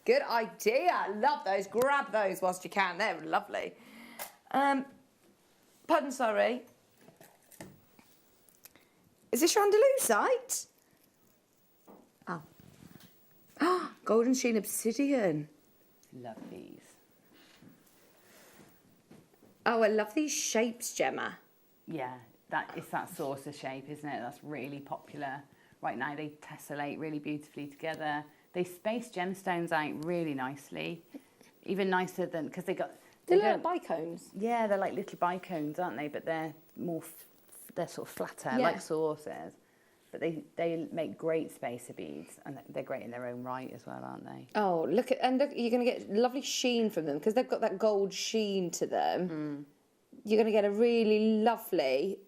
Good idea. Love those. Grab those whilst you can. They're lovely. Pardon, sorry. Is this your Andalusite? Oh. Golden sheen obsidian. Love these. Oh, I love these shapes, Gemma. Yeah, it's that saucer shape, isn't it? That's really popular right now. They tessellate really beautifully together. They space gemstones out really nicely, even nicer than because they look like bicones. Yeah, they're like little bicones, aren't they? But they're more they're sort of flatter, like saucers. But they make great spacer beads, and they're great in their own right as well, aren't they? Oh, look, you're going to get lovely sheen from them because they've got that gold sheen to them. You're going to get a really lovely,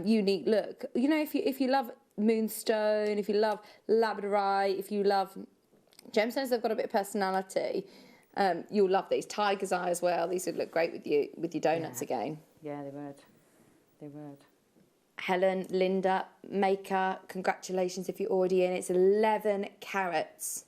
unique look. You know, if you love moonstone, if you love labradorite, if you love gemstones, they've got a bit of personality. You'll love these. Tiger's eye as well. These would look great with your donuts again. Yeah, they would. They would. Helen, Linda, Maker, congratulations if you're already in. It's 11 carats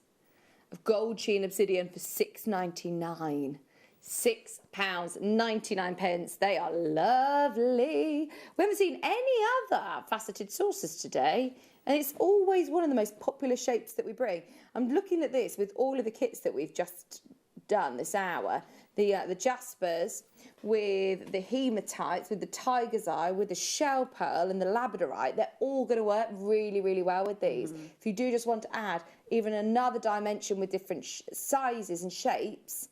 of gold sheen obsidian for £6.99. £6.99. They are lovely. We haven't seen any other faceted saucers today, and it's always one of the most popular shapes that we bring. I'm looking at this with all of the kits that we've just done this hour. The jaspers with the hematites, with the tiger's eye, with the shell pearl and the labradorite, they're all going to work really, really well with these. If you do just want to add even another dimension with different sizes and shapes,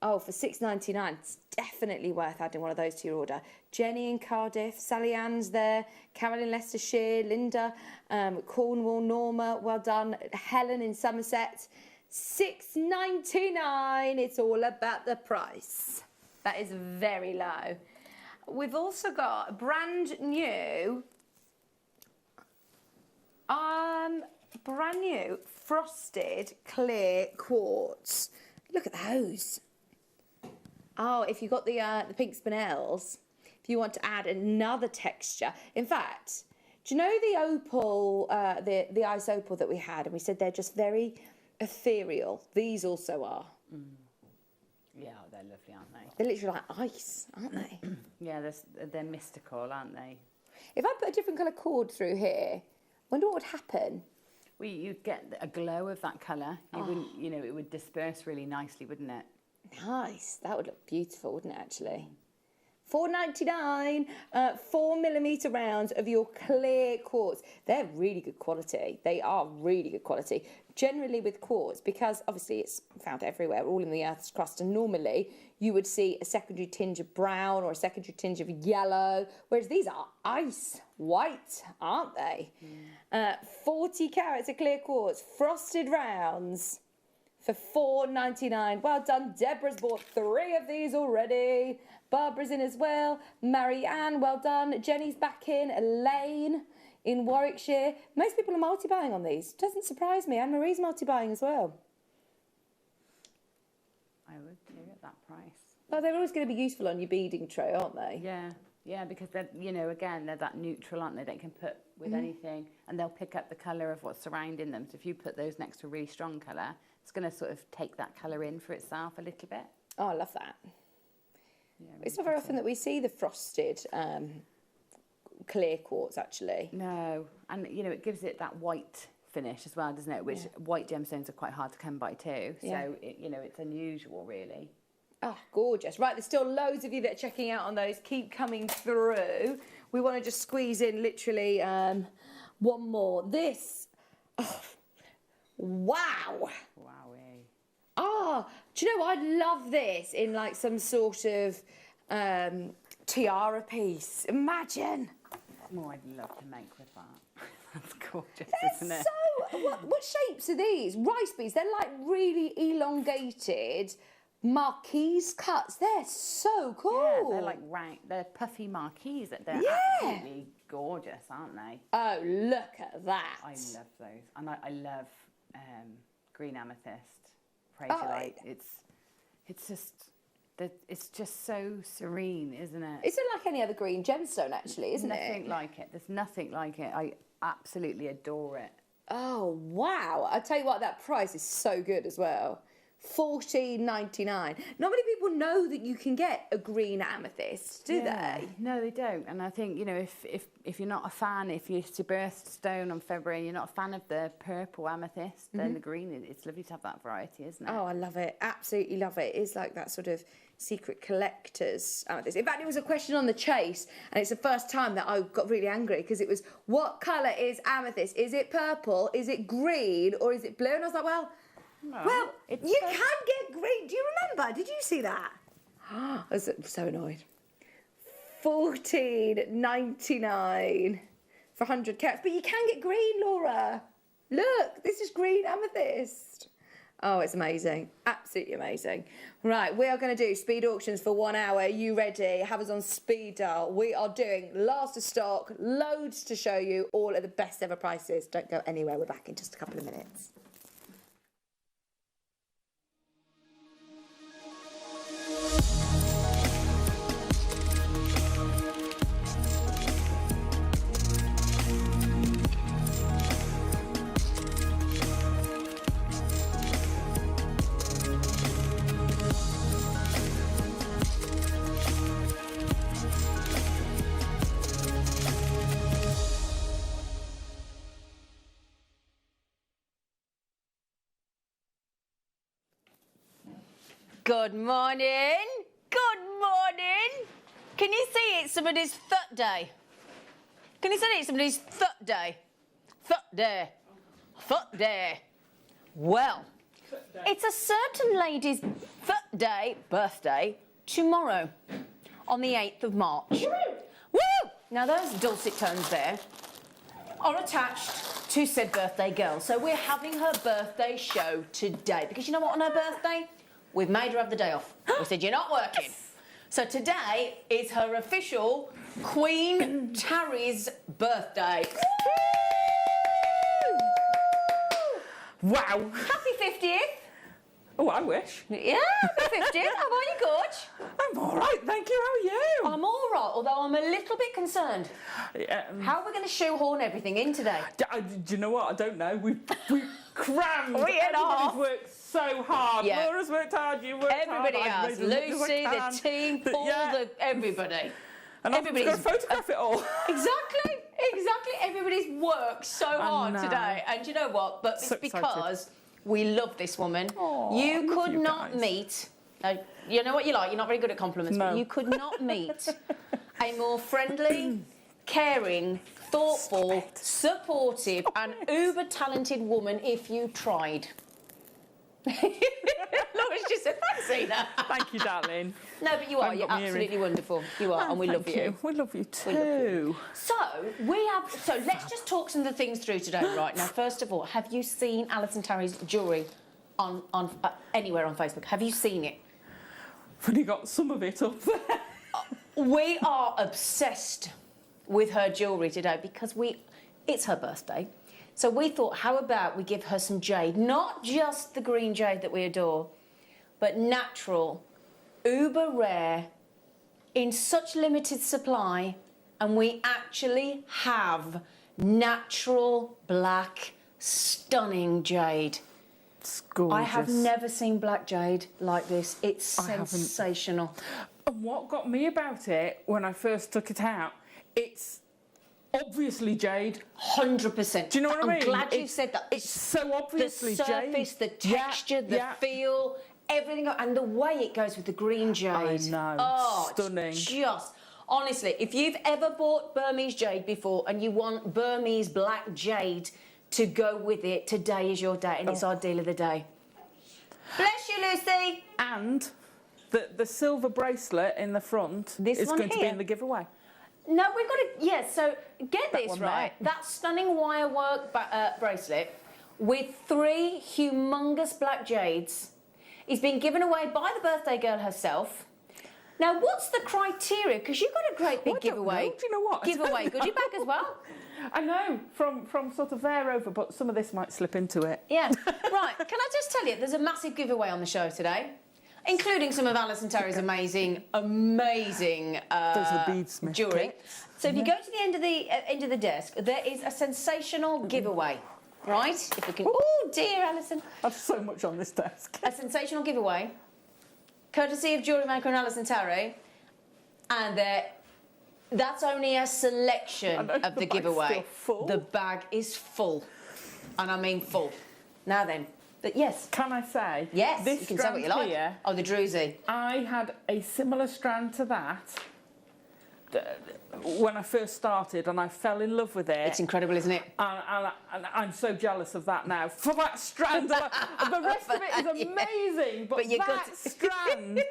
oh, for £6.99, it's definitely worth adding one of those to your order. Jenny in Cardiff, Sally Ann's there, Carol in Leicestershire, Linda, Cornwall, Norma, well done. Helen in Somerset. £6.99. It's all about the price. That is very low. We've also got a brand new frosted clear quartz. Look at those. Oh, if you've got the pink spinels, if you want to add another texture. In fact, do you know the opal, the ice opal that we had, and we said they're just very ethereal? These also are. Yeah, they're lovely, aren't they? They're literally like ice, aren't they? Yeah, they're mystical, aren't they? If I put a different colour cord through here, I wonder what would happen. Well, you'd get a glow of that colour. You wouldn't, you know, it would disperse really nicely, wouldn't it? Nice. That would look beautiful, wouldn't it, actually? £4.99, 4mm rounds of your clear quartz. They're really good quality. They are really good quality. Generally with quartz, because obviously it's found everywhere, all in the Earth's crust, and normally you would see a secondary tinge of brown or a secondary tinge of yellow, whereas these are ice white, aren't they? 40 carats of clear quartz, frosted rounds for £4.99. Well done. Deborah's bought 3 of these already. Barbara's in as well. Marianne, well done. Jenny's back in. Elaine in Warwickshire. Most people are multi-buying on these. Doesn't surprise me. Anne-Marie's multi-buying as well. I would too at that price. Well, they're always going to be useful on your beading tray, aren't they? Yeah, yeah, because they're, you know, again, they're that neutral, aren't they? They can put with anything, and they'll pick up the colour of what's surrounding them. So if you put those next to a really strong colour, it's going to sort of take that colour in for itself a little bit. Oh, I love that. Yeah, really it's not very often that we see the frosted clear quartz, actually. No, and you know, it gives it that white finish as well, doesn't it? Which white gemstones are quite hard to come by too. So it, you know, it's unusual, really. Oh, gorgeous. Right, there's still loads of you that are checking out on those. Keep coming through. We want to just squeeze in literally one more. This, wow. Wowee. Oh, do you know, I'd love this in like some sort of tiara piece. Imagine. Oh, I'd love to make with that. That's gorgeous, isn't it? So, what shapes are these? Rice beads. They're like really elongated marquise cuts. They're so cool. Yeah, they're like round, they're puffy marquise. They're absolutely gorgeous, aren't they? Oh, look at that. I love those. And I love green amethyst, praisiolite. It's just so serene, isn't it? It's like any other green gemstone, actually, isn't it? Nothing like it. There's nothing like it. I absolutely adore it. Oh, wow. I'll tell you what, that price is so good as well. $14.99. Not many people know that you can get a green amethyst, do they? No, they don't. And I think, you know, if you're not a fan, if it's your birthstone on February and you're not a fan of the purple amethyst, then the green, it's lovely to have that variety, isn't it? Oh, I love it. Absolutely love it. It's like that sort of secret collector's amethyst. In fact, it was a question on the chase, and it's the first time that I got really angry because it was, what colour is amethyst? Is it purple? Is it green? Or is it blue? And I was like, well, you can get green. Do you remember? Did you see that? I was so annoyed. $14.99 for 100 carats. But you can get green, Laura. Look, this is green amethyst. Oh, it's amazing. Absolutely amazing. Right, we are going to do speed auctions for 1 hour. Are you ready? Have us on speed dial. We are doing last of stock, loads to show you, all at the best ever prices. Don't go anywhere. We're back in just a couple of minutes. Good morning. Good morning. Can you see it's somebody's foot day? Can you see it's somebody's foot day? Foot day. Foot day. Well, it's a certain lady's foot day, birthday, tomorrow, on the 8th of March. Woo! Now those dulcet tones there are attached to said birthday girl. So we're having her birthday show today. Because you know what, on her birthday? We've made her have the day off. We said, you're not working. So today is her official Queen Tarry's birthday. Wow. Happy 50th. Oh, I wish. Yeah, happy 50th. How are you, Gorge? I'm all right, thank you. How are you? I'm all right, although I'm a little bit concerned. How are we going to shoehorn everything in today? Do you know what? I don't know. We crammed. Everybody's worked so hard. Yeah. Laura's worked hard. You worked Everybody hard. has. Lucy, the team, Paul, everybody. And everybody's got to photograph it all. Exactly. Everybody's worked so hard today. And you know what? But it's So because we love this woman. Aw, you I love could you not guys. meet, you know what you like, you're not very good at compliments, No. but you could not meet a more friendly, caring, thoughtful, supportive and uber talented woman if you tried. Laura's just said, thanks, Zena. Thank you, darling. No, but you are. Haven't You're got me earring. absolutely wonderful. You are, and we love Thank you. We love you too. We love you. So let's just talk some of the things through today, right? Now, first of all, have you seen Alison Tarry's jewellery on anywhere on Facebook? Have you seen it? I've only got some of it up there. We are obsessed with her jewellery today because it's her birthday. So we thought, how about we give her some jade? Not just the green jade that we adore, but natural, uber rare, in such limited supply, and we actually have natural black, stunning jade. It's gorgeous. I have never seen black jade like this. It's sensational. And what got me about it when I first took it out, it's obviously jade. 100%. Do you know what I mean? I'm glad you said that. It's so obviously the jade. surface, the texture, the feel, everything, and the way it goes with the green jade. I know. Oh, Stunning. It's just honestly, if you've ever bought Burmese jade before and you want Burmese black jade to go with it, today is your day, and it's our deal of the day. Bless you, Lucy. And the silver bracelet in the front is one going to be here? in the giveaway. No, we've got to, so get That this one right. there. That stunning wire work bracelet with 3 humongous black jades is being given away by the birthday girl herself. Now, what's the criteria? Because you've got a great big I don't giveaway. know. Do you know what? I don't Giveaway know. goodie bag as well. I know, from sort of there over, but some of this might slip into it. Yeah. Right, can I just tell you, there's a massive giveaway on the show today, including some of Alison Tarry's amazing Those are the beadsmith jewellery. kits. So if you go to the end of the desk, there is a sensational giveaway. right? If we can. Oh dear, Alison. That's so much on this desk. A sensational giveaway, courtesy of Jewellery Maker and Alison Tarry, and that's only a selection of the giveaway. The bag is full, and I mean full. Now then, but yes. Can I say? Yes, this you can say what you like. Here, oh, the druzy. I had a similar strand to that when I first started, and I fell in love with it. It's incredible, isn't it? And I'm so jealous of that now. For that strand, the rest of it is amazing, but that strand,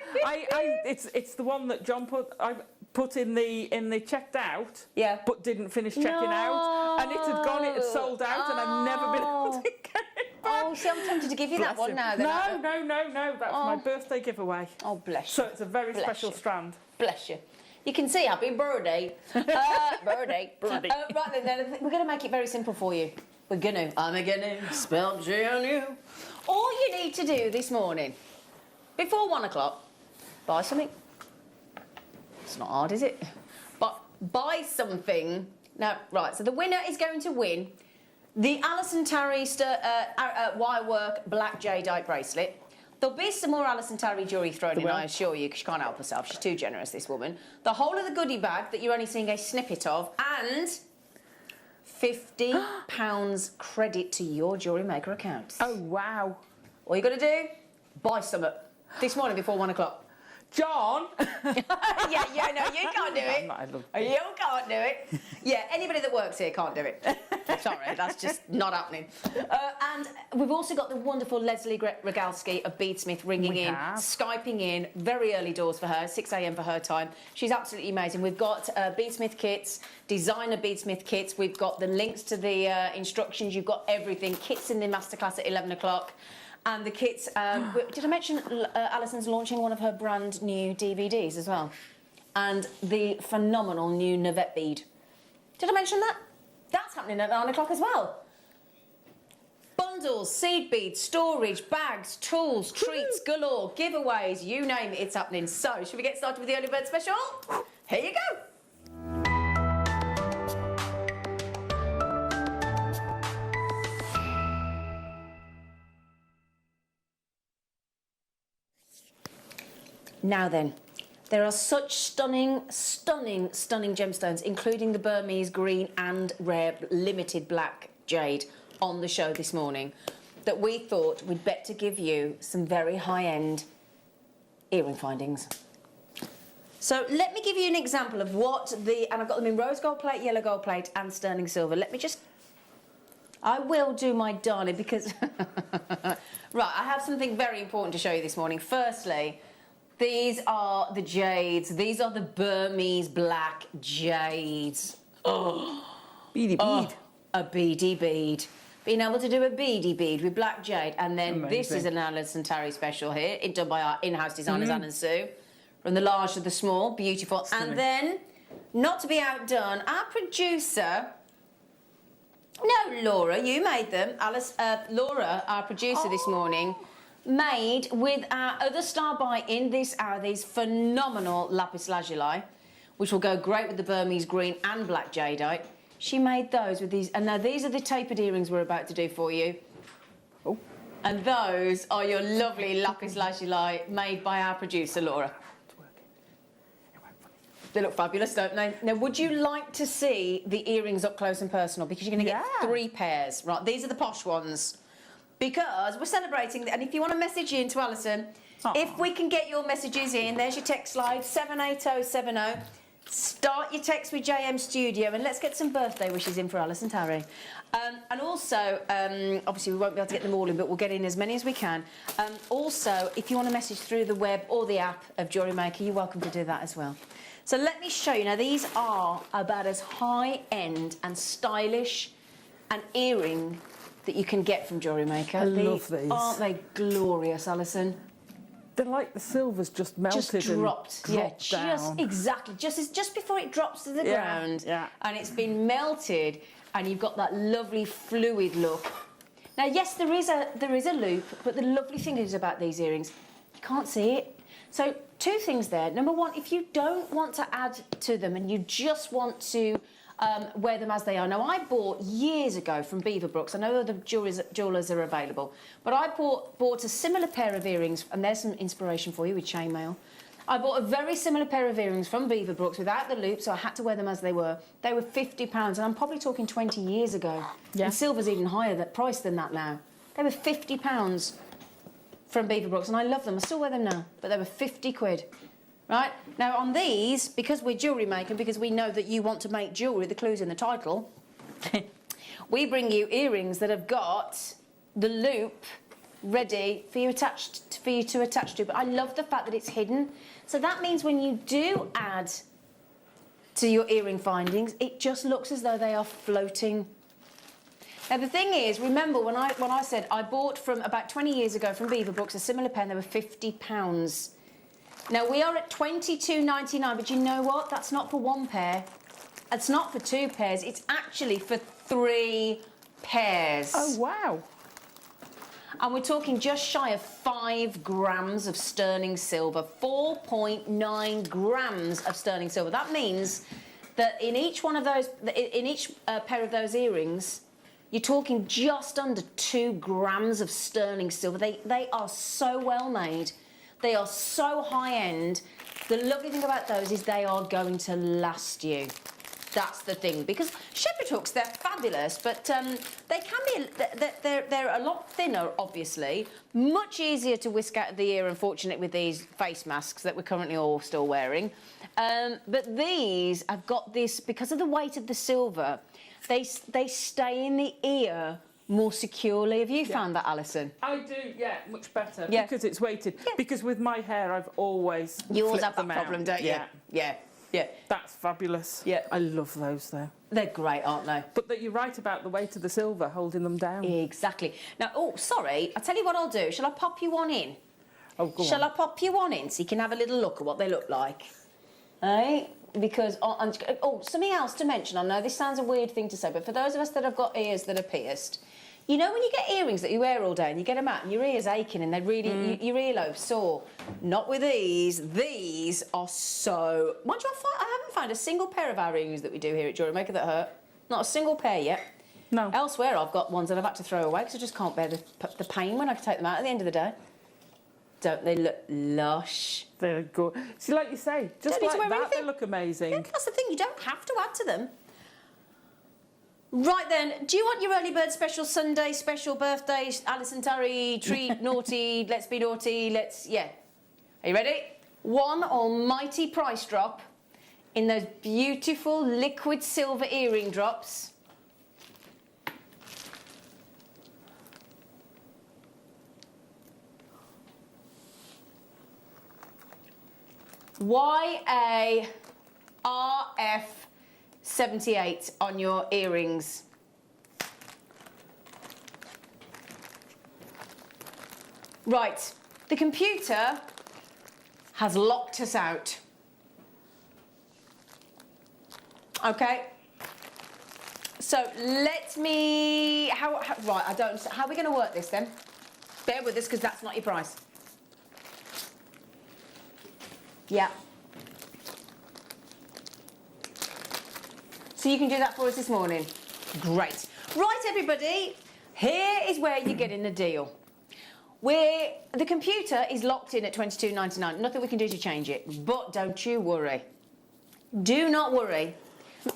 it's the one that John put in the checked out, yeah, but didn't finish checking out, and it had gone, it had sold out, and I've never been able to get it back. Oh, see, I'm tempted to give you that one now. Then No, that's my birthday giveaway. Oh, bless you. So it's a very special strand. Bless you. You can see happy birthday. Birthday. Right then, we're going to make it very simple for you. I'm going to spell J on you. All you need to do this morning, before 1 o'clock, buy something. It's not hard, is it? But buy something. Now, right, so the winner is going to win the Alison Tarry wirework black jadeite bracelet. There'll be some more Alison Tarry jewellery thrown in, I assure you, because she can't help herself. She's too generous, this woman. The whole of the goodie bag that you're only seeing a snippet of, and £50 credit to your Jewellery Maker account. Oh, wow. All you got to do, buy some this morning before 1 o'clock. John! yeah, no, you can't do it. You can't do it. Yeah, anybody that works here can't do it. Sorry, that's just not happening. And we've also got the wonderful Leslie Regalski of Beadsmith ringing in, Skyping in, very early doors for her, 6 a.m. for her time. She's absolutely amazing. We've got Beadsmith kits, designer Beadsmith kits. We've got the links to the instructions. You've got everything. Kits in the masterclass at 11 o'clock. And the kits, did I mention Alison's launching one of her brand new DVDs as well? And the phenomenal new Navette bead. Did I mention that? That's happening at 9 o'clock as well. Bundles, seed beads, storage, bags, tools, treats galore, giveaways, you name it, it's happening. So, should we get started with the early bird special? Here you go. Now then, there are such stunning gemstones, including the Burmese green and rare limited black jade on the show this morning, that we thought we'd better give you some very high-end earring findings. So let me give you an example of what and I've got them in rose gold plate, yellow gold plate and sterling silver. I will do my darling because... Right, I have something very important to show you this morning. Firstly, these are the jades. These are the Burmese black jades. Oh, beady bead. A beady bead. Being able to do a beady bead with black jade. And then this is an Alison Tarry special here, done by our in-house designers, Anne and Sue. From the large to the small, beautiful. Stunning. And then, not to be outdone, our producer... No, Laura, you made them. Laura, our producer this morning, made with our other star buy in this hour these phenomenal lapis lazuli, which will go great with the Burmese green and black jadeite. She made those with these, and now these are the tapered earrings we're about to do for you. Oh. And those are your lovely lapis lazuli made by our producer, Laura. They look fabulous, don't they? Now, would you like to see the earrings up close and personal? Because you're going to get 3 pairs, right? These are the posh ones. Because we're celebrating, and if you want to message in to Alison, if we can get your messages in, there's your text slide, 78070. Start your text with JM Studio, and let's get some birthday wishes in for Alison Tarry. And also, obviously we won't be able to get them all in, but we'll get in as many as we can. Also, if you want to message through the web or the app of Jewellery Maker, you're welcome to do that as well. So let me show you. Now, these are about as high-end and stylish an earring that you can get from Jewellery Maker. I love these. Aren't they glorious, Alison? They're like the silver's just melted just dropped and dropped down. Just exactly, just before it drops to the ground, and it's been melted, and you've got that lovely fluid look. Now, yes, there is a loop, but the lovely thing is about these earrings, you can't see it. So 2 things there. Number 1, if you don't want to add to them and you just want to wear them as they are. Now, I bought years ago from Beaverbrooks. I know other jewellers are available, but I bought a similar pair of earrings, and there's some inspiration for you with chainmail. I bought a very similar pair of earrings from Beaverbrooks without the loop, so I had to wear them as they were. They were £50, and I'm probably talking 20 years ago. Yeah. And silver's even higher price than that now. They were £50 from Beaverbrooks, and I love them. I still wear them now, but they were 50 quid. Right? Now, on these, because we're Jewellery Maker, because we know that you want to make jewellery, the clue's in the title, we bring you earrings that have got the loop ready for you to attach to. But I love the fact that it's hidden. So that means when you do add to your earring findings, it just looks as though they are floating. Now, the thing is, remember when I said I bought from about 20 years ago from Beaverbrooks a similar pen, they were £50. Now, we are at $22.99, but you know what? That's not for one pair. It's not for two pairs. It's actually for 3 pairs. Oh, wow. And we're talking just shy of 5 grams of sterling silver, 4.9 grams of sterling silver. That means that in each one of those, in each pair of those earrings, you're talking just under 2 grams of sterling silver. They are so well made. They are so high-end. The lovely thing about those is they are going to last you. That's the thing. Because shepherd hooks, they're fabulous, but they can be... They're a lot thinner, obviously. Much easier to whisk out of the ear, unfortunately, with these face masks that we're currently all still wearing. But these have got this... Because of the weight of the silver, they stay in the ear more securely. Have you found that, Alison? I do, yeah, much better, Yeah. because it's weighted. Yeah. Because with my hair, I've always You always flipped have that them problem, out. don't you? Yeah. Yeah, yeah. That's fabulous. Yeah. I love those, though. They're great, aren't they? But that you're right about the weight of the silver holding them down. Exactly. Now, oh, sorry, I'll tell you what I'll do. Shall I pop you one in? Oh, go Shall on. I pop you one in so you can have a little look at what they look like? Eh? Because, something else to mention. I know this sounds a weird thing to say, but for those of us that have got ears that are pierced, you know when you get earrings that you wear all day and you get them out and your ear's aching and they're really, your earlobe's sore? Not with these. These are so... Mind you, I haven't found a single pair of our earrings that we do here at Jewellery Maker that hurt. Not a single pair yet. No. Elsewhere, I've got ones that I've had to throw away because I just can't bear the pain when I take them out at the end of the day. Don't they look lush? They're good. See, like you say, just Don't need to like wear that, anything. they look amazing. Yeah, that's the thing, you don't have to add to them. Right then, do you want your early bird special Sunday, special birthday, Alison Tarry, treat, naughty, let's be naughty, yeah. Are you ready? One almighty price drop in those beautiful liquid silver earring drops. YARF78 on your earrings. Right, the computer has locked us out. Okay. So let me, right, how are we going to work this then? Bear with us because that's not your price. Yeah. So you can do that for us this morning. Great. Right, everybody, here is where you're getting the deal. The computer is locked in at $22.99. Nothing we can do to change it. But don't you worry. Do not worry.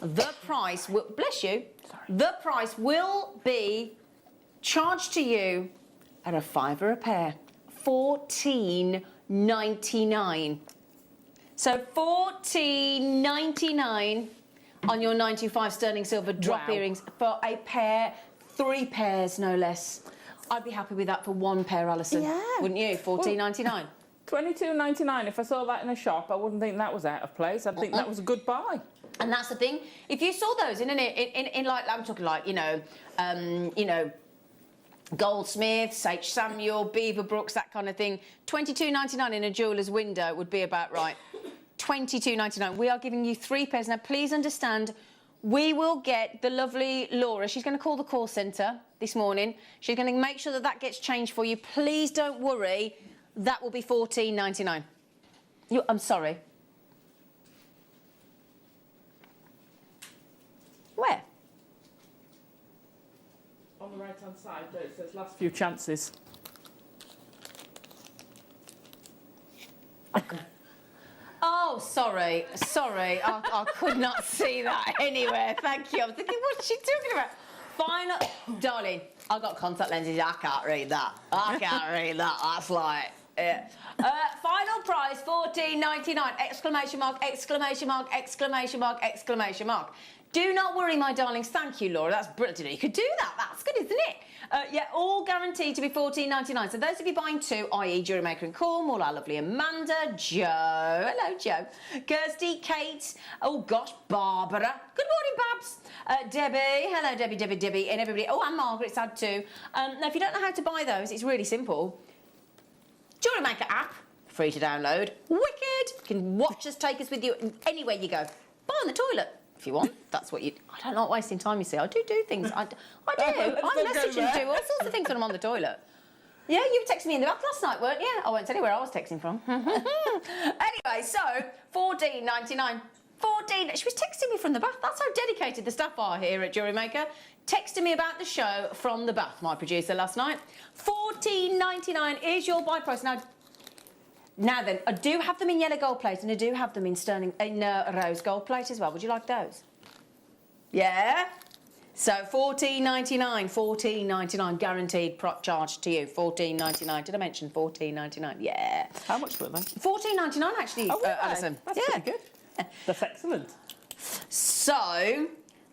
The price will, bless you, the price will be charged to you at a £5 a pair. $14.99. So $14.99 on your 925 sterling silver drop earrings for a pair, 3 pairs no less. I'd be happy with that for 1 pair, Alison. Yeah. Wouldn't you? $14.99. $22.99. If I saw that in a shop, I wouldn't think that was out of place. I'd think that was a good buy. And that's the thing. If you saw those in like, I'm talking like, you know, Goldsmiths, H. Samuel, Beaverbrooks, that kind of thing, $22.99 in a jeweller's window would be about right. $22.99. We are giving you 3 pairs. Now, please understand, we will get the lovely Laura. She's going to call the call centre this morning. She's going to make sure that that gets changed for you. Please don't worry. That will be $14.99. I'm sorry. the right-hand side, though, it says last few chances. Oh, sorry. I could not see that anywhere. Thank you. I was thinking, what's she talking about? Final, darling, I got contact lenses. I can't read that. That's like, yeah. Final price, $14.99. Exclamation mark, exclamation mark, exclamation mark, exclamation mark. Do not worry, my darlings. Thank you, Laura. That's brilliant. You could do that. That's good, isn't it? Yeah, all guaranteed to be $14.99. So those of you buying two, i.e. Jewellery Maker in Cornwall, our lovely Amanda, Joe, hello Joe, Kirsty, Kate, oh gosh, Barbara, good morning Babs, Debbie, hello Debbie, and everybody, oh, and Margaret's had two. Now, if you don't know how to buy those, it's really simple. Jewellery Maker app, free to download, wicked, you can watch us, take us with you anywhere you go. Buy on the toilet. If you want, that's what you... I don't like wasting time, you see. I do things. I do. I message and do all sorts of things when I'm on the toilet. Yeah, you were texting me in the bath last night, weren't you? I won't tell you where I was texting from. Anyway, so, $14.99. She was texting me from the bath. That's how dedicated the staff are here at Jewellery Maker. Texting me about the show from the bath, my producer, last night. $14.99 is your buy price. Now then, I do have them in yellow gold plate and I do have them in rose gold plate as well. Would you like those? Yeah? So $14.99 guaranteed charge to you. $14.99. Did I mention $14.99? Yeah. How much were they? $14.99 actually, really? Alison. That's pretty good. That's excellent. So,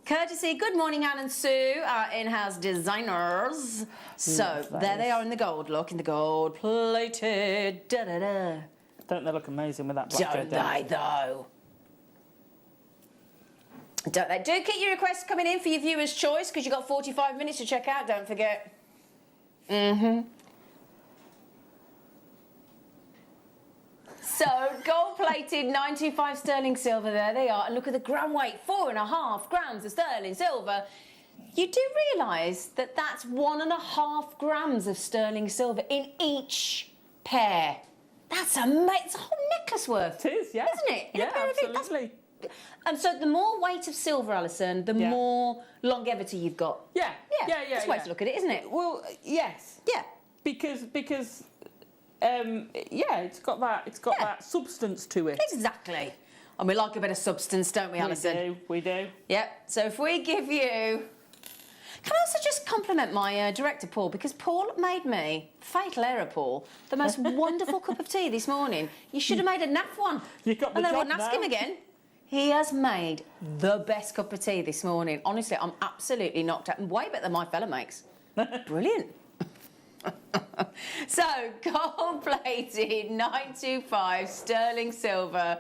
courtesy, good morning, Anne and Sue, our in-house designers. So, there they are in the gold look, in the gold plated. Da-da-da. Don't they look amazing with that black Don't they, though? Don't they? Do keep your requests coming in for your viewer's choice, because you've got 45 minutes to check out, don't forget. So, gold-plated 925 sterling silver, there they are. And look at the gram weight, 4.5 grams of sterling silver. You do realise that that's 1.5 grams of sterling silver in each pair. That's amazing. It's a whole necklace worth. It is, yeah. Isn't it? In yeah, a pair absolutely. And so the more weight of silver, Alison, the more longevity you've got. Yeah. That's the way to look at it, isn't it? Well, yes. Yeah. Because it's got that substance to it. Exactly. And we like a bit of substance, don't we, Alison? We do. Yep. So if we give you... Can I also just compliment my director, Paul, because Paul made me, fatal error, Paul, the most wonderful cup of tea this morning. You should have made a naff one. You got the and then I job wouldn't ask now. him again. He has made the best cup of tea this morning. Honestly, I'm absolutely knocked out. And way better than my fella makes. Brilliant. So, gold-plated 925 sterling silver.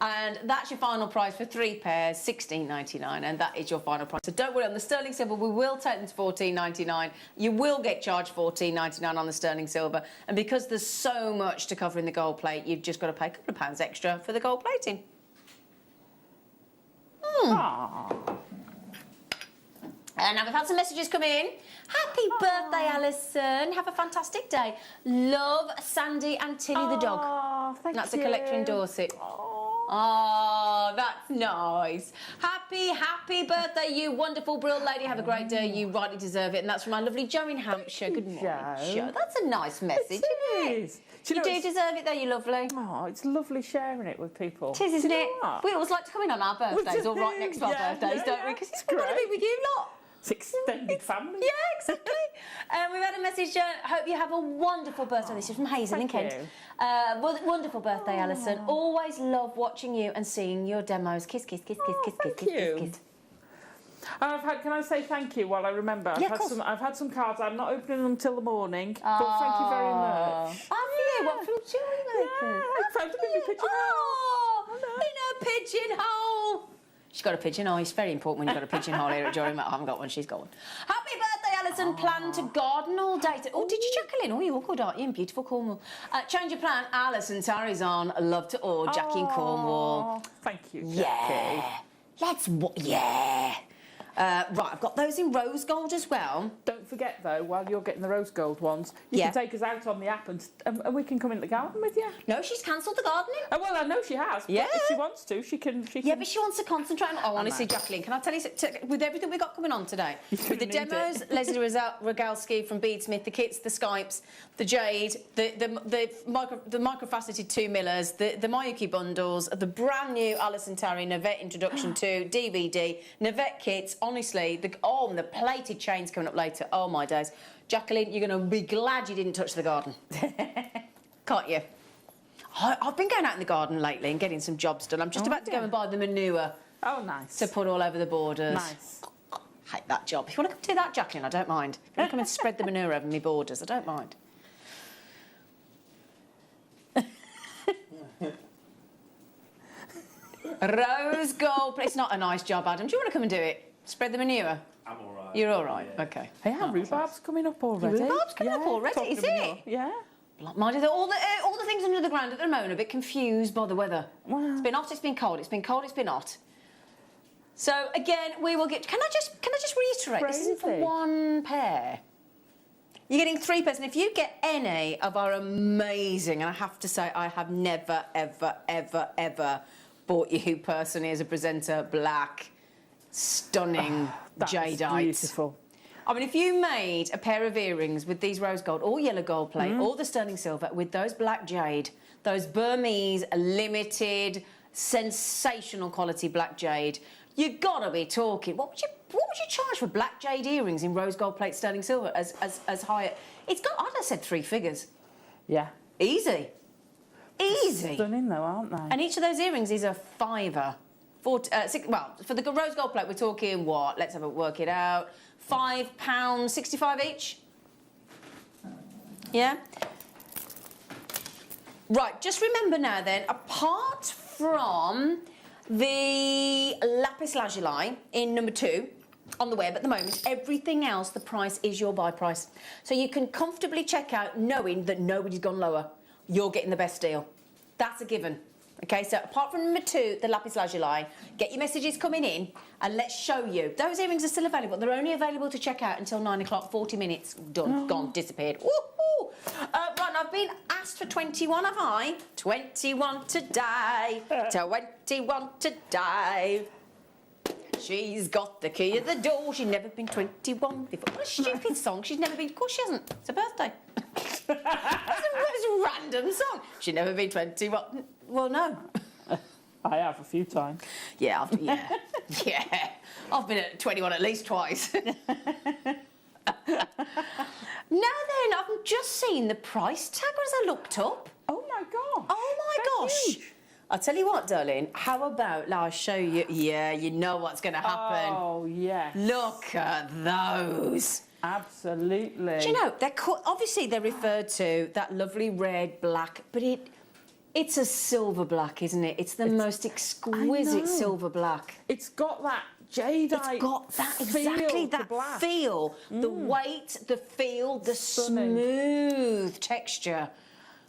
And that's your final price for 3 pairs, $16.99, and that is your final price. So don't worry, on the sterling silver, we will take them to $14.99. You will get charged $14.99 on the sterling silver. And because there's so much to cover in the gold plate, you've just got to pay a couple of pounds extra for the gold plating. And now we've had some messages come in. Happy birthday, Alison. Have a fantastic day. Love, Sandy and Tilly the dog. Thank That's you. a collector in Dorset. Oh, that's nice. Happy birthday, you wonderful, brilliant lady. Have a great day. You rightly deserve it. And that's from our lovely Joe in Hampshire. Good morning, Joe. That's a nice message, isn't it? You do deserve it, though, you lovely. Oh, it's lovely sharing it with people. It is, isn't it? What? We always like to come in on our birthdays, or right next to our birthdays, don't we? Because it's great to be with you lot. It's extended family. Yeah, exactly. We've had a message. Hope you have a wonderful birthday. This is from Hazel in Kent. Wonderful birthday, Alison. Always love watching you and seeing your demos. Kiss, kiss, kiss, kiss, kiss, kiss, kiss, kiss. Can I say thank you while I remember? Yeah, of course. I've had some cards. I'm not opening them till the morning. But thank you very much. Have you? What, from Jewellery Maker? I found them in my pigeonhole. In a pigeonhole. She's got a pigeonhole. It's very important when you've got a pigeonhole here at Jewellery Maker. I haven't got one. She's got one. Happy birthday, Alison. Plan to garden all day. Oh, did you Jacqueline? Oh, you're all good, aren't you? In beautiful Cornwall. Change your plan. Alison Tarry's on. Love to all. Jackie in Cornwall. Thank you, Jackie. Yeah. Right, I've got those in rose gold as well. Don't forget though, while you're getting the rose gold ones, you Yeah. can take us out on the app and we can come in the garden with you. No, she's cancelled the gardening. Oh, well, I know she has. Yeah. But if she wants to, she can. Yeah, but she wants to concentrate on. Oh, honestly, Jacqueline, can I tell you, with everything we've got coming on today, with the need demos, it. Leslie Rogalski from Beadsmith, the kits, the Skypes, the jade, the microfaceted 2 millers, the Mayuki bundles, the brand new Alison Tarry Navette Introduction to DVD, Navette kits. Honestly, the plated chains coming up later. Oh my days, Jacqueline, you're going to be glad you didn't touch the garden, can't you? I've been going out in the garden lately and getting some jobs done. I'm just about to go and buy the manure. Oh, nice. To put all over the borders. Nice. Hate that job. If you want to come do that, Jacqueline, I don't mind. If you want to come and spread the manure over my borders, I don't mind. Rose gold. It's not a nice job, Adam. Do you want to come and do it? Spread the manure? I'm all right. You're all right. Yeah. Okay. Hey, our rhubarb's coming up already. Rhubarb's coming up already, talking is of manure. it? Yeah. Mind you, all the things under the ground at the moment are a bit confused by the weather. Wow. It's been hot, it's been cold, it's been cold, it's been hot. So again, we will get. Can I just reiterate? This isn't for Crazy. one pair. You're getting 3 pairs, and if you get any of our amazing, and I have to say, I have never, ever, ever, ever bought you personally as a presenter black, stunning That's jadeite. beautiful. I mean, if you made a pair of earrings with these rose gold or yellow gold plate or the sterling silver with those black jade, those Burmese limited, sensational quality black jade, you gotta be talking. What would you charge for black jade earrings in rose gold plate sterling silver as high? It's got, I'd have said 3 figures. Yeah. Easy. Easy. Stunning though, aren't they? And each of those earrings is a £5. For the rose gold plate, we're talking what? Let's have a work it out. £5.65 each. Yeah. Right. Just remember now, then, apart from the lapis lazuli in number 2 on the web at the moment, everything else, the price is your buy price. So you can comfortably check out knowing that nobody's gone lower. You're getting the best deal. That's a given. Okay, so apart from number 2, the lapis lazuli, get your messages coming in and let's show you. Those earrings are still available. They're only available to check out until 9 o'clock, 40 minutes, done, gone, disappeared. Woohoo! Right, I've been asked for 21, have I? 21 today, 21 today. She's got the key of the door. She's never been 21 before. What a stupid song. She's never been. Of course she hasn't. It's her birthday. That's a random song. She's never been 21. Well, no. I have a few times. Yeah, yeah. I've been at 21 at least twice. Now then, I've just seen the price tag as I looked up. Oh my gosh. Oh my They're gosh. huge. I'll tell you what, darling. How about I'll show you? Yeah, you know what's going to happen. Oh, yes. Look at those. Absolutely. Do you know, obviously they're referred to that lovely red, black, but it's a silver black, isn't it? It's the most exquisite silver black. It's got that jadeite. It's got that feel exactly to that black. feel, the weight, the feel, the Stunning. smooth texture.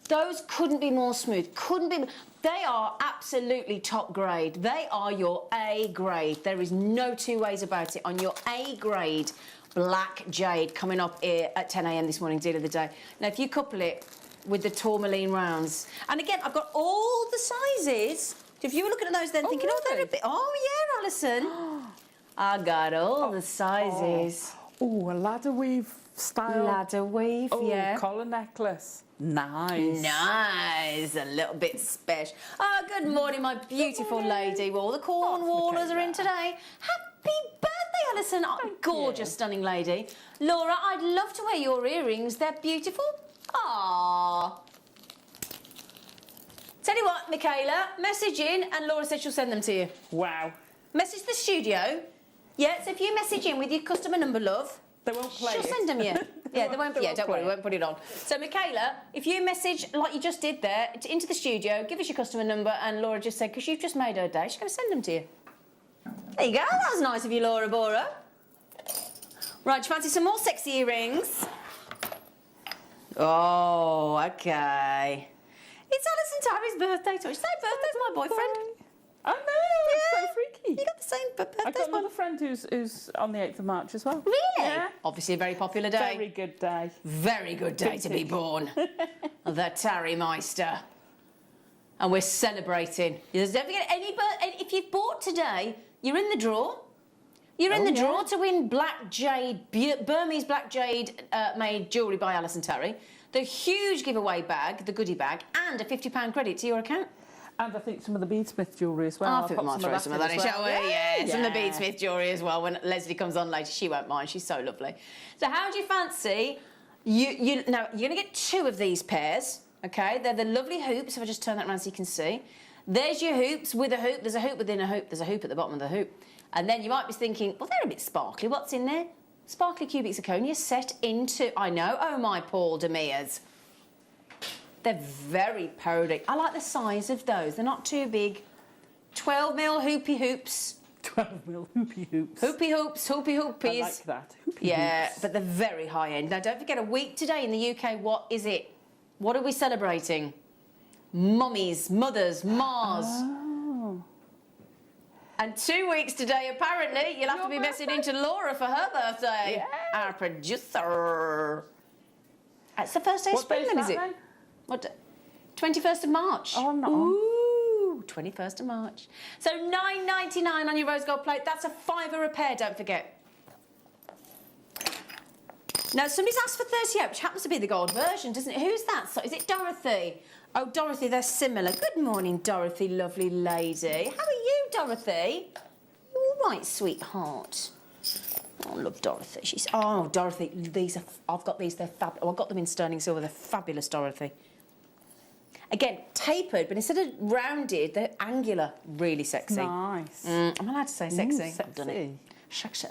Those couldn't be more smooth. Couldn't be. They are absolutely top grade. They are your A grade. There is no 2 ways about it. On your A grade black jade coming up here at 10 a.m. this morning, deal of the day. Now, if you couple it with the tourmaline rounds, and again, I've got all the sizes. If you were looking at those then thinking, really? oh, they're a bit. Oh yeah, Alison. I got all the sizes. Oh, a ladder weave style. Ladder weave, Oh, yeah. collar necklace. Nice. Nice, a little bit special. Oh, good morning, my beautiful lady. Well, all the Cornwallers are in today. Happy birthday, Alison. Oh, gorgeous, stunning lady. Laura, I'd love to wear your earrings. They're beautiful. Ah. Tell you what, Michaela, message in and Laura said she'll send them to you. Wow. Message the studio. Yeah, so if you message in with your customer number, love, They won't play she'll it. send them you. Yeah, they won't. Yeah, don't worry, play we won't put it on. So, Michaela, if you message like you just did there into the studio, give us your customer number, and Laura just said because you've just made her day, she's going to send them to you. There you go. That was nice of you, Laura Bora. Right, do you fancy some more sexy earrings? Oh, okay. It's Alison Tyree's birthday. Did you say birthday's my boyfriend? I know, it's so freaky. You got the same birthday I've got one. another friend who's on the 8th of March as well. Really? Yeah. Obviously a very popular day. Very good day. Very good day to be born. The Tarry Meister. And we're celebrating. Don't forget, if you've bought today, you're in the draw. You're in the draw to win black jade, Burmese black jade made jewellery by Alison Terry, the huge giveaway bag, the goodie bag, and a £50 credit to your account. And I think some of the Beadsmith jewellery as well. I think we might throw some of that in, shall we? Yeah, some of the Beadsmith jewellery as well. When Leslie comes on later, she won't mind. She's so lovely. So how do you fancy? Now, you're going to get 2 of these pairs, okay? They're the lovely hoops, if I just turn that around so you can see. There's your hoops with a hoop. There's a hoop within a hoop. There's a hoop at the bottom of the hoop. And then you might be thinking, well, they're a bit sparkly. What's in there? Sparkly cubic zirconia set into, I know, oh my Paul Demirs. They're very pody. I like the size of those. They're not too big. 12mm hoopy hoops. 12mm hoopy hoops. Hoopy hoops, hoopy hoopies. I like that. Hoopy yeah, hoops. but they're very high end. Now, don't forget, a week today in the UK, what is it? What are we celebrating? Mummies, mothers, Mars. Oh. And 2 weeks today, apparently, you'll have to be messing into Laura for her birthday. Yeah. Our producer. It's the first day of spring, then, is it? Then? What? 21st of March. Oh, I'm not on. Ooh, 21st of March. So £9.99 on your rose gold plate. That's a £5 a repair, don't forget. Now, somebody's asked for 38, which happens to be the gold version, doesn't it? Who's that? So, is it Dorothy? Oh, Dorothy, they're similar. Good morning, Dorothy, lovely lady. How are you, Dorothy? You all right, sweetheart? Oh, I love Dorothy. She's... Oh, Dorothy, these are... I've got these, they're fab... Oh, I got them in sterling silver. They're fabulous, Dorothy. Again, tapered, but instead of rounded, they're angular. Really sexy. Nice. I'm allowed to say sexy. Sexy. I've done it. Sexy.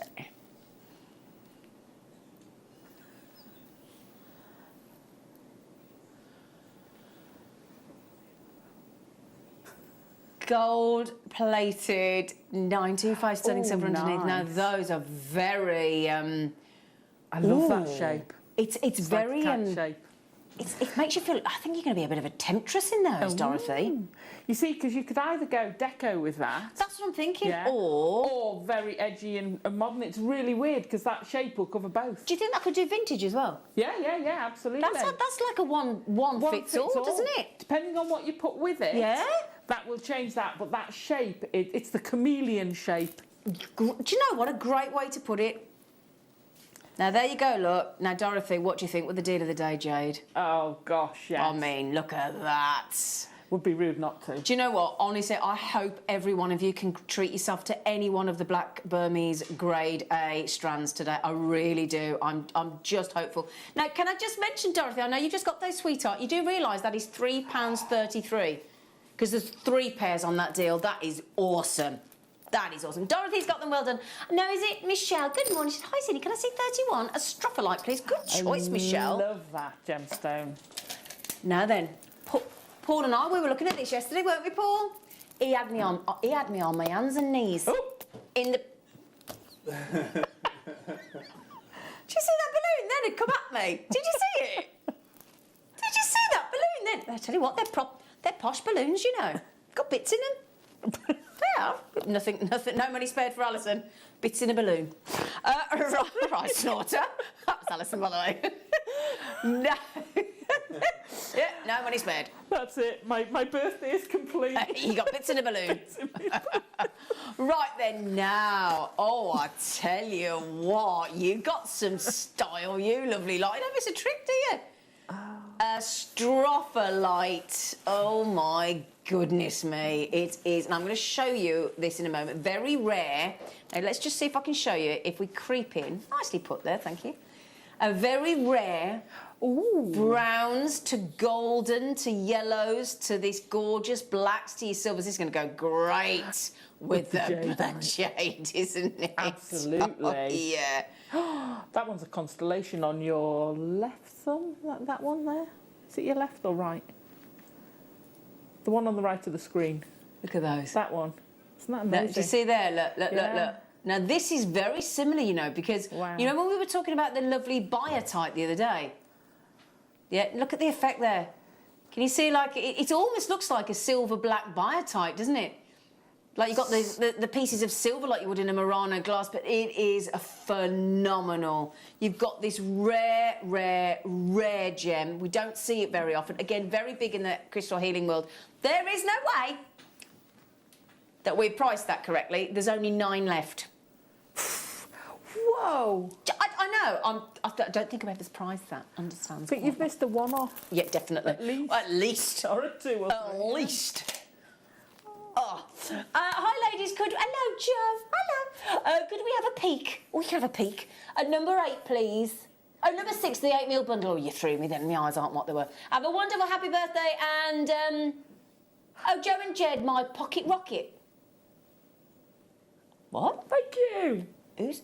Gold-plated 925 sterling silver underneath. Now, those are very... I love that shape. It's very... Like cat shape. It makes you feel... I think you're going to be a bit of a temptress in those, Dorothy. You see, because you could either go deco with that. That's what I'm thinking. Yeah, or very edgy and modern. It's really weird because that shape will cover both. Do you think that could do vintage as well? Yeah, absolutely. That's like a one fits all, doesn't it? Depending on what you put with it. Yeah. That will change that, but that shape, it's the chameleon shape. Do you know what a great way to put it? Now, there you go, look. Now, Dorothy, what do you think with the deal of the day, Jade? Oh, gosh, yes. I mean, look at that. Would be rude not to. Do you know what? Honestly, I hope every one of you can treat yourself to any one of the black Burmese grade A strands today. I really do. I'm just hopeful. Now, can I just mention, Dorothy, I know you just got those, sweetheart. You do realise that is £3.33 because there's 3 pairs on that deal. That is awesome. That is awesome. Dorothy's got them well done. Now, is it Michelle? Good morning. She said, hi, Cindy. Can I see 31? A strophalite, please. Good choice, Michelle. I love that gemstone. Now then, Paul and I, we were looking at this yesterday, weren't we, Paul? He had me on my hands and knees. Oh. In the... Did you see that balloon then? It come at me. Did you see it? Did you see that balloon then? I tell you what, they're posh balloons, you know. Got bits in them. They are. Nothing, no money spared for Alison. Bits in a balloon. Right, snorter. That was Alison, by the way. No. Yeah, no money spared. That's it. My birthday is complete. You got bits in a balloon. Right then, now. Oh, I tell you what. You got some style, you lovely lot. You don't miss a trick, do you? A strophalite. Oh, my goodness me. It is, and I'm going to show you this in a moment. Very rare. Now, let's just see if I can show you. If we creep in. Nicely put there, thank you. A very rare... Ooh. Browns to golden to yellows to this gorgeous blacks to your silvers. This is going to go great with the jade, isn't it? Absolutely. Oh, yeah. That one's a constellation on your left thumb, that one there. Is it your left or right? The one on the right of the screen. Look at those. That one. Isn't that amazing? Do you see there? Look. Now, this is very similar, you know, because, you know, when we were talking about the lovely biotite the other day, yeah, look at the effect there. Can you see, like, it almost looks like a silver-black biotite, doesn't it? Like you've got the pieces of silver like you would in a Murano glass, but it is a phenomenal. You've got this rare, rare, rare gem. We don't see it very often. Again, very big in the crystal healing world. There is no way that we've priced that correctly. There's only 9 left. Whoa! I know. I don't think I've ever priced that. Understands. But you've missed the one off. Yeah, definitely. At least. At least. Or a 2 or At least. Oh. Hi, ladies. Hello, Joe. Hello. Could we have a peek? We can have a peek. At number 8, please. Oh, number 6, the 8 meal bundle. Oh, you threw me then. My eyes aren't what they were. Have a wonderful happy birthday and, oh, Joe and Jed, my pocket rocket. What? Thank you. Who's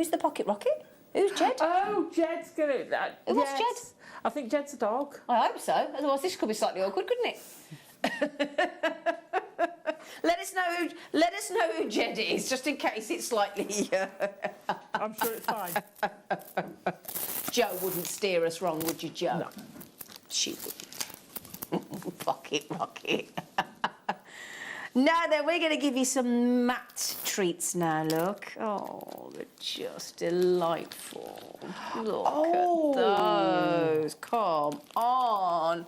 the pocket rocket? Who's Jed? Oh, Jed's gonna. What's yes. Jed? I think Jed's a dog. I hope so. Otherwise, this could be slightly awkward, couldn't it? Let us know who Jed is, just in case it's slightly. I'm sure it's fine. Joe wouldn't steer us wrong, would you, Joe? No. She wouldn't. Pocket rocket. Now then, we're going to give you some matte treats now, look. Oh, they're just delightful. Look at those. Come on.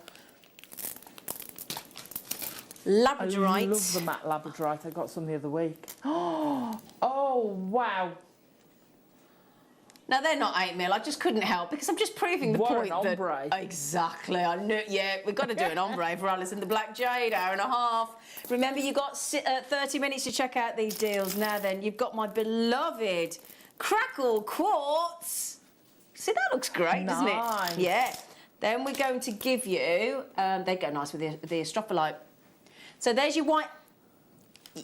Labradorite. I love the matte labradorite. I got some the other week. Oh, wow. Now, they're not 8 mil. I just couldn't help because I'm just proving the What point an ombre. that... Exactly. I knew... Yeah, we've got to do an ombre for Alison the Black Jade, hour and a half. Remember, you've got 30 minutes to check out these deals. Now then, you've got my beloved Crackle Quartz. See, that looks great, doesn't Nice. it? Yeah. Then we're going to give you... they go nice with the Astrophyllite. So there's your white...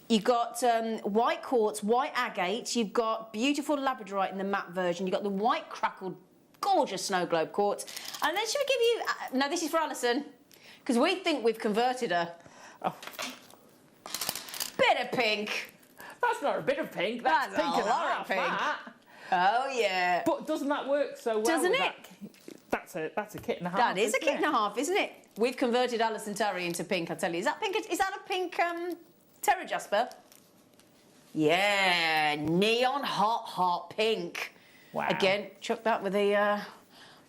You've got white quartz, white agate, you've got beautiful labradorite in the matte version, you've got the white crackled, gorgeous snow globe quartz. And then should we give you... no, this is for Alison, because we think we've converted her. Oh. Bit of pink. That's not a bit of pink. That's pink a and a lot half. of pink. That. Oh, yeah. But doesn't that work so well? Doesn't with it? That's a kit and a half. That is a isn't kit it? and a half, isn't it? We've converted Alison Terry into pink, I tell you. Is that pink? Is that a pink Terra Jasper? Yeah, neon hot pink. Wow. Again, chuck that with the...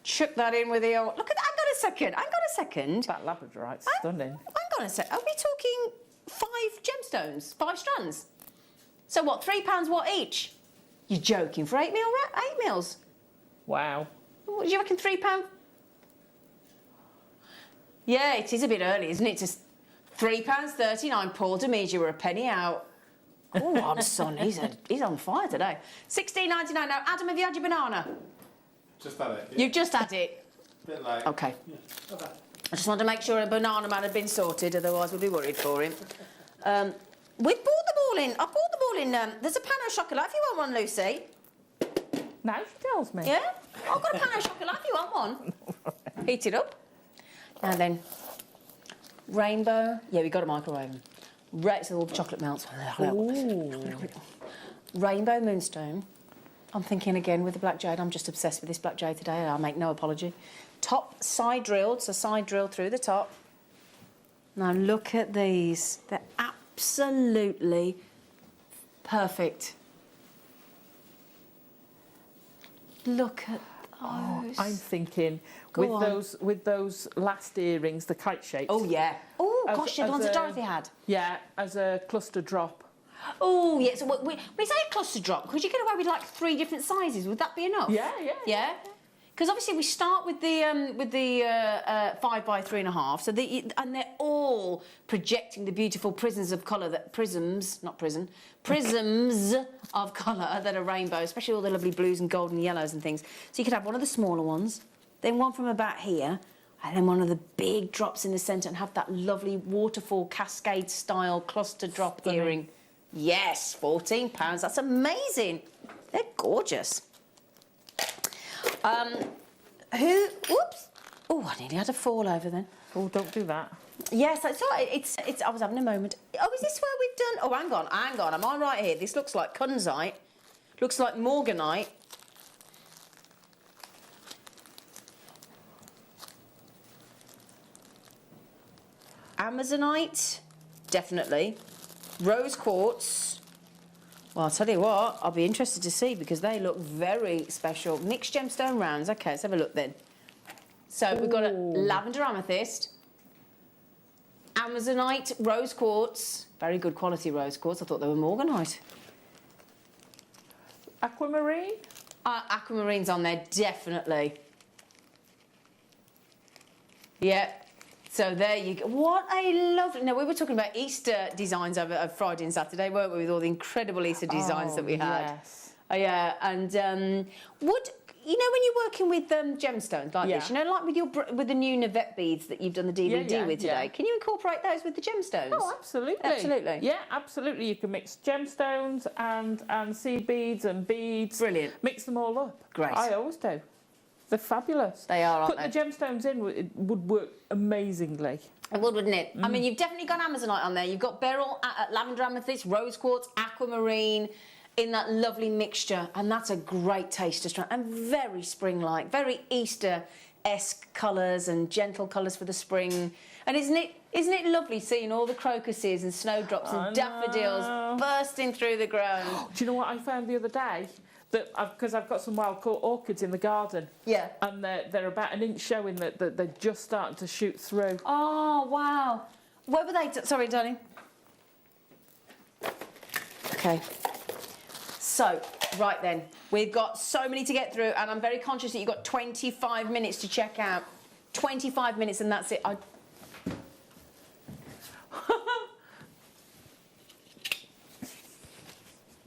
chuck that in with the... Look at that. Hang on a second. That labradorite's stunning. Hang on a sec. Are we talking 5 gemstones? 5 strands? So what, £3 what each? You're joking. For 8 mils? Wow. What do you reckon, £3? Yeah, it is a bit early, isn't it? Just £3.39. Paul Demees, you were a penny out. Oh, on son, he's on fire today. £16.99. Now, Adam, have you had your banana? Just had it. Yeah. You've just had it. Bit late. Okay. Yeah. Okay. I just wanted to make sure a banana man had been sorted, otherwise we'd be worried for him. We bought them all in. I bought them all in. There's a pan au chocolat if you want one, Lucy. Now she tells me. Yeah? I've got a pan au chocolat if you want one. Heat it up. Now then, rainbow. Yeah, we got a microwave. So all the chocolate melts. Ooh. Rainbow moonstone. I'm thinking again with the black jade. I'm just obsessed with this black jade today. I'll make no apology. Top side drilled, so side drilled through the top. Now look at these. They're absolutely perfect. Look at those. I'm thinking Go on. with those last earrings, the kite shapes. Oh yeah. Oh As- gosh, yeah, the as ones that a- Dorothy had. Yeah, as a cluster drop. Oh yeah. So we say a cluster drop because you get away with like 3 different sizes. Would that be enough? Yeah. Yeah. Because obviously we start with the 5 by 3.5, so and they're all projecting the beautiful prisms of colour prisms of colour that are rainbow, especially all the lovely blues and golden yellows and things. So you could have one of the smaller ones, then one from about here, and then one of the big drops in the centre, and have that lovely waterfall cascade style cluster drop Stunning. earring. Yes, £14. That's amazing. They're gorgeous. Whoops. Oh, I nearly had a fall over then. Oh, don't do that. Yes, I saw it. It's, I was having a moment. Oh, is this where we've done... Oh, hang on. Am I right here? This looks like kunzite. Looks like morganite. Amazonite. Definitely. rose quartz. Well, I'll tell you what, I'll be interested to see because they look very special. Mixed gemstone rounds. Okay, let's have a look then. So we've got a lavender amethyst, Amazonite rose quartz, very good quality rose quartz. I thought they were morganite. Aquamarine? Aquamarine's on there, definitely. Yeah. So there you go. What a lovely... Now, we were talking about Easter designs over Friday and Saturday, weren't we, with all the incredible Easter designs that we had. Yes. Yeah, and you know when you're working with gemstones like this, you know, like with the new Navette beads that you've done the DVD with today, can you incorporate those with the gemstones? Oh, absolutely. Absolutely. Yeah, absolutely. You can mix gemstones and seed beads and beads. Brilliant. Mix them all up. Great. I always do. They're fabulous. They are, aren't Put the gemstones in, it would work amazingly. It would, wouldn't it? I mean, you've definitely got Amazonite on there. You've got beryl, lavender amethyst, rose quartz, aquamarine, in that lovely mixture, and that's a great taste to try, and very spring-like, very Easter-esque colours and gentle colours for the spring. And isn't it lovely seeing all the crocuses and snowdrops and daffodils bursting through the ground? Do you know what I found the other day? Because I've got some wild orchids in the garden. Yeah. And they're about an inch showing that they're just starting to shoot through. Oh, wow. Where were they? Sorry, darling. Okay. So, right then, we've got so many to get through, and I'm very conscious that you've got 25 minutes to check out. 25 minutes, and that's it.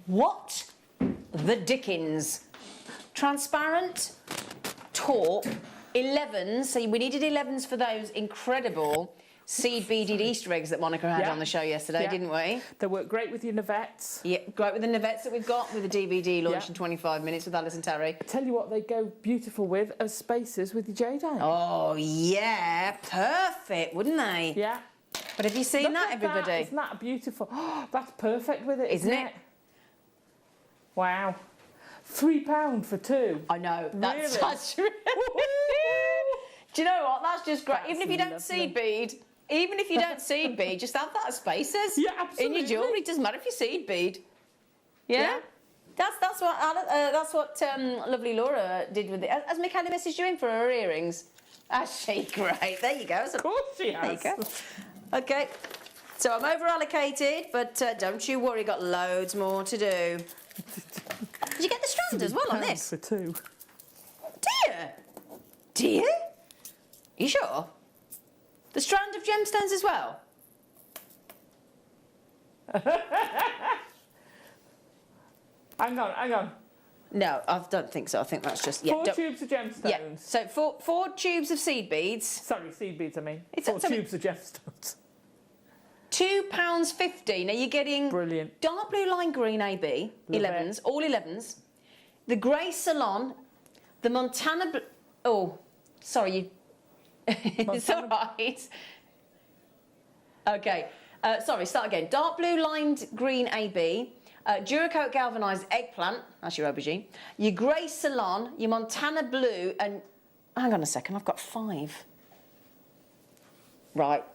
What the dickens? Transparent, taupe, 11s. So we needed 11s for those incredible seed beaded Easter eggs that Monica had on the show yesterday, didn't we? They work great with your Navettes. Yeah, great with the Navettes that we've got, with the DVD launched in 25 minutes with Alice and Terry. I tell you what, they go beautiful with as spaces with your jade eye. Oh, yeah, perfect, wouldn't they? Yeah. But have you seen Look that, at everybody? That. Isn't that beautiful? Oh, that's perfect with it, Isn't it? Wow. £3 for two. I know, that's Really? such... Do you know what, that's just great. That's Even if you don't lovely. seed beed, just have that as spaces. Yeah, In absolutely. your jewellery, it doesn't matter if you seed bead. Yeah? That's what lovely Laura did with it. Has Michaela messaged you in for her earrings? Has she? Great. There you go. Of course she has. There you go. Okay. So I'm over allocated, but don't you worry, got loads more to do. Did you get the strand as well on this? For two. Dear? You sure? The strand of gemstones as well? Hang on. No, I don't think so. I think that's just... Four tubes of gemstones. Yeah, so four tubes of seed beads. Sorry, seed beads, I mean. It's Four sorry. tubes of gemstones. £2.50. Now you're getting... Brilliant. Dark blue line green AB, Love 11s, all 11s. The grey salon, the Montana... Oh, sorry, you... It's all right. Okay, sorry, start again. Dark blue lined green AB, Duracoat galvanised eggplant, that's your aubergine, your grey salon, your Montana blue, and... Hang on a second, I've got 5. Right.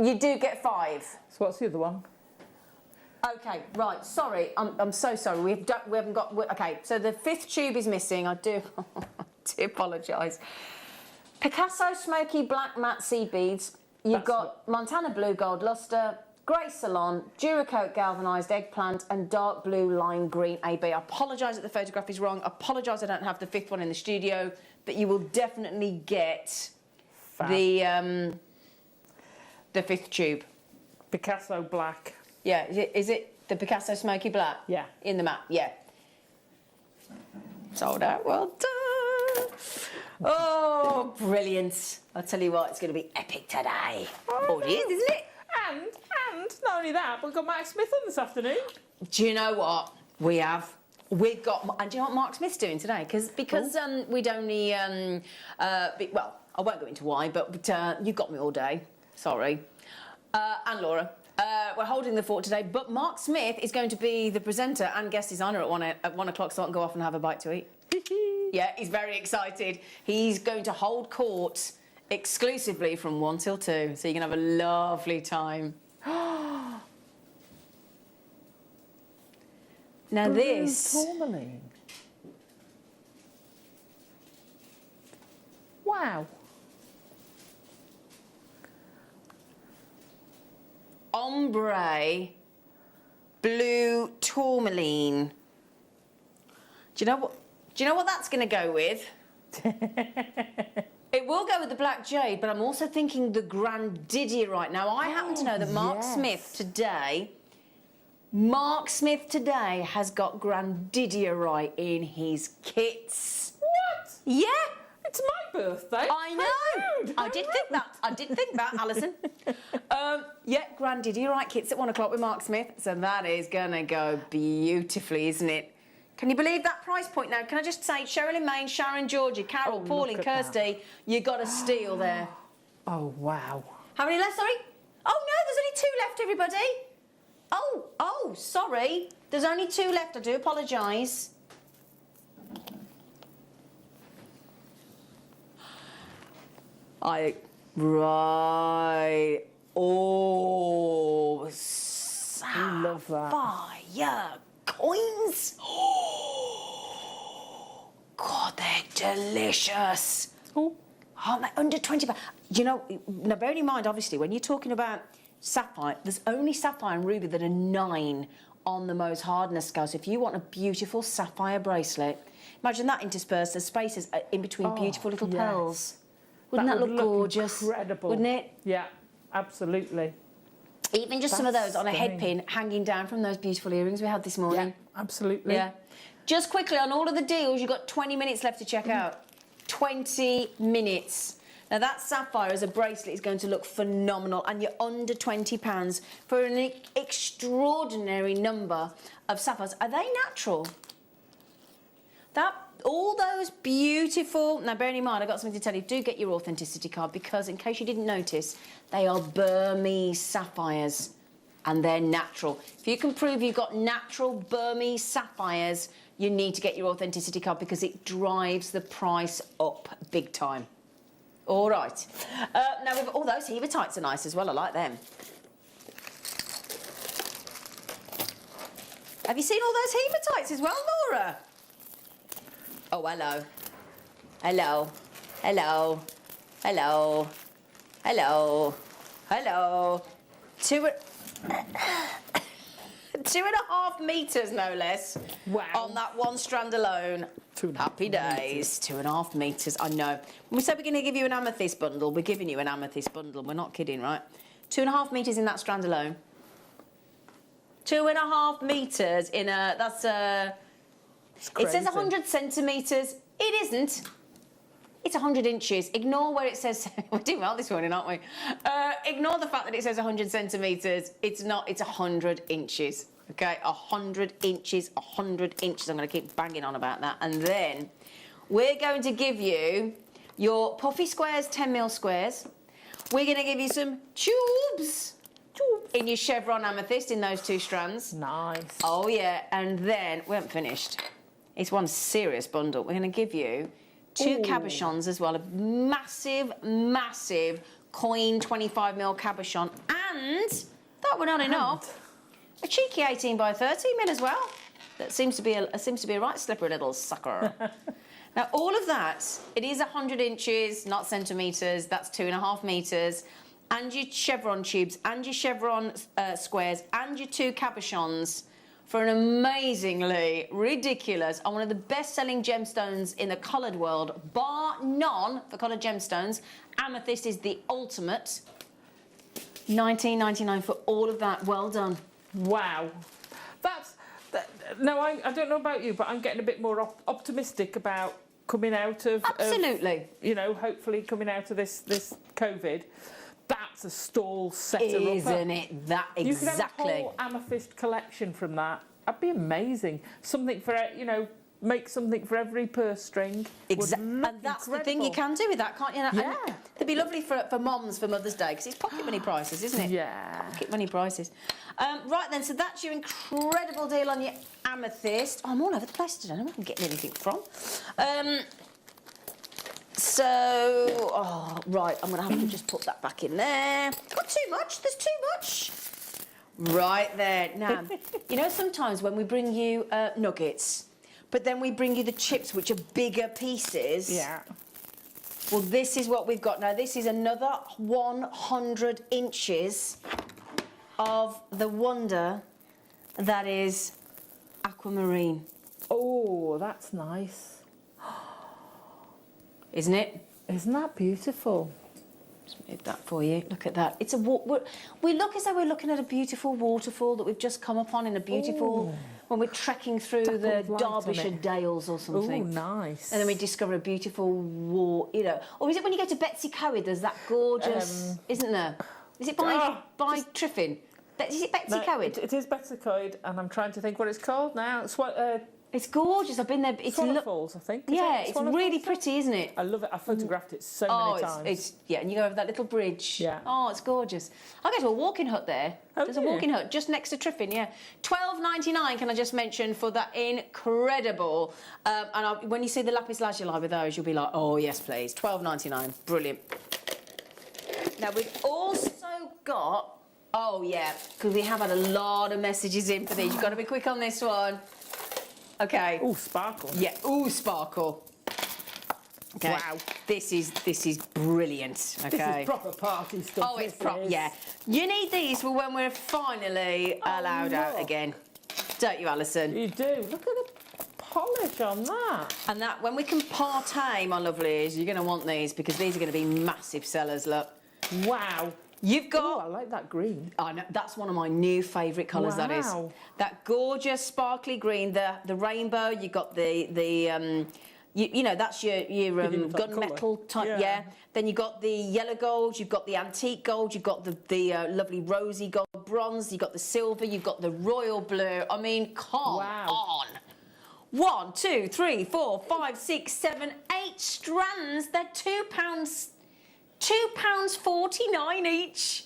You do get 5. So what's the other one? Okay, right, sorry, I'm so sorry, we haven't got... Okay, so the 5th tube is missing, I do apologise. Picasso Smoky Black Matte Seed Beads. You've got Montana Blue Gold Luster, Grey Salon, Duracoat Galvanised Eggplant, and Dark Blue Lime Green AB. I apologise that the photograph is wrong. I apologise I don't have the 5th one in the studio, but you will definitely get the 5th tube. Picasso Black. Yeah, is it the Picasso Smoky Black? Yeah. In the matte, yeah. Sold out, well done. Oh, brilliant. I'll tell you what, it's going to be epic today. Oh, it is, isn't it? And not only that, we've got Mark Smith on this afternoon. Do you know what? We've got, and do you know what Mark Smith's doing today? Because we'd only, well, I won't go into why, but you've got me all day. Sorry. And Laura. We're holding the fort today, but Mark Smith is going to be the presenter and guest designer at 1 o'clock, so I can go off and have a bite to eat. Yeah, he's very excited. He's going to hold court exclusively from 1 till 2, so you can have a lovely time. Now Blue this. tourmaline. Wow. Ombre blue tourmaline. Do you know what that's going to go with? It will go with the black jade, but I'm also thinking the Grandidier right now. I happen to know that Mark Smith today has got Grandidier in his kits. What? Yeah. It's my birthday. I know. I did think that, Alison. Yeah, Grandidier kits at 1 o'clock with Mark Smith. So that is going to go beautifully, isn't it? Can you believe that price point now? Can I just say, Sherilyn Main, Sharon, Georgie, Carol, Pauline, Kirsty, you got a steal there. Oh, wow. How many left, sorry? Oh, no, there's only 2 left, everybody. Oh, sorry. There's only 2 left. I do apologise. Right. Oh, love that. sapphire coins. Oh, God, they're delicious. Oh. Aren't they under 20 pounds? You know, now bearing in mind, obviously, when you're talking about sapphire, there's only sapphire and ruby that are 9 on the Mohs hardness scale. So if you want a beautiful sapphire bracelet, imagine that interspersed as spaces in between beautiful little pearls. Wouldn't that would look gorgeous? Incredible. Wouldn't it? Yeah, absolutely. Even just some of those on a stunning. head pin hanging down from those beautiful earrings we had this morning. Yeah, absolutely. Yeah. Just quickly, on all of the deals, you've got 20 minutes left to check out. 20 minutes. Now, that sapphire as a bracelet is going to look phenomenal, and you're under £20 for an extraordinary number of sapphires. Are they natural? All those beautiful... Now, bearing in mind, I've got something to tell you. Do get your authenticity card, because, in case you didn't notice, they are Burmese sapphires, and they're natural. If you can prove you've got natural Burmese sapphires, you need to get your authenticity card, because it drives the price up big time. All right. Now, all those hematites are nice as well. I like them. Have you seen all those hematites as well, Laura? Oh, hello. Hello. Hello. Hello. Hello. Hello. 2.5 metres, no less. Wow. On that one strand alone. Happy days. 2.5 metres, I know. When we said we're going to give you an amethyst bundle, we're giving you an amethyst bundle. We're not kidding, right? 2.5 metres in that strand alone. 2.5 metres in a... That's a... It says 100 centimetres. It isn't. It's 100 inches. Ignore where it says... We're doing well this morning, aren't we? Ignore the fact that it says 100 centimetres. It's not. It's 100 inches. OK? 100 inches. 100 inches. I'm going to keep banging on about that. And then we're going to give you your puffy squares, 10mm squares. We're going to give you some tubes in your chevron amethyst in those 2 strands. Nice. Oh, yeah. And then... We haven't finished. It's one serious bundle. We're going to give you 2 cabochons as well. A massive, massive coin 25mm cabochon. And, that were not enough, a cheeky 18x30mm as well. That seems to be a right slippery little sucker. Now, all of that, it is 100 inches, not centimetres. That's 2.5 metres. And your chevron tubes, and your chevron squares, and your 2 cabochons for an amazingly ridiculous and one of the best-selling gemstones in the coloured world, bar none for coloured gemstones. Amethyst is the ultimate. $19.99 for all of that. Well done. Wow. No, I don't know about you, but I'm getting a bit more optimistic about coming out of... Absolutely. You know, hopefully coming out of this COVID. That's a stall setter. Isn't it? That exactly. You could have a whole amethyst collection from that. That'd be amazing. Something for, you know, make something for every purse string. Exactly. And that's the thing you can do with that, can't you? Yeah. And it'd be lovely for moms for Mother's Day, because it's pocket money prices, isn't it? Yeah. Pocket money prices. Right then, so that's your incredible deal on your amethyst. Oh, I'm all over the place today. I don't know where I'm getting anything from. Right, I'm going to have to just put that back in there. Got too much. There's too much. Right there. Now, you know, sometimes when we bring you nuggets, but then we bring you the chips, which are bigger pieces. Yeah. Well, this is what we've got now. This is another 100 inches of the wonder that is aquamarine. Oh, that's nice. Isn't it? Isn't that beautiful? Just move that for you. Look at that. It's a we look as though we're looking at a beautiful waterfall that we've just come upon in a beautiful. Ooh. When we're trekking through the Dappled light on Derbyshire it. Dales or something. Oh, nice. And then we discover a beautiful you know. Or is it when you go to Betsy Coed? There's that gorgeous, isn't there? Is it by Triffin? Is it Betsy Coed? It is Betsy Coed, and I'm trying to think what it's called now. It's what. It's gorgeous. I've been there. It's Falls, I think. Yeah, it's really pretty, isn't it? I love it. I photographed it so many times. It's yeah, and you go over that little bridge. Yeah. Oh, it's gorgeous. I go to a walking hut there. Oh, There's a do you? walking hut just next to Triffin. Yeah, £12.99. Can I just mention for that incredible? When you see the lapis lazuli with those, you'll be like, oh yes, please. £12.99. Brilliant. Now we've also got. Oh yeah, because we have had a lot of messages in for these. You've got to be quick on this one. Okay. Oh, sparkle. Yeah. Ooh, sparkle. Okay. Wow. This is brilliant. Okay. This is proper party stuff. Oh, it's this proper. is. Yeah. You need these for when we're finally allowed out look. again, don't you, Alison? You do. Look at the polish on that. And that when we can partay, my lovelies, you're going to want these because these are going to be massive sellers. Look. Wow. You've Oh, got. I like that green. I know, that's one of my new favourite colours. That is Wow. that gorgeous sparkly green, the rainbow. You got the you know that's your that gunmetal colour. type. Yeah. Yeah. Then you got the yellow gold. You've got the antique gold. You've got the lovely rosy gold bronze. You've got the silver. You've got the royal blue. I mean, come on. 1, 2, 3, 4, 5, 6, 7, 8 strands. They're £2. £2.49 each.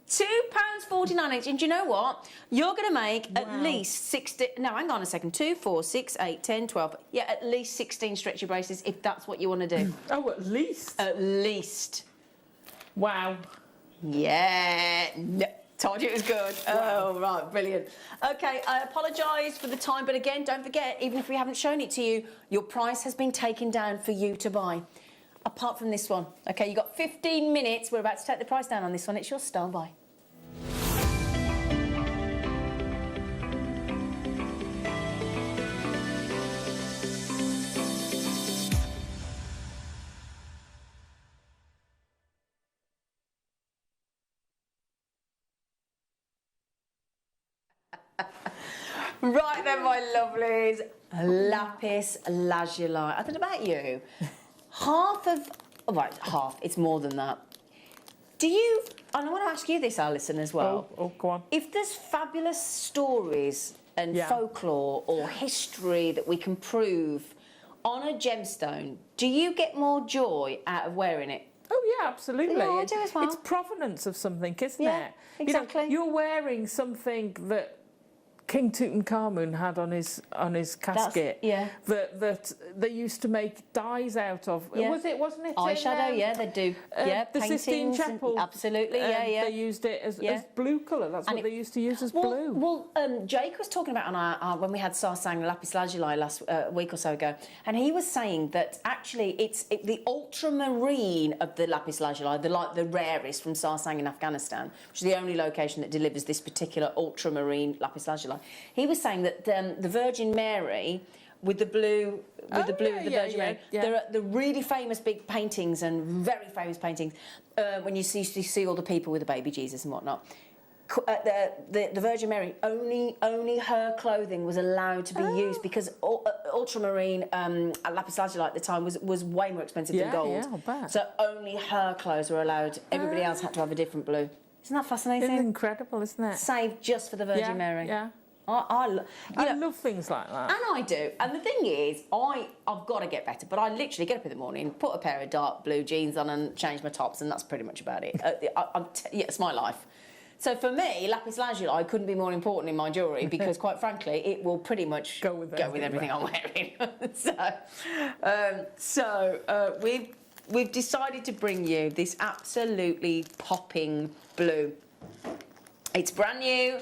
£2.49 each. And do you know what? You're going to make at least 16. No, hang on a second. 2, 4, 6, 8, 10, 12. Yeah, at least 16 stretchy braces if that's what you want to do. Oh, at least. At least. Wow. Yeah. No. Told you it was good. Wow. Oh, right, brilliant. Okay, I apologise for the time, but again, don't forget, even if we haven't shown it to you, your price has been taken down for you to buy. Apart from this one. Okay, you've got 15 minutes. We're about to take the price down on this one. It's your style buy. Right then, my lovelies. Lapis lazuli. I don't know about you. It's more than that. Do you, and I want to ask you this, Alison, as well. Oh, go on. If there's fabulous stories and folklore or history that we can prove on a gemstone, do you get more joy out of wearing it? Oh, yeah, absolutely. Yeah, I do as well. It's provenance of something, isn't Yeah, it? exactly. You know, you're wearing something that King Tutankhamun had on his casket. That they used to make dyes out of. Yeah. Wasn't it? Eyeshadow, yeah, they do. The Sistine paintings and- Chapel. absolutely, yeah. They used it as blue colour. That's what they used to use as blue. Well, Jake was talking about on our when we had Sarsang Lapis Lazuli last week or so ago, and he was saying that actually it's the ultramarine of the Lapis Lazuli, the rarest from Sarsang in Afghanistan, which is the only location that delivers this particular ultramarine Lapis Lazuli. He was saying that the Virgin Mary with the blue, of the Virgin Mary. There are the really famous big paintings and very famous paintings when you see all the people with the baby Jesus and whatnot. The Virgin Mary, only her clothing was allowed to be used because ultramarine lapis lazuli at the time was way more expensive than gold. Yeah, I'll bet. So only her clothes were allowed. Everybody else had to have a different blue. Isn't that fascinating? It's incredible, isn't it? Saved just for the Virgin Mary. Yeah. I love things like that. And I do. And the thing is, I've got to get better. But I literally get up in the morning, put a pair of dark blue jeans on and change my tops, and that's pretty much about it. It's my life. So for me, lapis lazuli couldn't be more important in my jewellery because, quite frankly, it will pretty much go with everything I'm wearing. So we've decided to bring you this absolutely popping blue. It's brand new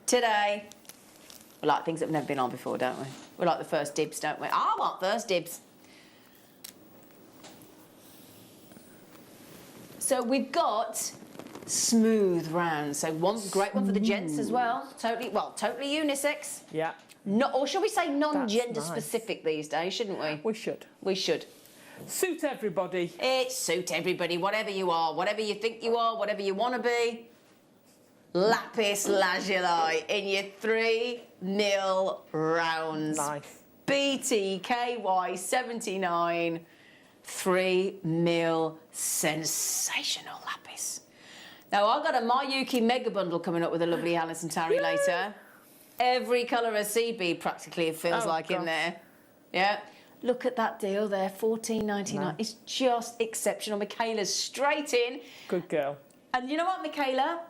today. We like things that have never been on before, don't we? We like the first dibs, don't we? I want first dibs. So we've got smooth round. So one great one for the gents as well. Totally unisex. Yeah. Or should we say non-gender nice. specific these days, shouldn't we? We should. We should. Suit everybody. It suit everybody, whatever you are, whatever you think you are, whatever you want to be. Lapis lazuli in your 3mm rounds. Nice. BTKY 79 3mm sensational lapis. Now I've got a Mayuki mega bundle coming up with a lovely Alison Tarry later. Every colour of sea bead practically it feels like in there. Yeah. Look at that deal there, $14.99. No. It's just exceptional. Michaela's straight in. Good girl. And you know what, Michaela?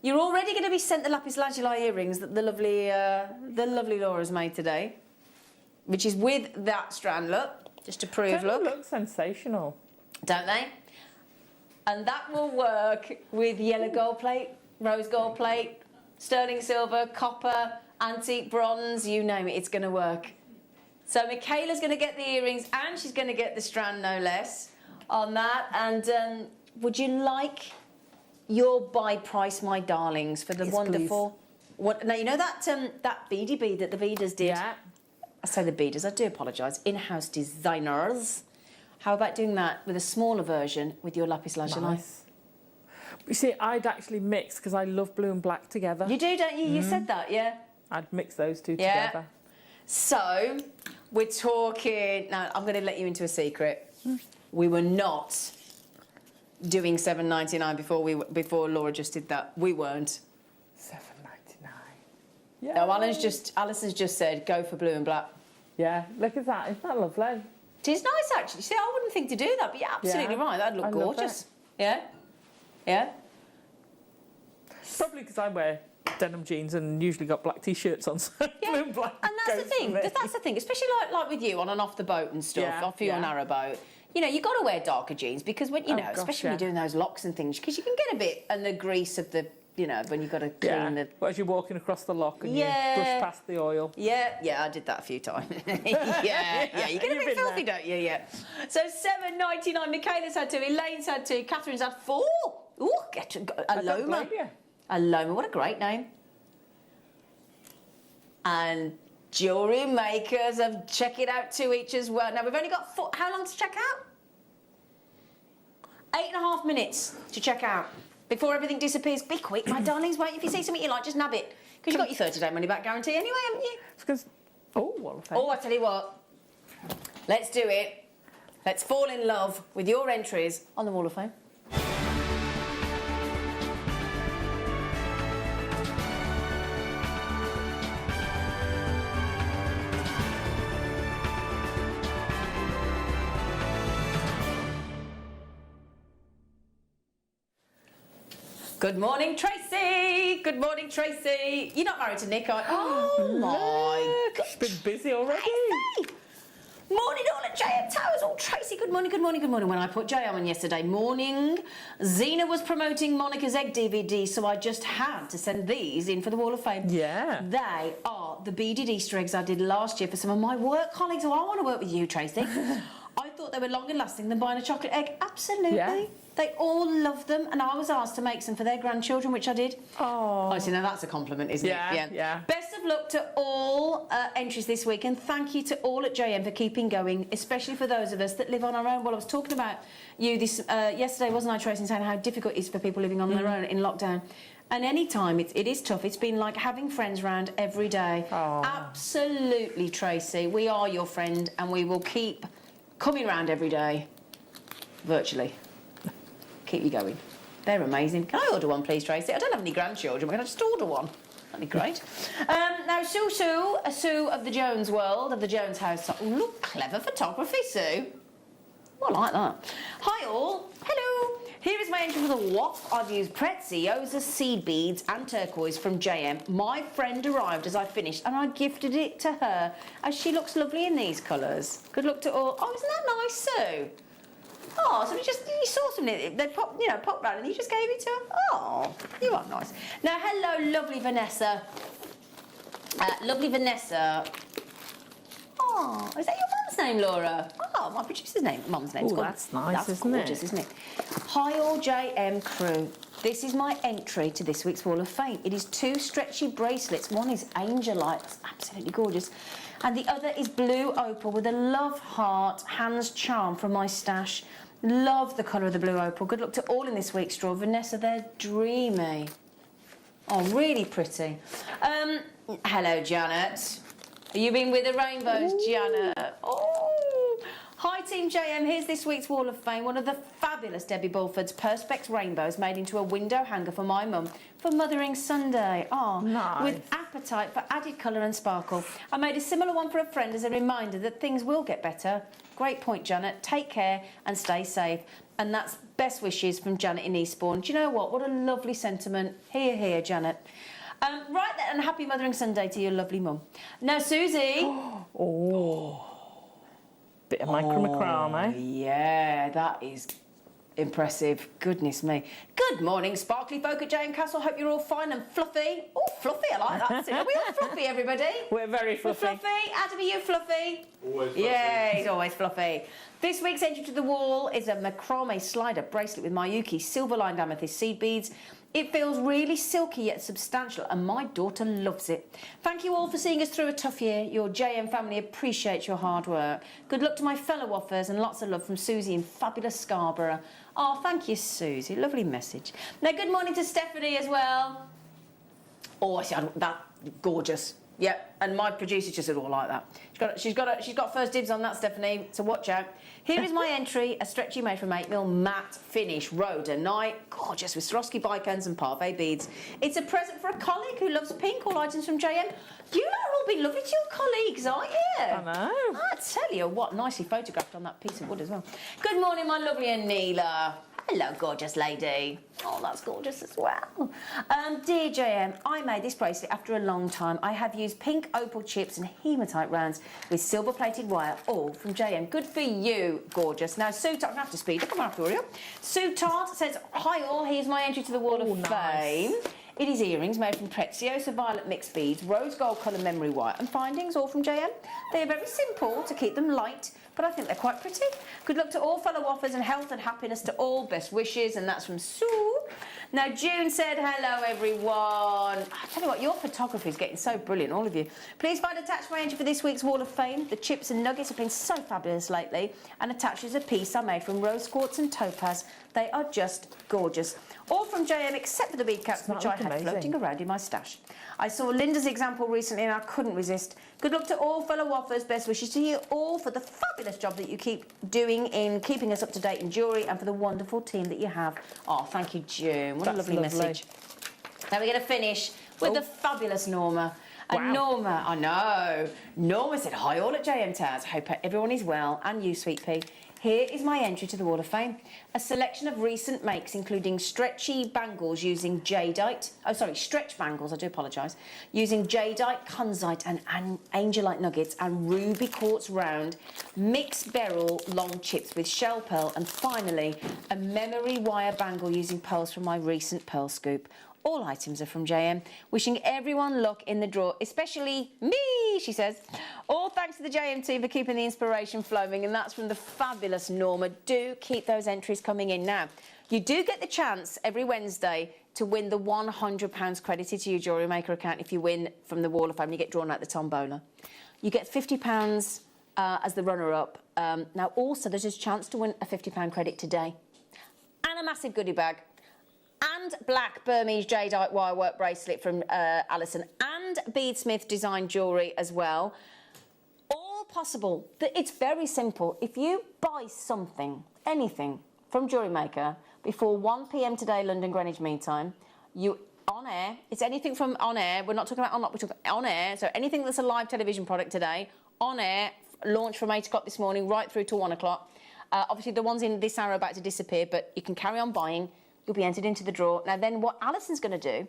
You're already going to be sent the lapis lazuli earrings that the lovely Laura's made today, which is with that strand, look, just to prove, They look sensational. don't they? And that will work with yellow gold plate, rose gold plate, sterling silver, copper, antique bronze, you name it, it's going to work. So Michaela's going to get the earrings and she's going to get the strand, no less, on that. And would you like your buy price, my darlings, for the Yes, wonderful... What, now, you know that that beady bead that the beaders did? Yeah. I say the beaders, I do apologise. In-house designers. How about doing that with a smaller version with your lapis lazuli? Nice. You see, I'd actually mix because I love blue and black together. You do, don't you? You said that, yeah? I'd mix those two Yeah. together. So, we're talking... Now, I'm going to let you into a secret. We were not doing $7.99 before Laura just did that. We weren't. $7.99. Yeah. No, Alison's just said, go for blue and black. Yeah, look at that. Isn't that lovely? It is nice, actually. See, I wouldn't think to do that, but you're absolutely Yeah, right. That'd look I love gorgeous. Yeah? Yeah? Probably because I wear denim jeans and usually got black t-shirts on, so Yeah. blue and black And that's goes the thing. for me. That's the thing, especially like with you on and off the boat and stuff, Yeah, off your yeah. narrow boat. You know, you got to wear darker jeans because when Oh, know, gosh, especially when yeah. you're doing those locks and things, because you can get a bit and the grease of the, you know, when you've got to clean Yeah, the. but as you're walking across the lock and Yeah. you brush past the oil. Yeah, I did that a few times. yeah, you get a You've bit been filthy, there. don't you? Yeah. So $7.99. Michaela's had 2, Elaine's had 2, Catherine's had 4. Ooh, get I don't Aloma. blame you. Aloma, what a great name. And Jewellery Makers have check it out 2 each as well. Now we've only got 4. How long to check out? 8.5 minutes to check out before everything disappears. Be quick, my darlings. Wait, if you see something you like, just nab it because you've got your 30-day money back guarantee anyway, haven't you? It's because, oh, well, Oh, I tell you what. Let's do it. Let's fall in love with your entries on the Wall of Fame. Good morning, Tracy. Good morning, Tracy. You're not married to Nick, are you? Oh, my God. She's been busy already. Tracy. Morning all at JM Towers. Oh, Tracy, good morning, good morning, good morning. When I put JM on yesterday morning, Zena was promoting Monica's Egg DVD, so I just had to send these in for the Wall of Fame. Yeah. They are the beaded Easter eggs I did last year for some of my work colleagues. Oh, I want to work with you, Tracy. I thought they were longer lasting than buying a chocolate egg. Absolutely. Yeah. They all love them, and I was asked to make some for their grandchildren, which I did. Oh. Honestly, now that's a compliment, isn't Yeah, it? yeah. Best of luck to all entries this week, and thank you to all at JM for keeping going, especially for those of us that live on our own. Well, I was talking about you this yesterday, wasn't I, Tracy, saying how difficult it is for people living on their own in lockdown. And any time it is tough. It's been like having friends round every day. Oh. Absolutely, Tracy. We are your friend, and we will keep coming round every day, virtually. Keep you going. They're amazing. Can I order one, please, Tracy? I don't have any grandchildren, but can I just order one? That'd be great. Now, Sue of the Jones world, of the Jones household. Oh, look, clever photography, Sue. Oh, I like that. Hi, all. Hello. Here is my entry for the WAP. I've used Preziosa seed beads and turquoise from JM. My friend arrived as I finished, and I gifted it to her, as she looks lovely in these colours. Good luck to all. Oh, isn't that nice, Sue? Oh, so you saw something, they popped round and you just gave it to her? Oh, you are nice. Now, hello, lovely Vanessa. Lovely Vanessa. Oh, is that your mum's name, Laura? Oh, my producer's name, mum's name. Oh, that's nice, isn't it? That's gorgeous, isn't it? Hi, all JM crew. This is my entry to this week's Wall of Fame. It is 2 stretchy bracelets. One is Angelite, it's absolutely gorgeous. And the other is blue opal with a love heart hands charm from my stash. Love the colour of the blue opal. Good luck to all in this week's draw. Vanessa, they're dreamy. Oh, really pretty. Hello, Janet. Have you been with the rainbows, Janet? Oh. Hi, Team JM. Here's this week's Wall of Fame. One of the fabulous Debbie Bulford's Perspex rainbows made into a window hanger for my mum for Mothering Sunday. Oh, nice. With appetite for added colour and sparkle. I made a similar one for a friend as a reminder that things will get better. Great point, Janet. Take care and stay safe. And that's best wishes from Janet in Eastbourne. Do you know what? What a lovely sentiment. Hear, hear, Janet. Right then, and happy Mothering Sunday to your lovely mum. Now, Susie. Oh. Bit of micromacrame. Yeah, that is impressive. Goodness me. Good morning, sparkly folk at JM Castle. Hope you're all fine and fluffy. Oh, fluffy, I like that. Are we all fluffy, everybody? We're very We're fluffy. fluffy. Adam, are you fluffy? Always fluffy. Yeah, he's always fluffy. This week's entry to the wall is a macrame slider bracelet with Mayuki silver-lined amethyst seed beads. It feels really silky yet substantial, and my daughter loves it. Thank you all for seeing us through a tough year. Your JM family appreciates your hard work. Good luck to my fellow offers and lots of love from Susie in fabulous Scarborough. Oh, thank you, Susie. Lovely message. Now, good morning to Stephanie as well. Oh, I see that. Gorgeous. Yep, and my producer just said, "Oh, like that." She's got first dibs on that, Stephanie. So watch out. Here is my entry: a stretchy made from 8mm matte finish Rhoda Night, gorgeous with Swarovski bipens and parfait beads. It's a present for a colleague who loves pink. All items from JM. You lot are all be lovely to your colleagues, aren't you? I know. I tell you what, nicely photographed on that piece of wood as well. Good morning, my lovely Anila. Hello, gorgeous lady. Oh, that's gorgeous as well. Dear JM, I made this bracelet after a long time. I have used pink opal chips and hematite rounds with silver-plated wire, all from JM. Good for you, gorgeous. Now, Sue Tart, I'm going to have to speed up, I'm going to have to hurry up. Sue Tart says, hi all, here's my entry to the Wall of Fame. It is earrings made from Preziosa violet mixed beads, rose gold colour memory wire and findings, all from JM. They are very simple to keep them light, but I think they're quite pretty. Good luck to all fellow offers and health and happiness to all. Best wishes, and that's from Sue. Now, June said, hello, everyone. I tell you what, your photography is getting so brilliant, all of you. Please find attached my entry for this week's Wall of Fame. The chips and nuggets have been so fabulous lately, and attached is a piece I made from rose quartz and topaz. They are just gorgeous. All from JM except for the bead caps, which I had floating around in my stash. I saw Linda's example recently and I couldn't resist. Good luck to all fellow offers. Best wishes to you all for the fabulous job that you keep doing in keeping us up to date in jewellery and for the wonderful team that you have. Oh, thank you, June. What a lovely message. Now we're going to finish with the fabulous Norma. And Norma, I know. Norma said, hi all at JM Towers. Hope everyone is well, and you, Sweet Pea. Here is my entry to the Wall of Fame. A selection of recent makes, including stretchy bangles using jadeite. Oh, sorry, stretch bangles, I do apologise. Using jadeite, kunzite and angelite nuggets and ruby quartz round, mixed beryl long chips with shell pearl, and finally, a memory wire bangle using pearls from my recent pearl scoop. All items are from JM. Wishing everyone luck in the draw, especially me, she says. All thanks to the JM team for keeping the inspiration flowing, and that's from the fabulous Norma. Do keep those entries coming in now. You do get the chance every Wednesday to win the £100 credited to your Jewellery Maker account if you win from the Wall of Fame. You get drawn out the tombola. You get £50 as the runner-up. Now, also, there's a chance to win a £50 credit today. And a massive goodie bag. And black Burmese jadeite wirework bracelet from Alison, and Beadsmith design jewellery as well. All possible. It's very simple. If you buy something, anything, from Jewellery Maker before 1 p.m. today, London Greenwich Mean Time, you on air. It's anything from on air. We're not talking about we're talking on air. So anything that's a live television product today, on air, launch from 8 o'clock this morning right through to 1 o'clock. Obviously, the ones in this hour are about to disappear, but you can carry on buying. You'll be entered into the draw. Now then, what Alison's going to do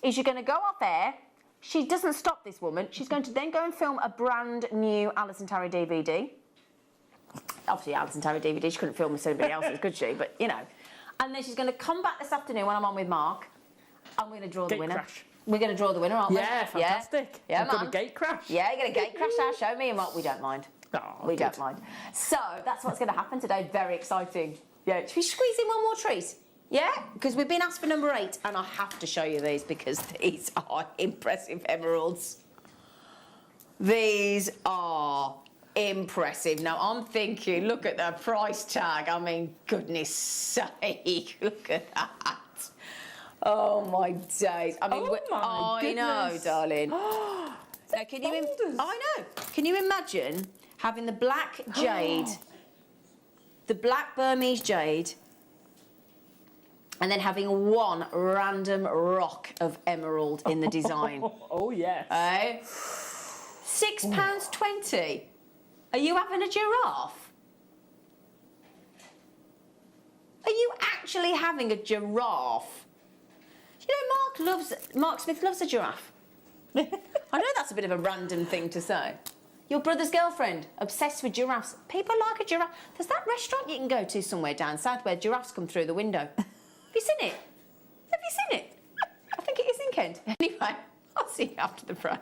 is you're going to go off air. She doesn't stop, this woman. She's going to then go and film a brand new Alison Tarry DVD. obviously Alison Terry DVD, she couldn't film with anybody else's, could she? But, you know. And then she's going to come back this afternoon when I'm on with Mark, and we're going to draw the winner. Crash. We're going to draw the winner, aren't we? Yeah, fantastic. Yeah, I've got man. a gate crash. Yeah, you're going to gate crash our show. Me and Mark, we don't mind. Oh, we good. don't mind. So that's what's going to happen today. Very exciting. Yeah, should we squeeze in one more treat? Yeah, because we've been asked for number 8, and I have to show you these because these are impressive emeralds. These are impressive. Now, I'm thinking, look at the price tag. I mean, goodness sake, look at that. Oh, my days. I mean, I know, darling. Now, can you... I know. Can you imagine having the black jade, the black Burmese jade, and then having one random rock of emerald in the design? Oh, yes. £6.20. Are you having a giraffe? Are you actually having a giraffe? You know, Mark Smith loves a giraffe. I know that's a bit of a random thing to say. Your brother's girlfriend, obsessed with giraffes. People like a giraffe. There's that restaurant you can go to somewhere down south where giraffes come through the window. Have you seen it? Have you seen it? I think it is in Kent. Anyway, I'll see you after the break.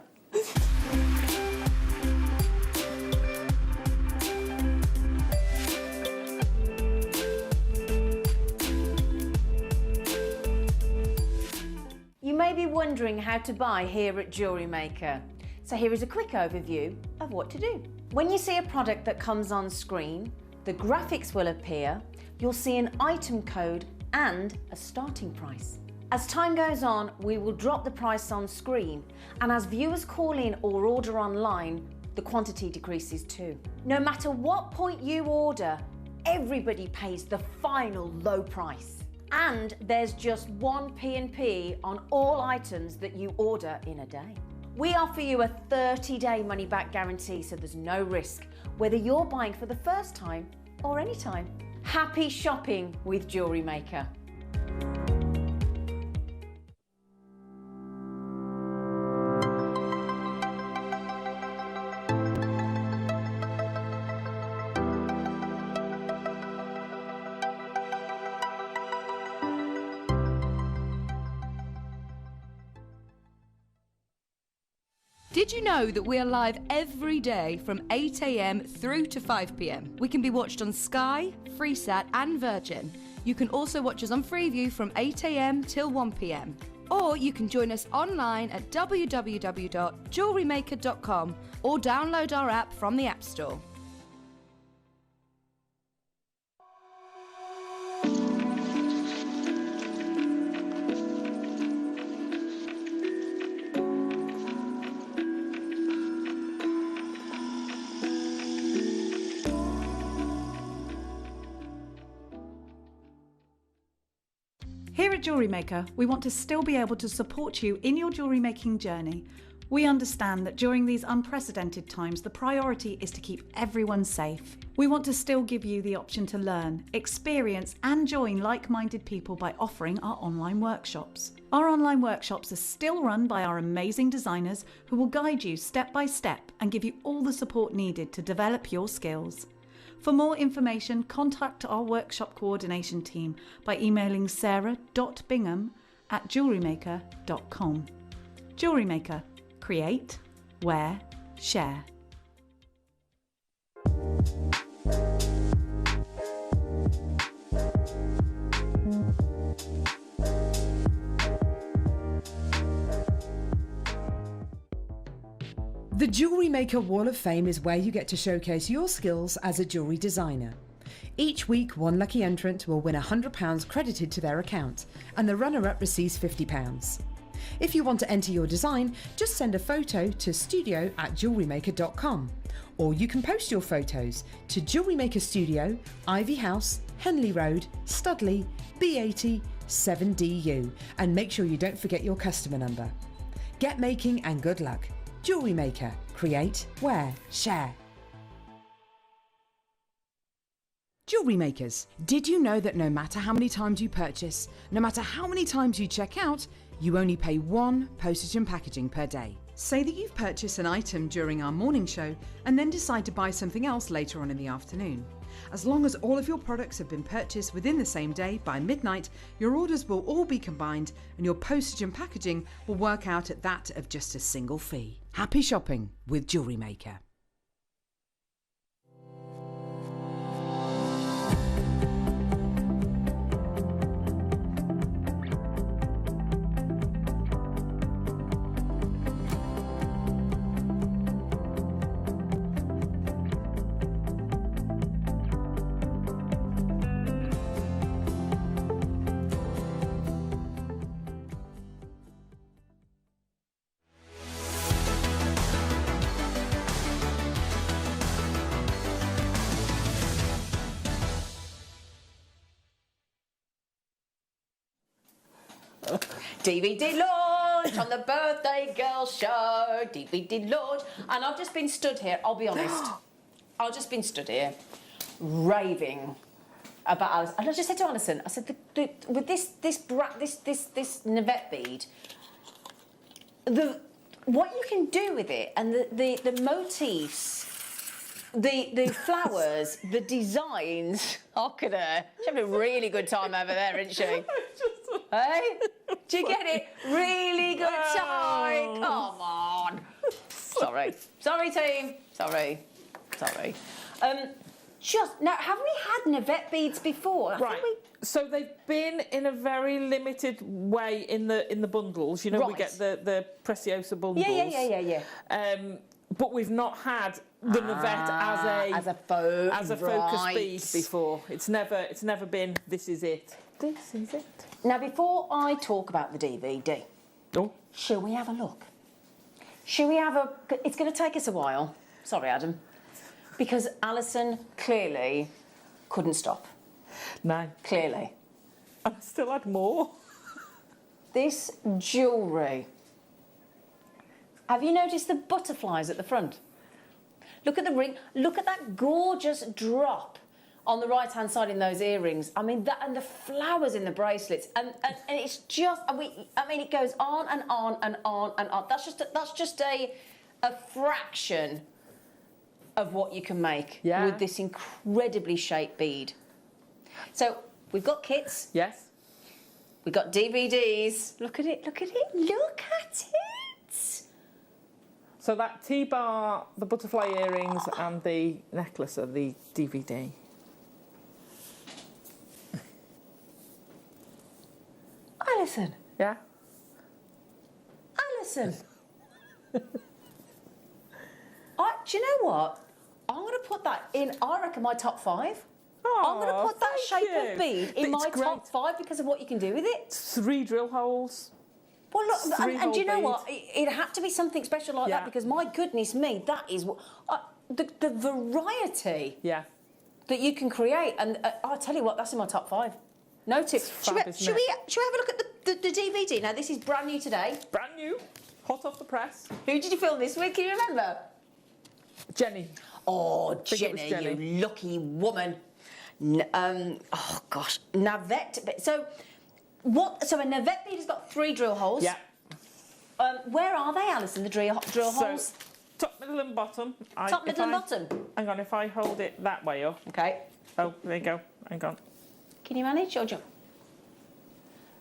You may be wondering how to buy here at Jewellery Maker. So here is a quick overview of what to do. When you see a product that comes on screen, the graphics will appear, you'll see an item code and a starting price. As time goes on, we will drop the price on screen, and as viewers call in or order online, the quantity decreases too. No matter what point you order, everybody pays the final low price. And there's just one P&P on all items that you order in a day. We offer you a 30-day money-back guarantee, so there's no risk, whether you're buying for the first time or any time. Happy shopping with Jewellery Maker. Did you know that we are live every day from 8 a.m. through to 5 p.m? We can be watched on Sky, Freesat and Virgin. You can also watch us on Freeview from 8 a.m. till 1 p.m. Or you can join us online at www.jewellerymaker.com or download our app from the App Store. Here at Jewellery Maker, we want to still be able to support you in your jewellery making journey. We understand that during these unprecedented times, the priority is to keep everyone safe. We want to still give you the option to learn, experience and join like-minded people by offering our online workshops. Our online workshops are still run by our amazing designers who will guide you step by step and give you all the support needed to develop your skills. For more information, contact our workshop coordination team by emailing sarah.bingham@jewellerymaker.com. Jewellery Maker. Create, wear, share. The Jewellery Maker Wall of Fame is where you get to showcase your skills as a jewellery designer. Each week, one lucky entrant will win £100 credited to their account, and the runner-up receives £50. If you want to enter your design, just send a photo to studio@jewellerymaker.com, or you can post your photos to Jewellery Maker Studio, Ivy House, Henley Road, Studley, B80 7DU, and make sure you don't forget your customer number. Get making and good luck. Jewellery Maker. Create, wear, share. Jewellery makers, did you know that no matter how many times you purchase, no matter how many times you check out, you only pay one postage and packaging per day? Say that you've purchased an item during our morning show and then decide to buy something else later on in the afternoon. As long as all of your products have been purchased within the same day by midnight, your orders will all be combined and your postage and packaging will work out at that of just a single fee. Happy shopping with Jewellery Maker. DVD launch on the Birthday Girl show. DVD launch. And I've just been stood here, I'll be honest. I've just been stood here raving about Alison. And I just said to Alison, I said, with this Navette bead, what you can do with it and the motifs, the flowers, the designs. Look at her. She's having a really good time over there, isn't she? Hey? Do you get it? Really good time. Come on. Sorry. Sorry, team. Sorry. Just now, have we had Navette beads before? Right. So they've been in a very limited way in the bundles. You know, we get the Preciosa bundles. Yeah. But we've not had the Navette as a focus bead before. It's never been. This is it. This is it. Now, before I talk about the DVD, oh, shall we have a look? Shall we have a? It's going to take us a while. Sorry, Adam, because Alison clearly couldn't stop. No. Clearly. I still had more. This jewellery. Have you noticed the butterflies at the front? Look at the ring. Look at that gorgeous drop on the right-hand side in those earrings. I mean, that and the flowers in the bracelets. And it's just, I mean, it goes on and on and on and on. That's just a fraction of what you can make with this incredibly shaped bead. So we've got kits. Yes. We've got DVDs. Look at it, look at it, look at it. So that T-bar, the butterfly earrings and the necklace are the DVD. Alison. Yeah? Alison. Do you know what? I'm going to put that in, I reckon, my top 5. I'm going to put that shape of bead in my top 5 because of what you can do with it. 3 drill holes. Well, look, and do you know what? It had to be something special like that because, my goodness me, that is what... the variety that you can create. And I'll tell you what, that's in my top 5. No tip. Should we have a look at the DVD? Now, this is brand new today. Brand new. Hot off the press. Who did you film this with? Can you remember? Jenny. Oh, Jenny, you lucky woman. Oh, gosh. Navette. So a Navette bead has got 3 drill holes. Yeah. Where are they, Alison, the drill holes? Top, middle and bottom. Top, middle and bottom? Hang on, if I hold it that way up. Okay. Oh, there you go. Hang on. Can you manage or jump?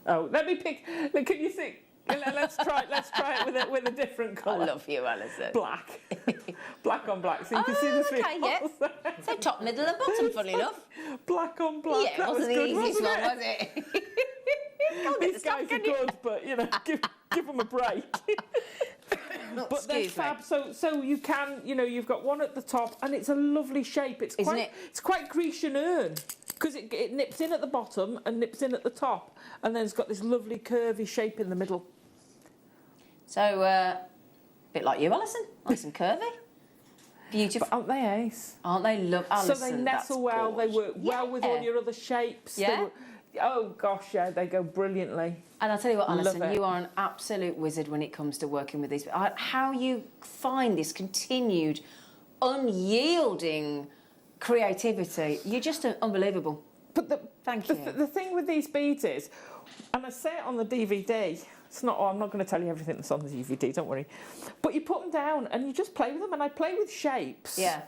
Oh, let me pick. Look, can you see? Let's try it with a different colour. I love you, Alison. Black. Black on black, so you can see the 3 holes. Yeah. So top, middle and bottom, funny enough. Black on black. Yeah, that wasn't the easiest one, was it? These guys are good, but, you know, give them a break. But they're fab, so you can, you know, you've got one at the top, and it's a lovely shape. It's quite Grecian urn, because it nips in at the bottom and nips in at the top, and then it's got this lovely curvy shape in the middle. So, a bit like you, Alison, nice and curvy. Beautiful. But aren't they ace? Aren't they Alison? So they nestle well, they work well with all your other shapes. Yeah. Oh gosh, yeah, they go brilliantly. And I'll tell you what, Alison, you are an absolute wizard when it comes to working with these. How you find this continued, unyielding creativity, you're just unbelievable. But thank you. The thing with these beads is, and I say it on the DVD, it's not, I'm not going to tell you everything that's on the DVD, don't worry. But you put them down and you just play with them, and I play with shapes. Yeah.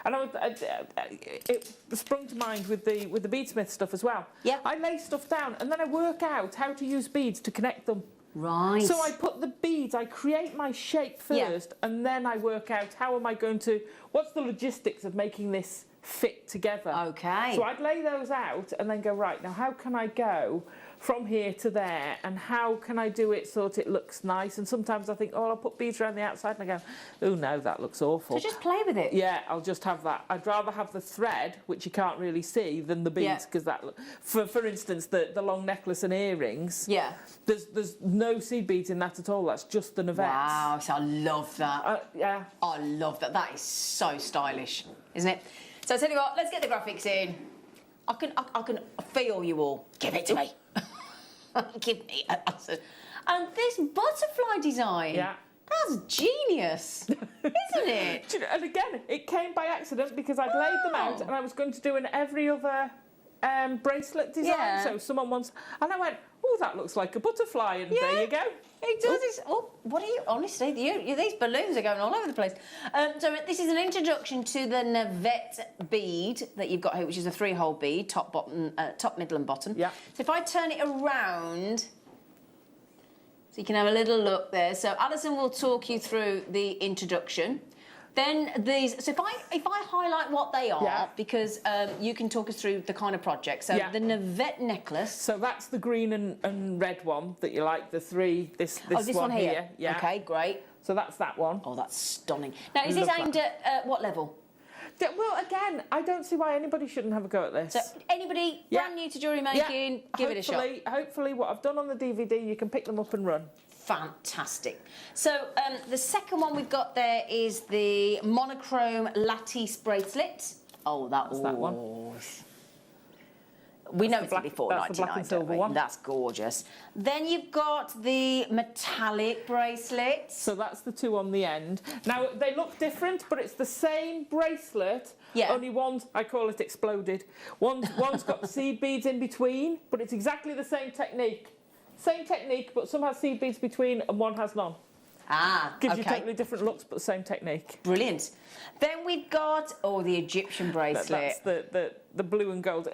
And it sprung to mind with the beadsmith stuff as well. Yeah. I lay stuff down and then I work out how to use beads to connect them. Right. So I put the beads, I create my shape first, and then I work out how am I going to, what's the logistics of making this fit together. Okay. So I'd lay those out and then go, right, now how can I go from here to there, and how can I do it so that it looks nice? And sometimes I think, oh, I'll put beads around the outside, and I go, oh no, that looks awful. So just play with it. Yeah, I'll just have that. I'd rather have the thread, which you can't really see, than the beads, because that, for instance, the long necklace and earrings. Yeah. There's no seed beads in that at all. That's just the navette. Wow, so I love that. Yeah. I love that. That is so stylish, isn't it? So I tell you what, let's get the graphics in. I can feel you all. Give it to me. Give me. And this butterfly design. Yeah. That's genius, isn't it? Do you know, and again, it came by accident because I'd laid them out and I was going to do an every other bracelet design. Yeah. So someone wants, and I went, oh, that looks like a butterfly, and there you go. It does. It's, what are you? Honestly, these balloons are going all over the place. So this is an introduction to the navette bead that you've got here, which is a 3-hole bead, top, bottom, top, middle, and bottom. Yeah. So if I turn it around, so you can have a little look there. So Alison will talk you through the introduction. Then these. So if I highlight what they are, because you can talk us through the kind of project. So the navette necklace. So that's the green and red one that you like. The three. This one here. Yeah. Okay, great. So that's that one. Oh, that's stunning. Now, is this aimed at what level? Well, again, I don't see why anybody shouldn't have a go at this. So anybody brand new to jewellery making, give it a shot. Hopefully, what I've done on the DVD, you can pick them up and run. Fantastic. So the second one we've got there is the monochrome lattice bracelet. Oh, that's that one. We know it's going to be $4.99. That's the black and silver one. That's gorgeous. Then you've got the metallic bracelet. So that's the two on the end. Now, they look different, but it's the same bracelet. Yeah. Only one's, I call it exploded. One's got the seed beads in between, but it's exactly the same technique. Same technique, but some has seed beads between and one has none. Ah, Gives you totally different looks, but the same technique. Brilliant. Then we've got, the Egyptian bracelet. That's the blue and gold.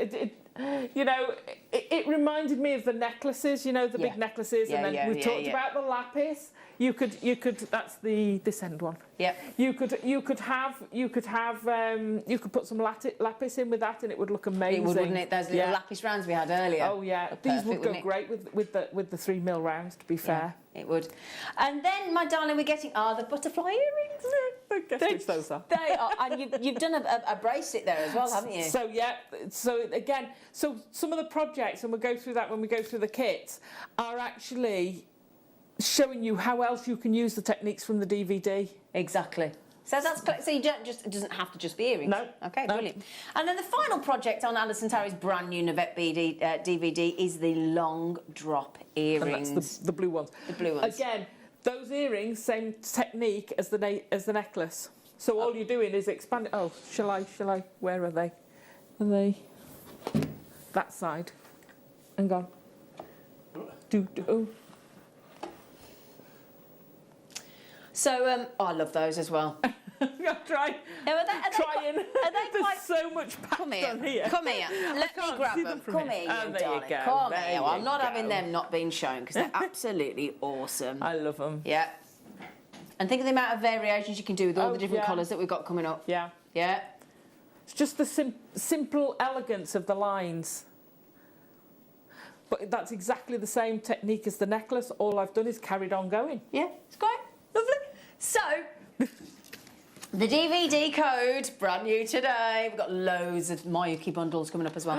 It reminded me of the necklaces, the big necklaces, and then we talked about the lapis. You could. That's this end one. Yeah. You could put some lapis in with that, and it would look amazing. It would, wouldn't it? Those little lapis rounds we had earlier. Oh yeah, these would go great with the 3mm rounds. To be fair, it would. And then, my darling, we're getting the butterfly earrings. I guess which those are. They are, and you've done a bracelet there as well, haven't you? So again, some of the projects, and we'll go through that when we go through the kits, are actually showing you how else you can use the techniques from the DVD. Exactly. So you don't it doesn't have to just be earrings. No. Okay, brilliant. And then the final project on Alison Tarry's brand new Navette DVD is the long drop earrings. And that's the blue ones. The blue ones. Again, those earrings, same technique as the necklace. So all you're doing is expand it. Oh, shall I? Where are they? Are they that side? And gone. Oh. So, I love those as well. I'm trying. There's so much packed on here. Come here. Let me grab them. Come here, you darling. Come here. I'm not having them not being shown because they're absolutely awesome. I love them. Yeah. And think of the amount of variations you can do with all the different colours that we've got coming up. Yeah. Yeah. It's just the simple elegance of the lines. But that's exactly the same technique as the necklace. All I've done is carried on going. Yeah, it's great. Lovely. So, the DVD code, brand new today. We've got loads of Mayuki bundles coming up as well.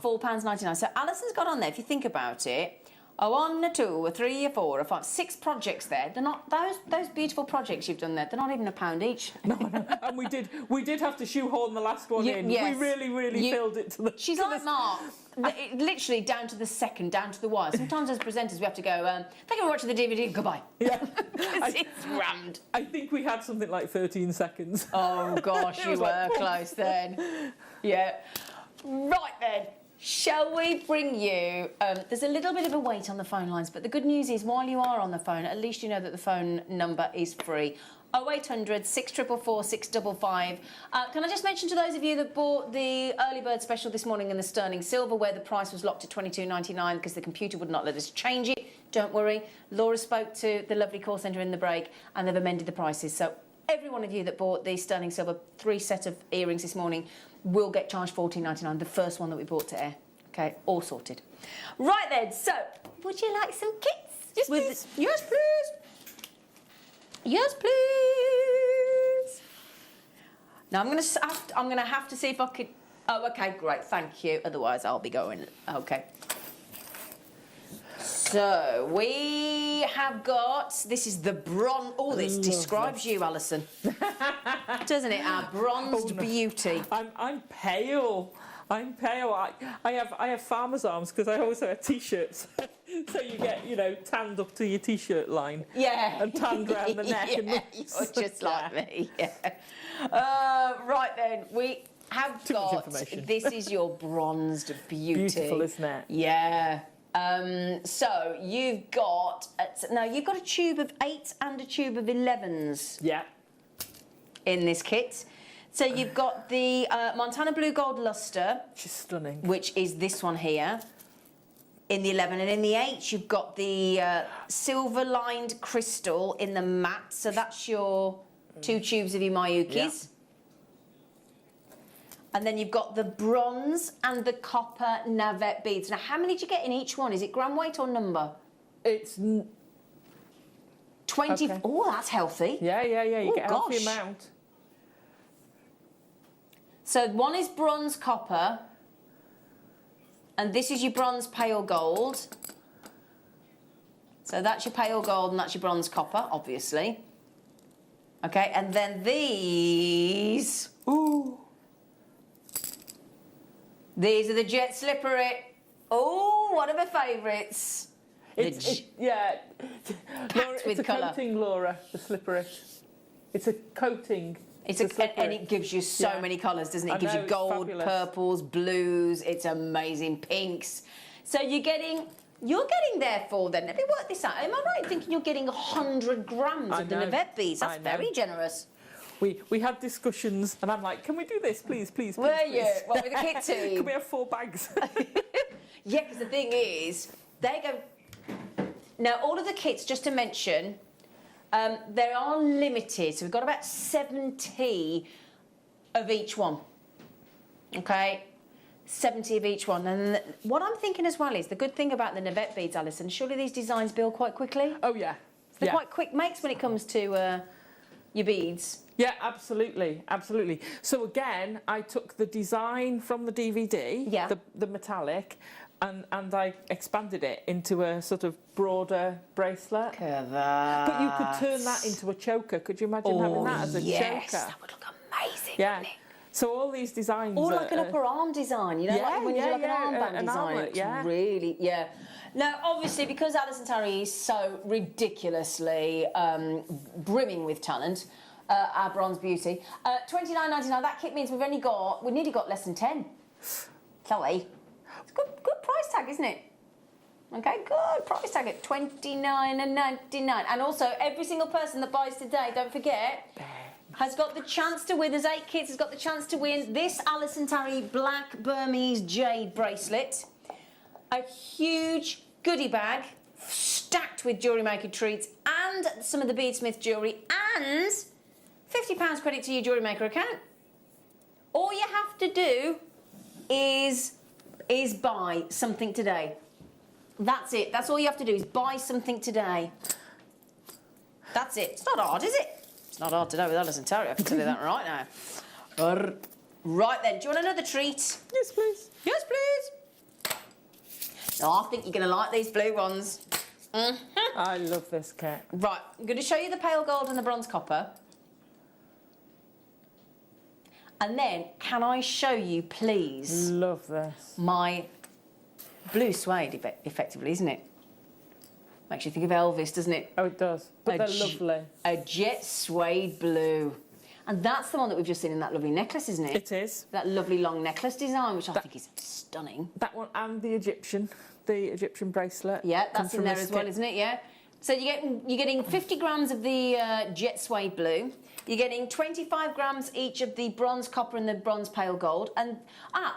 £4.99. So Alison's got on there, if you think about it, a 1, a 2, a 3, a 4, a 5, 6 projects there. They're not those beautiful projects you've done there. They're not even £1 each. No. And we did have to shoehorn the last one in. Yes. We really filled it to the. She's like Mark. Literally down to the second, down to the wire. Sometimes as presenters we have to go, thank you for watching the DVD, goodbye. Yeah. It's rammed. I think we had something like 13 seconds. Oh gosh, you were close then. Yeah. Right then. Shall we bring you... there's a little bit of a wait on the phone lines, but the good news is while you are on the phone, at least you know that the phone number is free. 0800 644 655. Can I just mention to those of you that bought the early bird special this morning in the sterling silver, where the price was locked at $22.99 because the computer would not let us change it? Don't worry. Laura spoke to the lovely call centre in the break and they've amended the prices. So every one of you that bought the sterling silver 3 set of earrings this morning will get charged $14.99, the first one that we brought to air. Okay, all sorted. Right then, so would you like some kits? Yes, please. Yes, please. Yes, please. Now I'm gonna have to see if I could. Oh, okay, great, thank you. Otherwise, I'll be going. Okay. So we have got. This is the bronze. Oh, this describes you, Alison, doesn't it? Our bronzed beauty. I'm pale. I'm pale. I have farmer's arms because I always wear t-shirts. So you get, you know, tanned up to your t-shirt line. Yeah. And tanned around the neck. Yeah, and you're just like me. Yeah. Right then, we have Too much got. information. This is your bronzed beauty. Beautiful, isn't it? Yeah. So you've got now you've got a tube of 8s and a tube of 11s. Yeah. In this kit. So you've got the Montana Blue Gold Luster. She's stunning. Which is this one here. In the 11, and in the 8 you've got the silver lined crystal in the matte, so that's your 2 tubes of your Mayukis. Yeah. And then you've got the bronze and the copper navette beads. Now how many do you get in each one? Is it gram weight or number? It's 20. Okay. Oh, that's healthy. Yeah, you get a healthy amount. So one is bronze copper. And this is your bronze pale gold. So that's your pale gold and that's your bronze copper, obviously. Okay, and then these. Ooh. These are the jet slippery. Oh, one of my favourites. Yeah. Laura, with it's a colour. coating, Laura, the slippery. It's a coating. And it gives you so many colours, doesn't it? It gives you gold, purples, blues. It's amazing, pinks. So you're getting there for then. Let me work this out. Am I right in thinking you're getting 100 grams of the navette beads? That's very generous. We had discussions, and I'm like, can we do this, please? Were you? What, with the kit team? Can we have 4 bags? Yeah, because the thing is, they go. Now, all of the kits, just to mention. They are limited, so we've got about 70 of each one. Okay, 70 of each one. And what I'm thinking as well is the good thing about the navette beads, Alison. Surely these designs build quite quickly. Oh yeah, they're quite quick makes when it comes to your beads. Yeah, absolutely. So again, I took the design from the DVD, the metallic. And I expanded it into a sort of broader bracelet. But you could turn that into a choker. Could you imagine having that as a choker? Yes, that would look amazing, wouldn't it? So all these designs or like an upper arm design, you know, like when you do like an armband design. It's really, Now, obviously, because Alison Tarry is so ridiculously brimming with talent, our bronze beauty, $29.99. That kit means we've nearly got less than 10. Chloe. It's a good price tag, isn't it? Okay, good price tag at $29.99. And also, every single person that buys today, don't forget, has got the chance to win. There's 8 kids has got the chance to win this Alison Tarry Black Burmese Jade bracelet, a huge goodie bag stacked with Jewellery Maker treats and some of the Beadsmith jewellery and £50 credit to your Jewellery Maker account. All you have to do is buy something today. That's it. That's all you have to do is buy something today. That's it. It's not hard, is it? It's not hard to know with Alison Tarry, I can tell you that right now. Right then, do you want another treat? Yes, please. Yes, please. No, I think you're going to like these blue ones. I love this kit. Right, I'm going to show you the pale gold and the bronze copper. And then, can I show you, please? Love this. My blue suede, effectively, isn't it? Makes you think of Elvis, doesn't it? Oh, it does. But they're lovely. A jet suede blue. And that's the one that we've just seen in that lovely necklace, isn't it? It is. That lovely long necklace design, which I think is stunning. That one and the Egyptian bracelet. Yeah, that's in there as well, isn't it? Yeah. So you're getting 50 grams of the jet suede blue. You're getting 25 grams each of the bronze copper and the bronze pale gold. And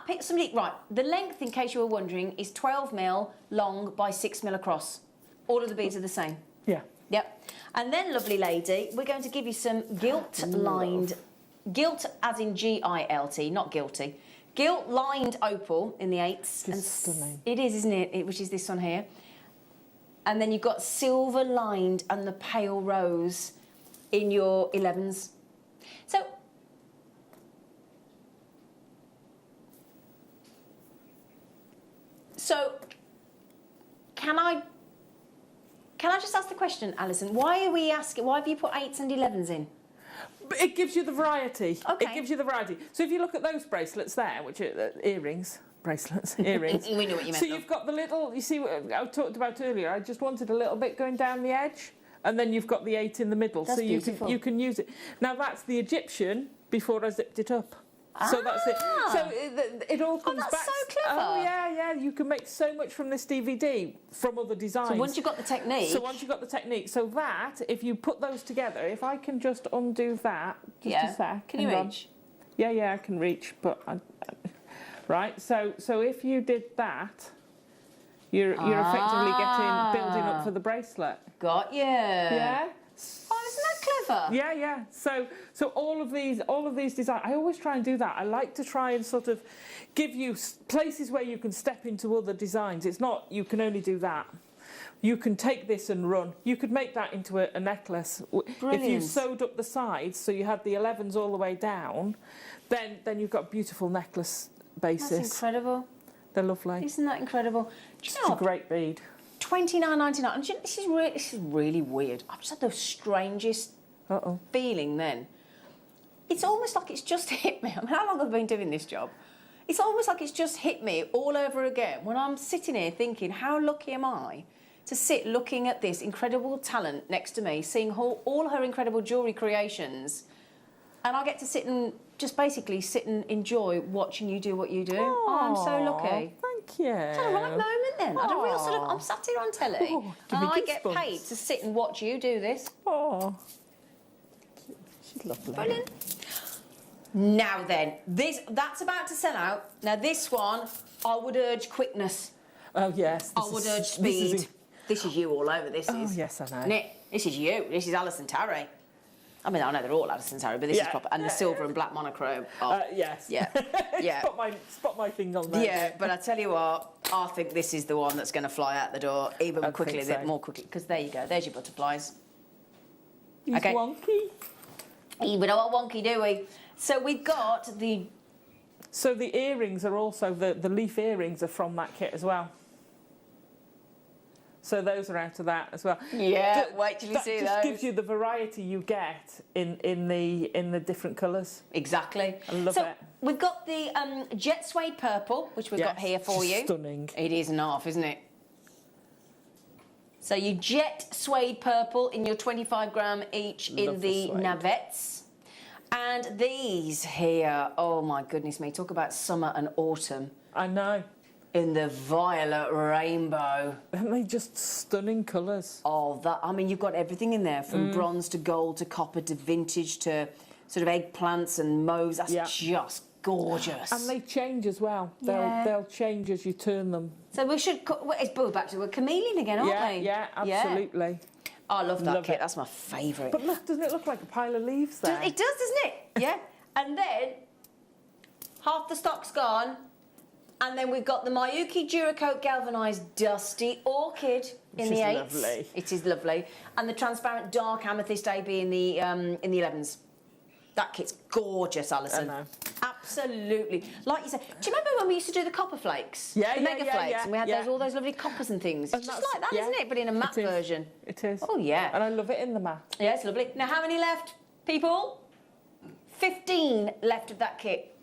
pick somebody right. The length, in case you were wondering, is 12 mil long by 6 mil across. All of the beads are the same. Yeah. Yep. And then, lovely lady, we're going to give you some gilt-lined, gilt as in G-I-L-T, not guilty. Gilt-lined opal in the 8s. It's stunning. It is, isn't it? Which is this one here. And then you've got silver-lined and the pale rose in your 11s. So can I just ask the question, Alison? Why are we asking? Why have you put 8s and 11s in? But it gives you the variety. Okay. It gives you the variety. So if you look at those bracelets there, which are earrings, earrings. We knew what you meant. So you've got the little, you see what I talked about earlier, I just wanted a little bit going down the edge, and then you've got the 8 in the middle. That's so beautiful. you can use it. Now that's the Egyptian before I zipped it up. So that's it. So it all comes that's back. so clever. Oh yeah. You can make so much from this DVD from other designs. So once you've got the technique. So that, if you put those together, if I can just undo that, just a sec. Can you hang on. reach? Yeah, I can reach, but right. So if you did that, you're effectively building up for the bracelet. Got you. Yeah. Oh, isn't that clever? Yeah. So all of these designs, I always try and do that. I like to try and sort of give you places where you can step into other designs. It's not you can only do that. You can take this and run. You could make that into a necklace. Brilliant. If you sewed up the sides, so you had the 11s all the way down, then you've got a beautiful necklace basis. That's incredible. They're lovely. Isn't that incredible? Do you know It's a what? great bead. $29.99. And this is really weird. I've just had the strangest feeling then. It's almost like it's just hit me. I mean, how long have I been doing this job? It's almost like it's just hit me all over again when I'm sitting here thinking, how lucky am I to sit looking at this incredible talent next to me, seeing all her incredible jewellery creations, and I get to sit and just basically sit and enjoy watching you do what you do. Oh, I'm so lucky. Thank you. It's a right moment then. I had a real sort of, I'm sat here on telly give and me I get goosebumps. paid to sit and watch you do this. Oh, she's lovely. Brilliant. Now then, that's about to sell out. Now this one, I would urge quickness. Oh yes. I would urge speed. This is you all over, this is. Oh yes, I know. Isn't it? This is you. This is Alison Tarry. I mean, I know they're all Alison Tarry, but this is proper. And the silver and black monochrome. Oh, yes. Yeah. Yeah. Spot my thing on there. Yeah, but I tell you what, I think this is the one that's going to fly out the door even quickly, think so. more quickly. Because there you go, there's your butterflies. He's Okay. wonky. We don't want wonky, do we? So we've got the... So the earrings are also, the leaf earrings are from that kit as well. So those are out of that as well. Yeah, wait till you see That those. just gives you the variety you get in the different colours. Exactly. I love so it. We've got the jet suede purple, which we've got Yes, here for you. stunning. It is an half, isn't it? So you jet suede purple in your 25 gram each in Love the the suede. navets. And these here, oh my goodness me, talk about summer and autumn I know. in the violet rainbow. And they just stunning colours. Oh, that, I mean, you've got everything in there from bronze to gold to copper to vintage to sort of eggplants and mauves. That's just gorgeous. And they change as well. Yeah. They'll change as you turn them. So we should, it's back to a chameleon again, aren't we? Yeah, absolutely. I love that Love kit. it. That's my favourite. But look, doesn't it look like a pile of leaves there? It does, doesn't it? Yeah. And then half the stock's gone. And then we've got the Miyuki Duracoat galvanised dusty orchid in Which the is 8s. lovely. It is lovely. And the transparent dark amethyst AB in the 11s. That kit's gorgeous, Alison. I know. Absolutely. Like you said, do you remember when we used to do the copper flakes? Yeah, the yeah, mega yeah, flakes, yeah, and we had yeah. all those lovely coppers and things. And It's just that's- like that, yeah, isn't it? But in a matte it is. version. It is. Oh, yeah. And I love it in the matte. Yeah, it's lovely. Now, how many left, people? 15 left of that kit.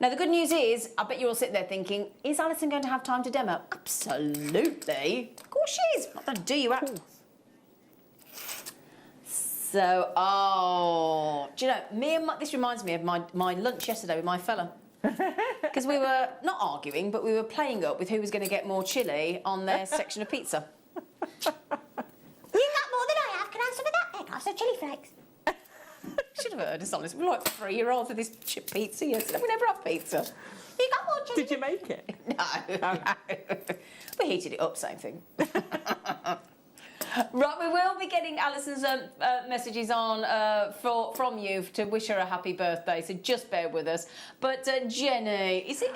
Now, the good news is, I bet you're all sitting there thinking, is Alison going to have time to demo? Absolutely. Of course she is. I'm not going to do you out. So, do you know, this reminds me of my lunch yesterday with my fella. Because we were not arguing, but we were playing up with who was going to get more chilli on their section of pizza. chili flakes. Should have heard us on this. We're like 3-year-olds with this pizza yesterday. We never have pizza. You got more chili? Did you make it? No. We heated it up, same thing. Right, we will be getting Alison's messages on from you to wish her a happy birthday, so just bear with us. But Jenny, is it?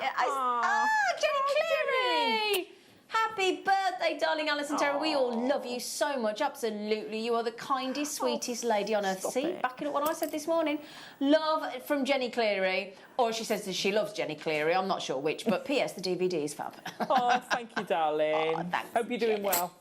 Jenny Cleary! Happy birthday, darling Alison Terry. We all love you so much, absolutely. You are the kindest, sweetest lady on earth. See, backing up what I said this morning. Love from Jenny Cleary. Or she says that she loves Jenny Cleary. I'm not sure which, but P.S. the DVD is fab. Oh, thank you, darling. Oh, thanks, Hope you're doing Jenny. well.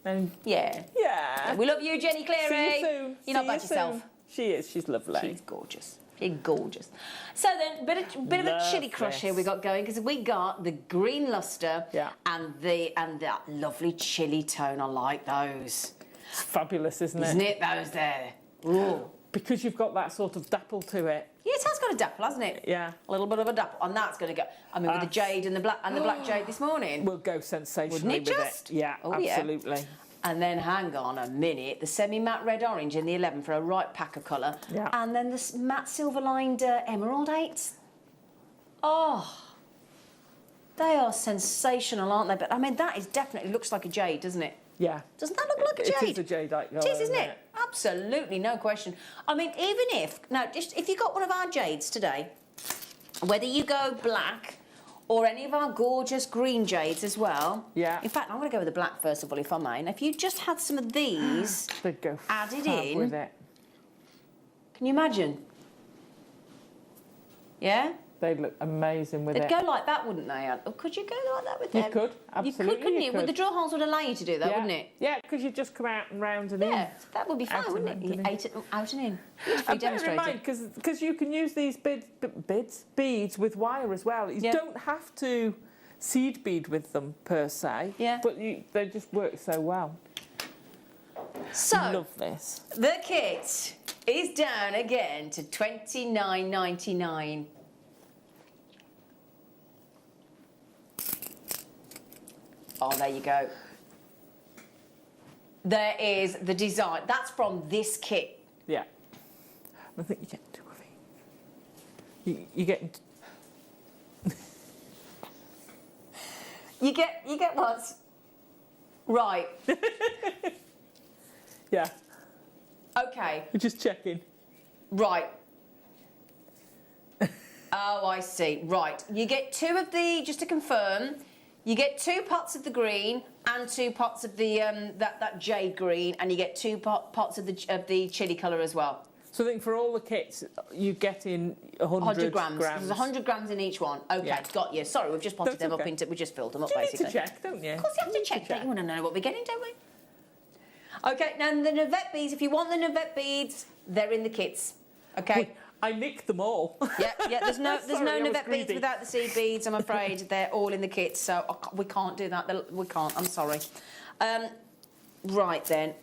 And Yeah. yeah. We love you, Jenny Cleary. See you soon. You're not See bad you yourself. soon. She is. She's lovely. She's gorgeous. She's gorgeous. So then, bit of a chili crush here we got going because we got the green luster and that lovely chili tone. I like those. It's fabulous, isn't it? Isn't it? Those there. Ooh. Because you've got that sort of dapple to it. Yeah, it has got a dapple, hasn't it? Yeah. A little bit of a dapple, and that's going to go. I mean, with the jade and the black jade this morning. We'll go sensationally Wouldn't it with just? it. Yeah, Oh, absolutely. Yeah. And then hang on a minute, the semi-matte red orange in the 11 for a right pack of colour. Yeah. And then the matte silver lined emerald 8s. Oh, they are sensational, aren't they? But I mean, that is definitely looks like a jade, doesn't it? Yeah. Doesn't that look like a jade? It is a jadeite colour. It is, isn't it? Absolutely, no question. I mean, even if you got one of our jades today, whether you go black or any of our gorgeous green jades as well. Yeah. In fact, I'm going to go with the black first of all, if I may. And if you just had some of these They'd go added fab in, with it. can you imagine? Yeah? They'd look amazing with They'd it. go like that, wouldn't they? Or could you go like that with them? You could, absolutely. You could, couldn't you? could. Well, the drill holes would allow you to do that, yeah. wouldn't it? Yeah, because you'd just come out and round and in. Yeah, that would be fine, Out and wouldn't it? round You and ate it out and in. Free And bear in demonstrator. mind, because you can use these beads with wire as well. You don't have to seed bead with them per se. Yeah. But they just work so well. So, Love this. the kit is down again to $29.99. Oh, there you go. There is the design. That's from this kit. Yeah. I think you get 2 of each. You get. You get what? Right. Yeah. Okay. We're just checking. Right. Oh, I see. Right. You get 2 of the, just to confirm, you get 2 pots of the green and 2 pots of the that jade green, and you get 2 pots of the chili colour as well. So I think for all the kits, you get in 100 grams. There's 100 grams in each one. Okay, Yeah. got you. Sorry, we've just potted That's them up okay. into. We just filled them up You need basically. to check, don't you? Of course, you have to check. Don't you want to know what we're getting, don't we? Okay, now the Navette beads. If you want the Navette beads, they're in the kits. Okay. I nicked them all. Yeah. There's no Sorry, I was Navette beads greedy. without the seed beads. I'm afraid they're all in the kits, so we can't do that. We can't. I'm sorry. Right then.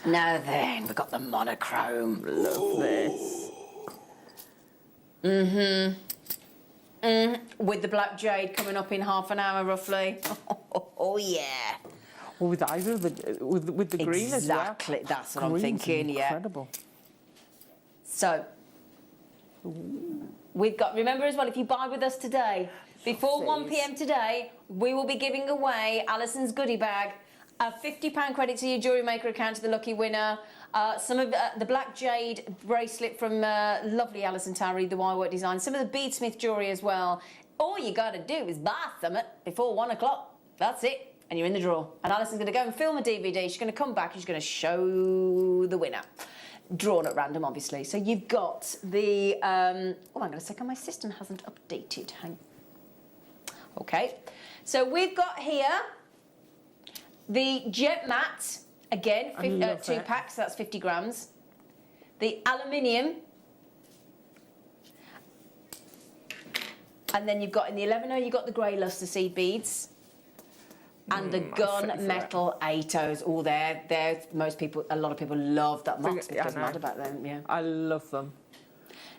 Now then, we've got the monochrome. Love this. With the black jade coming up in half an hour, roughly. Oh yeah. Well, with either of the with the green as well. Exactly. That's what I'm Green's thinking. Yeah. Incredible. So, we've got, remember as well, if you buy with us today, before 1 p.m. today, we will be giving away Alison's goodie bag, a £50 credit to your Jewellery Maker account to the lucky winner, some of the black jade bracelet from lovely Alison Tarry, the wire work design, some of the beadsmith jewellery as well. All you got to do is buy something before 1 o'clock. That's it. And you're in the draw. And Alison's going to go and film a DVD. She's going to come back and she's going to show the winner. Drawn at random, obviously. So you've got the... oh, hang on a second. My system hasn't updated. Hang. Okay. So we've got here the Jet Matte. Again, 2 packs. That's 50 grams. The aluminium. And then you've got in the 11-0, you've got the grey luster seed beads. And the gun-metal 8os, all there. A lot of people love that. Mark's just mad about them, yeah. I love them.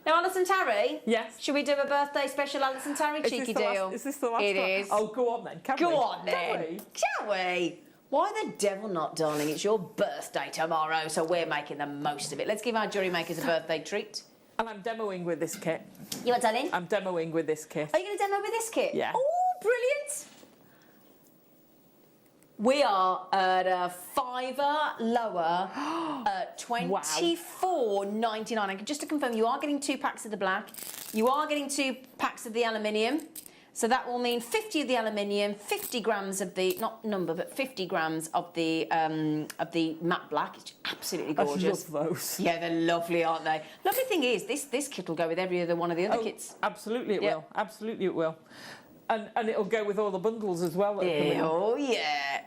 Now, Alison Tarry. Yes. Should we do a birthday special Alison Tarry cheeky deal? Is this the last It one? is. Oh, go on then. Can Go we? on Can then. we? Shall we? Why the devil not, darling? It's your birthday tomorrow, so we're making the most of it. Let's give our jewellery makers a birthday treat. And I'm demoing with this kit. You want, darling? I'm demoing with this kit. Are you going to demo with this kit? Yeah. Oh, brilliant. We are at a £5 lower at $24.99. And just to confirm, you are getting 2 packs of the black. You are getting 2 packs of the aluminium. So that will mean 50 of the aluminium, 50 grams of the, not number, but 50 grams of the matte black. It's absolutely gorgeous. I love those. Yeah, they're lovely, aren't they? Lovely thing is, this kit will go with every other one of the other kits. Absolutely it will. Absolutely it will. And it'll go with all the bundles as well. That are coming in. Oh, yeah.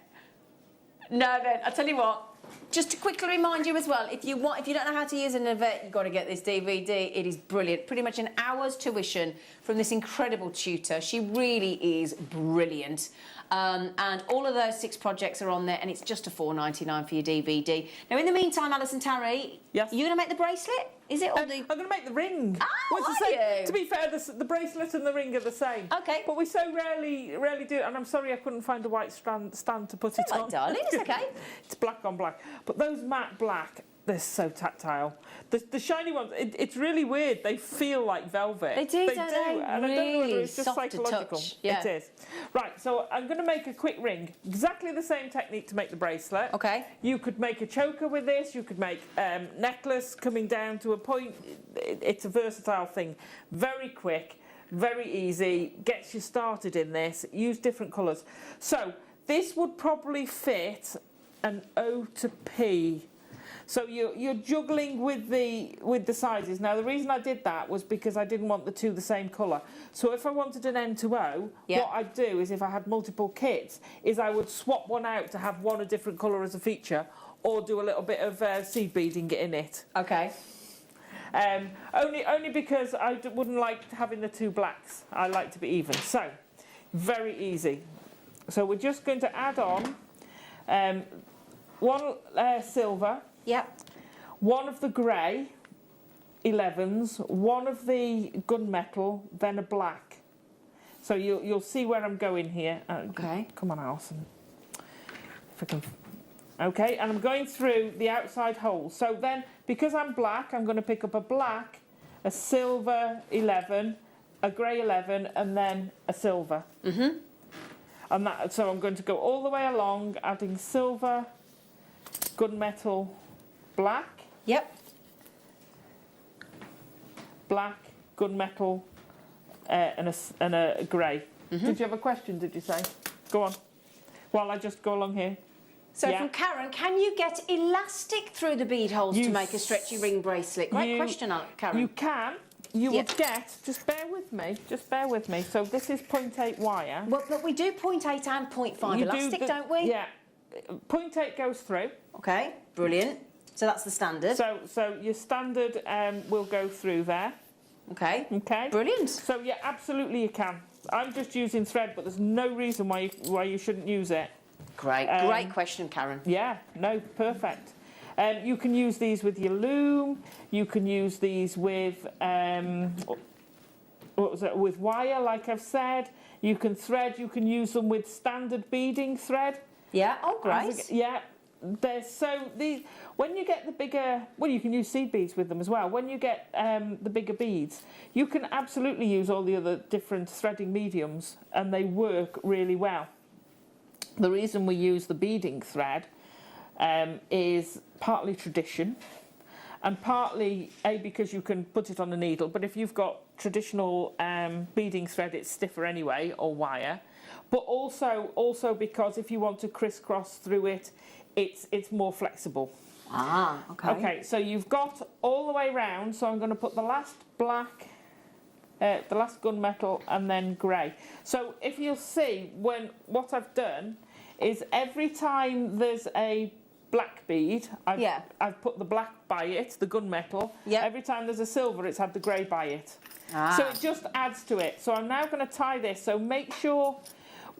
No, then, I'll tell you what. Just to quickly remind you as well, if you don't know how to use an Yvette, you've got to get this DVD. It is brilliant. Pretty much an hour's tuition from this incredible tutor. She really is brilliant. And all of those 6 projects are on there, and it's just a $4.99 for your DVD. Now, in the meantime, Alison Tarry, yes, you're going to make the bracelet? Is it? Or I'm going to make the ring. Oh, well, it's the same. To be fair, the bracelet and the ring are the same. Okay. But we so rarely do it, and I'm sorry I couldn't find a white stand to put it on. Darling, it's okay. It's black on black. But those matte black, they're so tactile. The shiny ones, it's really weird. They feel like velvet. They do, don't they? And I don't know whether it's just Soft to psychological. touch. Yeah. It is. Right, so I'm going to make a quick ring. Exactly the same technique to make the bracelet. Okay. You could make a choker with this. You could make necklace coming down to a point. It's a versatile thing. Very quick, very easy. Gets you started in this. Use different colours. So this would probably fit an O to P. So you're juggling with the sizes. Now, the reason I did that was because I didn't want the 2 the same colour. So if I wanted an N to O, what I'd do is if I had multiple kits, is I would swap one out to have one a different colour as a feature, or do a little bit of seed beading in it. Okay. Only because I wouldn't like having the 2 blacks. I like to be even. So, very easy. So we're just going to add on 1 silver. Yep. 1 of the grey 11s, 1 of the gunmetal, then a black. So you'll see where I'm going here. Okay. Come on, Alison. If I can. Okay, and I'm going through the outside holes. So then, because I'm black, I'm going to pick up a black, a silver 11, a grey 11, and then a silver. Mhm. And so I'm going to go all the way along, adding silver, gunmetal, black. Yep. Black, gunmetal, and a grey. Did you have a question, did you say? Go on. While I just go along here. So from Karen, can you get elastic through the bead holes to make a stretchy ring bracelet? Great question, Karen. You can. You would get, just bear with me. So this is 0.8 wire. Well, but we do 0.8 and 0.5 elastic, don't we? Yeah. 0.8 goes through. Okay, brilliant. So that's the standard. So your standard will go through there. Okay. Okay. Brilliant. So yeah, absolutely you can. I'm just using thread, but there's no reason why you shouldn't use it. Great. Great question, Karen. Yeah. No. Perfect. You can use these with your loom. You can use these with with wire, like I've said. You can thread. You can use them with standard beading thread. Yeah. Oh, great. Yeah. When you get the bigger, well, you can use seed beads with them as well. When you get the bigger beads, you can absolutely use all the other different threading mediums, and they work really well. The reason we use the beading thread is partly tradition, and partly because you can put it on a needle. But if you've got traditional beading thread, it's stiffer anyway, or wire. But also because if you want to crisscross through it, it's more flexible. Ah, okay. Okay, so you've got all the way round. So I'm going to put the last black, the last gunmetal, and then grey. So if you'll see, what I've done is every time there's a black bead, I've put the black by it, the gunmetal. Yep. Every time there's a silver, it's had the grey by it. Ah. So it just adds to it. So I'm now going to tie this. So make sure.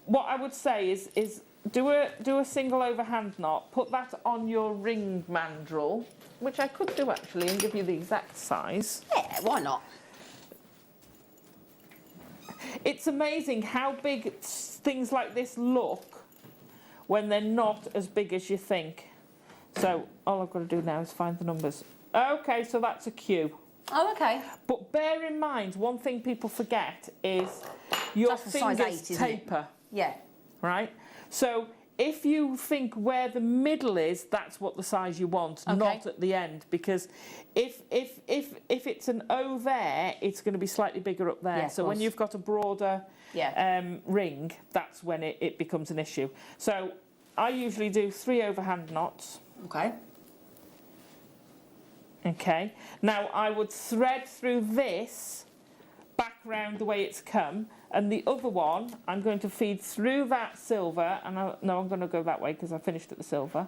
What I would say is do a single overhand knot. Put that on your ring mandrel, which I could do actually, and give you the exact size. Yeah, why not? It's amazing how big things like this look when they're not as big as you think. So all I've got to do now is find the numbers. Okay, so that's a Q. Oh, okay. But bear in mind, one thing people forget is your That's a size fingers 8, isn't it? taper, Yeah. right? So if you think where the middle is, that's what the size you want, Okay. not at the end. Because if it's an O there, it's going to be slightly bigger up there. Yeah, of so when course. you've got a broader ring, that's when it becomes an issue. So I usually do 3 overhand knots. Okay. Okay. Now I would thread through this back round the way it's come, and the other one I'm going to feed through that silver, and no, I'm going to go that way because I finished at the silver.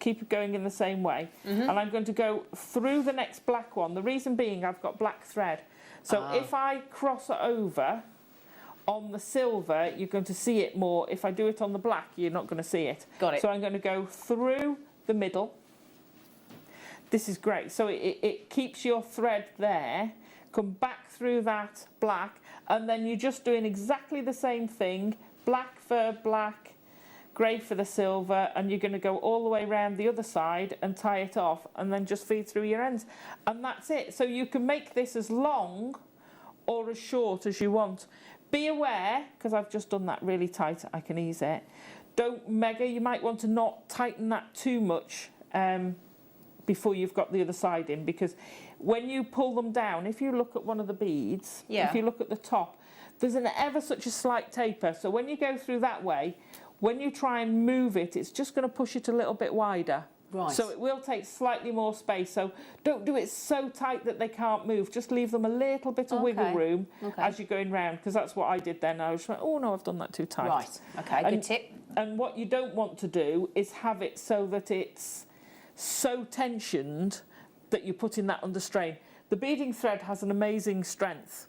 Keep it going in the same way, and I'm going to go through the next black one. The reason being I've got black thread, so if I cross it over on the silver, you're going to see it more. If I do it on the black, you're not going to see it. Got it. So I'm going to go through the middle. This is great. So it keeps your thread there, come back through that black, and then you're just doing exactly the same thing, black for black, grey for the silver, and you're going to go all the way around the other side and tie it off, and then just feed through your ends. And that's it. So you can make this as long or as short as you want. Be aware, because I've just done that really tight, I can ease it. Don't mega, you might want to not tighten that too much before you've got the other side in, because when you pull them down, if you look at one of the beads, if you look at the top, there's an ever such a slight taper. So when you go through that way, when you try and move it, it's just going to push it a little bit wider. Right. So it will take slightly more space. So don't do it so tight that they can't move. Just leave them a little bit of wiggle room as you're going round, because that's what I did then. I was like, oh no, I've done that too tight. Right. Okay, good tip. And what you don't want to do is have it so that it's so tensioned that you're putting that under strain. The beading thread has an amazing strength.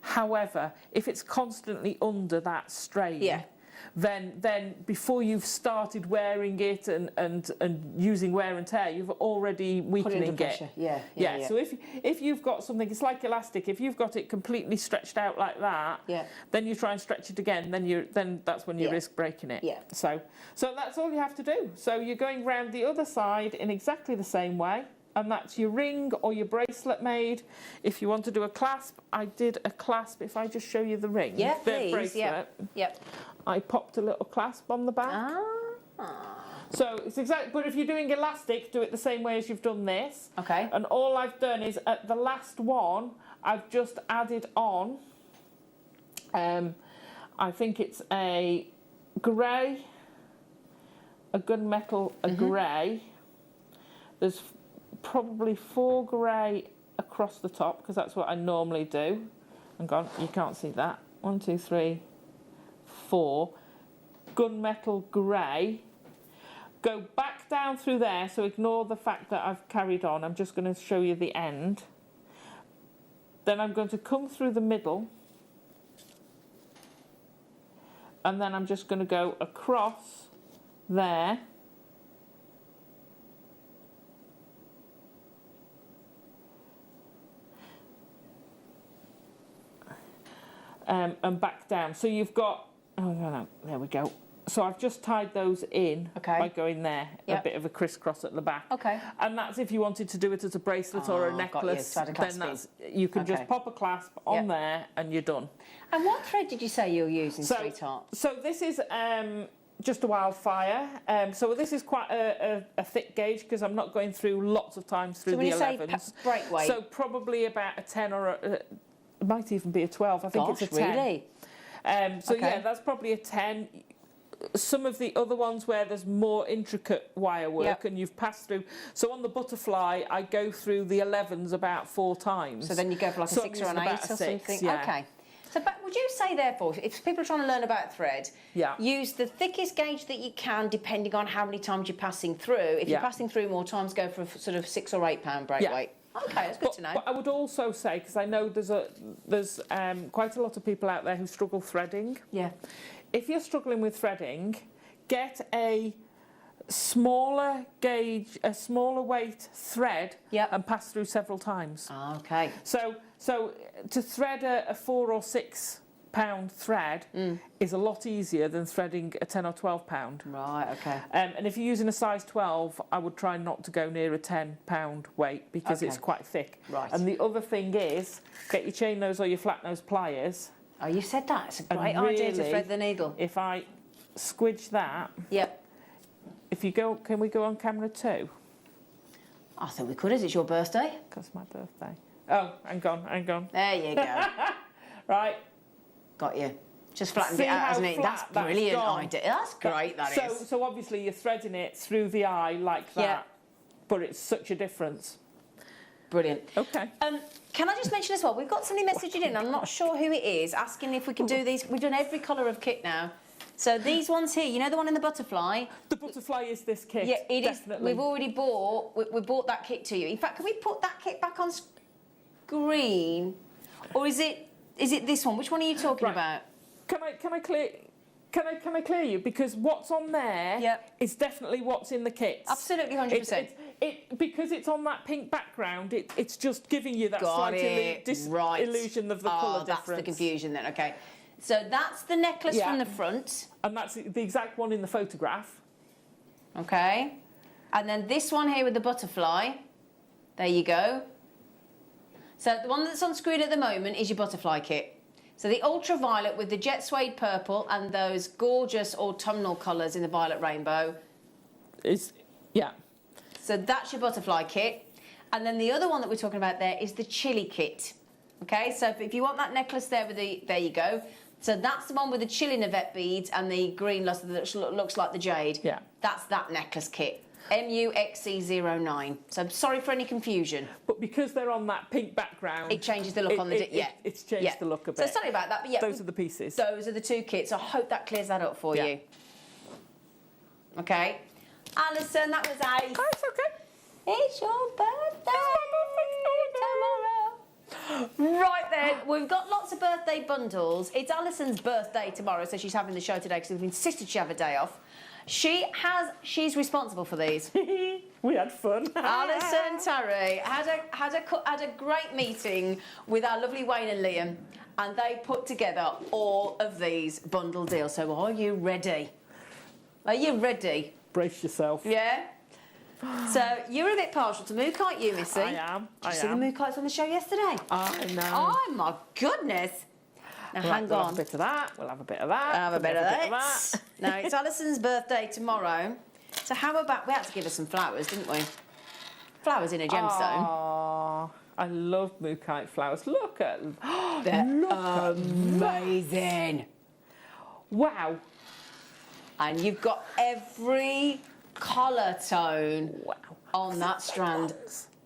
However, if it's constantly under that strain, then before you've started wearing it and using wear and tear, you've already weakening it. Yeah. So if you've got something, it's like elastic. If you've got it completely stretched out like that, then you try and stretch it again, then that's when you risk breaking it. Yeah. So that's all you have to do. So you're going round the other side in exactly the same way. And that's your ring or your bracelet made. If you want to do a clasp, I did a clasp. If I just show you the ring, Yeah, the please. bracelet, Yep. I popped a little clasp on the back. So it's exact. But if you're doing elastic, do it the same way as you've done this. Okay. And all I've done is at the last one, I've just added on. I think it's a grey, a gunmetal, a grey. There's probably 4 grey across the top, because that's what I normally do. Hang on, you can't see that. 1, 2, 3, 4. Gunmetal grey. Go back down through there, so ignore the fact that I've carried on. I'm just going to show you the end. Then I'm going to come through the middle. And then I'm just going to go across there. And back down. So you've got, oh no, there we go. So I've just tied those in by going there, a bit of a crisscross at the back. Okay. And that's if you wanted to do it as a bracelet or a necklace, then you can just pop a clasp on there and you're done. And what thread did you say you're using, sweetheart? So this is just a wildfire. So this is quite a thick gauge, because I'm not going through lots of times through the 11s. Say break weight? So probably about a 10 or it might even be a 12. I think it's a 10. Really? Yeah, that's probably a 10. Some of the other ones where there's more intricate wire work and you've passed through. So on the butterfly, I go through the 11s about 4 times. So then you go for like a 6 or an 8 or something? Yeah. Okay. So but would you say, therefore, if people are trying to learn about thread, use the thickest gauge that you can, depending on how many times you're passing through. If you're passing through more times, go for a sort of 6 or 8 pound break weight. Okay, that's good to know. But I would also say, because I know there's quite a lot of people out there who struggle threading. Yeah. If you're struggling with threading, get a smaller gauge, a smaller weight thread, and pass through several times. Okay. So to thread a 4 or 6 £8 thread is a lot easier than threading a 10 or 12 pound. Right, okay. And if you're using a size 12, I would try not to go near a 10 pound weight because it's quite thick. Right. And the other thing is, get your chain nose or your flat nose pliers. Oh, you said that. It's a great And idea to really, thread the needle. If I squidge that, Yep. if you go, can we go on camera too? I think we could, as it's your birthday. Because it's my birthday. Oh, hang on. There you go. Right. Got you. Just flattened See it out, how hasn't it? That's flat that's brilliant gone? idea. That's great, that is. So obviously you're threading it through the eye like that, Yeah. but it's such a difference. Brilliant. Okay. Can I just mention as well, we've got somebody messaging in, I'm not sure who it is, asking if we can do these. We've done every colour of kit now. So these ones here, you know the one in the butterfly? The butterfly is this kit. Yeah, it is. definitely. We've already bought, we bought that kit to you. In fact, can we put that kit back on screen? Or is it this one? Which one are you talking Right. about? Can I clear you? Because what's on there Yep. is definitely what's in the kit. Absolutely, 100%. Because it's on that pink background, it's just giving you that Got slight it. Right. illusion of the colour difference. That's the confusion then, okay. So that's the necklace Yeah. from the front, And that's the exact one in the photograph. okay? And then this one here with the butterfly, there you go. So the one that's on screen at the moment is your butterfly kit. So the ultraviolet with the jet suede purple and those gorgeous autumnal colours in the violet rainbow. Yeah. So that's your butterfly kit. And then the other one that we're talking about there is the chili kit. Okay, so if you want that necklace there there you go. So that's the one with the chili navette beads and the green luster that looks like the jade. Yeah. That's that necklace kit. MUXC09. So I'm sorry for any confusion. But because they're on that pink background, It changes the look on the... it's changed the look a bit. So sorry about that, but yeah. Those are the pieces. Those are the two kits. I hope that clears that up for you. Okay. Alison, that was Ace. Oh, it's okay. It's your birthday tomorrow. Right then, we've got lots of birthday bundles. It's Alison's birthday tomorrow, so she's having the show today because we've insisted she have a day off. She's responsible for these. We had fun. Alison Terry had a great meeting with our lovely Wayne and Liam, and they put together all of these bundle deals. So are you ready? Are you ready? Brace yourself. Yeah? So you're a bit partial to Mook, aren't you, Missy? I am. Did you see the Mookites on the show yesterday? I know. Oh my goodness! Now hang We'll on. have a bit of that. We'll have a bit of that. Have a bit of that. that. No, it's Alison's birthday tomorrow. So how about we had to give her some flowers, didn't we? Flowers in a gemstone. Oh, I love Mookite flowers. Look at They're amazing. Wow. And you've got every colour tone on that strand,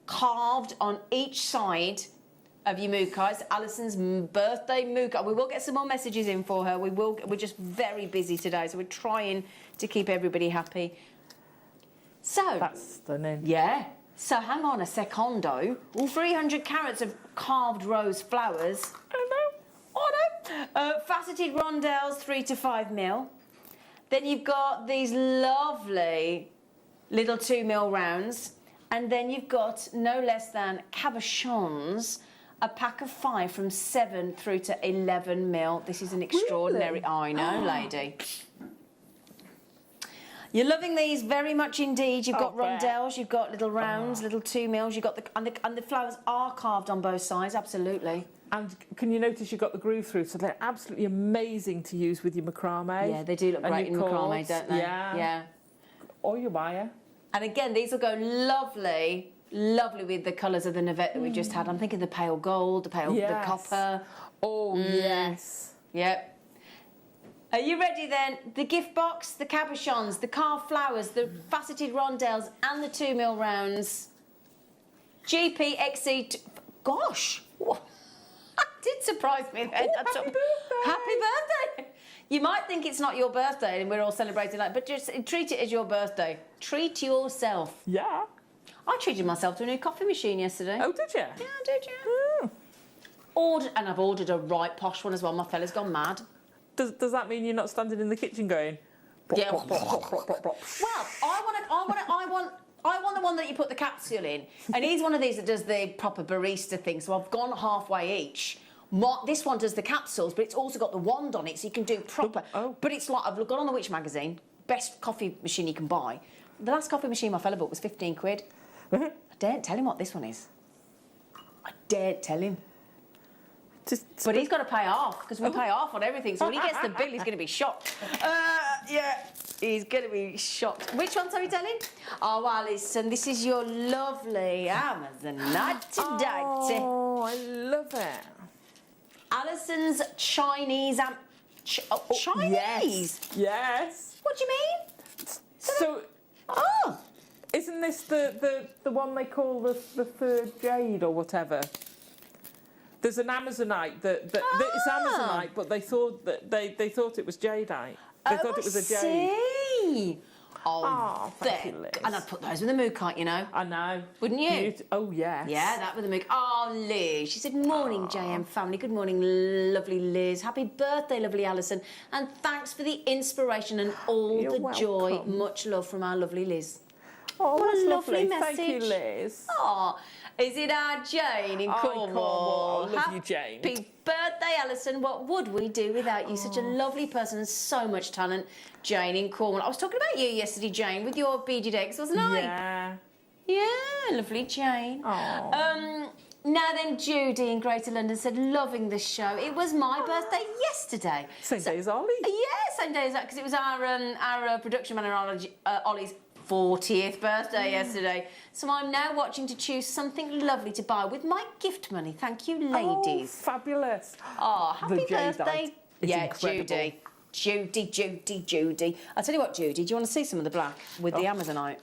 carved on each side of your Mookites. Alison's birthday Mookite. We will get some more messages in for her. We're just very busy today, so we're trying to keep everybody happy. So That's stunning. yeah. So hang on a secondo. 300 carats of carved rose flowers. I know. Faceted rondelles, 3 to 5 mil. Then you've got these lovely little 2 mil rounds. And then you've got no less than cabochons, a pack of 5 from 7 through to 11 mil. This is an extraordinary... Really? I know, lady. You're loving these very much indeed. You've got rondelles, you've got little rounds, little 2 mils. You've got and the flowers are carved on both sides. Absolutely. And can you notice you've got the groove through, so they're absolutely amazing to use with your macrame. Yeah, they do look and great in your macrame, cords. don't they? Yeah. Yeah. Or your wire. And again, these will go lovely with the colours of the navette that we just had. I'm thinking the pale gold, the copper. Oh, yes. Yep. Are you ready then? The gift box, the cabochons, the carved flowers, the faceted rondelles and the 2 mil rounds. GPXC... Gosh! That did surprise me then. Oh, happy birthday! Happy birthday! You might think it's not your birthday and we're all celebrating that, but just treat it as your birthday. Treat yourself. Yeah. I treated myself to a new coffee machine yesterday. Oh, did you? Yeah, did you? And I've ordered a right posh one as well. My fella's gone mad. Does that mean you're not standing in the kitchen going... Plop, Yeah. plop, plop, plop, plop, plop, plop. Well, I want the one that you put the capsule in, and he's one of these that does the proper barista thing. So I've gone halfway each. This one does the capsules, but it's also got the wand on it, so you can do proper. Oh. But it's like, I've gone on the Witch magazine, best coffee machine you can buy. The last coffee machine my fella bought was 15 quid. I daren't tell him what this one is. I daren't tell him. But he's got to pay off, because we pay off on everything, so when he gets the bill, he's going to be shocked. Yeah, he's going to be shocked. Which ones are you telling? Oh, Alison, this is your lovely Amazonite today. Oh, I love it. Alison's Chinese... Chinese? Yes. What do you mean? So, Oh, isn't this the one they call the third jade or whatever? There's an Amazonite that it's Amazonite, but they thought that they thought it was jadeite. They thought it was a jade. See. Oh, thank you, Liz. And I'd put those with the mood kite, you know. I know. Wouldn't you? Oh, yes. Yeah, that with the mood. Oh, Liz. She said, morning, JM family. Good morning, lovely Liz. Happy birthday, lovely Alison. And thanks for the inspiration and all You're the joy. welcome. Much love from our lovely Liz. Oh, What a that's lovely Thank you, message. Liz. Oh, is it our Jane in Cornwall? Cornwall. I love you, Jane. Happy birthday, Alison. What would we do without you? Such a lovely person and so much talent, Jane in Cornwall. I was talking about you yesterday, Jane, with your beaded eggs, wasn't I? Yeah. Yeah, lovely Jane. Oh. Now then, Judy in Greater London said, loving the show. It was my birthday yesterday. Same day as Ollie. Yeah, same day as that, because it was our production manager, Ollie's 40th birthday yesterday. So I'm now watching to choose something lovely to buy with my gift money. Thank you, Oh, ladies. fabulous. Oh, happy The jadeite. birthday. It's Yeah, incredible. Judy. I'll tell you what, Judy, do you want to see some of the black with the Amazonite?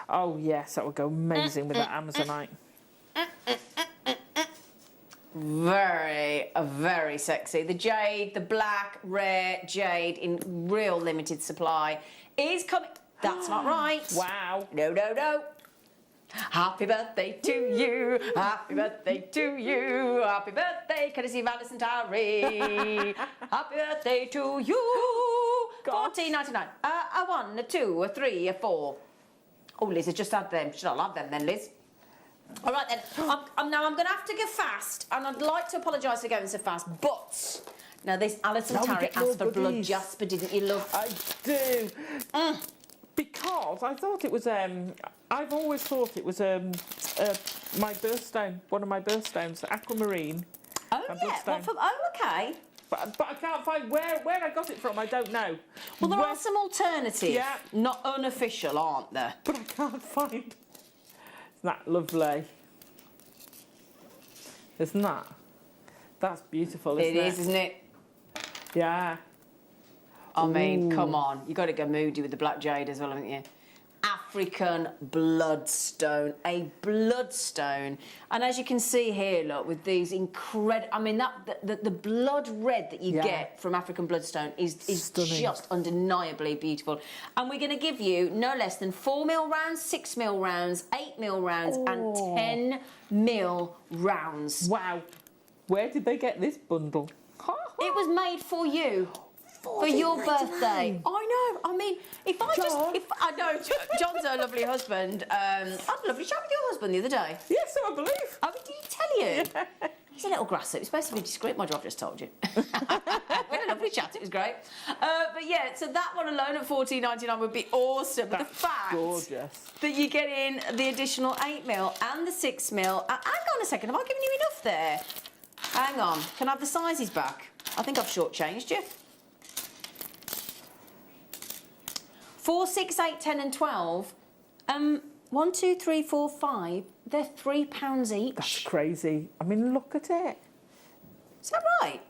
Oh, yes, that would go amazing with that Amazonite. Very, very sexy. The jade, the black, rare jade in real limited supply is coming. That's not right. Wow. No. Happy birthday to you. Happy birthday to you. Happy birthday, courtesy of Alison Tarry. Happy birthday to you. $14.99. A 1, a 2, a 3, a 4. Oh, Liz has just had them. Should I have them then, Liz? All right then. I'm going to have to go fast, and I'd like to apologise for going so fast, but now this Alison Tarry asked for blood jasper, didn't you, love? I do. Because I thought it was, I've always thought it was my birthstone, one of my birthstones, aquamarine. Oh, my yeah. birthstone. Okay. But I can't find where I got it from, I don't know. Well, there are some alternatives. Yeah. Not unofficial, aren't there? But I can't find. Isn't that lovely? Isn't that? That's beautiful, isn't it? It is, isn't it? Yeah. I mean, come on. You've got to go moody with the black jade as well, haven't you? African bloodstone, a bloodstone. And as you can see here, look, with these incredible... I mean, the blood red that you get from African bloodstone is just undeniably beautiful. And we're going to give you no less than 4mm rounds, 6mm rounds, 8mm rounds and 10mm rounds. Wow. Where did they get this bundle? It was made for you. For your birthday. I know. I mean, if I know John's a lovely husband. I had a lovely chat with your husband the other day. Yes, so I believe. I mean, did he tell you? Yeah. He's a little grasser. It's supposed to be discreet. My job just told you. We had a lovely chat. It was great. But yeah, so that one alone at $14.99 would be awesome. But the fact gorgeous. that you get in the additional 8mm and the 6mm. Hang on a second. Have I given you enough there? Hang on. Can I have the sizes back? I think I've shortchanged you. 4, 6, 8, 10 and 12. 1, 2, 3, 4, 5. They're £3 each. That's crazy. I mean, look at it. Is that right?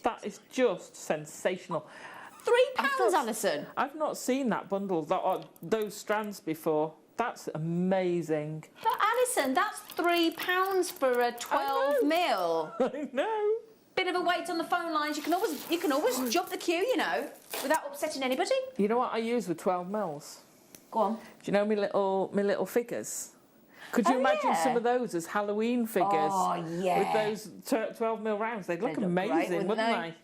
That is just sensational. £3, Alison. I've not seen that bundle, those strands before. That's amazing. But Alison, that's £3 for a 12mm. I know. Bit of a wait on the phone lines. You can always jump the queue, you know, without upsetting anybody. You know what I use with 12 mils? Go on. Do you know my little figures? Could you imagine some of those as Halloween figures? Oh, yeah. With those 12mm rounds, they'd look They'd look amazing, great, wouldn't they?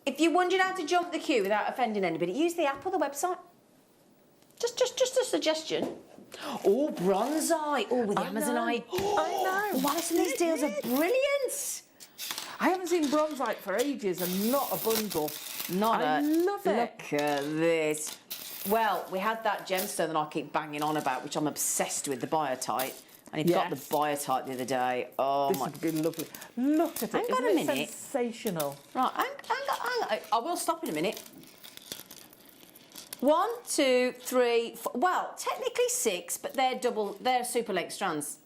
If you wondered how to jump the queue without offending anybody, use the app or the website. Just a suggestion. Oh, bronzite. Oh, with the Amazonite. I know. Oh, Alison, these deals are brilliant. I haven't seen bronzite for ages, and not a bundle. I love it. Look at this. Well, we had that gemstone that I keep banging on about, which I'm obsessed with, the biotite. And he got the biotite the other day. Oh, this would be lovely. Look at it. Hang on a Isn't minute. it sensational? Right, hang on. I will stop in a minute. 1, 2, 3, 4. Well, technically 6, but they're super length strands.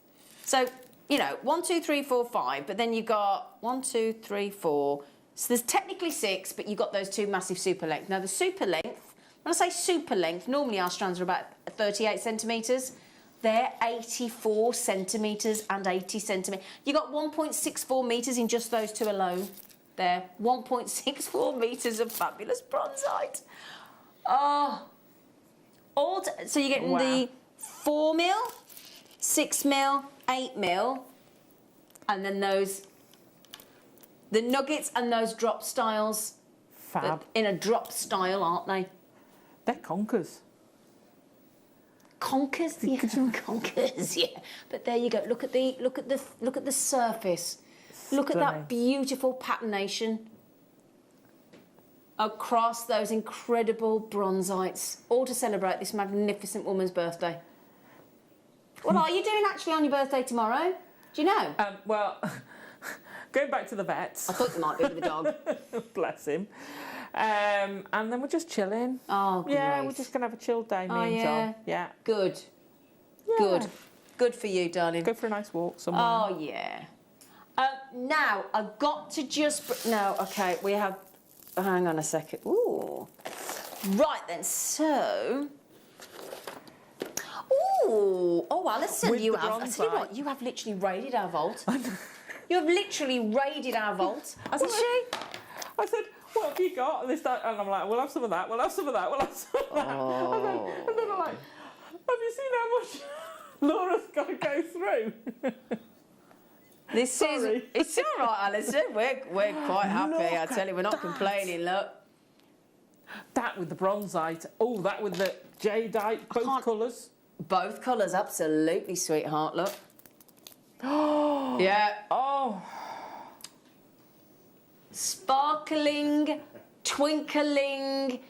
So, you know, 1, 2, 3, 4, 5, but then you got 1, 2, 3, 4. So there's technically 6, but you've got those 2 massive super length. Now, the super length, when I say super length, normally our strands are about 38 centimetres. They're 84 centimetres and 80 centimetres. You got 1.64 metres in just those 2 alone. There, 1.64 metres of fabulous bronzite. Oh, so you're getting the 4mm, 6mm, 8mm, and then the nuggets and those drop styles. Fab. In a drop style, aren't they? They're conkers. Conkers, yeah, conkers, yeah. But there you go. Look at the surface. Look at that beautiful patternation across those incredible bronzites, all to celebrate this magnificent woman's birthday. What are you doing actually on your birthday tomorrow? Do you know? Well, going back to the vets. I thought you might be with the dog. Bless him. And then we're just chilling. Oh, great. Yeah, we're just going to have a chill day, me and John. Yeah. Good. Yeah. Good. Good for you, darling. Go for a nice walk somewhere. Oh, yeah. Now, I've got to just... No, OK, we have... Hang on a second. Ooh. Right, then, so... Ooh. Oh, Alison, With you the have... I tell you bronzite. what, you have literally raided our vault. You have literally raided our vault, hasn't she? I said, what have you got? And I'm like, we'll have some of that, we'll have some of that, we'll have some of that. Oh. And then I'm like, have you seen how much Laura's got to go through? Sorry. It's all right, Alison. We're quite happy. Look I tell you, we're not at that. complaining, look. That with the bronzite. Oh, that with the jadeite, both colours. Both colours, absolutely, sweetheart, look. Yeah. Oh. Sparkling, twinkling.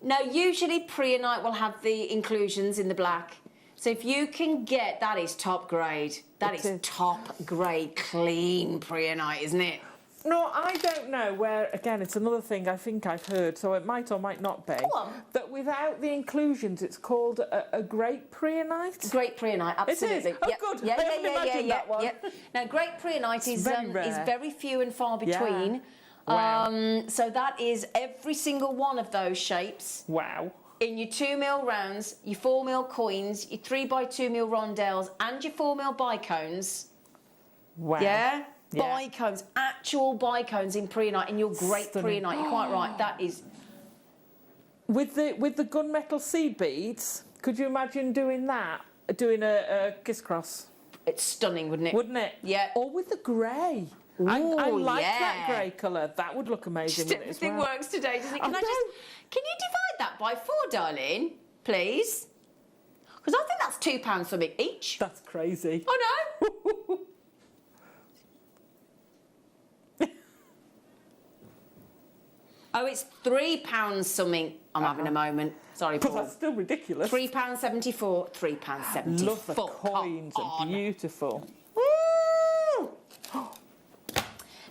Now, usually Preonite will have the inclusions in the black. So if you can get, that is top grade. That is top grade, clean Preonite, isn't it? No, I don't know where, again, it's another thing I think I've heard, so it might or might not be. Go on. That without the inclusions, it's called a great Preonite. Great Preonite, absolutely. It is? Oh, good. Yeah, I haven't imagined that one. yeah. Now, great Preonite is very rare. very few and far between. Yeah. Wow. So that is every single one of those shapes. Wow. In your 2mm rounds, your 4mm coins, your 3x2mm rondelles, and your 4mm bicones. Wow. Yeah? Yeah. Bicones, actual bicones in Preonite, in your great Stunning. Preonite. You're quite right. That is... With the gunmetal seed beads, could you imagine doing that? Doing a kiss cross? It's stunning, wouldn't it? Wouldn't it? Yeah. Or with the grey. I Ooh, like yeah. that grey colour. That would look amazing Just with it as everything well. works today, doesn't it? I know. Can you divide that by 4, darling, please? Because I think that's £2 something each. That's crazy. I know. Oh, it's £3 something. I'm having a moment. Sorry, But Paul. that's still ridiculous. £3.74. £3.74. Love the coins. Come Are on. beautiful. Woo!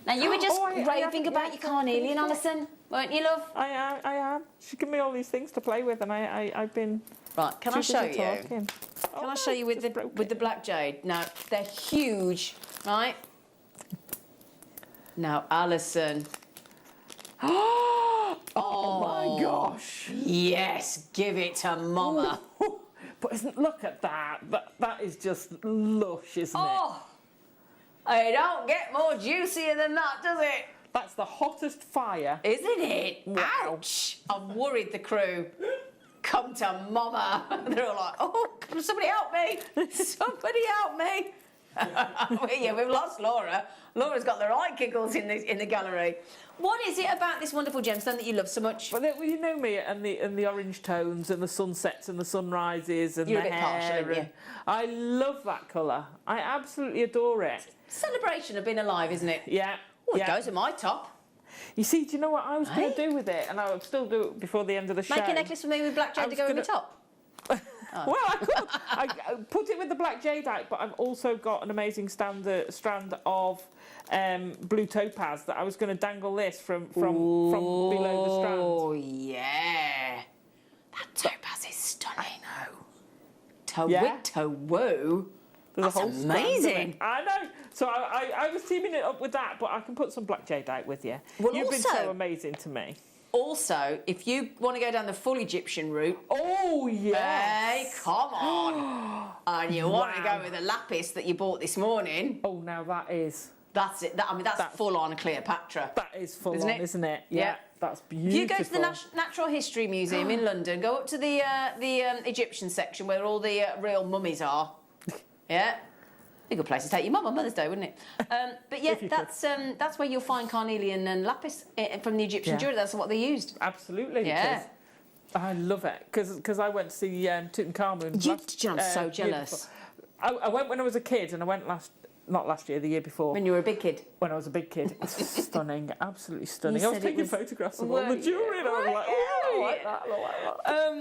Now, you were just Oh, I raving haven't about yet your carnelian, Alison, weren't you, love? I am. She's given me all these things to play with, and I've been. Right, can I too show busy you? talking. Can I show you with the black jade? Now, they're huge, right? Now, Alison. Oh my gosh! Yes, give it to Mama. Ooh. But look at that. That is just lush, isn't it? Oh, it don't get more juicier than that, does it? That's the hottest fire. Isn't it? Wow. Ouch! I've worried the crew. Come to Mama. They're all like, oh, somebody help me. Somebody help me. Yeah, we've lost Laura. Laura's got the right giggles in the gallery. What is it about this wonderful gemstone that you love so much? Well, you know me and the orange tones and the sunsets and the sunrises and You're the a bit hair. partial, aren't you? I love that colour. I absolutely adore it. Celebration of being alive, isn't it? Yeah. Oh, it goes with my top. You see, do you know what I was going to do with it? And I would still do it before the end of the show. Make a necklace for me with black jade to go with my top. Well, I could. I put it with the black jadeite, but I've also got an amazing strand of blue topaz that I was going to dangle this from below the strand. Oh, yeah. That topaz is stunning. I know. Toe-woo. There's That's a whole strand of amazing. it. I know. So I was teaming it up with that, but I can put some black jadeite with you. Well, You've been so also- amazing to me. Also, if you want to go down the full Egyptian route, Oh, yes. hey, come on. And you want to go with the lapis that you bought this morning, Oh, now that is... that's it. That's full on Cleopatra. That is full Isn't on, it? isn't it? Yeah. That's If beautiful. you go to the Natural History Museum in London, go up to the Egyptian section where all the real mummies are. Yeah. A good place to take your mum on Mother's Day, wouldn't it? But yeah, that's where you'll find carnelian and lapis from the Egyptian jewellery. That's what they used. Absolutely. Yeah. It is. I love it because I went to see Tutankhamun. I'm so jealous. I went when I was a kid, and I went not last year, the year before. When you were a big kid. When I was a big kid. It's stunning, absolutely stunning. You I was said it taking was- photographs of all the jewellery, and I was like, oh, I like that, I like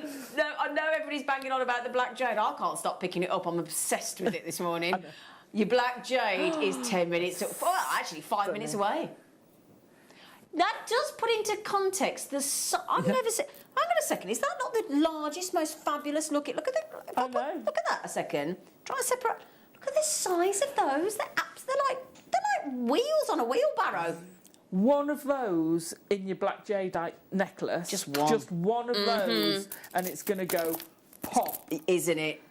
that. No, I know everybody's banging on about the black jade. I can't stop picking it up. I'm obsessed with it this morning. Your black jade is 10 minutes, well, actually 5 minutes away. That does put into context the. I've never seen. Hang on a second. Is that not the largest, most fabulous looking? Look at that. I know. Look at that a second. Try and separate. Look at the size of those. They're like wheels on a wheelbarrow. One of those in your black jadeite necklace. Just one. Just one of those, and it's going to go pop. Isn't it?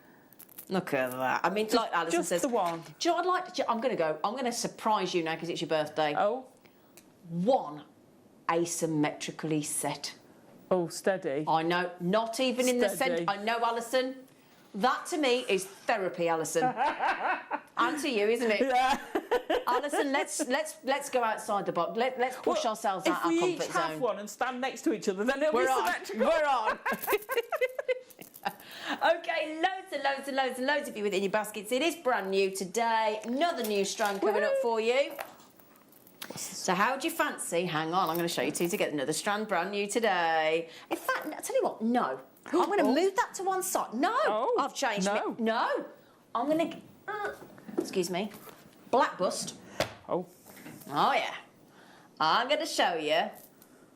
Look at that. I mean, like Alison just says. the one. Do you know what I'd like to? I'm going to surprise you now because it's your birthday. Oh. One asymmetrically set. Oh, steady. I know, not even in the Steady. centre. I know, Alison. That to me is therapy, Alison. And to you, isn't it? Yeah. Alison, let's go outside the box. Let's push ourselves out our If we comfort each have zone. one and stand next to each other, then it'll We're be on. symmetrical. We're on. Okay, loads of you within your baskets. It is brand new today. Another new strand coming up for you. So how do you fancy? Hang on, I'm going to show you two to get another strand brand new today. In fact, I'll tell you what, no. I'm going to move that to one side. No, I've changed no. No, I'm going to... excuse me. Black bust. Oh. Oh, yeah. I'm going to show you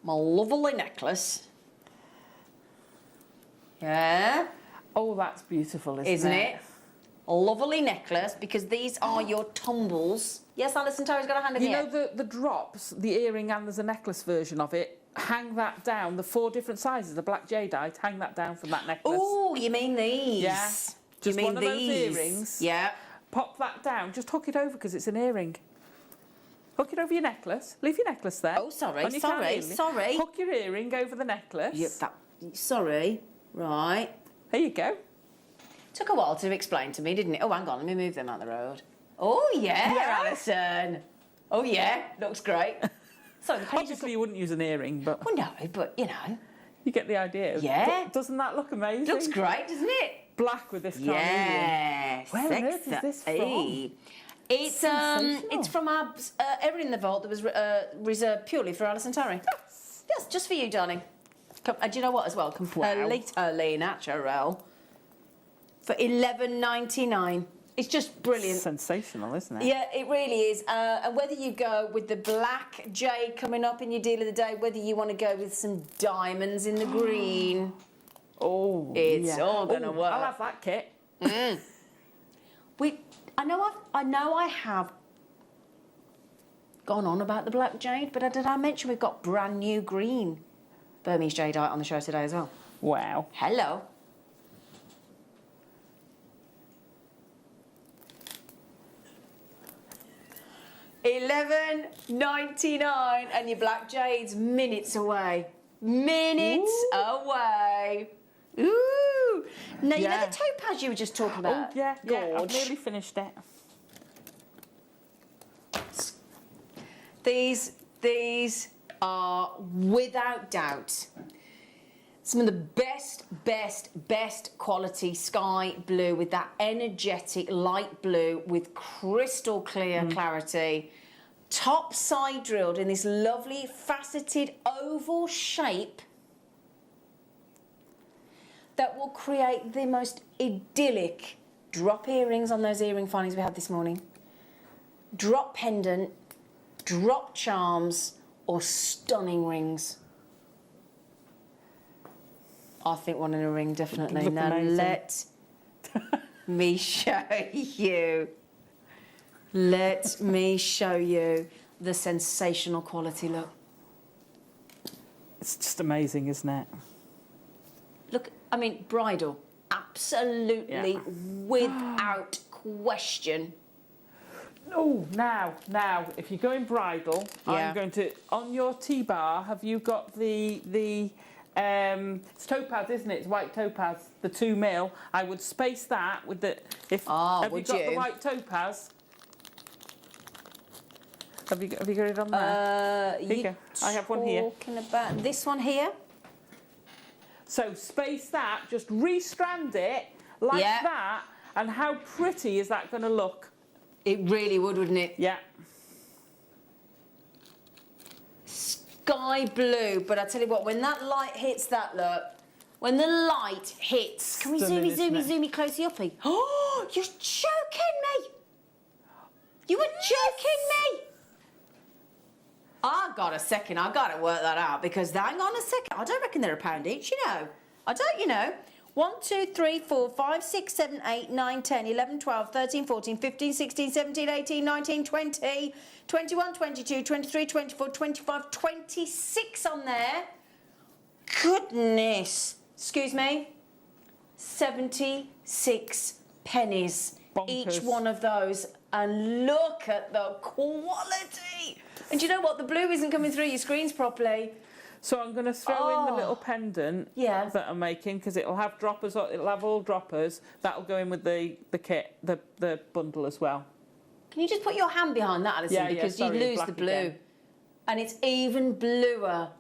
my lovely necklace. Yeah? Oh, that's beautiful, Isn't it? A lovely necklace, because these are your tumbles. Yes, Alison Terry's got a hand in You the know air. the drops, the earring, and there's a necklace version of it. Hang that down. The 4 different sizes, the black jadeite. Hang that down from that necklace. Oh, you mean these? Yeah. You Just mean one of those these? earrings. Yeah. Pop that down. Just hook it over because it's an earring. Hook it over your necklace. Leave your necklace there. Oh, sorry, On your sorry, carnelian. sorry. Hook your earring over the necklace. Sorry. Right. There you go. Took a while to explain to me, didn't it? Oh, hang on, let me move them out the road. Oh, yeah, Alison. Oh, yeah, looks great. So the pages Obviously, you wouldn't use an earring, but Well, no, but, you know. you get the idea. Yeah. Doesn't that look amazing? Looks great, doesn't it? Black with this carnelian. Yes. Where on earth is this from? It's Sensational. from our area in the vault that was reserved purely for Alison Terry. Yes, just for you, darling. And do you know what as well? Completely natural. For $11.99. It's just brilliant. Sensational, isn't it? Yeah, it really is. And whether you go with the black jade coming up in your deal of the day, whether you want to go with some diamonds in the green, Oh, it's yeah. all going to work. I'll have that kit. I know I have gone on about the black jade, but did I mention we've got brand new green Burmese jadeite on the show today as well? Wow. Hello. $11.99 and your black jade's minutes away. Minutes away. Ooh. Now, you know Yeah. the topaz you were just talking about? Oh, yeah, yeah. I've Gorge. nearly finished it. These are, without doubt, some of the best quality sky blue with that energetic light blue with crystal clear clarity. top side drilled in this lovely faceted oval shape that will create the most idyllic drop earrings on those earring findings we had this morning, drop pendant, drop charms, or stunning rings. I think one in a ring, definitely. Look Now amazing. let me show you. Let me show you the sensational quality. Look. It's just amazing, isn't it? Look, I mean, bridal. Absolutely, Yeah. without question. Oh, now, if you're going bridal, Yeah. I'm going to, on your T-bar, have you got the it's topaz, isn't it? It's white topaz, the 2 mil. I would space that with the, have would you got you? the white topaz? Have you got it on there? Here you go. I have one here. Talking about this one here? So space that, just restrand it like Yeah. that, and how pretty is that going to look? It really would, wouldn't it? Yeah. Sky blue, but I tell you what, when that light hits that, look, when the light hits, can we Stunning, isn't it? zoom closely uppy? Oh, you're joking me! You were joking me! I got a second, I got to work that out, because hang on a second, I don't reckon they're £1 each, you know. I don't, you know. 1, 2, 3, 4, 5, 6, 7, 8, 9, 10, 11, 12, 13, 14, 15, 16, 17, 18, 19, 20, 21, 22, 23, 24, 25, 26 on there. Goodness. Excuse me. 76 pennies. Bonkers. Each one of those. And look at the quality. And do you know what? The blue isn't coming through your screens properly. So I'm going to throw in the little pendant Yeah. that I'm making, because it'll have droppers, it'll have all droppers. That'll go in with the kit, the bundle as well. Can you just put your hand behind that, Alison? Yeah, because sorry, you lose black the blue. again. And it's even bluer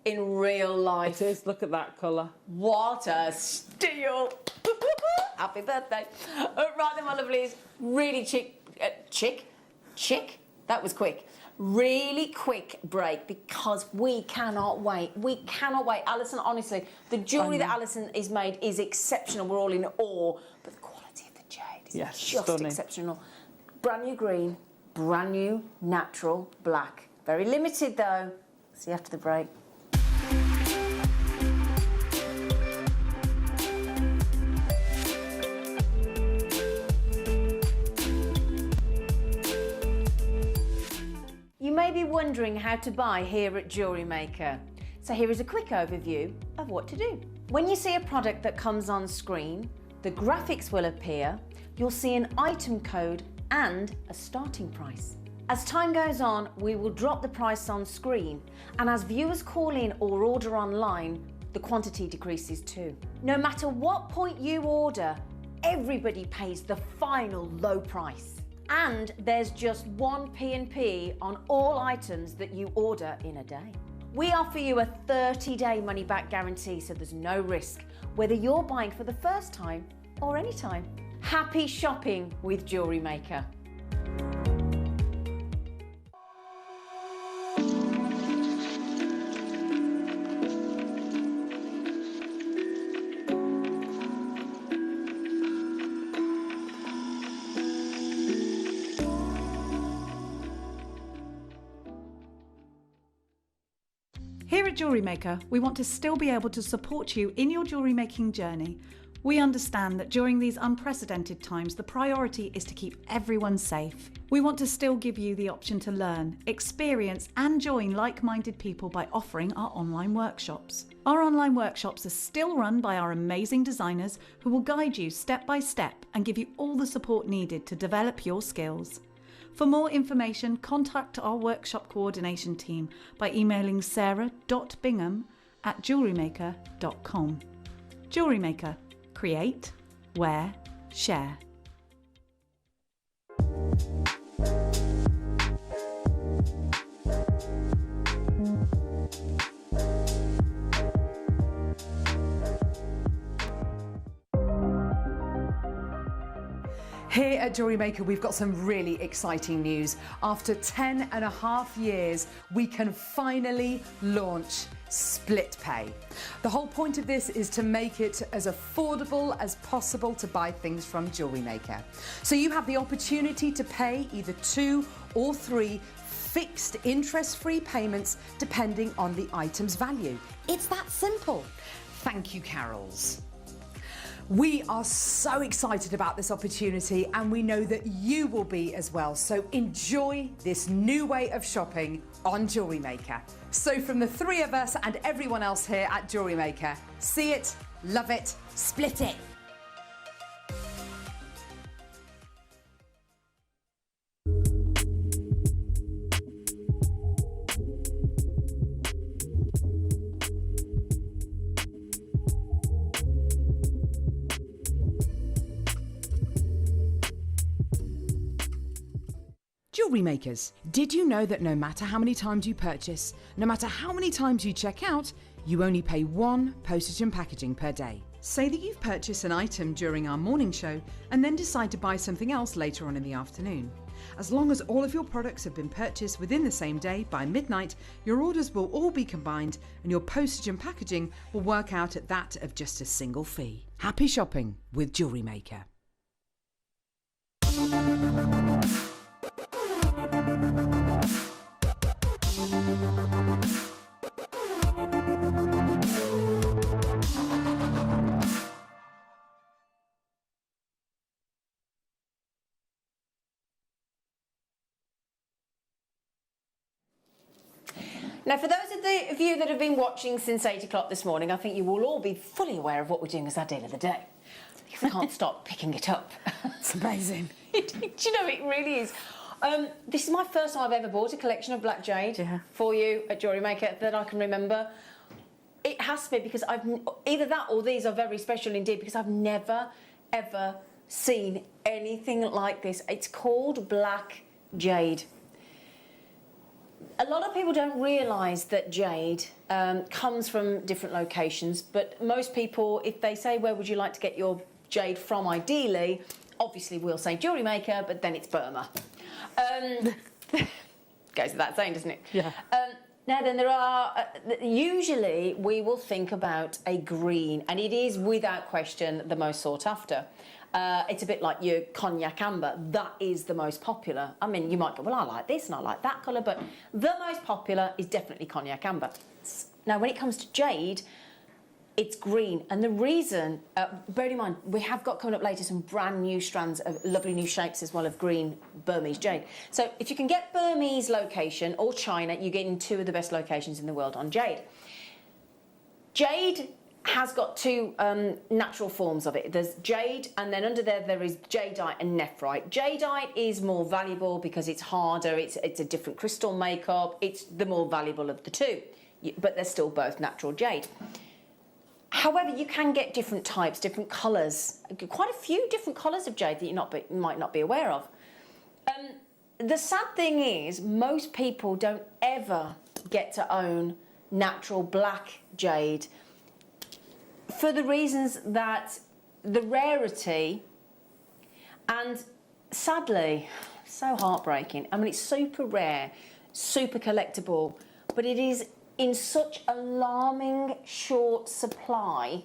in real life. It is, look at that colour. What a steal. Happy birthday. Right then, my lovelies. Really chick. That was quick. Really quick break, because we cannot wait. We cannot wait. Alison, honestly, the jewellery that Alison is made is exceptional. We're all in awe. But the quality of the jade is just stunning. exceptional. Brand new green, brand new natural black. Very limited though. See you after the break. You may be wondering how to buy here at Jewellery Maker. So here is a quick overview of what to do. When you see a product that comes on screen, the graphics will appear, you'll see an item code and a starting price. As time goes on, we will drop the price on screen, and as viewers call in or order online, the quantity decreases too. No matter what point you order, everybody pays the final low price. And there's just one P&P on all items that you order in a day. We offer you a 30-day money-back guarantee, so there's no risk, whether you're buying for the first time or any time. Happy shopping with Jewellery Maker. Here at Jewellery Maker, we want to still be able to support you in your jewellery making journey. We understand that during these unprecedented times, the priority is to keep everyone safe. We want to still give you the option to learn, experience and join like-minded people by offering our online workshops. Our online workshops are still run by our amazing designers who will guide you step by step and give you all the support needed to develop your skills. For more information, contact our workshop coordination team by emailing sarah.bingham@jewellerymaker.com. Jewellery Maker. Create, wear, share. Here at Jewellery Maker, we've got some really exciting news. After 10.5 years, we can finally launch split pay. The whole point of this is to make it as affordable as possible to buy things from Jewellery Maker. So you have the opportunity to pay either 2 or 3 fixed interest-free payments depending on the item's value. It's that simple. Thank you, Carols. We are so excited about this opportunity and we know that you will be as well. So enjoy this new way of shopping on Jewellery Maker. So from the 3 of us and everyone else here at Jewellery Maker, see it, love it, split it. Jewellery Makers, did you know that no matter how many times you purchase, no matter how many times you check out, you only pay 1 postage and packaging per day? Say that you've purchased an item during our morning show and then decide to buy something else later on in the afternoon. As long as all of your products have been purchased within the same day by midnight, your orders will all be combined and your postage and packaging will work out at that of just a single fee. Happy shopping with Jewellery Maker. Now, for those of you that have been watching since 8 o'clock this morning, I think you will all be fully aware of what we're doing as our deal of the day. Because I can't stop picking it up. It's amazing. Do you know, it really is. This is my first time I've ever bought a collection of black jade for you at Jewellery Maker that I can remember. It has to be because either that or these are very special indeed because I've never, ever seen anything like this. It's called black jade. A lot of people don't realise that jade comes from different locations, but most people, if they say, where would you like to get your jade from ideally, obviously we'll say Jewellery Maker, but then it's Burma. Goes without saying, doesn't it? Yeah. Now then, there are, usually we will think about a green, and it is without question the most sought after. It's a bit like your cognac amber. That is the most popular. I mean, you might go, well, I like this and I like that colour, but the most popular is definitely cognac amber. Now, when it comes to jade, it's green. And the reason, bearing in mind, we have got coming up later some brand new strands of lovely new shapes as well of green Burmese jade. So if you can get Burmese location or China, you get in 2 of the best locations in the world on jade. Jade has got 2 natural forms of it. There's jade, and then under there is jadeite and nephrite. Jadeite is more valuable because it's harder, it's a different crystal makeup, it's the more valuable of the 2, but they're still both natural jade. However, you can get different types, different colours, quite a few different colours of jade that you might not be aware of. The sad thing is, most people don't ever get to own natural black jade for the reasons that the rarity and sadly, so heartbreaking. I mean, it's super rare, super collectible, but it is in such alarming short supply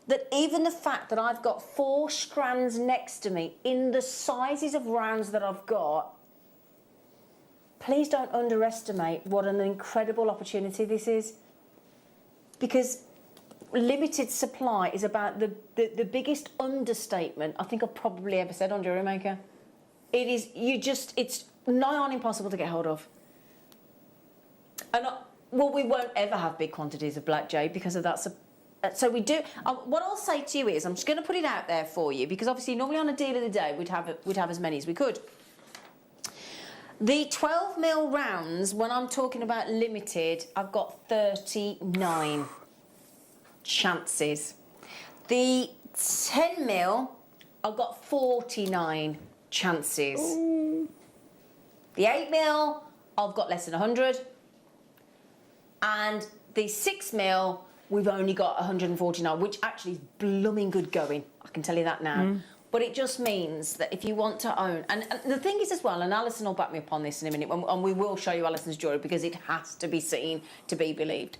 that even the fact that I've got 4 strands next to me in the sizes of rounds that I've got, please don't underestimate what an incredible opportunity this is. Because limited supply is about the biggest understatement I think I've probably ever said on Jewellery Maker. It is, it's nigh on impossible to get hold of. And well, we won't ever have big quantities of black jade because of that. So we do. What I'll say to you is, I'm just going to put it out there for you because obviously normally on a deal of the day we'd have as many as we could. The 12mm rounds, when I'm talking about limited, I've got 39 chances. The 10mm, I've got 49 chances. Ooh. The 8mm, I've got less than 100. And the 6mm, we've only got 149, which actually is blooming good going. I can tell you that now. But it just means that if you want to own, and the thing is as well, and Alison will back me up on this in a minute, and we will show you Alison's jewellery because it has to be seen to be believed.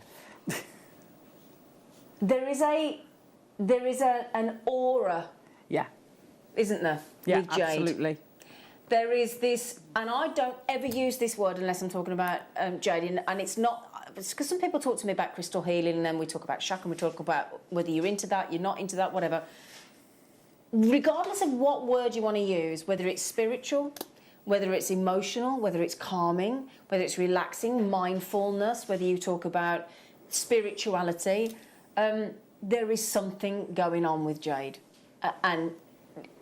There is an aura, Yeah. isn't there? Yeah, with jade. absolutely. There is this, and I don't ever use this word unless I'm talking about jade, and it's not, because some people talk to me about crystal healing, and then we talk about chakra, and we talk about whether you're into that, you're not into that, whatever. Regardless of what word you want to use, whether it's spiritual, whether it's emotional, whether it's calming, whether it's relaxing, mindfulness, whether you talk about spirituality, there is something going on with jade, and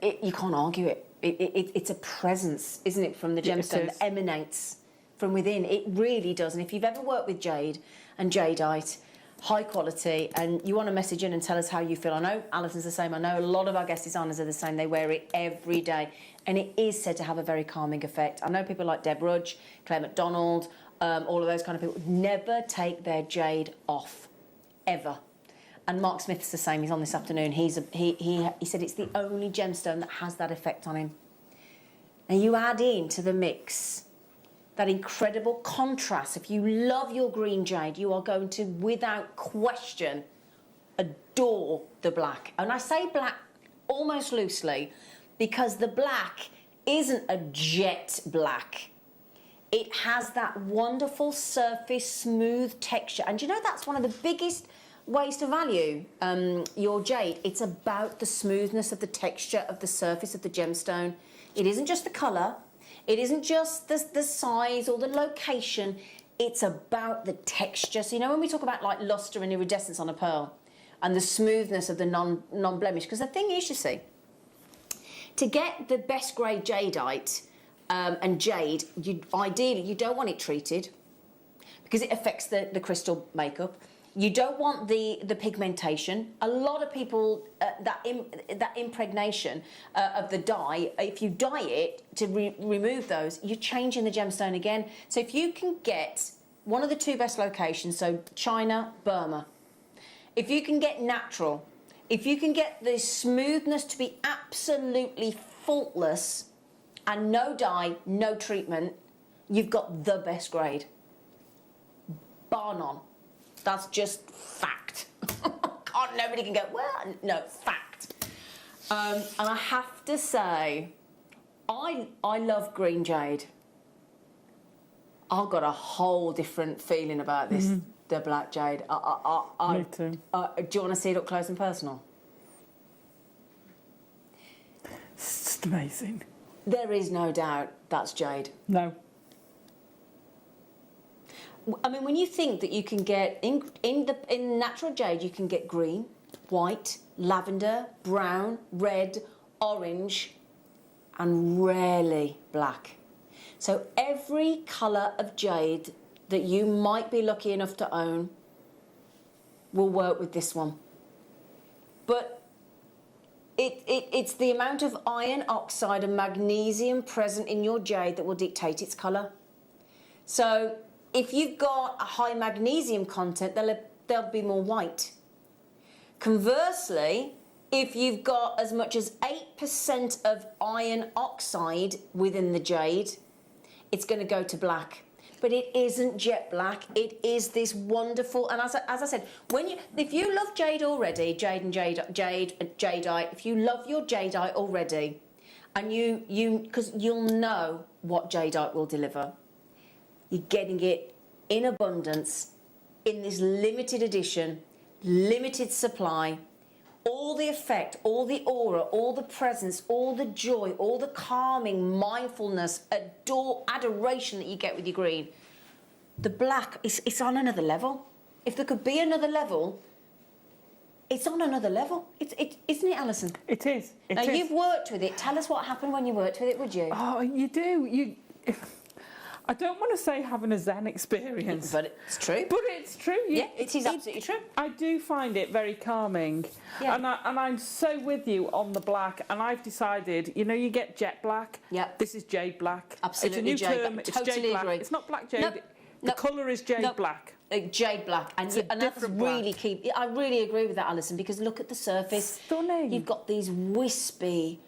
you can't argue it. It's a presence, isn't it, from the gemstone that emanates from within. It really does. And if you've ever worked with jade and jadeite, high quality, and you want to message in and tell us how you feel. I know Alison's the same. I know a lot of our guest designers are the same. They wear it every day, and it is said to have a very calming effect. I know people like Deb Rudge, Claire McDonald, all of those kind of people never take their jade off, ever. And Mark Smith's the same. He's on this afternoon. He said it's the only gemstone that has that effect on him. And you add into the mix that incredible contrast. If you love your green jade, you are going to, without question, adore the black. And I say black almost loosely because the black isn't a jet black. It has that wonderful surface, smooth texture. And you know, that's one of the biggest ways to value your jade. It's about the smoothness of the texture of the surface of the gemstone. It isn't just the colour. It isn't just the size or the location. It's about the texture. So, you know, when we talk about like lustre and iridescence on a pearl and the smoothness of the non-blemish, because the thing is, you see, to get the best grade jadeite and jade, ideally, you don't want it treated because it affects the crystal makeup. You don't want the pigmentation. A lot of people, that impregnation of the dye, if you dye it to remove those, you're changing the gemstone again. So if you can get one of the two best locations, so China, Burma, if you can get natural, if you can get the smoothness to be absolutely faultless and no dye, no treatment, you've got the best grade. Bar none. That's just fact. Nobody can go, well, no, fact. And I have to say, I love green jade. I've got a whole different feeling about this, the black jade. Me too. Do you want to see it up close and personal? It's just amazing. There is no doubt that's jade. No. I mean, when you think that you can get in natural jade, you can get green, white, lavender, brown, red, orange, and rarely black. So every colour of jade that you might be lucky enough to own will work with this one. But it's the amount of iron oxide and magnesium present in your jade that will dictate its colour. So if you've got a high magnesium content, they'll be more white. Conversely, if you've got as much as 8% of iron oxide within the jade, it's going to go to black. But it isn't jet black. It is this wonderful, and as I said, if you love jade already, jadeite, if you love your jadeite already, and because you'll know what jadeite will deliver. You're getting it in abundance, in this limited edition, limited supply, all the effect, all the aura, all the presence, all the joy, all the calming, mindfulness, adoration that you get with your green. The black, it's on another level. If there could be another level, it's on another level. Isn't it, Alison? It is. Now, you've worked with it. Tell us what happened when you worked with it, would you? Oh, you do. I don't want to say having a Zen experience. But it's true. But it's true. Yeah, it is absolutely true. I do find it very calming. Yeah. And I'm so with you on the black. And I've decided, you get jet black. Yeah. This is jade black. Absolutely, it's a new jade term. black. It's Totally jade black. agree. It's not black jade. Nope. The colour is jade black. Jade black, and that's really key. I really agree with that, Alison, because look at the surface. Stunning. You've got these wispy,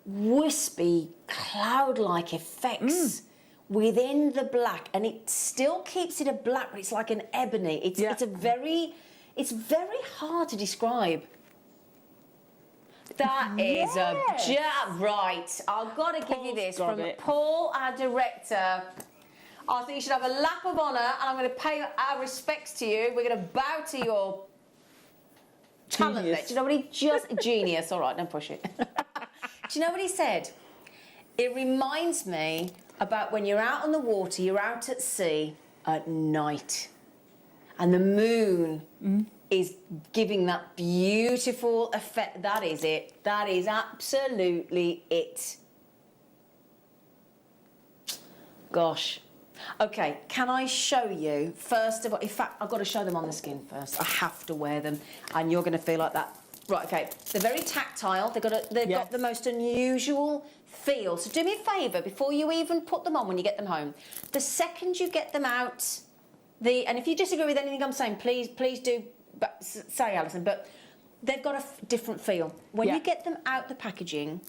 wispy, cloud-like effects within the black, and it still keeps it a black, but it's like an ebony. It's very hard to describe. That is a right. I've got to give you this from Paul, our director. I think you should have a lap of honour, and I'm going to pay our respects to you. We're going to bow to your talent. Do you know what he just genius? All right, don't push it. Do you know what he said? It reminds me about when you're out on the water, you're out at sea at night, and the moon is giving that beautiful effect. That is it. That is absolutely it. Gosh. Okay, can I show you, first of all, in fact, I've got to show them on the skin first. I have to wear them, and you're going to feel like that. Right, okay, they're very tactile. They've got the most unusual feel. So do me a favour, before you even put them on when you get them home, the second you get them out, and if you disagree with anything I'm saying, please do say, Alison, but they've got a different feel. When you get them out the packaging,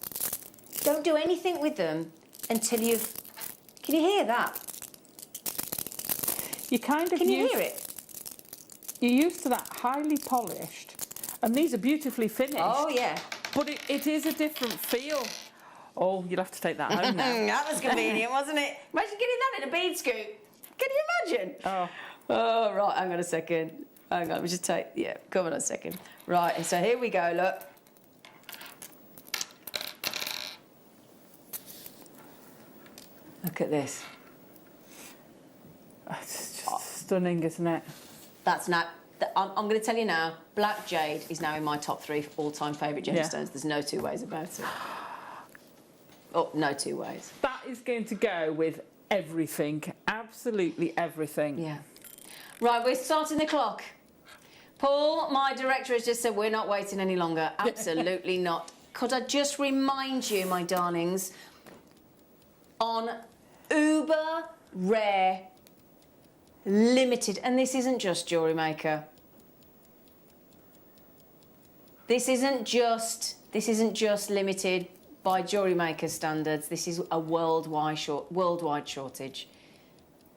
don't do anything with them until you've... Can you hear that? You kind of Can you hear it? You're used to that highly polished, and these are beautifully finished. Oh, yeah. But it is a different feel. Oh, you'll have to take that home now. That was convenient, wasn't it? Imagine getting that in a bead scoop. Can you imagine? Oh, right, hang on a second. Hang on, let me just take... Yeah, come on a second. Right, and so here we go, look. Look at this. It's just stunning, isn't it? That's not... I'm going to tell you now, black jade is now in my top 3 all-time favourite gemstones. There's no two ways about it. Oh, no two ways. That is going to go with everything. Absolutely everything. Yeah. Right, we're starting the clock. Paul, my director, has just said we're not waiting any longer. Absolutely not. Could I just remind you, my darlings, on uber rare, limited, and this isn't just Jewellery Maker. This isn't just limited by Jewellery Maker standards. This is a worldwide shortage.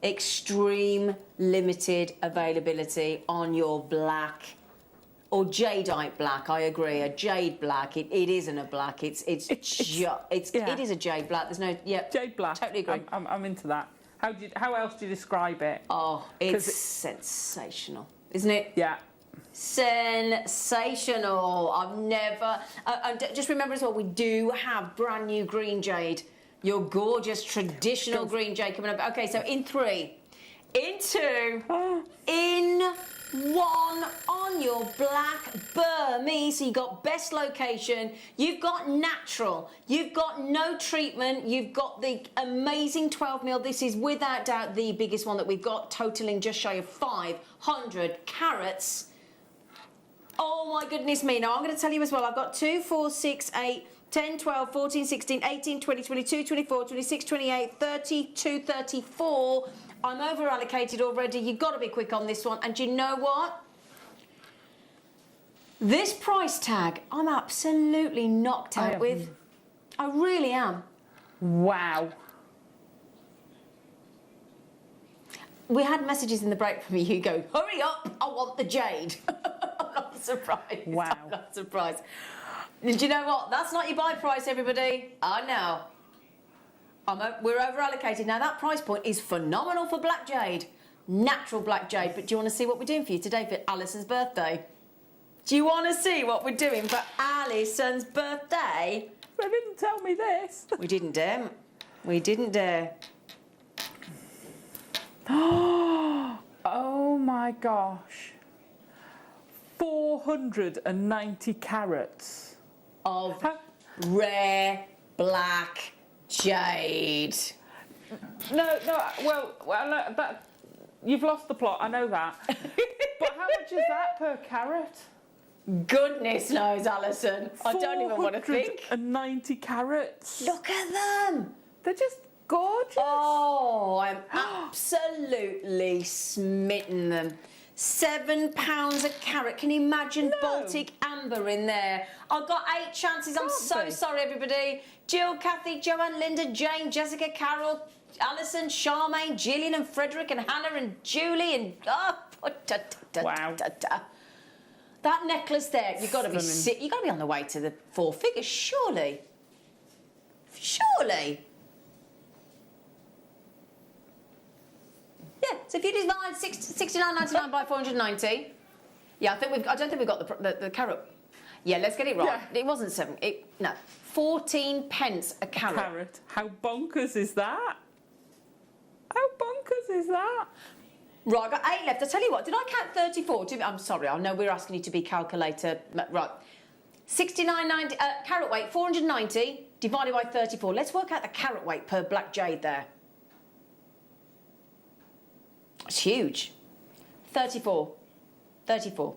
Extreme limited availability on your black or jadeite black. I agree, a jade black. It isn't a black. It is a jade black. There's no jade black. Totally agree. I'm into that. How else do you describe it? Oh, it's sensational, isn't it? Yeah. Sensational. I've never. Just remember as well, we do have brand new green jade. Your gorgeous traditional green jade coming up. Okay, so in 3, in 2, in 1 on your black Burmese. So you've got best location, you've got natural, you've got no treatment, you've got the amazing 12mm. This is without doubt the biggest one that we've got, totaling just shy of 500 carats. Oh my goodness me. Now I'm going to tell you as well, I've got 2, 4, 6, 8, 10, 12, 14, 16, 18, 20, 22, 24, 26, 28, 32, 34. I'm over allocated already. You've got to be quick on this one. And do you know what? This price tag, I'm absolutely knocked out with. I really am. Wow. We had messages in the break from you go, hurry up, I want the jade. I'm not surprised. Wow. I'm not surprised. Do you know what? That's not your buy price, everybody. I know. We're over allocated. Now, that price point is phenomenal for black jade. Natural black jade. But do you want to see what we're doing for you today for Alison's birthday? Do you want to see what we're doing for Alison's birthday? They didn't tell me this. We didn't dare. We didn't dare. Oh, my gosh. 490 carats. Of rare black jade. No, well, that you've lost the plot. I know that. But how much is that per carat? Goodness knows, Alison. I don't even want to think. 490 carats. Look at them. They're just gorgeous. Oh, I'm absolutely smitten them. £7 a carat. Can you imagine Baltic amber in there? I've got 8 chances. I'm so sorry, everybody. Jill, Kathy, Joanne, Linda, Jane, Jessica, Carol, Alison, Charmaine, Gillian and Frederick and Hannah and Julie and... Wow. That necklace there, you've got to be Stunning. you've got to be on the way to the 4 figures, surely. Surely. Yeah, so if you divide 69.99 by 490, yeah, I don't think we've got the carat. Yeah, let's get it right. Yeah. It wasn't 14 pence a carat. Carrot. How bonkers is that? How bonkers is that? Right, I've got 8 left. I tell you what, did I count 34? I'm sorry, I know we're asking you to be calculator. Right. 69.90 carat weight, 490 divided by 34. Let's work out the carat weight per black jade there. It's huge. 34. 34.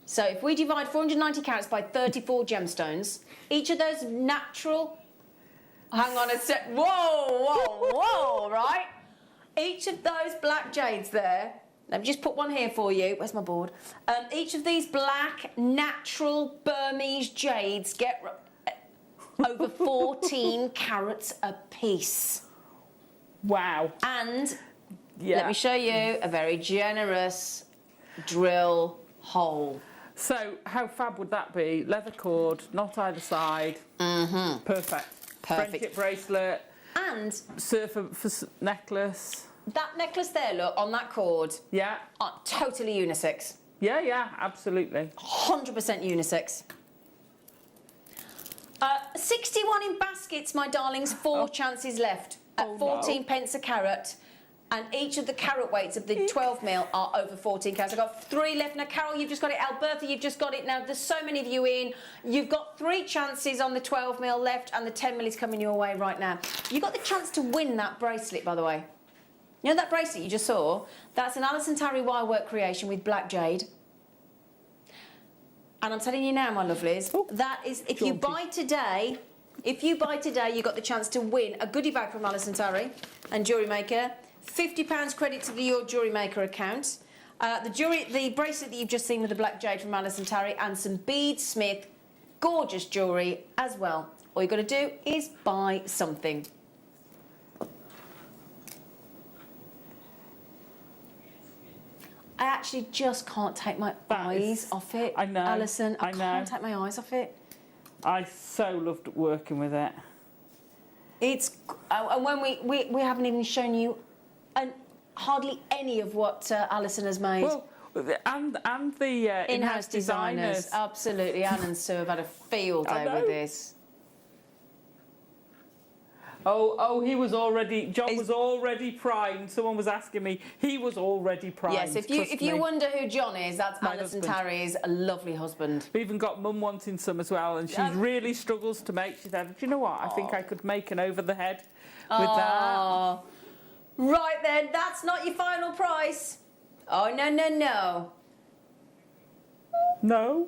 So if we divide 490 carats by 34 gemstones, each of those natural... Hang on a sec. Whoa, right? Each of those black jades there, let me just put one here for you. Where's my board? Each of these black natural Burmese jades get over 14 carats a piece. Wow. And Yeah. let me show you a very generous drill hole. So how fab would that be? Leather cord, not either side. Mm-hmm. Perfect. Friendship bracelet. And Surfer for necklace. that necklace there, look, on that cord, Yeah. totally unisex. Yeah, absolutely. 100% unisex. 61 in baskets, my darlings, 4 chances left at 14 pence a carat. And each of the carat weights of the 12 mil are over 14 carats. I've got 3 left. Now, Carol, you've just got it. Alberta, you've just got it. Now, there's so many of you in. You've got 3 chances on the 12 mil left, and the 10 mil is coming your way right now. You got the chance to win that bracelet, by the way. You know that bracelet you just saw? That's an Alison Tarry wirework creation with black jade. And I'm telling you now, my lovelies, that is, if you buy today, you've got the chance to win a goodie bag from Alison Tarry and Jewellery Maker. £50 credit to your Jewellery Maker account. The bracelet that you've just seen with the black jade from Alison Tarry, and some Bead Smith gorgeous jewellery as well. All you've got to do is buy something. I actually just can't take my eyes off it. I know. Alison, I know. can't take my eyes off it. I so loved working with it. It's and when we haven't even shown you hardly any any of what Alison has made. Well, and the In-house designers. Absolutely. Anne and Sue have had a field day with this. Oh, he was already, John was already primed. Someone was asking me, he was already primed. Yes, if you wonder who John is, that's My Alison husband. Tarry's lovely husband. We even got Mum wanting some as well, and she really struggles to make. She said, do you know what? I think I could make an over the head with that. Right then, that's not your final price. Oh, no, no, no. No?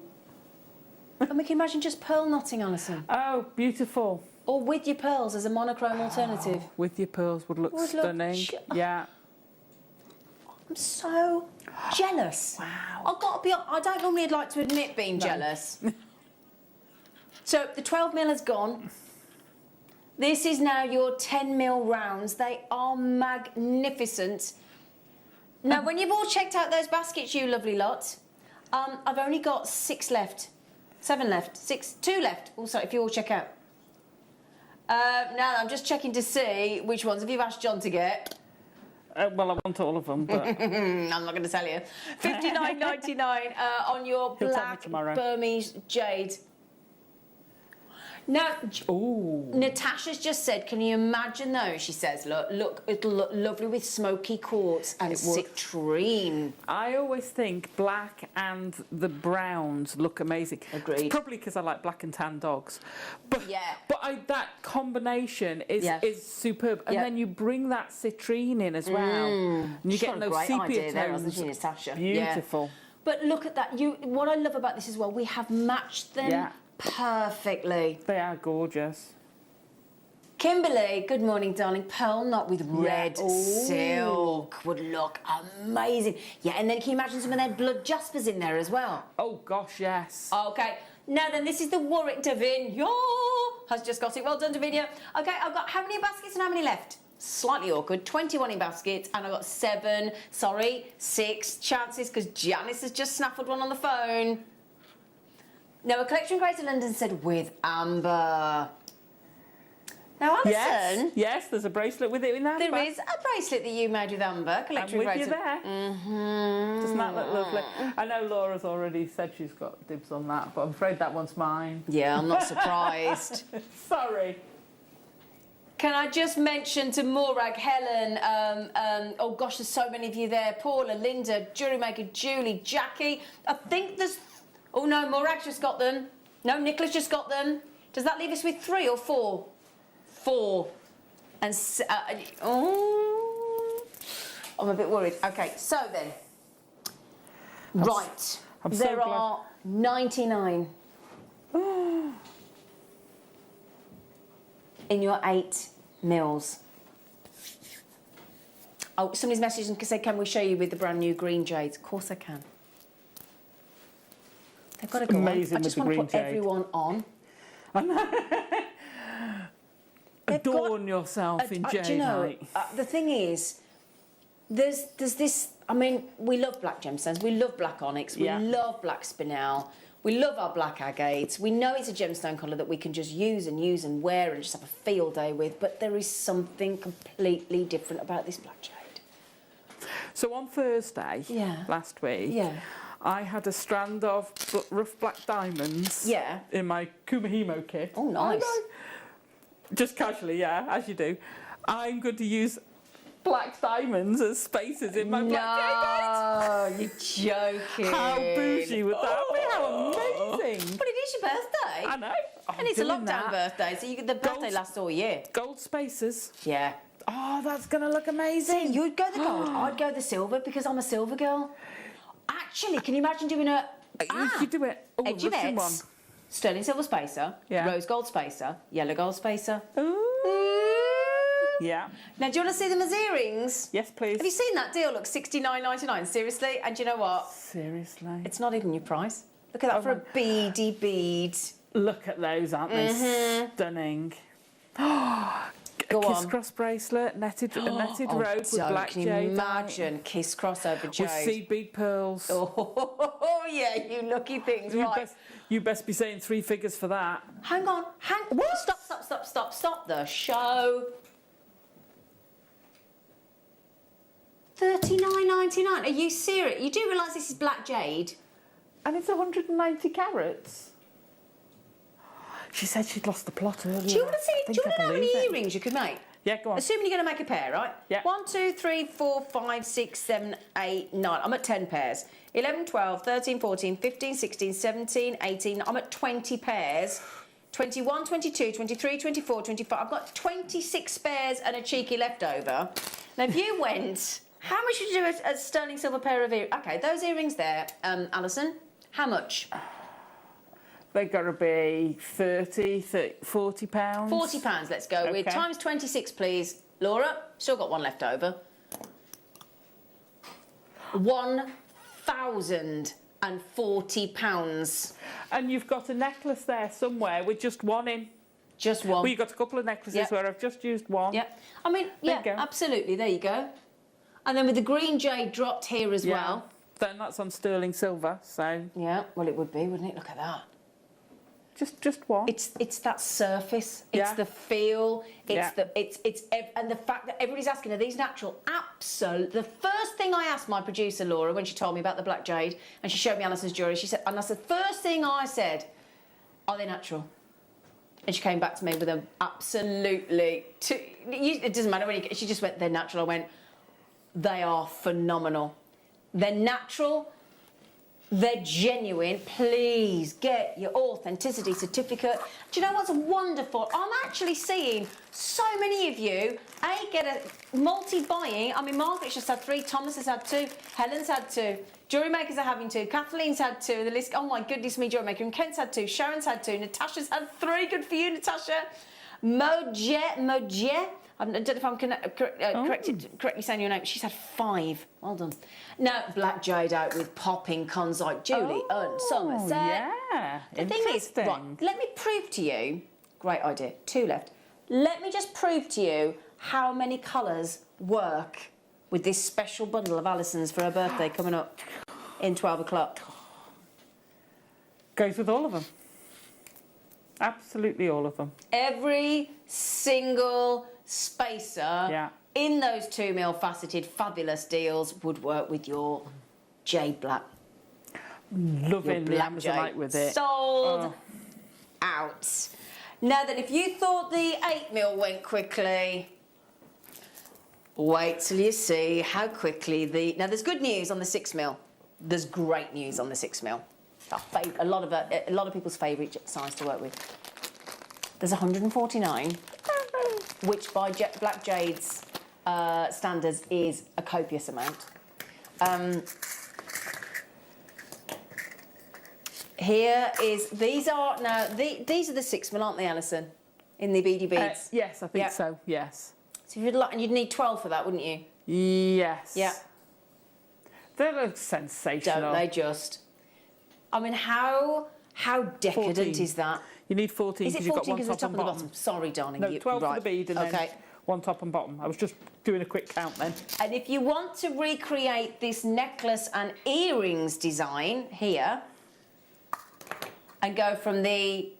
And we can imagine just pearl knotting, Alison. Oh, beautiful. Or with your pearls as a monochrome alternative. With your pearls would look stunning. Yeah. I'm so jealous. Wow. I've got to be. I don't normally like to admit being jealous. So the 12 mil has gone. This is now your 10 mil rounds. They are magnificent. Now, when you've all checked out those baskets, you lovely lot, I've only got 6 left. 7 left. 2 left. Also, if you all check out. Now, I'm just checking to see which ones. Have you asked John to get? Well, I want all of them, but... I'm not going to tell you. $59.99 on your He'll tell me black tomorrow. Burmese jade. Now, Ooh. Natasha's just said, can you imagine those? She says, look, it'll look lovely with smoky quartz and citrine. I always think black and the browns look amazing. Agreed. It's probably because I like black and tan dogs. But, Yeah. But that combination is superb. And Yeah. then you bring that citrine in as well. And you She's get got a those great sepia idea there, tones. hasn't she, Natasha? Beautiful. But look at that. What I love about this as well, we have matched them perfectly. They are gorgeous. Kimberly, good morning, darling. Pearl knot with red silk would look amazing. Yeah, and then can you imagine some of their blood jaspers in there as well? Oh, gosh, yes. Okay. Now then, this is the Warwick Davin. has just got it. Well done, Davinia. Okay, I've got how many baskets and how many left? Slightly awkward. 21 in baskets, and I've got 6 chances because Janice has just snaffled one on the phone. Now, a collection creator London said with Amber. Now, Alison. Yes, there's a bracelet with it in Amber. There is a bracelet that you made with Amber. Collection I'm with creator. you there. Doesn't that look lovely? I know Laura's already said she's got dibs on that, but I'm afraid that one's mine. Yeah, I'm not surprised. Sorry. Can I just mention to Morag, Helen, oh gosh, there's so many of you there. Paula, Linda, Jewellery Maker, Julie, Jackie. I think there's... Oh no, Morag's just got them. No, Nicola's just got them. Does that leave us with 3 or 4? 4. And... I'm a bit worried. Okay, so then. Right. There are 99. In your 8 mils. Oh, somebody's messaging and said, can we show you with the brand new green jades? Of course I can. They've got to go amazing on. I just with the want to green put jade. everyone on. Adorn yourself in jade. Do you know, the thing is, there's this, I mean, we love black gemstones, we love black onyx, we love black spinel, we love our black agates. We know it's a gemstone colour that we can just use and wear and just have a field day with, but there is something completely different about this black jade. So on Thursday last week, I had a strand of rough black diamonds in my Kumahimo kit. Oh, nice. Just casually, as you do. I'm going to use black diamonds as spacers in my black jade. No, you're joking. How bougie would that be? How amazing. But it is your birthday. I know. And it's a lockdown birthday, so the birthday lasts all year. Gold spacers. Yeah. Oh, that's going to look amazing. See, you'd go the gold, I'd go the silver because I'm a silver girl. Actually, can you imagine doing a... You could do it. Oh, Edge of Russian one. Eds, sterling silver spacer, rose gold spacer, yellow gold spacer. Ooh. Yeah. Now, do you want to see them as earrings? Yes, please. Have you seen that deal? Look, $69.99. Seriously? And do you know what? Seriously? It's not even your price. Look at that for a beady bead. Look at those, aren't they? Stunning. Go on. Kiss-cross bracelet, netted rose with black can jade. you imagine kiss-cross over jade? With seed bead pearls. Oh, yeah, you lucky things, right. You best be saying 3 figures for that. Hang on, stop the show. $39.99. Are you serious? You do realise this is black jade? And it's 190 carats. She said she'd lost the plot earlier. Do you want to see? Do you want to know how many earrings you could make? Yeah, go on. Assuming you're going to make a pair, right? Yeah. 1, 2, 3, 4, 5, 6, 7, 8, 9. I'm at 10 pairs. 11, 12, 13, 14, 15, 16, 17, 18. I'm at 20 pairs. 21, 22, 23, 24, 25. I've got 26 pairs and a cheeky leftover. Now, if you went, how much would you do a sterling silver pair of earrings? Okay, those earrings there, Alison, how much? They've got to be 30, 40 pounds. £40, let's go with. Times 26, please. Laura, still got one left over. £1,040. And you've got a necklace there somewhere with just one in. Just one. Well, you've got a couple of necklaces where I've just used one. Yeah. I mean, absolutely. There you go. And then with the green jade dropped here as well. Then that's on sterling silver, so... Yeah, well, it would be, wouldn't it? Look at that. Just one. It's that surface. It's the feel. It's and the fact that everybody's asking, are these natural? Absolutely. The first thing I asked my producer Laura when she told me about the black jade and she showed me Alison's jewellery, she said, and that's the first thing I said, are they natural? And she came back to me with an absolutely. It doesn't matter when she just went, they're natural. I went, they are phenomenal. They're natural. They're genuine. Please get your authenticity certificate. Do you know what's wonderful? I'm actually seeing so many of you, get a multi-buying. I mean, Margaret's just had 3, Thomas has had 2, Helen's had 2, Jewellery Makers are having 2, Kathleen's had 2, the list, oh my goodness me, Jewellery Maker, and Kent's had 2, Sharon's had 2, Natasha's had 3, good for you, Natasha. Moje, I don't know if I'm correctly saying your name. She's had 5. Well done. Now, black jade out with popping cons like Julie and Somerset. Yeah, the thing is, right, let me prove to you Great idea. 2 left. Let me just prove to you how many colours work with this special bundle of Alison's for her birthday coming up in 12 o'clock. Goes with all of them. Absolutely all of them. Every single spacer in those 2mm faceted fabulous deals would work with your jade black. Loving the Amazonite with it. Sold out. Now then, if you thought the 8mm went quickly, wait till you see how quickly the... Now, there's good news on the 6mm. There's great news on the 6mm. A lot of people's favourite size to work with. There's 149, which by Black Jade's standards is a copious amount. Here is, these are the 6mm, aren't they, Alison? In the beady beads? Yes, I think so, yes. So you'd need 12 for that, wouldn't you? Yes. Yeah. They look sensational. Don't they just? I mean, how decadent 14. Is that? You need 14 because you've got one top and bottom. Sorry, darling. No, 12 for the bead and then one top and bottom. I was just doing a quick count then. And if you want to recreate this necklace and earrings design here, and go from the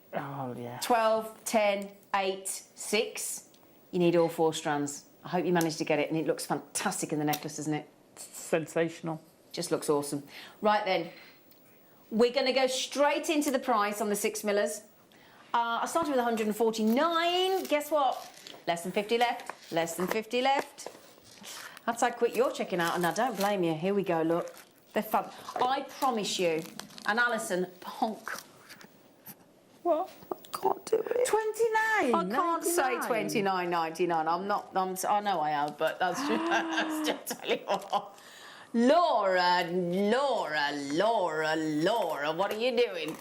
12, 10, 8, 6, you need all 4 strands. I hope you managed to get it, and it looks fantastic in the necklace, doesn't it? Sensational. Just looks awesome. Right then, we're going to go straight into the price on the 6mm. I started with 149. Guess what? Less than 50 left. Less than 50 left. That's how quick you're checking out. And I don't blame you. Here we go, look. They're fun. I promise you. And Alison, honk. What? I can't do it. 29. I can't say 29.99. I'm not. I know I have, but that's just tell you what. Laura, what are you doing?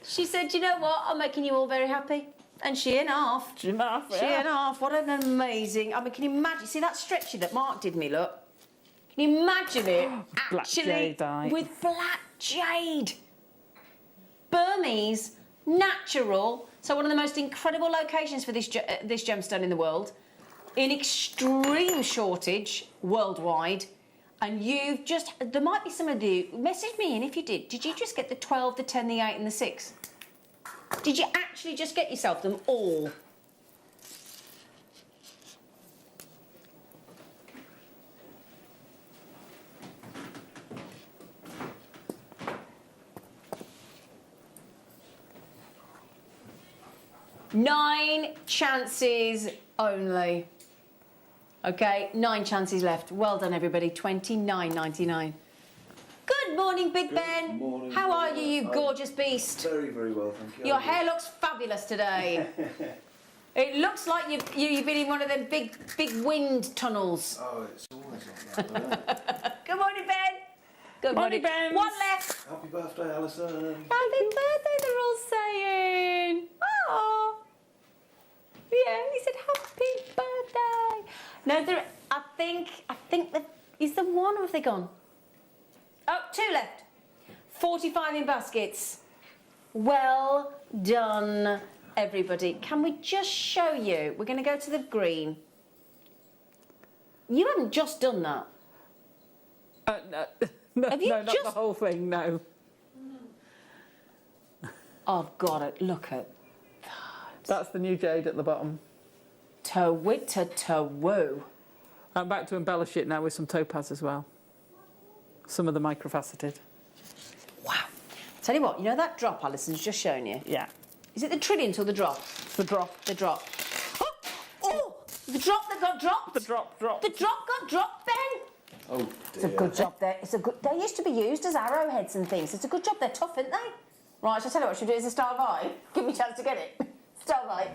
She said, you know what? I'm making you all very happy. And she and a half. She and a half. What an amazing. I mean, can you imagine? See that stretchy that Mark did me, look? Can you imagine it actually with black jade? Burmese, natural. So one of the most incredible locations for this gemstone in the world. In extreme shortage worldwide. And you've just, there might be some of you, message me in if you did. Did you just get the 12, the 10, the 8 and the 6? Did you actually just get yourself them all? Nine chances only. Okay, 9 chances left. Well done, everybody. $29.99. Good morning, Big Ben. Good morning. How are you, you gorgeous beast? Very, very well, thank you. Your hair looks fabulous today. It looks like you've been in one of them big wind tunnels. Oh, it's always like that. Good morning, Ben. Good morning, Ben. One left. Happy birthday, Alison. Happy birthday, they're all saying. Oh. Yeah, he said happy birthday. No, I think is there one or have they gone? Oh, 2 left. 45 in baskets. Well done, everybody. Can we just show you? We're going to go to the green. You haven't just done that. No, have you not the whole thing, no. Oh, God, look at that. That's the new jade at the bottom. To-wit-to-to-woo. I'm back to embellish it now with some topaz as well. Some of the microfaceted. Wow. Tell you what, you know that drop Alison's just shown you? Yeah. Is it the trillions or the drop? The drop. The drop. Oh! The drop that got dropped? The drop. The drop got dropped, Ben? Oh, dear. It's a good job there. They used to be used as arrowheads and things. It's a good job. They're tough, aren't they? Right, shall I tell you what should we do as a star by? Give me a chance to get it. Star by.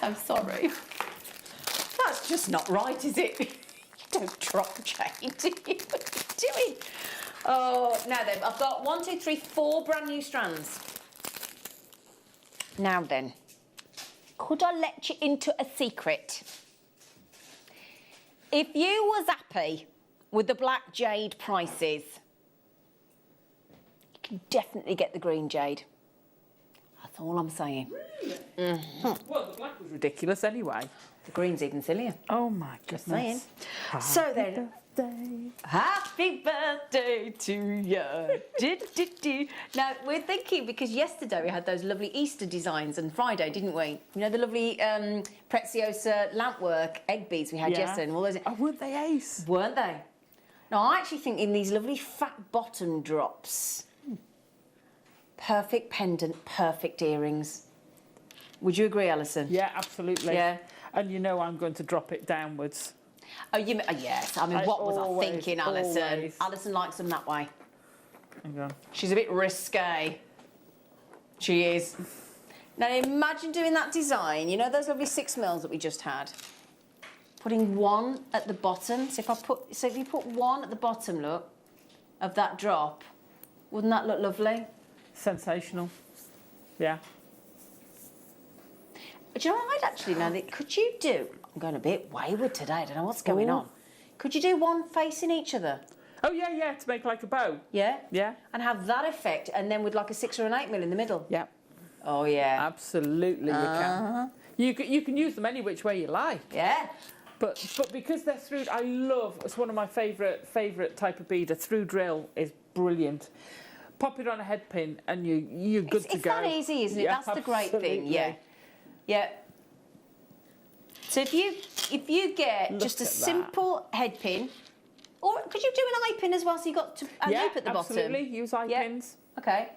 So sorry. That's just not right, is it? You don't drop jade, do you? What are you doing? Oh, now then, I've got 1, 2, 3, 4 brand new strands. Now then, could I let you into a secret? If you was happy with the black jade prices, you can definitely get the green jade. That's all I'm saying. Really? Well, the black was ridiculous anyway. The green's even sillier. Oh my goodness. Just saying. So then, happy birthday to you. Now, we're thinking, because yesterday we had those lovely Easter designs and Friday, didn't we? You know, the lovely Preziosa lampwork egg beads we had yesterday and all those. Oh, weren't they ace? Weren't they? No, I actually think in these lovely fat bottom drops, perfect pendant, perfect earrings. Would you agree, Alison? Yeah, absolutely. Yeah. And you know I'm going to drop it downwards. Oh, yes. I mean, what was I thinking, Alison? Always. Alison likes them that way. Hang on. She's a bit risque. She is. Now, imagine doing that design. You know those lovely 6mm that we just had? Putting one at the bottom. So if you put one at the bottom, look, of that drop, wouldn't that look lovely? Sensational. Yeah. Do you know what I'd actually know? Could you do... I'm going a bit wayward today. I don't know what's going on. Could you do one facing each other? Oh, yeah, to make like a bow. Yeah? Yeah. And have that effect, and then with like a 6 or an 8mm in the middle? Yeah. Oh, yeah. Absolutely, you can. You can use them any which way you like. Yeah. But because they're through, it's one of my favourite type of bead. A through drill is brilliant. Pop it on a head pin and you're good to go. It's that easy, isn't it? Yeah, That's the great thing. absolutely. Yeah. Yeah. So if you get just a simple head pin, or could you do an eye pin as well? So you got a loop at the bottom. Absolutely. Use eye pins. Okay.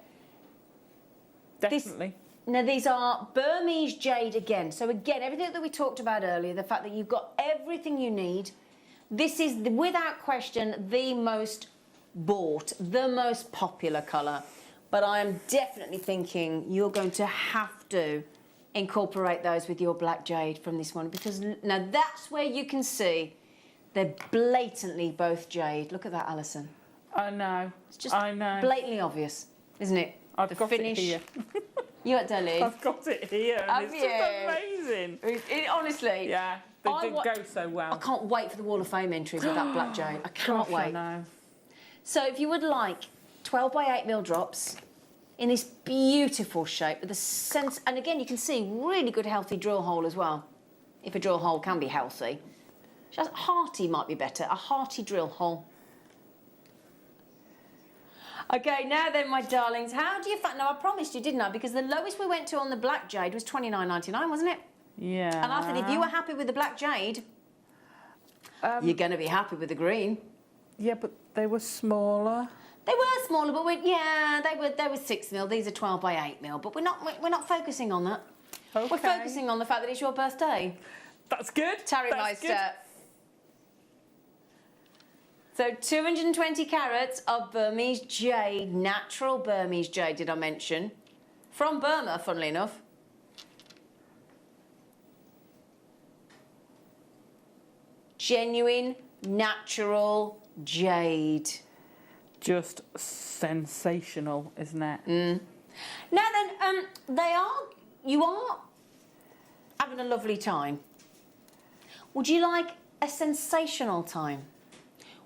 Definitely. Now these are Burmese jade again. So again, everything that we talked about earlier, the fact that you've got everything you need. This is without question the most bought, the most popular colour. But I am definitely thinking you're going to have to incorporate those with your black jade from this one, because now that's where you can see they're blatantly both jade. Look at that, Alison. I know. It's just I know. blatantly obvious, isn't it? I've got it here. You at Delhi? I've got it here, and it's just amazing. Honestly. Yeah, they did go so well. I can't wait for the Wall of Fame entries with that black jade. I cannot wait. I know. So if you would like 12 by 8mm drops in this beautiful shape with a sense, and again you can see really good healthy drill hole as well, if a drill hole can be healthy. Just hearty might be better, a hearty drill hole. Okay, now then, my darlings, how do you find... Now, I promised you, didn't I? Because the lowest we went to on the black jade was $29.99, wasn't it? Yeah. And I said, if you were happy with the black jade, you're going to be happy with the green. Yeah, but they were smaller. They were smaller, but they were 6mm. These are 12 by 8mm. But we're not focusing on that. Okay. We're focusing on the fact that it's your birthday. That's good. Tarry That's good. So 220 carats of Burmese jade, natural Burmese jade, did I mention? From Burma, funnily enough. Genuine, natural jade. Just sensational, isn't it? Now then, you are having a lovely time. Would you like a sensational time?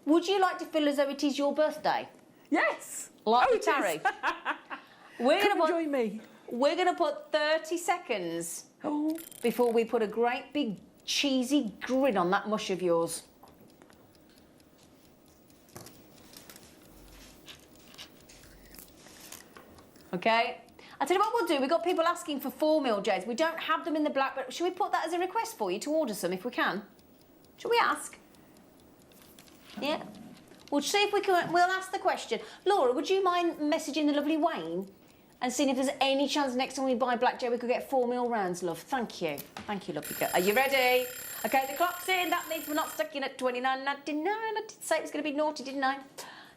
Would you like to feel as though it is your birthday? Yes. Like it Tarry? is. Come join me. We're going to put 30 seconds before we put a great big cheesy grin on that mush of yours. Okay? I'll tell you what we'll do. We've got people asking for 4mm jades. We don't have them in the black, but should we put that as a request for you to order some if we can? Shall we ask? Yeah. We'll see if we can. We'll ask the question. Laura, would you mind messaging the lovely Wayne and seeing if there's any chance next time we buy black jade we could get 4mm rounds, love? Thank you. Thank you, lovely girl. Are you ready? Okay, the clock's in. That means we're not stuck in at $29.99. I did say it was going to be naughty, didn't I?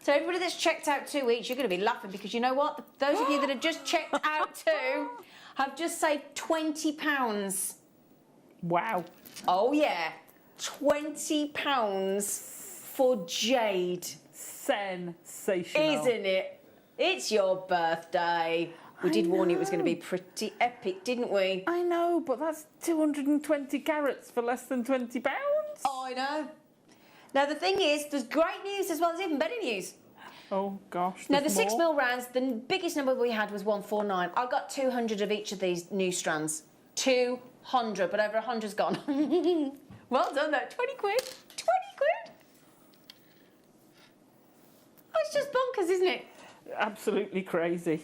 So everybody that's checked out 2 each, you're going to be laughing because you know what? Those of you that have just checked out 2 have just saved £20. Wow. Oh, yeah. £20 for jade. Sensational. Isn't it? It's your birthday. We did warn you it was going to be pretty epic, didn't we? I know, but that's 220 carats for less than £20. Oh, I know. Now, the thing is, there's great news as well as even better news. Oh, gosh. Now, the there's 6 more. mil rounds, the biggest number we had was 149. I got 200 of each of these new strands. 200, but over 100's gone. Well done, though. 20 quid. 20 quid. Oh, it's just bonkers, isn't it? Absolutely crazy.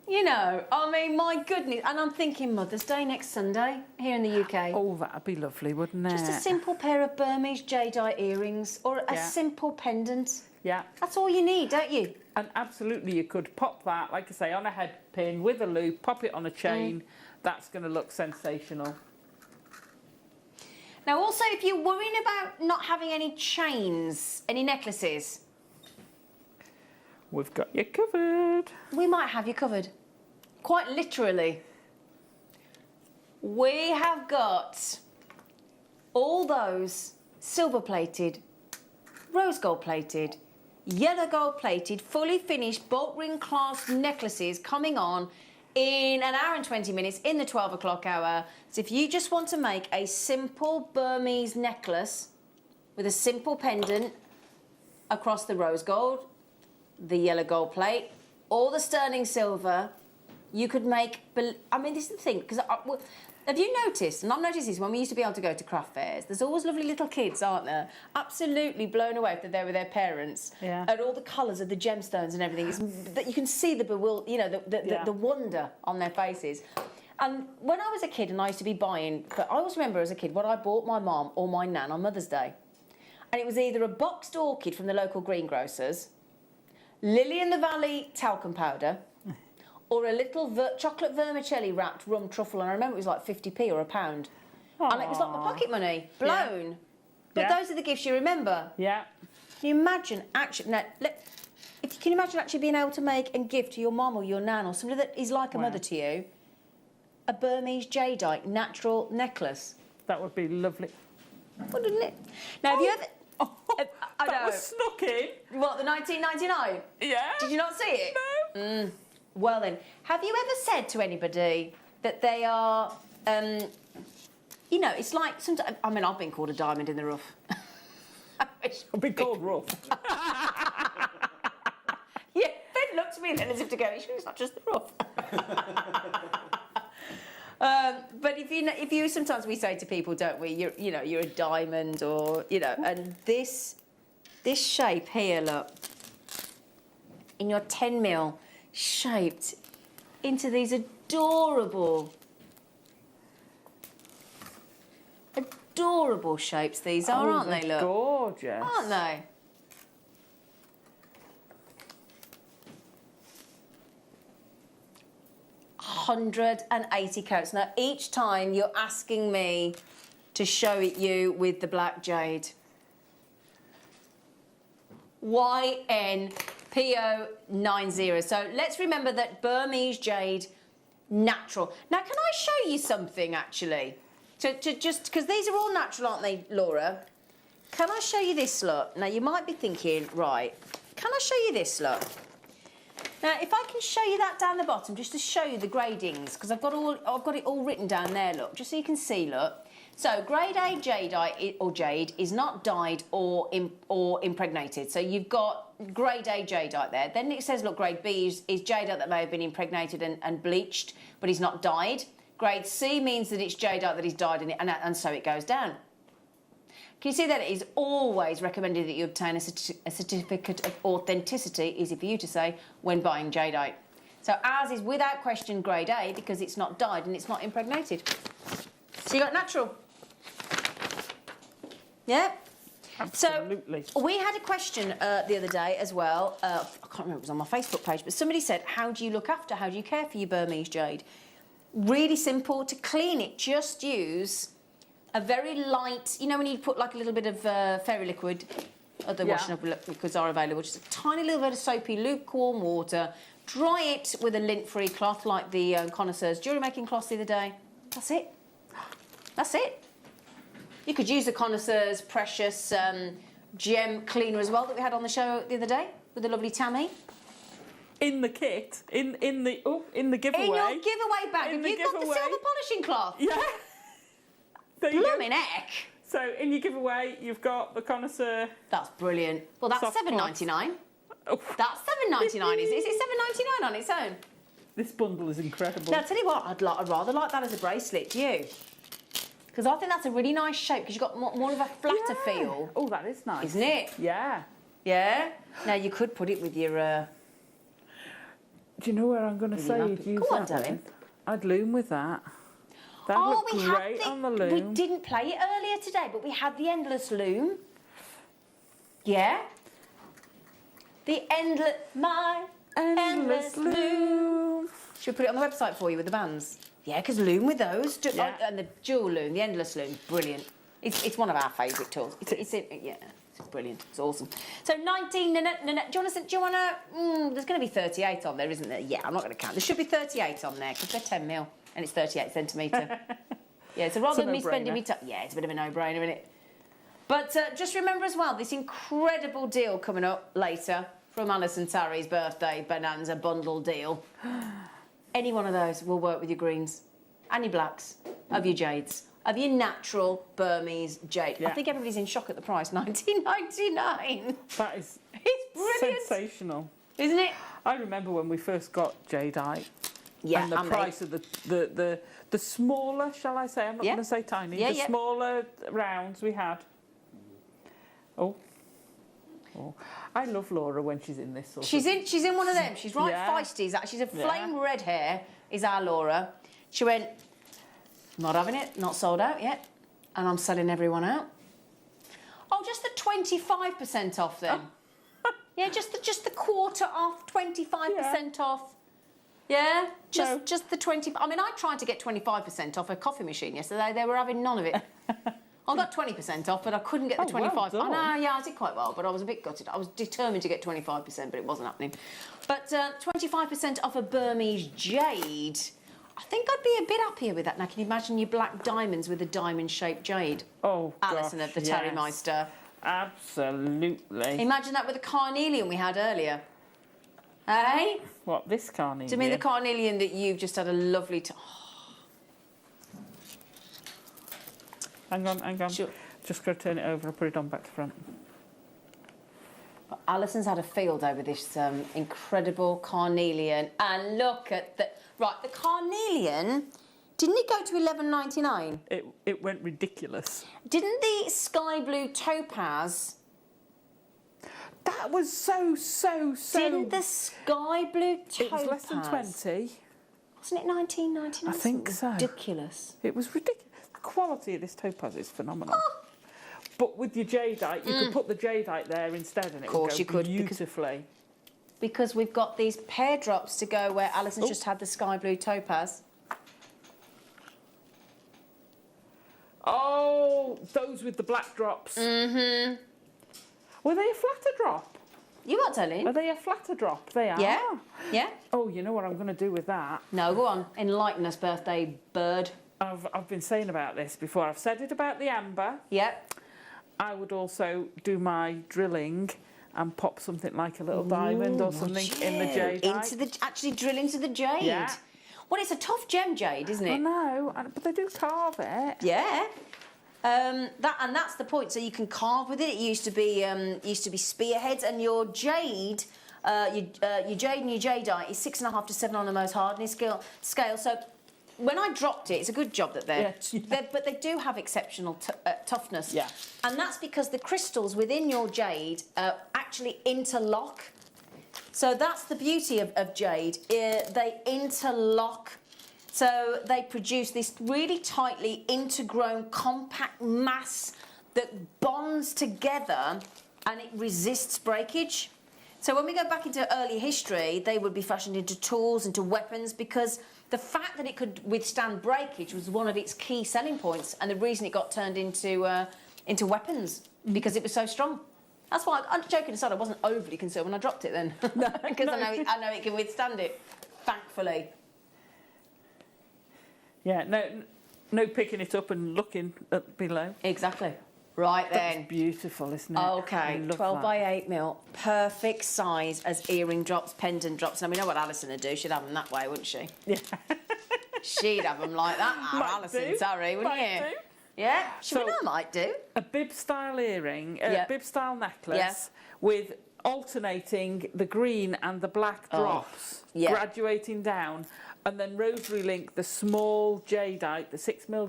You know, I mean, my goodness. And I'm thinking Mother's Day next Sunday here in the UK. Oh, that'd be lovely, wouldn't it? Just a simple pair of Burmese jadeite earrings or a simple pendant. Yeah. That's all you need, don't you? And absolutely, you could pop that, like I say, on a head pin with a loop, pop it on a chain. That's going to look sensational. Now, also, if you're worrying about not having any chains, any necklaces, we've got you covered. we might have you covered. Quite literally. We have got all those silver-plated, rose gold-plated, yellow gold-plated, fully finished bolt ring clasp necklaces coming on in an hour and 20 minutes in the 12 o'clock hour. So if you just want to make a simple Burmese necklace with a simple pendant across the rose gold, the yellow gold plate, or the sterling silver, you could make... I mean, this is the thing, because have you noticed, and I've noticed this when we used to be able to go to craft fairs, there's always lovely little kids, aren't there? Absolutely blown away if they're there with their parents at all the colours of the gemstones and everything. That you can see the the wonder on their faces. And when I was a kid and I used to be buying, but I always remember as a kid what I bought my mum or my nan on Mother's Day. And it was either a boxed orchid from the local greengrocers, Lily in the Valley talcum powder, or a little chocolate vermicelli wrapped rum truffle, and I remember it was like 50p or £1. And it was like my pocket money, blown. Yeah. But those are the gifts you remember. Yeah. Can you imagine actually, if you can imagine actually being able to make and give to your mum or your nan or somebody that is like a mother to you, a Burmese jadeite natural necklace. That would be lovely. Wouldn't it? Now, have you ever... I that know. was snuck in. What, the 1999? Yeah. Did you not see it? No. Well then, have you ever said to anybody that they are, you know, it's like sometimes, I mean, I've been called a diamond in the rough. I've been called rough. Yeah, Ben looked at me then as if to go, it's not just the rough. But if you sometimes we say to people, don't we, you're a diamond, or, you know, and this shape here, look, in your 10 mil, shaped into these adorable shapes these are, aren't they, look? Gorgeous. Aren't they? £180 carats. Now, each time you're asking me to show it you with the black jade. YNPO90. So let's remember that Burmese jade, natural. Now, can I show you something, actually? To just, because these are all natural, aren't they, Laura? Can I show you this, look? Now, you might be thinking, right, can I show you this, look? Now, if I can show you that down the bottom, just to show you the gradings, because I've got it all written down there, look, just so you can see, look. So, grade A jadeite or jade is not dyed or impregnated. So you've got grade A jadeite there. Then it says, look, grade B is jadeite that may have been impregnated and bleached, but is not dyed. Grade C means that it's jadeite that is dyed in it, and so it goes down. Can you see that it is always recommended that you obtain a certificate of authenticity, easy for you to say, when buying jadeite. So ours is without question grade A because it's not dyed and it's not impregnated. So you got natural. Yeah? Absolutely. So we had a question the other day as well. I can't remember, it was on my Facebook page, but somebody said, how do you look after, how do you care for your Burmese jade? Really simple. To clean it, just use a very light, you know when you put like a little bit of fairy liquid, other washing up liquids are available, just a tiny little bit of soapy, lukewarm water, dry it with a lint-free cloth like the connoisseurs jewellery making cloth the other day. That's it. That's it. You could use the connoisseurs precious gem cleaner as well that we had on the show the other day with the lovely Tammy. in the kit, in the giveaway. In your giveaway bag, have you got the silver polishing cloth? Yeah. There you go. Blooming heck. So in your giveaway, you've got the connoisseur. That's brilliant. Well, that's Soft $7.99. Oh. That's $7.99. Is it $7.99 on its own? This bundle is incredible. Now, I'll tell you what, I'd rather like that as a bracelet. Do you? Because I think that's a really nice shape because you've got more of a flatter feel. Oh, that is nice. Isn't it? Yeah. Yeah? Now, you could put it with your... Do you know where I'm going to say you'd use Go on, that darling. with? I'd loom with that. That Oh, looked great on the loom. We didn't play it earlier today, but we had the endless loom. Yeah? The endless loom. Should we put it on the website for you with the bands? Yeah, because loom with those. And the jewel loom, the endless loom, brilliant. It's one of our favourite tools. It's brilliant. It's awesome. So 19. Do you want to? There's going to be 38 on there, isn't there? Yeah, I'm not going to count. There should be 38 on there because they're 10 mil and it's 38 centimetre. Yeah, so rather than me spending me time, yeah, it's a bit of a no-brainer, isn't it? But just remember as well, this incredible deal coming up later from Alison Tarry's birthday bonanza bundle deal. Any one of those will work with your greens and your blacks, of your jades, of your natural Burmese jade. Yeah. I think everybody's in shock at the price, $19.99. That is brilliant. Sensational. Isn't it? I remember when we first got jadeite. Yeah, and the price of the smaller, shall I say? I'm not going to say tiny. Yeah, the smaller rounds we had. Oh, I love Laura when she's in this sort She's in one of them. She's right feisty. She's a flame red hair. Is our Laura? She went, not having it. Not sold out yet, and I'm selling everyone out. Oh, just the 25% off then. Yeah, just the quarter off, 25% off. Yeah, just the 20. I mean, I tried to get 25% off a coffee machine yesterday. They were having none of it. I got 20% off, but I couldn't get the 25%. Well done. I know, yeah, I did quite well, but I was a bit gutted. I was determined to get 25%, but it wasn't happening. But 25% off a Burmese jade. I think I'd be a bit happier with that. Now, can you imagine your black diamonds with a diamond-shaped jade? Oh, Alison gosh, of the Tarry Meister. Absolutely. Imagine that with the carnelian we had earlier. Hey? What, this carnelian? Do you mean the carnelian that you've just had a lovely time? Hang on. Sure. Just got to turn it over. I'll put it on back to front. But Alison's had a field over this incredible carnelian. And look at the... Right, the carnelian... Didn't it go to $11.99? It went ridiculous. Didn't the sky blue topaz... That was so... Didn't the sky blue topaz... It was less than 20. Wasn't it $19.99? I think so. Ridiculous. It was ridiculous. The quality of this topaz is phenomenal. Oh. But with your jadeite, you could put the jadeite there instead and it would go beautifully. Because we've got these pear drops to go where Alison's just had the sky blue topaz. Oh, those with the black drops. Mm-hmm. Were they a flatter drop? You what, darling? Are they a flatter drop? They are. Yeah. Yeah. Oh, you know what I'm going to do with that? No, go on. Enlighten us, birthday bird. I've been saying about this before. I've said it about the amber. Yep. I would also do my drilling and pop something like a little diamond or something in the jade. Actually drill into the jade. Yeah. Well, it's a tough gem jade, isn't it? I know, but they do carve it. Yeah. That's the point. So you can carve with it. It used to be spearheads, and your jade, your jade and your jadeite is 6.5 to 7 on the most hardness scale. So when I dropped it, it's a good job that but they do have exceptional toughness. Yeah. And that's because the crystals within your jade actually interlock. So that's the beauty of jade. They interlock. So they produce this really tightly intergrown compact mass that bonds together and it resists breakage. So when we go back into early history, they would be fashioned into tools, into weapons, because the fact that it could withstand breakage was one of its key selling points, and the reason it got turned into weapons, because it was so strong. That's why, I'm joking aside, I wasn't overly concerned when I dropped it then, because I know it can withstand it, thankfully. Yeah, no picking it up and looking below. Exactly. Right That's then. beautiful, isn't it? Okay, I love 12 that. by 8 mil, perfect size as earring drops, pendant drops. Now we know what Alison would do. She'd have them that way, wouldn't she? Yeah. She'd have them like that, Might Alison, do. sorry, wouldn't Might you? do. Yeah, she So- might do. A bib-style earring, Yeah. bib-style necklace Yeah. with alternating the green and the black drops, yeah. graduating down, and then rosary link the small jadeite, the 6mm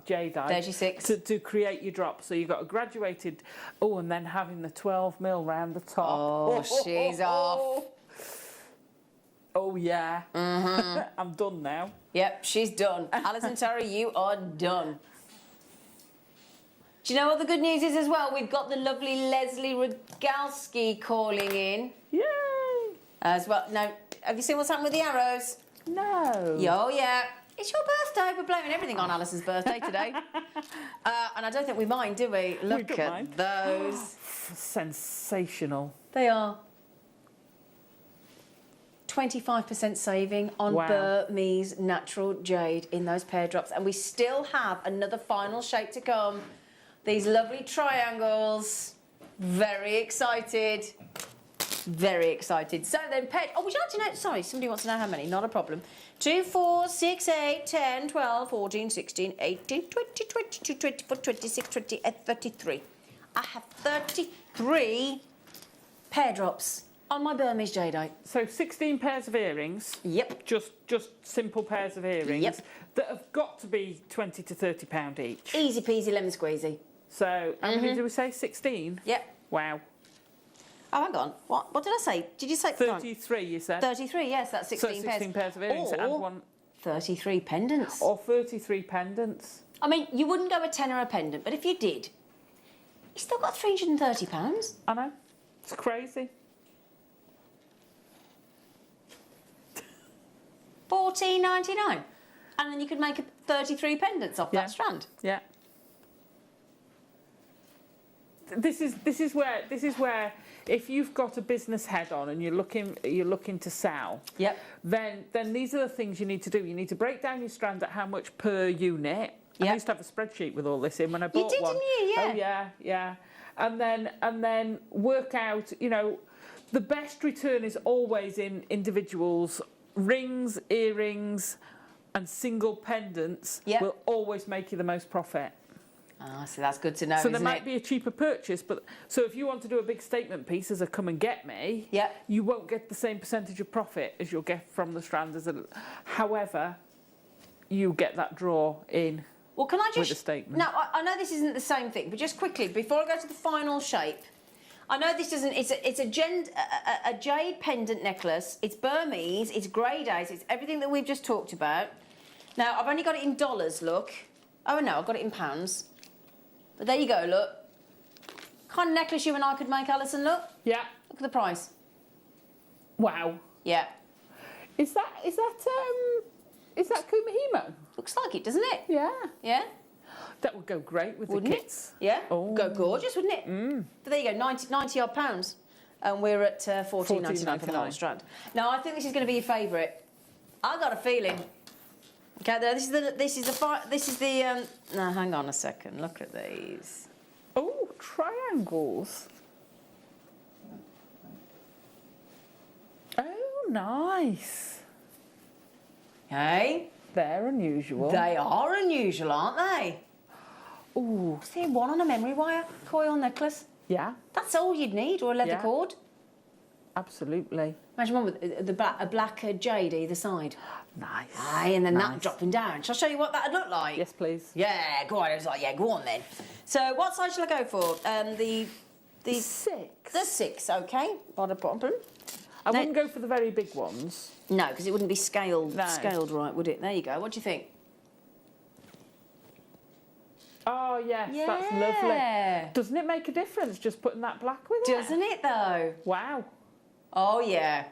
jadeite, 36. to create your drop. So you've got a graduated, and then having the 12mm round the top. Oh, she's off. Oh yeah, I'm done now. Yep, she's done. Alison Terry, you are done. Do you know what the good news is as well? We've got the lovely Leslie Rogalski calling in Yay! as well. Now, have you seen what's happened with the arrows? No. Oh, yeah. It's your birthday. We're blaming everything on Alison's birthday today. And I don't think we mind, do we? Look don't at mind. those. Sensational. They are. 25% saving on Wow. Burmese natural jade in those pear drops. And we still have another final shape to come. These lovely triangles. Very excited. Very excited. So then, would you like to know? Sorry, somebody wants to know how many. Not a problem. 2, 4, 6, 8, 10, 12, 14, 16, 18, 20, 22, 24, 26, 28, 33. I have 33 pear drops on my Burmese jadeite. So 16 pairs of earrings. Yep. Just simple pairs of earrings. Yep. That have got to be £20 to £30 each. Easy peasy lemon squeezy. So how many do we say? 16. Yep. Wow. Oh, hang on. What did I say? Did you say 33, you said. 33, yes, that's 16 so 16 pairs of earrings Or and one. 33 pendants. Or 33 pendants. I mean, you wouldn't go a tenner a pendant, but if you did, you still got £330. I know. It's crazy. $14.99. And then you could make 33 pendants off Yeah. that strand. Yeah. This is where if you've got a business head on and you're looking to sell, Yep. then these are the things you need to do. You need to break down your strand at how much per unit. Yep. I used to have a spreadsheet with all this in when I bought did, one. didn't you? Yeah. Oh yeah, yeah. And then work out, the best return is always in individuals. Rings, earrings and single pendants Yep. will always make you the most profit. Ah, so that's good to know, So there isn't might it? be a cheaper purchase, but so if you want to do a big statement piece as a come and get me, Yep. you won't get the same percentage of profit as you'll get from the strand. However, you get that draw in. Well, can I just... with a statement. Now, I know this isn't the same thing, but just quickly, before I go to the final shape, I know this isn't... It's a jade pendant necklace. It's Burmese, it's grade A's, it's everything that we've just talked about. Now, I've only got it in dollars, look. Oh, no, I've got it in pounds. But there you go, look. Kind of necklace you and I could make, Alison, look. Yeah. Look at the price. Wow. Yeah. Is that Kumahimo? Looks like it, doesn't it? Yeah. Yeah? That would go great with Wouldn't the it? kits. Yeah. Oh. Go gorgeous, wouldn't it? Mm. But there you go, 90 odd pounds. And we're at $14.99 for the whole $14.99. strand. Now, I think this is going to be your favourite. I've got a feeling. Okay, this is the no, hang on a second. Look at these. Oh, triangles. Oh, nice. Okay. They're unusual. They are unusual, aren't they? Ooh. See, one on a memory wire coil necklace. Yeah, That's all you'd need, or a leather Yeah. cord. absolutely. Imagine one with a black jade either side. Nice. Aye, and then that Nice. dropping down. Shall I show you what that'd look like? Yes, please. Yeah, go on. I was like, yeah, go on then. So, what size shall I go for? The 6. the 6, okay. Not a problem. I wouldn't go for the very big ones. No, because it wouldn't be scaled No. right, would it? There you go. What do you think? Oh, yes, that's lovely. Doesn't it make a difference just putting that black with it? Doesn't it though? Wow. Oh yeah.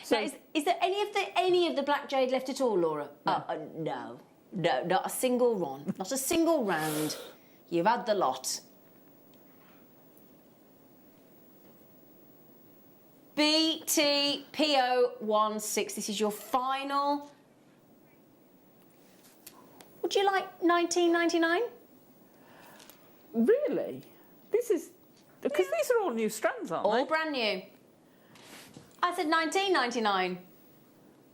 So- Now, is there any of the black jade left at all, Laura? No, not a single one, not a single round. You've had the lot. BTPO16. This is your final. Would you like 19.99? Really? This is... Because these are all new strands, aren't All they? brand new. I said 19.99.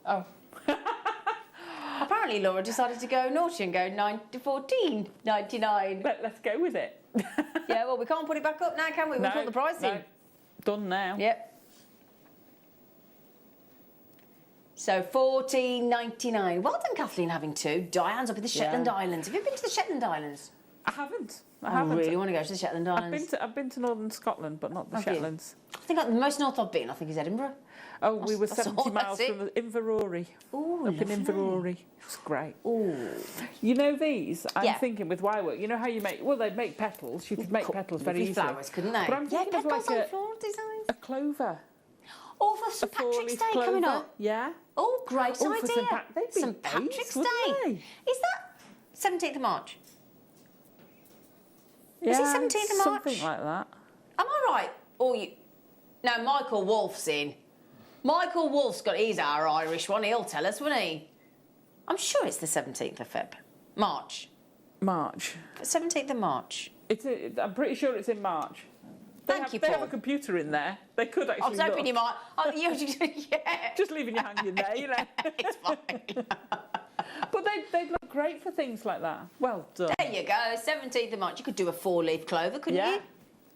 Oh. Apparently Laura decided to go naughty and go 14.99. Let's go with it. Yeah, well, we can't put it back up now, can we? We'll put the price in. Done now. Yep. So 14.99. Well done, Kathleen, having two. Diane's up in the Shetland Islands. Have you been to the Shetland Islands? I haven't. I really want to go to the Shetland Islands. I've been to northern Scotland, but not the Shetlands. I think the most north I've been, I think, is Edinburgh. Oh, we were 70 all, miles that's from Inverurie. Ooh, Up in Inverurie. It was great. Ooh. You know these? I'm thinking with wire work. You know how you make... Well, they'd make petals. You could make petals very easily. Flowers, couldn't they? But I'm thinking of like on floral designs. a clover. Oh, for St Patrick's Day clover. coming up. Yeah. Oh, great Oh, idea. for St Patrick's Day. Is that 17th of March? Yeah, Is it 17th of March? Something like that. Am I right? Or you... No, Michael Wolf's in. Michael Wolf's got... He's our Irish one. He'll tell us, won't he? I'm sure it's the 17th of Feb. March. March. 17th of March. I'm pretty sure it's in March. They have a computer in there. They could actually I was hoping you might... Oh, yeah. Just leaving you hanging there, you know. It's fine. But they'd look great for things like that. Well done. There you go, 17th of March. You could do a 4-leaf clover, couldn't you?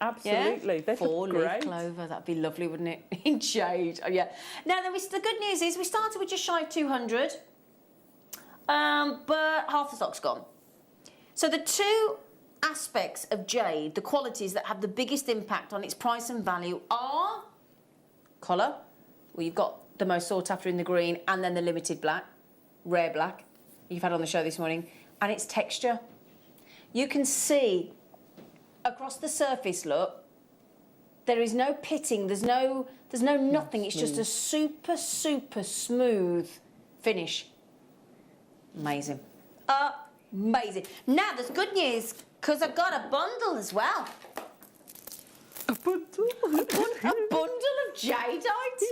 Absolutely. Yeah? They look great. 4-leaf clover, that'd be lovely, wouldn't it? In jade. Oh, yeah. Now, then the good news is we started with just shy of 200, but half the stock's gone. So the two aspects of jade, the qualities that have the biggest impact on its price and value are colour, well, you've got the most sought after in the green, and then the limited black, rare black, you've had on the show this morning, and its texture. You can see across the surface, look, there is no pitting, there's no nothing, it's just a super, super smooth finish. Amazing. Amazing. Now, there's good news, because I've got a bundle as well. A bundle? A bundle of jadeite.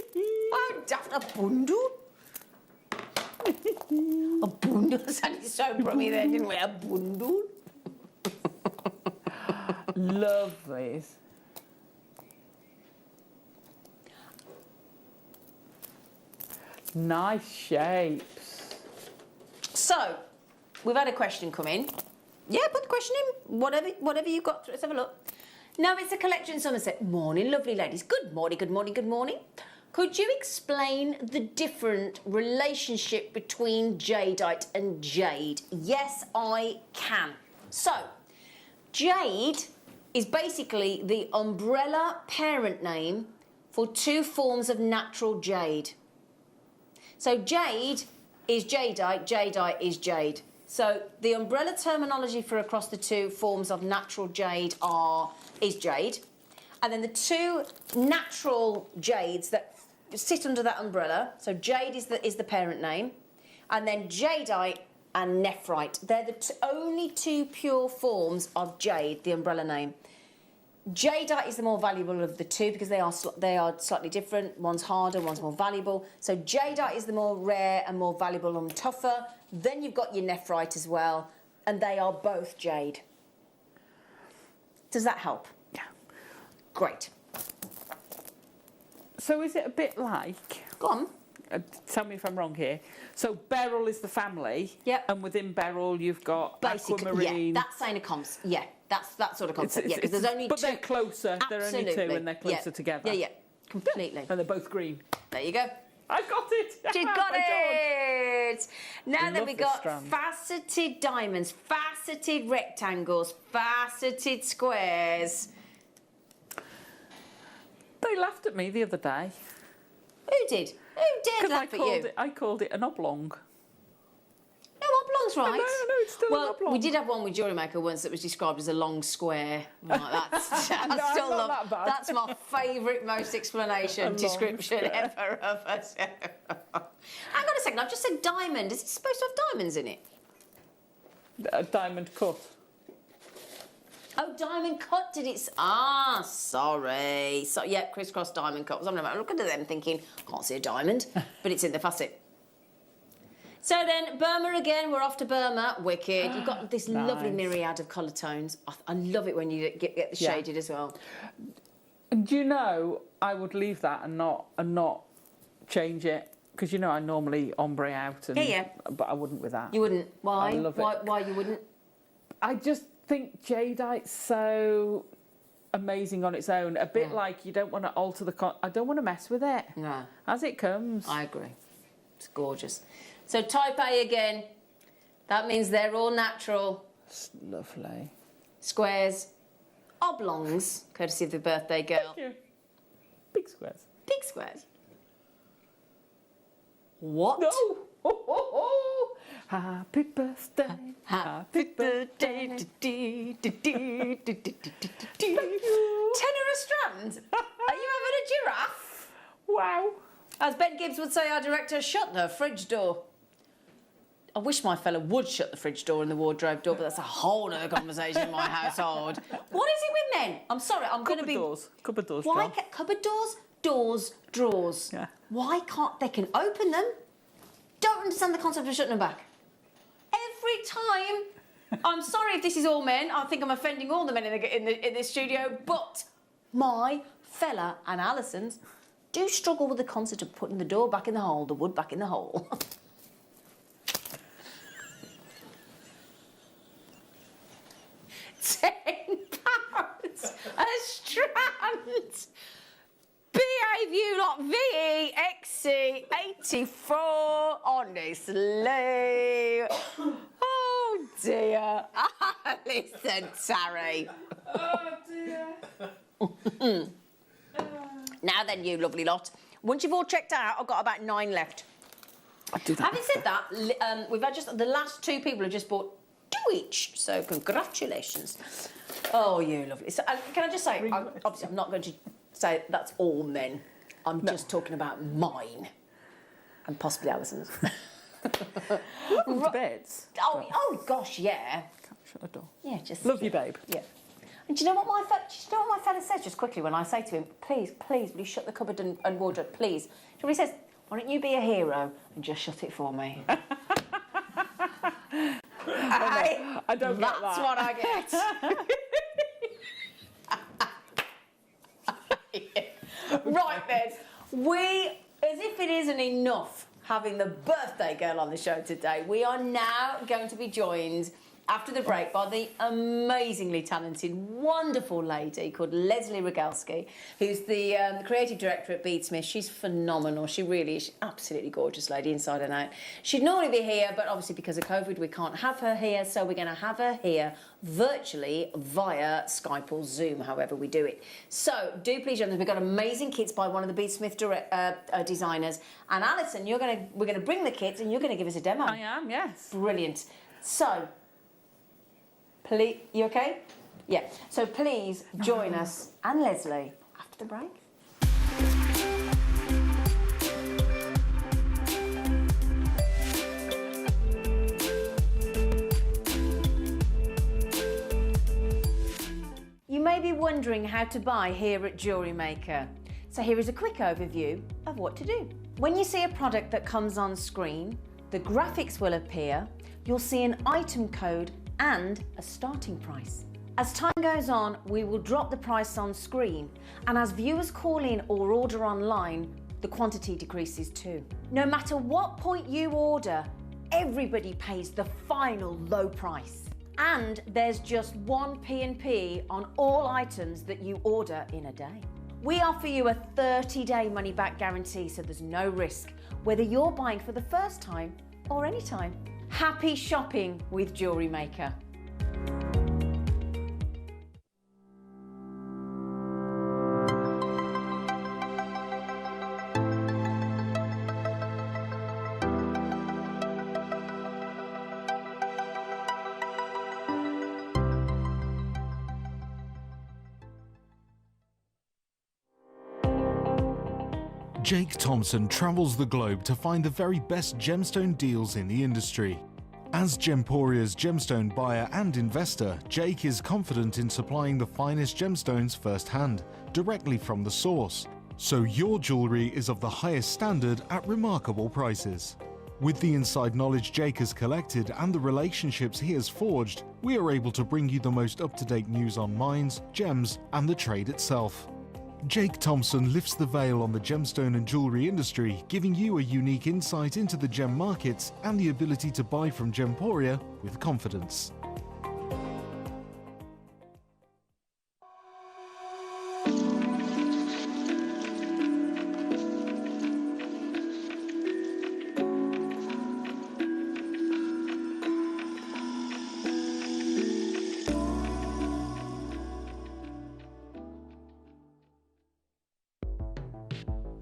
Oh, daft, a bundle? A bundle sounded so brummy there, didn't we? A bundle? Love these. Nice shapes. So, we've had a question come in. Yeah, put the question in. Whatever you've got. Let's have a look. Now, it's a collection Somerset. Morning, lovely ladies. Good morning, good morning, good morning. Could you explain the different relationship between jadeite and jade? Yes, I can. So, jade is basically the umbrella parent name for two forms of natural jade. So jade is jadeite, jadeite is jade. So the umbrella terminology for across the two forms of natural jade is jade. And then the two natural jades that sit under that umbrella, so jade is the parent name, and then jadeite and nephrite. They're the only two pure forms of jade, the umbrella name. Jadeite is the more valuable of the two because they are slightly different. One's harder, one's more valuable. So jadeite is the more rare and more valuable and tougher. Then you've got your nephrite as well, and they are both jade. Does that help? Yeah. Great. So is it a bit like... Go on. Tell me if I'm wrong here. So beryl is the family. Yep. And within beryl you've got basically, aquamarine. Yeah, that's saying a comps. Yeah, that's that sort of concept. Yeah, because there's only but two. But they're closer. Absolutely. There are only two and they're closer together. Yeah, completely. And they're both green. There you go. I got it. She got it. Now then we got strand. faceted diamonds, faceted rectangles, faceted squares. They laughed at me the other day. Who did? Who dared laugh at you? I called it an oblong. No, oblong's right. No, it's still an oblong. We did have one with Jewellery Maker once that was described as a long square. Like that's, I still love that bad. That's my favourite, most explanation description ever of us. Hang on a second, I've just said diamond. Is it supposed to have diamonds in it? A diamond cut. Oh, diamond cut did it? Sorry. So yeah, crisscross diamond cut. I'm looking at them thinking, can't see a diamond, but it's in the facet. So then, Burma again. We're off to Burma. Wicked. You've got this lovely myriad of colour tones. I love it when you get the shaded as well. And do you know, I would leave that and not change it. Because, you know, I normally ombre out. And, but I wouldn't with that. You wouldn't? Why? I love it. Why you wouldn't? I just think jadeite's so amazing on its own. A bit like you don't want to alter the... I don't want to mess with it. No. As it comes. I agree. It's gorgeous. So type A again. That means they're all natural. It's lovely. Squares. Oblongs, courtesy of the birthday girl. Thank you. Big squares. Big squares. What? No! Oh. Happy birthday. Happy birthday. Tenor a strand. Are you having a giraffe? Wow. As Ben Gibbs would say, our director, shut the fridge door. I wish my fella would shut the fridge door and the wardrobe door, but that's a whole other conversation in my household. What is it with men? I'm sorry, I'm going to be... Cupboard doors, Why John. cupboard doors, doors, drawers. Yeah. Why can't they can open them? Don't understand the concept of shutting them back. Every time, I'm sorry if this is all men. I think I'm offending all the men in the studio, but my fella and Alison's do struggle with the concept of putting the door back in the hole, the wood back in the hole. £10 a strand. Behave you lot, VEXC84, honestly. Oh dear. Listen, Terry. Oh dear. Now then, you lovely lot. Once you've all checked out, I've got about 9 left. I'll do that. Having said that, we've had just the last 2 people have just bought 2 each. So congratulations. Oh, you lovely. So can I just say, obviously, I'm not going to say that's all men. I'm just talking about mine and possibly Alison's. Welcome to beds. Oh gosh, yeah. Shut the door. Yeah, just Love you, babe. Yeah. And do you know what my fella says just quickly when I say to him, please, will you shut the cupboard and wardrobe, please? Do you know what he says? Why don't you be a hero and just shut it for me? I don't get that. That's what I get. Right then, as if it isn't enough having the birthday girl on the show today, we are now going to be joined after the break by the amazingly talented, wonderful lady called Leslie Rogalski, who's the creative director at Beadsmith. She's phenomenal. She really is. She's an absolutely gorgeous lady inside and out. She'd normally be here, but obviously because of COVID, we can't have her here, so we're going to have her here virtually via Skype or Zoom, however we do it. So do please join us. We've got amazing kits by one of the Beadsmith designers. And Alison, we're going to bring the kits and you're going to give us a demo. I am, yes. Brilliant. So, please, you okay? Yeah. So please join us and Leslie after the break. You may be wondering how to buy here at Jewellery Maker. So here is a quick overview of what to do. When you see a product that comes on screen, the graphics will appear, you'll see an item code and a starting price. As time goes on, we will drop the price on screen, and as viewers call in or order online, the quantity decreases too. No matter what point you order, everybody pays the final low price. And there's just one P&P on all items that you order in a day. We offer you a 30-day money-back guarantee, so there's no risk, whether you're buying for the first time or any time. Happy shopping with Jewellery Maker. Jake Thompson travels the globe to find the very best gemstone deals in the industry. As Gemporia's gemstone buyer and investor, Jake is confident in supplying the finest gemstones firsthand, directly from the source, so your jewellery is of the highest standard at remarkable prices. With the inside knowledge Jake has collected and the relationships he has forged, we are able to bring you the most up-to-date news on mines, gems, and the trade itself. Jake Thompson lifts the veil on the gemstone and jewellery industry, giving you a unique insight into the gem markets and the ability to buy from Gemporia with confidence.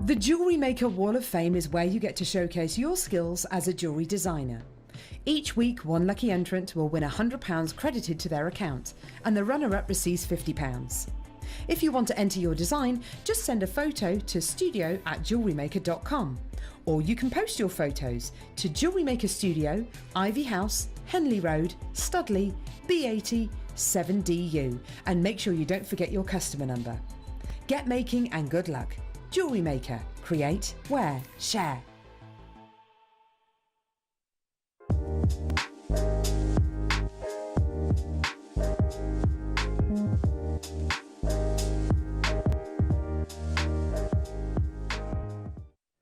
The Jewellery Maker Wall of Fame is where you get to showcase your skills as a jewellery designer. Each week, one lucky entrant will win £100 credited to their account, and the runner-up receives £50. If you want to enter your design, just send a photo to studio@jewellerymaker.com, or you can post your photos to Jewellery Maker Studio, Ivy House, Henley Road, Studley, B80 7DU, and make sure you don't forget your customer number. Get making and good luck. Jewellery Maker. Create, wear, share.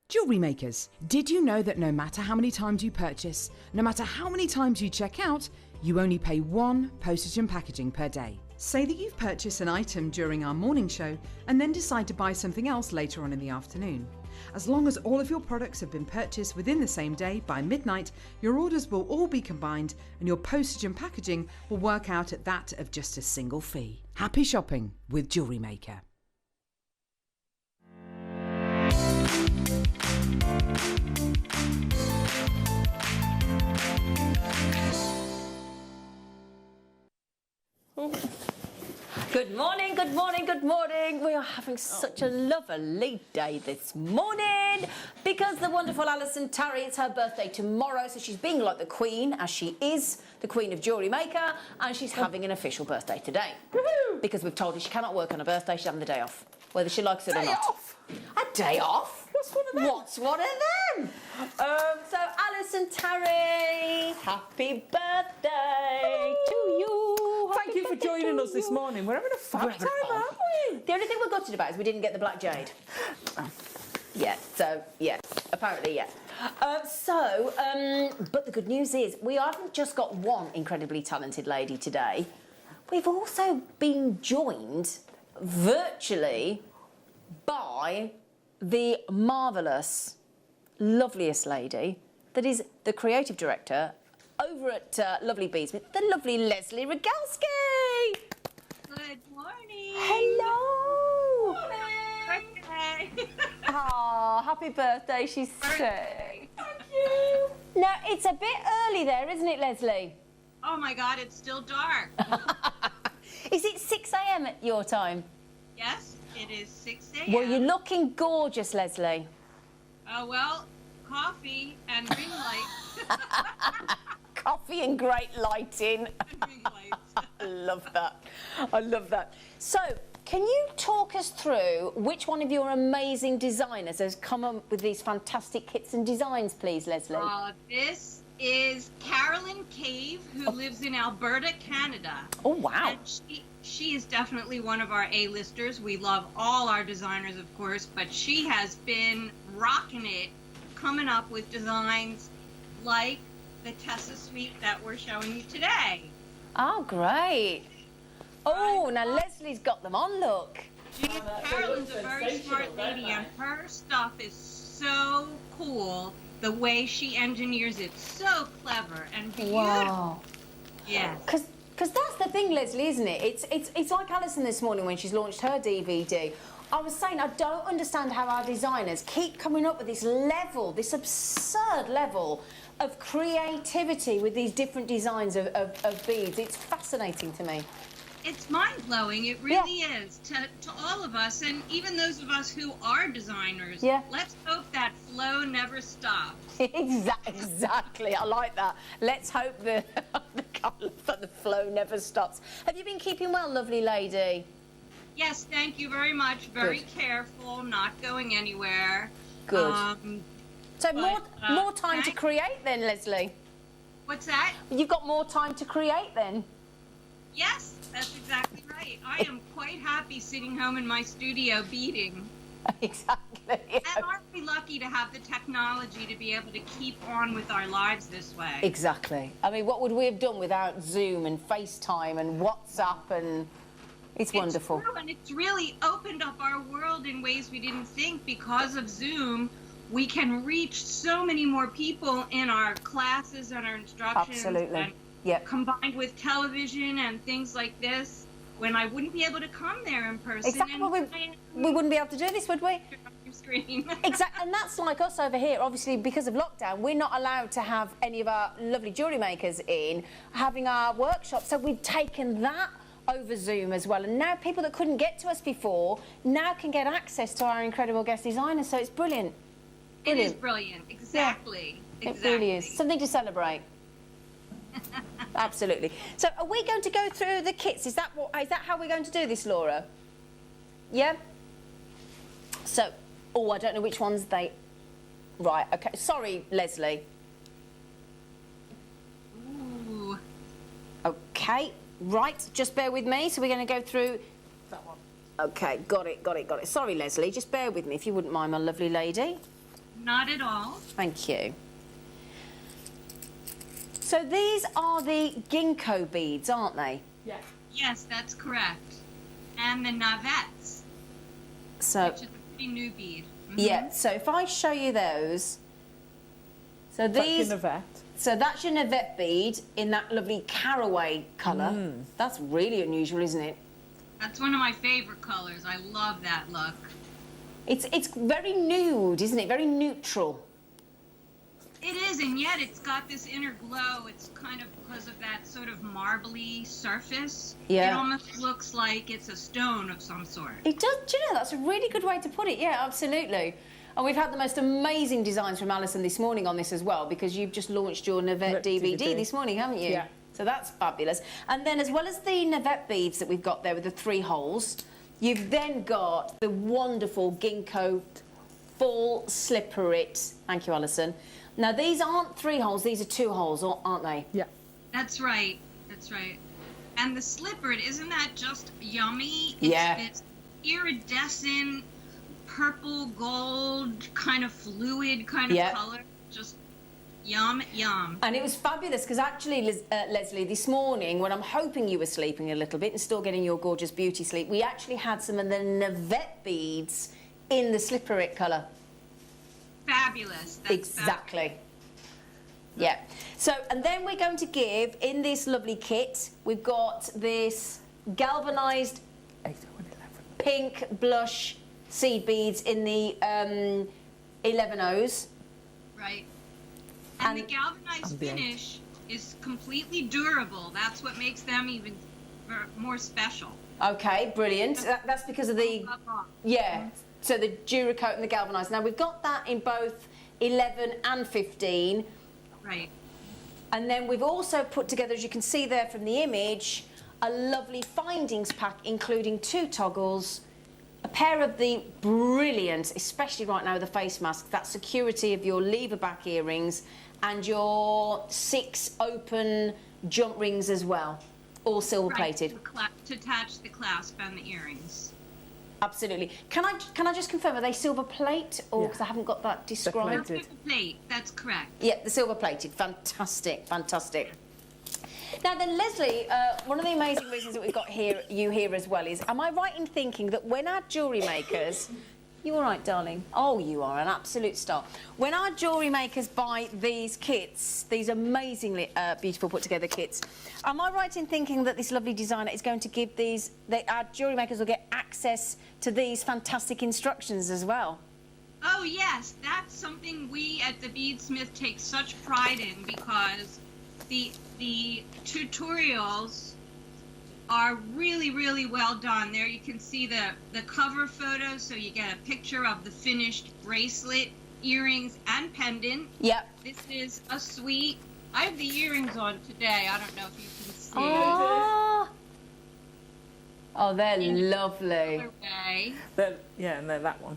Jewellery makers, did you know that no matter how many times you purchase, no matter how many times you check out, you only pay one postage and packaging per day? Say that you've purchased an item during our morning show and then decide to buy something else later on in the afternoon. As long as all of your products have been purchased within the same day by midnight, your orders will all be combined and your postage and packaging will work out at that of just a single fee. Happy shopping with Jewellery Maker. Good morning, good morning, good morning. We are having such a lovely day this morning because the wonderful Alison Tarry, it's her birthday tomorrow, so she's being like the Queen, as she is the Queen of Jewellery Maker, and she's having an official birthday today. Woohoo! Because we've told her she cannot work on her birthday, she's having the day off, whether she likes it or not. Off. A day off? What's one of them? What's one of them? So Alison Tarry, happy birthday to you. Thank you for joining us this morning. We're having a fun time, aren't we? The only thing we're gutted about is we didn't get the black jade. Yeah, so, yeah, apparently, yeah. But the good news is we haven't just got one incredibly talented lady today. We've also been joined virtually by the marvellous, loveliest lady that is the creative director over at Lovely Beadsmith, the lovely Leslie Rogalski. Good morning. Hello. Birthday. Oh, happy birthday, she's Birthday. Thank you. Now, it's a bit early there, isn't it, Leslie? Oh my God, it's still dark. Is it 6 a.m. at your time? Yes, it is 6 a.m. Well, you're looking gorgeous, Leslie. Oh, well, coffee and ring lights. Coffee and great lighting. And ring lights. I love that. I love that. So, can you talk us through which one of your amazing designers has come up with these fantastic kits and designs, please, Leslie? This is Carolyn Cave, who lives in Alberta, Canada. Oh, wow. And she is definitely one of our A-listers. We love all our designers, of course, but she has been rocking it, coming up with designs like the Tessa suite that we're showing you today. Oh, great. Oh, now Leslie's got them on, look. Carolyn's a very smart lady, and her stuff is so cool. The way she engineers it, so clever and beautiful. Wow. Yes. Because that's the thing, Leslie, isn't it? It's like Alison this morning when she's launched her DVD. I was saying I don't understand how our designers keep coming up with this level, this absurd level of creativity with these different designs of beads. It's fascinating to me. It's mind-blowing, it really is, to all of us, and even those of us who are designers. Yeah. Let's hope that flow never stops. Exactly, I like that. Let's hope that the flow never stops. Have you been keeping well, lovely lady? Yes, thank you very much. Very careful, not going anywhere. Good. So But, more time to okay. create then, Leslie. What's that? You've got more time to create then. Yes, that's exactly right. I am quite happy sitting home in my studio beading. Exactly. And aren't we lucky to have the technology to be able to keep on with our lives this way? Exactly. I mean, what would we have done without Zoom and FaceTime and WhatsApp and... It's wonderful. It's true, and it's really opened up our world in ways we didn't think. Because of Zoom, we can reach so many more people in our classes and our instructions. Absolutely. And Yep. combined with television and things like this, when I wouldn't be able to come there in person. Exactly. and Well, we wouldn't be able to do this, would we? on your screen. Exactly. And that's like us over here. Obviously, because of lockdown, we're not allowed to have any of our lovely jewellery makers in having our workshop. So we've taken that over Zoom as well. And now people that couldn't get to us before now can get access to our incredible guest designers. So it's brilliant. It is brilliant. Exactly. It really is. Something to celebrate. Absolutely. So are we going to go through the kits? Is that how we're going to do this, Laura? Yeah? So, I don't know which ones they... Right, okay. Sorry, Leslie. Ooh. Okay, right. Just bear with me. So we're going to go through... That one. Okay, got it. Sorry, Leslie. Just bear with me if you wouldn't mind, my lovely lady. Not at all. Thank you. So these are the ginkgo beads, aren't they? Yeah. Yes, that's correct. And the navettes, So, which is a pretty new bead. yeah, so if I show you those... So That's these... your Navette. So that's your Navette bead in that lovely caraway colour. That's really unusual, isn't it? That's one of my favorite colors. I love that look. It's very nude, isn't it? Very neutral. It is, and yet it's got this inner glow. It's kind of because of that sort of marbly surface. Yeah. It almost looks like it's a stone of some sort. It does. Do you know, that's a really good way to put it. Yeah, absolutely. And we've had the most amazing designs from Alison this morning on this as well, because you've just launched your Navette DVD this morning, haven't you? Yeah. So that's fabulous. And then as well as the Navette beads that we've got there with the 3 holes, you've then got the wonderful ginkgo full slipperit. Thank you, Alison. Now, these aren't 3 holes, these are 2 holes, aren't they? Yeah. That's right. That's right. And the slipper, isn't that just yummy? Yeah. It's iridescent, purple, gold, kind of fluid kind of color. Just yum, yum. And it was fabulous because actually, Leslie, this morning, when I'm hoping you were sleeping a little bit and still getting your gorgeous beauty sleep, we actually had some of the Navette beads in the slipperit colour. Fabulous. That's Exactly. Yeah. So, and then we're going to give, in this lovely kit, we've got this galvanised pink blush seed beads in the 11Os. Right. And the galvanized finish is completely durable. That's what makes them even more special. Okay, brilliant. That's because of the... Yeah. So the Duracoat and the galvanised. Now, we've got that in both 11 and 15. Right. And then we've also put together, as you can see there from the image, a lovely findings pack, including 2 toggles, a pair of the brilliant, especially right now with the face mask, that security of your lever back earrings, and your 6 open jump rings as well, all silver plated. Right, to attach the clasp and the earrings. Absolutely. Can I just confirm, are they silver plate, or because I haven't got that described? Silver plate, that's correct. Yeah, the silver plated. Fantastic, fantastic. Now then, Leslie, one of the amazing reasons that we've got you here as well is, am I right in thinking that when our jewellery makers... You all right, darling? Oh, you are an absolute star. When our jewellery makers buy these kits, these amazingly beautiful put-together kits, am I right in thinking that this lovely designer is going to give these... our jewellery makers will get access to these fantastic instructions as well? Oh, yes. That's something we at the Beadsmith take such pride in, because the tutorials are really, really well done. There you can see the cover photo, so you get a picture of the finished bracelet, earrings, and pendant. Yep. This is a suite. I have the earrings on today. I don't know if you can see. Oh, they're lovely. Colorway. Yeah, and they're that one.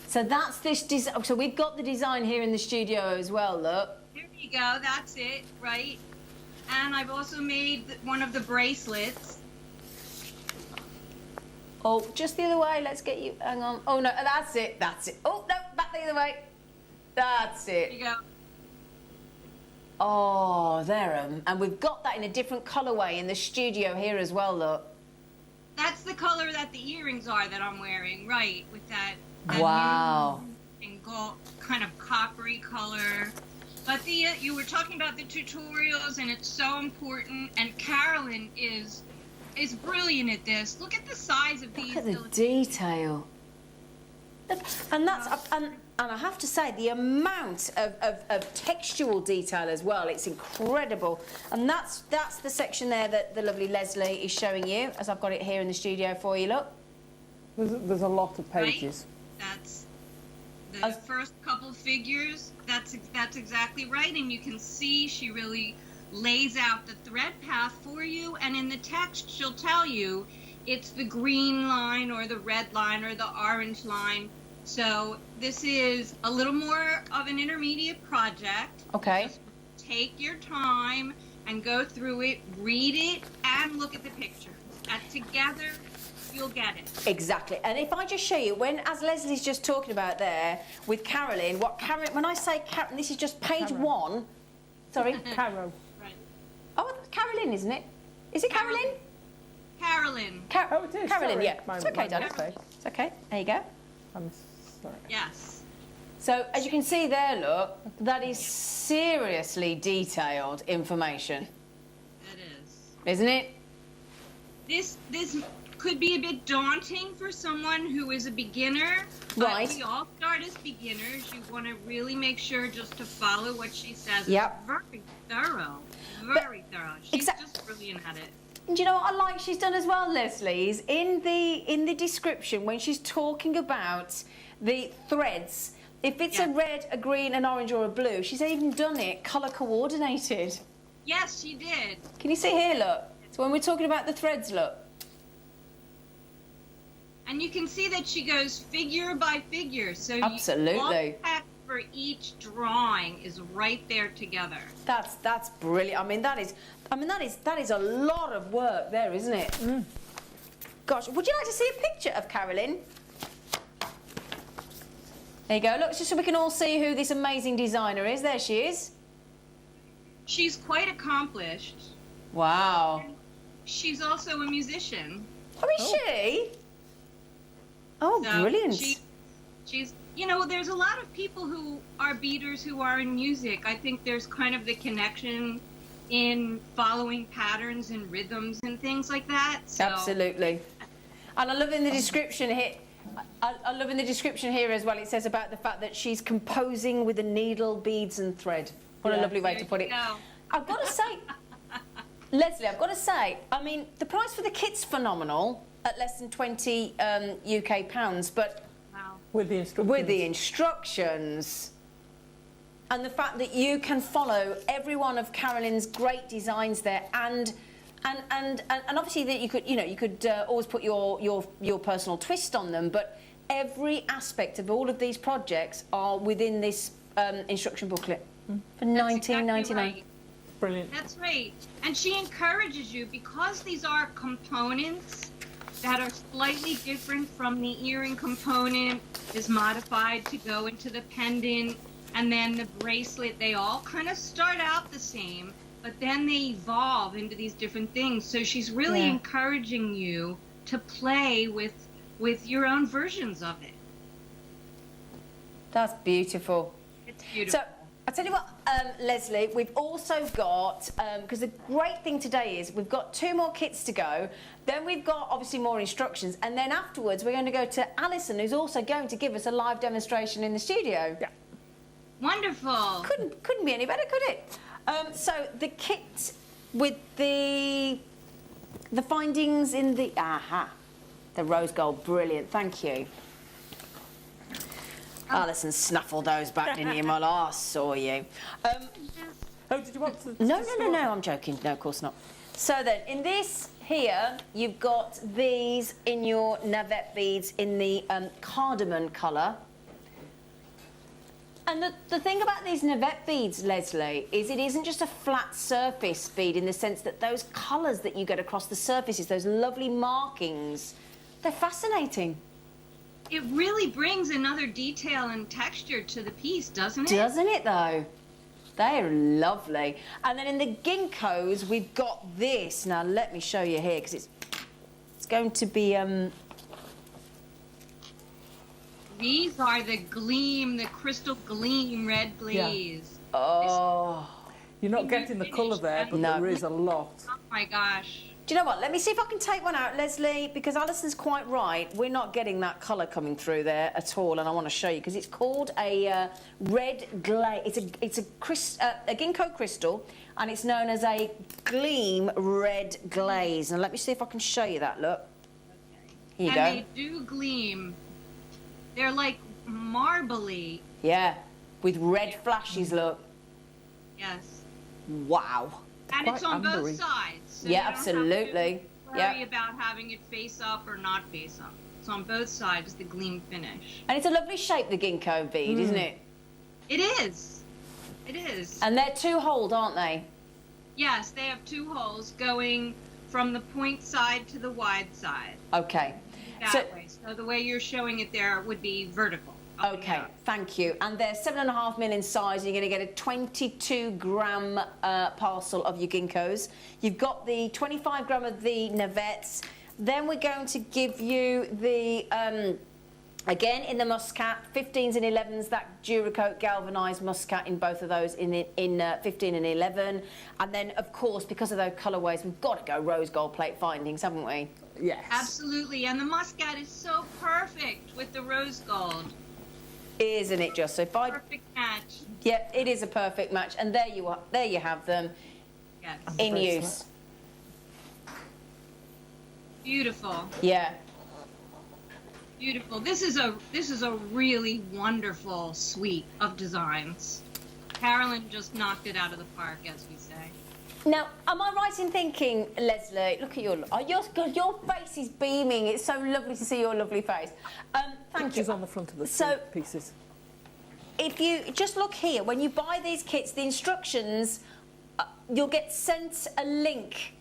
So that's this design. So we've got the design here in the studio as well, look. There you go, that's it, right? And I've also made one of the bracelets. Oh, just the other way. Let's get you. Hang on. Oh no, that's it. That's it. Oh no, back the other way. That's it. There you go. Oh, there. And we've got that in a different colourway in the studio here as well. Look. That's the color that the earrings are that I'm wearing, right? With that Wow. new and gold, kind of coppery color. But you were talking about the tutorials, and it's so important. And Carolyn is brilliant at this. Look at the size of these. Look at the detail. And that's and I have to say the amount of textual detail as well. It's incredible. And that's the section there that the lovely Leslie is showing you, as I've got it here in the studio for you. Look. There's a lot of pages. Right? That's the first couple figures. That's exactly right. And you can see she really lays out the thread path for you. And in the text, she'll tell you it's the green line or the red line or the orange line. So this is a little more of an intermediate project. Okay. Just take your time and go through it, read it, and look at the picture. And together, you'll get it. Exactly. And if I just show you, as Leslie's just talking about there with Carolyn, when I say Carolyn, this is just page 1. Sorry? Caro. Right. Oh, Carolyn, isn't it? Is it Carolyn? Carolyn. Oh, it is. Carolyn, Sorry. yeah. It's okay, darling. It's okay. There you go. I'm sorry. Yes. So, as you can see there, look, that is seriously detailed information. It is. Isn't it? This could be a bit daunting for someone who is a beginner. Right. But we all start as beginners. You want to really make sure just to follow what she says. Yep. It's very thorough. Very thorough. She's just brilliant at it. And do you know what I like she's done as well, Leslie, is in the description when she's talking about the threads, if it's a red, a green, an orange or a blue, she's even done it colour coordinated. Yes, she did. Can you see here, look? So when we're talking about the threads, look. And you can see that she goes figure by figure. So Absolutely. All the text for each drawing is right there together. That's brilliant. I mean that is a lot of work there, isn't it? Mm. Gosh, would you like to see a picture of Carolyn? There you go. Look, just so we can all see who this amazing designer is. There she is. She's quite accomplished. Wow. She's also a musician. Oh, is she? Oh, So brilliant. She's, there's a lot of people who are beaters who are in music. I think there's kind of the connection in following patterns and rhythms and things like that. So. Absolutely. And I love in the description here, I love in the description here as well, it says about the fact that she's composing with a needle, beads and thread. What a lovely way to put it. I've got to say, Leslie, I've got to say, I mean, the price for the kit's phenomenal at less than 20 UK pounds, but with the instructions. With the instructions. And the fact that you can follow every one of Carolyn's great designs there, and obviously that you could always put your personal twist on them, but every aspect of all of these projects are within this instruction booklet for £19.99. Exactly right. Brilliant. That's right. And she encourages you, because these are components that are slightly different from the earring component, is modified to go into the pendant, and then the bracelet, they all kind of start out the same, but then they evolve into these different things. So she's really encouraging you to play with your own versions of it. That's beautiful. It's beautiful. So, I'll tell you what, Leslie, we've also got, because the great thing today is we've got 2 more kits to go, then we've got obviously more instructions, and then afterwards we're going to go to Alison, who's also going to give us a live demonstration in the studio. Yeah. Wonderful. Couldn't be any better, could it? So the kit with the findings in the, the rose gold, brilliant, thank you. Alison snuffled those back, didn't you, Mull? I saw you. Oh, did you want to... No, I'm joking. No, of course not. So then, in this here, you've got these in your navette beads in the cardamom colour. And the thing about these Navette beads, Leslie, is it isn't just a flat surface bead in the sense that those colours that you get across the surfaces, those lovely markings, they're fascinating. It really brings another detail and texture to the piece, doesn't it? Doesn't it, though? They're lovely. And then in the ginkgos, we've got this. Now, let me show you here, because it's going to be... These are the crystal gleam red glaze. Yeah. Oh. You're not getting the colour there, but there is a lot. Oh my gosh. Do you know what? Let me see if I can take one out, Leslie, because Alison's quite right. We're not getting that colour coming through there at all, and I want to show you, because it's called a red glaze. It's a ginkgo crystal, and it's known as a gleam red glaze. Now, let me see if I can show you that, look. Here you go. And they do gleam. They're like marbly. Yeah, with red flashes, look. Yes. Wow. And it's on both sides. So yeah, you don't absolutely. have to worry about having it face up or not face up. It's on both sides, the gleam finish. And it's a lovely shape, the ginkgo bead, isn't it? It is. It is. And they're two-holed, aren't they? Yes, they have two holes going from the point side to the wide side. Okay. That way. So the way you're showing it there would be vertical. Okay, thank you. And they're 7.5 mil in size, and you're going to get a 22-gram parcel of your ginkgos. You've got the 25 gram of the Navettes. Then we're going to give you the, again, in the muscat, 15s and 11s, that Duracoat galvanised muscat in both of those in 15 and 11. And then, of course, because of those colourways, we've got to go rose gold plate findings, haven't we? Yes. Absolutely. And the muscat is so perfect with the rose gold. Isn't it just? So if I perfect match. Yep, it is a perfect match, and there you are. There you have them. Yes. In use. Beautiful. Yeah. Beautiful. This is a really wonderful suite of designs. Carolyn just knocked it out of the park, as we say. Now, am I right in thinking, Leslie? Look at your face is beaming. It's so lovely to see your lovely face. Thank you. On the front of the pieces. If you just look here, when you buy these kits, the instructions, you'll get sent a link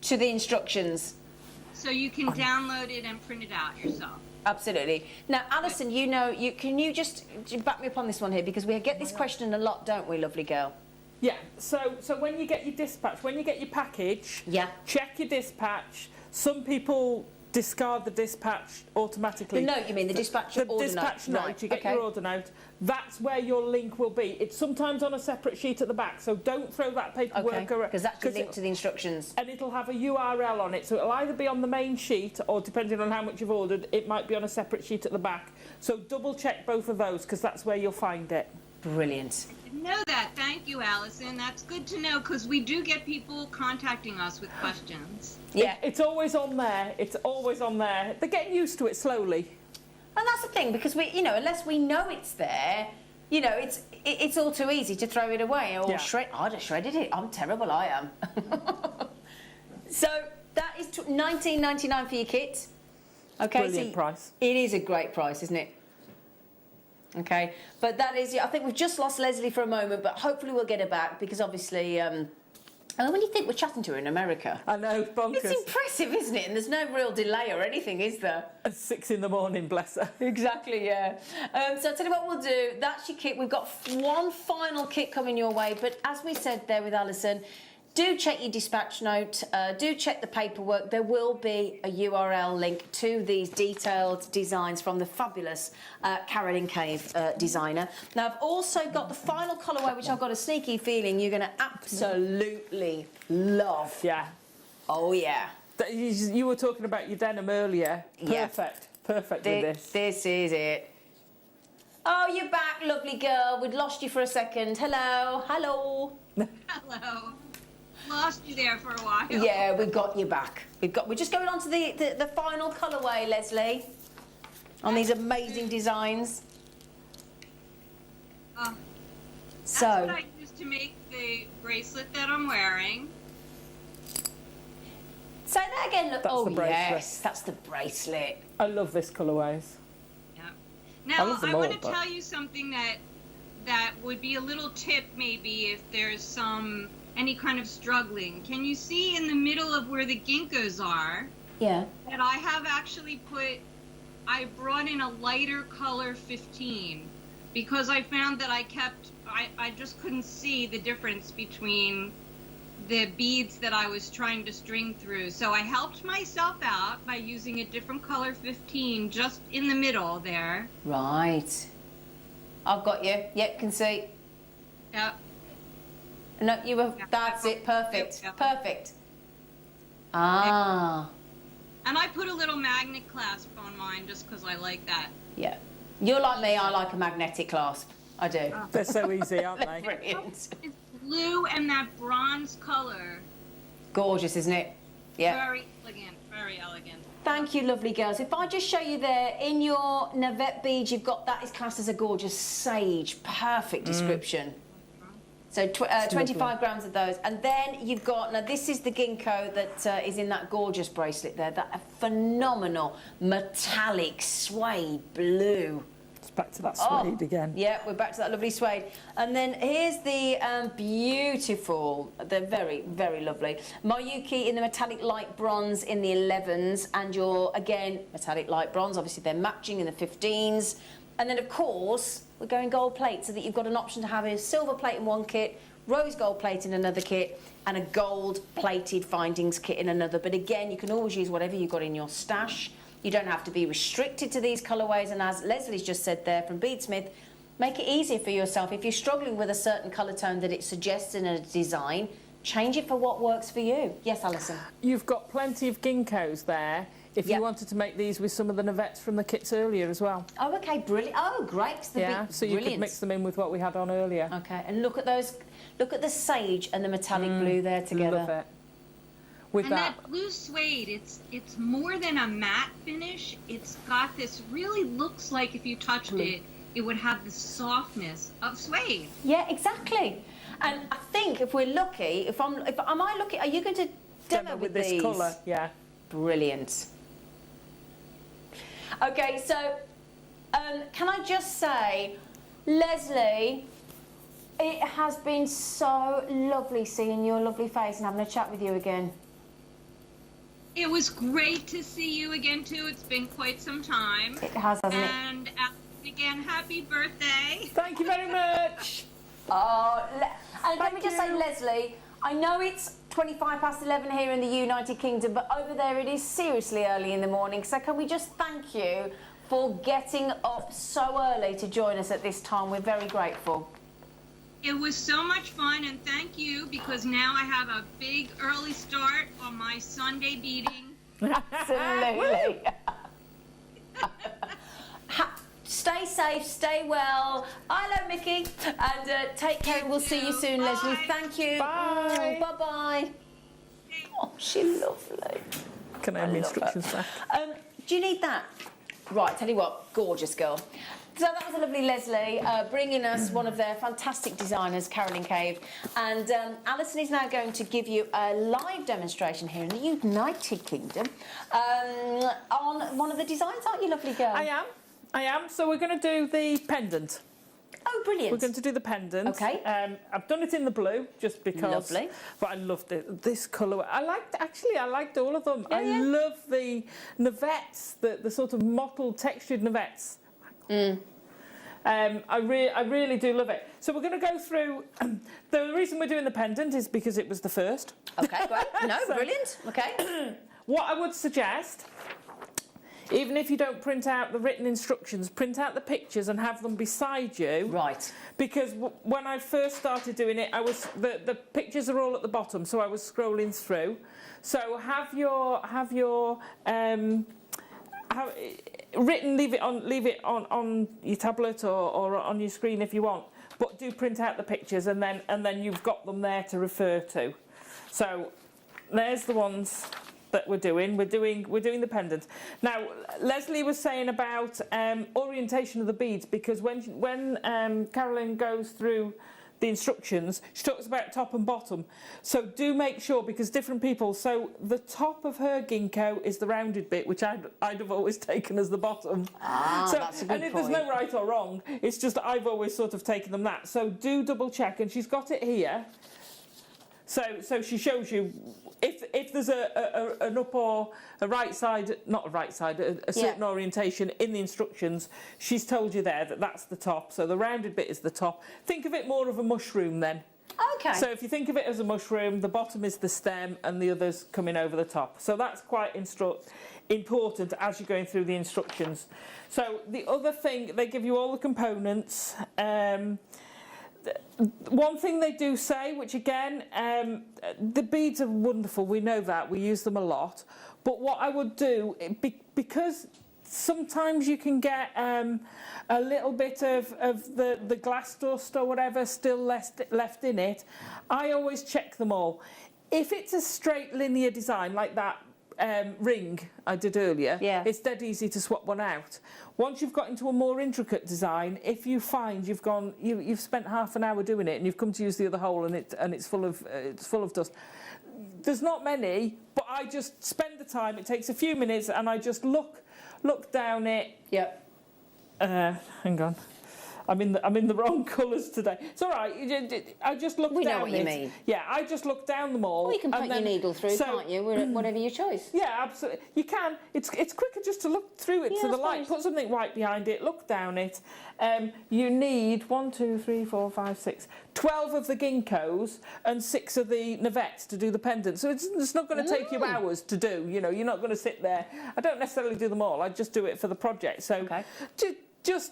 to the instructions. So you can download it and print it out yourself. Absolutely. Now, Alison, can you just back me up on this one here, because we get this question a lot, don't we, lovely girl? Yeah, so when you get your dispatch, when you get your package, check your dispatch. Some people discard the dispatch automatically. The note, you mean, the dispatch order note? The dispatch note, right, you get your order note. That's where your link will be. It's sometimes on a separate sheet at the back, so don't throw that paperwork around. Because that's linked to the instructions. And it'll have a URL on it, so it'll either be on the main sheet, or depending on how much you've ordered, it might be on a separate sheet at the back. So double check both of those, because that's where you'll find it. Brilliant. I didn't know that. Thank you, Alison. That's good to know, because we do get people contacting us with questions. Yeah. It's always on there. It's always on there. They're getting used to it slowly. And that's the thing, because unless we know it's there, it's all too easy to throw it away or shred. I'd have shredded it. I'm terrible, I am. So that is $19.99 for your kit. Okay, brilliant price. It is a great price, isn't it? Okay, but that is. I think we've just lost Leslie for a moment, but hopefully we'll get her back, because obviously. When you think we're chatting to her in America. I know, bonkers. It's impressive, isn't it? And there's no real delay or anything, is there? At 6 in the morning, bless her. Exactly, yeah. So I'll tell you what we'll do. That's your kit. We've got one final kit coming your way. But as we said there with Alison, do check your dispatch note. Do check the paperwork. There will be a URL link to these detailed designs from the fabulous Carolyn Cave designer. Now, I've also got the final colourway, which I've got a sneaky feeling you're going to absolutely love. Yeah. Oh, yeah. You were talking about your denim earlier. Perfect. Yeah. Perfect with this. This is it. Oh, you're back, lovely girl. We'd lost you for a second. Hello. Hello. Hello. Lost you there for a while. Yeah, we've got you back. We're just going on to the final colourway, Leslie, on these amazing designs. That's what I used to make the bracelet that I'm wearing. Say that again. Look. That's the bracelet. Yes, that's the bracelet. I love this colourways. Yeah. Now, I all, want to but- tell you something that would be a little tip, maybe, if there's any kind of struggling. Can you see in the middle of where the ginkgos are? Yeah. That I have actually I brought in a lighter color 15 because I found that I just couldn't see the difference between the beads that I was trying to string through. So I helped myself out by using a different color 15 just in the middle there. Right. I've got you. Yep, can see. Yep. No, you were. Yeah. That's it. Perfect. Yep. Perfect. Ah. And I put a little magnet clasp on mine just because I like that. Yeah. You're like me. I like a magnetic clasp. I do. They're so easy, aren't They're they? brilliant. It's blue and that bronze color. Gorgeous, isn't it? Yeah. Very elegant. Very elegant. Thank you, lovely girls. If I just show you there, in your Navette beads, you've got that is classed as a gorgeous sage. Perfect description. So 25 grams of those. And then you've got, now this is the ginkgo that is in that gorgeous bracelet there. That phenomenal metallic suede blue. It's back to that suede again. Yeah, we're back to that lovely suede. And then here's the beautiful, they're very, very lovely. Mayuki in the metallic light bronze in the 11s. And your, again, metallic light bronze. Obviously, they're matching in the 15s. And then, of course, we're going gold plate so that you've got an option to have a silver plate in one kit, rose gold plate in another kit, and a gold plated findings kit in another. But again, you can always use whatever you've got in your stash. You don't have to be restricted to these colourways. And as Leslie's just said there from Beadsmith, make it easier for yourself. If you're struggling with a certain colour tone that it suggests in a design, change it for what works for you. Yes, Alison? You've got plenty of ginkgos there if you wanted to make these with some of the Navettes from the kits earlier as well. Oh, okay, brilliant. Oh, great. Yeah, so you could mix them in with what we had on earlier. Okay, and look at those, look at the sage and the metallic blue there together. Love it. With And that blue suede, it's more than a matte finish. It's got this, really looks like if you touched it, it would have the softness of suede. Yeah, exactly. And I think if we're lucky, am I lucky? Are you going to demo with this these? colour? Yeah. Brilliant. Okay, so can I just say, Leslie, it has been so lovely seeing your lovely face and having a chat with you again. It was great to see you again, too. It's been quite some time. It has, hasn't it? And again, happy birthday. Thank you very much. Oh, and let me just say, Leslie, I know it's 11:25 here in the United Kingdom, but over there it is seriously early in the morning. So can we just thank you for getting up so early to join us at this time? We're very grateful. It was so much fun, and thank you, because now I have a big early start on my Sunday beading. Absolutely. Stay safe, stay well. Hello, Mickey. And take care. We'll see you soon, Bye. Leslie. Thank you. Bye. Bye-bye. Oh, she's lovely. Can I have the instructions back? Do you need that? Right, tell you what, gorgeous girl. So that was a lovely Leslie bringing us one of their fantastic designers, Carolyn Cave. And Alison is now going to give you a live demonstration here in the United Kingdom on one of the designs, aren't you, lovely girl? I am. So we're going to do the pendant. Oh, brilliant. We're going to do the pendant. Okay. I've done it in the blue just because. Lovely. But I loved this colour. I liked all of them. Oh, I yeah. love the Navettes, the sort of mottled textured Navettes. I really do love it. So we're going to go through. The reason we're doing the pendant is because it was the first. Okay, great. No, brilliant. Okay. What I would suggest, even if you don't print out the written instructions, print out the pictures and have them beside you. Right. Because when I first started doing it, the pictures are all at the bottom, so I was scrolling through. So have your written, leave it on your tablet or on your screen if you want, but do print out the pictures and then you've got them there to refer to. So there's the ones that we're doing. We're doing the pendant. Now Leslie was saying about orientation of the beads, because when Carolyn goes through the instructions, she talks about top and bottom. So do make sure, because different people, so the top of her ginkgo is the rounded bit, which I'd have always taken as the bottom. So, that's a good and point. there's no right or wrong, it's just that I've always sort of taken them that. So do double check, and she's got it here. So she shows you if there's an up or a right side, not a right side, a certain orientation in the instructions, she's told you there that that's the top. So the rounded bit is the top. Think of it more of a mushroom then. Okay. So if you think of it as a mushroom, the bottom is the stem and the others coming over the top. So that's quite important as you're going through the instructions. So the other thing, they give you all the components. One thing they do say, which again, the beads are wonderful, we know that, we use them a lot, but what I would do, because sometimes you can get a little bit of the glass dust or whatever still left in it, I always check them all. If it's a straight linear design like that ring I did earlier, it's dead easy to swap one out. Once you've got into a more intricate design, if you find you've spent half an hour doing it and you've come to use the other hole and it's full of dust, there's not many, but I just spend the time. It takes a few minutes, and I just look down it. Yep. Hang on. I'm in the wrong colours today. It's all right. I just look down it. We know what you mean. Yeah, I just look down them all. Well, you can put your needle through, can't you? Whatever your choice. Yeah, absolutely. You can. It's quicker just to look through it to the light. Put something white behind it. Look down it. You need 1, 2, 3, 4, 5, 6, 12 of the ginkgos and 6 of the navettes to do the pendant. So it's not going to take you hours to do. You know, you're not going to sit there. I don't necessarily do them all. I just do it for the project. So just.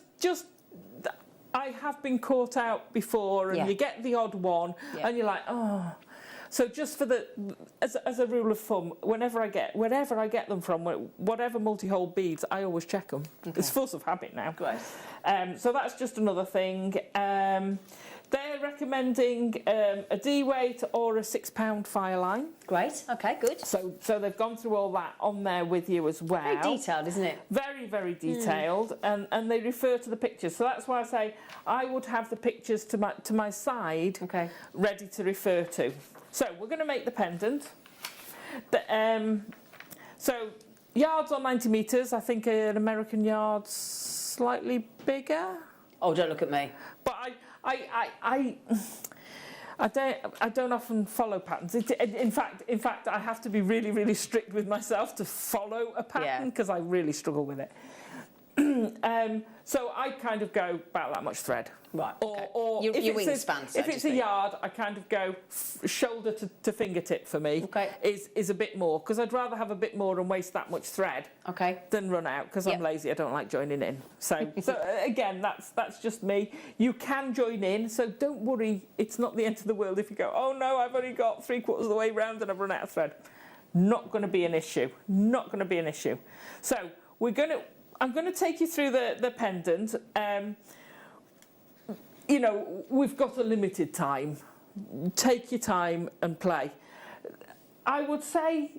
I have been caught out before, and you get the odd one, and you're like, oh. So just for as a rule of thumb, wherever I get them from, whatever multi-hole beads, I always check them. Okay. It's force of habit now. Great. So that's just another thing. They're recommending a D-weight or a £6 fire line. Great. Okay, good. So they've gone through all that on there with you as well. Very detailed, isn't it? Very, very detailed, and they refer to the pictures. So that's why I say I would have the pictures to my side, ready to refer to. So we're going to make the pendant. So yards on 90 metres. I think an American yard's slightly bigger. Oh, don't look at me. But I don't often follow patterns. In fact, I have to be really, really strict with myself to follow a pattern because I really struggle with it. So I kind of go about that much thread. Right. Or your if wingspan. If it's a yard, I kind of go shoulder to fingertip for me. Okay. Is a bit more, because I'd rather have a bit more and waste that much thread. Okay. Than run out, because I'm lazy. I don't like joining in. So again, that's just me. You can join in, so don't worry. It's not the end of the world if you go, oh no, I've only got 3/4 of the way round and I've run out of thread. Not going to be an issue. Not going to be an issue. So I'm going to take you through the pendant. You know, we've got a limited time. Take your time and play. I would say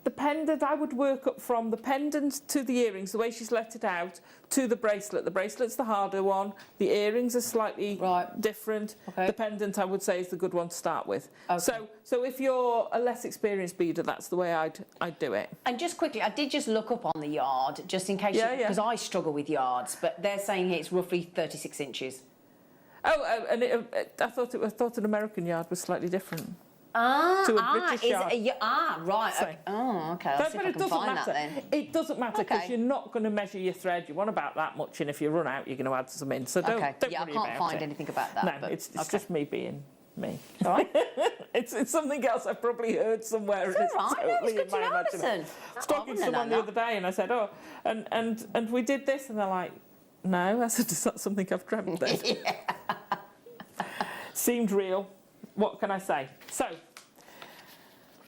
the pendant, I would work up from the pendant to the earrings, the way she's let it out, to the bracelet. The bracelet's the harder one. The earrings are slightly different. Okay. The pendant, I would say, is the good one to start with. Okay. So if you're a less experienced beader, that's the way I'd do it. And just quickly, I did just look up on the yard, just in case, because I struggle with yards, but they're saying here it's roughly 36 inches. Oh, and I thought an American yard was slightly different. To a British yard. Right. So, okay. Oh, okay. I'll see if I can find that then. It doesn't matter, because you're not going to measure your thread. You want about that much, and if you run out, you're going to add some in. So don't worry about it. I can't find anything about that. No, but, it's just me being me. All right. it's something else I've probably heard somewhere. It's all right. Totally It's good to know, Alison. I was talking to someone the other day, and I said, oh, and we did this, and they're like, no, I said, it's not something I've dreamt then. Seemed real. What can I say? So,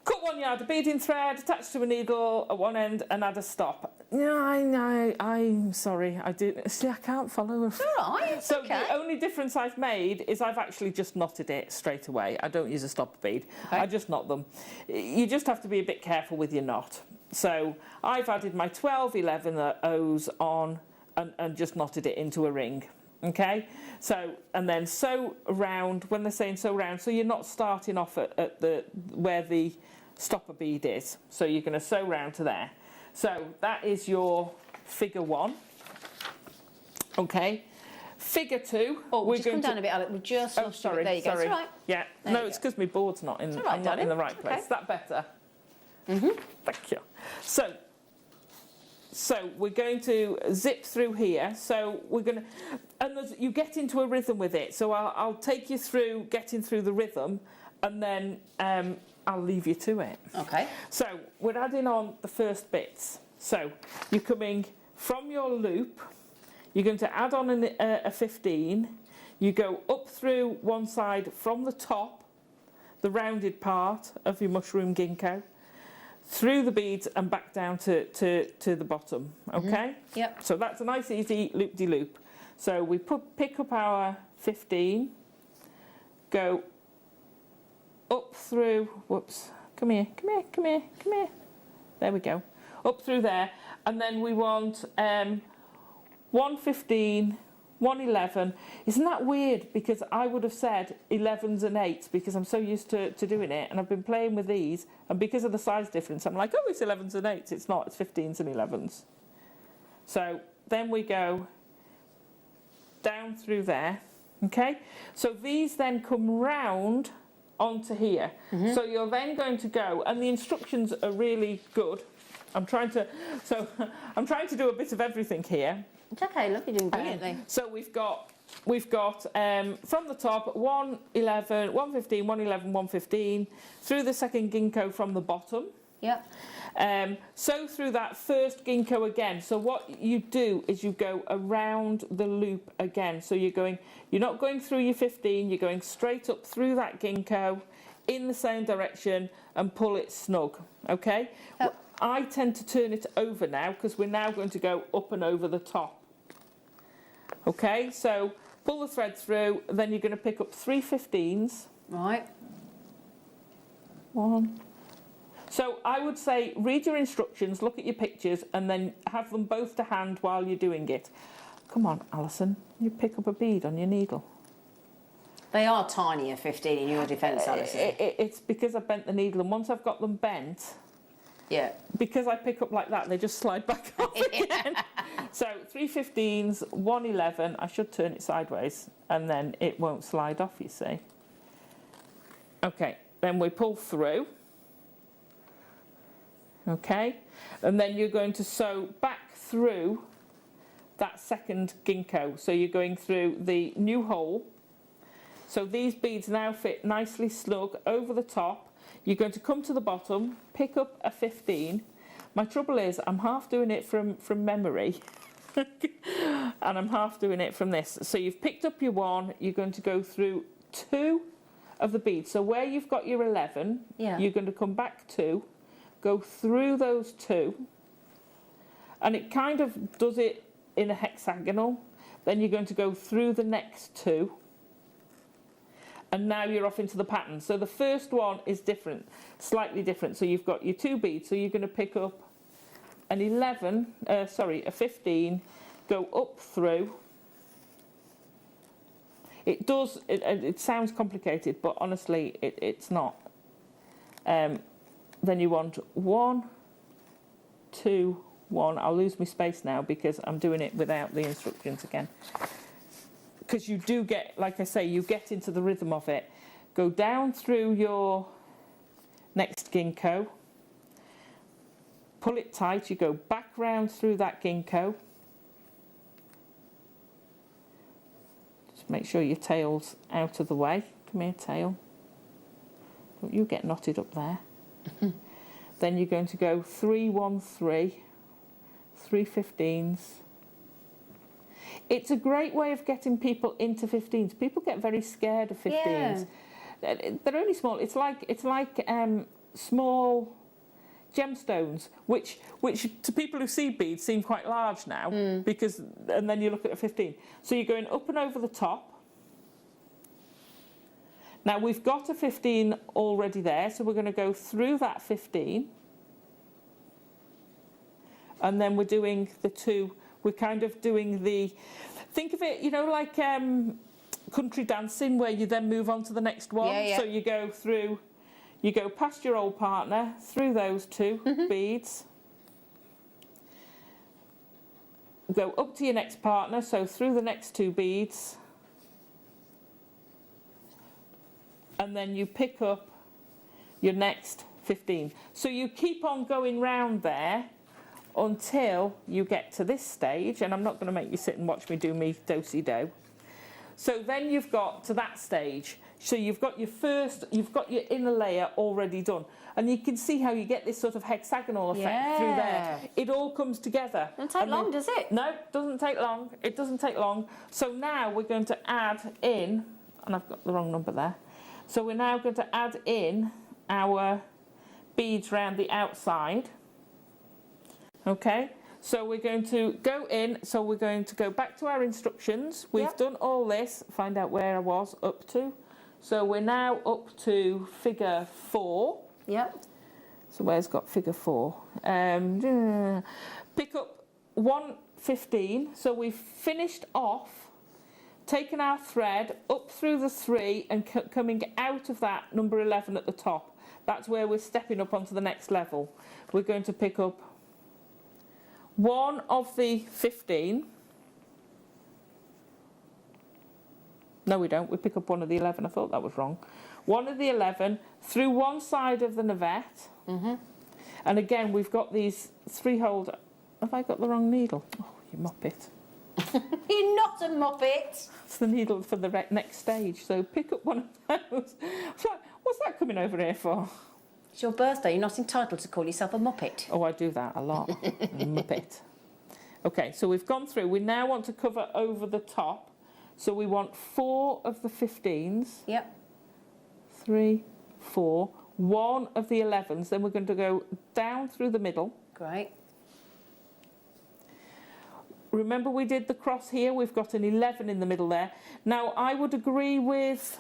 cut 1 yard of beading thread, attached to a needle at one end, and add a stop. No, I'm sorry, I didn't. See, I can't follow. It's all right. It's so the only difference I've made is I've actually just knotted it straight away. I don't use a stopper bead. Okay. I just knot them. You just have to be a bit careful with your knot. So I've added my 12, 11 O's on and just knotted it into a ring. Okay, so and then sew around. When they're saying sew around, so you're not starting off at the where the stopper bead is. So you're going to sew round to there. So that is your figure 1. Okay, figure 2. Oh, we're just come down a bit, Alex. We just Oh, lost you. sorry, There you go. sorry. It's all right. Yeah, There no, you it's go. because my board's not in. It's all right, I'm not in the darling. right place. Okay. Is that better? Thank you. So we're going to zip through here. So we're going to, and you get into a rhythm with it. So I'll take you through getting through the rhythm, and then I'll leave you to it. Okay. So we're adding on the first bits. So you're coming from your loop. You're going to add on a 15. You go up through one side from the top, the rounded part of your mushroom ginkgo, through the beads and back down to the bottom, okay? Yep. So that's a nice easy loop-de-loop. So we pick up our 15, go up through, whoops, come here. There we go. Up through there, and then we want 115, 111. Isn't that weird? Because I would have said 11s and 8s because I'm so used to doing it, and I've been playing with these, and because of the size difference, I'm like, oh, it's 11s and 8s. It's not, it's 15s and 11s. So then we go down through there, okay? So these then come round onto here. So you're then going to go, and the instructions are really good. I'm trying to do a bit of everything here. It's okay, love, you're doing brilliantly. So we've got from the top 111, 115, 111, 115 through the second ginkgo from the bottom. Yep. So through that first ginkgo again. So what you do is you go around the loop again. So you're not going through your 15, you're going straight up through that ginkgo in the same direction and pull it snug. Okay? Yep. I tend to turn it over now because we're now going to go up and over the top. Okay, so pull the thread through, then you're going to pick up 3 15s. Right. 1. So I would say read your instructions, look at your pictures, and then have them both to hand while you're doing it. Come on, Alison, you pick up a bead on your needle. They are tiny, a 15 in your defence, Alison. It's because I bent the needle, and once I've got them bent, Yeah. because I pick up like that, they just slide back off again. So 3 15s, 1 11. I should turn it sideways, and then it won't slide off, you see. Okay, then we pull through. Okay, and then you're going to sew back through that second ginkgo. So you're going through the new hole. So these beads now fit nicely snug over the top. You're going to come to the bottom, pick up a 15. My trouble is I'm half doing it from memory and I'm half doing it from this. So you've picked up your 1, you're going to go through 2 of the beads. So where you've got your 11, you're going to come back 2, go through those 2, and it kind of does it in a hexagonal. Then you're going to go through the next 2. And now you're off into the pattern. So the first one is different, slightly different. So you've got your 2 beads. So you're going to pick up an a 15, go up through. It sounds complicated, but honestly, it's not. Then you want 1, 2, 1. I'll lose my space now because I'm doing it without the instructions again. Because you do get, like I say, you get into the rhythm of it. Go down through your next ginkgo, pull it tight, you go back round through that ginkgo. Just make sure your tail's out of the way. Come here, tail. Don't you get knotted up there. Then you're going to go 3 1 3, 3 15s. It's a great way of getting people into 15s. People get very scared of 15s. Yeah. They're only small. It's like small gemstones, which to people who see beads seem quite large now, because, and then you look at a 15. So you're going up and over the top. Now we've got a 15 already there, so we're going to go through that 15. And then we're doing the 2. we're kind of doing the, think of it, you know, like country dancing, where you then move on to the next one. Yeah, yeah. So you go through, you go past your old partner, through those two beads, go up to your next partner, so through the next two beads, and then you pick up your next 15. So you keep on going round there until you get to this stage, and I'm not going to make you sit and watch me do me do-si-do. So then you've got to that stage. So you've got your first, you've got your inner layer already done. And you can see how you get this sort of hexagonal effect through there. It all comes together. Doesn't take long, does it? No, it doesn't take long. It doesn't take long. So now we're going to add in, and I've got the wrong number there. So we're now going to add in our beads round the outside. Okay, so we're going to go in, so we're going to go back to our instructions. We've done all this, find out where I was up to. So we're now up to figure 4. Yep. So where's got figure 4? Pick up 115. So we've finished off, taken our thread up through the 3 and coming out of that number 11 at the top. That's where we're stepping up onto the next level. We're going to pick up one of the 15. No, we don't. We pick up one of the 11. I thought that was wrong. One of the 11 through one side of the navette. And again, we've got these 3-hole. Have I got the wrong needle? Oh, you muppet. You're not a muppet. It's the needle for the next stage. So pick up one of those. What's that coming over here for? It's your birthday. You're not entitled to call yourself a muppet. Oh, I do that a lot. Muppet. Okay, so we've gone through. We now want to cover over the top. So we want 4 of the 15s. Yep. 3, 4. 1 of the 11s. Then we're going to go down through the middle. Great. Remember we did the cross here. We've got an 11 in the middle there. Now, I would agree with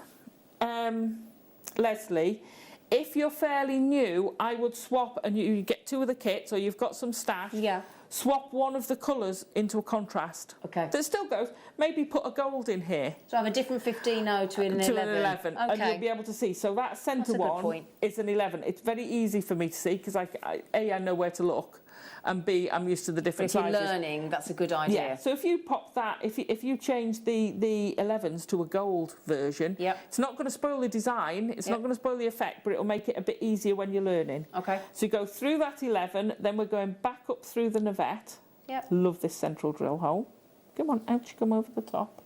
Leslie. If you're fairly new, I would swap, and you get 2 of the kits, or you've got some stash. Yeah. Swap one of the colours into a contrast. Okay. That still goes. Maybe put a gold in here. So have a different 15 to an 11. To an 11, okay. and you'll be able to see. So that centre one is an 11. It's very easy for me to see because I know where to look, and B, I'm used to the different sizes. If you're learning, that's a good idea. Yeah. So if you pop that, if you change the 11s to a gold version, it's not going to spoil the design. It's not going to spoil the effect, but it'll make it a bit easier when you're learning. Okay. So you go through that 11, then we're going back up through the navette. Yep. Love this central drill hole. Come on, out you come over the top.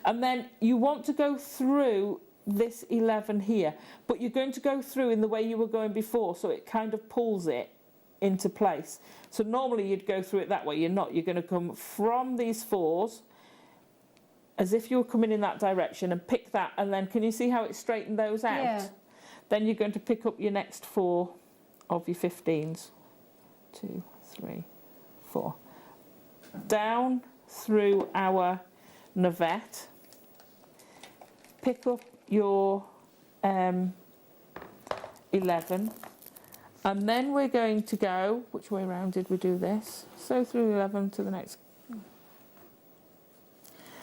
And then you want to go through this 11 here, but you're going to go through in the way you were going before, so it kind of pulls it into place. So normally you'd go through it that way. You're not. You're going to come from these 4s as if you were coming in that direction and pick that, and then can you see how it straightened those out? Yeah. Then you're going to pick up your next 4 of your 15s. 2, 3, 4. Down through our navette. Pick up your 11. And then we're going to go, which way round did we do this? So through 11 to the next.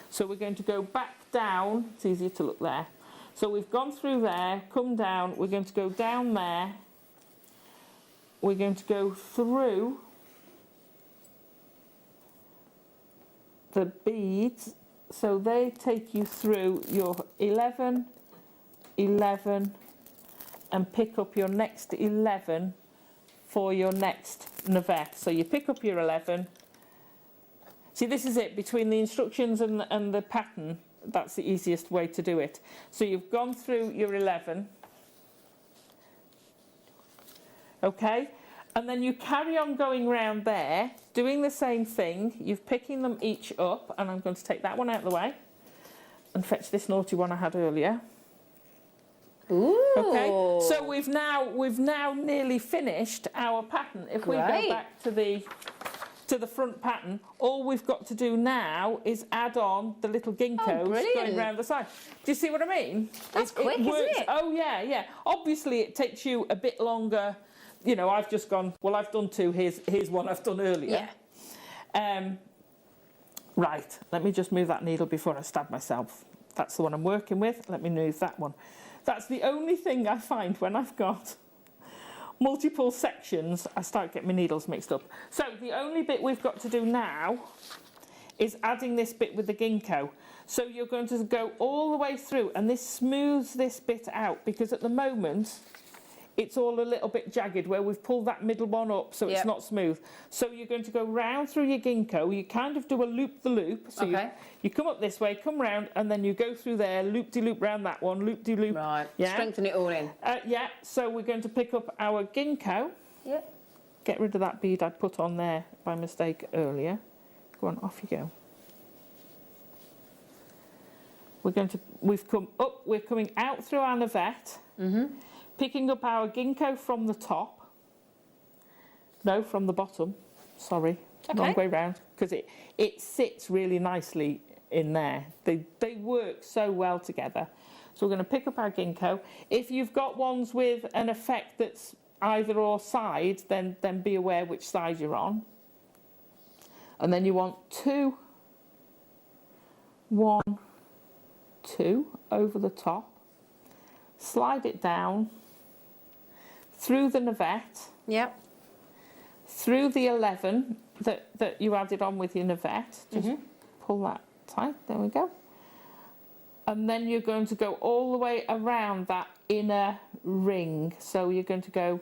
So we're going to go back down. It's easier to look there. So we've gone through there, come down. We're going to go down there. We're going to go through the beads. So they take you through your 11, 11, and pick up your next 11 for your next navette. So you pick up your 11. See, this is it, between the instructions and the pattern, that's the easiest way to do it. So you've gone through your 11. Okay, and then you carry on going round there, doing the same thing. You're picking them each up, and I'm going to take that one out of the way and fetch this naughty one I had earlier. Ooh. Okay, so we've now nearly finished our pattern. If we go back to the front pattern, all we've got to do now is add on the little ginkgos going round the side. Do you see what I mean? That's quick, isn't it? Oh yeah, yeah. Obviously, it takes you a bit longer. You know, I've just gone. Well, I've done 2. Here's one I've done earlier. Right, let me just move that needle before I stab myself. That's the one I'm working with. Let me move that one. That's the only thing I find when I've got multiple sections, I start getting my needles mixed up. So the only bit we've got to do now is adding this bit with the ginkgo. So you're going to go all the way through, and this smooths this bit out, because at the moment it's all a little bit jagged where we've pulled that middle one up, so it's not smooth. So you're going to go round through your ginkgo. You kind of do a loop-the-loop. So you come up this way, come round, and then you go through there, loop-de-loop round that one, loop-de-loop. Right, yeah? strengthen it all in. Yeah, so we're going to pick up our ginkgo. Yep. Get rid of that bead I put on there by mistake earlier. Go on, off you go. We've come up, we're coming out through our navette, picking up our ginkgo from the top. No, from the bottom. Sorry, wrong way round, because it sits really nicely in there. They work so well together. So we're going to pick up our ginkgo. If you've got ones with an effect that's either or side, then be aware which side you're on. And then you want 2, 1, 2 over the top, slide it down through the navette, through the 11 that you added on with your navette, just pull that tight, there we go, and then you're going to go all the way around that inner ring. So you're going to go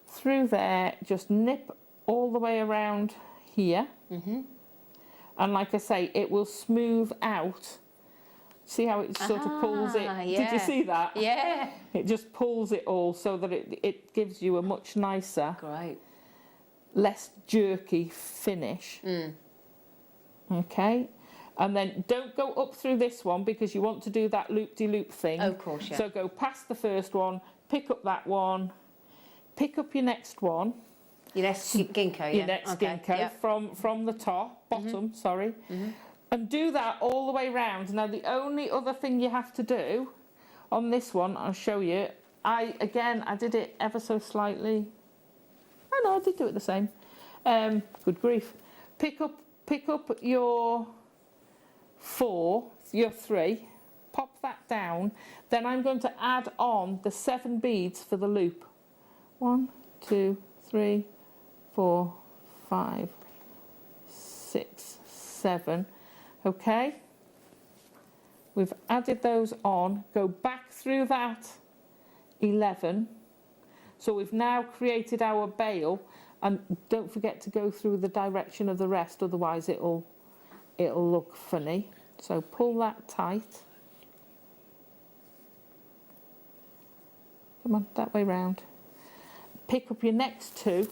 through there, just nip all the way around here, and like I say, it will smooth out. See how it sort of pulls it? Yeah. Did you see that? Yeah. It just pulls it all so that it gives you a much nicer, less jerky finish. Okay? And then don't go up through this one, because you want to do that loop-de-loop thing. Of course, yeah. So go past the first one, pick up that one, pick up your next one. Your next ginkgo, yeah. Your next ginkgo from the top, bottom, sorry. And do that all the way round. Now, the only other thing you have to do on this one, I'll show you. I did it ever so slightly. I know, I did do it the same. Good grief. Pick up your 4, your 3, pop that down. Then I'm going to add on the 7 beads for the loop. 1, 2, 3, 4, 5, 6, 7. Okay, we've added those on, go back through that 11. So we've now created our bail, and don't forget to go through the direction of the rest, otherwise it'll look funny. So pull that tight. Come on, that way round. Pick up your next 2,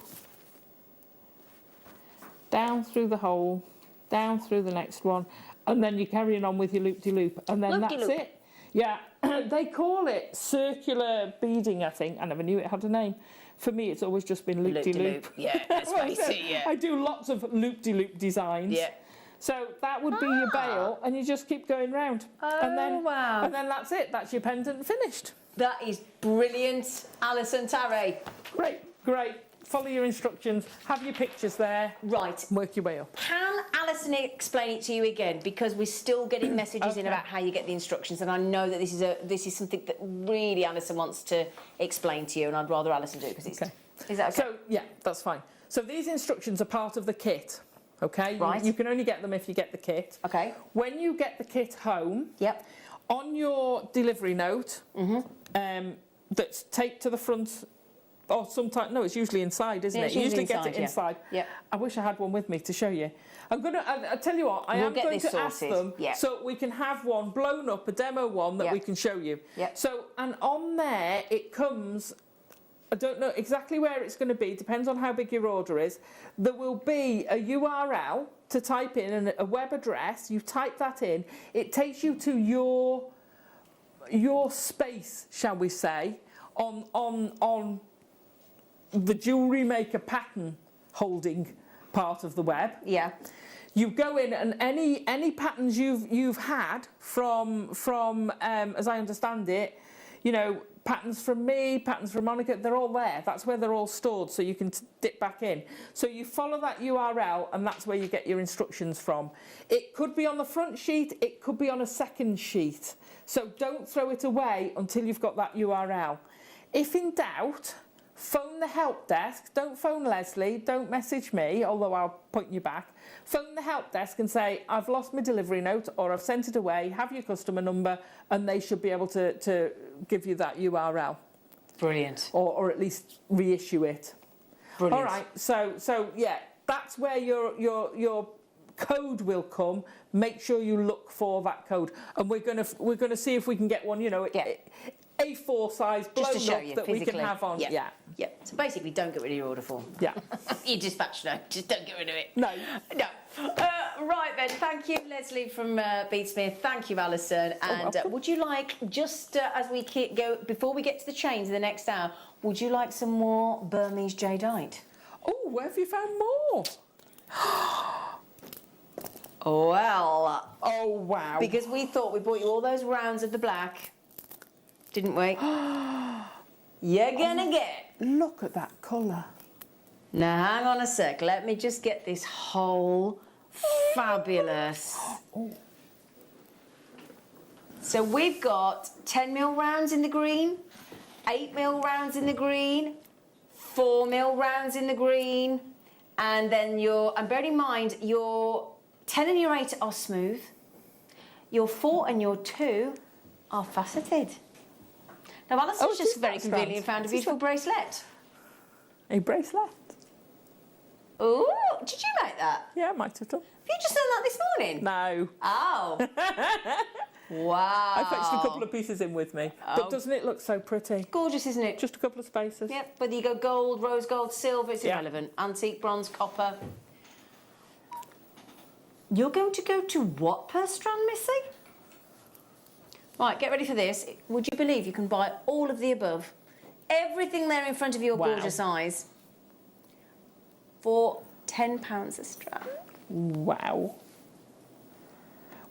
down through the hole, down through the next one, and then you're carrying on with your loop-de-loop, and then that's it. Yeah, they call it circular beading, I think. I never knew it had a name. For me, it's always just been loop-de-loop. Yeah, let's face it, yeah. I do lots of loop-de-loop designs. Yeah. So that would be your bail, and you just keep going round. Wow. And then that's it. That's your pendant finished. That is brilliant, Alison Tarry. Great. Follow your instructions, have your pictures there. Right. Work your way up. Can Alison explain it to you again? Because we're still getting messages in about how you get the instructions, and I know that this is something that really Alison wants to explain to you, and I'd rather Alison do it, because it's... Is that okay? So, yeah, that's fine. So these instructions are part of the kit, okay? Right. You can only get them if you get the kit. Okay. When you get the kit home, on your delivery note, that's taped to the front. Or sometimes, no, it's usually inside, isn't it? You usually get it inside. Yeah. I wish I had one with me to show you. I'll tell you what, I am going to ask them so we can have one blown up, a demo one that we can show you. So, and on there it comes, I don't know exactly where it's going to be, depends on how big your order is. There will be a URL to type in and a web address. You type that in, it takes you to your space, shall we say, on the Jewellery Maker pattern holding part of the web. Yeah. You go in, and any patterns you've had from as I understand it, you know, patterns from me, patterns from Monica, they're all there. That's where they're all stored, so you can dip back in. So you follow that URL, and that's where you get your instructions from. It could be on the front sheet, it could be on a second sheet. So don't throw it away until you've got that URL. If in doubt, phone the help desk. Don't phone Leslie, don't message me, although I'll point you back. Phone the help desk and say, I've lost my delivery note, or I've sent it away, have your customer number, and they should be able to give you that URL. Brilliant. Or at least reissue it. Brilliant. All right, so yeah, that's where your code will come. Make sure you look for that code, and we're gonna see if we can get one, you know, A4 size blown Just to show up you that physically. we can have on. Yeah. So basically, don't get rid of your order form. Yeah. You dispatch no. Just don't get rid of it. No. No. Right then. Thank you, Leslie from Beadsmith. Thank you, Alison. And would you like, just as we go before we get to the chains in the next hour, would you like some more Burmese jadeite? Oh, where have you found more? Well. Oh wow. Because we thought we bought you all those rounds of the black, didn't we? You're gonna get. Look at that colour. Now hang on a sec. Let me just get this whole fabulous. So we've got 10mm rounds in the green, 8mm rounds in the green, 4mm rounds in the green, and then and bear in mind your 10 and your 8 are smooth, your 4 and your 2 are faceted. Now Alison's just very conveniently found a beautiful bracelet. A bracelet? Ooh, did you make that? Yeah, I might have done. Have you just done that this morning? No. Oh. Wow. I fetched a couple of pieces in with me. But doesn't it look so pretty? Gorgeous, isn't it? Just a couple of spaces. Yep, whether you go gold, rose gold, silver, it's irrelevant. Antique, bronze, copper. You're going to go to what per strand, Missy? Right, get ready for this. Would you believe you can buy all of the above, everything there in front of your gorgeous eyes, for £10 a strand? Wow.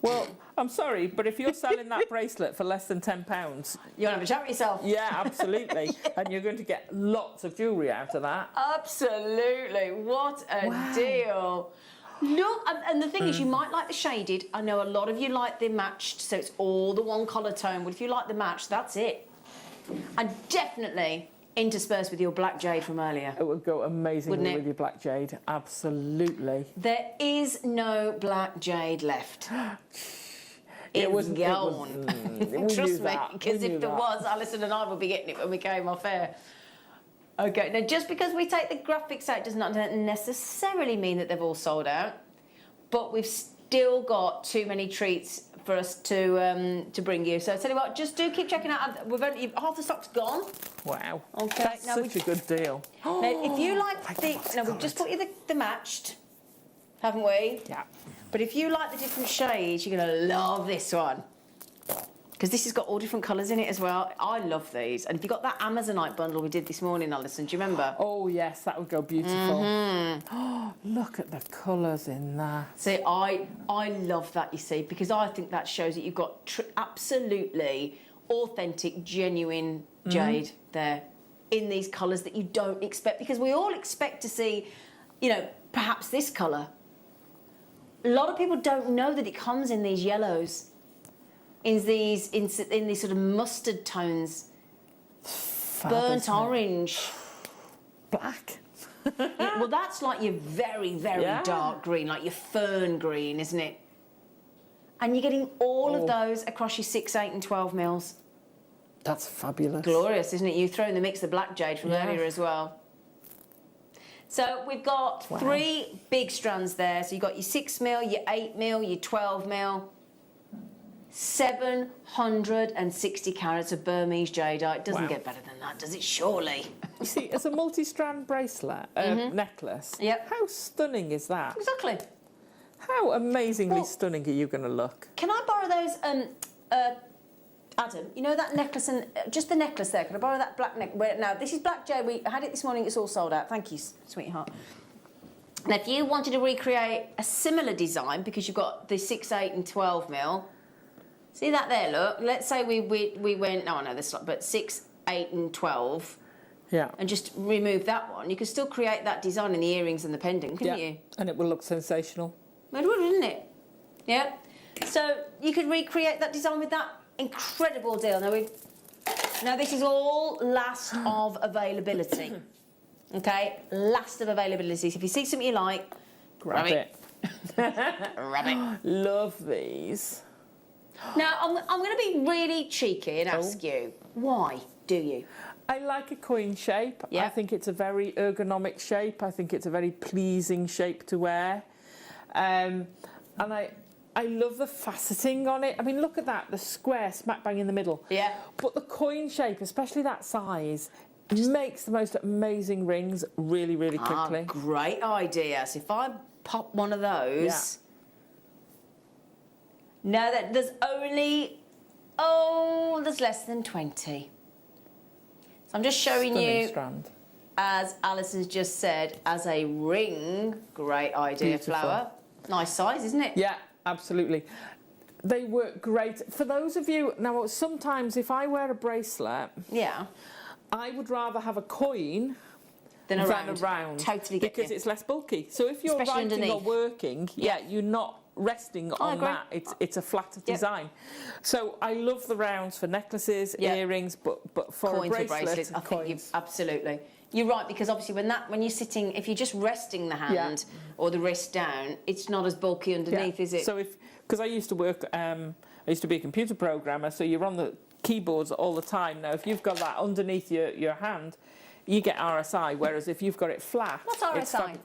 Well, I'm sorry, but if you're selling that bracelet for less than £10... You want to have a chat with yourself? Yeah, absolutely. And you're going to get lots of jewellery out of that. Absolutely. What a deal. Look, and the thing is, you might like the shaded. I know a lot of you like the matched, so it's all the one colour tone. But if you like the matched, that's it. And definitely interspersed with your black jade from earlier. It would go amazingly with your black jade. Absolutely. There is no black jade left. It's gone. Trust me, because if there was, Alison and I would be getting it when we came off air. Okay, now just because we take the graphics out does not necessarily mean that they've all sold out, but we've still got too many treats for us to bring you. So I tell you what, just do keep checking out. Half the stock's gone. Wow. Okay, that's such a good deal. Now, if you like we've just put you the matched, haven't we? Yeah. But if you like the different shades, you're going to love this one. Because this has got all different colours in it as well. I love these. And if you got that Amazonite bundle we did this morning, Alison, do you remember? Oh, yes, that would go beautiful. Oh, look at the colours in that. See, I love that, you see, because I think that shows that you've got absolutely authentic, genuine jade there in these colours that you don't expect. Because we all expect to see, you know, perhaps this colour. A lot of people don't know that it comes in these yellows. In these sort of mustard tones, burnt orange, black. Well, that's like your very, very dark green, like your fern green, isn't it? And you're getting all of those across your 6, 8 and 12 mils. That's fabulous. Glorious, isn't it? You throw in the mix the black jade from earlier as well. So we've got 3 big strands there. So you've got your 6 mil, your 8 mil, your 12 mil. 760 carats of Burmese jadeite. It doesn't get better than that, does it? Surely. You see, as a multi-strand bracelet, necklace, how stunning is that? Exactly. How amazingly stunning are you going to look? Can I borrow those, Adam, you know that necklace and just the necklace there? Can I borrow that black necklace? Now, this is black jade. We had it this morning. It's all sold out. Thank you, sweetheart. Now, if you wanted to recreate a similar design, because you've got the 6, 8 and 12 mil, See that there, look? Let's say we went, no, I know this, but 6, 8 and 12. Yeah. And just remove that one. You could still create that design in the earrings and the pendant, couldn't you? And it will look sensational. It would, wouldn't it? Yeah. So you could recreate that design with that incredible deal. Now this is all last of availability. Okay? Last of availability. So if you see something you like, grab it. Grab it. Love these. Now, I'm going to be really cheeky and ask you, why do you? I like a coin shape. Yeah. I think it's a very ergonomic shape. I think it's a very pleasing shape to wear. And I love the faceting on it. I mean, look at that, the square smack bang in the middle. Yeah. But the coin shape, especially that size, makes the most amazing rings really, really quickly. Great idea. So if I pop one of those... Yeah. Now that there's only... there's less than 20. So I'm just showing Stunning you, strand. as Alison's just said, as a ring, great idea, Beautiful. flower. Nice size, isn't it? Yeah, absolutely. They work great. For those of you, now sometimes if I wear a bracelet, Yeah. I would rather have a coin Than a than round. a round. Totally get because you. it's less bulky. So if you're Especially writing or underneath. working, you're not resting on agree. that. It's a flatter design. So I love the rounds for necklaces, earrings, but for Coins a or bracelet, bracelets, I think you've absolutely. You're right, because obviously when you're sitting, if you're just resting the hand or the wrist down, it's not as bulky underneath, is it? So because I used to work, I used to be a computer programmer, so you're on the keyboards all the time. Now, if you've got that underneath your hand, you get RSI, whereas if you've got it flat... What's it's RSI?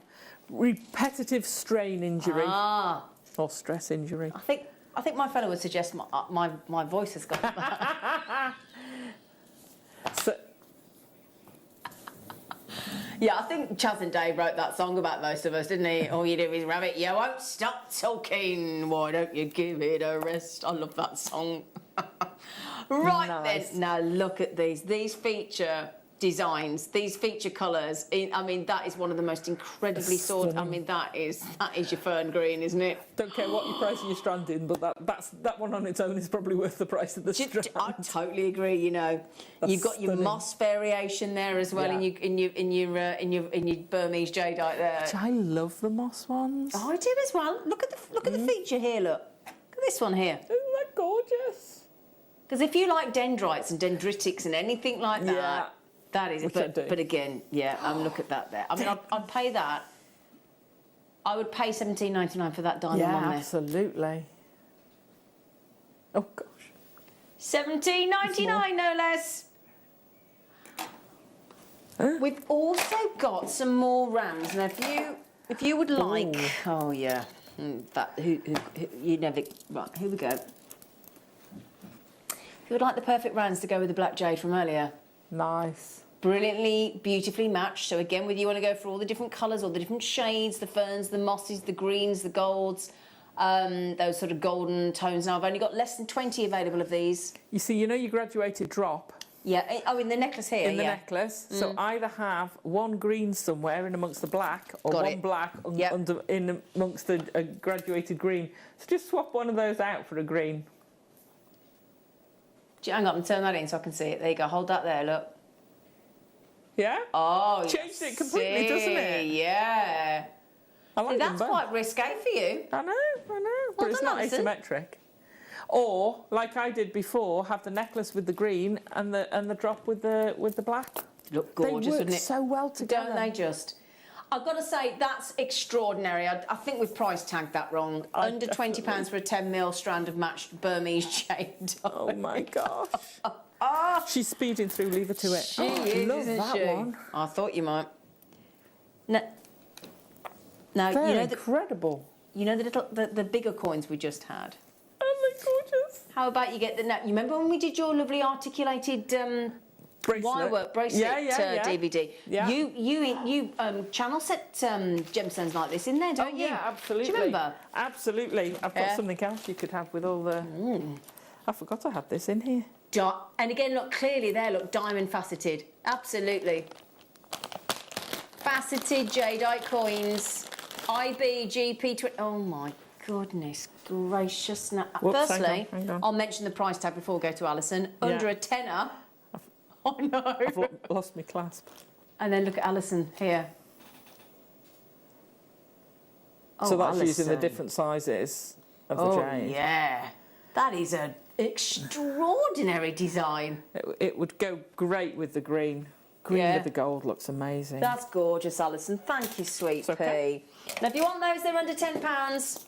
Repetitive strain injury. Ah. Or stress injury. I think my fellow would suggest my voice has gone. So, yeah, I think Chaz and Dave wrote that song about most of us, didn't he? All you do is rabbit, you won't stop talking. Why don't you give it a rest? I love that song. Right Nice. then, now look at these. These feature designs, these feature colours. I mean, that is one of the most incredibly sought. I mean, that is your fern green, isn't it? don't care what you're pricing your strand in, but that one on its own is probably worth the price of the strand. I totally agree. You know, you've got your stunning. moss variation there as well, Yeah. in your Burmese jadeite there. I love the moss ones. Oh, I do as well. Look at the feature here. Look at this one here. Isn't that gorgeous? Because if you like dendrites and dendritics and anything like that, Yeah. that is. Which I do. But again, look at that there. I mean, I'd pay that. I would pay $17.99 for that diamond Yeah, one there. absolutely. Oh gosh. $17.99, no less. We've also got some more rams. Now, if you would like, oh yeah, that who you never right. Here we go. If you would like the perfect rands to go with the black jade from earlier, Nice. brilliantly, beautifully matched. So again, whether you want to go for all the different colours, all the different shades, the ferns, the mosses, the greens, the golds, those sort of golden tones. Now I've only got less than 20 available of these. You see, you know your graduated drop Yeah. Oh, in the necklace here. in the yeah. necklace. So either have one green somewhere in amongst the black, or Got one it. black Yep. in amongst the graduated green. So just swap one of those out for a green. Hang on, and turn that in so I can see it. There you go. Hold that there. Look. Yeah. Oh, Changed it completely, doesn't it? Yeah. I like See, them that's both. quite risque for you. I know, but Well it's done, not Alison. asymmetric. Or, like I did before, have the necklace with the green and the drop with the black. Look gorgeous, they work wouldn't it? so well together. Don't they just? I've got to say, that's extraordinary. I think we've price tagged that wrong. Under £20 for a 10mm strand of matched Burmese jade. Oh my gosh. She's speeding through, leave her to it. She is, love isn't that she? one. I thought you might. Now, They're you know incredible. You know the bigger coins we just had. Oh, they're gorgeous. How about you get the? You remember when we did your lovely articulated wirework bracelet DVD? Yeah. You channel set gemstones like this in there, don't you? Yeah, absolutely. Do you remember? Absolutely. I've got something else you could have with all the. I forgot I had this in here. And again, look clearly there. Look, diamond faceted. Absolutely. Faceted jadeite coins. IB, GP, oh my goodness gracious. Now, Whoops, firstly, hang on. I'll mention the price tag before we go to Alison. Under a tenner. Oh no. I've lost my clasp. And then look at Alison here. So that's using the Alison. different sizes of the Oh jade. yeah. That is an extraordinary design. It would go great with the green. Green Yeah. with the gold looks amazing. That's gorgeous, Alison. Thank you, sweet okay. pea. Now, if you want those, they're under £10.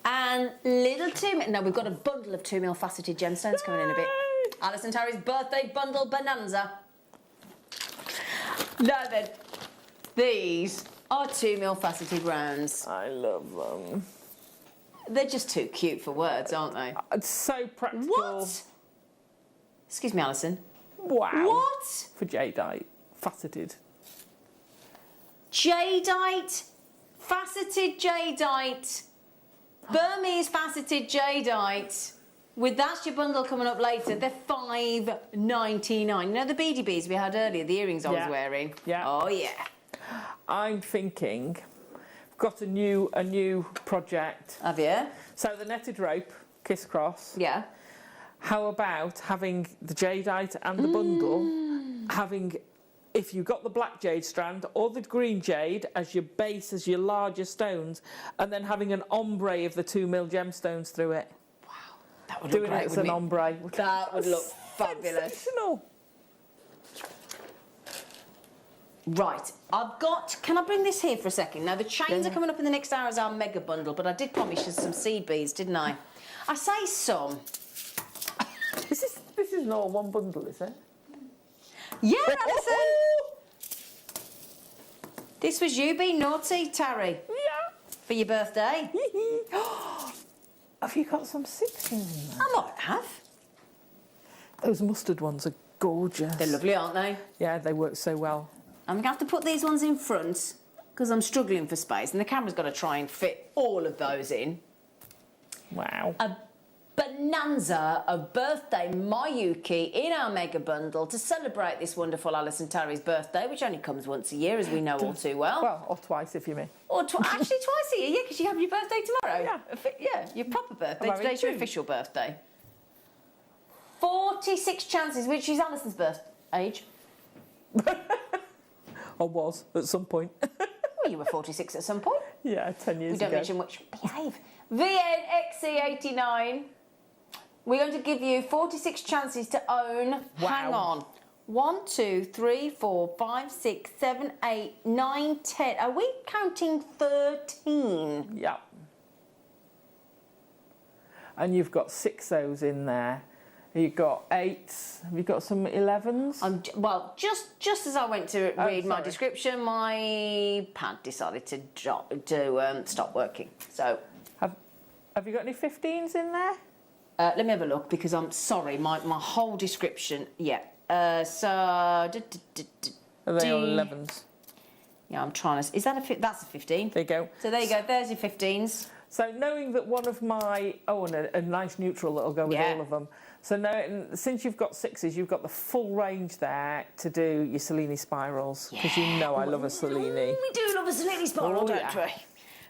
And little 2 no, we've got a bundle of 2mm faceted gemstones coming in a bit. Alison Terry's birthday bundle bonanza. Now then, these are 2mm faceted rounds. I love them. They're just too cute for words, aren't they? It's so practical. What? Excuse me, Alison. Wow. What? For jadeite, faceted. Jadeite, faceted jadeite, Burmese faceted jadeite. With that's your bundle coming up later. They're $5.99. You know the beady beads we had earlier, the earrings I was wearing. Yeah. Oh yeah. I'm thinking, I've got a new project. Have you? So the netted rope, kiss cross. Yeah. How about having the jadeite and the bundle, having, if you've got the black jade strand or the green jade as your base, as your larger stones, and then having an ombre of the 2mm gemstones through it. Wow. That would Doing look great, it as wouldn't an it? ombre. That would look fabulous. Sensational. Right, can I bring this here for a second? Now, the chains are coming up in the next hour as our mega bundle, but I did promise you some seed beads, didn't I? I say some. This is not one bundle, is it? Yeah, Alison! This was you being naughty, Terry. Yeah. For your birthday. Have you got some 16s in there? I might have. Those mustard ones are gorgeous. They're lovely, aren't they? Yeah, they work so well. I'm going to have to put these ones in front because I'm struggling for space and the camera's got to try and fit all of those in. Wow. A bonanza of birthday Mayuki in our mega bundle to celebrate this wonderful Alison Terry's birthday, which only comes once a year, as we know all too well. Well, or twice if you mean. Or actually twice a year, yeah, because you have your birthday tomorrow. Yeah. Yeah, your proper birthday. I'm having Today's your two. official birthday. 46 chances, which is Alison's age. I was, at some point. Well, you were 46 at some point. Yeah, 10 years We don't ago. mention which. Behave. VNXC89. We're going to give you 46 chances to own. Wow. Hang on. 1, 2, 3, 4, 5, 6, 7, 8, 9, 10. Are we counting 13? Yeah. And you've got 6 O's in there. You've got 8s. Have you got some 11s? Well, just as I went to read my sorry. description, my pad decided to stop working. So, Have you got any 15s in there? let me have a look because I'm sorry, my whole description. Yeah. So. Are they all 11s? Yeah, I'm trying to. Is that that's a 15? There you go. So there you go. There's your 15s. So knowing that one of my... Oh, and a nice neutral that'll go with Yeah. all of them. So now, since you've got 6s, you've got the full range there to do your Cellini spirals. Because you know I love a Cellini. We do love a Cellini spiral, Oh, don't yeah. we?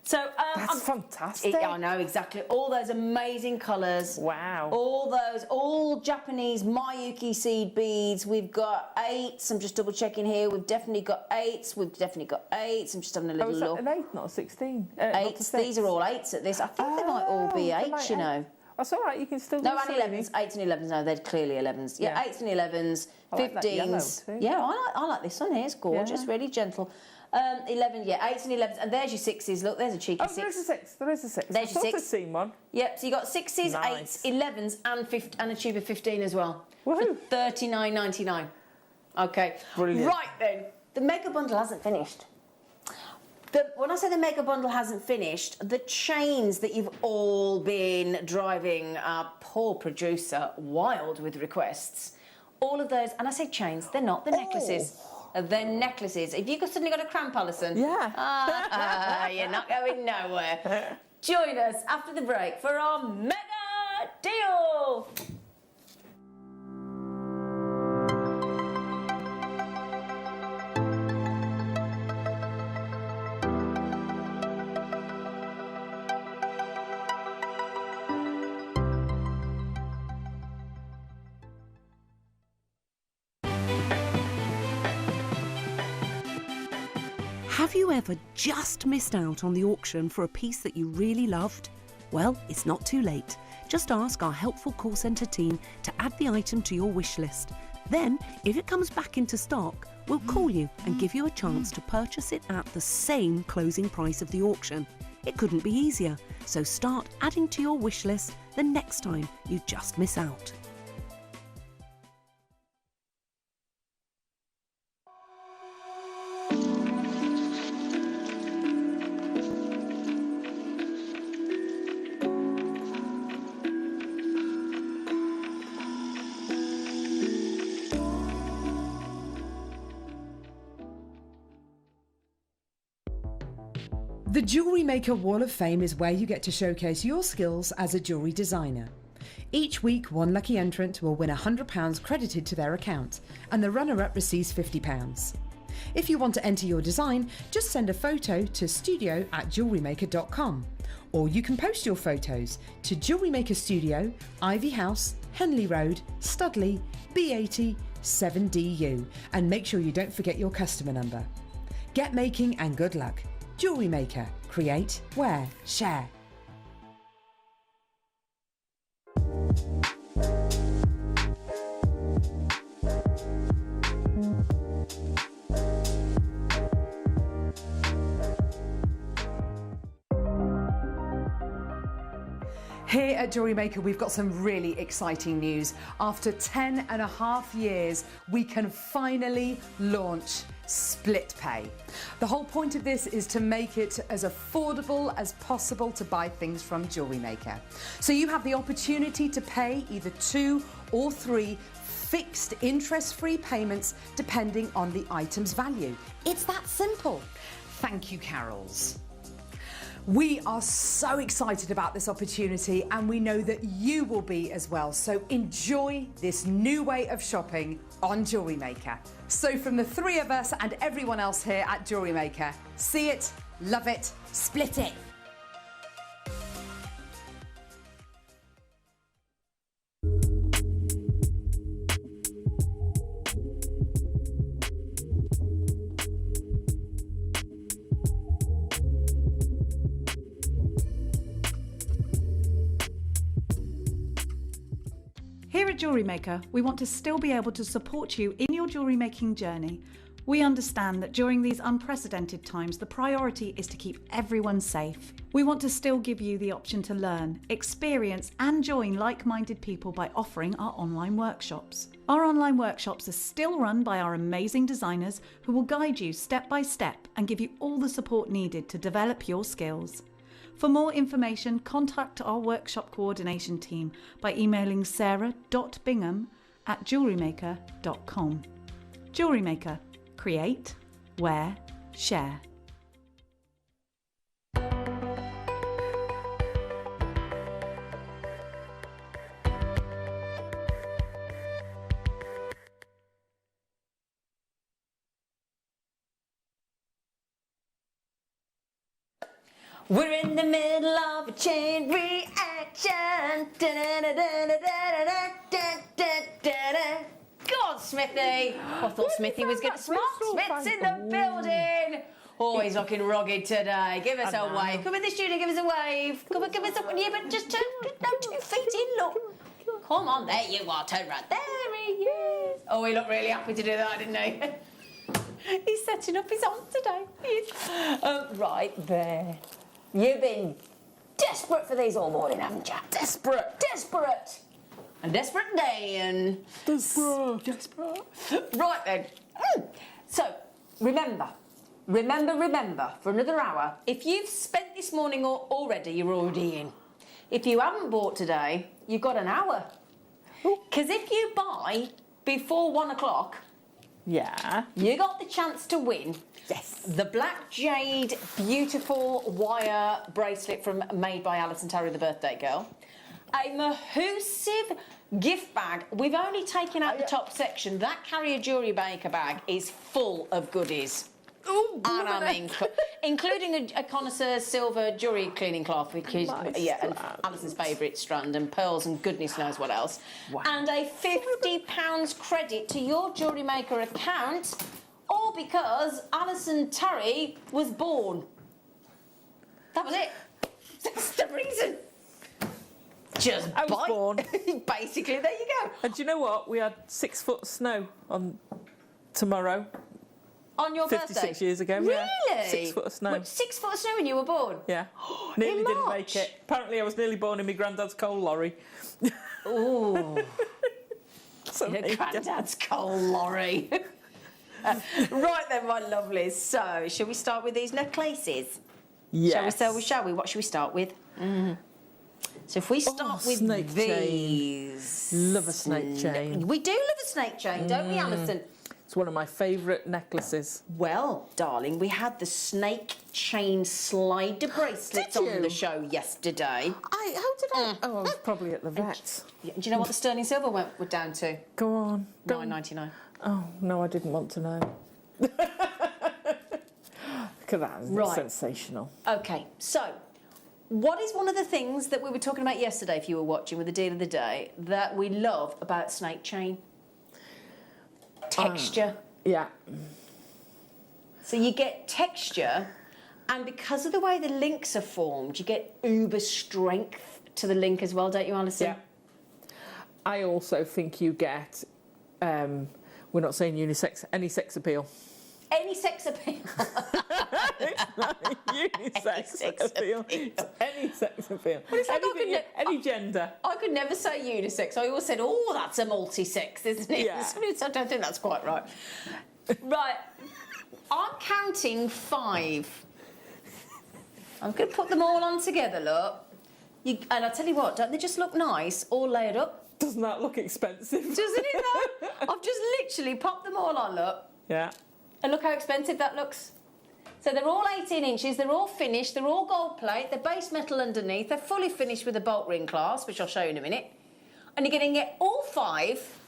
So That's fantastic. I know exactly all those amazing colours. Wow. All Japanese Mayuki seed beads. We've got 8s. I'm just double checking here. We've definitely got 8s. We've definitely got 8s. I'm just having a little Oh, is that look. an 8, not a 16? Not a 8s. 6? These are all 8s at this. I think they might all be 8s. You know. That's all right. You can still do No, and Cellini. 11s. 8s and 11s. No, they're clearly 11s. Yeah, Yeah. 8s and 11s. I like that yellow 15s. too. Yeah, I like this one here. It's gorgeous. Yeah. Really gentle. 11, yeah, 8s and 11s. And there's your 6s. Look, there's a cheeky Oh, 6. there is a 6. There is a 6. There's I your thought 6. I'd seen one. Yep, so you got 6s, Nice. 8s, 11s, and a tube of 15 as well. Woohoo. For $39.99. Okay. Brilliant. Right then, the mega bundle hasn't finished. When I say the mega bundle hasn't finished, the chains that you've all been driving our poor producer wild with requests, all of those, and I say chains, they're not, they're necklaces. They're necklaces. Have you suddenly got a cramp, Alison? Yeah. You're not going nowhere. Join us after the break for our mega deal. Have you ever just missed out on the auction for a piece that you really loved? Well, it's not too late. Just ask our helpful call centre team to add the item to your wish list. Then, if it comes back into stock, we'll call you and give you a chance to purchase it at the same closing price of the auction. It couldn't be easier, so start adding to your wish list the next time you just miss out. The Jewellery Maker Wall of Fame is where you get to showcase your skills as a jewellery designer. Each week, one lucky entrant will win £100 credited to their account, and the runner-up receives £50. If you want to enter your design, just send a photo to studio@jewellerymaker.com, or you can post your photos to Jewellery Maker Studio, Ivy House, Henley Road, Studley, B80 7DU, and make sure you don't forget your customer number. Get making and good luck. Jewellery Maker. Create, wear, share. Here at Jewellery Maker, we've got some really exciting news. After 10.5 years, we can finally launch split pay. The whole point of this is to make it as affordable as possible to buy things from Jewellery Maker. So you have the opportunity to pay either 2 or 3 fixed interest-free payments depending on the item's value. It's that simple. Thank you, Carols. We are so excited about this opportunity, and we know that you will be as well. So enjoy this new way of shopping on Jewellery Maker. So from the 3 of us and everyone else here at Jewellery Maker, see it, love it, split it. Here at Jewellery Maker, we want to still be able to support you in your jewellery making journey. We understand that during these unprecedented times, the priority is to keep everyone safe. We want to still give you the option to learn, experience and join like-minded people by offering our online workshops. Our online workshops are still run by our amazing designers who will guide you step by step and give you all the support needed to develop your skills. For more information, contact our workshop coordination team by emailing sarah.bingham@jewellerymaker.com. Jewellery Maker. Create, wear, share. We're in the middle of a chain reaction. God, Smithy. I thought Smithy was getting smart. Smith's in the building. Oh, he's looking rugged today. Give us a wave. Come in the studio, give us a wave. Come on, give us a wave. Yeah, but just turn, no, 2 feet in, look. Come on, there you are. Turn right. There he is. Oh, he looked really happy to do that, didn't he? He's setting up his arm today. Right there. You've been desperate for these all morning, haven't you? Desperate. Desperate. A desperate day and... Desperate. Desperate. Right then. So, remember, for another hour, if you've spent this morning already, you're already in. If you haven't bought today, you've got an hour. Because if you buy before 1 o'clock... Yeah. You got the chance to win. Yes. The Black Jade beautiful wire bracelet made by Alison Terry, the birthday girl. A Mahusive gift bag. We've only taken out the top section. That Carrier Jewellery Maker bag is full of goodies. Ooh, and I mean, including a connoisseur silver jewellery cleaning cloth, which is and Alison's favourite strand, and pearls, and goodness knows what else. Wow. And a £50 credit to your Jewellery Maker account or because Alison Terry was born. That was it. That's the reason. Just I was born. Basically, there you go. And do you know what? We had 6 foot of snow on tomorrow. On your 56 birthday? years ago, Really? yeah. 6 foot of snow. Wait, 6 foot of snow when you were born? Yeah. Nearly In didn't March? make it. Apparently I was nearly born in my granddad's coal lorry. Ooh. So In there a you go. granddad's coal lorry. Right then, my lovelies. So, shall we start with these necklaces? Yes. Shall we? What should we start with? So if we start with snake these... chain. Love a snake chain. We do love a snake chain, don't we, Alison? It's one of my favourite necklaces. Well, darling, we had the snake chain slider bracelets Did on you? the show yesterday. How did I? Oh, I was probably at the vet. Do you know what the sterling silver went down to? Go on. $9.99. Oh, no, I didn't want to know. Look at that. Right. Sensational. Okay, so what is one of the things that we were talking about yesterday, if you were watching with the deal of the day, that we love about snake chain? Texture. Yeah. So you get texture, and because of the way the links are formed, you get uber strength to the link as well, don't you, Alison? Yeah. I also think you get, we're not saying unisex, any sex appeal. Any sex appeal. Unisex appeal. Any sex appeal. Well, it's like any gender. I could never say unisex. I always said, oh, that's a multi-sex, isn't it? Yeah. I don't think that's quite right. Right. I'm counting 5. I'm going to put them all on together, look. And I'll tell you what, don't they just look nice, all layered up? Doesn't that look expensive? Doesn't it, though? I've just literally popped them all on, look. Yeah. And look how expensive that looks. So they're all 18 inches, they're all finished, they're all gold plate, they're base metal underneath, they're fully finished with a bolt ring clasp, which I'll show you in a minute. And you're going to get all 5,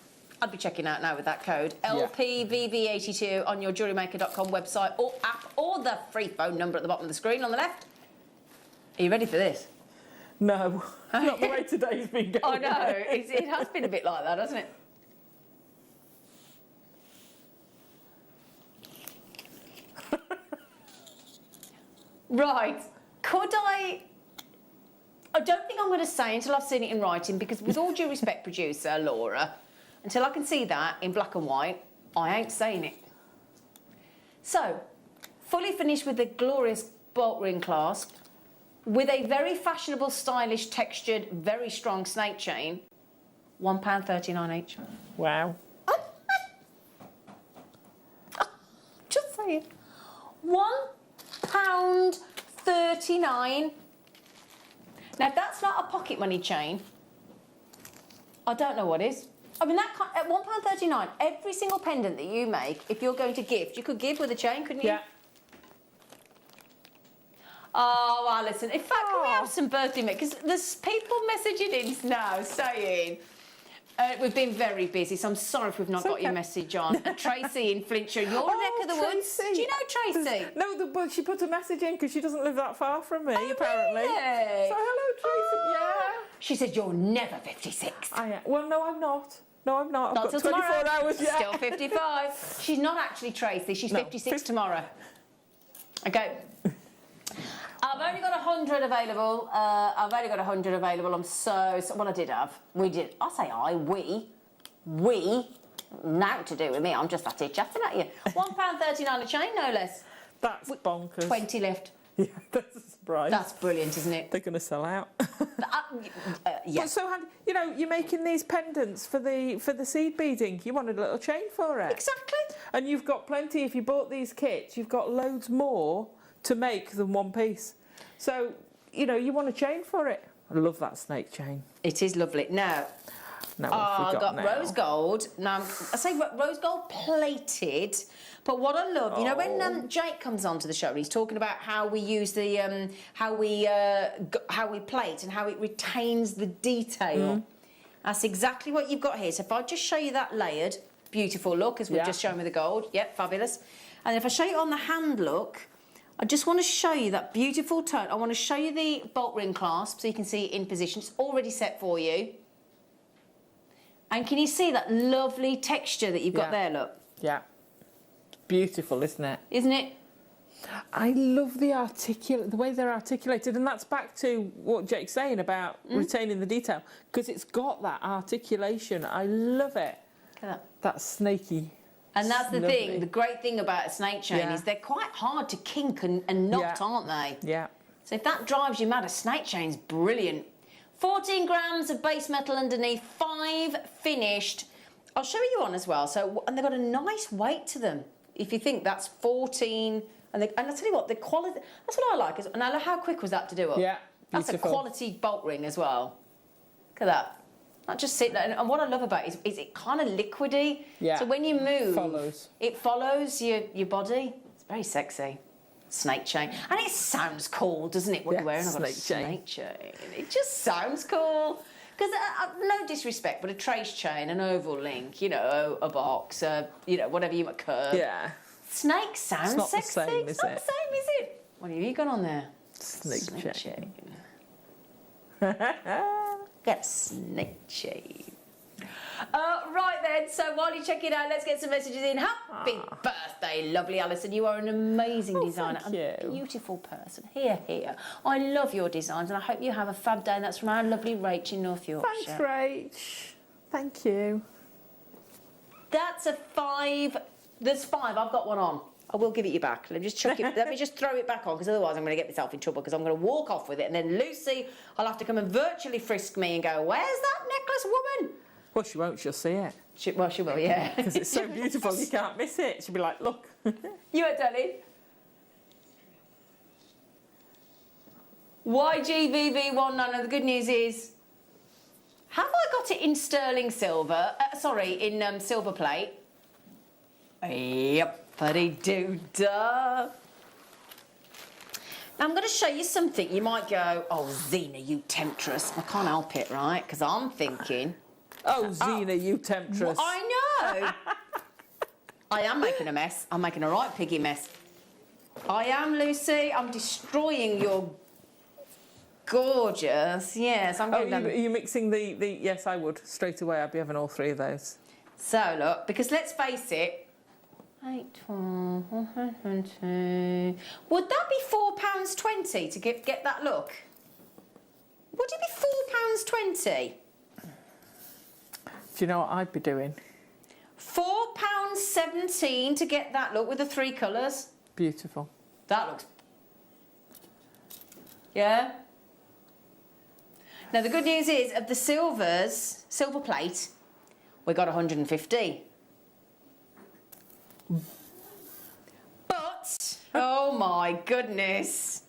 I'd be checking out now with that code, LPVV82 on your JewelleryMaker.com website or app, or the free phone number at the bottom of the screen on the left. Are you ready for this? No, not the way today's been going. I know, it has been a bit like that, hasn't it? Right, could I don't think I'm going to say until I've seen it in writing, because with all due respect, producer Laura, until I can see that in black and white, I ain't saying it. So, fully finished with the glorious bolt ring clasp, with a very fashionable, stylish, textured, very strong snake chain, £1.39 each. Wow. Just saying. £1.39. Now, if that's not a pocket money chain, I don't know what is. I mean, that at £1.39, every single pendant that you make, if you're going to gift, you could give with a chain, couldn't you? Yeah. Oh, Alison, in fact, can we have some birthday because there's people messaging in now saying we've been very busy, so I'm sorry if we've not got your message on. Tracy in Flintshire, your neck of the woods. Do you know Tracy? No, but she put a message in because she doesn't live that far from me, apparently. Really? So hello, Tracy. Yeah. She said you're never 56. Well, no, I'm not. No, I'm not. Not I've got till 24 tomorrow. hours yet. Still 55. She's not actually Tracy. She's 56 tomorrow. Okay. I've only got 100 available. I'm so what I did have. We. Now to do with me. I'm just sat here chatting at you. £1.39 a chain, no less. That's bonkers. 20 left. Yeah, that's a surprise. That's brilliant, isn't it? They're going to sell out. Yeah. But so, you're making these pendants for the seed beading. You wanted a little chain for it. Exactly. And you've got plenty. If you bought these kits, you've got loads more to make than one piece. So, you want a chain for it. I love that snake chain. It is lovely. Now, I've got rose gold. Now, I say rose gold plated, but what I love, when Jake comes onto the show, he's talking about how we use the, how we plate and how it retains the detail. That's exactly what you've got here. So if I just show you that layered, beautiful look, as we've just shown with the gold. Yep, fabulous. And if I show you on the hand look, I just want to show you that beautiful tone. I want to show you the bolt ring clasp so you can see it in position. It's already set for you. And can you see that lovely texture that you've got there, look? Yeah. beautiful, isn't it? Isn't it? I love the way they're articulated, and that's back to what Jake's saying about retaining the detail, because it's got that articulation. I love it. Look at that. That's snaky. And that's the Lovely. thing, the great thing about a snake chain is they're quite hard to kink and knot, aren't they? Yeah. So if that drives you mad, a snake chain's brilliant. 14 grams of base metal underneath, 5 finished. I'll show you on as well. So, and they've got a nice weight to them. If you think that's 14, and I'll tell you what, the quality, that's what I like. And I love how quick was that to do up? Yeah, that's a quality bolt ring as well. Look at that. Not just sit there. And what I love about it is it kind of liquidy. Yeah. So when you move, it follows your body. It's very sexy. Snake chain. And it sounds cool, doesn't it, what you're wearing? I've got a snake chain. It just sounds cool. Because, no disrespect, but a trace chain, an oval link, you know, a box, you know, whatever you might curve. Yeah. Snake sounds It's not sexy. the same, It's is not it? the same, is it? What have you got on there? Snake chain. Get a snake chain. Right then, so while you check it out, let's get some messages in. Happy birthday, lovely Alison. You are an amazing designer. Thank a beautiful person. Here. I love your designs and I hope you have a fab day. And that's from our lovely Rach in North Yorkshire. Thanks, Rach. Thank you. That's a 5. There's 5. I've got one on. I will give it you back. Let me just chuck it. Let me just throw it back on, because otherwise I'm going to get myself in trouble, because I'm going to walk off with it, and then Lucy, I'll have to come and virtually frisk me and go, "Where's that necklace, woman?" Well, she won't. She'll see it. She will, yeah. Because it's so beautiful, you can't miss it. She'll be like, "Look." You are darling. YGVV19. The good news is, have I got it in sterling silver? In silver plate. Yep. Fuddy-doo-dah. Now I'm going to show you something. You might go, "Oh, Zena, you temptress." I can't help it, right? Because I'm thinking... Oh, Zena, you temptress. I know. I am making a mess. I'm making a right piggy mess. I am, Lucy. I'm destroying your gorgeous... Yes, I'm getting them. Are you mixing the... Yes, I would. Straight away, I'd be having all 3 of those. So, look, because let's face it, 8, 12, 120. Would that be £4.20 to get that look? Would it be £4.20? Do you know what I'd be doing? £4.17 to get that look with the 3 colours. Beautiful. That looks... Yeah? Now, the good news is, of the silver plate, we got 150. But, oh my goodness,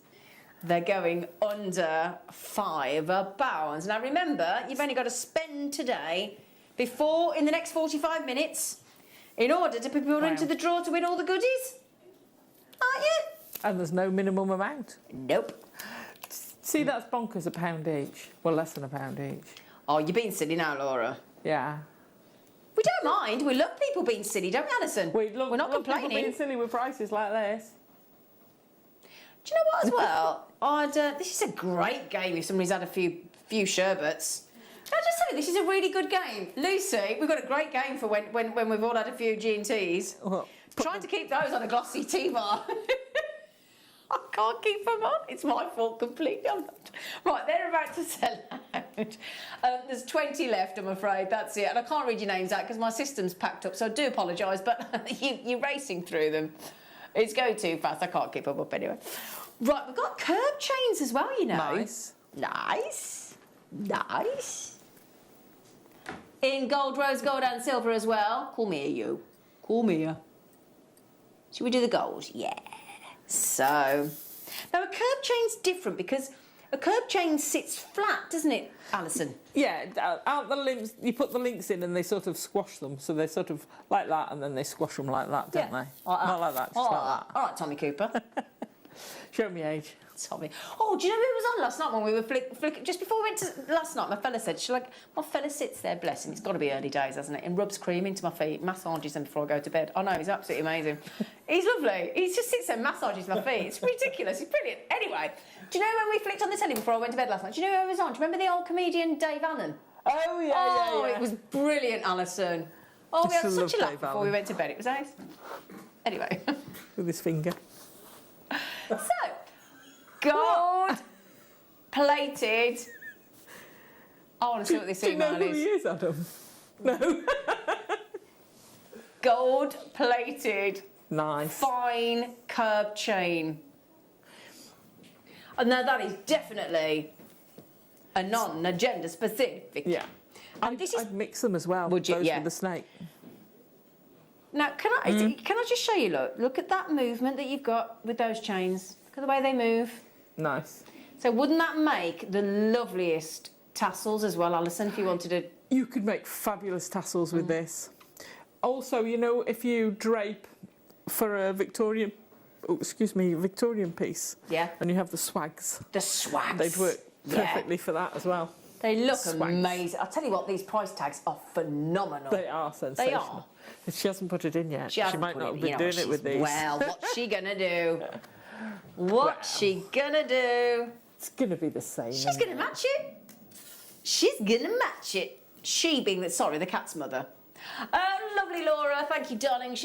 they're going under £5. Now remember, you've only got to spend today in the next 45 minutes in order to put people into the draw to win all the goodies. Aren't you? And there's no minimum amount? Nope. See, that's bonkers, £1 each. Well, less than £1 each. Oh, you're being silly now, Laura. Yeah. We don't mind. We love people being silly, don't we, Alison? We're not complaining. People being silly with prices like this. Do you know what, as well? This is a great game if somebody's had a few sherbets. Can I just tell you, this is a really good game. Lucy, we've got a great game for when we've all had a few G&Ts. Trying to keep those on a glossy T-bar. I can't keep them on. It's my fault completely. Right, they're about to sell out. There's 20 left, I'm afraid. That's it. And I can't read your names out because my system's packed up, so I do apologise, but you're racing through them. It's going too fast. I can't keep them up anyway. Right, we've got curb chains as well, you know. Nice. In gold, rose gold and silver as well. Call me you. Call me you. Should we do the gold? Yeah. So, now a curb chain's different because a curb chain sits flat, doesn't it, Alison? Yeah, out the links, you put the links in and they sort of squash them, so they're sort of like that and then they squash them like that, don't they? Not like that, just like that. All right, Tommy Cooper. Show me age. Tommy. Oh, do you know who was on last night when we were flicking? Just before we went to last night, my fella said, my fella sits there, bless him, it's got to be early days, hasn't it? And rubs cream into my feet, massages them before I go to bed. I know, he's absolutely amazing. He's lovely. He just sits there and massages my feet. It's ridiculous. He's brilliant. Anyway, do you know when we flicked on the telly before I went to bed last night? Do you know who I was on? Do you remember the old comedian Dave Allen? Oh, yeah. It was brilliant, Alison. Oh, we had such a laugh before we went to bed. It was ace. Anyway. With his finger. So, gold plated. I want to see what this Do you know email who he is, Adam? No. Gold plated. Nice. Fine curb chain. And now that is definitely a non-agenda specific. Yeah. And I'd mix them as well. Would you? Those Yeah. with the snake. Now, can I just show you? Look at that movement that you've got with those chains. Look at the way they move. Nice. So wouldn't that make the loveliest tassels as well, Alison? If you wanted to, you could make fabulous tassels with this. Also, you know, if you drape for a Victorian piece, yeah, and you have the swags, they'd work perfectly for that as well. They look Swags. amazing. I'll tell you what, these price tags are phenomenal. They are sensational. They are. She hasn't put it in yet. She hasn't might put not it- be you know, doing it with these. Well, what's she gonna do? What's she gonna do? It's gonna be the same. She's gonna match it. She's gonna match it. She being the cat's mother. Lovely Laura, thank you, darling.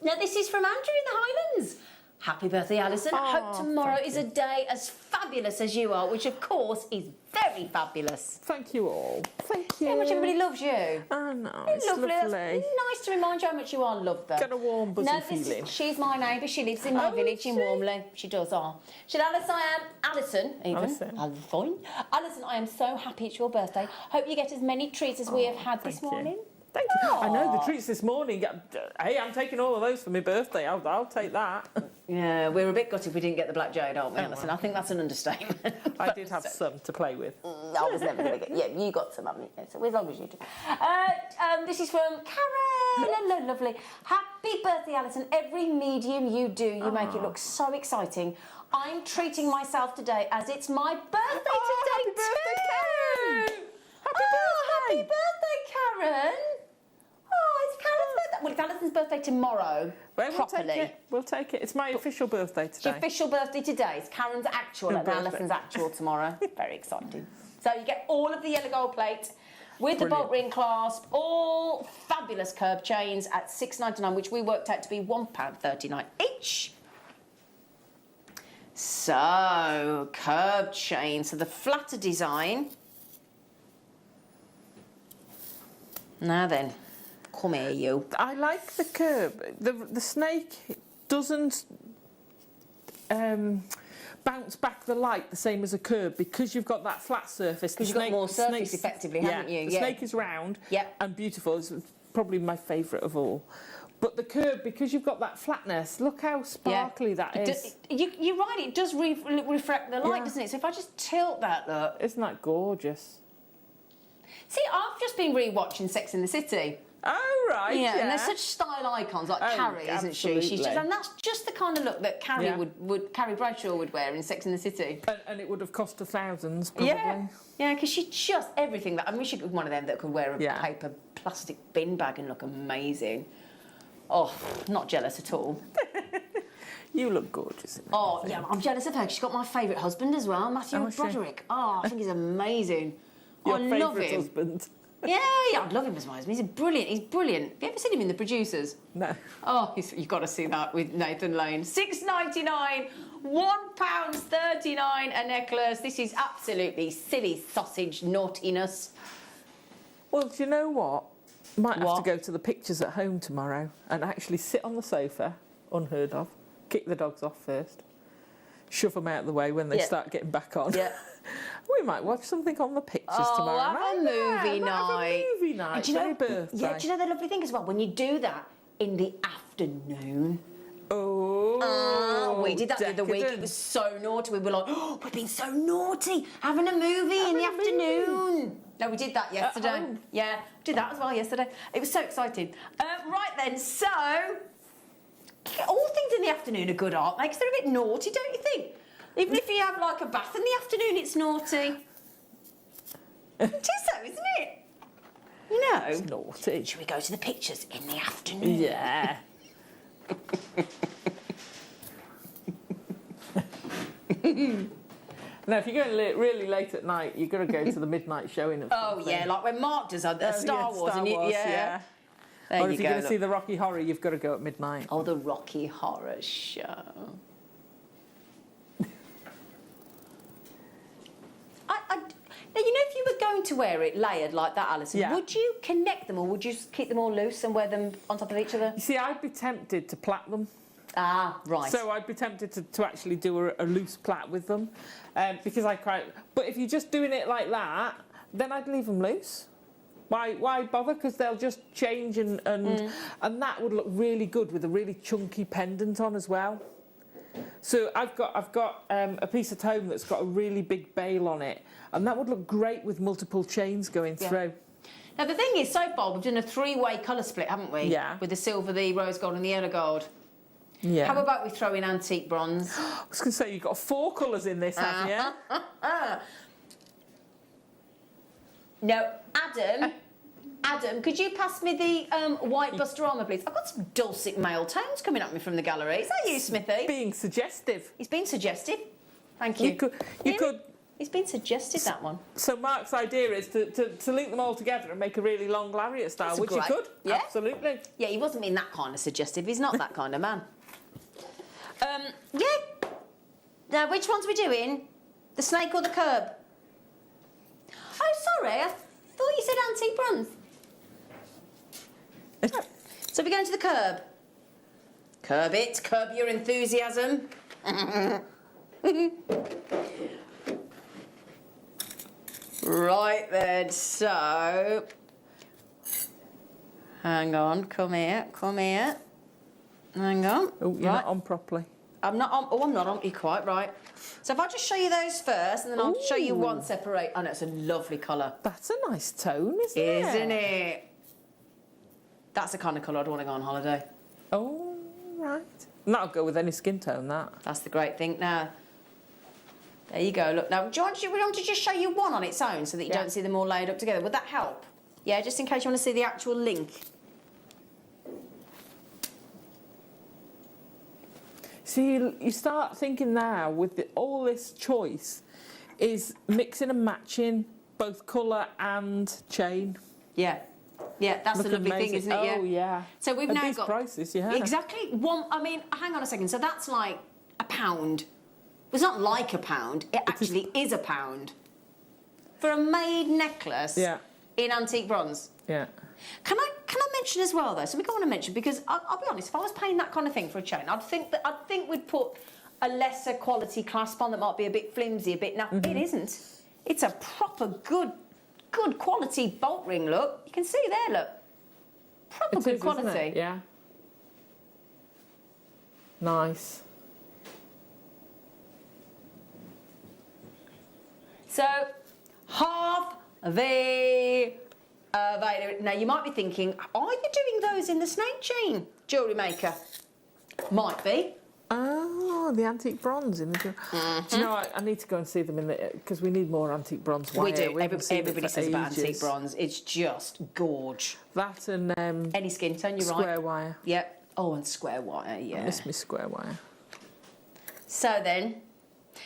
Now this is from Andrew in the Highlands. Happy birthday, Alison. Hope tomorrow is a day as fabulous as you are, which of course is very fabulous. Thank you all. Thank you. How much everybody loves you. I know. It's It's lovely. lovely. It's nice to remind you how much you are loved, though. Get a warm, buzzy feeling. She's my neighbour. She lives in my village in Warmley. She does. Should Alison, Alison, Alison, I am so happy it's your birthday. Hope you get as many treats as we have had this morning. Thank you. I know the treats this morning. Hey, I'm taking all of those for my birthday. I'll take that. Yeah, we're a bit gutted we didn't get the black jade, aren't we, Alison? I think that's an understatement. I did have some to play with. I was never going to get... Yeah, you got some, haven't you? So as long as you do. This is from Karen. Hello, lovely. Happy birthday, Alison. Every medium you do, you make it look so exciting. I'm treating myself today as it's my birthday today, happy birthday, Karen! Happy birthday, Karen! Oh, it's Karen's birthday. Well, it's Alison's birthday tomorrow. Well, properly. We'll take it. It's my official birthday today. It's your official birthday today. It's Karen's actual and Alison's actual tomorrow. Very exciting. So you get all of the yellow gold plate with the bolt ring clasp, all fabulous curb chains at £6.99, which we worked out to be £1.39 each. So, curb chain. So the flatter design. Now then, come here, you. I like the curb. The snake doesn't bounce back the light the same as a curb because you've got that flat surface. Because you've got more surface effectively, haven't you? The snake is round and beautiful. It's probably my favourite of all. But the curb, because you've got that flatness, look how sparkly that is. You're right, it does reflect the light, doesn't it? So if I just tilt that, look. Isn't that gorgeous? See, I've just been re-watching Sex in the City. Oh, right, yeah. And there's such style icons like Carrie, isn't she? And that's just the kind of look that Carrie Carrie Bradshaw would wear in Sex in the City. And it would have cost her thousands, probably. Yeah, because she just everything that. I mean, she could be one of them that could wear a paper plastic bin bag and look amazing. Oh, not jealous at all. You look gorgeous. Oh, yeah, I'm jealous of her. She's got my favourite husband as well, Matthew Broderick. Oh, I think he's amazing. Your I love favourite him. husband. Yeah, I'd love him as my husband. He's brilliant. Have you ever seen him in The Producers? No. Oh, you've got to see that with Nathan Lane. £6.99, £1.39 a necklace. This is absolutely silly sausage naughtiness. Well, do you know what? Might have to go to the pictures at home tomorrow and actually sit on the sofa, unheard of, kick the dogs off first, shove them out of the way when they start getting back on. Yeah. We might watch something on the pictures tomorrow. Have a movie night. Have a movie night. And do you know, birthday. yeah, do you know the lovely thing as well? When you do that in the afternoon. Oh, we did that the other week. It was so naughty. We were like, oh, we've been so naughty. Having a movie in the afternoon. No, we did that yesterday. Yeah, we did that as well yesterday. It was so exciting. Right then, so all things in the afternoon are good, aren't they? Because they're a bit naughty, don't you think? Even if you have like a bath in the afternoon, it's naughty. It is so, isn't it? You know. It's naughty. Should we go to the pictures in the afternoon? Yeah. Now, if you're going really late at night, you've got to go to the midnight showing of something. Oh, yeah, like when Mark does Star Wars. Star Wars, yeah. There Or you if you're go, going to see look. the Rocky Horror, you've got to go at midnight. Oh, the Rocky Horror Show. Now, you know, if you were going to wear it layered like that, Alison, Yeah. would you connect them or would you just keep them all loose and wear them on top of each other? You see, I'd be tempted to plait them. Ah, right. So I'd be tempted to actually do a loose plait with them, because I quite. But if you're just doing it like that, then I'd leave them loose. Why bother? Because they'll just change and that would look really good with a really chunky pendant on as well. So I've got a piece at home that's got a really big bail on it, and that would look great with multiple chains going through. Now, the thing is, so far, we've done a three-way colour split, haven't we? Yeah. With the silver, the rose gold and the yellow gold. Yeah. How about we throw in antique bronze? I was going to say, you've got 4 colours in this, haven't you? No, Adam, could you pass me the white Busterama, please? I've got some dulcet male tones coming at me from the gallery. Is that you, Smithy? Being suggestive. He's been suggestive. Thank you. You could. He's been suggested, that one. So Mark's idea is to link them all together and make a really long lariat style, That's which great. you could. Yeah. Absolutely. Yeah, he wasn't being that kind of suggestive. He's not that kind of man. Yeah. Now, which ones are we doing? The snake or the curb? Oh, sorry. I thought you said antique bronze. So we're going to the curb. Curb it. Curb your enthusiasm. Right then, so... Hang on, come here. Hang on. Oh, you're not on properly. I'm not on. Oh, I'm not on. You're quite right. So if I just show you those first, and then I'll show you one separate. Oh, no, it's a lovely colour. That's a nice tone, isn't it? Isn't it? That's the kind of colour I'd want to go on holiday. Oh, right. And that'll go with any skin tone, that. That's the great thing. Now, there you go. Look, now, do you want to just show you one on its own so that you don't see them all laid up together? Would that help? Yeah, just in case you want to see the actual link. See, you start thinking now with all this choice is mixing and matching both colour and chain. Yeah. Yeah, that's the lovely thing, isn't it? Oh, yeah. So we've At now these got... prices, yeah. Exactly. I mean, hang on a second. So that's like £1. Well, it's not like £1. It actually is £1. For a made necklace in antique bronze. Yeah. Can I mention as well, though, something I want to mention, because I'll be honest, if I was paying that kind of thing for a chain, I'd think we'd put a lesser quality clasp on that might be a bit flimsy, a bit naff. It isn't. It's a proper good quality bolt ring, look. You can see there, look. Proper good quality. Isn't it? Yeah. Nice. So, half the now you might be thinking, are you doing those in the snake chain, Jewellery Maker? Might be. Oh, the antique bronze in the... Do you know, I need to go and see them in the... Because we need more antique bronze wire. We do. Everybody says about antique bronze. It's just gorge. That and... any skin tone, you're right. Square wire. Yep. Oh, and square wire, yeah. I miss me square wire. So then...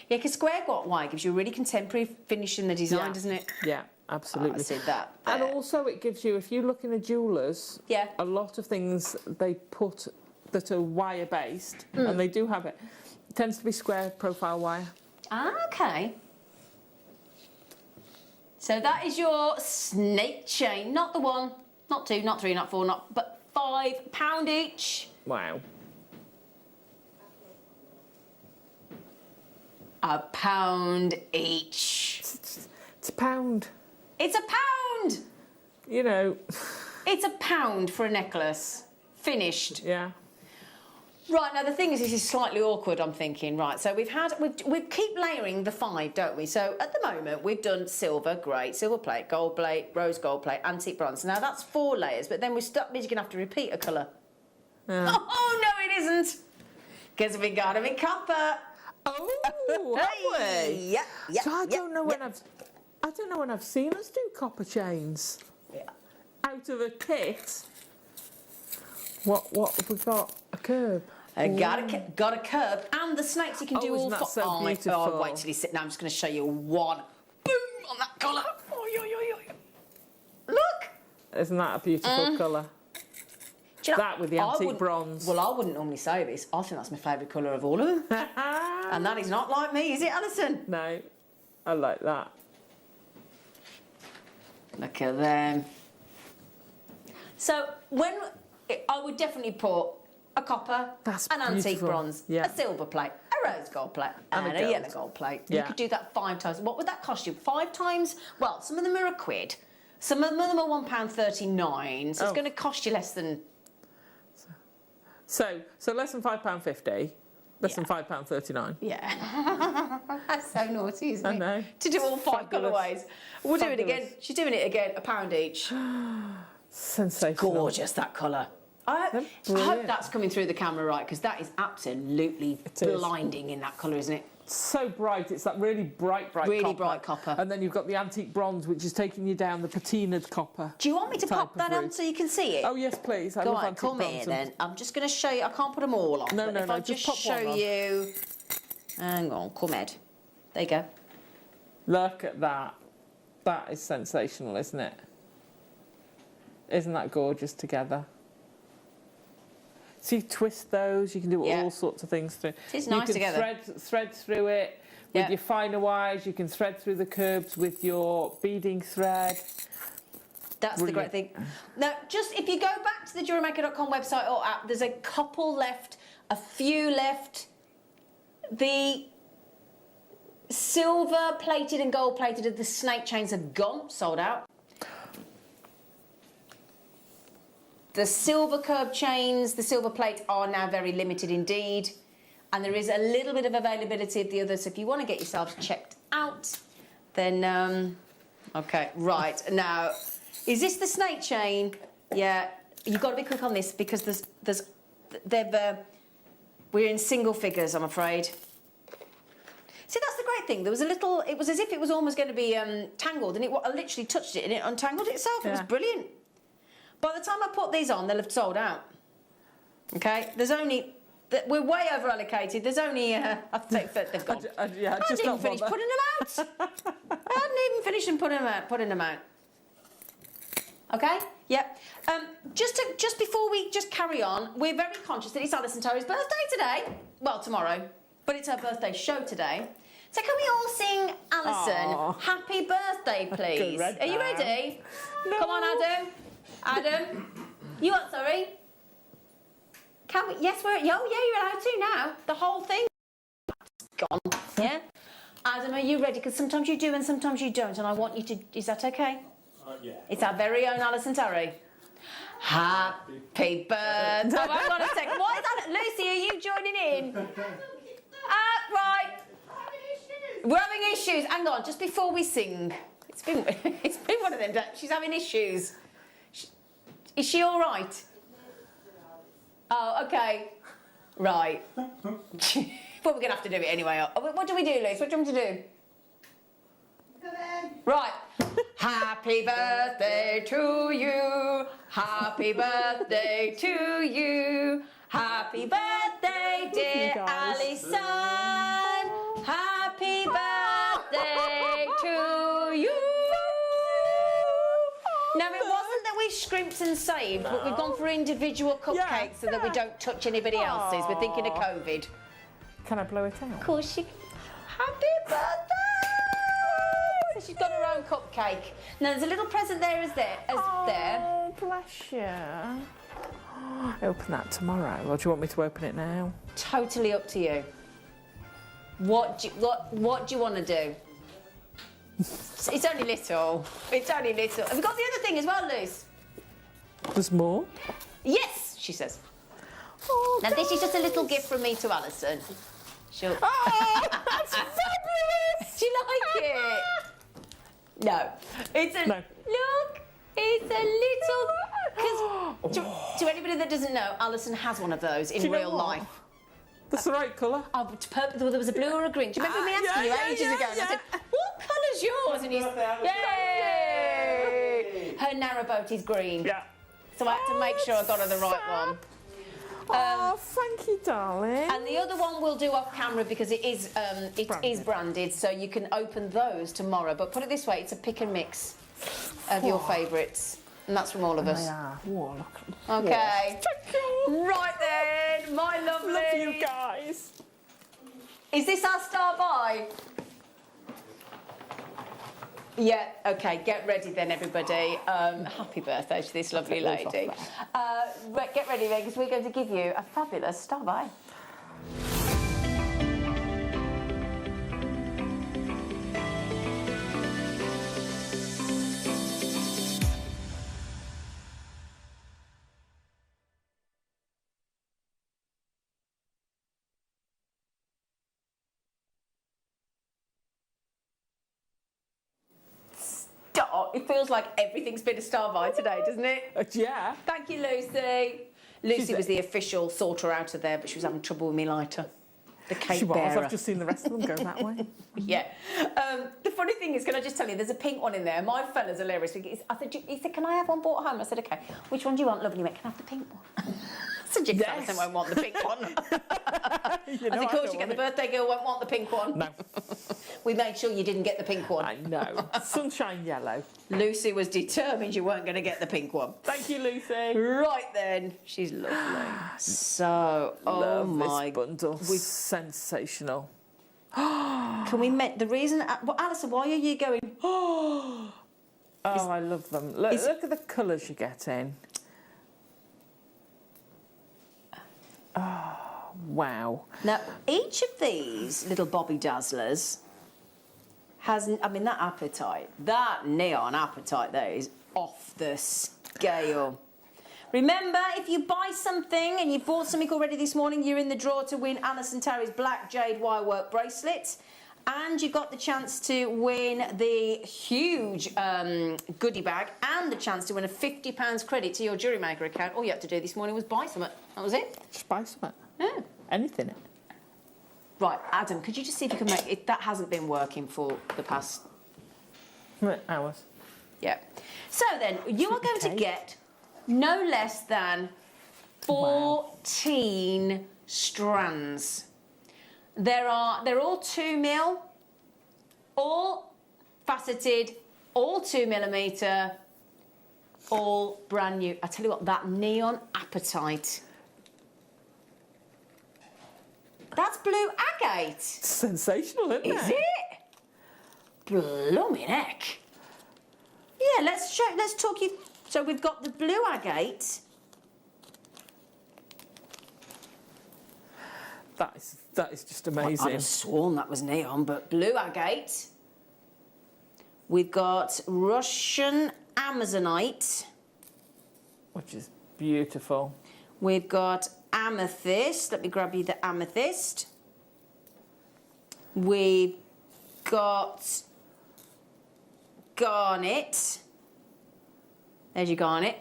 Yeah, because square wire gives you a really contemporary finish in the design, doesn't it? Yeah, absolutely. I said that. And also it gives you, if you look in a jeweller's, a lot of things they put that are wire-based, and they do have it, tends to be square profile wire. Ah, okay. So that is your snake chain. Not the one, not two, not three, not four, but £5 each. Wow. £1 each. It's £1. It's £1. You know. It's £1 for a necklace. Finished. Yeah. Right, now the thing is, this is slightly awkward, I'm thinking. Right, so we keep layering the 5, don't we? So at the moment, we've done silver, great, silver plate, gold plate, rose gold plate, antique bronze. Now that's 4 layers, but then we're stuck, means you're going to have to repeat a colour. Yeah. Oh, no, it isn't. Because we got them in copper. Oh, have we? Yeah, yeah. So I don't know when I've seen us do copper chains. Yeah. Out of a kit. What have we got? A curb. Got a curb, and the snakes you can do all isn't that so Oh, beautiful? oh, wait till you sit down. I'm just going to show you one. Boom on that colour. Look. Isn't that a beautiful colour? Do you know, That with the antique bronze. Well, I wouldn't normally say this. I think that's my favourite colour of all of them. And that is not like me, is it, Alison? No, I like that. Look at them. So I would definitely put a copper, That's an antique beautiful. bronze, Yeah. a silver plate, a rose gold plate, And and a a gold. yellow gold plate. Yeah. You could do that 5 times. What would that cost you? 5 times? Well, some of them are £1. Some of them are £1.39. So it's going to cost you less than. So less than £5.50, less than £5.39. Yeah. That's so naughty, isn't it? I know. To do all 5 Fabulous. colourways. We'll do it again. Fabulous. She's doing it again, £1 each. Sensational. Gorgeous, that colour. I hope brilliant. that's coming through the camera right, because that is absolutely blinding in that colour, isn't it? So bright, it's that really bright Really copper. bright copper. And then you've got the antique bronze, which is taking you down the patinaed copper. Do you want me to type pop of that on route. so you can see it? Oh, yes, please. I Go love on, antique come bronze here and- then. I'm just going to show you. I can't put them all on. No, but no, if no, I just just pop show one on. you. Hang on, come Ed. There you go. Look at that. That is sensational, isn't it? Isn't that gorgeous together? So you twist those, you can do all sorts of things through. It is you nice can together. thread through it with your finer wires, you can thread through the curves with your beading thread. That's the great thing. Now, just if you go back to the JewelleryMaker.com website or app, there's a couple left, a few left. The silver plated and gold plated of the snake chains are gone, sold out. The silver curb chains, the silver plate are now very limited indeed. And there is a little bit of availability of the others. So if you want to get yourselves checked out, then, okay, right. Now, is this the snake chain? Yeah, you've got to be quick on this because we're in single figures, I'm afraid. See, that's the great thing. There was a little, it was as if it was almost going to be tangled, and I literally touched it and it untangled itself. It was brilliant. By the time I put these on, they'll have sold out. Okay? There's only... We're way over allocated. There's only... they've gone. I didn't even finish putting them out. I hadn't even finished putting them out. Okay? Yep. Just before we just carry on, we're very conscious that it's Alison Terry's birthday today. Well, tomorrow. But it's her birthday show today. So can we all sing Alison happy birthday, please? Are you ready? No. Come on, Adam. Adam. You what, sorry? Can we? Yes, you're allowed to now. The whole thing gone. Yeah? Adam, are you ready? Because sometimes you do and sometimes you don't, and I want you to... Is that okay? Yeah. It's our very own Alison Terry. Happy birthday. Oh, hang on a second. What is that? Lucy, are you joining in? Right. We're having issues. Hang on, just before we sing. It's been one of them days. She's having issues. Is she all right? Oh, okay. Right. Well, we're going to have to do it anyway. What do we do, Luce? What do you want me to do? Right. Happy birthday to you. Happy birthday to you. Happy birthday, dear Alison. Happy birthday to you. Now, it wasn't that we scrimped and saved, but we've gone for individual cupcakes so that we don't touch anybody else's. We're thinking of COVID. Can I blow it out? Of course you can. Happy birthday! So she's got her own cupcake. Now, there's a little present there there. Oh, bless you. Open that tomorrow, or do you want me to open it now? Totally up to you. What do you want to do? It's only little. It's only little. Have we got the other thing as well, Luce? There's more? Yes, she says. Oh, now, this is just a little gift from me to Alison. She'll... Oh, that's fabulous! Do you like it? No. It's a... No. Look, it's a little... Because to anybody that doesn't know, Alison has one of those in real life. That's the right colour. Oh, there was a blue or a green. Do you remember me asking you ages ago? And I said, what colour's yours? And you said, yay! Her narrowboat is green. Yeah. So I had to make sure I got her the right one. Oh, thank you, darling. And the other one we'll do off camera because it is branded, so you can open those tomorrow. But put it this way, it's a pick and mix of your favourites. And that's from all of us. Yeah. Whoa, look. Okay. Thank you. Right then, my lovely. Love you guys. Is this our star by? Yeah, okay, get ready then, everybody. Happy birthday to this lovely lady. Get ready then, because we're going to give you a fabulous star by. It feels like everything's been a star by today, doesn't it? Yeah. Thank you, Lucy. Lucy was the official sorter out of there, but she was having trouble with me lighter. The cake She was. bearer. I've just seen the rest of them go that way. Yeah. The funny thing is, can I just tell you, there's a pink one in there. My fella's hilarious. He said, can I have one brought home? I said, okay. Which one do you want, lovely mate? Can I have the pink one? I said, yes. Alison won't want the pink one. I said, of course you get the birthday girl won't want the pink one. No. We made sure you didn't get the pink one. I know. Sunshine yellow. Lucy was determined you weren't going to get the pink one. Thank you, Lucy. Right then. She's lovely. So, Love my... this bundle. Sensational. Can we make the reason... Well, Alison, why are you going... Oh, I love them. Look at the colours you're getting. Oh, wow. Now, each of these little Bobby Dazzlers has... I mean, that appetite, that neon appetite there is off the scale. Remember, if you buy something and you bought something already this morning, you're in the draw to win Alison Terry's Black Jade Wirework bracelet. And you got the chance to win the huge goodie bag and the chance to win a £50 credit to your Jewellery Maker account. All you had to do this morning was buy something. That was it. Just buy something. Yeah. Anything. Right, Adam, could you just see if you can make it? That hasn't been working for the past... hours. Yeah. So then, you are going to get no less than 14 strands. They're all 2mm, all faceted, all 2mm, all brand new. I tell you what, that neon appetite. That's blue agate. Sensational, isn't it? Is it? Blooming heck. Yeah, let's talk you. So we've got the blue agate. That is just amazing. I'd have sworn that was neon, but blue agate. We've got Russian Amazonite, which is beautiful. We've got amethyst. Let me grab you the amethyst. We've got garnet. There's your garnet.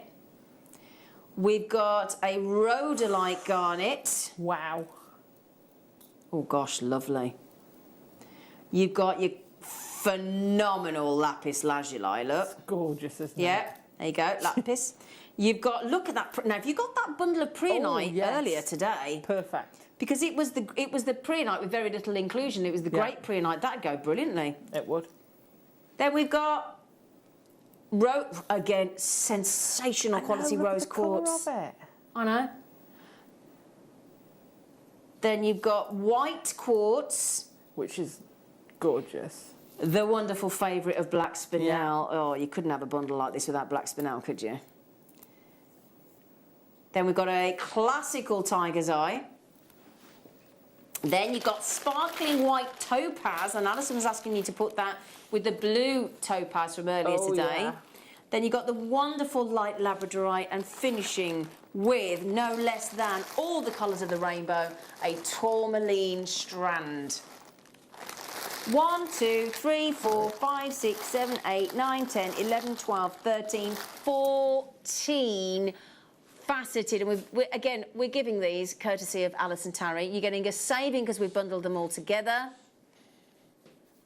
We've got a rhodolite garnet. Wow. Oh gosh, lovely. You've got your phenomenal lapis lazuli, look. It's gorgeous, isn't it? Yeah, there you go, lapis. You've got, look at that. Now, have you got that bundle of preonite earlier today? Perfect. Because it was the preonite with very little inclusion. It was the great preonite. That'd go brilliantly. It would. Then we've got, again, sensational quality rose quartz. Colour of it. I know. Then you've got white quartz. Which is gorgeous. The wonderful favourite of black spinel. Yeah. Oh, you couldn't have a bundle like this without black spinel, could you? Then we've got a classical tiger's eye. Then you've got sparkling white topaz, and Alison was asking you to put that with the blue topaz from earlier today. Yeah. Then you've got the wonderful light labradorite, and finishing with no less than all the colours of the rainbow, a tourmaline strand. 1, 2, 3, 4, 5, 6, 7, 8, 9, 10, 11, 12, 13, 14 faceted. And we're giving these courtesy of Alison Terry. You're getting a saving because we've bundled them all together.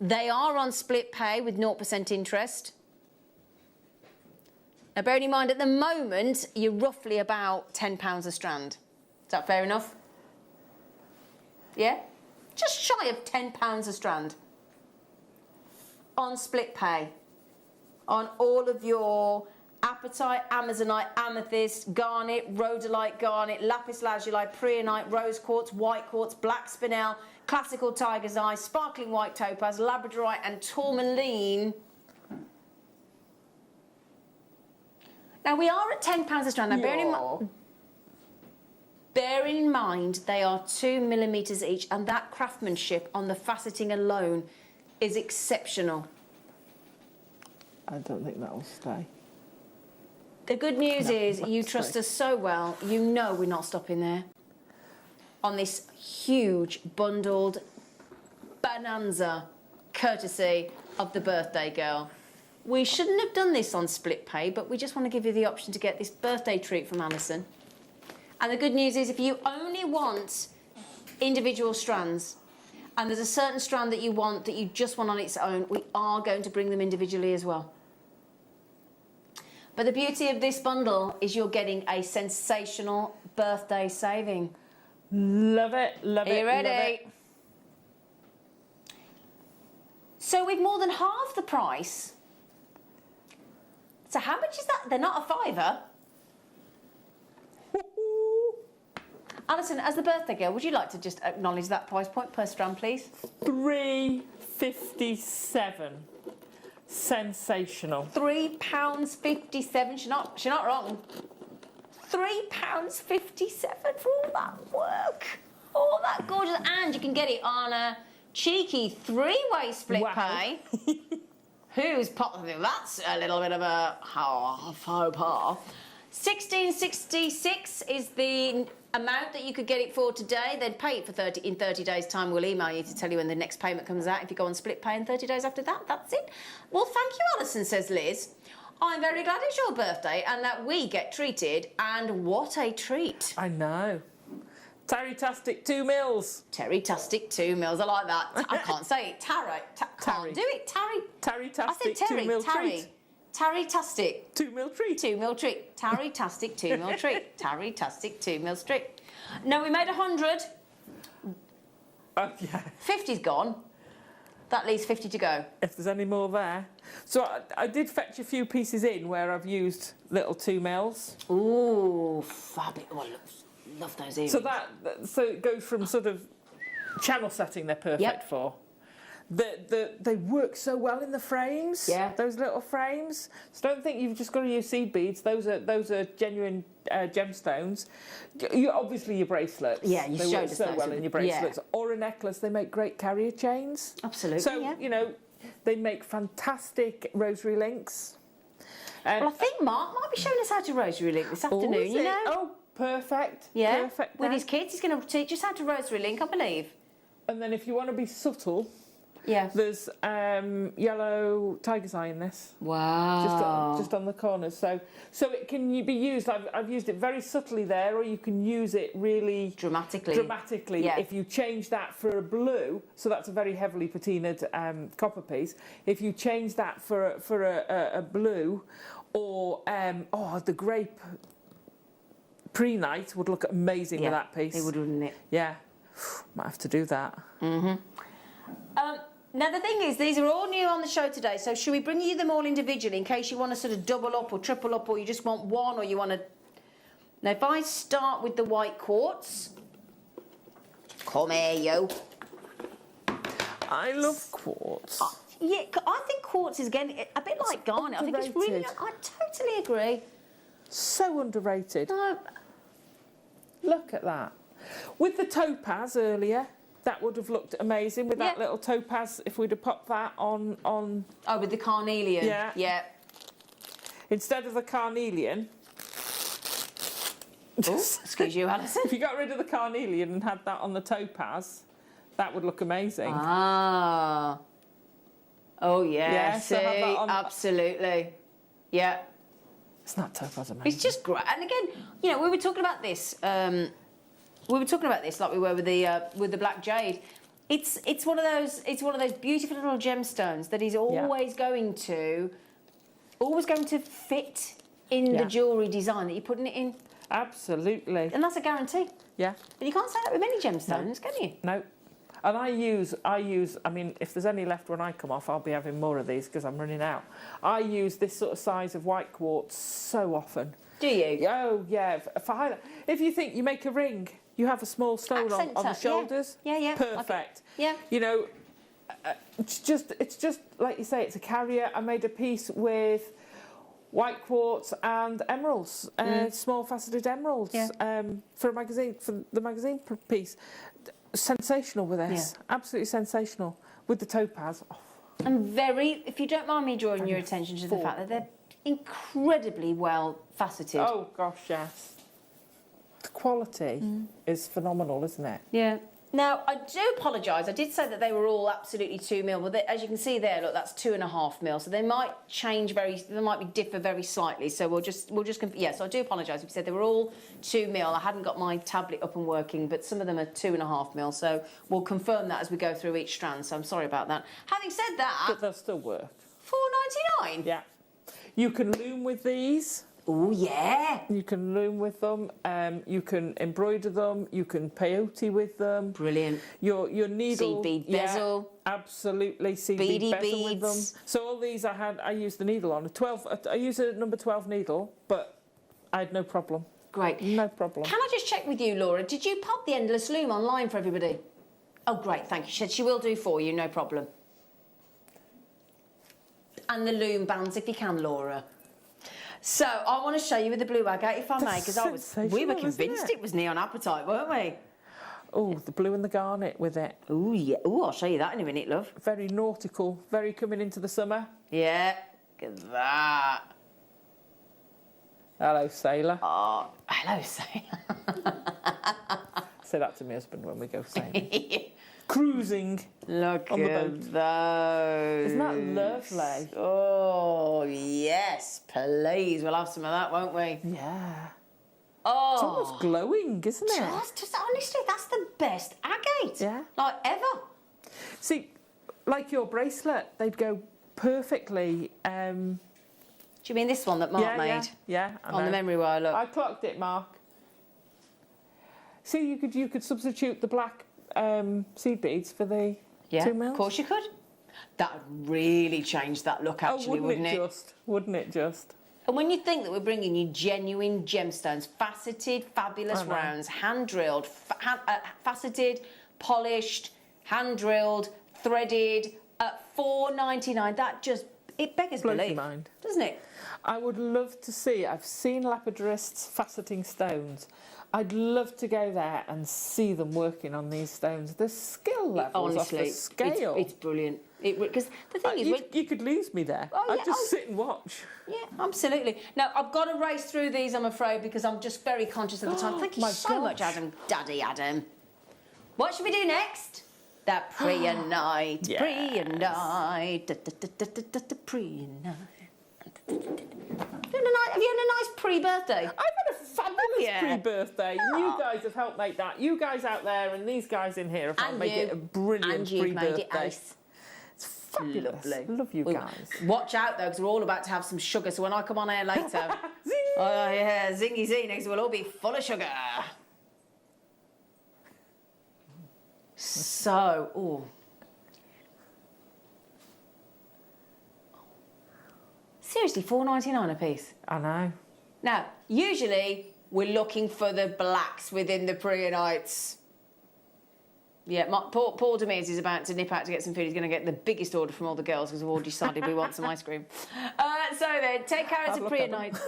They are on split pay with 0% interest. Now, bearing in mind, at the moment, you're roughly about £10 a strand. Is that fair enough? Yeah? Just shy of £10 a strand. On split pay. On all of your apatite, amazonite, amethyst, garnet, rhodolite garnet, lapis lazuli, preonite, rose quartz, white quartz, black spinel, classical tiger's eye, sparkling white topaz, labradorite and tourmaline. Now we are at £10 a strand. Now bear in mind they are 2mm each, and that craftsmanship on the faceting alone is exceptional. I don't think that will stay. The good news is you trust us so well, you know we're not stopping there. On this huge bundled bonanza courtesy of the birthday girl. We shouldn't have done this on split pay, but we just want to give you the option to get this birthday treat from Alison. And the good news is if you only want individual strands, and there's a certain strand that you want that you just want on its own, we are going to bring them individually as well. But the beauty of this bundle is you're getting a sensational birthday saving. Love it, love it. Are you ready? Love it. So with more than half the price. So how much is that? They're not a fiver. Alison, as the birthday girl, would you like to just acknowledge that price point per strand, please? £3.57. Sensational. £3.57. She's not wrong. £3.57 for all that work. All that gorgeous. And you can get it on a cheeky three-way split pay. Who's popular? That's a little bit of a faux pas. $16.66 is the amount that you could get it for today. They'd pay it for 30 days' time. We'll email you to tell you when the next payment comes out. If you go on split pay, and 30 days after that, that's it. Well, thank you, Alison, says Liz. I'm very glad it's your birthday and that we get treated. And what a treat. I know. Terry-tastic 2 mils. Terry-tastic 2 mils. I like that. I can't say it. Can't do it. Terry-tastic 2 mil treat. Terry-tastic. 2 mil treat. 2 mil treat. Terry-tastic 2 mil treat. Terry-tastic 2 mil treat. No, we made 100. Oh, yeah. 50's gone. That leaves 50 to go. If there's any more there. So I did fetch a few pieces in where I've used little 2 mils. Ooh, fabulous. Well, love those earrings. So it goes from sort of channel setting they're perfect for. They work so well in the frames. Yeah. Those little frames. So don't think you've just got to use seed beads. Those are genuine gemstones. Obviously your bracelets. Yeah, you they showed work us so those. well in your bracelets. Yeah. Or a necklace. They make great carrier chains. Absolutely. So you know they make fantastic rosary links. Well, I think Mark might be showing us how to rosary link this afternoon. Is you it? know. Oh, perfect. Yeah. Perfect. With his kids, he's going to teach us how to rosary link, I believe. And then if you want to be subtle. Yeah. There's yellow tiger's eye in this. Wow. Just on the corners. So it can be used. I've used it very subtly there, or you can use it really dramatically. Yeah. If you change that for a blue, so that's a very heavily patinaed copper piece. If you change that for a blue, or the grape pre-night would look amazing with that piece. It would, wouldn't it? Yeah. Might have to do that. Mm-hmm. Now, the thing is, these are all new on the show today, so should we bring you them all individually in case you want to sort of double up or triple up, or you just want one, or you want to... Now, if I start with the white quartz... Come here, yo. I love quartz. Yeah, I think quartz is getting a bit like garnet. I think it's really... I totally agree. So underrated. No. Look at that. With the topaz earlier... That would have looked amazing with that little topaz if we'd have popped that on... Oh, with the carnelian. Yeah. Yeah. Instead of the carnelian... Excuse you, Alison. If you got rid of the carnelian and had that on the topaz, that would look amazing. Ah. Oh, yeah. Yeah, see, so have that on... absolutely. Yeah. It's not topaz amazing. It's just great. And again, you know, we were talking about this... like we were with the black jade. It's one of those beautiful little gemstones that is always going to fit in the jewellery design that you're putting it in. Absolutely. And that's a guarantee. Yeah. But you can't say that with many gemstones, can you? No. And I use, I mean, if there's any left when I come off, I'll be having more of these because I'm running out. I use this sort of size of white quartz so often. Do you? Oh, yeah. If you think you make a ring, you have a small stone on the shoulders. Yeah. Perfect. Yeah. You know, it's just like you say, it's a carrier. I made a piece with white quartz and emeralds, small faceted emeralds, for the magazine piece. Sensational with this, absolutely sensational with the topaz. Oh. And very, if you don't mind me drawing your attention to the fact that they're incredibly well faceted. Oh gosh, yes. The quality is phenomenal, isn't it? Yeah. Now, I do apologise. I did say that they were all absolutely 2 mil, but as you can see there, look, that's 2.5 mil. So they might change they might differ very slightly. So we'll just so I do apologise. We said they were all 2 mil. I hadn't got my tablet up and working, but some of them are 2.5 mil. So we'll confirm that as we go through each strand. So I'm sorry about that. Having said that, But they'll still work. $4.99. Yeah. You can loom with these. Oh, yeah. You can loom with them. You can embroider them. You can peyote with them. Brilliant. Your needle. Seed bead bezel. Absolutely. Seed Beady bead bezel beads. with them. So all these I used the needle on. I use a number 12 needle, but I had no problem. Great. No problem. Can I just check with you, Laura? Did you pop the Endless Loom online for everybody? Oh, great. Thank you. She said she will do for you. No problem. And the loom bands, if you can, Laura. So, I want to show you with the blue agate, if I may, because we were convinced it was Neon Appetite, weren't we? Oh, the blue and the garnet with it. Oh, yeah. Oh, I'll show you that in a minute, love. Very nautical, very coming into the summer. Yeah, look at that. Hello, sailor. Oh, hello, sailor. Say that to my husband when we go sailing. Cruising Look on the at boat. those. Isn't that lovely? Oh, yes, please. We'll have some of that, won't we? Yeah. Oh. It's almost glowing, isn't it? Just honestly, that's the best agate. Yeah. Like, ever. See, like your bracelet, they'd go perfectly. Do you mean this one that Mark made? Yeah, I On the know. memory wire, look. I clocked it, Mark. See, you could substitute the black seed beads for the 2 mils. Of course you could. That would really change that look, actually, wouldn't it? Wouldn't it just? And when you think that we're bringing you genuine gemstones, faceted, fabulous rounds, hand-drilled, faceted, polished, hand-drilled, threaded, at $4.99, that just, it beggars Blows belief, your mind. doesn't it? I would love to see, I've seen lapidarists faceting stones. I'd love to go there and see them working on these stones. The skill levels off the scale. It's brilliant. Because the thing is... You could lose me there. Oh, yeah, I'd just sit and watch. Yeah, absolutely. Now, I've got to race through these, I'm afraid, because I'm just very conscious of the time. Thank you so much, Adam. Daddy Adam. What should we do next? The Priya night. Yes. Priya night. Priya night. Have you had a nice pre-birthday? I've had a fabulous pre-birthday. You guys have helped make that. You guys out there and these guys in here have helped make it a brilliant pre-birthday. And you've made it ace. It's fabulous. Lovely. Love you guys. Watch out, though, because we're all about to have some sugar, so when I come on air later... Oh, yeah, zingy zingy, we'll all be full of sugar. So, ooh. Seriously, $4.99 a piece. I know. Now, usually we're looking for the blacks within the Prionites. Yeah, Paul Demers is about to nip out to get some food. He's going to get the biggest order from all the girls because we've all decided we want some ice cream. So then, take carrots of Prionites.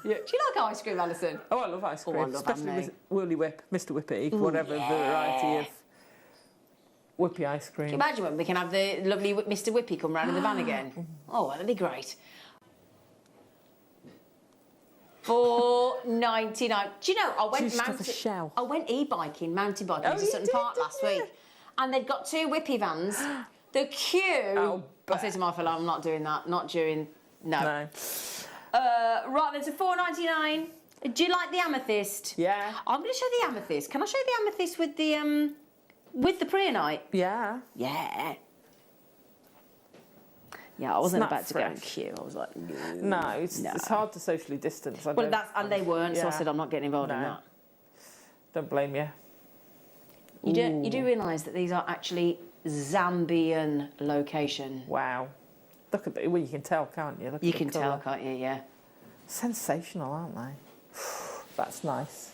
Yeah. Do you like ice cream, Alison? Oh, I love ice cream. I love especially Anne. with Whirly Whip, Mr. Whippy, whatever the variety of whippy ice cream. Can you imagine when we can have the lovely Mr. Whippy come round in the van again? Oh, that'd be great. $4.99. Do you know, I went e-biking, mountain biking to Sutton Park last week, and they'd got 2 whippy vans. The queue. I said to my fellow, I'm not doing that. Not during. No. Right, then, so $4.99. Do you like the amethyst? Yeah. I'm going to show the amethyst. Can I show the amethyst with the Prionite? Yeah. Yeah. Yeah, I wasn't about to go in queue. I was like, no. It's hard to socially distance. And they weren't, so I said I'm not getting involved in that. Don't blame you. You do realise that these are actually Zambian location. Wow. Look at well, you can tell, can't you? Look You at can the colour. tell, can't you? Yeah. Sensational, aren't they? That's nice.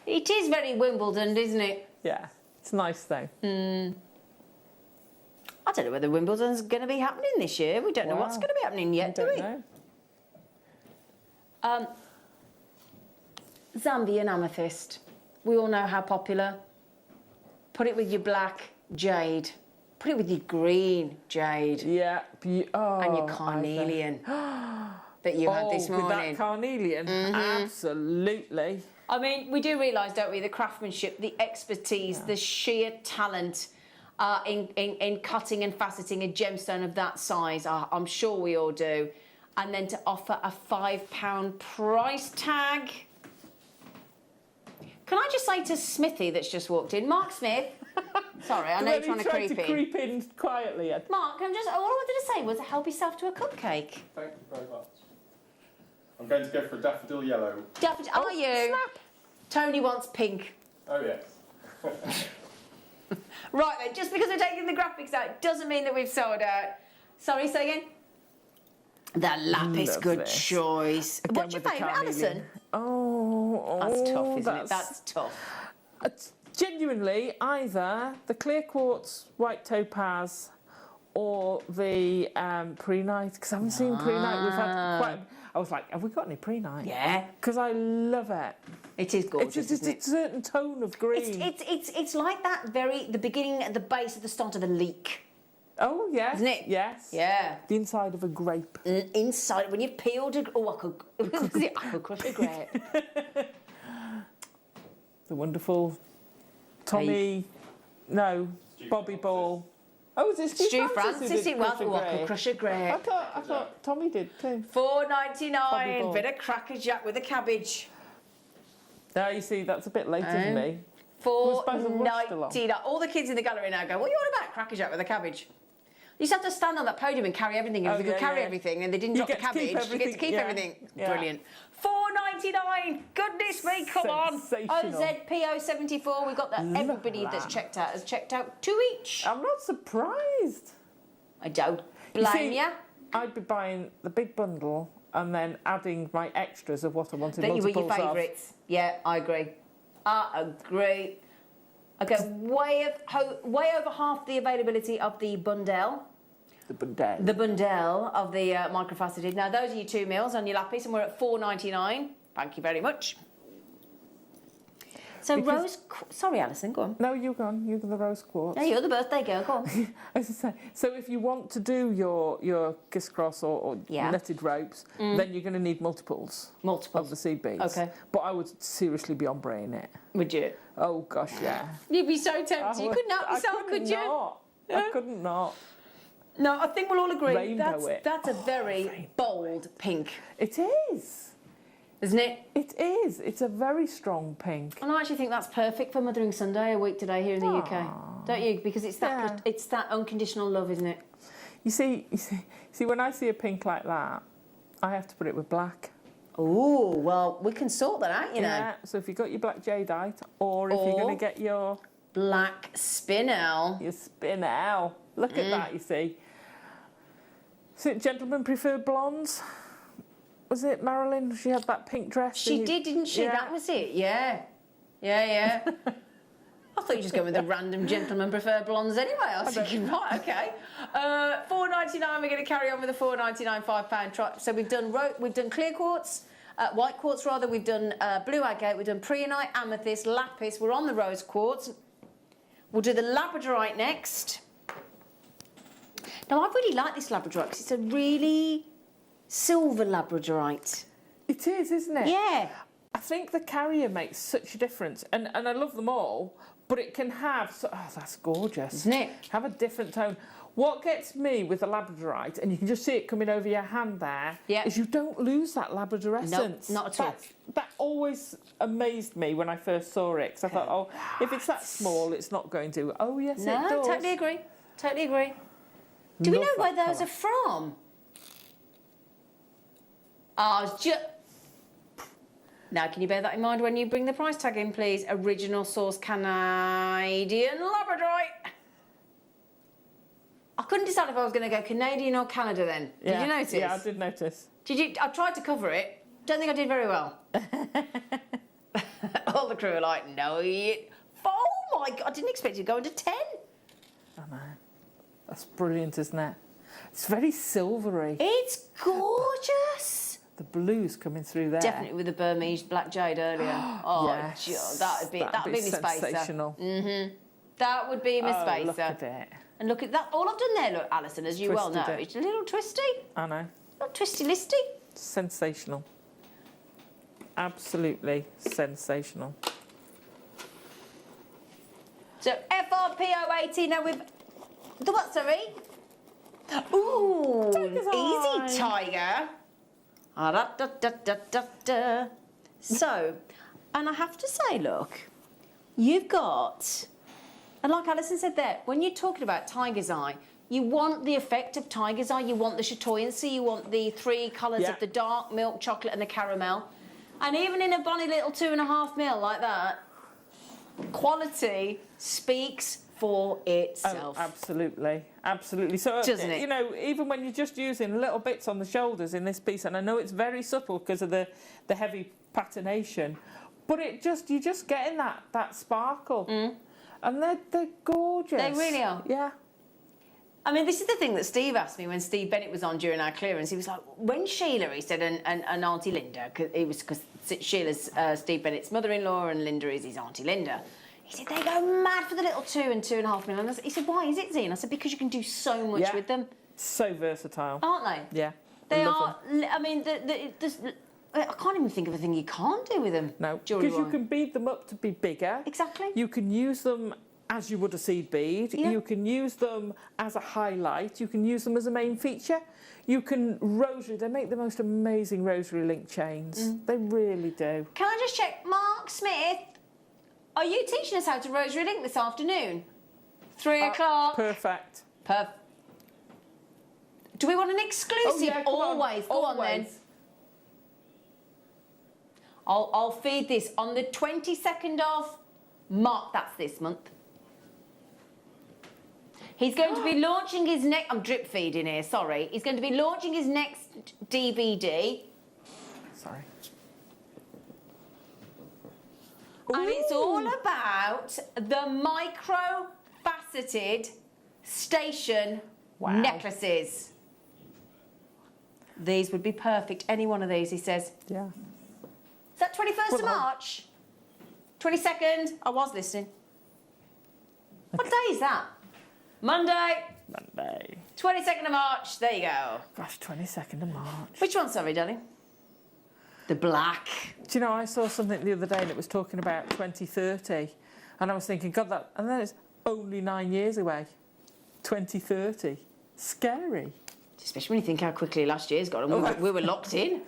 It is very Wimbledon, isn't it? Yeah, it's nice though. I don't know whether Wimbledon's going to be happening this year. We don't know what's going to be happening yet, do we? Know. Zambian amethyst. We all know how popular. Put it with your black jade. Put it with your green jade. Yeah. And your carnelian that you had this morning. With that carnelian, absolutely. I mean, we do realise, don't we, the craftsmanship, the expertise, the sheer talent in cutting and faceting a gemstone of that size. I'm sure we all do. And then to offer a £5 price tag. Can I just say to Smithy that's just walked in, Mark Smith, sorry, I know you're trying to creep in. Quietly. Mark, all I wanted to say was help yourself to a cupcake. Thank you very much. I'm going to go for a daffodil yellow. Are you? Snap. Tony wants pink. Oh, yes. Right then, just because we're taking the graphics out doesn't mean that we've sold out. Sorry, say again? The lapis, good choice. What's your favourite, Alison? That's tough, isn't it? That's tough. Genuinely, either the clear quartz white topaz or the pre-night, because I haven't seen pre-night. We've had quite. I was like, have we got any pre-night? Yeah. Because I love it. It is gorgeous. It's just a certain tone of green. It's like that the beginning at the base at the start of a leek. Oh, yes. Isn't it? Yes. Yeah. The inside of a grape. Inside, when you've peeled a... Oh, I could crush a grape. The wonderful Tommy... No, Bobby Ball. Oh, is it Stu Francis? It was. Oh, I could crush a grape. I thought Tommy did too. $4.99. Bit of Cracker Jack with a cabbage. Now you see, that's a bit later than me. $4.99. All the kids in the gallery now go, what are you on about, Cracker Jack with a cabbage? You used to have to stand on that podium and carry everything. If you could carry everything and they didn't drop the cabbage, you get to keep everything. Yeah. Brilliant. $4.99. Goodness me, come on. OZPO74. We've got that. Everybody that's checked out has checked out 2 each. I'm not surprised. I don't blame you. I'd be buying the big bundle and then adding my extras of what I wanted multiples of. That you were your favourites. Yeah, I agree. Okay, way over half the availability of the bundle. The bundle of the microfaceted. Now, those are your 2 mils on your lapis, and we're at $4.99. Thank you very much. So sorry, Alison, go on. No, you go on. You're the rose quartz. No, you're the birthday girl. Go on. As I say, so if you want to do your kiss cross or knitted ropes, then you're going to need multiples of the seed beads. Okay. But I would seriously be ombraying it. Would you? Oh gosh, yeah. You'd be so tempted. You couldn't help yourself, could you? I couldn't not. No, I think we'll all agree Rainbow that's a very bold pink. It is. Isn't it? It is. It's a very strong pink. And I actually think that's perfect for Mothering Sunday, a week today here in the UK. Don't you? Because it's that unconditional love, isn't it? You see, when I see a pink like that, I have to put it with black. Oh, well, we can sort that out, you know. Yeah, so if you've got your black jadeite, or if you're going to get your... black spinel. Your spinel. Look at that, you see. So gentlemen prefer blondes? Was it Marilyn? She had that pink dress. She did, didn't she? Yeah. That was it, yeah. Yeah. I thought you were just going with the random gentlemen prefer blondes anyway. I was thinking, right, okay. $4.99, we're going to carry on with the $4.99 £5. So we've done clear quartz, white quartz rather, we've done blue agate, we've done preonite, amethyst, lapis, we're on the rose quartz. We'll do the labradorite next. Now, I really like this labradorite because it's a really silver labradorite. It is, isn't it? Yeah. I think the carrier makes such a difference, and I love them all, but it can have... oh, that's gorgeous. Isn't it? Have a different tone. What gets me with the labradorite, and you can just see it coming over your hand there, is you don't lose that labradorescence. No, not at all. That always amazed me when I first saw it, because I thought, oh, if it's that small, it's not going to. Oh, yes, it does. No, totally agree. Totally agree. Do we know where those are from? Oh, Now, can you bear that in mind when you bring the price tag in, please? Original source Canadian Labradorite. I couldn't decide if I was going to go Canadian or Canada then. Did you notice? Yeah, I did notice. I tried to cover it. Don't think I did very well. All the crew are like, no, oh my God, I didn't expect you to go into 10. I know. That's brilliant, isn't it? It's very silvery. It's gorgeous. The blue's coming through there. Definitely with the Burmese black jade earlier. Oh, yes. that'd be my sensational. spacer. That would be my spacer. Look at it. And look at that. All I've done there, look, Alison, as you well know, it's a little twisty. I know. A little twisty-listy. Sensational. Absolutely sensational. So FRPO80 now with the what, sorry? Ooh, easy tiger. Da-da-da-da-da-da. So, and I have to say, look, you've got, and like Alison said there, when you're talking about tiger's eye, you want the effect of tiger's eye, you want the chatoyancy, you want the 3 colours of the dark milk chocolate and the caramel. And even in a bonny little 2.5 mil like that, quality speaks for itself. Oh, absolutely, absolutely. So, doesn't it? You know, even when you're just using little bits on the shoulders in this piece, and I know it's very subtle because of the heavy patination, but you're just getting that sparkle, and they're gorgeous. They really are. Yeah. I mean, this is the thing that Steve asked me when Steve Bennett was on during our clearance. He was like, when Sheila, he said, and Auntie Linda, because Sheila's Steve Bennett's mother-in-law and Linda is his Auntie Linda. He said, they go mad for the little 2 and 2.5 mil. And he said, why is it, Z? And I said, because you can do so much with them. So versatile. Aren't they? Yeah. They are. I mean, I can't even think of a thing you can't do with them. No, because you can bead them up to be bigger. Exactly. You can use them as you would a seed bead. Yeah. You can use them as a highlight. You can use them as a main feature. You can rosary. They make the most amazing rosary link chains. They really do. Can I just check, Mark Smith? Are you teaching us how to rosary link this afternoon? 3 o'clock. Perfect. Do we want an exclusive? Oh, yeah, always. Go on then. I'll feed this on the 22nd of March. That's this month. He's going to be launching his next... I'm drip feeding here, sorry. He's going to be launching his next DVD. Sorry. And it's all about the micro-faceted station necklaces. These would be perfect. Any one of these, he says. Yeah. Is that 21st of March? 22nd? I was listening. What day is that? Monday. 22nd of March. There you go. Gosh, 22nd of March. Which one, sorry, darling? The black. Do you know, I saw something the other day and it was talking about 2030. And I was thinking, God, that... And then it's only 9 years away. 2030. Scary. Especially when you think how quickly last year's gone and we were locked in.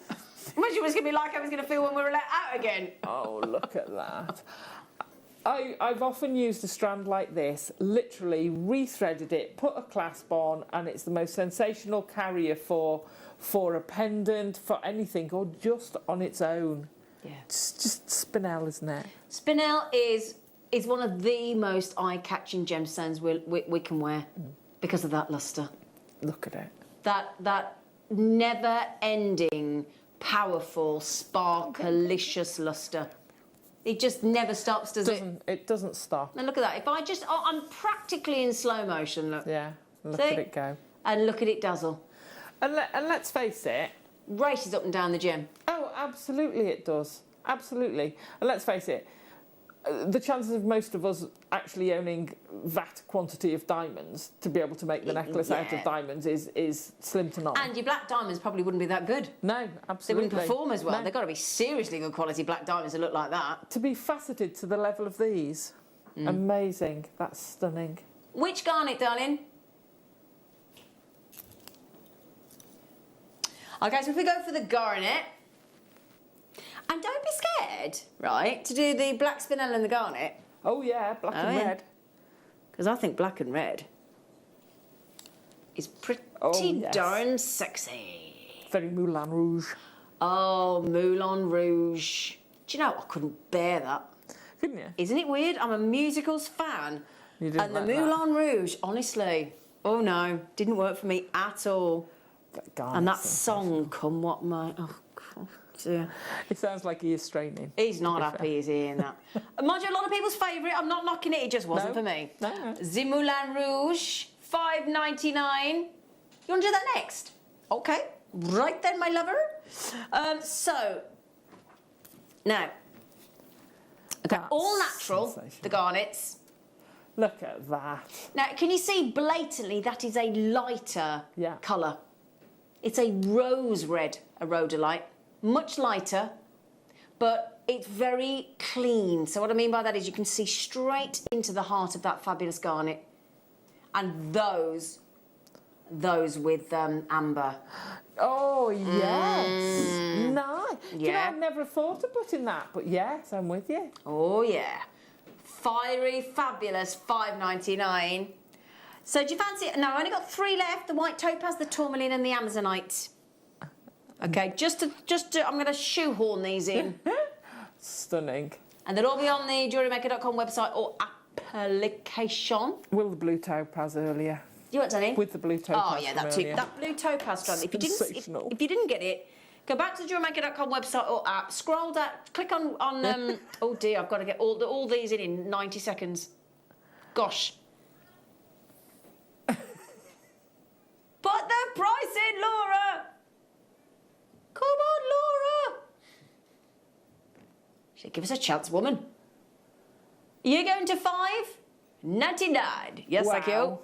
Imagine what it's going to be like how it's going to feel when we were let out again. Oh, look at that. I've often used a strand like this, literally rethreaded it, put a clasp on, and it's the most sensational carrier for a pendant, for anything, or just on its own. Yeah. It's just spinel, isn't it? Spinel is one of the most eye-catching gemstones we can wear because of that lustre. Look at it. That never-ending, powerful, sparklicious lustre. It just never stops, does it? It doesn't stop. And look at that. If I just... Oh, I'm practically in slow motion, look. Yeah, look See? at it go. And look at it dazzle. And let's face it... Races up and down the gem. Oh, absolutely it does. Absolutely. And let's face it, the chances of most of us actually owning that quantity of diamonds to be able to make the necklace out of diamonds is slim to none. And your black diamonds probably wouldn't be that good. No, absolutely. They wouldn't perform as well. No. They've got to be seriously good quality black diamonds that look like that. To be faceted to the level of these, amazing. That's stunning. Which garnet, darling? Okay, so if we go for the garnet, and don't be scared, right, to do the black spinel and the garnet. Oh yeah, black and red. Because I think black and red is pretty darn sexy. Very Moulin Rouge. Oh, Moulin Rouge. Do you know, I couldn't bear that. Couldn't you? Isn't it weird? I'm a musicals fan. You didn't And the like that. Moulin Rouge, honestly, oh no, didn't work for me at all. And that song, Come What May, oh God, dear. It sounds like he is straining. He's not happy, is he, in that? Mind you, a lot of people's favourite, I'm not knocking it, it just wasn't for me. No. The Moulin Rouge, $5.99. You want to do that next? Okay, right then, my lover. So, now, okay, all natural, the garnets. Look at that. Now, can you see blatantly that is a lighter colour? It's a rose red rhodolite, much lighter, but it's very clean. So what I mean by that is you can see straight into the heart of that fabulous garnet. And those with amber. Oh, yes. Nice. Yeah. Do you know, I've never thought of putting that, but yes, I'm with you. Oh, yeah. Fiery, fabulous, $5.99. So do you fancy it? No, I only got 3 left, the white topaz, the tourmaline and the amazonite. Okay, just to, I'm going to shoehorn these in. Stunning. And they'll all be on the JewelleryMaker.com website or application. Will the blue topaz earlier. You what, Danny? With the blue topaz. Oh, yeah, that too. earlier. That blue topaz strand. If you didn't get it, go back to the JewelleryMaker.com website or app, scroll down, click on oh dear, I've got to get all these in 90 seconds. Gosh. Put the price in, Laura! Come on, Laura! She give us a chance, woman. You're going to $5.99. Yes, thank you.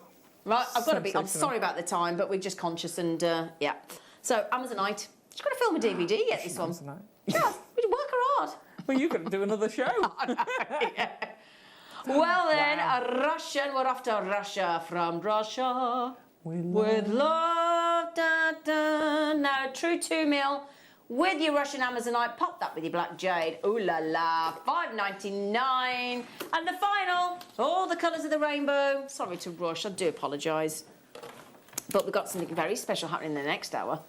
Right, I've got to be. I'm sorry about the time, but we're just conscious and yeah. So Amazonite. She's got to film a DVD yet. This one. Yeah, we work her hard. Well, you could do another show. Yeah. Well then, Russian. We're off to Russia from Russia with love. Da, da. Now, true 2 mil. With your Russian Amazonite, pop that with your black jade. Ooh la la, $5.99. And the final, all the colours of the rainbow. Sorry to rush, I do apologise. But we've got something very special happening in the next hour.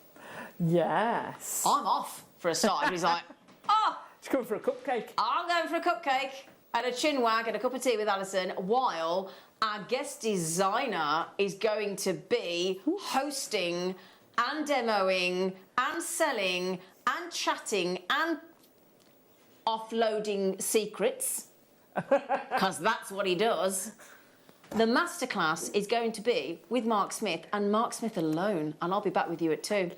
Yes. I'm off for a start. He's like, oh. She's coming for a cupcake. I'm going for a cupcake and a chin wag and a cup of tea with Alison, while our guest designer is going to be hosting and demoing and selling and chatting and offloading secrets, because that's what he does. The masterclass is going to be with Mark Smith and Mark Smith alone, and I'll be back with you at 2.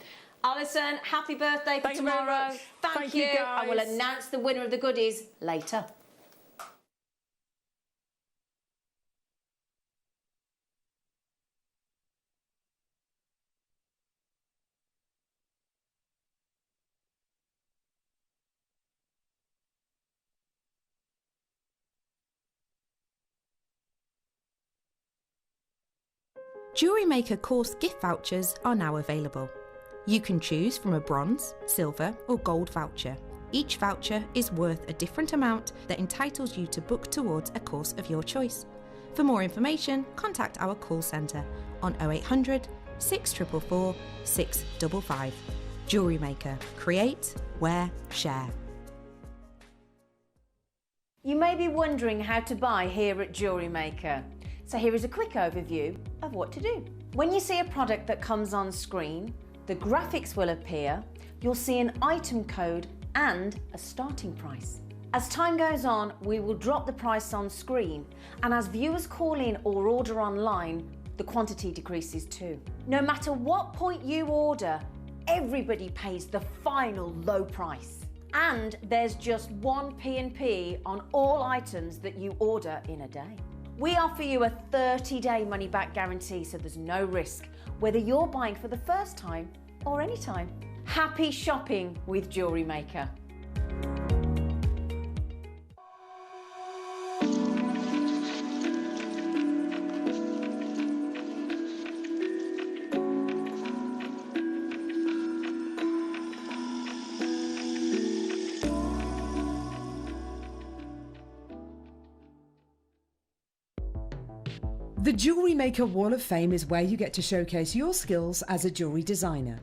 Alison, happy birthday for tomorrow. Thank you. Guys. I will announce the winner of the goodies later. Jewellery Maker course gift vouchers are now available. You can choose from a bronze, silver or gold voucher. Each voucher is worth a different amount that entitles you to book towards a course of your choice. For more information, contact our call centre on 0800 644 655. Jewellery Maker. Create, wear, share. You may be wondering how to buy here at Jewellery Maker. So here is a quick overview of what to do. When you see a product that comes on screen, the graphics will appear, you'll see an item code and a starting price. As time goes on, we will drop the price on screen, and as viewers call in or order online, the quantity decreases too. No matter what point you order, everybody pays the final low price. And there's just one P&P on all items that you order in a day. We offer you a 30-day money-back guarantee, so there's no risk, whether you're buying for the first time or any time. Happy shopping with Jewellery Maker. The Jewellery Maker Wall of Fame is where you get to showcase your skills as a jewellery designer.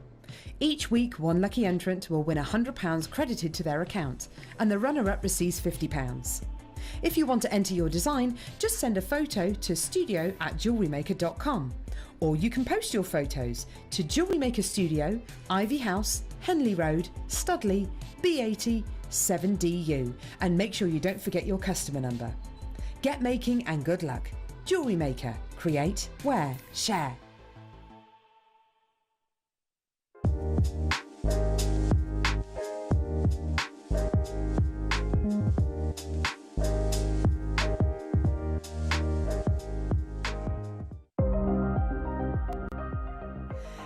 Each week, one lucky entrant will win £100 credited to their account, and the runner-up receives £50. If you want to enter your design, just send a photo to studio@jewellerymaker.com, or you can post your photos to Jewellery Maker Studio, Ivy House, Henley Road, Studley, B80 7DU, and make sure you don't forget your customer number. Get making and good luck. Jewellery Maker. Create, wear, share.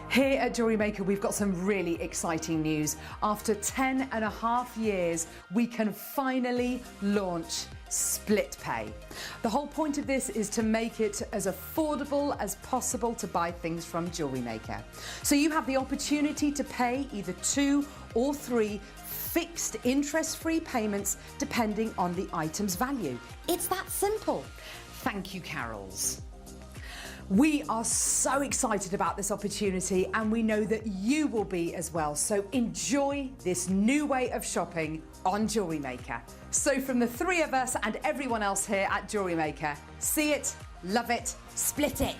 Here at Jewellery Maker, we've got some really exciting news. After 10.5 years, we can finally launch split pay. The whole point of this is to make it as affordable as possible to buy things from Jewellery Maker. So you have the opportunity to pay either 2 or 3 fixed interest-free payments depending on the item's value. It's that simple. Thank you, Carols. We are so excited about this opportunity, and we know that you will be as well. So enjoy this new way of shopping on Jewellery Maker. So from the 3 of us and everyone else here at Jewellery Maker, see it, love it, split it.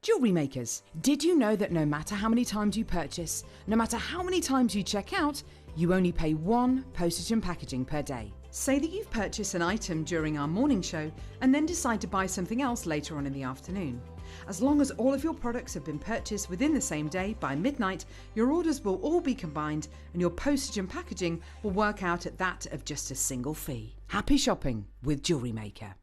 Jewellery Makers, did you know that no matter how many times you purchase, no matter how many times you check out, you only pay 1 postage and packaging per day? Say that you've purchased an item during our morning show and then decide to buy something else later on in the afternoon. As long as all of your products have been purchased within the same day by midnight, your orders will all be combined and your postage and packaging will work out at that of just a single fee. Happy shopping with Jewellery Maker.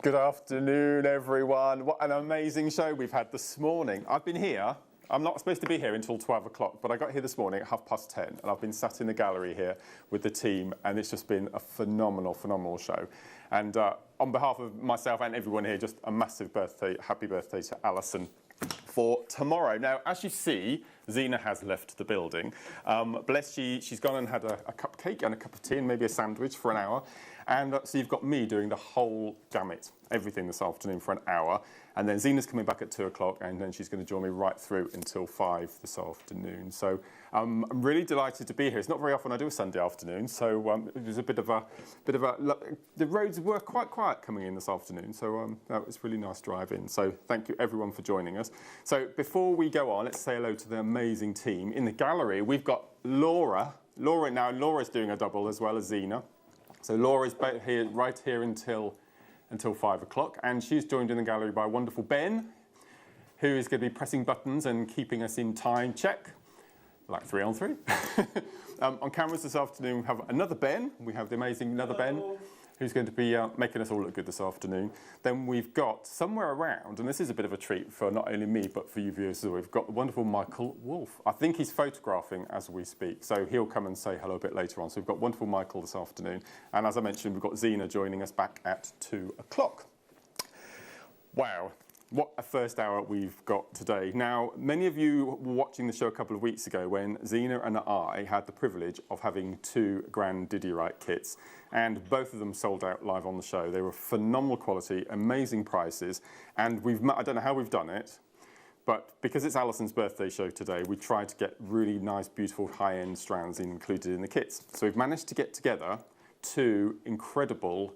Good afternoon, everyone. What an amazing show we've had this morning. I've been here. I'm not supposed to be here until 12 o'clock, but I got here this morning at 10:30, and I've been sat in the gallery here with the team, and it's just been a phenomenal, phenomenal show. And on behalf of myself and everyone here, just a massive birthday, happy birthday to Alison for tomorrow. Now, as you see, Zena has left the building. Bless she's gone and had a cupcake and a cup of tea and maybe a sandwich for an hour. And so you've got me doing the whole gamut, everything this afternoon for an hour. And then Zena's coming back at 2 o'clock, and then she's going to join me right through until 5 this afternoon. So I'm really delighted to be here. It's not very often I do a Sunday afternoon, so it was a bit of a, the roads were quite quiet coming in this afternoon, so that was really nice drive in. So thank you everyone for joining us. So before we go on, let's say hello to the amazing team. In the gallery, we've got Laura. Laura's doing a double as well as Zena. So Laura's here, right here until 5 o'clock, and she's joined in the gallery by wonderful Ben, who is going to be pressing buttons and keeping us in time check, like 3 on 3. On cameras this afternoon, we have another Ben. We have the amazing another Ben, who's going to be making us all look good this afternoon. Then we've got somewhere around, and this is a bit of a treat for not only me, but for you viewers as well, we've got the wonderful Michael Wolf. I think he's photographing as we speak, so he'll come and say hello a bit later on. So we've got wonderful Michael this afternoon. And as I mentioned, we've got Zena joining us back at 2 o'clock. Wow. What a first hour we've got today. Now, many of you were watching the show a couple of weeks ago when Zena and I had the privilege of having 2 grand Didierite kits, and both of them sold out live on the show. They were phenomenal quality, amazing prices, and I don't know how we've done it, but because it's Alison's birthday show today, we tried to get really nice, beautiful, high-end strands included in the kits. So we've managed to get together 2 incredible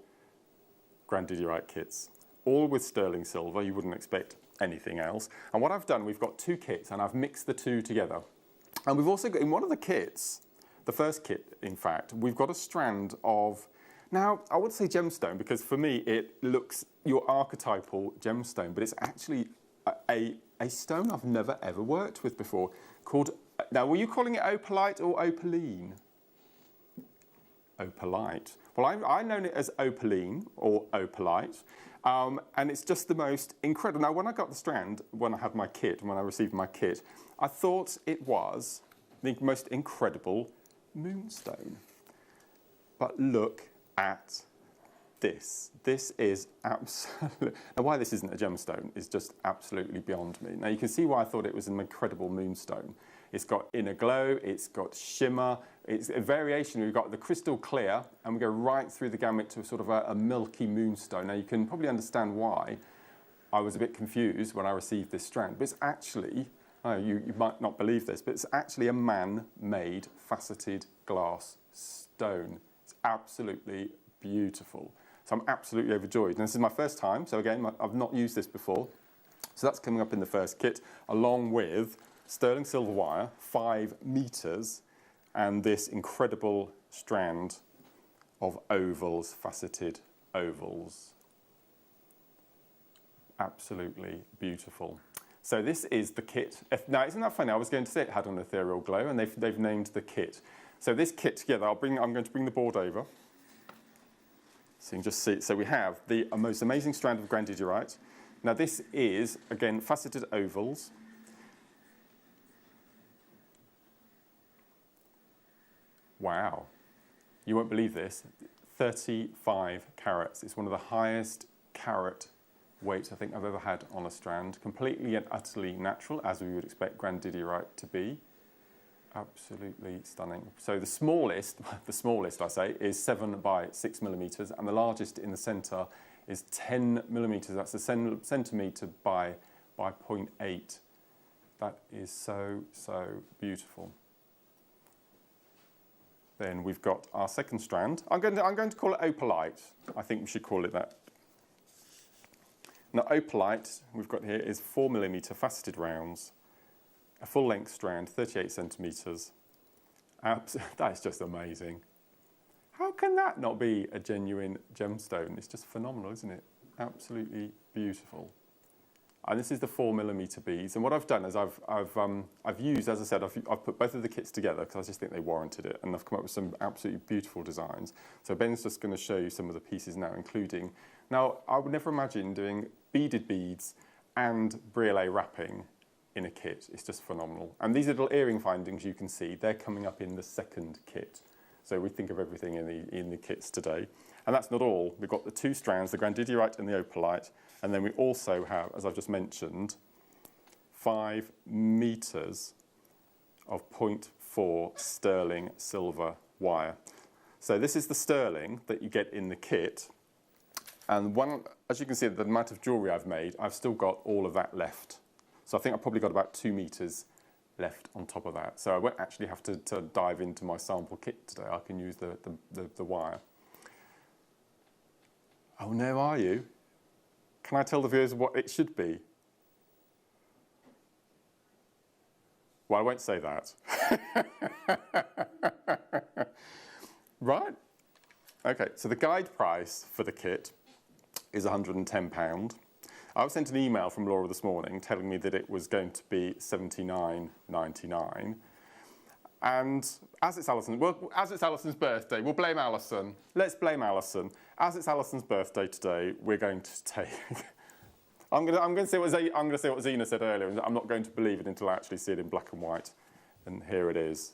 grand Didierite kits, all with sterling silver. You wouldn't expect anything else. And what I've done, we've got 2 kits, and I've mixed the 2 together. And we've also got, in one of the kits, the first kit, in fact, we've got a strand of, now, I would say gemstone, because for me, it looks your archetypal gemstone, but it's actually a stone I've never, ever worked with before, called, now, were you calling it opalite or opaline? Opalite. Well, I've known it as opaline or opalite. And it's just the most incredible. Now, when I got the strand, when I had my kit, when I received my kit, I thought it was the most incredible moonstone. But look at this. This is absolutely... Now, why this isn't a gemstone is just absolutely beyond me. Now, you can see why I thought it was an incredible moonstone. It's got inner glow, it's got shimmer, it's a variation. We've got the crystal clear, and we go right through the gamut to sort of a milky moonstone. Now, you can probably understand why I was a bit confused when I received this strand. But it's actually, you might not believe this, but it's actually a man-made faceted glass stone. It's absolutely beautiful. So I'm absolutely overjoyed. And this is my first time, so again, I've not used this before. So that's coming up in the first kit, along with sterling silver wire, 5 meters, and this incredible strand of ovals, faceted ovals. Absolutely beautiful. So this is the kit. Now, isn't that funny? I was going to say it had an ethereal glow, and they've named the kit. So this kit together, I'm going to bring the board over, so you can just see it. So we have the most amazing strand of grandidierite. Now this is, again, faceted ovals. Wow, you won't believe this, 35 carats. It's one of the highest carat weights I think I've ever had on a strand. Completely and utterly natural, as we would expect grandidierite to be. Absolutely stunning. So the smallest I say, is 7 by 6 millimeters, and the largest in the center is 10 millimeters. That's a centimeter by 0.8. That is so, so beautiful. Then we've got our second strand. I'm going to call it opalite. I think we should call it that. Now, opalite we've got here is 4 millimeter faceted rounds, a full length strand, 38 centimeters. That is just amazing. How can that not be a genuine gemstone? It's just phenomenal, isn't it? Absolutely beautiful. And this is the 4 millimeter beads. And what I've done is I've used, as I said, I've put both of the kits together because I just think they warranted it. And I've come up with some absolutely beautiful designs. So Ben's just going to show you some of the pieces now, including... Now, I would never imagine doing beaded beads and briolet wrapping in a kit. It's just phenomenal. And these little earring findings you can see, they're coming up in the second kit. So we think of everything in the kits today. And that's not all. We've got the 2 strands, the grandidierite and the opalite. And then we also have, as I've just mentioned, 5 meters of 0.4 sterling silver wire. So this is the sterling that you get in the kit. And as you can see, the amount of jewellery I've made, I've still got all of that left. So I think I've probably got about 2 meters left on top of that. So I won't actually have to dive into my sample kit today. I can use the wire. Oh no, are you? Can I tell the viewers what it should be? Well, I won't say that. Right? Okay, so the guide price for the kit is £110. I was sent an email from Laura this morning telling me that it was going to be $79.99. And as it's Alison's birthday, we'll blame Alison. Let's blame Alison. As it's Alison's birthday today, we're going to take... I'm going to say what Zena said earlier, and I'm not going to believe it until I actually see it in black and white. And here it is.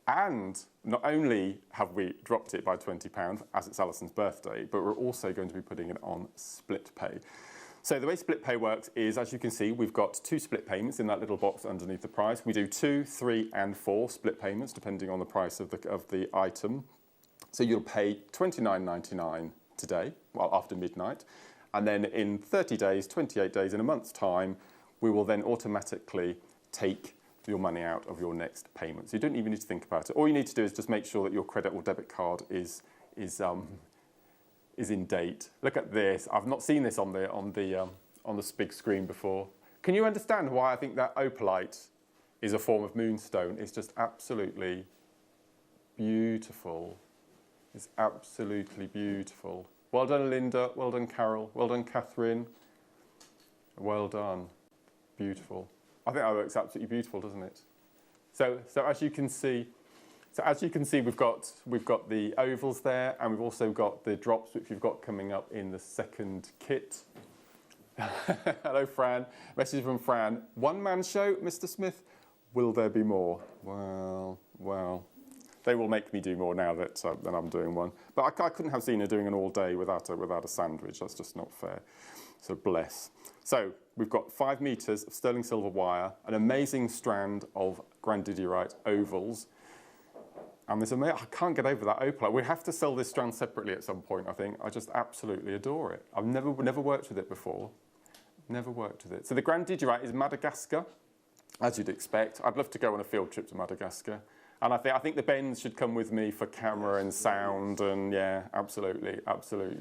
And not only have we dropped it by £20 as it's Alison's birthday, but we're also going to be putting it on split pay. So the way split pay works is, as you can see, we've got 2 split payments in that little box underneath the price. We do 2, 3 and 4 split payments depending on the price of the item. So you'll pay £29.99 today, well, after midnight, and then in 30 days, 28 days, in a month's time, we will then automatically take your money out of your next payment. So you don't even need to think about it. All you need to do is just make sure that your credit or debit card is in date. Look at this. I've not seen this on the big screen before. Can you understand why I think that opalite is a form of moonstone? It's just absolutely beautiful. It's absolutely beautiful. Well done, Linda. Well done, Carol. Well done, Catherine. Well done. Beautiful. I think that looks absolutely beautiful, doesn't it? So as you can see, we've got the ovals there, and we've also got the drops, which we've got coming up in the second kit. Hello, Fran. Message from Fran. One-man show, Mr. Smith. Will there be more? Well. They will make me do more now that I'm doing one. But I couldn't have Zena doing an all day without a sandwich. That's just not fair. So bless. So we've got 5 meters of sterling silver wire, an amazing strand of grandidierite ovals. And I can't get over that opal. We have to sell this strand separately at some point, I think. I just absolutely adore it. I've never worked with it before. Never worked with it. So the grandidierite is Madagascar, as you'd expect. I'd love to go on a field trip to Madagascar. And I think the Bens should come with me for camera and sound, and yeah, absolutely,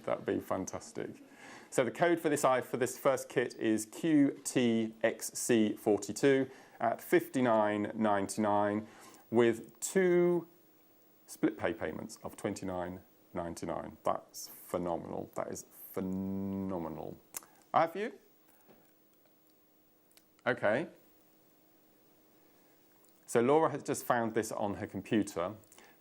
that'd be fantastic. So the code for this first kit is QTXC42 at $59.99 with 2 split pay payments of $29.99. That's phenomenal. That is phenomenal. Have you? Okay. So Laura has just found this on her computer.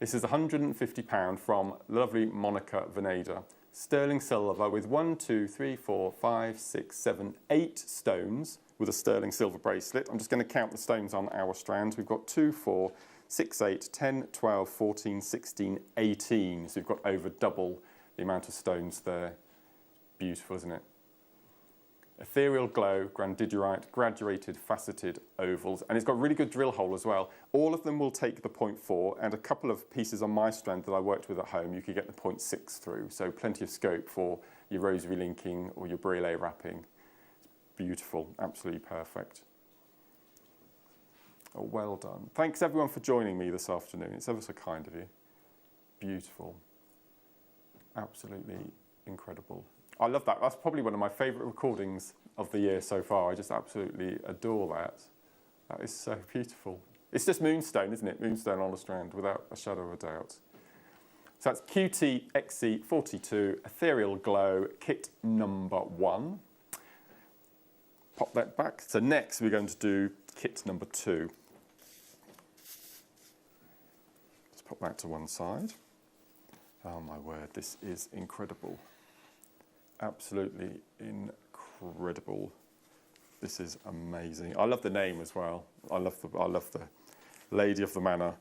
This is £150 from lovely Monica Veneda. Sterling silver with 1, 2, 3, 4, 5, 6, 7, 8 stones with a sterling silver bracelet. I'm just going to count the stones on our strand. We've got 2, 4, 6, 8, 10, 12, 14, 16, 18. So we've got over double the amount of stones there. Beautiful, isn't it? Ethereal glow, grandidierite, graduated faceted ovals, and it's got a really good drill hole as well. All of them will take the 0.4, and a couple of pieces on my strand that I worked with at home, you could get the 0.6 through, so plenty of scope for your rosary linking or your brûlée wrapping. It's beautiful, absolutely perfect. Oh, well done. Thanks everyone for joining me this afternoon. It's ever so kind of you. Beautiful. Absolutely incredible. I love that. That's probably one of my favourite recordings of the year so far. I just absolutely adore that. That is so beautiful. It's just moonstone, isn't it? Moonstone on a strand, without a shadow of a doubt. So that's QTXC42 Ethereal Glow Kit number 1. Pop that back. So next we're going to do kit number 2. Just pop that to one side. Oh my word, this is incredible. Absolutely incredible. This is amazing. I love the name as well. I love the Lady of the Manor.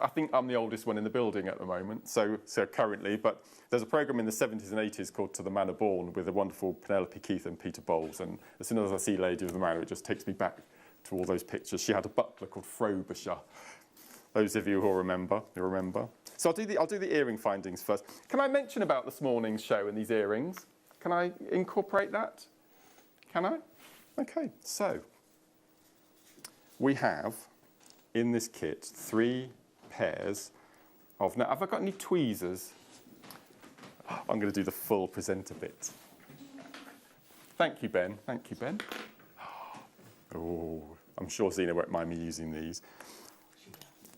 I think I'm the oldest one in the building at the moment, so currently, but there's a programme in the 70s and 80s called To the Manor Born with the wonderful Penelope Keith and Peter Bowles, and as soon as I see Lady of the Manor, it just takes me back to all those pictures. She had a butler called Frobisher. Those of you who remember. So I'll do the earring findings first. Can I mention about this morning's show and these earrings? Can I incorporate that? Can I? Okay, so we have in this kit 3 pairs of... Now, have I got any tweezers? I'm going to do the full presenter bit. Thank you, Ben. Thank you, Ben. Oh, I'm sure Zena won't mind me using these.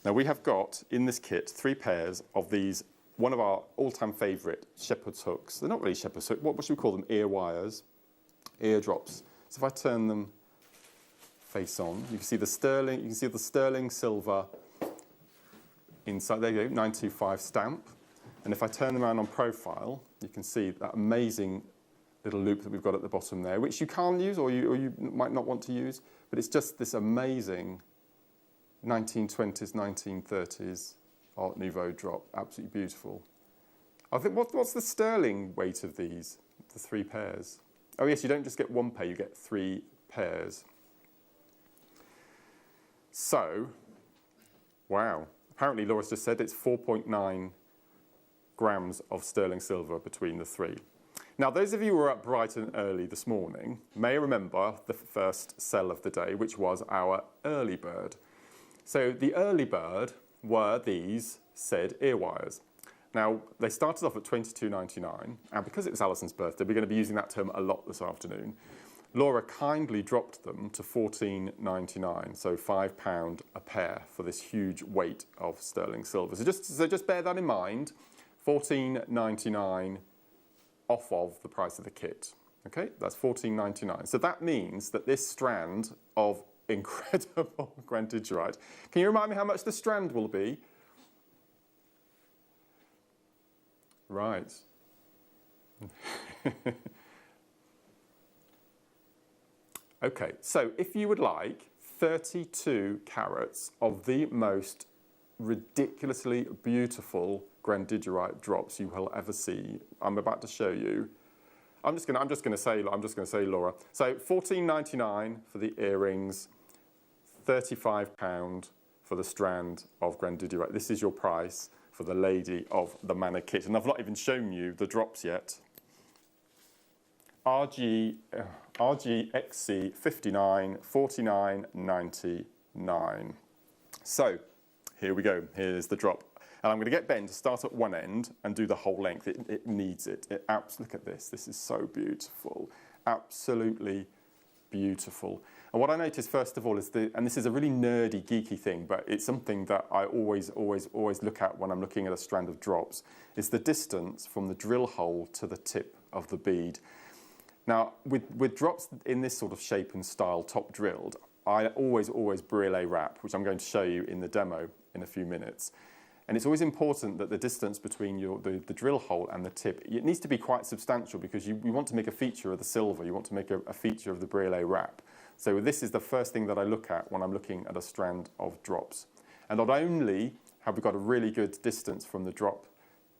Now we have got in this kit 3 pairs of these, one of our all-time favourite shepherd's hooks. They're not really shepherd's hooks, what should we call them? Ear wires, ear drops. So if I turn them face on, you can see the sterling silver inside. There you go, 925 stamp. And if I turn them around on profile, you can see that amazing little loop that we've got at the bottom there, which you can use or you might not want to use, but it's just this amazing 1920s, 1930s Art Nouveau drop. Absolutely beautiful. I think, what's the sterling weight of these, the 3 pairs? Oh yes, you don't just get 1 pair, you get 3 pairs. So, wow. Apparently Laura's just said it's 4.9 grams of sterling silver between the 3. Now, those of you who were up bright and early this morning may remember the first sell of the day, which was our early bird. So the early bird were these said ear wires. Now, they started off at $22.99, and because it was Alison's birthday, we're going to be using that term a lot this afternoon. Laura kindly dropped them to $14.99, so £5 a pair for this huge weight of sterling silver. So just bear that in mind, $14.99 off of the price of the kit. Okay, that's $14.99. So that means that this strand of incredible grandidierite. Can you remind me how much the strand will be? Right. Okay, so if you would like 32 carats of the most ridiculously beautiful grandidiorite drops you will ever see. I'm about to show you. I'm just gonna say, Laura. So £14.99 for the earrings, £35 for the strand of grandidiorite. This is your price for the Lady of the Manor kit, and I've not even shown you the drops yet. RGXC 59, £49.99. So here we go. Here's the drop. And I'm going to get Ben to start at one end and do the whole length. It needs it. Look at this. This is so beautiful. Absolutely beautiful. And what I noticed first of all is and this is a really nerdy, geeky thing, but it's something that I always look at when I'm looking at a strand of drops, is the distance from the drill hole to the tip of the bead. Now, with drops in this sort of shape and style, top drilled, I always brûlé wrap, which I'm going to show you in the demo in a few minutes. And it's always important that the distance between the drill hole and the tip, it needs to be quite substantial, because you want to make a feature of the silver, you want to make a feature of the brûlé wrap. So this is the first thing that I look at when I'm looking at a strand of drops. And not only have we got a really good distance from the drop,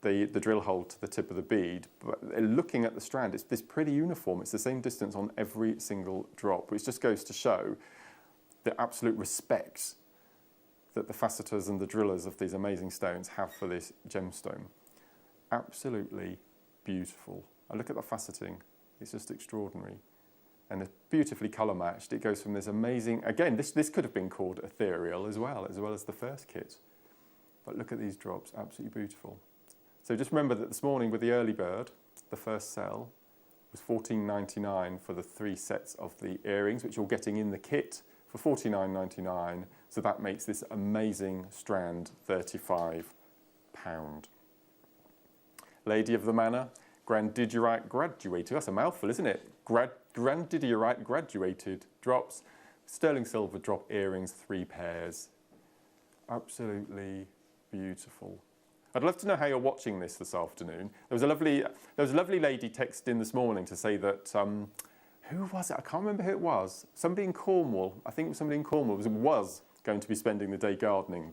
the drill hole to the tip of the bead, but looking at the strand, it's pretty uniform. It's the same distance on every single drop, which just goes to show the absolute respect that the facetors and the drillers of these amazing stones have for this gemstone. Absolutely beautiful. I look at the faceting, it's just extraordinary. And it's beautifully colour matched. It goes from this amazing, again, this could have been called ethereal as well as the first kit. But look at these drops, absolutely beautiful. So just remember that this morning with the early bird, the first sell was £14.99 for the 3 sets of the earrings, which you're getting in the kit for £49.99. So that makes this amazing strand £35. Lady of the Manor, grandidiorite graduated. That's a mouthful, isn't it? Grandidiorite graduated drops, sterling silver drop earrings, 3 pairs. Absolutely beautiful. I'd love to know how you're watching this afternoon. There was a lovely lady text in this morning to say that, who was it? I can't remember who it was. Somebody in Cornwall. I think it was somebody in Cornwall was going to be spending the day gardening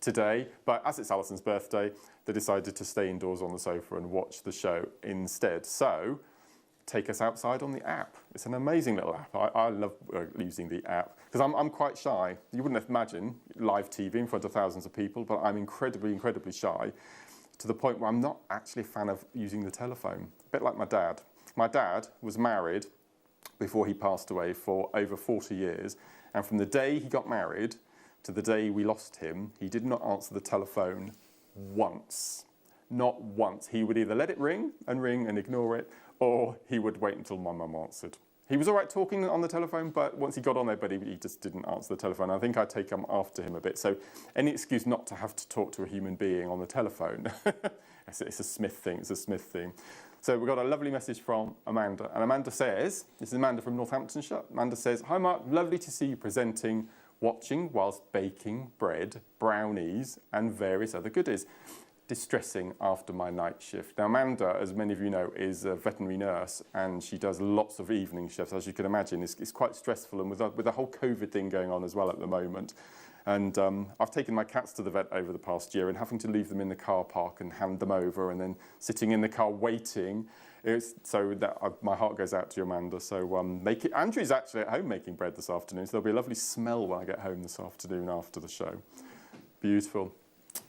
today. But as it's Alison's birthday, they decided to stay indoors on the sofa and watch the show instead. So take us outside on the app. It's an amazing little app. I love using the app because I'm quite shy. You wouldn't imagine live TV in front of thousands of people, but I'm incredibly shy, to the point where I'm not actually a fan of using the telephone. A bit like my dad. My dad was married before he passed away for over 40 years, and from the day he got married to the day we lost him, he did not answer the telephone once. Not once. He would either let it ring and ignore it, or he would wait until my mum answered. He was all right talking on the telephone, but once he got on there, but he just didn't answer the telephone. I think I take after him a bit. So any excuse not to have to talk to a human being on the telephone, it's a Smith thing. It's a Smith thing. So we've got a lovely message from Amanda. And Amanda says, this is Amanda from Northamptonshire. Amanda says, "Hi Mark, lovely to see you presenting, watching whilst baking bread, brownies and various other goodies. Distressing after my night shift." Now Amanda, as many of you know, is a veterinary nurse, and she does lots of evening shifts. As you can imagine, it's quite stressful, and with the whole COVID thing going on as well at the moment. And I've taken my cats to the vet over the past year, and having to leave them in the car park and hand them over, and then sitting in the car waiting. My heart goes out to you, Amanda. So Andrew's actually at home making bread this afternoon, so there'll be a lovely smell when I get home this afternoon after the show. Beautiful.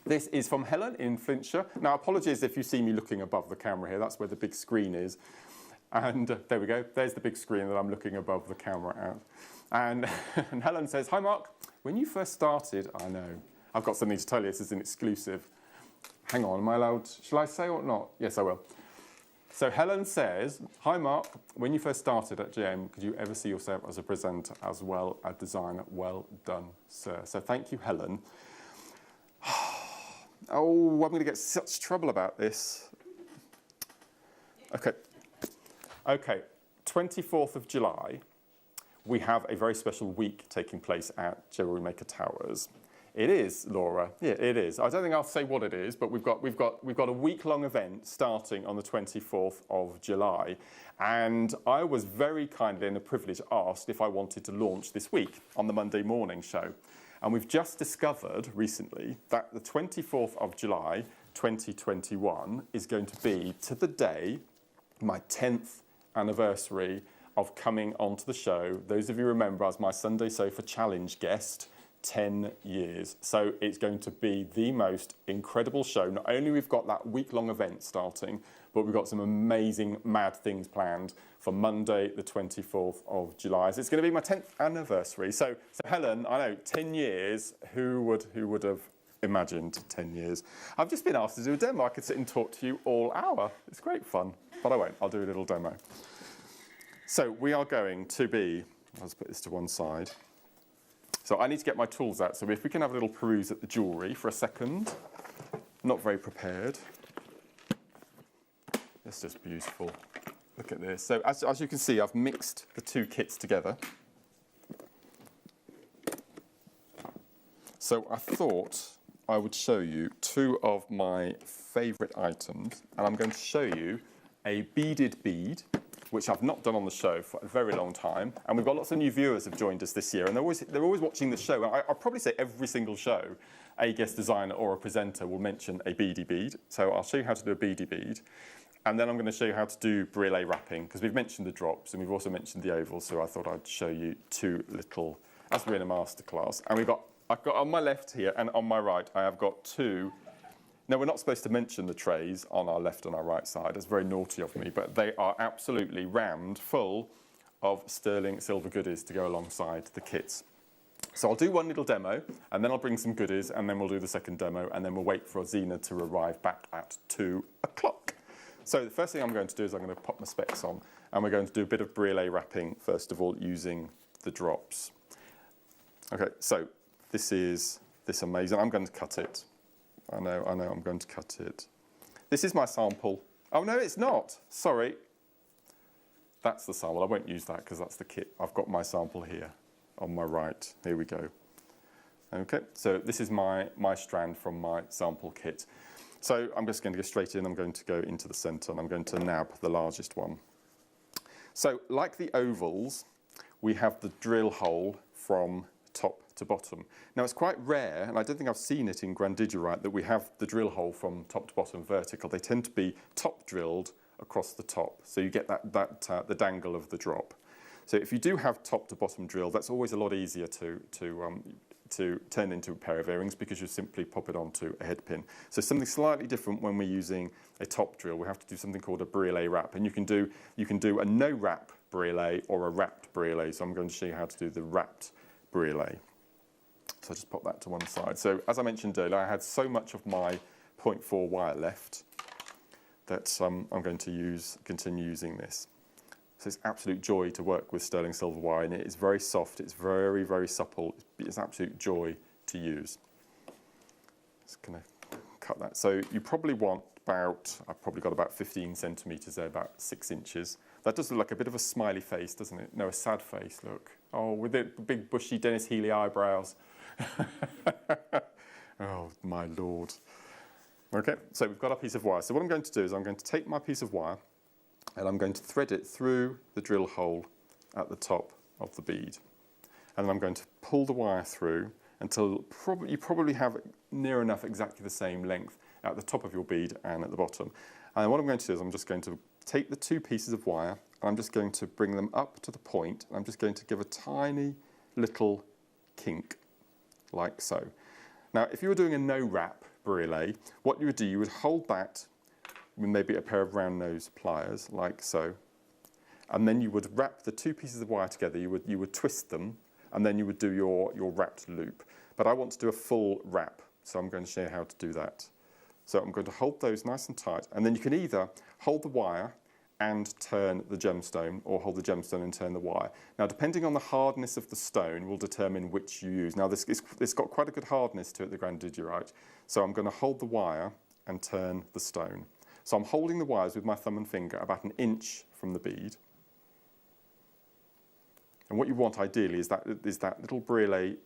This is from Helen in Flintshire. Now, apologies if you see me looking above the camera here. That's where the big screen is. And there we go. There's the big screen that I'm looking above the camera at. And Helen says, "Hi, Mark. When you first started," I know, I've got something to tell you. This is an exclusive. Hang on, am I allowed? Shall I say or not? Yes, I will. So Helen says, "Hi, Mark. When you first started at JM, could you ever see yourself as a presenter as well as designer? Well done, sir." So thank you, Helen. Oh, I'm going to get such trouble about this. Okay, 24th of July, we have a very special week taking place at Jewellery Maker Towers. It is, Laura. Yeah, it is. I don't think I'll say what it is, but we've got a week-long event starting on the 24th of July, and I was very kindly and a privilege asked if I wanted to launch this week on the Monday morning show. And we've just discovered recently that the 24th of July 2021 is going to be, to the day, my 10th anniversary of coming onto the show. Those of you remember as my Sunday Sofa Challenge guest, 10 years. So it's going to be the most incredible show. Not only we've got that week-long event starting, but we've got some amazing mad things planned for Monday, the 24th of July. So it's going to be my 10th anniversary. So Helen, I know, 10 years, who would have imagined 10 years? I've just been asked to do a demo. I could sit and talk to you all hour. It's great fun, but I won't. I'll do a little demo. So we are going to be, let's put this to one side. So I need to get my tools out. So if we can have a little peruse at the jewellery for a second. Not very prepared. It's just beautiful. Look at this. So as you can see, I've mixed the two kits together. So I thought I would show you two of my favourite items. And I'm going to show you a beaded bead, which I've not done on the show for a very long time. And we've got lots of new viewers have joined us this year, and they're always watching the show. And I'll probably say every single show, a guest designer or a presenter will mention a beady bead. So I'll show you how to do a beady bead. And then I'm going to show you how to do brouillé wrapping, because we've mentioned the drops and we've also mentioned the ovals, so I thought I'd show you two little, as we're in a masterclass. And I've got on my left here and on my right, I have got two. Now, we're not supposed to mention the trays on our left and our right side. It's very naughty of me, but they are absolutely rammed full of sterling silver goodies to go alongside the kits. So I'll do one little demo, and then I'll bring some goodies, and then we'll do the second demo, and then we'll wait for Zena to arrive back at 2 o'clock. So the first thing I'm going to do is I'm going to pop my specs on, and we're going to do a bit of brouillé wrapping, first of all, using the drops. Okay, so this is this amazing. I'm going to cut it. I know, I'm going to cut it. This is my sample. Oh, no, it's not. Sorry. That's the sample. I won't use that because that's the kit. I've got my sample here on my right. Here we go. Okay, so this is my strand from my sample kit. So I'm just going to go straight in. I'm going to go into the centre, and I'm going to nab the largest one. So like the ovals, we have the drill hole from top to bottom. Now it's quite rare, and I don't think I've seen it in Grandidierite, that we have the drill hole from top to bottom vertical. They tend to be top drilled across the top, so you get the dangle of the drop. So if you do have top to bottom drill, that's always a lot easier to turn into a pair of earrings, because you simply pop it onto a head pin. So something slightly different when we're using a top drill. We have to do something called a brouillé wrap, and you can do a no wrap brouillé or a wrapped brouillé. So I'm going to show you how to do the wrapped brouillé. So I'll just pop that to one side. So as I mentioned earlier, I had so much of my 0.4 wire left that I'm going to continue using this. So it's absolute joy to work with sterling silver wire, and it is very soft, it's very, very supple. It's absolute joy to use. Just going to cut that. So you probably want I've probably got about 15 centimetres there, about 6 inches. That does look like a bit of a smiley face, doesn't it? No, a sad face, look. Oh, with the big bushy Dennis Healy eyebrows. Oh, my Lord. Okay, so we've got our piece of wire. So what I'm going to do is I'm going to take my piece of wire, and I'm going to thread it through the drill hole at the top of the bead. And then I'm going to pull the wire through until you probably have near enough exactly the same length at the top of your bead and at the bottom. And what I'm going to do is I'm just going to take the two pieces of wire, and I'm just going to bring them up to the point, and I'm just going to give a tiny little kink, like so. Now, if you were doing a no-wrap brouillé, what you would do, you would hold that with maybe a pair of round nose pliers, like so, and then you would wrap the two pieces of wire together. You would twist them, and then you would do your wrapped loop. But I want to do a full wrap, so I'm going to show you how to do that. So I'm going to hold those nice and tight, and then you can either hold the wire and turn the gemstone, or hold the gemstone and turn the wire. Now, depending on the hardness of the stone will determine which you use. Now, it's got quite a good hardness to it, the Grandidierite. So I'm going to hold the wire and turn the stone. So I'm holding the wires with my thumb and finger about 1 inch from the bead. And what you want ideally is that little brouillé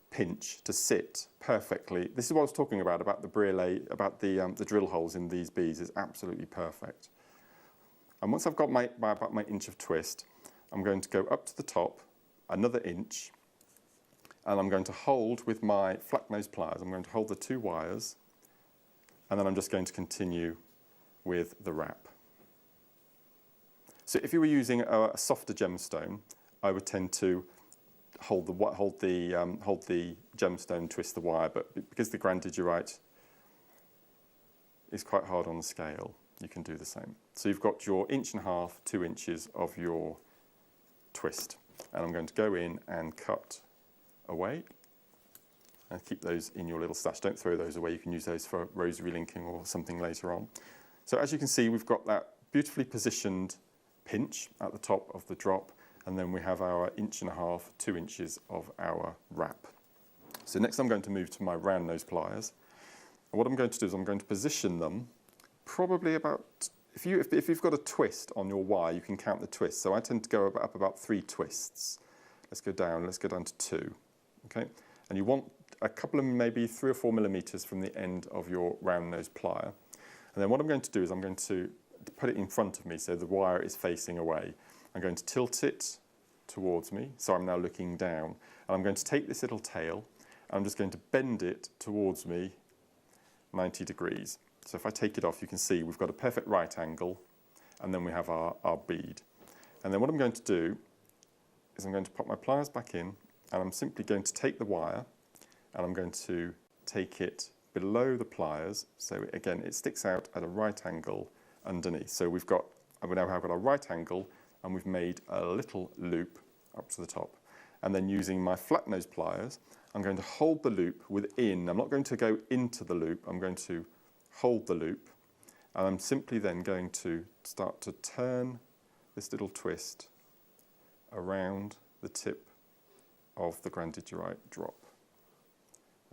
pinch to sit perfectly. This is what I was talking about the brouillé, about the drill holes in these beads is absolutely perfect. And once I've got about my inch of twist, I'm going to go up to the top, another inch, and I'm going to hold with my flat nose pliers, I'm going to hold the 2 wires, and then I'm just going to continue with the wrap. So if you were using a softer gemstone, I would tend to hold the gemstone, twist the wire, but because the grandidierite is quite hard on the scale, you can do the same. So you've got your 1.5 inches, 2 inches of your twist, and I'm going to go in and cut away and keep those in your little stash. Don't throw those away, you can use those for rosary linking or something later on. So as you can see, we've got that beautifully positioned pinch at the top of the drop, and then we have our 1.5 inches, 2 inches of our wrap. So next I'm going to move to my round nose pliers. And what I'm going to do is I'm going to position them probably about, if you've got a twist on your wire, you can count the twists. So I tend to go up about 3 twists. Let's go down to 2, okay? And you want a couple of maybe 3 or 4 millimeters from the end of your round nose plier. And then what I'm going to do is I'm going to put it in front of me so the wire is facing away. I'm going to tilt it towards me, so I'm now looking down. And I'm going to take this little tail, and I'm just going to bend it towards me 90 degrees. So if I take it off, you can see we've got a perfect right angle, and then we have our bead. And then what I'm going to do is I'm going to pop my pliers back in, and I'm simply going to take the wire, and I'm going to take it below the pliers, so again it sticks out at a right angle underneath. So we now have got a right angle, and we've made a little loop up to the top. And then using my flat nose pliers, I'm going to hold the loop within. I'm not going to go into the loop, I'm going to hold the loop, and I'm simply then going to start to turn this little twist around the tip of the grandidierite drop.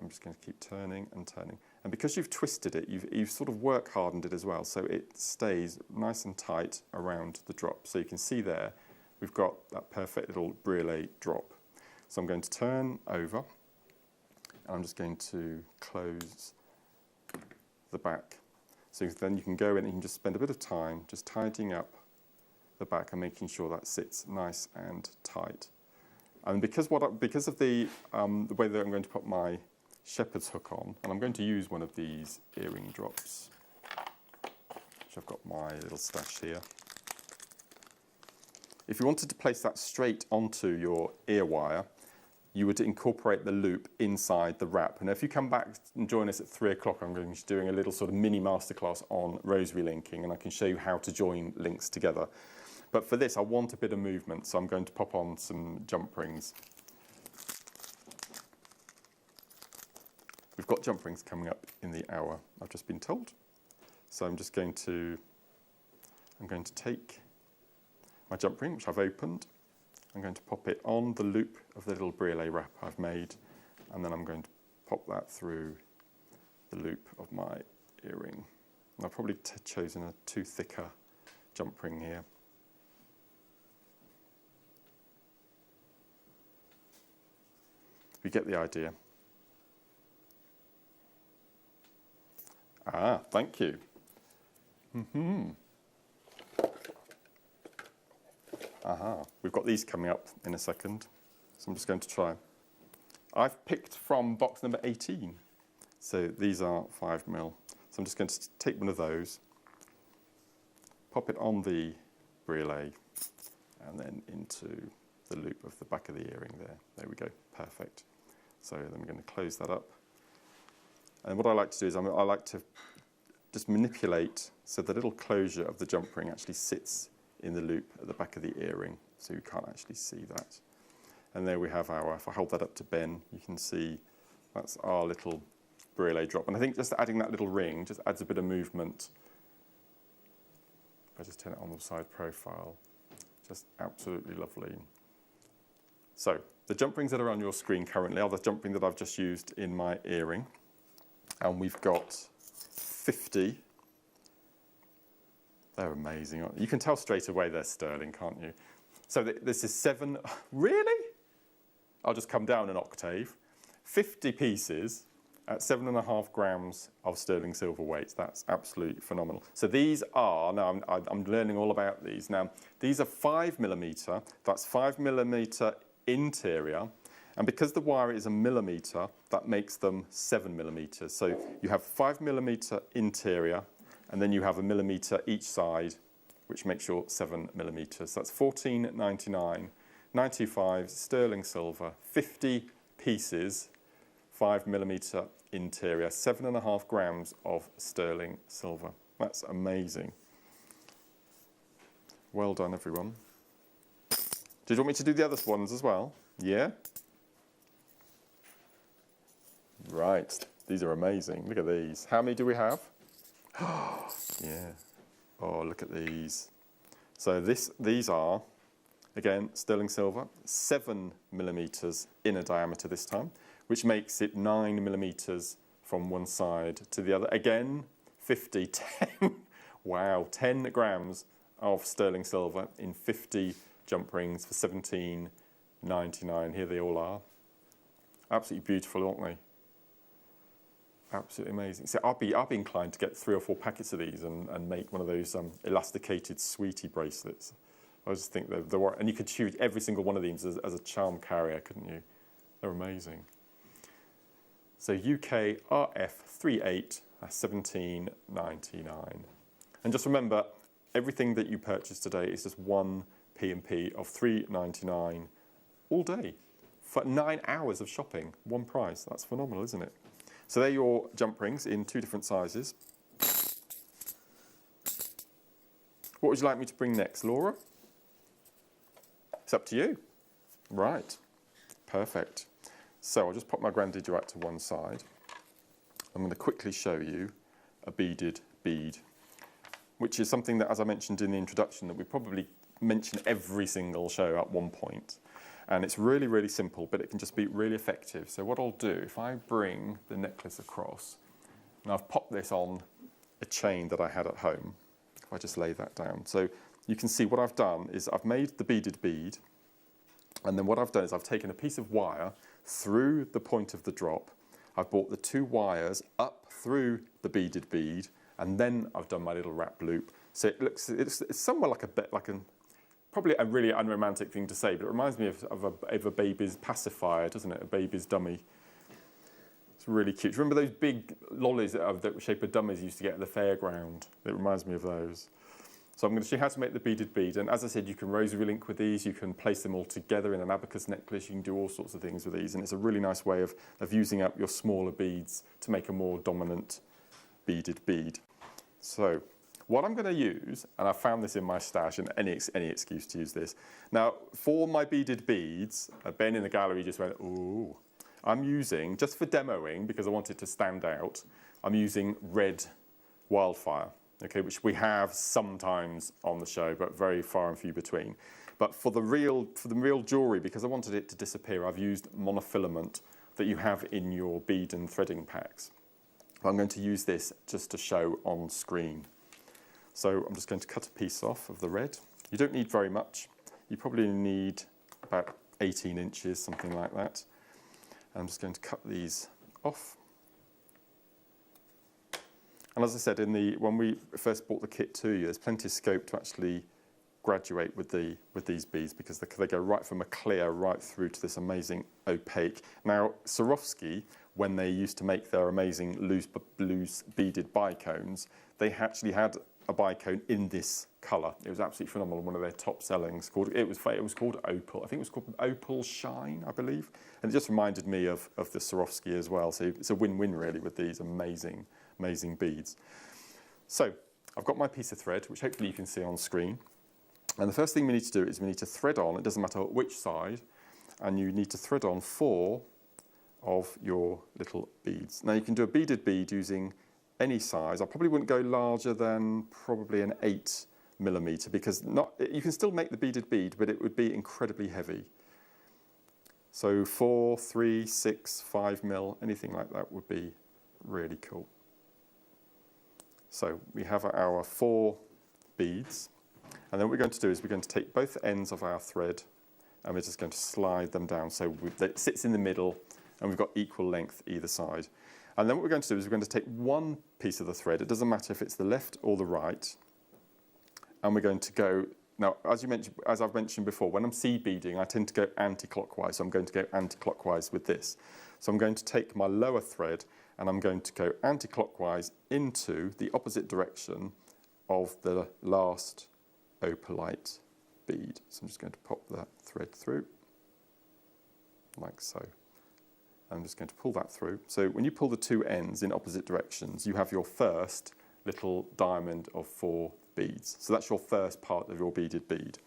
I'm just going to keep turning and turning. And because you've twisted it, you've sort of work hardened it as well, so it stays nice and tight around the drop. So you can see there, we've got that perfect little brûlée drop. So I'm going to turn over, and I'm just going to close the back. So then you can go in and you can just spend a bit of time just tidying up the back and making sure that sits nice and tight. And because of the way that I'm going to put my shepherd's hook on, and I'm going to use one of these earring drops, which I've got my little stash here. If you wanted to place that straight onto your ear wire, you would incorporate the loop inside the wrap. And if you come back and join us at 3 o'clock, I'm going to be doing a little sort of mini masterclass on rosary linking, and I can show you how to join links together. But for this, I want a bit of movement, so I'm going to pop on some jump rings. We've got jump rings coming up in the hour, I've just been told. So I'm going to take my jump ring, which I've opened. I'm going to pop it on the loop of the little brûlée wrap I've made, and then I'm going to pop that through the loop of my earring. And I've probably chosen a too thicker jump ring here. You get the idea. Ah, thank you. We've got these coming up in a second, so I'm just going to try. I've picked from box number 18, so these are 5mm. So I'm just going to take one of those, pop it on the brûlée, and then into the loop of the back of the earring there. There we go, perfect. So then I'm going to close that up. And what I like to do is I like to just manipulate so the little closure of the jump ring actually sits in the loop at the back of the earring, so you can't actually see that. And there we have if I hold that up to Ben, you can see that's our little brûlée drop. And I think just adding that little ring just adds a bit of movement. If I just turn it on the side profile, just absolutely lovely. So the jump rings that are on your screen currently are the jump ring that I've just used in my earring. And we've got 50. They're amazing. You can tell straight away they're sterling, can't you? So this is 7, really? I'll just come down an octave. 50 pieces at 7.5 grams of sterling silver weight. That's absolutely phenomenal. So these are, now I'm learning all about these. Now, these are 5mm, that's 5mm interior, And because the wire is 1 millimetre, that makes them 7 millimetres. So you have 5 millimetre interior, and then you have 1 millimetre each side, which makes your 7 millimetres. That's $14.99, 925 sterling silver, 50 pieces, 5 millimetre interior, 7.5 grams of sterling silver. That's amazing. Well done, everyone. Did you want me to do the other ones as well? Yeah? Right, these are amazing. Look at these. How many do we have? Yeah. Oh, look at these. So these are, again, sterling silver, 7 millimetres inner diameter this time, which makes it 9 millimetres from one side to the other. Again, 10, wow, 10 grams of sterling silver in 50 jump rings for $17.99. Here they all are. Absolutely beautiful, aren't they? Absolutely amazing. So I'd be inclined to get 3 or 4 packets of these and make one of those elasticated sweetie bracelets. I just think they were, and you could choose every single one of these as a charm carrier, couldn't you? They're amazing. So UK RF38, that's $17.99. And just remember, everything that you purchase today is just one P&P of $3.99 all day for 9 hours of shopping, one price. That's phenomenal, isn't it? So they're your jump rings in 2 different sizes. What would you like me to bring next, Laura? It's up to you. Right, perfect. So I'll just pop my Grandid out to one side. I'm going to quickly show you a beaded bead, which is something that, as I mentioned in the introduction, that we probably mention every single show at one point. And it's really, really simple, but it can just be really effective. So what I'll do, if I bring the necklace across, and I've popped this on a chain that I had at home, if I just lay that down. So you can see what I've done is I've made the beaded bead, and then what I've done is I've taken a piece of wire through the point of the drop, I've brought the 2 wires up through the beaded bead, and then I've done my little wrap loop. So it's somewhat like probably a really unromantic thing to say, but it reminds me of a baby's pacifier, doesn't it? A baby's dummy. It's really cute. Remember those big lollies that shape of dummies you used to get at the fairground? It reminds me of those. So I'm going to show you how to make the beaded bead. And as I said, you can rosary link with these. You can place them all together in an abacus necklace. You can do all sorts of things with these. And it's a really nice way of using up your smaller beads to make a more dominant beaded bead. So what I'm going to use, and I found this in my stash, and any excuse to use this. Now, for my beaded beads, Ben in the gallery just went, ooh. I'm using, just for demoing, because I want it to stand out, I'm using red wildfire, okay, which we have sometimes on the show, but very far and few between. But for the real jewellery, because I wanted it to disappear, I've used monofilament that you have in your bead and threading packs. I'm going to use this just to show on screen. So I'm just going to cut a piece off of the red. You don't need very much. You probably need about 18 inches, something like that. And I'm just going to cut these off. And as I said, when we first bought the kit to you, there's plenty of scope to actually graduate with these beads, because they go right from a clear right through to this amazing opaque. Now, Swarovski, when they used to make their amazing loose beaded bicones, they actually had a bicone in this colour. It was absolutely phenomenal. One of their top sellings. It was called Opal. I think it was called Opal Shine, I believe. And it just reminded me of the Swarovski as well. So it's a win-win really with these amazing beads. So I've got my piece of thread, which hopefully you can see on screen. And the first thing we need to do is we need to thread on, it doesn't matter which side, and you need to thread on 4 of your little beads. Now you can do a beaded bead using any size. I probably wouldn't go larger than probably an 8 millimetre, because you can still make the beaded bead, but it would be incredibly heavy. So 4, 3, 6, 5 mil, anything like that would be really cool. So we have our 4 beads, and then what we're going to do is we're going to take both ends of our thread and we're just going to slide them down so it sits in the middle and we've got equal length either side. And then what we're going to do is we're going to take one piece of the thread, it doesn't matter if it's the left or the right, and we're going to go Now, as I've mentioned before, when I'm seed beading, I tend to go anti-clockwise, so I'm going to go anti-clockwise with this. So I'm going to take my lower thread and I'm going to go anti-clockwise into the opposite direction of the last opalite bead. So I'm just going to pop that thread through, like so. I'm just going to pull that through. So when you pull the two ends in opposite directions, you have your first little diamond of 4 beads. So that's your first part of your beaded bead.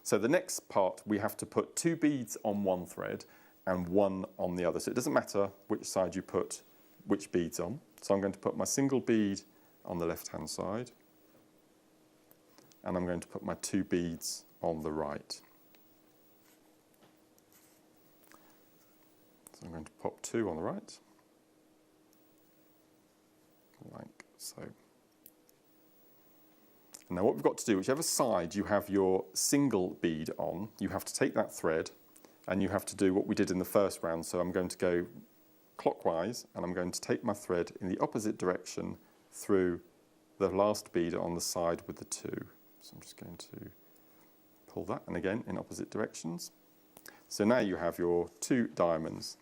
So the next part, we have to put 2 beads on one thread and 1 on the other. So it doesn't matter which side you put which beads on. So I'm going to put my single bead on the left-hand side, and I'm going to put my 2 beads on the right. So I'm going to pop 2 on the right, like so. And now what we've got to do, whichever side you have your single bead on, you have to take that thread and you have to do what we did in the first round. So I'm going to go clockwise and I'm going to take my thread in the opposite direction through the last bead on the side with the 2. So I'm just going to pull that, and again in opposite directions. So now you have your 2 diamonds.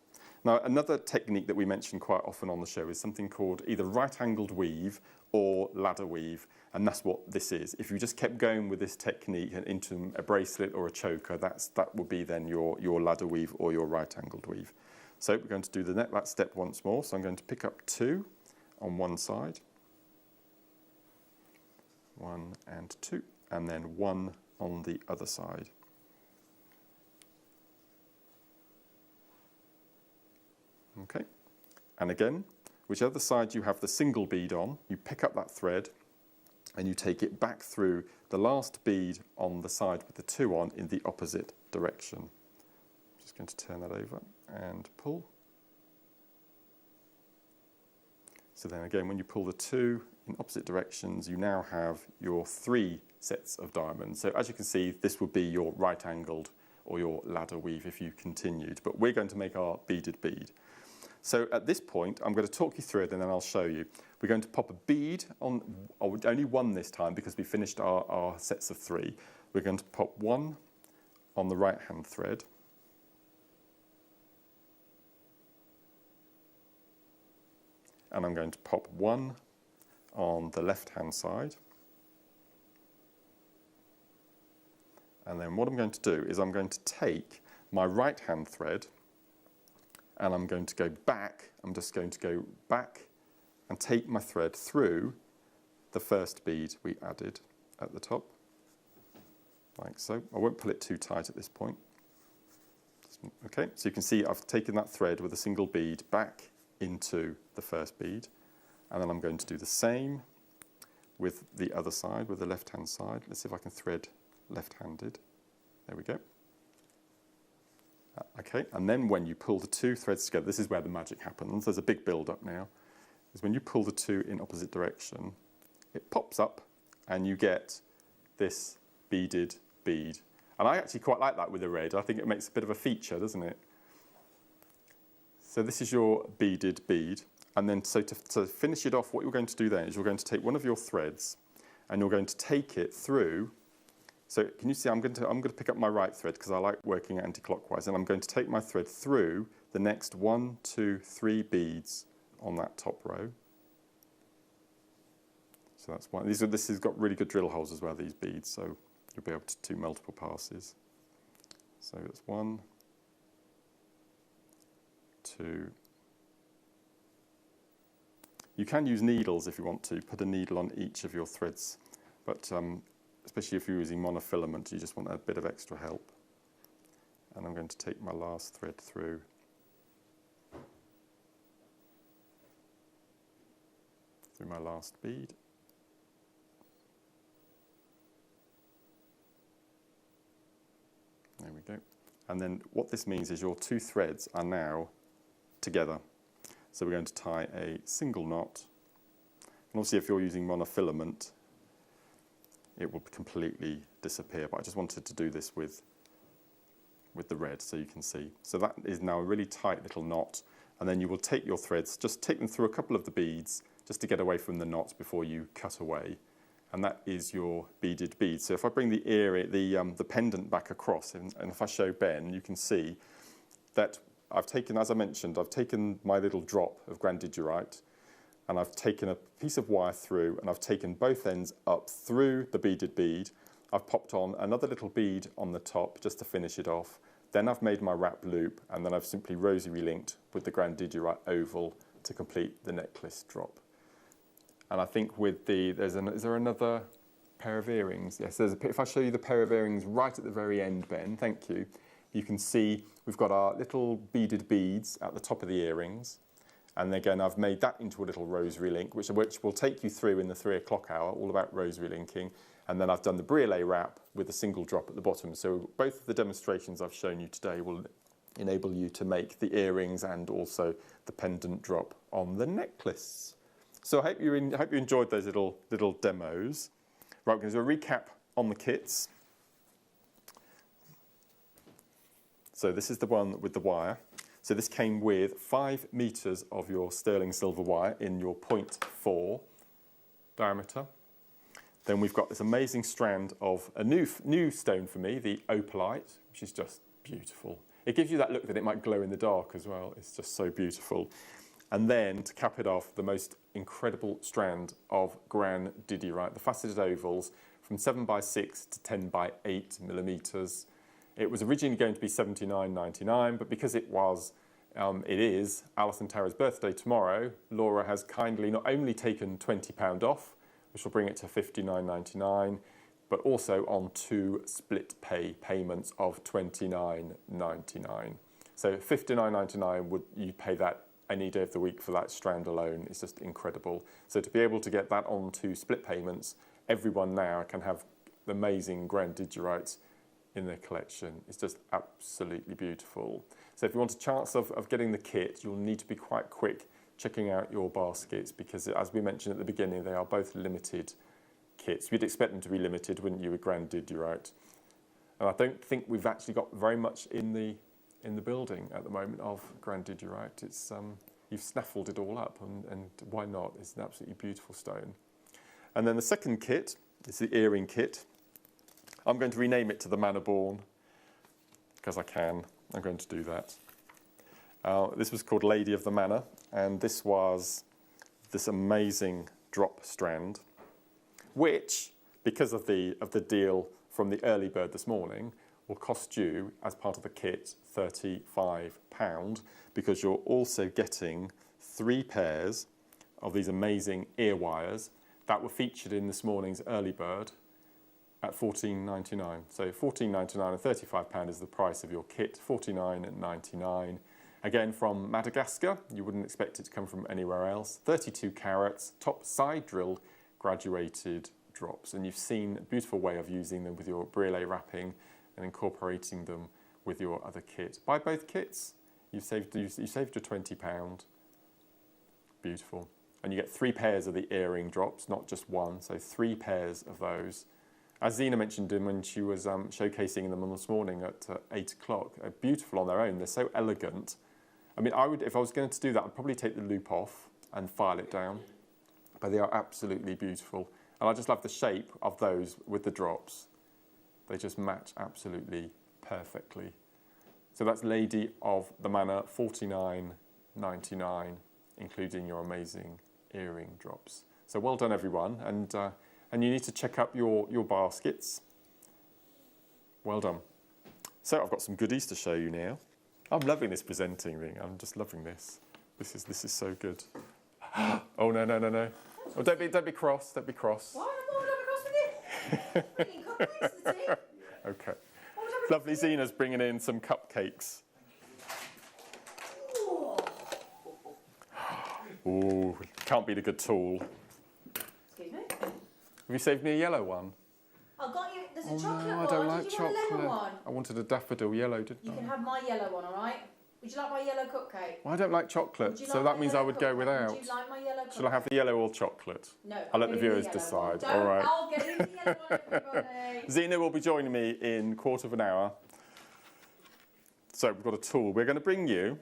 Now another technique that we mention quite often on the show is something called either right-angled weave or ladder weave, and that's what this is. If you just kept going with this technique into a bracelet or a choker, that would be then your ladder weave or your right-angled weave. So we're going to do that step once more. So I'm going to pick up 2 on one side, 1 and 2, and then 1 on the other side. Okay, and again, whichever side you have the single bead on, you pick up that thread and you take it back through the last bead on the side with the 2 on in the opposite direction. I'm just going to turn that over and pull. So then again, when you pull the 2 in opposite directions, you now have your 3 sets of diamonds. So as you can see, this would be your right-angled or your ladder weave if you continued, but we're going to make our beaded bead. So at this point, I'm going to talk you through it and then I'll show you. We're going to pop a bead on, only 1 this time because we finished our sets of 3. We're going to pop 1 on the right-hand thread. And I'm going to pop 1 on the left-hand side. And then what I'm going to do is I'm going to take my right-hand thread and I'm going to go back. I'm just going to go back and take my thread through the first bead we added at the top, like so. I won't pull it too tight at this point. Okay, so you can see I've taken that thread with a single bead back into the first bead, and then I'm going to do the same with the other side, with the left-hand side. Let's see if I can thread left-handed. There we go. Okay, and then when you pull the 2 threads together, this is where the magic happens. There's a big build-up now. Is when you pull the 2 in opposite direction, it pops up and you get this beaded bead. And I actually quite like that with the red. I think it makes a bit of a feature, doesn't it? So this is your beaded bead. And then so to finish it off, what you're going to do then is you're going to take one of your threads and you're going to take it through. So can you see I'm going to pick up my right thread because I like working anti-clockwise, and I'm going to take my thread through the next 1, 2, 3 beads on that top row. So that's one. This has got really good drill holes as well, these beads, so you'll be able to do multiple passes. So that's 1, 2. You can use needles if you want to, put a needle on each of your threads, but especially if you're using monofilament, you just want a bit of extra help. And I'm going to take my last thread through. Through my last bead. There we go. And then what this means is your 2 threads are now together. So we're going to tie a single knot. And obviously if you're using monofilament, it will completely disappear, but I just wanted to do this with the red so you can see. So that is now a really tight little knot, and then you will take your threads, just take them through a couple of the beads just to get away from the knots before you cut away, and that is your beaded bead. So if I bring the pendant back across, and if I show Ben, you can see that I've taken, as I mentioned, I've taken my little drop of grandidiorite, and I've taken a piece of wire through, and I've taken both ends up through the beaded bead. I've popped on another little bead on the top just to finish it off. Then I've made my wrap loop, and then I've simply rosary linked with the grandidiorite oval to complete the necklace drop. And I think with the, is there another pair of earrings? Yes, if I show you the pair of earrings right at the very end, Ben, thank you. You can see we've got our little beaded beads at the top of the earrings. And again, I've made that into a little rosary link, which will take you through in the 3 o'clock hour, all about rosary linking. And then I've done the briolet wrap with a single drop at the bottom. So both of the demonstrations I've shown you today will enable you to make the earrings and also the pendant drop on the necklace. So I hope you enjoyed those little demos. Right, we're going to do a recap on the kits. So this is the one with the wire. So this came with 5 meters of your sterling silver wire in your 0.4 diameter. Then we've got this amazing strand of a new stone for me, the opalite, which is just beautiful. It gives you that look that it might glow in the dark as well. It's just so beautiful. And then to cap it off, the most incredible strand of grandidiorite, the faceted ovals from 7x6 to 10x8 millimeters. It was originally going to be $79.99, but because it is Alice and Tara's birthday tomorrow, Laura has kindly not only taken £20 off, which will bring it to $59.99, but also on 2 split payments of $29.99. So $59.99, you pay that any day of the week for that strand alone. It's just incredible. So to be able to get that on 2 split payments, everyone now can have the amazing grandidiorites in their collection. It's just absolutely beautiful. So if you want a chance of getting the kit, you'll need to be quite quick checking out your baskets, because as we mentioned at the beginning, they are both limited kits. You'd expect them to be limited, wouldn't you, with grandidiorite? And I don't think we've actually got very much in the building at the moment of grandidiorite. It's you've snaffled it all up, and why not? It's an absolutely beautiful stone. And then the second kit is the earring kit. I'm going to rename it to the Manor Born, because I can. I'm going to do that. This was called Lady of the Manor, and this was this amazing drop strand, which, because of the deal from the early bird this morning, will cost you, as part of the kit, £35, because you're also getting 3 pairs of these amazing ear wires that were featured in this morning's early bird at $14.99. So $14.99 and £35 is the price of your kit, $49.99. Again, from Madagascar, you wouldn't expect it to come from anywhere else. 32 carats, top side drilled, graduated drops. And you've seen a beautiful way of using them with your briolet wrapping and incorporating them with your other kit. Buy both kits, you saved your £20. Beautiful. And you get 3 pairs of the earring drops, not just one, so 3 pairs of those. As Zena mentioned them when she was showcasing them this morning at 8 o'clock, beautiful on their own. They're so elegant. I mean, if I was going to do that, I'd probably take the loop off and file it down. But they are absolutely beautiful. And I just love the shape of those with the drops. They just match absolutely perfectly. So that's Lady of the Manor, $49.99, including your amazing earring drops. So well done, everyone. And you need to check up your baskets. Well done. So I've got some goodies to show you now. I'm loving this presenting thing. I'm just loving this. This is so good. Oh no. Oh, don't be cross. Don't be cross. Why would I be cross with you? Bringing cupcakes to the tea. Okay. Lovely Zena's bringing in some cupcakes. Ooh, can't beat a good tool. Excuse me? Have you saved me a yellow one? I've got you. There's a chocolate no, one. I don't like Did you chocolate. want a lemon one? I wanted a daffodil yellow, didn't I? You can have my yellow one, all right? Would you like my yellow cupcake? Well, I don't like chocolate, Would you so like that my means I yellow would go cupcake? without. Would you like my yellow cupcake? Shall I have the yellow or chocolate? No. I'll let the give you viewers yellow decide. One. All right. I'll get you the yellow one, everybody. Zena will be joining me in a quarter of an hour. So we've got a tool. We're going to bring you...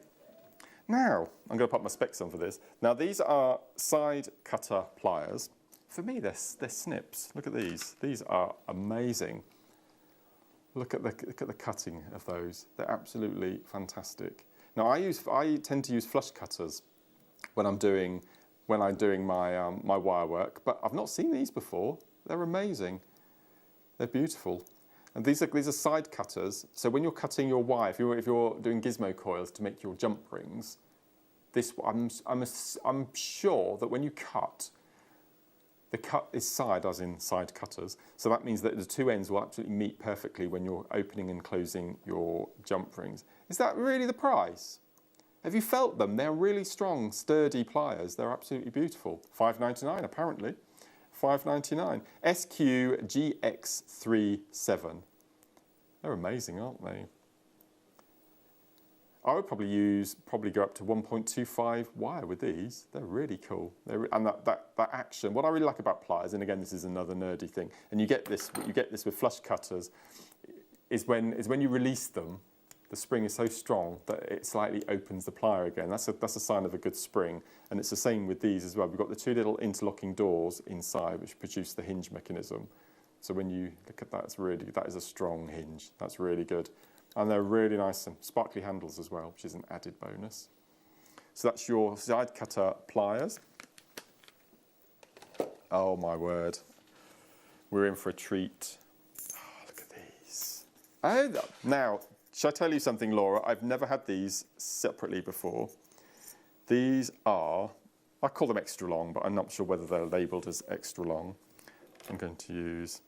Now, I'm going to put my specs on for this. Now, these are side cutter pliers for me, they're snips. Look at these. These are amazing. Look at the cutting of those. They're absolutely fantastic. Now I tend to use flush cutters when I'm doing my my wire work, but I've not seen these before. They're amazing. They're beautiful. And these are side cutters. So when you're cutting your wire, if you're doing gizmo coils to make your jump rings, I'm sure that when you cut, the cut is side, as in side cutters. So that means that the two ends will absolutely meet perfectly when you're opening and closing your jump rings. Is that really the price? Have you felt them? They're really strong, sturdy pliers. They're absolutely beautiful. $5.99 apparently. $5.99. SQGX37. They're amazing, aren't they? I would probably go up to 1.25 wire with these. They're really cool. And that action. What I really like about pliers, and again this is another nerdy thing, and you get this with flush cutters, is when you release them, the spring is so strong that it slightly opens the plier again. That's a sign of a good spring, and it's the same with these as well. We've got the two little interlocking doors inside which produce the hinge mechanism. So when you look at that, that is a strong hinge. That's really good. And they're really nice and sparkly handles as well, which is an added bonus. So that's your side cutter pliers. Oh my word. We're in for a treat. Oh, look at these. Now, should I tell you something, Laura? I've never had these separately before. These are, I call them extra long, but I'm not sure whether they're labelled as extra long. I'm going to use...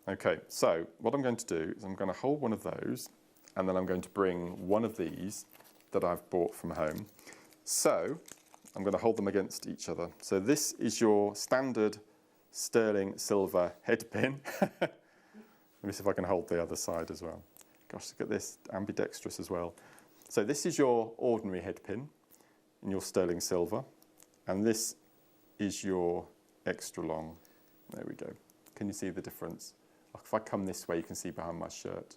Okay, so what I'm going to do is I'm going to hold one of those, and then I'm going to bring one of these that I've bought from home. So I'm going to hold them against each other. So this is your standard sterling silver head pin. Let me see if I can hold the other side as well. Gosh, look at this, ambidextrous as well. So this is your ordinary head pin in your sterling silver, and this is your extra long. There we go. Can you see the difference? If I come this way, you can see behind my shirt.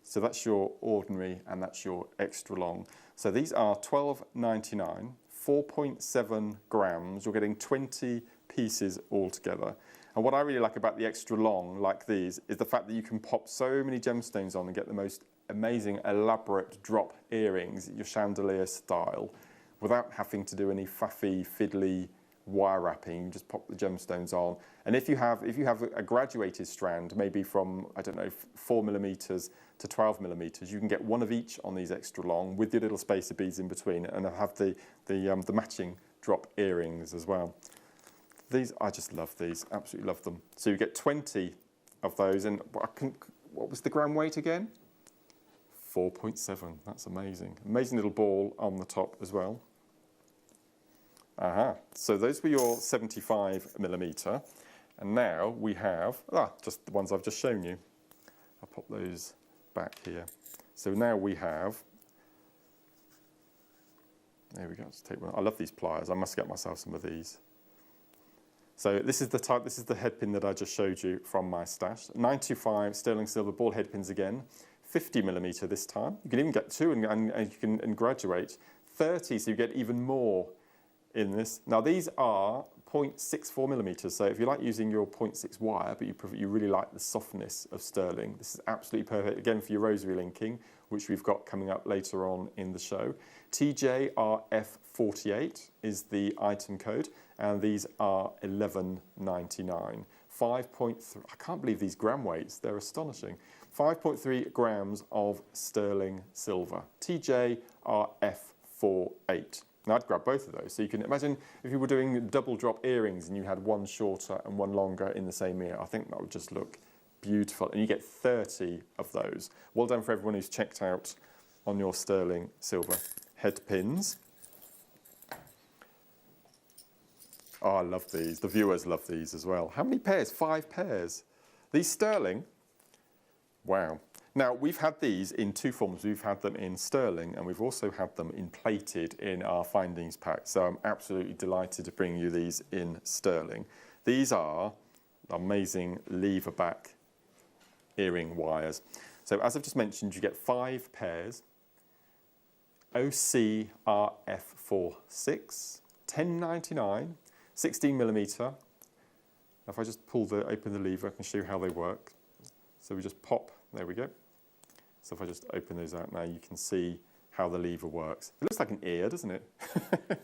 So that's your ordinary and that's your extra long. So these are $12.99, 4.7 grams. You're getting 20 pieces altogether. And what I really like about the extra long, like these, is the fact that you can pop so many gemstones on and get the most amazing, elaborate drop earrings, your chandelier style, without having to do any faffy, fiddly wire wrapping. You just pop the gemstones on. And if you have a graduated strand, maybe from, I don't know, 4mm to 12mm, you can get one of each on these extra long with your little spacer beads in between, and have the matching drop earrings as well. These, I just love these, absolutely love them. So you get 20 of those, and what was the gram weight again? 4.7, that's amazing. Amazing little ball on the top as well. So those were your 75mm, and now we have, just the ones I've just shown you. I'll pop those back here. So now we have, there we go, let's take one. I love these pliers, I must get myself some of these. So this is the head pin that I just showed you from my stash. 925 sterling silver ball head pins again, 50mm this time. You can even get two and you can graduate. 30, so you get even more in this. Now these are 0.64mm, so if you like using your 0.6 wire, but you really like the softness of sterling, this is absolutely perfect, again for your rosary linking, which we've got coming up later on in the show. TJRF48 is the item code, and these are $11.99. 5.3, I can't believe these gram weights, they're astonishing. 5.3 grams of sterling silver. TJRF48. Now I'd grab both of those. So you can imagine if you were doing double drop earrings and you had one shorter and one longer in the same ear, I think that would just look beautiful. And you get 30 of those. Well done for everyone who's checked out on your sterling silver head pins. Oh, I love these. The viewers love these as well. How many pairs? 5 pairs. These sterling, wow. Now, we've had these in two forms. We've had them in sterling, and we've also had them in plated in our findings pack. So I'm absolutely delighted to bring you these in sterling. These are amazing lever back earring wires. So as I've just mentioned, you get 5 pairs. OCRF46, $10.99, 16mm, If I just open the lever, I can show you how they work. So we just pop, there we go. So if I just open those out now, you can see how the lever works. It looks like an ear, doesn't it?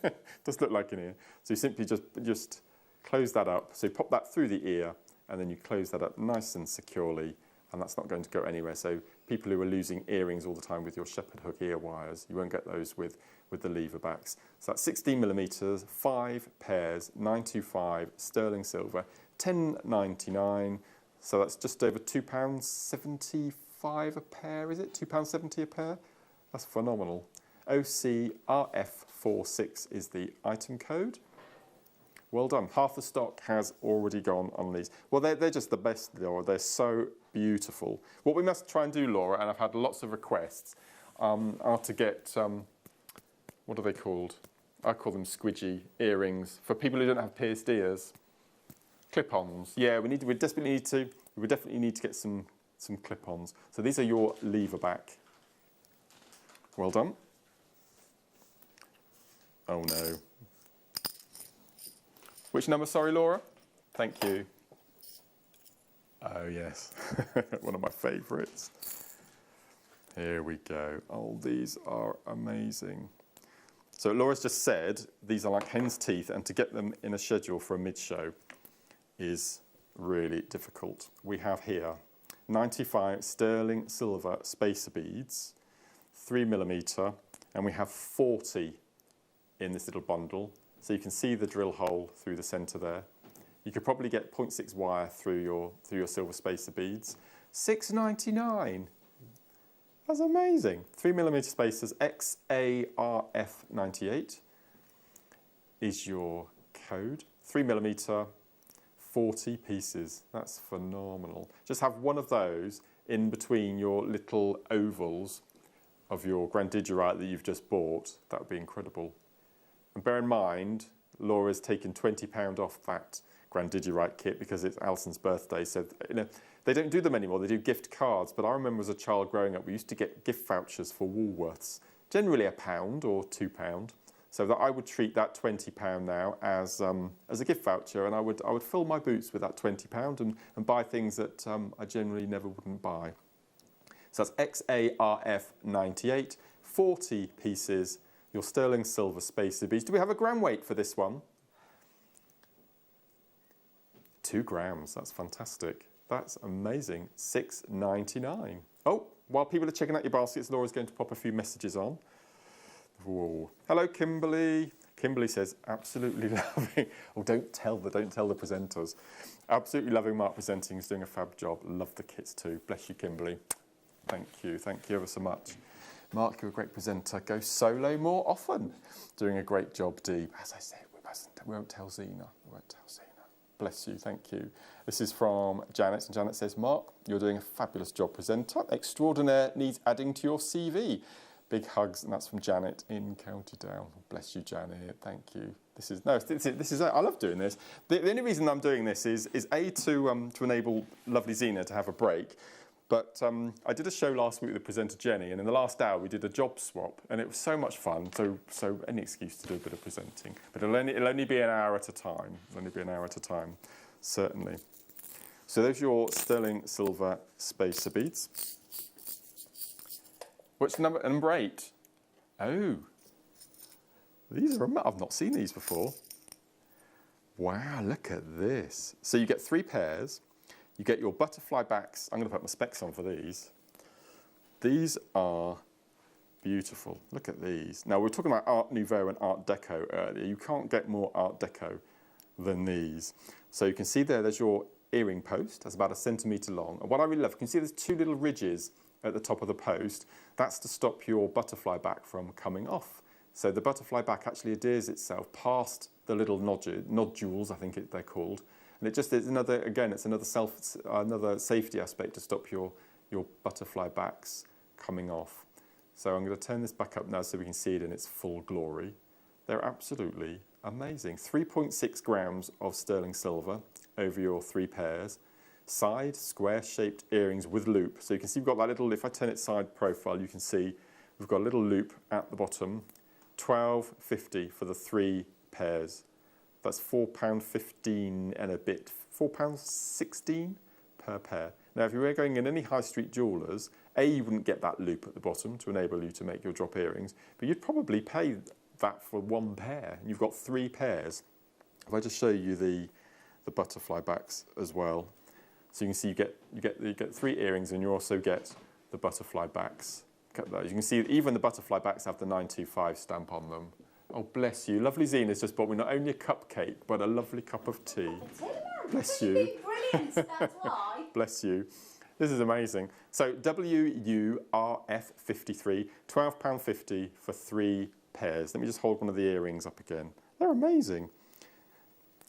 It does look like an ear. So you simply just close that up. So you pop that through the ear, and then you close that up nice and securely, and that's not going to go anywhere. So people who are losing earrings all the time with your shepherd hook ear wires, you won't get those with the lever backs. So that's 16 millimeters, 5 pairs, 925 sterling silver, £10.99. So that's just over £2.75 a pair, is it? £2.70 a pair? That's phenomenal. OCRF46 is the item code. Well done. Half the stock has already gone on these. Well, they're just the best, Laura. They're so beautiful. What we must try and do, Laura, and I've had lots of requests, are to get, what are they called? I call them squidgy earrings for people who don't have pierced ears. Clip-ons. Yeah, we definitely need to get some clip-ons. So these are your lever back. Well done. Oh no. Which number, sorry, Laura? Thank you. Oh yes, one of my favourites. Here we go. Oh, these are amazing. So Laura's just said these are like hen's teeth, and to get them in a schedule for a mid-show is really difficult. We have here 95 sterling silver spacer beads, 3mm, and we have 40 in this little bundle. So you can see the drill hole through the centre there. You could probably get 0.6 wire through your silver spacer beads. £6.99. That's amazing. 3mm spacers, XARF98 is your code. 3mm, 40 pieces. That's phenomenal. Just have one of those in between your little ovals of your grandigerite that you've just bought. That would be incredible. And bear in mind, Laura's taken £20 off that grandigerite kit because it's Alison's birthday. So, they don't do them anymore. They do gift cards. But I remember as a child growing up, we used to get gift vouchers for Woolworths, generally £1 or £2. So that I would treat that £20 now as a gift voucher, and I would fill my boots with that £20 and buy things that I generally never wouldn't buy. So that's XARF98, 40 pieces, your sterling silver spacer beads. Do we have a gram weight for this one? 2 grams, that's fantastic. That's amazing, £6.99. Oh, while people are checking out your baskets, Laura's going to pop a few messages on. Whoa. Hello, Kimberly. Kimberly says, absolutely loving. Oh, don't tell the presenters. Absolutely loving Mark presenting. He's doing a fab job. Love the kits too. Bless you, Kimberly. Thank you ever so much. Mark, you're a great presenter. Go solo more often. Doing a great job, Dee. As I said, we won't tell Zena. Bless you, thank you. This is from Janet, and Janet says, Mark, you're doing a fabulous job, presenter. Extraordinaire, needs adding to your CV. Big hugs, and that's from Janet in County Down. Bless you, Janet. Thank you. This is I love doing this. The only reason I'm doing this is A, to enable lovely Zena to have a break. But I did a show last week with the presenter Jenny, and in the last hour we did a job swap, and it was so much fun. So any excuse to do a bit of presenting, but it'll only be an hour at a time. It'll only be an hour at a time, certainly. So there's your sterling silver spacer beads. Which number 8? Oh, these are I've not seen these before. Wow, look at this. So you get 3 pairs. You get your butterfly backs. I'm going to put my specs on for these. These are beautiful. Look at these. Now, we were talking about Art Nouveau and Art Deco earlier. You can't get more Art Deco than these. So you can see there's your earring post. That's about 1 centimetre long. And what I really love, you can see there's 2 little ridges at the top of the post. That's to stop your butterfly back from coming off. So the butterfly back actually adheres itself past the little nodules, I think they're called. And it's another safety aspect to stop your butterfly backs coming off. So I'm going to turn this back up now so we can see it in its full glory. They're absolutely amazing. 3.6 grams of sterling silver over your 3 pairs. Side square-shaped earrings with loop. So you can see we've got that little, if I turn it side profile, you can see we've got a little loop at the bottom. £12.50 for the 3 pairs. That's £4.15 and a bit £4.16 per pair. Now, if you were going in any high street jewellers, you wouldn't get that loop at the bottom to enable you to make your drop earrings, but you'd probably pay that for one pair. You've got 3 pairs. If I just show you the butterfly backs as well, so you can see you get 3 earrings, and you also get the butterfly backs. Look at those. You can see even the butterfly backs have the 925 stamp on them. Oh, bless you. Lovely Zena's just bought me not only a cupcake, but a lovely cup of tea. Bless you. Brilliant, that's why. Bless you. This is amazing. So WURF53, £12.50 for 3 pairs. Let me just hold one of the earrings up again. They're amazing.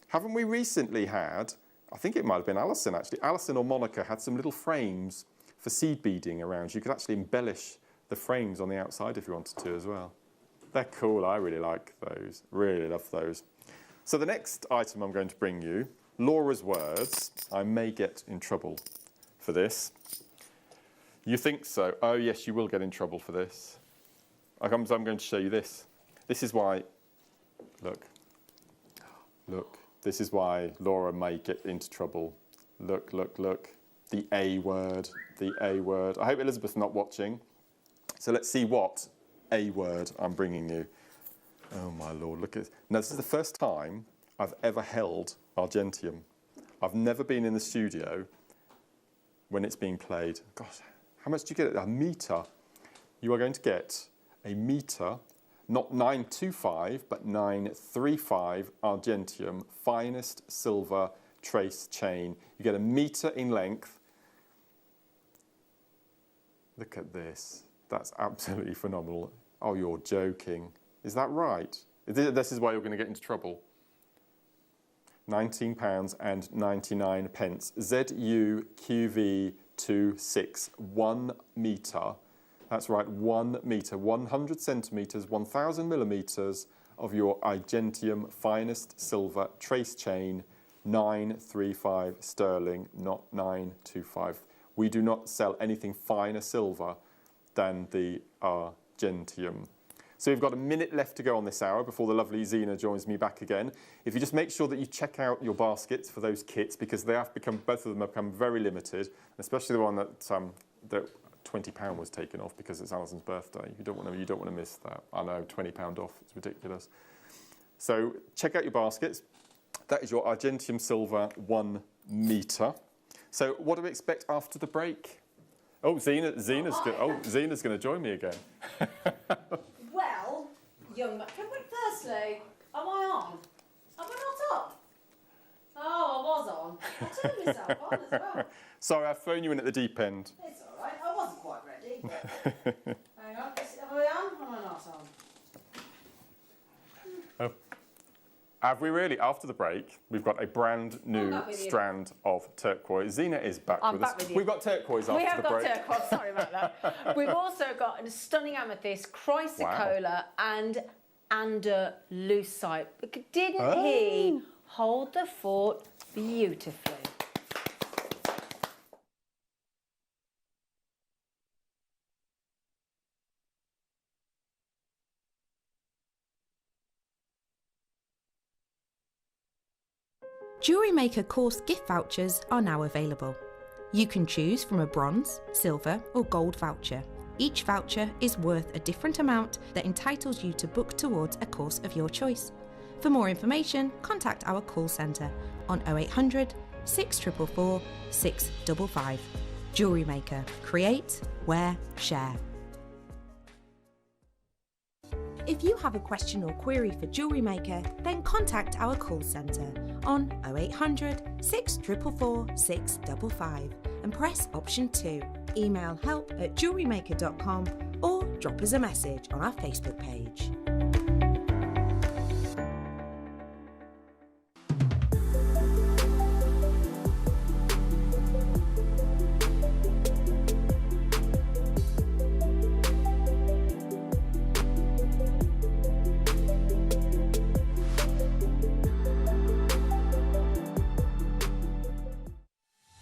Haven't we recently had, I think it might have been Alison actually, Alison or Monica had some little frames for seed beading around. You could actually embellish the frames on the outside if you wanted to as well. They're cool, I really like those, really love those. So the next item I'm going to bring you, Laura's words. I may get in trouble for this. You think so? Oh yes, you will get in trouble for this. I'm going to show you this. This is why, look, this is why Laura may get into trouble. Look, the A word, the A word. I hope Elizabeth's not watching. So let's see what A word I'm bringing you. Oh my Lord, look at this. Now this is the first time I've ever held Argentium. I've never been in the studio when it's being played. Gosh, how much do you get? A metre. You are going to get a metre, not 925, but 935 Argentium, finest silver trace chain. You get a metre in length. Look at this. That's absolutely phenomenal. Oh, you're joking. Is that right? This is why you're going to get into trouble. £19.99. ZUQV26, 1 metre. That's right, 1 metre, 100 centimetres, 1000 millimetres of your Argentium finest silver trace chain, 935 sterling, not 925. We do not sell anything finer silver than the Argentium. So we've got a minute left to go on this hour before the lovely Zena joins me back again. If you just make sure that you check out your baskets for those kits, because they have become, both of them have become very limited, especially the one that £20 was taken off because it's Alison's birthday. You don't want to miss that. I know, £20 off, it's ridiculous. So check out your baskets. That is your Argentium silver 1 metre. So what do we expect after the break? Oh, Zena's going to join me again. Well, young man, firstly, am I on? Am I not on? Oh, I was on. I turned myself on as well. Sorry, I've thrown you in at the deep end. It's all right. I wasn't quite ready. But... Hang on. Am I on? Am I not on? Oh. Have we really? After the break, we've got a brand new strand of turquoise. Zena is back with us. With you. We've got turquoise after the break. We have got turquoise, sorry about that. We've also got a stunning amethyst, chrysocolla, and andalusite. Didn't he hold the fort beautifully? Jewellery Maker course gift vouchers are now available. You can choose from a bronze, silver or gold voucher. Each voucher is worth a different amount that entitles you to book towards a course of your choice. For more information, contact our call centre on 0800 644 655. Jewellery Maker. Create, wear, share. If you have a question or query for Jewellery Maker, then contact our call centre on 0800 644 655 and press option 2. Email help@jewellerymaker.com or drop us a message on our Facebook page.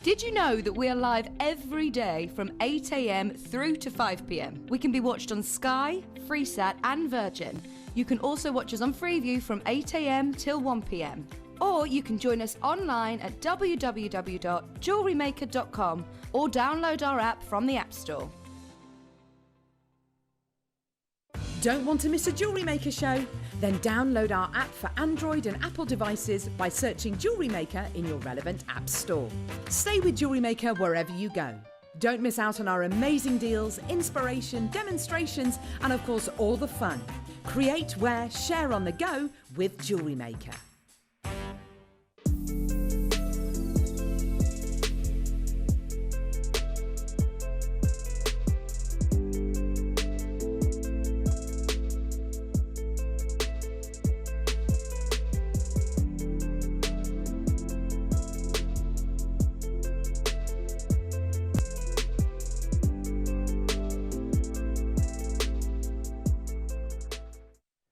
Did you know that we are live every day from 8 a.m. through to 5 p.m? We can be watched on Sky, Freesat and Virgin. You can also watch us on Freeview from 8 a.m. till 1 p.m. Or you can join us online at www.jewellerymaker.com or download our app from the App Store. Don't want to miss a Jewellery Maker show? Then download our app for Android and Apple devices by searching Jewellery Maker in your relevant app store. Stay with Jewellery Maker wherever you go. Don't miss out on our amazing deals, inspiration, demonstrations, and of course all the fun. Create, wear, share on the go with Jewellery Maker.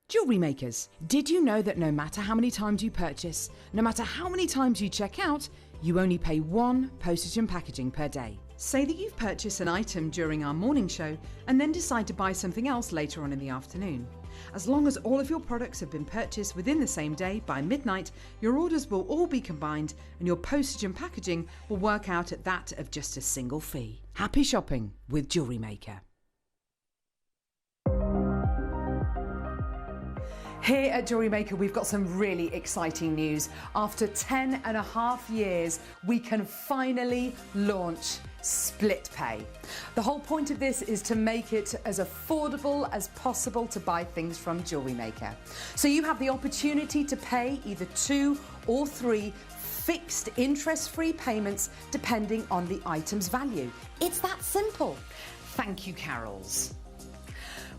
Jewellery Makers, did you know that no matter how many times you purchase, no matter how many times you check out, you only pay one postage and packaging per day? Say that you've purchased an item during our morning show and then decide to buy something else later on in the afternoon. As long as all of your products have been purchased within the same day by midnight, your orders will all be combined and your postage and packaging will work out at that of just a single fee. Happy shopping with Jewellery Maker. Here at Jewellery Maker, we've got some really exciting news. After 10.5 years, we can finally launch split pay. The whole point of this is to make it as affordable as possible to buy things from Jewellery Maker. So you have the opportunity to pay either 2 or 3 fixed interest-free payments depending on the item's value. It's that simple. Thank you, Carols.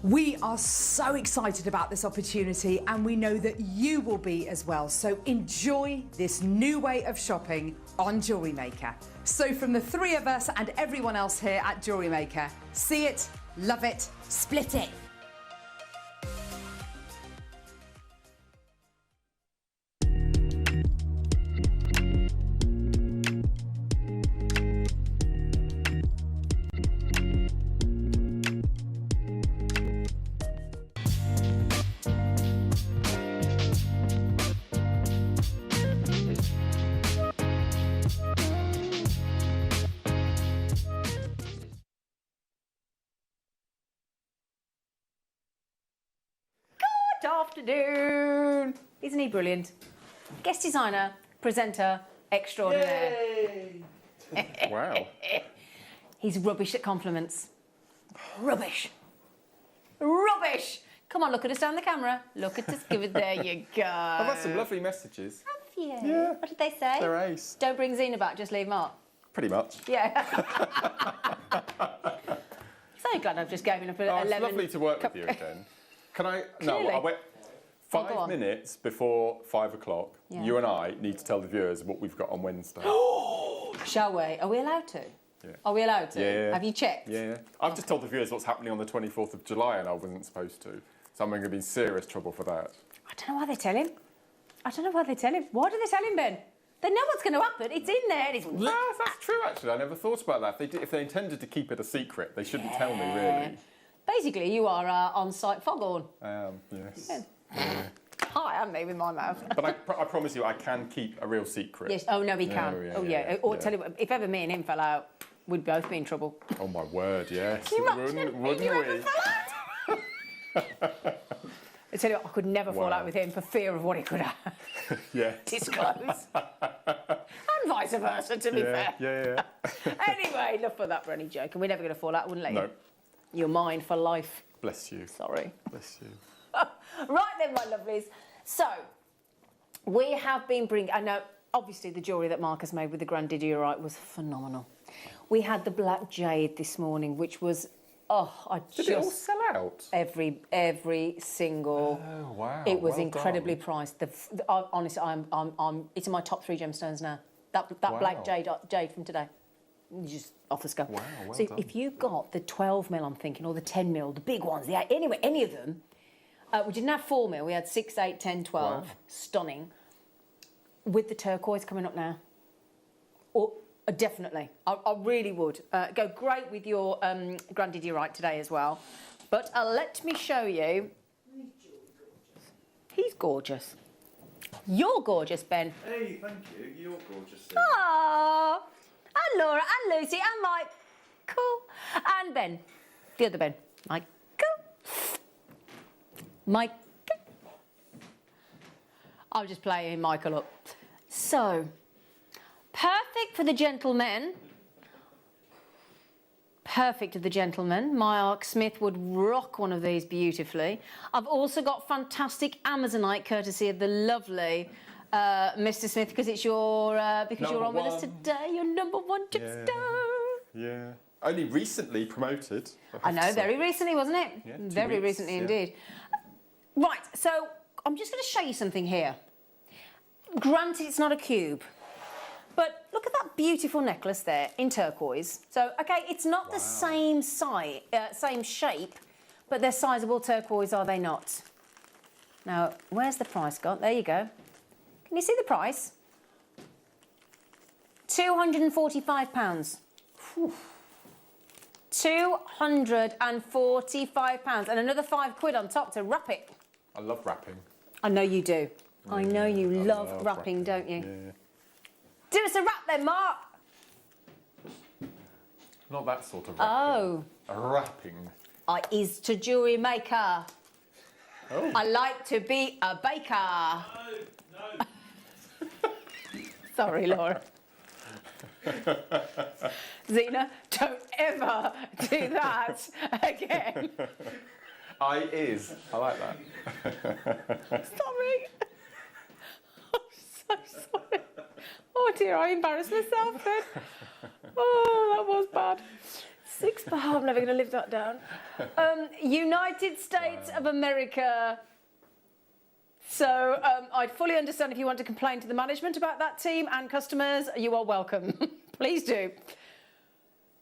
We are so excited about this opportunity and we know that you will be as well. So enjoy this new way of shopping on Jewellery Maker. So from the 3 of us and everyone else here at Jewellery Maker, see it, love it, split it. Good afternoon. Isn't he brilliant? Guest designer, presenter, extraordinaire. Wow. He's rubbish at compliments. Rubbish. Rubbish. Come on, look at us down the camera. Look at us. Give it. There you go. I've had some lovely messages. Have you? Yeah. What did they say? They're ace. Don't bring Zena back, just leave Mark. Pretty much. Yeah. So glad I've just given up a Oh, it's 11. lovely to work with you again. Can I? Clearly. No, I went go 5 on. minutes before 5 o'clock. Yeah. You and I need to tell the viewers what we've got on Wednesday. Shall we? Are we allowed to? Yeah. Are we allowed to? Yeah. Have you checked? Yeah. I've just told the viewers what's happening on the 24th of July and I wasn't supposed to. So I'm going to be in serious trouble for that. I don't know why they tell him. I don't know why they tell him. Why do they tell him, Ben? They know what's going to happen. It's in there. And it's... Yeah, that's true, actually. I never thought about that. If they intended to keep it a secret, they shouldn't tell me, really. Basically, you are on-site foghorn. I am, yes. Hi, I'm me with my mouth. But I promise you, I can keep a real secret. Yes. Oh, no, he can. Yeah, Or tell you what, if ever me and him fell out, we'd both be in trouble. Oh, my word, yes. Can you imagine Wouldn't if you we? ever fell out? I tell you what, I could never fall Wow. out with him for fear of what he could have Yeah. disclosed. And vice versa, to be fair. Yeah. Anyway, enough of that running joke. And we're never going to fall out, wouldn't let No. you? You're mine for life. Bless you. Sorry. Bless you. Right then, my lovelies. So, we have been bringing... I know, obviously, the jewellery that Mark has made with the Grandidierite was phenomenal. We had the black jade this morning, which was... Oh, Did it all sell out? Every single... Oh, wow. It was well incredibly done. priced. Honestly, it's in my top 3 gemstones now. That black jade from today. Just off the scale. Wow, well so done. if you got the 12 mil, I'm thinking, or the 10 mil, the big ones, anyway, any of them, we didn't have 4 mil, we had 6, 8, 10, 12. Wow. Stunning. With the turquoise coming up now. Or definitely. I really would. Go great with your Grandidierite today as well. But let me show you. He's gorgeous. You're gorgeous, Ben. Hey, thank you. You're gorgeous. Aww. And Laura and Lucy and Mike. Cool. And Ben. The other Ben. Michael. Mike. I'll just play Michael up. So, perfect for the gentlemen. Perfect for the gentlemen. Mark Smith would rock one of these beautifully. I've also got fantastic Amazonite, courtesy of the lovely Mr. Smith, because it's your because you're on with us today. Your #1 gemstone. Yeah. Only recently promoted. I know, very recently, wasn't it? Yeah, very recently indeed. Right, so I'm just going to show you something here. Granted, it's not a cube. But look at that beautiful necklace there in turquoise. So, okay, it's not the same size, same shape, but they're sizable turquoise, are they not? Now, where's the price gone? There you go. Can you see the price? £245. Whew. £245 and another £5 on top to wrap it. I love wrapping. I know you do. I know you love wrapping, don't you? Yeah. Do us a wrap then, Mark. Not that sort of wrapping. Oh. A wrapping. I is to jewellery maker. Oh. I like to be a baker. No. Sorry, Laura. Zena, don't ever do that again. I like that. Sorry. I'm so sorry. Oh dear, I embarrassed myself then. Oh, that was bad. I'm never going to live that down. United States of America. So I'd fully understand if you want to complain to the management about that team and customers. You are welcome. Please do.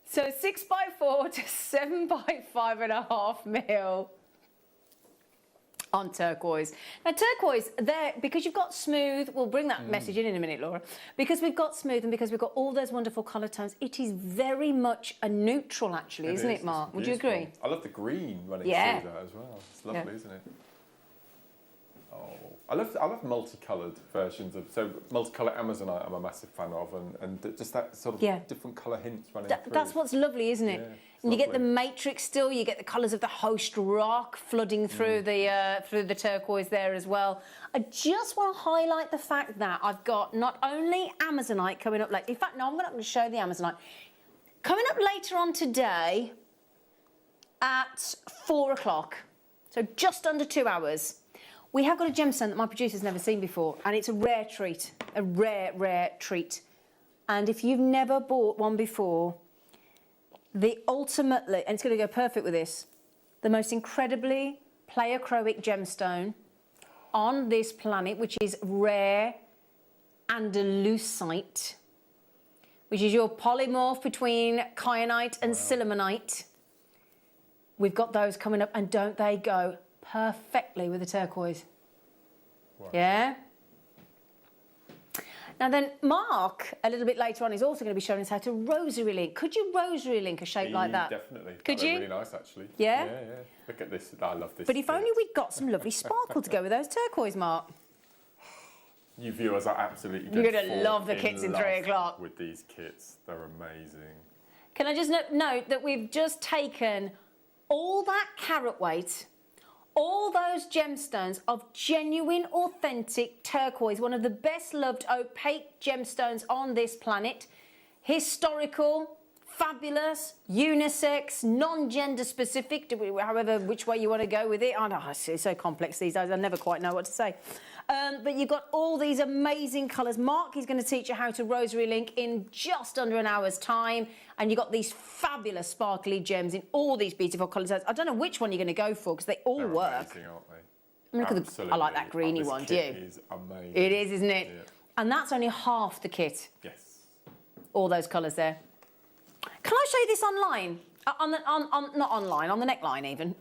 So 6x4 to 7x5.5 mil on turquoise. Now turquoise, there, because you've got smooth, we'll bring that message in a minute, Laura. Because we've got smooth and because we've got all those wonderful colour tones, it is very much a neutral actually, isn't it, Mark? Would you agree? I love the green running through that as well. It's lovely, isn't it? Oh, I love multicoloured versions of, so multicolour Amazonite I'm a massive fan of, and just that sort of different colour hints running through. That's what's lovely, isn't it? Yeah, and you get the matrix still, you get the colours of the host rock flooding through the turquoise there as well. I just want to highlight the fact that I've got not only Amazonite coming up later, in fact, no, I'm not going to show the Amazonite. Coming up later on today at 4 o'clock, so just under 2 hours, we have got a gemstone that my producer's never seen before, and it's a rare treat, a rare, rare treat. And if you've never bought one before, the ultimately, and it's going to go perfect with this, the most incredibly pleochroic gemstone on this planet, which is rare Andalusite, which is your polymorph between kyanite and sillimanite. We've got those coming up, and don't they go perfectly with the turquoise? Wow. Yeah? Now then, Mark, a little bit later on, is also going to be showing us how to rosary link. Could you rosary link a shape like that? Definitely. Could you? Really nice, actually. Yeah? Yeah, yeah. Look at this. I love this. But if only we'd got some lovely sparkle to go with those turquoise, Mark. You viewers are absolutely You're going to love the kits in 3 o'clock. With these kits. They're amazing. Can I just note that we've just taken all that carat weight, all those gemstones of genuine, authentic turquoise, one of the best loved opaque gemstones on this planet, historical, fabulous, unisex, non-gender specific, however, which way you want to go with it. I know, it's so complex these days, I never quite know what to say. But you've got all these amazing colours. Mark is going to teach you how to rosary link in just under an hour's time. And you've got these fabulous sparkly gems in all these beautiful colours. I don't know which one you're going to go for, because they all work. Amazing, aren't they? I, mean, look at I like that greeny one, do you? It is amazing. It is, isn't it? Yeah. And that's only half the kit. Yes. All those colours there. Can I show you this online? Not online, on the neckline even.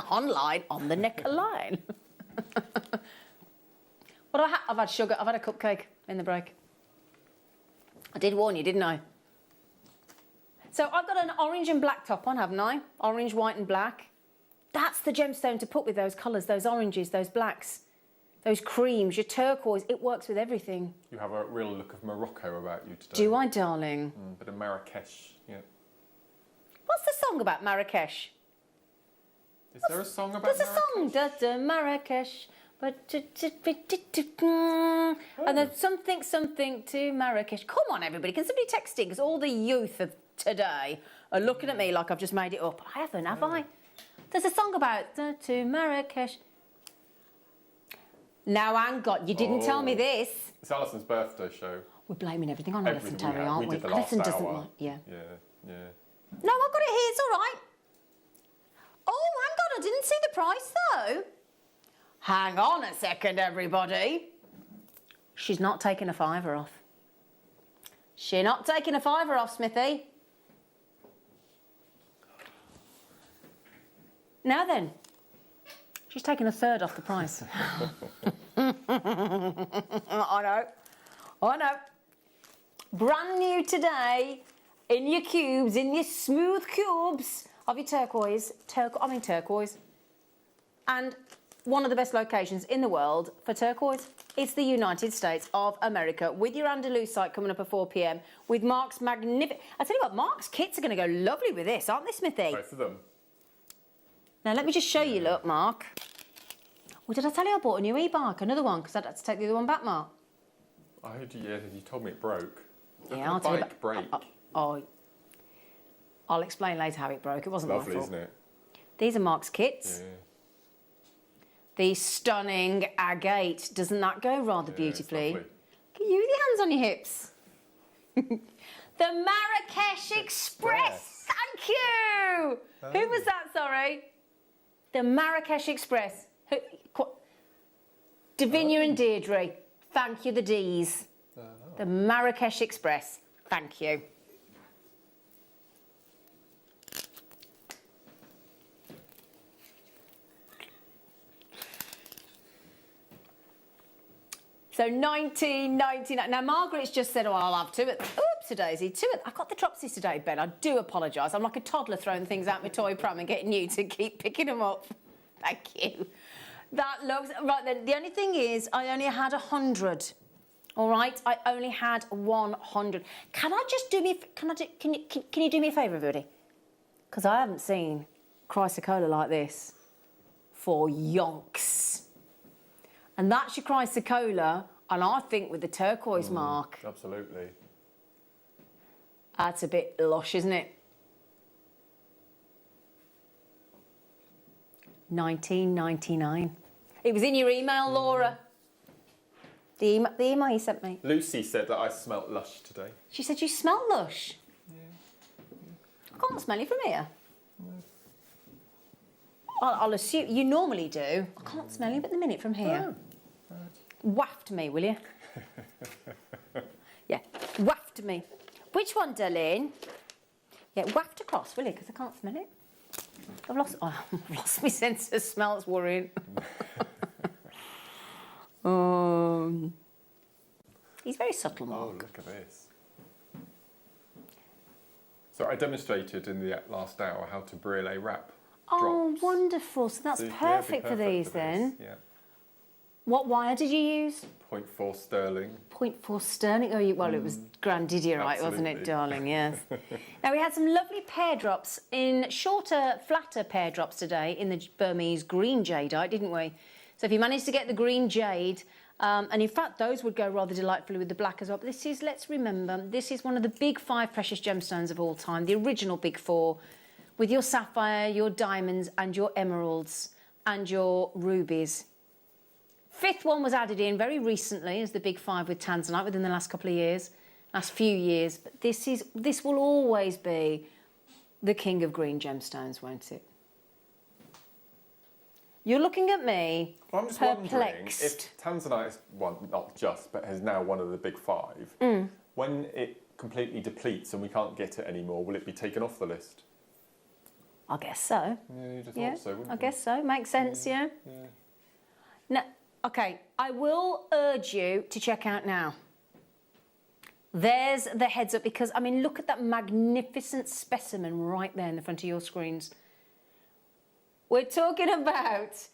Online, on the neckline. What I've had sugar, I've had a cupcake in the break. I did warn you, didn't I? So I've got an orange and black top on, haven't I? Orange, white and black. That's the gemstone to put with those colours, those oranges, those blacks. those creams, your turquoise, it works with everything. You have a real look of Morocco about you today. Do I, darling? Bit of Marrakesh, yeah. What's the song about Marrakesh? Is there a song about There's a song, da Marrakesh, but and then something to Marrakesh. Come on, everybody, can somebody text it? Because all the youth of today are looking at me like I've just made it up. I haven't, have I? There's a song about to Marrakesh. Now, hang on, you didn't tell me this. It's Alison's birthday show. We're blaming everything on Alison, Terry, aren't we? We did the last Alison hour. Yeah. Yeah. No, I've got it here, it's all right. Oh, hang on, I didn't see the price, though. Hang on a second, everybody. She's not taking a fiver off. She's not taking a fiver off, Smithy. Now then, she's taking a third off the price. I know. Brand new today, in your cubes, in your smooth cubes of your turquoise. Turquoise. And one of the best locations in the world for turquoise. It's the United States of America, with your Andalusite coming up at 4 p.m, with Mark's magnificent... I tell you what, Mark's kits are going to go lovely with this, aren't they, Smithy? Both of them. Now, let me just show you, look, Mark. Well, did I tell you I bought a new e-bike? Another one, because I'd had to take the other one back, Mark. I heard you, you told me it broke. Yeah, I'll tell you about... I'll explain later how it broke. It wasn't my fault. Lovely, isn't it? These are Mark's kits. Yeah. The stunning agate. Doesn't that go rather beautifully? It's Can you use your hands on your hips? The Marrakesh Express. Thank you. Who was that, sorry? The Marrakesh Express. Davinia and Deirdre. Thank you, the D's. The Marrakesh Express. Thank you. So 19.99. Now Margaret's just said, "Oh, I'll have two." Oops, Daisy, two. I've got the dropsies today, Ben. I do apologise. I'm like a toddler throwing things out my toy pram and getting you to keep picking them up. Thank you. That looks right. Then the only thing is, I only had 100. All right, I only had 100. Can I just do me? Can you do me a favour, everybody? Because I haven't seen Chrysocolla like this for yonks. And that's your Chrysocolla, and I think with the turquoise mark. Absolutely. That's a bit lush, isn't it? $19.99. It was in your email, Laura. The email you sent me. Lucy said that I smelt lush today. She said you smell lush. Yeah. I can't smell you from here. I'll assume you normally do. I can't smell you at the minute from here. Oh. Waft me, will you? Yeah, waft me. Which one, darling? Yeah, waft across, will you? Because I can't smell it. I've lost my sense of smell. It's worrying. He's very subtle, Mark. Oh, look at this. So I demonstrated in the last hour how to brûler wrap. Oh, drops. wonderful. So that's perfect for these then. Yeah. What wire did you use? 0.4 sterling. 0.4 sterling. Oh, well, it was grandidiorite, wasn't it, darling? Yes. Now, we had some lovely pear drops in shorter, flatter pear drops today in the Burmese green jadeite, didn't we? So if you managed to get the green jade, and in fact, those would go rather delightfully with the black as well. But this is, let's remember, this is one of the big 5 precious gemstones of all time, the original big 4, with your sapphire, your diamonds, and your emeralds, and your rubies. 5th one was added in very recently as the big 5 with tanzanite within the last couple of years, last few years. But this will always be the king of green gemstones, won't it? You're looking at me, well, I'm just wondering if tanzanite is one, not just, but is now one of the big 5. When it completely depletes and we can't get it anymore, will it be taken off the list? I guess so. Yeah, you'd have thought so, wouldn't you? I guess so. Makes sense, yeah. Now, okay, I will urge you to check out now. There's the heads up, because, I mean, look at that magnificent specimen right there in the front of your screens. We're talking about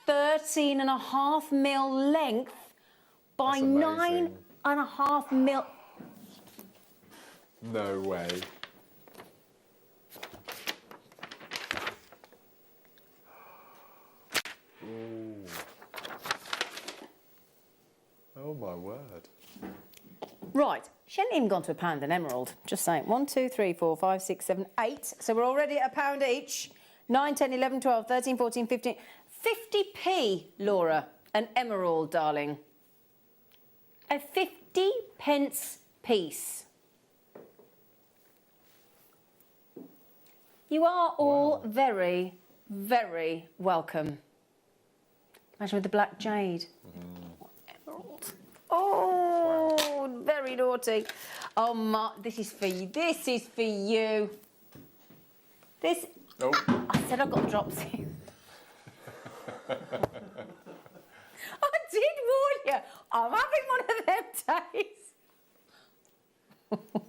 13.5 mil length by That's amazing. 9.5 mil. No way. Ooh. Oh my word. Right, she hadn't even gone to £1 an emerald. Just saying. 1, 2, 3, 4, 5, 6, 7, 8. So we're already at £1 each. 9, 10, 11, 12, 13, 14, 15. 50p, Laura, an emerald, darling. A 50 pence piece. You are all very, very welcome. Imagine with the black jade. Emerald. Oh, very naughty. Oh, Mark, this is for you. This is for you. This. Oh. I said I've got drops in. I did warn you. I'm having one of them days.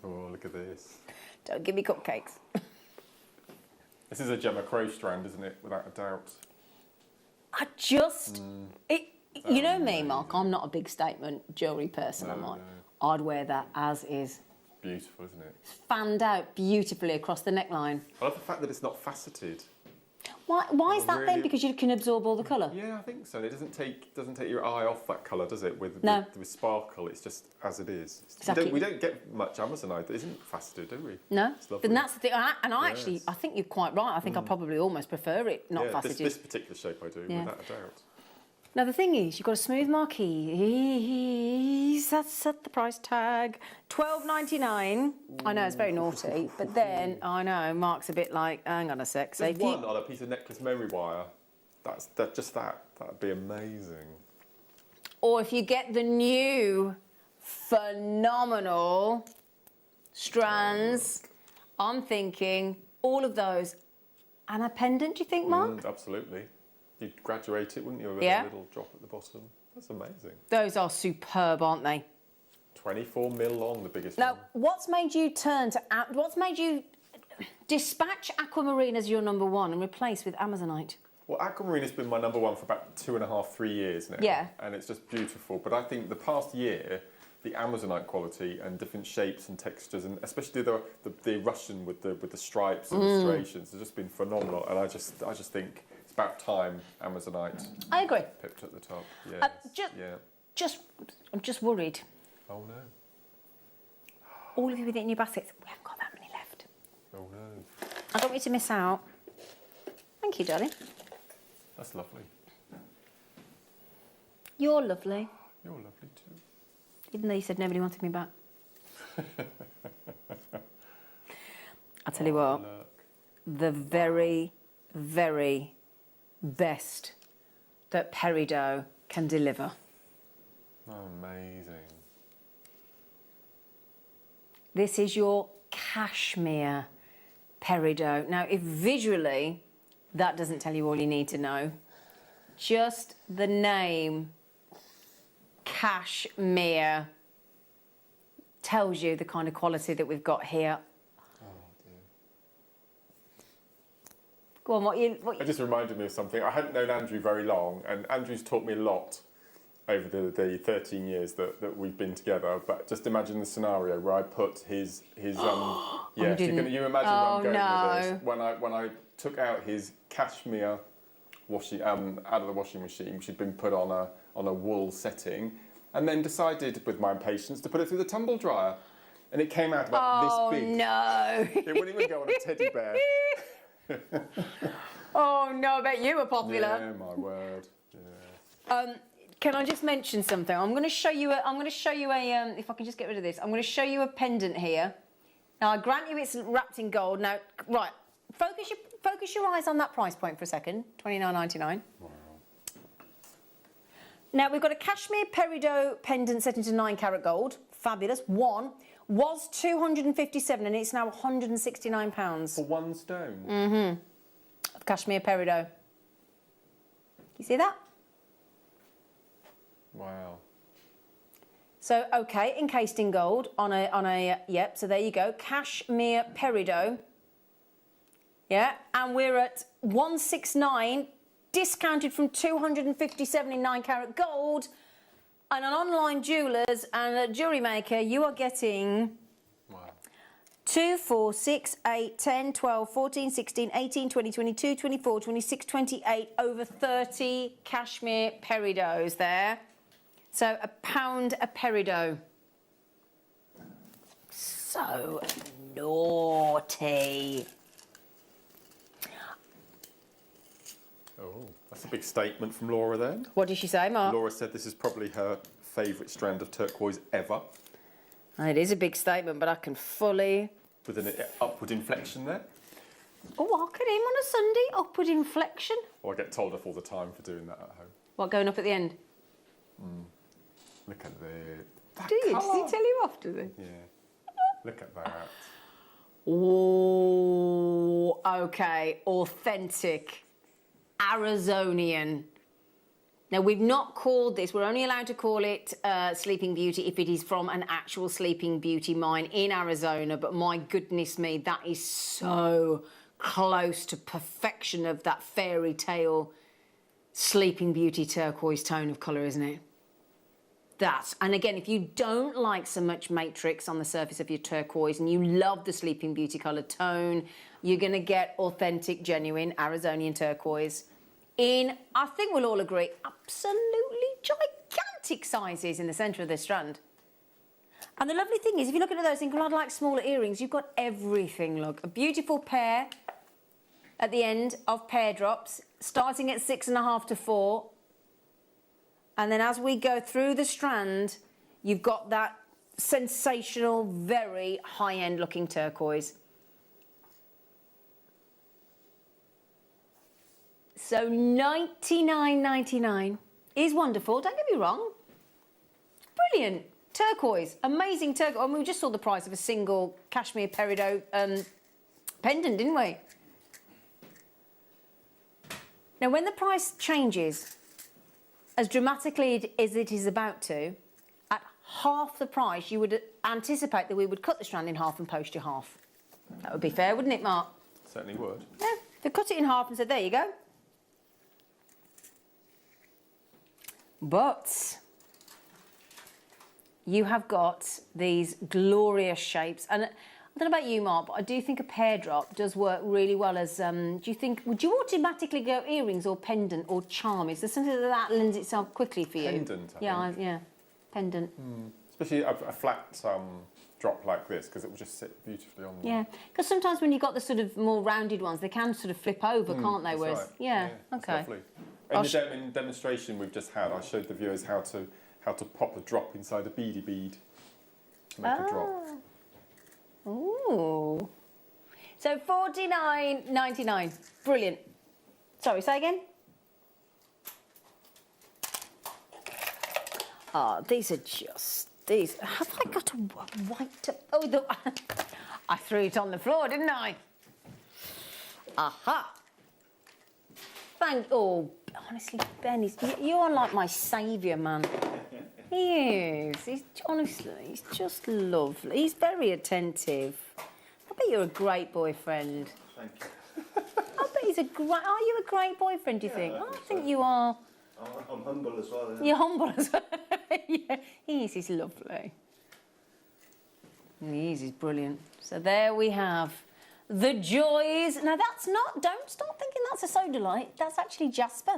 Oh, look at this. Don't give me cupcakes. This is a Gemma Crow strand, isn't it? Without a doubt. I just... You know me, Mark, I'm not a big statement jewellery person, am I? I'd wear that as is. Beautiful, isn't it? It's fanned out beautifully across the neckline. I love the fact that it's not faceted. Why is that then? Really- Because you can absorb all the colour? Yeah, I think so. It doesn't take your eye off that colour, does it? With sparkle, it's just as it is. Exactly. We don't get much Amazonite that isn't faceted, do we? No, It's lovely. and that's the thing. Actually, I think you're quite right. I think I probably almost prefer it not faceted. This particular shape I do, without a doubt. Now the thing is, you've got a smooth marquee. That's at the price tag, $12.99. I know it's very naughty, but then I know Mark's a bit like, hang on a sec. So There's one on a piece of necklace memory wire. That'd be amazing. Or if you get the new phenomenal strands, I'm thinking all of those. And a pendant, do you think, Mark? Absolutely. You'd graduate it, wouldn't you, with Yeah. a little drop at the bottom? That's amazing. Those are superb, aren't they? 24 mil long, the biggest Now, one. what's made you dispatch aquamarine as your number one and replace with Amazonite? Well, aquamarine has been my number one for about 2.5, 3 years now. Yeah. And it's just beautiful. But I think the past year, the Amazonite quality and different shapes and textures, and especially the Russian with the stripes and the striations, has just been phenomenal. And I just think it's about time Amazonite. I agree. Pipped at the top. Yes. I'm just worried. Oh no. All of you with it in your baskets. We haven't got that many left. Oh no. I don't want you to miss out. Thank you, darling. That's lovely. You're lovely. You're lovely too. Even though you said nobody wanted me back. I'll tell you what. Look. The very, very best that Peridot can deliver. Oh, amazing. This is your cashmere Peridot. Now, if visually that doesn't tell you all you need to know, just the name cashmere tells you the kind of quality that we've got here. Oh dear. Go on, what you It just reminded me of something. I hadn't known Andrew very long, and Andrew's taught me a lot over the 13 years that we've been together. But just imagine the scenario where I put his you imagine where I'm going with this. When I took out his cashmere washing out of the washing machine, which had been put on a wool setting, and then decided with my impatience to put it through the tumble dryer, and it came out about this big. Oh no! It wouldn't even go on a teddy bear. Oh no! I bet you were popular. Yeah, my word. Yeah. Can I just mention something? I'm going to show you a. If I can just get rid of this, I'm going to show you a pendant here. Now, I grant you it's wrapped in gold. Now, right, focus your eyes on that price point for a second. $29.99. Wow. Now we've got a cashmere Peridot pendant set into 9 carat gold. Fabulous. One was £257 and it's now £169. For one stone. Mm-hmm. Of cashmere Peridot. You see that? Wow. So, okay, encased in gold on a yep, so there you go. Cashmere Peridot. Yeah, and we're at 169. discounted from 257 in 9 carat gold. And on online jewellers and at Jewellery Maker, you are getting 2, 4, 6, 8, 10, 12, 14, 16, 18, 20, 22, 24, 26, 28, over 30 cashmere peridots there. So £1 a peridot. So naughty. Oh, that's a big statement from Laura then. What did she say, Mark? Laura said this is probably her favourite strand of turquoise ever. It is a big statement, but I can fully... With an upward inflection there. Oh, look at him on a Sunday, upward inflection. Well, I get told off all the time for doing that at home. What, going up at the end? Look at Do you? Does he tell you off, does he? Yeah. Look at that. Oh, okay, authentic, Arizonian. Now, we've not called this, we're only allowed to call it Sleeping Beauty if it is from an actual Sleeping Beauty mine in Arizona, but my goodness me, that is so close to perfection of that fairy tale Sleeping Beauty turquoise tone of colour, isn't it? And again, if you don't like so much matrix on the surface of your turquoise and you love the Sleeping Beauty colour tone, you're going to get authentic, genuine Arizonian turquoise in, I think we'll all agree, absolutely gigantic sizes in the centre of the strand. And the lovely thing is, if you look at those in kind of like smaller earrings, you've got everything, look. A beautiful pair at the end of pear drops, starting at 6.5 to 4. And then as we go through the strand, you've got that sensational, very high-end looking turquoise. So $99.99 is wonderful, don't get me wrong. Brilliant. Turquoise, amazing turquoise. I mean, we just saw the price of a single cashmere peridot pendant, didn't we? Now, when the price changes as dramatically as it is about to, at half the price, you would anticipate that we would cut the strand in half and post you half. That would be fair, wouldn't it, Mark? Certainly would. Yeah, if we cut it in half and said, there you go. But you have got these glorious shapes. And I don't know about you, Mark, but I do think a pear drop does work really well as, would you automatically go earrings or pendant or charm? Is there something that lends itself quickly for you? Pendant, I think. Yeah, pendant. Especially a flat drop like this, because it will just sit beautifully on there. Yeah, because sometimes when you've got the sort of more rounded ones, they can sort of flip over, can't they? Whereas, right. yeah, okay. Lovely. In the demonstration we've just had, I showed the viewers how to pop a drop inside a beady bead to make a drop. Ooh. So $49.99. Brilliant. Sorry, say again? Oh, these are just... Have I got a white... Oh, I threw it on the floor, didn't I? Aha. Oh, honestly, Ben, you are like my saviour, man. He is. He's just lovely. He's very attentive. I bet you're a great boyfriend. Thank you. I bet he's a great... Are you a great boyfriend, do you think? I think you are. I'm humble as well. You're humble as well. Yeah, he is. He's lovely. He is. He's brilliant. So there we have the joys. Now, that's not... Don't start thinking that's a soda light. That's actually Jasper.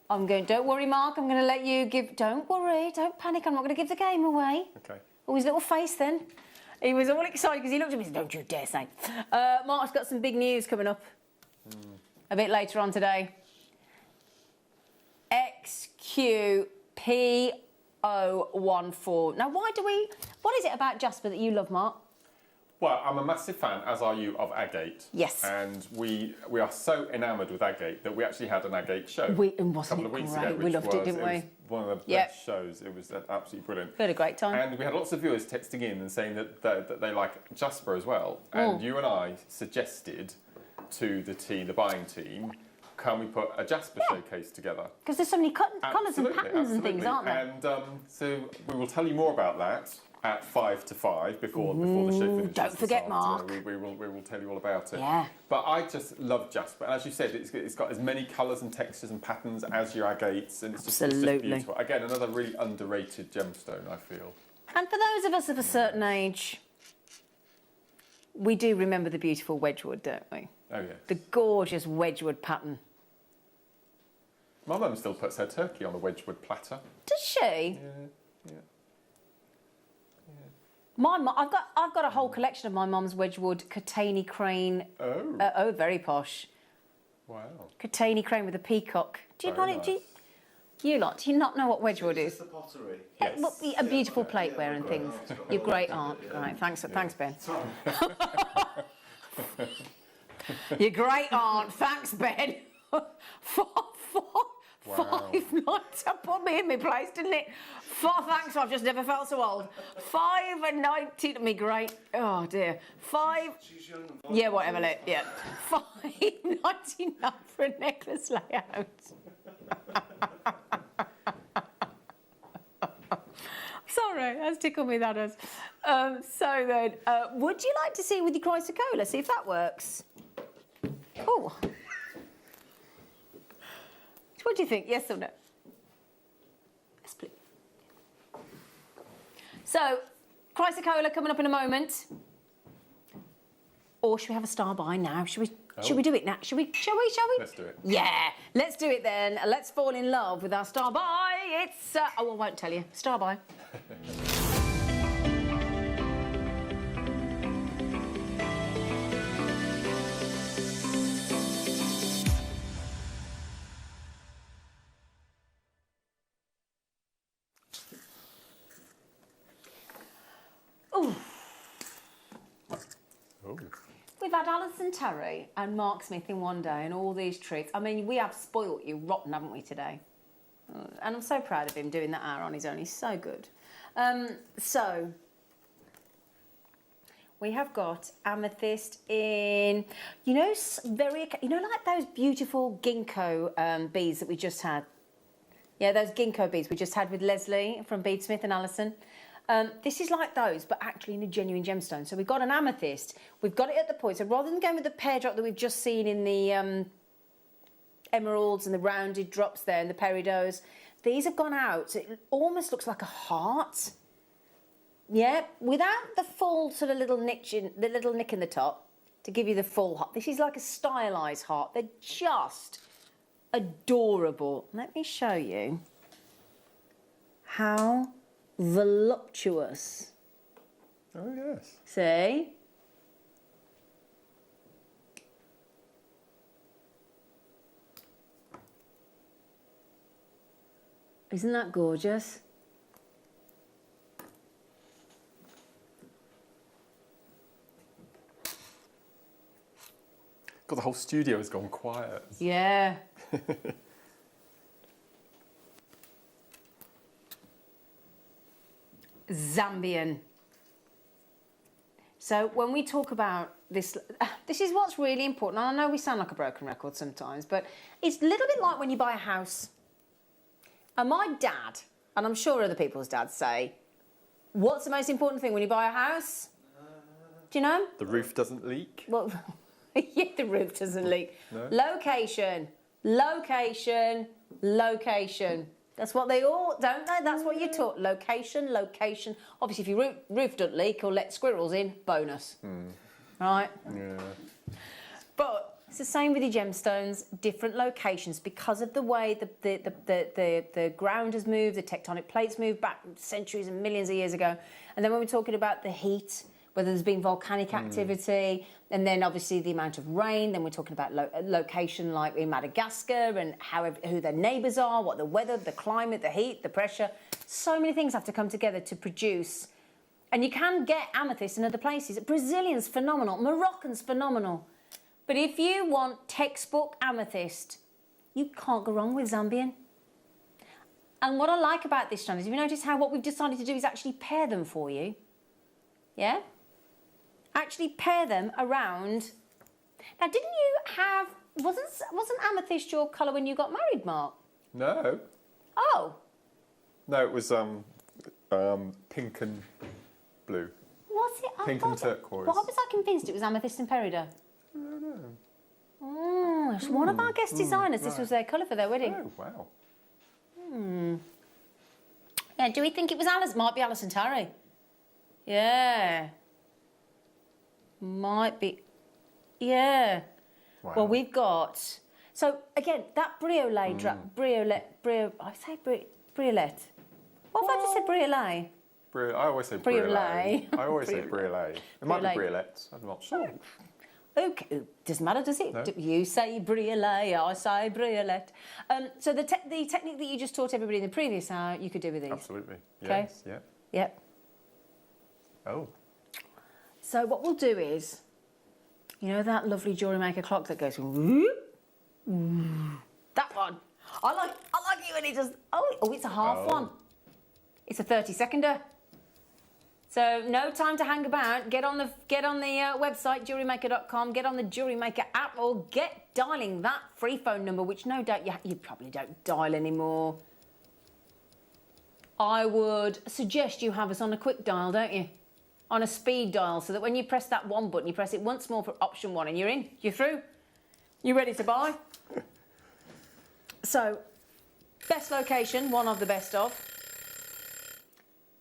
Don't worry, Mark, I'm going to let you give... Don't worry, don't panic, I'm not going to give the game away. Okay. Oh, his little face then. He was all excited because he looked at me and said, don't you dare say. Mark's got some big news coming up a bit later on today. XQP014. Now, what is it about Jasper that you love, Mark? Well, I'm a massive fan, as are you, of agate. Yes. And we are so enamoured with agate that we actually had an agate show And wasn't a couple of weeks great? ago. We loved it, didn't we? It was one of the best shows. It was absolutely brilliant. We had a great time. And we had lots of viewers texting in and saying that they like Jasper as well. And you and I suggested to the buying team, can we put a Jasper showcase together? Because there's so many colours and patterns and things, aren't there? And so we will tell you more about that at 5 to 5 before the show finishes. Don't forget, this Mark. afternoon. We will tell you all about it. Yeah. But I just love jasper. And as you said, it's got as many colours and textures and patterns as your agates, and it's just beautiful. Again, another really underrated gemstone, I feel. And for those of us of a certain age, we do remember the beautiful Wedgwood, don't we? Oh, yeah. The gorgeous Wedgwood pattern. My mum still puts her turkey on a Wedgwood platter. Does she? Yeah. My mum, I've got a whole collection of my mum's Wedgwood Catani crane. Oh. Very posh. Wow. Catani crane with a peacock. Do you Very not? nice. Do you not know what Wedgwood is? It's the pottery. Yeah, well, a beautiful plateware and things. Your great aunt. Right, thanks, Ben. Your great aunt. Thanks, Ben. 5 nights. That put me in my place, didn't it? Thanks, I've just never felt so old. 5 and 19. Me great. Oh dear. 5. She's young and Yeah, whatever. Yeah. 5.99 for a necklace layout. Sorry, that's tickled me, that is. So then, would you like to see with your chrysocolla? See if that works. Oh. What do you think? Yes or no? Yes, please. So, chrysocolla coming up in a moment. Or should we have a star by now? Should we do it now? Shall we? Let's do it. Yeah, let's do it then. Let's fall in love with our star by. It's I won't tell you. Star by. Ooh. Oh. We've had Alison Terry and Mark Smith in one day and all these treats. I mean, we have spoilt you rotten, haven't we, today? And I'm so proud of him doing that hour on his own. He's so good. So, we have got amethyst in, like those beautiful ginkgo beads that we just had. Yeah, those ginkgo beads we just had with Leslie from Beadsmith and Alison. This is like those, but actually in a genuine gemstone. So we've got an amethyst. We've got it at the point. So rather than going with the pear drop that we've just seen in the emeralds and the rounded drops there and the peridots, these have gone out. So it almost looks like a heart. Yeah, without the full sort of little nick in the top to give you the full heart. This is like a stylised heart. They're just adorable. Let me show you how voluptuous. Oh, yes. See? Isn't that gorgeous? God, the whole studio has gone quiet. Yeah. Zambian. So when we talk about this is what's really important. And I know we sound like a broken record sometimes, but it's a little bit like when you buy a house. And my dad, and I'm sure other people's dads say, what's the most important thing when you buy a house? Do you know? The roof doesn't leak. Well, yeah, the roof doesn't leak. No? Location, location, location. That's what they all, don't they? That's what you're taught. Location, location. Obviously, if your roof doesn't leak or let squirrels in, bonus. Right? Yeah. But it's the same with your gemstones, different locations because of the way the ground has moved, the tectonic plates moved back centuries and millions of years ago. And then when we're talking about the heat, whether there's been volcanic activity, and then obviously the amount of rain, then we're talking about location like in Madagascar and who their neighbours are, what the weather, the climate, the heat, the pressure. So many things have to come together to produce. And you can get amethyst in other places. Brazilian's phenomenal, Moroccan's phenomenal. But if you want textbook amethyst, you can't go wrong with Zambian. And what I like about this strand is, have you noticed how what we've decided to do is actually pair them for you? Yeah? Actually pair them around. Now, didn't you have... Wasn't amethyst your colour when you got married, Mark? No. Oh. No, it was pink and blue. Was it? Pink and turquoise. Why was I convinced it was amethyst and peridot? I don't know. Oh, it's one of our guest designers. This was their colour for their wedding. Oh, wow. Yeah, do we think it was Alice? Might be Alison Tarry. Yeah. Might be. Yeah. Wow. Well, we've got. So again, that briolette I say briolette. What if I just said briolette? I always say Briolette. briolette. I always say briolette. It might be Briolette. briolette. I'm not sure. Okay, doesn't matter, does it? No. You say briolette, I say briolette. So the technique that you just taught everybody in the previous hour, you could do with these. Absolutely. Okay. Yes. Yeah. Yep. Oh. So what we'll do is, you know that lovely Jewellery Maker clock that goes whoop? That one. I like it when it does. Oh, it's a half one. It's a 30-seconder. So no time to hang about. Get on the website JewelleryMaker.com. Get on the Jewellery Maker app, or get dialing that free phone number, which no doubt you probably don't dial anymore. I would suggest you have us on a quick dial, don't you? On a speed dial, so that when you press that one button, you press it once more for option one, and you're in. You're through. You're ready to buy. So, best location, one of the best of.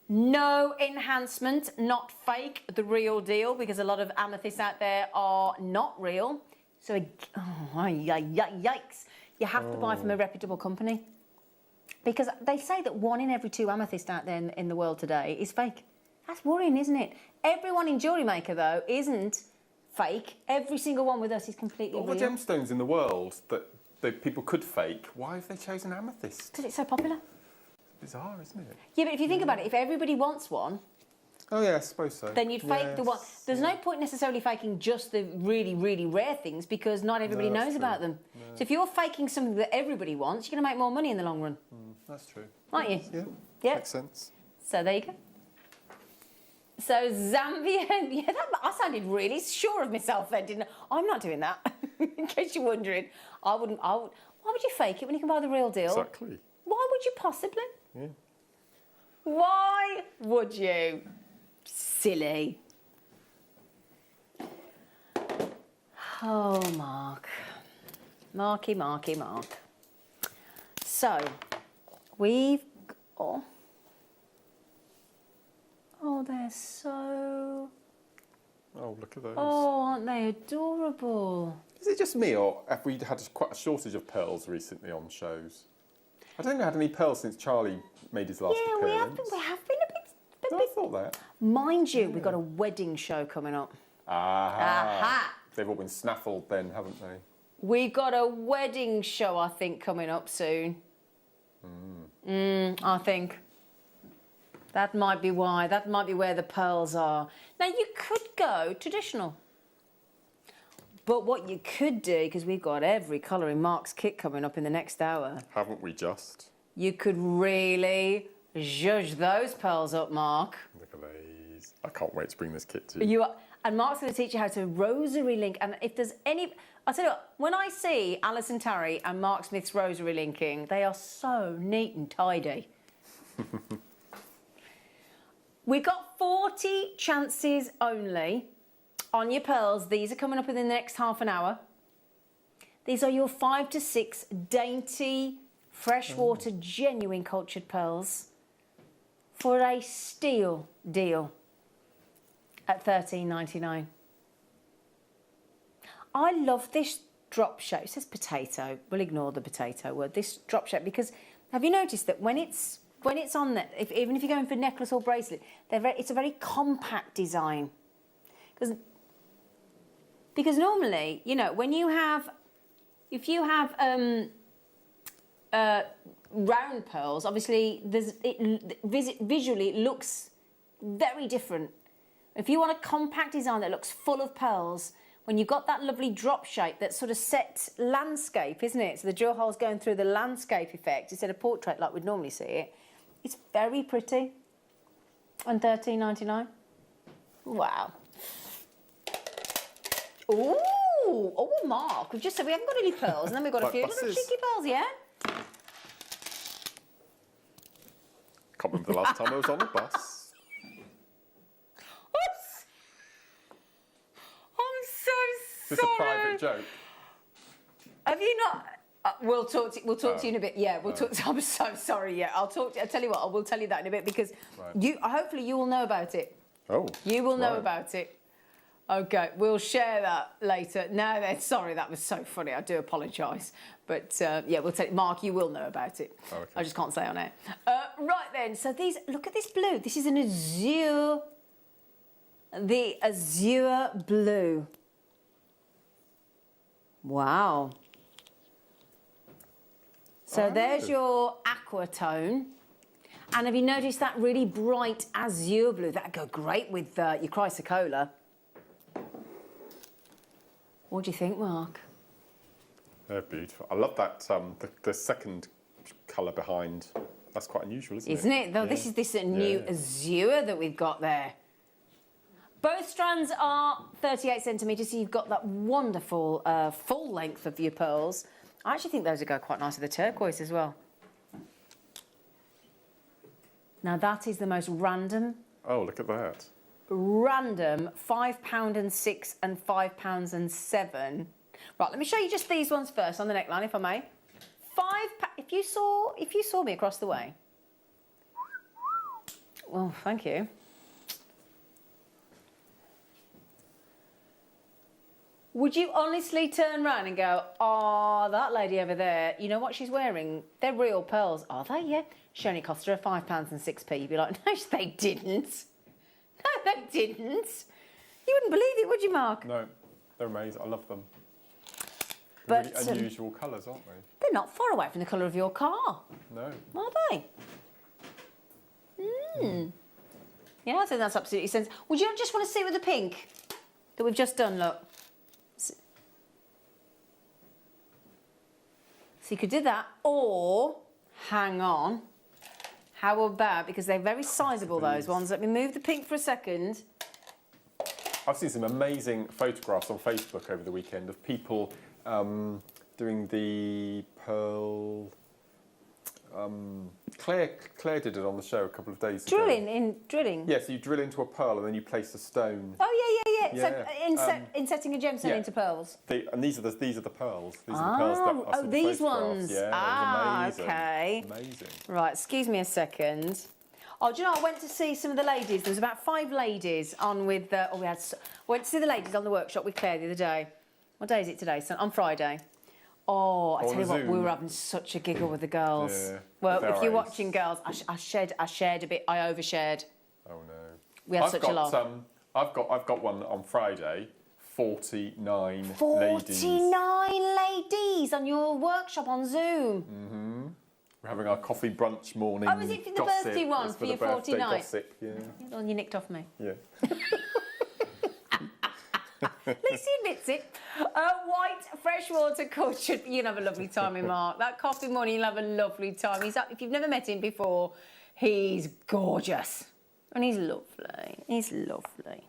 No enhancement, not fake, the real deal, because a lot of amethysts out there are not real. So, yikes. You have to buy from a reputable company. Because they say that 1 in every 2 amethysts out there in the world today is fake. That's worrying, isn't it? Everyone in Jewellery Maker, though, isn't fake. Every single one with us is completely real. All the gemstones in the world that people could fake, why have they chosen amethyst? Because it's so popular. It's bizarre, isn't it? Yeah, but if you think about it, if everybody wants one, Oh, yeah, I suppose so. then you'd fake the one. There's no point necessarily faking just the really, really rare things, because not everybody knows about them. No. So if you're faking something that everybody wants, you're going to make more money in the long run. That's true. Aren't you? Yeah. Yeah. Makes sense. So there you go. So Zambian, yeah, I sounded really sure of myself then, didn't I? I'm not doing that, in case you're wondering. Why would you fake it when you can buy the real deal? Exactly. Why would you possibly? Yeah. Why would you? Silly. Oh, Mark. Marky. So, we've... Oh, they're so... Oh, look at those. Oh, aren't they adorable? Is it just me, or have we had quite a shortage of pearls recently on shows? I don't think I had any pearls since Charlie made his last appearance. We have been a bit... I thought that. Mind you, we've got a wedding show coming up. Aha. They've all been snaffled then, haven't they? We've got a wedding show, I think, coming up soon. I think. That might be why. That might be where the pearls are. Now, you could go traditional. But what you could do, because we've got every colour in Mark's kit coming up in the next hour. Haven't we just? You could really zhuzh those pearls up, Mark. Look at these. I can't wait to bring this kit to you. You are, and Mark's going to teach you how to rosary link. And if there's any... I'll tell you what, when I see Alison Tarry and Mark Smith's rosary linking, they are so neat and tidy. We've got 40 chances only on your pearls. These are coming up within the next half an hour. These are your 5 to 6 dainty, freshwater, genuine cultured pearls for a steal deal at $13.99. I love this drop shape. It says potato. We'll ignore the potato word. This drop shape, because have you noticed that when it's on there, even if you're going for necklace or bracelet, it's a very compact design. Because normally, you know, when you have, if you have round pearls, obviously visually it looks very different. If you want a compact design that looks full of pearls, when you've got that lovely drop shape, that sort of set landscape, isn't it? So the drill hole's going through the landscape effect instead of portrait like we'd normally see it. It's very pretty. And $13.99. Wow. Ooh! Oh, Mark, we've just said we haven't got any pearls, and then we've got a few little cheeky pearls, yeah? Can't remember the last time I was on a bus. Is this a private joke? Have you not? We'll talk to you in a bit. Yeah, we'll talk. I'm so sorry. Yeah, I'll talk. I'll tell you what. I will tell you that in a bit because hopefully you will know about it. Oh. You will know about it. Okay, we'll share that later. No, then, sorry, that was so funny. I do apologise. But, yeah, we'll take... Mark, you will know about it. Oh, okay. I just can't say on air. Right, then. So these... Look at this blue. This is an azure... The azure blue. Wow. So there's your aqua tone. And have you noticed that really bright azure blue? That'd go great with your chrysocolla. What do you think, Mark? They're beautiful. I love that, the second colour behind. That's quite unusual, isn't it? Isn't it? Though this is this new azure that we've got there. Both strands are 38 centimetres, so you've got that wonderful full length of your pearls. I actually think those would go quite nice with the turquoise as well. Now that is the most random. Oh, look at that. Random £5.06 and £5.07. Right, let me show you just these ones first on the neckline, if I may. If you saw me across the way. Well, thank you. Would you honestly turn around and go, oh, that lady over there, you know what she's wearing? They're real pearls. Are they? Yeah. She only cost her £5.06. You'd be like, no, they didn't. No, they didn't. You wouldn't believe it, would you, Mark? No, they're amazing. I love them. But really unusual colours, aren't they? They're not far away from the colour of your car. No. Are they? Yeah, I think that's absolutely sense. Would you just want to see with the pink that we've just done, look? So you could do that, or hang on. How about, because they're very sizable, those ones. Let me move the pink for a second. I've seen some amazing photographs on Facebook over the weekend of people doing the pearl... Claire did it on the show a couple of days ago. Drilling? Yeah, so you drill into a pearl and then you place a stone. Oh, yeah. So insetting a gemstone into pearls. And these are the pearls. These are the pearls that I saw the these photographs. ones. Yeah, it was amazing. Okay. Amazing. Right, excuse me a second. Oh, do you know, I went to see some of the ladies. There was about 5 ladies on with... went to see the ladies on the workshop with Claire the other day. What day is it today? On Friday. Oh, I tell you what, we were having such a giggle with the girls. Yeah, well, if you're watching, girls, I shared a bit. I overshared. Oh no. We had such a laugh. I've got one on Friday. 49 ladies. 49 ladies on your workshop on Zoom. Mm-hmm. We're having our coffee brunch morning. Oh, was it for the birthday one for your 49? Gossip, yeah. The one you nicked off me. Yeah. At least he admits it. White freshwater cultured. You'll have a lovely time with Mark. That coffee morning, you'll have a lovely time. If you've never met him before, he's gorgeous. And he's lovely. He's lovely.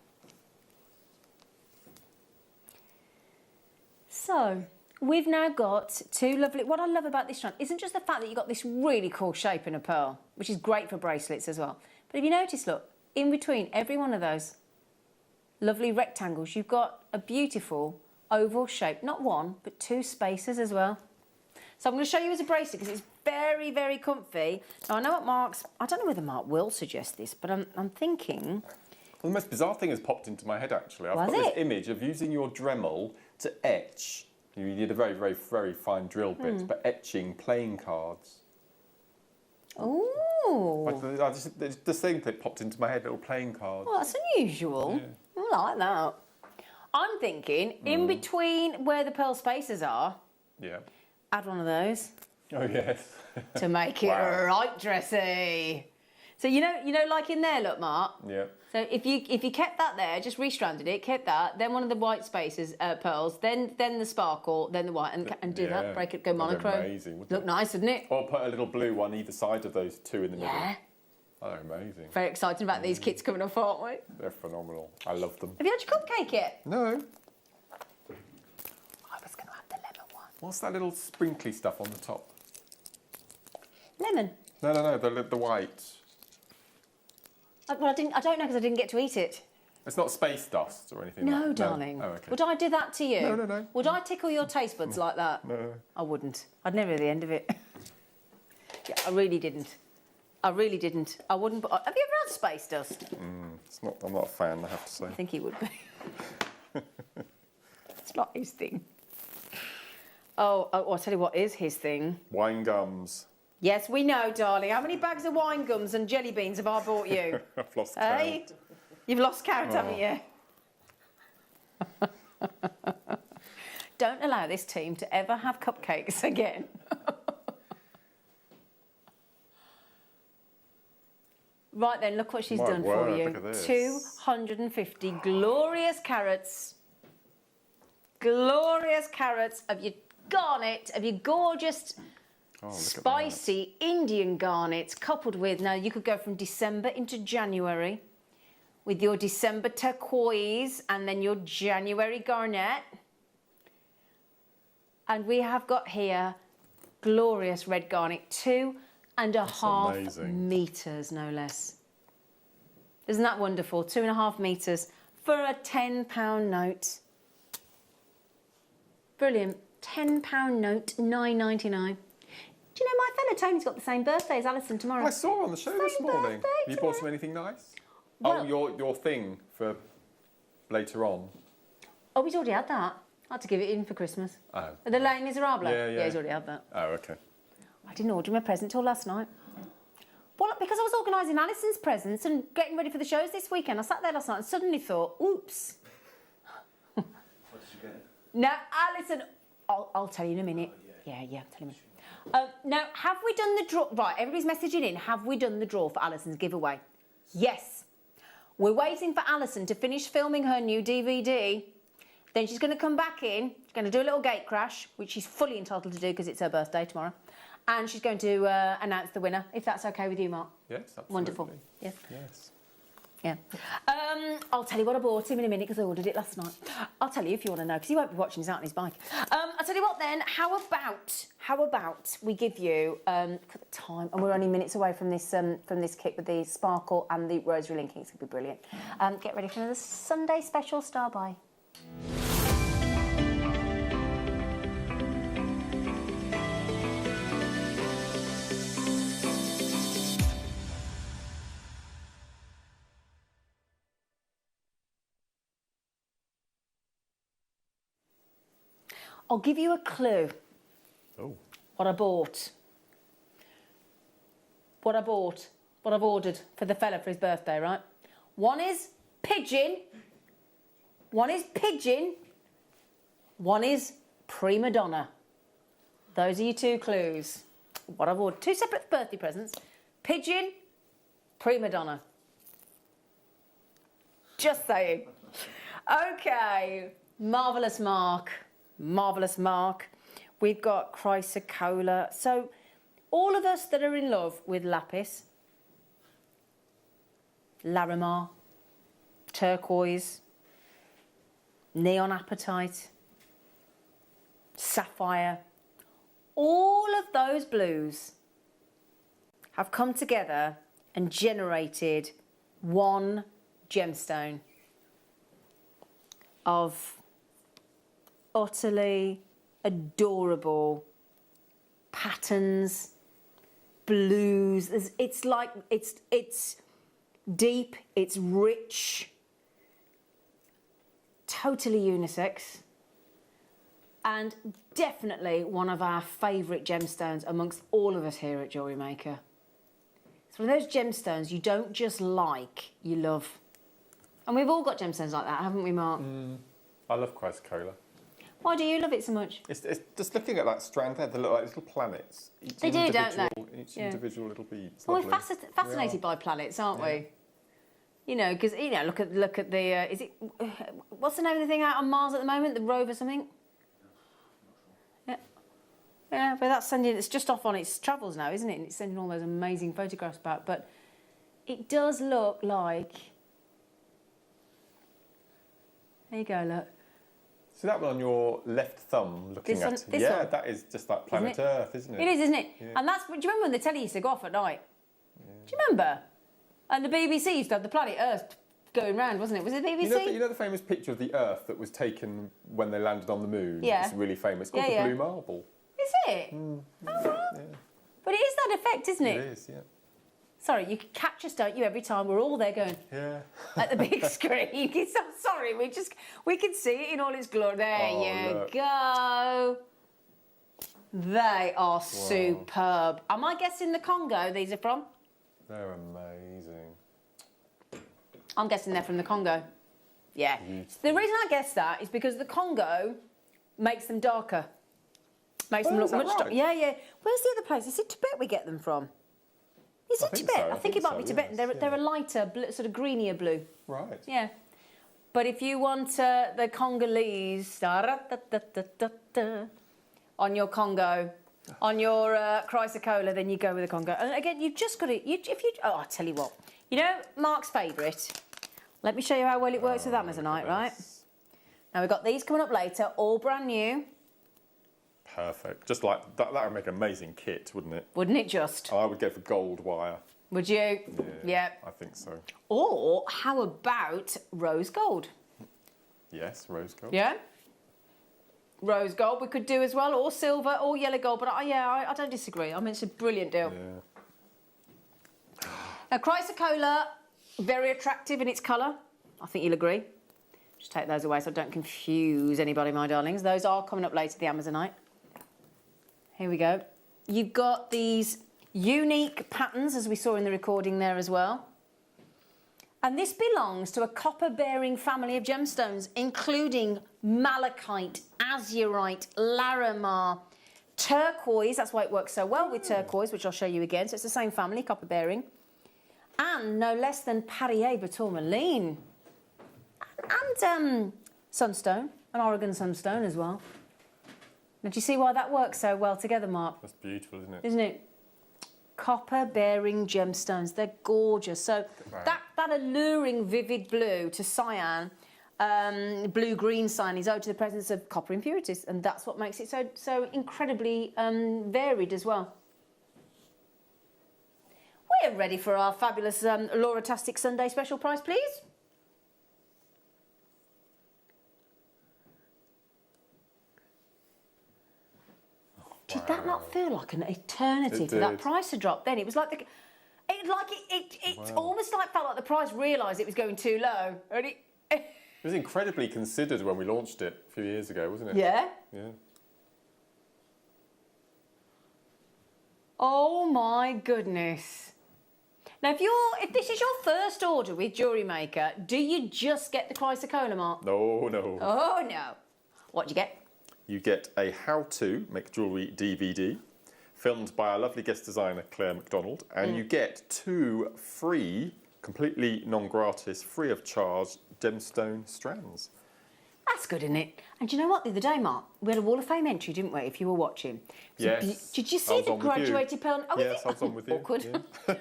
So, we've now got 2 lovely... What I love about this strand isn't just the fact that you've got this really cool shape in a pearl, which is great for bracelets as well. But if you notice, look, in between every one of those lovely rectangles, you've got a beautiful oval shape. Not one, but 2 spaces as well. So I'm going to show you as a bracelet because it's very, very comfy. Now, I know what Mark's... I don't know whether Mark will suggest this, but I'm thinking... Well, the most bizarre thing has popped into my head, actually. I've got this image of using your Dremel to etch. You need a very, very, very fine drill bit, but etching playing cards. Ooh. This thing that popped into my head, little playing cards. Well, that's unusual. Yeah. I like that. I'm thinking, in between where the pearl spaces are, add one of those. Oh, yes. To make it right dressy. So, you know, like in there, look, Mark. Yeah. So if you kept that there, just restranded it, kept that, then one of the white spaces, pearls, then the sparkle, then the white, and do that, break it, go monochrome. Amazing. Look nice, wouldn't it? Or put a little blue one either side of those 2 in the middle. Yeah. Oh, amazing. Very excited about these kits coming up, aren't we? They're phenomenal. I love them. Have you had your cupcake yet? No. I was going to have the lemon one. What's that little sprinkly stuff on the top? Lemon. No, the white. Well, I don't know because I didn't get to eat it. It's not space dust or anything No, like that? darling. No? Oh, okay. Would I do that to you? No, no, no. Would I tickle your taste buds like that? No. I wouldn't. I'd never hear the end of it. Yeah, I really didn't. I really didn't. I wouldn't. Have you ever had space dust? I'm not a fan, I have to say. I think he would be. It's not his thing. Oh, I'll tell you what is his thing. Wine gums. Yes, we know, darling. How many bags of wine gums and jelly beans have I bought you? I've lost Hey? count. You've lost count, haven't you? Don't allow this team to ever have cupcakes again. Right then, look what she's done for word, you. look at this. 250 glorious carats. Glorious carats of your garnet, of your gorgeous, spicy Indian garnets, coupled with, now you could go from December into January with your December turquoise and then your January garnet. And we have got here glorious red garnet, 2.5 meters, no less. Isn't that wonderful? 2.5 meters for a £10 note. Brilliant. £10 note, $9.99. Do you know my fella Tony's got the same birthday as Alison tomorrow? I saw on the show this morning. birthday You bought him anything nice? Well- your thing for later on. Oh, he's already had that. I had to give it in for Christmas. Oh. The Les Miserables? Yeah. He's already had that. Oh, okay. I didn't order him a present till last night. Well, because I was organising Alison's presents and getting ready for the shows this weekend, I sat there last night and suddenly thought, oops. What did you get? Now, Alison, I'll tell you in a minute. Yeah, tell you in a minute. Now, have we done the draw? Right, everybody's messaging in. Have we done the draw for Alison's giveaway? Yes. We're waiting for Alison to finish filming her new DVD. Then she's going to come back in. She's going to do a little gate crash, which she's fully entitled to do because it's her birthday tomorrow. And she's going to announce the winner, if that's okay with you, Mark. Yes, absolutely. Wonderful. Yes. Yes. Yeah. I'll tell you what I bought him in a minute because I ordered it last night. I'll tell you if you want to know because he won't be watching. He's out on his bike. I'll tell you what then. How about we give you look at the time, and we're only minutes away from this kit with the sparkle and the rosary linking. It's gonna be brilliant. Get ready for another Sunday special star by. I'll give you a clue. Oh. What I bought. What I've ordered for the fella for his birthday, right? One is pigeon. One is pigeon. One is prima donna. Those are your two clues. What I've ordered. Two separate birthday presents. Pigeon, prima donna. Just saying. Okay. Marvellous Mark. Marvellous Mark. We've got chrysocolla. So all of us that are in love with lapis, Larimar, turquoise, neon apatite, sapphire, all of those blues have come together and generated one gemstone of utterly adorable patterns, blues. It's like it's deep, it's rich, totally unisex, and definitely one of our favourite gemstones amongst all of us here at Jewellery Maker. It's one of those gemstones you don't just like, you love. And we've all got gemstones like that, haven't we, Mark? I love chrysocolla. Why do you love it so much? It's just looking at that strand there, they look like little planets. They do, don't they? Each individual little bead. It's Well, lovely. we're fascinated by planets, aren't we? You know, because look at the is it what's the name of the thing out on Mars at the moment? The rover something. Yeah, but it's just off on its travels now, isn't it? And it's sending all those amazing photographs back. But it does look like. There you go, look. See that one on your left thumb looking This at one- it? this Yeah, one? that is just like planet Isn't it? Earth, isn't it? It is, isn't it? Yeah. And do you remember when the telly used to go off at night? Do you remember? And the BBC used to have the planet Earth going round, wasn't it? Was it BBC? You know the famous picture of the Earth that was taken when they landed on the moon? Yeah. It's really famous. It's called the Blue Marble. Is it? Oh, well. Yeah. But it is that effect, isn't it? It is, yeah. Sorry, you catch us, don't you, every time we're all there going at the big screen. It's so sorry, we can see it in all its glory. There you go. They are superb. Am I guessing the Congo these are from? They're amazing. I'm guessing they're from the Congo. Yeah. The reason I guess that is because the Congo makes them darker. Makes them look much darker. Yeah, yeah. Where's the other place? Is it Tibet we get them from? Is it Tibet? So. I think it might be Tibetan. They're a lighter, blue, sort of greenier blue. Right. Yeah. But if you want the Congolese on your Congo, on your chrysocolla, then you go with the Congo. And again, you've just got to... Oh, I'll tell you what. You know Mark's favourite? Let me show you how well it works with Amazonite, right? Now, we've got these coming up later, all brand new. Perfect. Just like that would make an amazing kit, wouldn't it? Wouldn't it just? I would go for gold wire. Would you? Yeah. I think so. Or how about rose gold? Yes, rose gold. Yeah. Rose gold we could do as well, or silver, or yellow gold. But I don't disagree. I mean, it's a brilliant deal. Yeah. Now, chrysocolla, very attractive in its colour. I think you'll agree. Just take those away so I don't confuse anybody, my darlings. Those are coming up later, the Amazonite. Here we go. You've got these unique patterns, as we saw in the recording there as well. And this belongs to a copper-bearing family of gemstones, including malachite, azurite, larimar, turquoise. That's why it works so well with turquoise, which I'll show you again. So it's the same family, copper-bearing. And no less than Parrier tourmaline. And sunstone, an Oregon sunstone as well. Now, do you see why that works so well together, Mark? That's beautiful, isn't it? Isn't it? Copper-bearing gemstones. They're gorgeous. So that alluring vivid blue to cyan, blue-green cyan is owed to the presence of copper impurities, and that's what makes it so incredibly varied as well. We're ready for our fabulous Laura-tastic Sunday special price, please. Did that not feel like an eternity for that price to drop then? It was like it almost like felt like the price realised it was going too low. It was incredibly considered when we launched it a few years ago, wasn't it? Yeah. Yeah. Oh my goodness. Now, if this is your first order with Jewellery Maker, do you just get the chrysocolla, Mark? No, no. Oh no. What do you get? You get a how-to make jewellery DVD, filmed by our lovely guest designer, Claire MacDonald, and you get 2 free, completely non-gratis, free of charge, gemstone strands. That's good, isn't it? And do you know what? The other day, Mark, we had a Wall of Fame entry, didn't we, if you were watching? Yes. Did you see the graduated pearl? Oh, yes, I was on with you. Awkward. Yeah.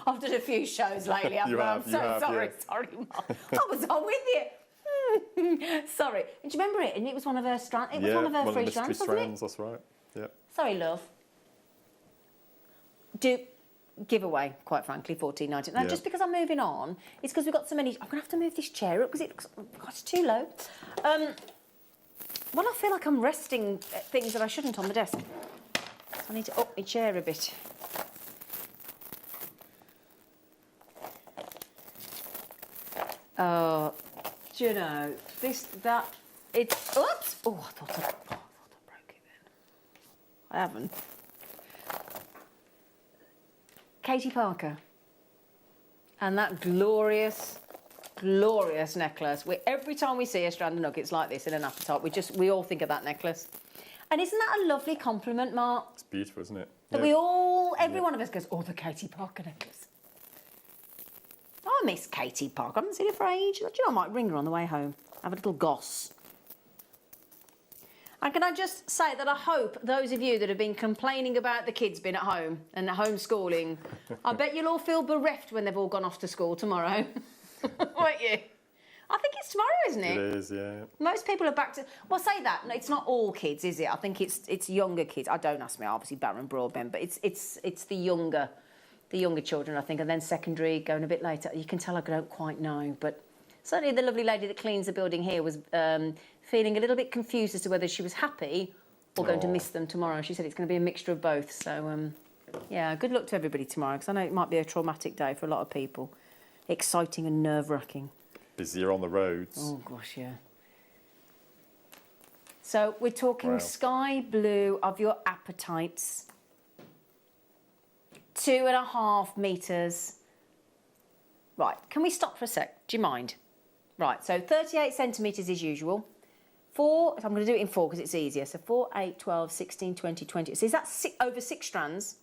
I've done a few shows lately, haven't I? I'm so sorry, Mark. I was on with you. Sorry. Do you remember it? And it was one of her strands. It was one of her free strands, wasn't it? That's right. Yeah. Sorry, love. Giveaway, quite frankly, $14.99. Now, just because I'm moving on, it's because we've got so many. I'm going to have to move this chair up because it looks it's too low. Well, I feel like I'm resting things that I shouldn't on the desk. So I need to up my chair a bit. Do you know, oops! Oh, I thought I broke it then. I haven't. Katie Parker. And that glorious, glorious necklace. Every time we see a strand of nuggets like this in an appetite, we all think of that necklace. And isn't that a lovely compliment, Mark? It's beautiful, isn't it? That every one of us goes, oh, the Katie Parker necklace. I miss Katie Parker. I haven't seen her for ages. Do you know, I might ring her on the way home. Have a little goss. And can I just say that I hope those of you that have been complaining about the kids being at home and homeschooling, I bet you'll all feel bereft when they've all gone off to school tomorrow. Won't you? I think it's tomorrow, isn't it? It is, yeah. Most people are back to... Well, say that. No, it's not all kids, is it? I think it's younger kids. Don't ask me, obviously, Baron Broadbent, but it's the younger the younger children, I think, and then secondary going a bit later. You can tell I don't quite know, but certainly the lovely lady that cleans the building here was feeling a little bit confused as to whether she was happy or going to miss them tomorrow. She said it's going to be a mixture of both. So, yeah, good luck to everybody tomorrow, because I know it might be a traumatic day for a lot of people. Exciting and nerve-wracking. Busier on the roads. Oh, gosh, yeah. So we're talking sky blue of your appetites. 2.5 metres. Right, can we stop for a sec? Do you mind? Right, so 38 centimetres as usual. 4, so I'm going to do it in 4 because it's easier. So 4, 8, 12, 16, 20, 20. So is that over 6 strands?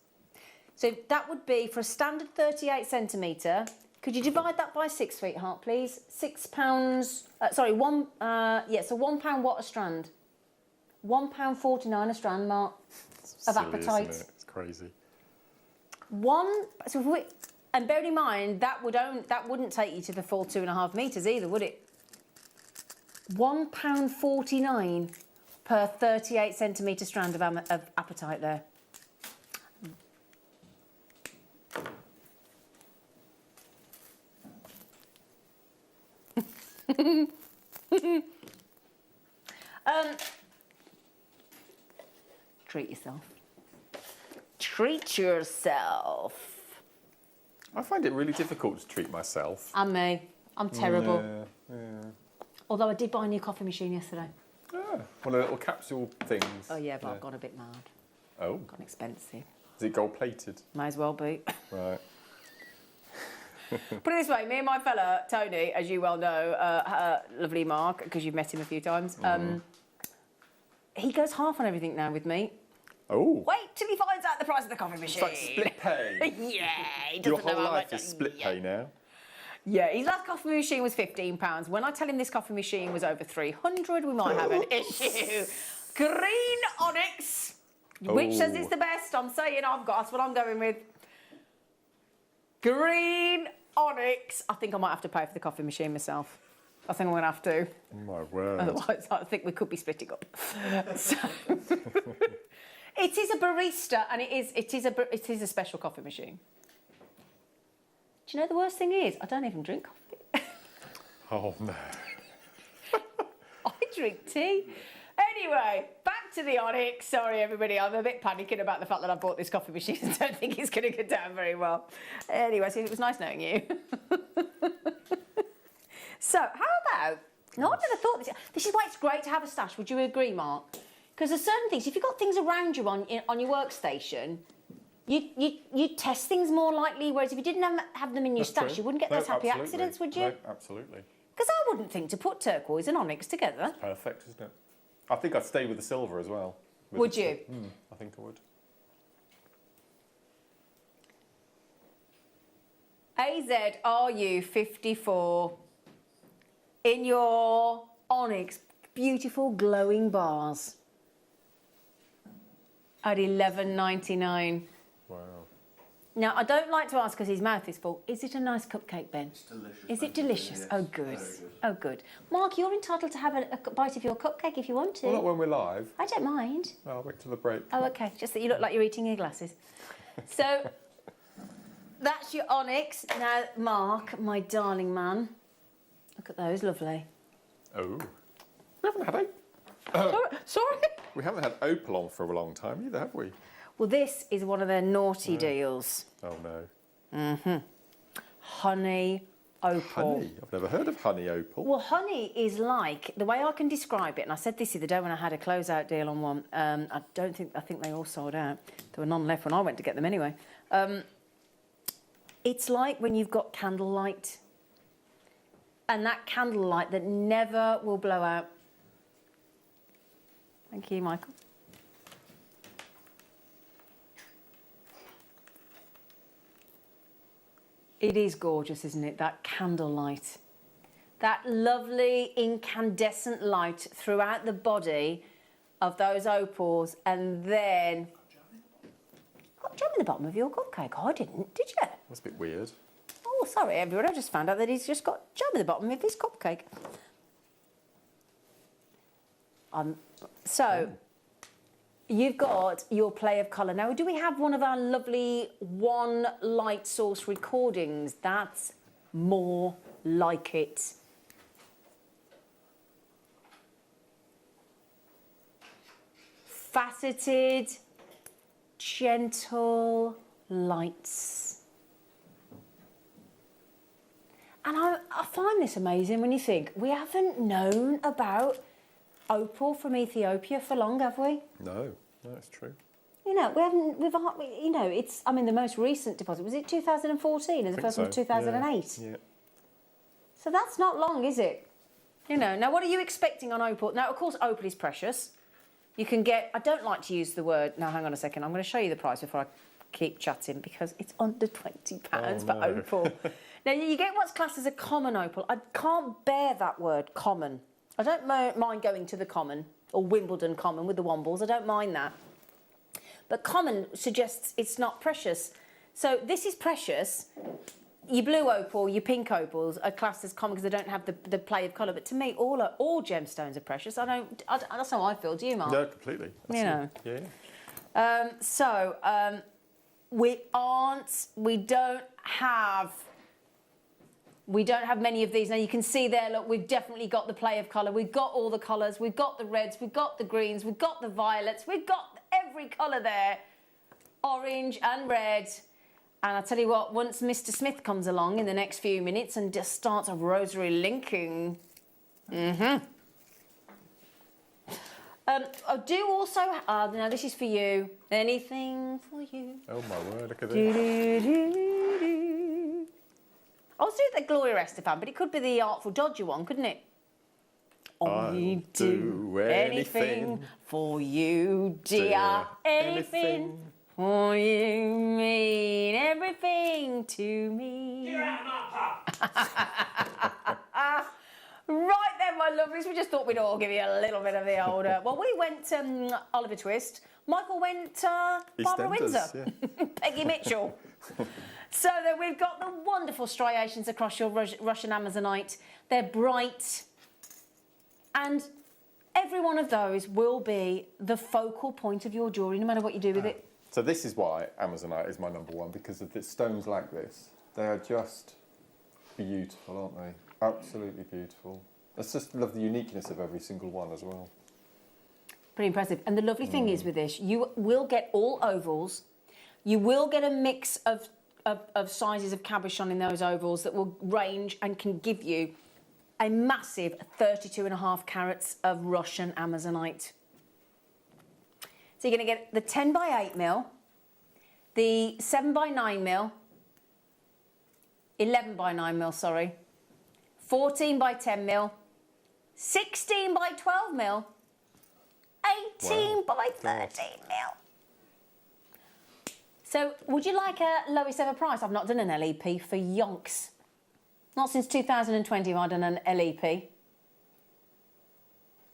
So that would be for a standard 38 centimetre. Could you divide that by 6, sweetheart, please? £6, sorry, so £1 what a strand? £1.49 a strand, Mark, of appetite. Isn't it? It's crazy. And bearing in mind, that wouldn't take you to the full 2.5 metres either, would it? £1.49 per 38 centimetre strand of appetite there. Treat yourself. Treat yourself. I find it really difficult to treat myself. And me. I'm terrible. Yeah. Although I did buy a new coffee machine yesterday. Yeah, one of the little capsule things. Oh, yeah, but I've gone a bit mad. Oh. Gone expensive. Is it gold plated? May as well be. Right. Put it this way, me and my fella, Tony, as you well know, lovely Mark, because you've met him a few times, he goes half on everything now with me. Oh. Wait till he finds out the price of the coffee machine. It's like split pay. Yeah, he Your doesn't know whole how life much. is split pay now. Yeah, his last coffee machine was £15. When I tell him this coffee machine was over 300, we might have an issue. Green onyx. Which says it's the best? I'm saying that's what I'm going with. Green onyx. I think I might have to pay for the coffee machine myself. I think I'm going to have to. Oh my word. Otherwise, I think we could be splitting up. So, it is a barista, and it is a special coffee machine. Do you know the worst thing is? I don't even drink coffee. Oh no. I drink tea. Anyway, back to the onyx. Sorry, everybody. I'm a bit panicking about the fact that I bought this coffee machine. I don't think it's going to go down very well. Anyway, so it was nice knowing you. So, how about... No, I never thought this... This is why it's great to have a stash. Would you agree, Mark? Because there's certain things... If you've got things around you on your workstation, you test things more likely, whereas if you didn't have them in your stash, you wouldn't get those happy accidents, would you? No, absolutely. Because I wouldn't think to put turquoise and onyx together. Perfect, isn't it? I think I'd stay with the silver as well. Would you? I think I would. AZRU54 in your onyx, beautiful glowing bars at £11.99. Wow. Now, I don't like to ask because his mouth is full. Is it a nice cupcake, Ben? It's delicious. Is it delicious? Yes. Oh, good. Very good. Oh, good. Mark, you're entitled to have a bite of your cupcake if you want to. Well, not when we're live. I don't mind. I'll wait till the break. Oh, okay. Just that you look like you're eating your glasses. So, that's your onyx. Now, Mark, my darling man. Look at those, lovely. Oh. We haven't had Sorry? We haven't had opal on for a long time either, have we? Well, this is one of their naughty deals. Oh no. Honey opal. Honey? I've never heard of honey opal. Well, honey is like, the way I can describe it, and I said this the other day when I had a closeout deal on one, I think they all sold out. There were none left when I went to get them anyway. It's like when you've got candlelight, and that candlelight that never will blow out. Thank you, Michael. It is gorgeous, isn't it? That candlelight. That lovely incandescent light throughout the body of those opals, and then... Got jam in the bottom of your cupcake? Oh, I didn't, did you? That's a bit weird. Oh, sorry, everyone. I just found out that he's just got jam in the bottom of his cupcake. So, you've got your play of colour. Now, do we have one of our lovely one light source recordings? That's more like it. Faceted, gentle lights. And I find this amazing when you think, we haven't known about opal from Ethiopia for long, have we? No, that's true. You know, you know, it's, I mean, the most recent deposit, was it 2014 and the first one was 2008? Yeah. So that's not long, is it? You know, now what are you expecting on opal? Now, of course, opal is precious. You can get, I don't like to use the word, no, hang on a second, I'm going to show you the price before I keep chatting because it's under £20 for opal. Now, you get what's classed as a common opal. I can't bear that word, common. I don't mind going to the common, or Wimbledon common with the Wombles, I don't mind that. But common suggests it's not precious. So this is precious. Your blue opal, your pink opals are classed as common because they don't have the play of colour. But to me, all gemstones are precious. That's how I feel. Do you, Mark? No, completely. You know. Yeah. We don't have many of these. Now you can see there, look, we've definitely got the play of colour. We've got all the colours. We've got the reds. We've got the greens. We've got the violets. We've got every colour there. Orange and red. And I tell you what, once Mr. Smith comes along in the next few minutes and just starts a rosary linking. I do also, now this is for you. Anything for you. Oh my word, look at this. I was doing the Gloria Estefan, but it could be the Artful Dodger one, couldn't it? I'll do anything for you, dear. Anything for you mean everything to me. Right then, my lovelies, we just thought we'd all give you a little bit of the older. Well, we went Oliver Twist. Michael went Barbara Windsor. Yeah. Peggy Mitchell. So then we've got the wonderful striations across your Russian Amazonite. They're bright. And every one of those will be the focal point of your jewellery, no matter what you do with it. So this is why Amazonite is my #1, because of the stones like this. They are just beautiful, aren't they? Absolutely beautiful. I just love the uniqueness of every single one as well. Pretty impressive. And the lovely thing is with this, you will get all ovals. You will get a mix of sizes of cabochon in those ovals that will range and can give you a massive 32.5 carats of Russian Amazonite. So you're going to get the 10 by 8mm, the 7 by 9mm, 11 by 9mm, sorry, 14 by 10mm, 16 by 12mm, 18 by 13mm. So would you like a lowest ever price? I've not done an LEP for yonks. Not since 2020 have I done an LEP.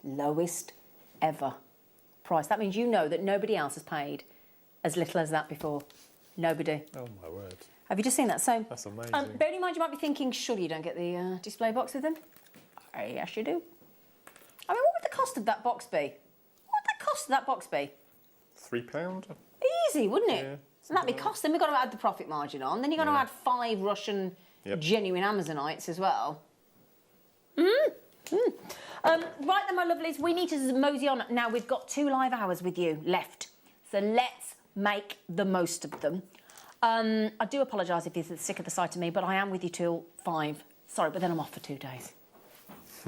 Lowest ever price. That means you know that nobody else has paid as little as that before. Nobody. Oh my word. Have you just seen that? So that's amazing. Bearing in mind you might be thinking, surely you don't get the display box with them? Yes, you do. I mean, what would the cost of that box be? What would the cost of that box be? £3? Easy, wouldn't it? Yeah. And that'd be cost. Then we've got to add the profit margin on. Then you've got to add 5 Russian genuine Amazonites as well. Right then, my lovelies, we need to mosey on. Now, we've got 2 live hours with you left. So let's make the most of them. I do apologise if you're sick of the sight of me, but I am with you till 5. Sorry, but then I'm off for 2 days.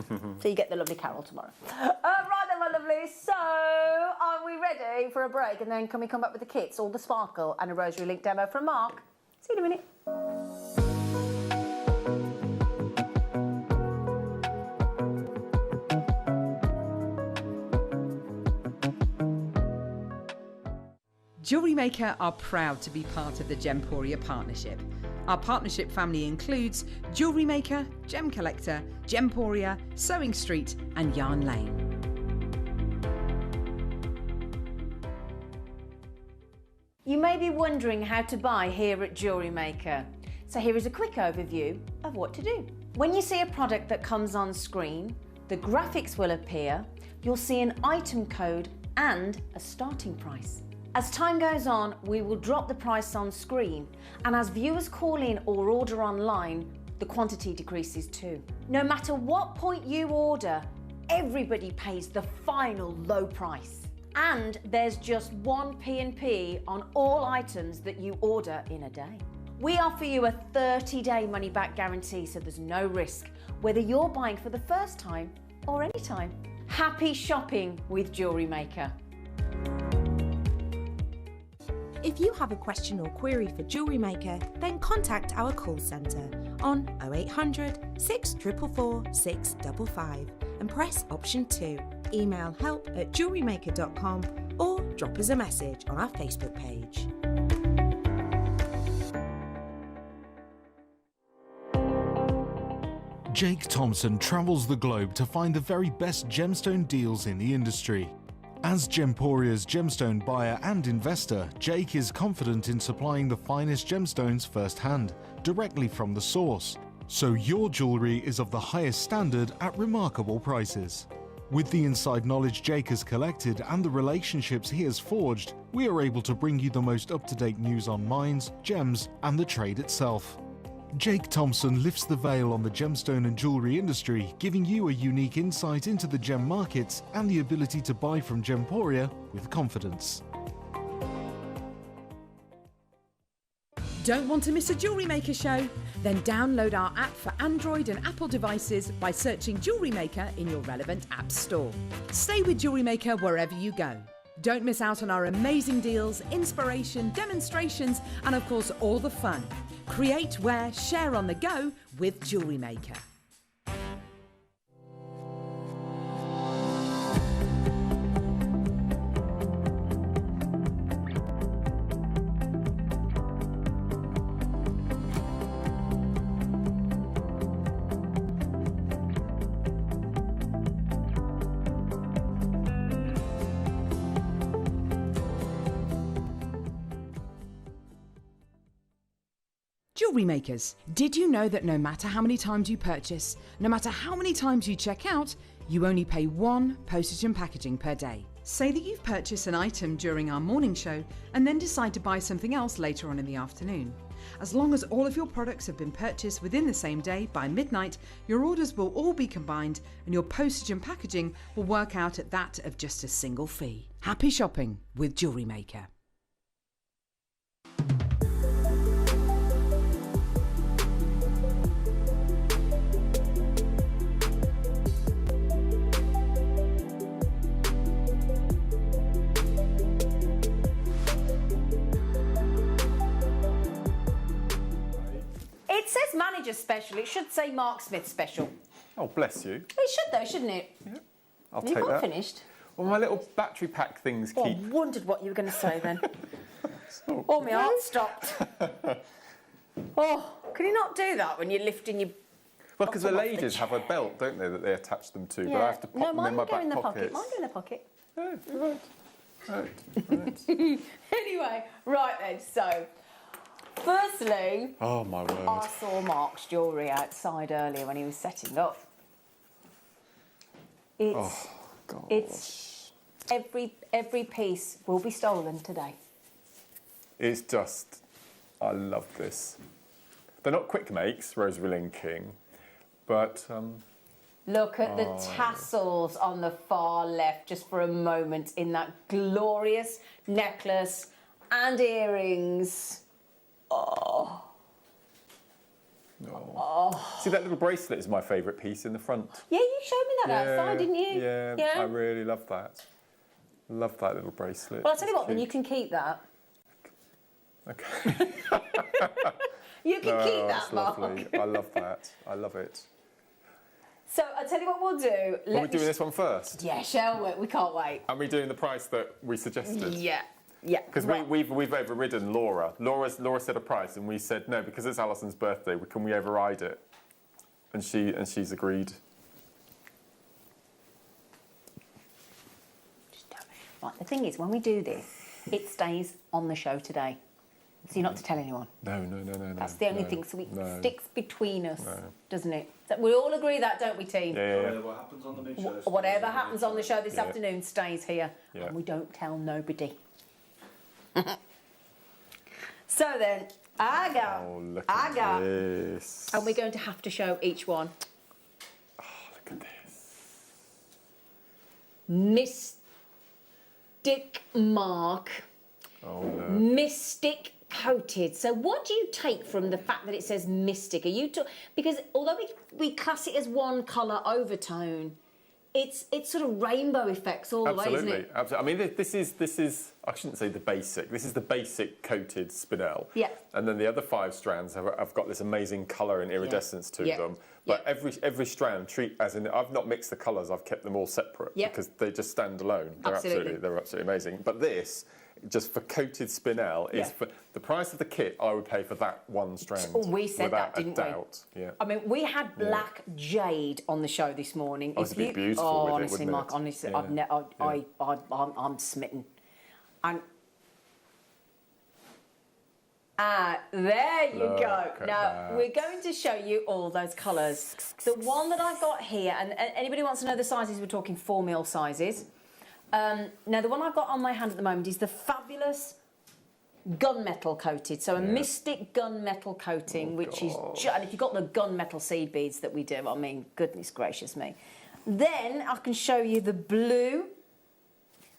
So you get the lovely Carol tomorrow. Right then, my lovelies. So are we ready for a break? And then can we come back with the kits, all the sparkle and a rosary link demo from Mark? See you in a minute. Jewellery Maker are proud to be part of the Gemporia partnership. Our partnership family includes Jewellery Maker, Gem Collector, Gemporia, Sewing Street and Yarn Lane. You may be wondering how to buy here at Jewellery Maker. So here is a quick overview of what to do. When you see a product that comes on screen, the graphics will appear, you'll see an item code and a starting price. As time goes on, we will drop the price on screen, and as viewers call in or order online, the quantity decreases too. No matter what point you order, everybody pays the final low price. And there's just one P&P on all items that you order in a day. We offer you a 30-day money-back guarantee, so there's no risk, whether you're buying for the first time or any time. Happy shopping with Jewellery Maker. If you have a question or query for Jewellery Maker, then contact our call centre on 0800 644 655 and press option 2. Email help@jewellerymaker.com or drop us a message on our Facebook page. Jake Thompson travels the globe to find the very best gemstone deals in the industry. As Gemporia's gemstone buyer and investor, Jake is confident in supplying the finest gemstones firsthand, directly from the source, so your jewellery is of the highest standard at remarkable prices. With the inside knowledge Jake has collected and the relationships he has forged, we are able to bring you the most up-to-date news on mines, gems, and the trade itself. Jake Thompson lifts the veil on the gemstone and jewellery industry, giving you a unique insight into the gem markets and the ability to buy from Gemporia with confidence. Don't want to miss a Jewellery Maker show? Then download our app for Android and Apple devices by searching Jewellery Maker in your relevant app store. Stay with Jewellery Maker wherever you go. Don't miss out on our amazing deals, inspiration, demonstrations, and of course all the fun. Create, wear, share on the go with Jewellery Maker. Jewellery Makers, did you know that no matter how many times you purchase, no matter how many times you check out, you only pay one postage and packaging per day? Say that you've purchased an item during our morning show and then decide to buy something else later on in the afternoon. As long as all of your products have been purchased within the same day by midnight, your orders will all be combined and your postage and packaging will work out at that of just a single fee. Happy shopping with Jewellery Maker. It says manager special. It should say Mark Smith special. Oh, bless you. It should though, shouldn't it? Yeah, I'll You've take not that. finished. Well, my little battery pack things Oh, keep... I wondered what you were going to say then. Oh, my heart stopped. Oh, can you not do that when you're lifting your... Well, because the ladies have a belt, don't they, that they attach them to, but I have to pop them in my back pockets. Mine go in the pocket. Oh, right. Anyway, right then, so... Firstly, Oh, my word. I saw Mark's jewellery outside earlier when he was setting up. It's every piece will be stolen today. It's just, I love this. They're not quick makes, Rosemary Lynn King, but Look at the tassels on the far left, just for a moment, in that glorious necklace and earrings. Oh. no. Oh. See, that little bracelet is my favourite piece in the front. Yeah, you showed me that outside, didn't you? Yeah, I really love that. Love that little bracelet. Well, I'll tell you what, then you can keep that. Okay. You can keep that, it's Mark. lovely. I love that. I love it. So, I'll tell you what we'll do. Are we doing this one first? Yeah, shall we? We can't wait. Are we doing the price that we suggested? Yeah. Yeah. Because we've overridden Laura. Laura said a price, and we said no because it's Alison's birthday. Can we override it? And she's agreed. Just don't. Right. The thing is, when we do this, it stays on the show today. So you're not to tell anyone. No. That's the only thing. So it sticks between us, No. doesn't it? So we all agree that, don't we, team? Yeah. What happens on the big show? Whatever happens on the show this Yeah. afternoon stays here, Yeah. and we don't tell nobody. So then, I go. Oh, look at this. And we're going to have to show each one. Oh, look at this. Mystic mark. Oh, look. Mystic coated. So what do you take from the fact that it says mystic? Are you because although we class it as one colour overtone, it's sort of rainbow effects all the way, isn't it? Absolutely. I mean, this is I shouldn't say the basic. This is the basic coated spinel. Yeah. And then the other 5 strands have got this amazing colour and iridescence to them. But every strand I've not mixed the colours. I've kept them all separate because they just stand alone. They're absolutely amazing. But this, just for coated spinel, is for the price of the kit I would pay for that one strand. We said that, didn't we? Without a doubt. Yeah. I mean, we had black jade on the show this morning. Oh, it'd be beautiful with honestly, it, Mark, wouldn't it? honestly, I'm smitten. And there you go. Now, we're going to show you all those colours. The one that I've got here, and anybody wants to know the sizes, we're talking 4mm sizes. Now, the one I've got on my hand at the moment is the fabulous gunmetal coated. So a mystic gunmetal coating, which is... and if you've got the gunmetal seed beads that we do, I mean, goodness gracious me. Then I can show you the blue.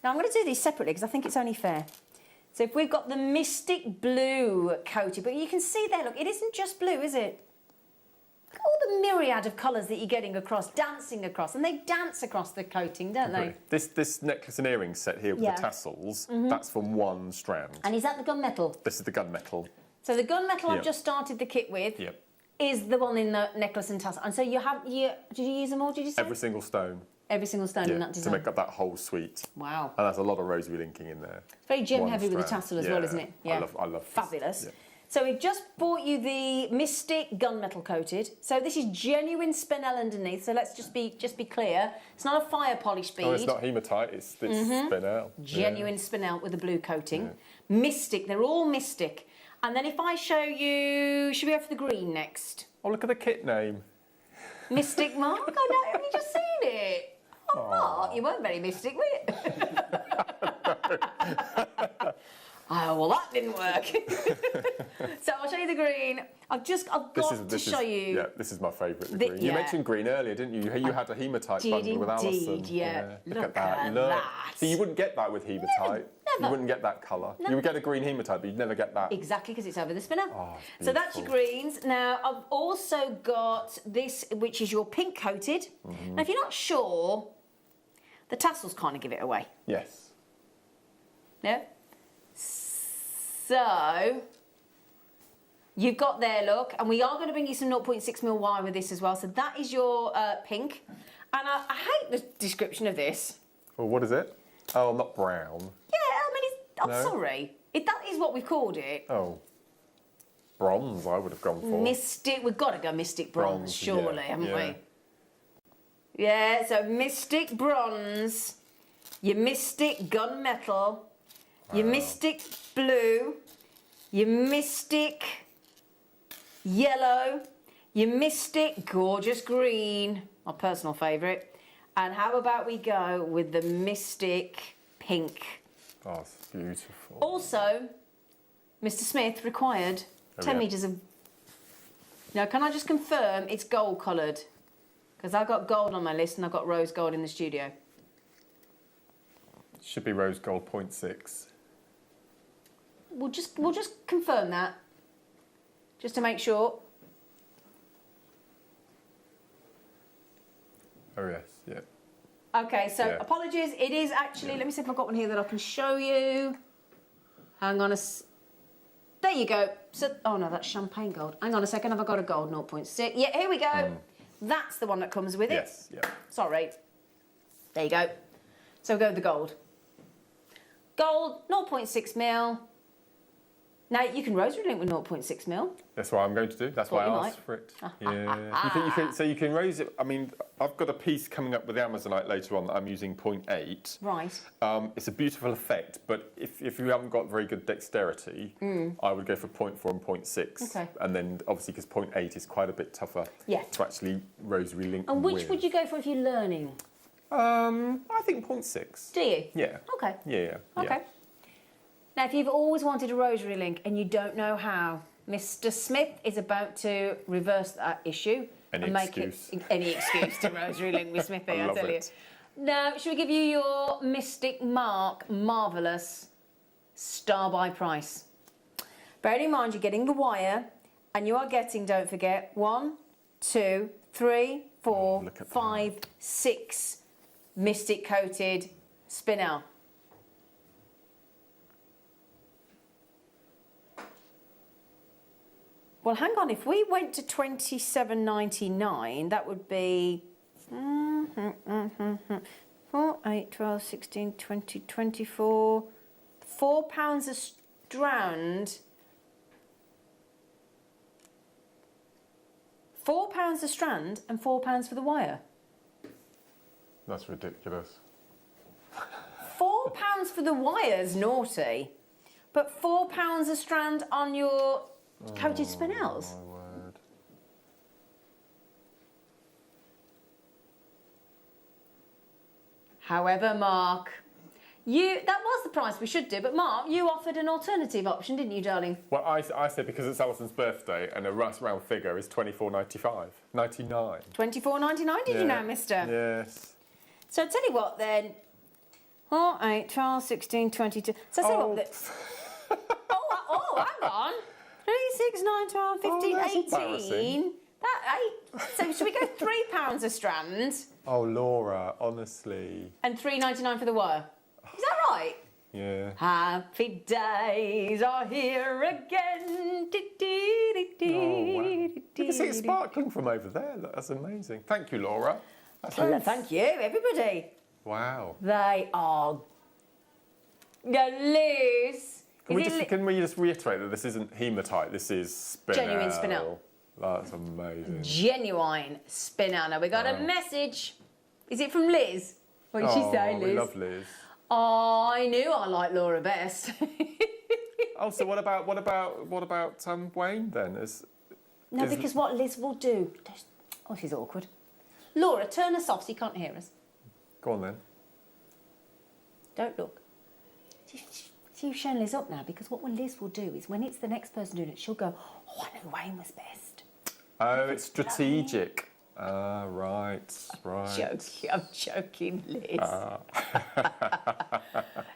Now, I'm going to do these separately because I think it's only fair. So if we've got the mystic blue coated, but you can see there, look, it isn't just blue, is it? Look at all the myriad of colours that you're getting across, dancing across, and they dance across the coating, don't they? This necklace and earring set here with the tassels, that's from one strand. And is that the gunmetal? This is the gunmetal. So the gunmetal I've just started the kit with is the one in the necklace and tassel. And so you have, did you use them all, did you say? Every single stone. Every single stone in that design. To make up that whole suite. Wow. And that's a lot of rosary linking in there. It's very gem heavy with the tassel as well, isn't it? Yeah. I love Fabulous. This. So we've just bought you the Mystic gunmetal coated. So this is genuine spinel underneath. So let's just be clear. It's not a fire polish bead. Oh, it's not hematite. It's this spinel. Genuine spinel with a blue coating. Mystic. They're all mystic. And then if I show you, should we go for the green next? Oh, look at the kit name. Mystic Mark. I know. Have you just seen it? Oh, Mark, you weren't very mystic, were you? Oh, well, that didn't work. So I'll show you the green. I've got to show you. Yeah, this is my favourite, the green. You mentioned green earlier, didn't you? You had a hematite bundle with Alison. Look at that. Look. So you wouldn't get that with hematite. Never. You wouldn't get that colour. You would get a green hematite, but you'd never get that. Exactly, because it's over the spinner. Oh, so that's your greens. Now, I've also got this, which is your pink coated. Now, if you're not sure, the tassels kind of give it away. Yes. Yeah? So, you've got there, look, and we are going to bring you some 0.6mm wire with this as well. So that is your pink. And I hate the description of this. Well, what is it? Oh, not brown. Yeah, I mean, I'm sorry. That is what we've called it. Oh. Bronze, I would have gone for. Mystic, we've got to go mystic bronze, surely, haven't we? Yeah, so mystic bronze, your mystic gunmetal, your mystic blue, your mystic yellow, your mystic gorgeous green, my personal favourite. And how about we go with the mystic pink? Oh, it's beautiful. Also, Mr. Smith required 10 metres of... Now, can I just confirm it's gold coloured? Because I've got gold on my list and I've got rose gold in the studio. Should be rose gold 0.6. We'll just confirm that, just to make sure. Oh yes, yeah. Okay, so apologies. It is actually. Let me see if I've got one here that I can show you. Hang on there you go. So, oh no, that's champagne gold. Hang on a second. Have I got a gold 0.6? Yeah, here we go. That's the one that comes with it. Yes, yeah. Sorry. There you go. So we'll go with the gold. Gold 0.6mm. Now, you can rosary link with 0.6 mil. That's what I'm going to do. That's why I asked for it. Yeah. So you can raise it. I mean, I've got a piece coming up with the Amazonite later on that I'm using 0.8. Right. It's a beautiful effect, but if you haven't got very good dexterity, I would go for 0.4 and 0.6. Okay. And then obviously because 0.8 is quite a bit tougher to actually rosary link And which with. would you go for if you're learning? I think 0.6. Do you? Yeah. Okay. Yeah. Okay. Now, if you've always wanted a rosary link and you don't know how, Mr. Smith is about to reverse that issue and make it any excuse to rosary link with Smithy, I tell you. Now, should we give you your Mystic Mark Marvellous star by price? Bearing in mind you're getting the wire and you are getting, don't forget, 1, 2, 3, 4, 5, 6 Mystic coated spinel. Well, hang on, if we went to $27.99, that would be 4, 8, 12, 16, 20, 24, £4 a strand. £4 a strand and £4 for the wire. That's ridiculous. £4 for the wire's naughty, but £4 a strand on your coated spinels. My word. However, Mark, that was the price we should do, but Mark, you offered an alternative option, didn't you, darling? Well, I said because it's Alison's birthday and a round figure is $24.95. 99. $24.99, did you now, mister? Yes. So I'll tell you what then. 4, 8, 12, 16, 22. So I'll tell you what. Hang on. 3, 6, 9, 12, 15, 18. So should we go £3 a strand? Oh, Laura, honestly. And $3.99 for the wire. Is that right? Yeah. Happy days are here again. Oh, wow. You can see it sparkling from over there. That's amazing. Thank you, Laura. Thank you, everybody. Wow. They are. No, Liz. Can we just reiterate that this isn't hematite, this is spinel? Genuine spinel. That's amazing. Genuine spinel. Now we got a message. Is it from Liz? What did she say, Liz? We love Liz. I knew I liked Laura best. Oh, so what about Wayne then? Because what Liz will do. Oh, she's awkward. Laura, turn us off so you can't hear us. Go on then. Don't look. See, you've shown Liz up now, because what Liz will do is when it's the next person doing it, she'll go, oh, I knew Wayne was best. Oh, it's strategic. Right. I'm joking, Liz.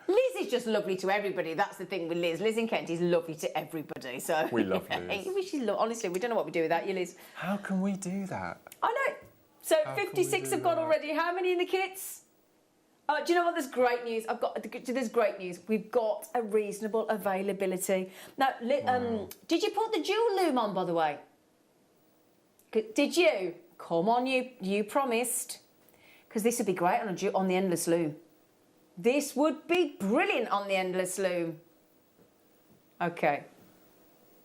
Liz is just lovely to everybody. That's the thing with Liz. Liz in Kent is lovely to everybody. So we love Liz. Honestly, we don't know what we do without you, Liz. How can we do that? I know. So 56 have gone already. How many in the kits? Do you know what? There's great news. There's great news. We've got a reasonable availability. Now, did you put the jewel loom on, by the way? Did you? Come on, you promised. Because this would be great on the endless loom. This would be brilliant on the endless loom. Okay.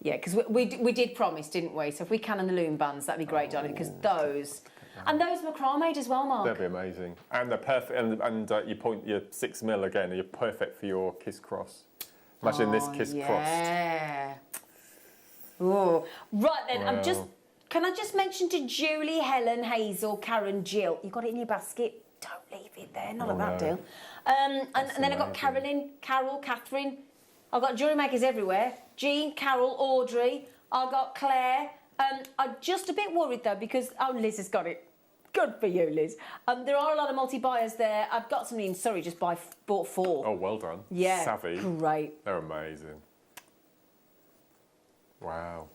Yeah, because we did promise, didn't we? So if we can on the loom bands, that'd be great, darling. Because those. And those macrame as well, Mark. They'll be amazing. And they're perfect. And you point your 6 mil again, you're perfect for your kiss cross. Imagine this kiss crossed. Yeah. Oh. Right then, Wow. Can I just mention to Julie, Helen, Hazel, Karen, Jill, you got it in your basket? Don't leave it there, not a bad deal. And then I've got Carolyn, Carol, Catherine. I've got Jewellery Makers everywhere. Jean, Carol, Audrey. I've got Claire. I'm just a bit worried though because, Liz has got it. Good for you, Liz. There are a lot of multi-buyers there. I've got somebody in Surrey just bought 4. Oh, well done. Yeah. Savvy. Great. They're amazing. Wow.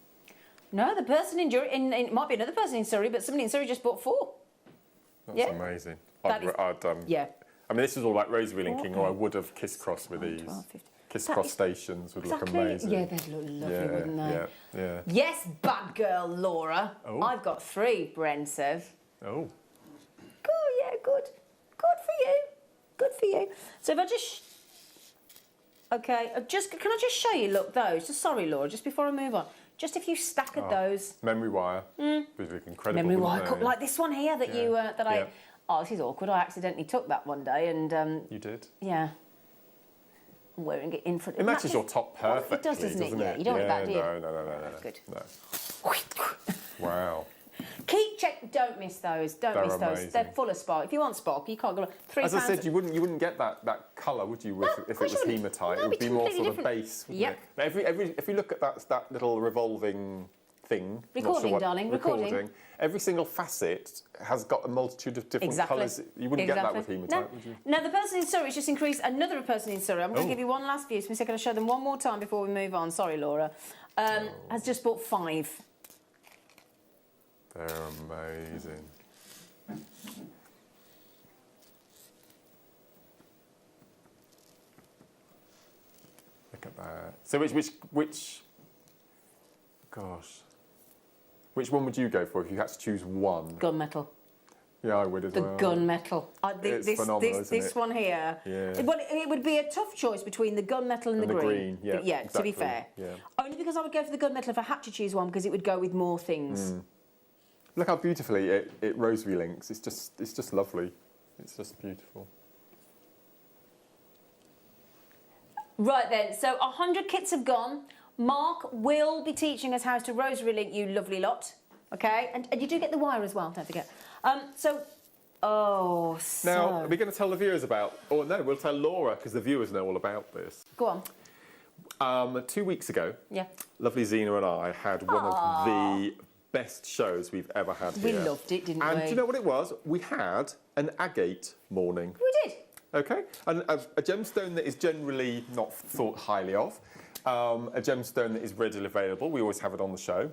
No, the person it might be another person in Surrey, but somebody in Surrey just bought 4. That's amazing. Yeah. I mean, this is all like rosary linking, or I would have kiss cross with these. 12, 15. Kiss cross stations would look amazing. Yeah, they'd look lovely, wouldn't they? Yeah. Yes, bad girl, Laura. Oh. I've got 3, Bren says. Oh. Good, yeah, good. Good for you. Good for you. So if I just... Okay, can I just show you, look, those, just sorry, Laura, just before I move on, just if you staggered those. Memory wire. Would look incredible. Memory wire, wouldn't they? like this one here that you, that I, oh, this is awkward, I accidentally took that one day and... You did? Yeah. I'm wearing it in front. It matches your top perfectly, it does, doesn't it? Yeah, it? you don't want it back, do you? No. That's good. No. Wow. Keep check. Don't miss those. Don't miss those. Amazing. They're full of spark. If you want spark, you can't go. £3. As I said, you wouldn't get that colour, would you? If it was hematite, it would be more sort of base. Wouldn't it? But if you look at that little revolving thing, recording, darling, recording. Every single facet has got a multitude of different colours. You wouldn't get that with hematite, would you? Now the person in Surrey has just increased. Another person in Surrey. I'm going to give you one last view. So I'm going to show them one more time before we move on. Sorry, Laura. Has just bought 5. They're amazing. Look at that. So which one would you go for if you had to choose one? Gunmetal. Yeah, I would as well. The gunmetal. It's phenomenal, isn't this it? one here. Yeah. Well, it would be a tough choice between the gunmetal and the green. Yeah, yeah, exactly. to be fair. Yeah. Only because I would go for the gunmetal if I had to choose one because it would go with more things. Look how beautifully it rosary links. It's just lovely. It's just beautiful. Right then, so 100 kits have gone. Mark will be teaching us how to rosary link, you lovely lot. Okay, and you do get the wire as well, don't forget. Now, are we going to tell the viewers about... Or no, we'll tell Laura, because the viewers know all about this. Go on. 2 weeks ago, lovely Zena and I had one of the best shows we've ever had here. We loved it, didn't we? And do you know what it was? We had an agate morning. We did. Okay, and a gemstone that is generally not thought highly of, a gemstone that is readily available. We always have it on the show.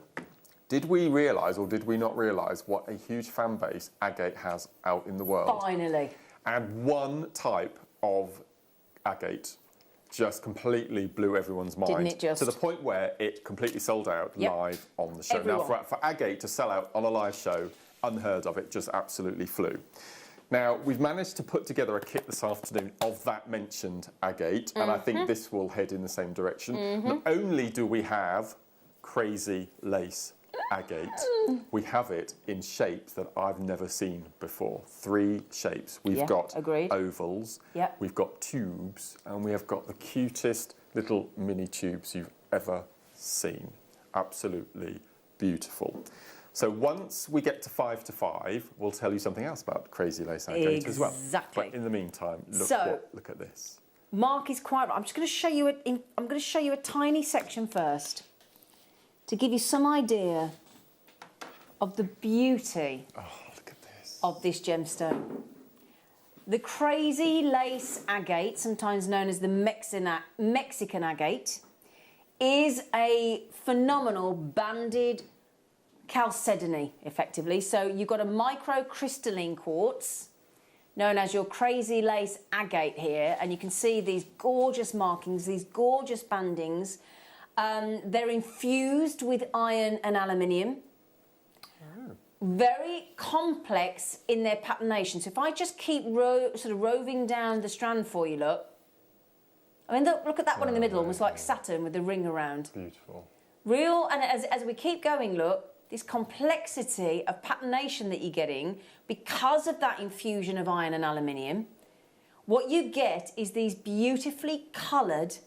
Did we realise, or did we not realise, what a huge fan base agate has out in the world? Finally. And one type of agate just completely blew everyone's mind. Didn't it just? To the point where it completely sold out live on the show. Everyone. Now, for agate to sell out on a live show, unheard of, it just absolutely flew. Now, we've managed to put together a kit this afternoon of that mentioned agate, and I think this will head in the same direction. Not only do we have crazy lace agate, we have it in shapes that I've never seen before. 3 shapes. We've got ovals, we've got tubes, and we have got the cutest little mini tubes you've ever seen. Absolutely beautiful. So once we get to 5 to 5, we'll tell you something else about crazy lace agate as well. Exactly. But in the meantime, look at this. Mark is quite right. I'm just going to show you I'm going to show you a tiny section first to give you some idea of the beauty of this gemstone. The crazy lace agate, sometimes known as the Mexican agate, is a phenomenal banded chalcedony, effectively. So you've got a microcrystalline quartz known as your crazy lace agate here, and you can see these gorgeous markings, these gorgeous bandings. They're infused with iron and aluminium. Very complex in their patternation. So if I just keep sort of roving down the strand for you, look. I mean, look at that one in the middle, almost like Saturn with the ring around. Beautiful. Real, and as we keep going, look, this complexity of patternation that you're getting because of that infusion of iron and aluminium, what you get is these beautifully coloured,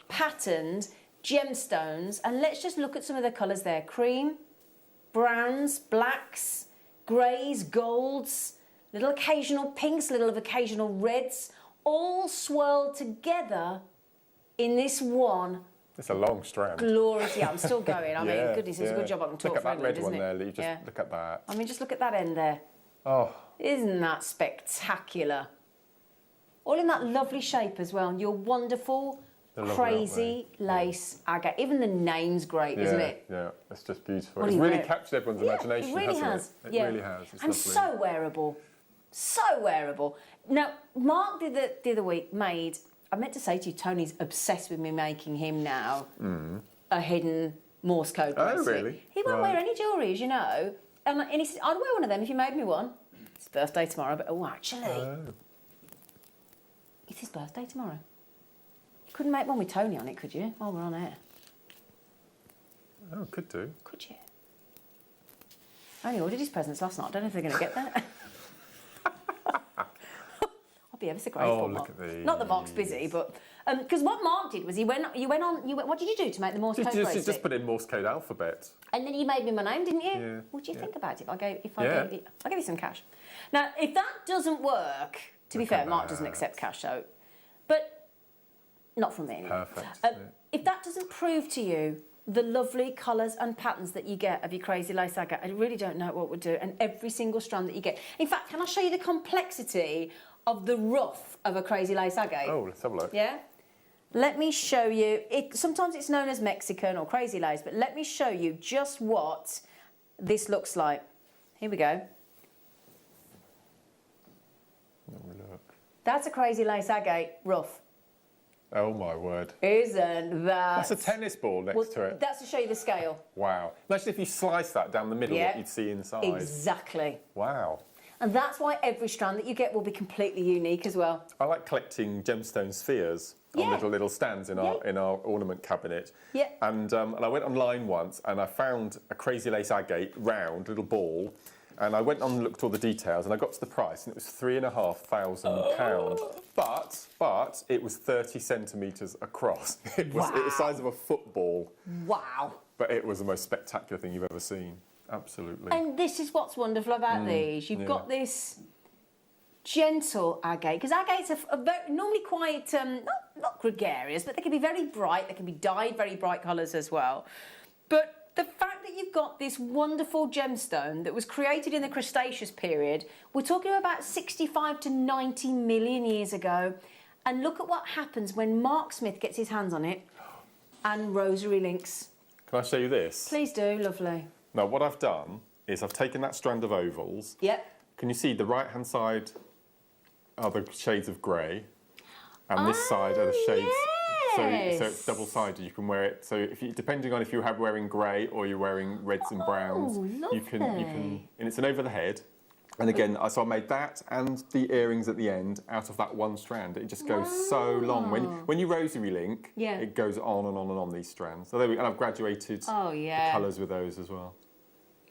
patterned gemstones. And let's just look at some of the colours there. Cream, browns, blacks, greys, golds, little occasional pinks, little of occasional reds, all swirled together in this one. It's a long strand. Glorious. Yeah, I'm still going. I mean, goodness, it's a good job I can talk Look at for that red England, one isn't there, it? Lee. Just look at that. I mean, just look at that end there. Oh. Isn't that spectacular? All in that lovely shape as well. Your wonderful, crazy lace agate. Even the name's great, isn't it? Yeah, it's just beautiful. It's really captured everyone's imagination, it really hasn't has. it? It really has. It's and lovely. so wearable. So wearable. Now, Mark the other week made... I meant to say to you, Tony's obsessed with me making him now a hidden Morse code bracelet. Oh, really? He won't wear any jewellery, as you know. And he said, I'd wear one of them if you made me one. It's his birthday tomorrow, but actually... It's his birthday tomorrow. You couldn't make one with Tony on it, could you? While we're on air. Oh, could do. Could you? I only ordered his presents last night. I don't know if they're going to get there. I'll be ever so grateful. Oh, look Mark. at these. Not that Mark's busy, but because what Mark did was what did you do to make the Morse code bracelet? Just put in Morse code alphabet. And then you made me my name, didn't you? Yeah. What do you think about it? I'll give you some cash. Now, if that doesn't work, to be fair, Mark doesn't accept cash, so, but not from me anyway. Perfect. If that doesn't prove to you the lovely colours and patterns that you get of your crazy lace agate, I really don't know what would do. And every single strand that you get. In fact, can I show you the complexity of the rough of a crazy lace agate? Oh, let's have a look. Yeah? Let me show you. Sometimes it's known as Mexican or crazy lace, but let me show you just what this looks like. Here we go. Look. That's a crazy lace agate rough. Oh my word. Isn't that? That's a tennis ball next to it. That's to show you the scale. Wow. Imagine if you slice that down the middle, what you'd see inside. Exactly. Wow. And that's why every strand that you get will be completely unique as well. I like collecting gemstone spheres on little stands in our ornament cabinet. Yeah. And I went online once and I found a crazy lace agate round little ball. And I went on and looked at all the details and I got to the price and it was £3,500. But it was 30 centimetres across. It was the size of a football. Wow. But it was the most spectacular thing you've ever seen. Absolutely. And this is what's wonderful about these. You've got this gentle agate, because agates are normally quite, not gregarious, but they can be very bright. They can be dyed very bright colours as well. But the fact that you've got this wonderful gemstone that was created in the Cretaceous period, we're talking about 65 to 90 million years ago. And look at what happens when Mark Smith gets his hands on it and rosary links. Can I show you this? Please do, lovely. Now, what I've done is I've taken that strand of ovals. Yep. Can you see the right-hand side are the shades of grey, and this side are the shades. So it's double-sided. You can wear it. So depending on if you're wearing grey or you're wearing reds and browns, you can. And it's an over the head. And again, so I made that and the earrings at the end out of that one strand. It just goes so long. When you rosary link, it goes on and on and on these strands. So there we go. And I've graduated the colours with those as well.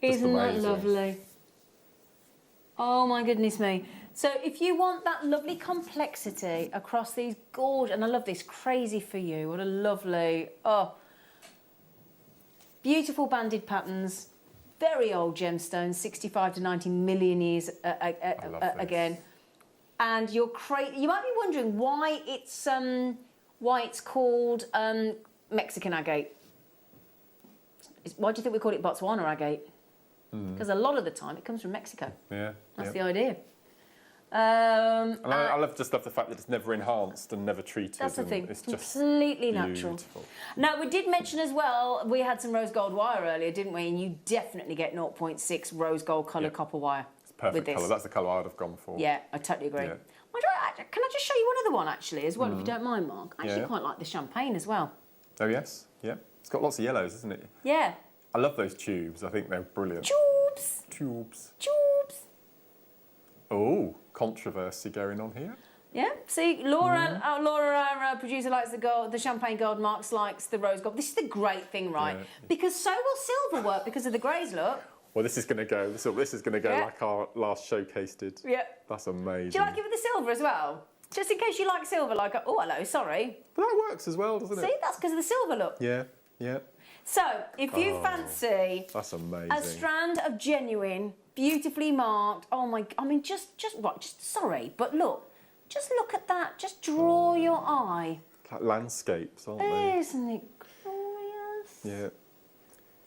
Isn't that lovely? Oh my goodness me. So if you want that lovely complexity across these gorgeous, and I love this, crazy for you, what a lovely, beautiful banded patterns, very old gemstones, 65 to 90 million years again. And you might be wondering why it's called Mexican agate. Why do you think we call it Botswana agate? Because a lot of the time it comes from Mexico. Yeah. That's the idea. And I just love the fact that it's never enhanced and never treated. That's the thing. It's completely natural. Beautiful. Now, we did mention as well, we had some rose gold wire earlier, didn't we? And you definitely get 0.6 rose gold coloured copper wire. It's perfect colour. That's the colour I'd have gone for. Yeah, I totally agree. Yeah. Can I just show you one other one, actually, as well, if you don't mind, Mark? I actually quite like the champagne as well. Oh, yes? Yeah. It's got lots of yellows, isn't it? Yeah. I love those tubes. I think they're brilliant. Tubes. Oh, controversy going on here. Yeah, see, Laura, our producer, likes the gold, the champagne gold. Mark likes the rose gold. This is the great thing, right? Yeah. Because so will silver work because of the greys, look. Well, this is going to go. This is going to go like our last showcase did. Yeah. That's amazing. Do you like it with the silver as well? Just in case you like silver, like oh hello, sorry. But that works as well, doesn't it? See, that's because of the silver look. Yeah, yeah. So, if you fancy that's amazing. a strand of genuine, beautifully marked, sorry, but look, just look at that, just draw your eye. Like landscapes, aren't they? Isn't it glorious? Yeah.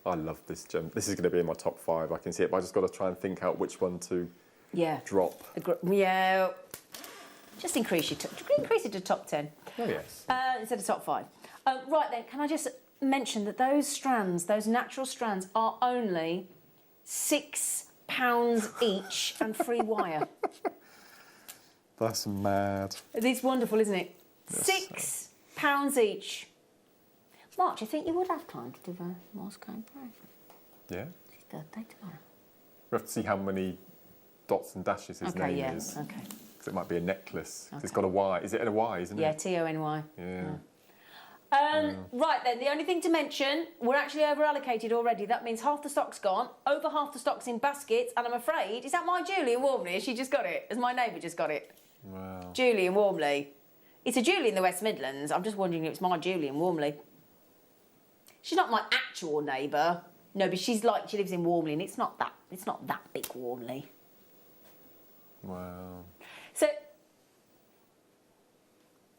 I love this gem. This is going to be in my top 5, I can see it, but I just got to try and think out which one to drop. Yeah. Just increase it to top 10. Oh, yes. Instead of top 5. Right then, can I just mention that those strands, those natural strands, are only £6 each and free wire. That's mad. It's wonderful, isn't it? Yes. £6 each. Mark, do you think you would have time to do a Morse code bracelet? Yeah. It's his birthday tomorrow. We have to see how many dots and dashes his name is. Okay. Because it might be a necklace. Okay. It's got a Y. Is it a Y, isn't it? Yeah, Tony. Yeah. Right then, the only thing to mention, we're actually over allocated already. That means half the stock's gone, over half the stock's in baskets, and I'm afraid, is that my Julie in Warmley? Has she just got it? Has my neighbour just got it? Wow. Julie in Warmley. It's a Julie in the West Midlands. I'm just wondering if it's my Julie in Warmley. She's not my actual neighbour. No, but she lives in Warmley, and it's not that big Warmley. Wow. So,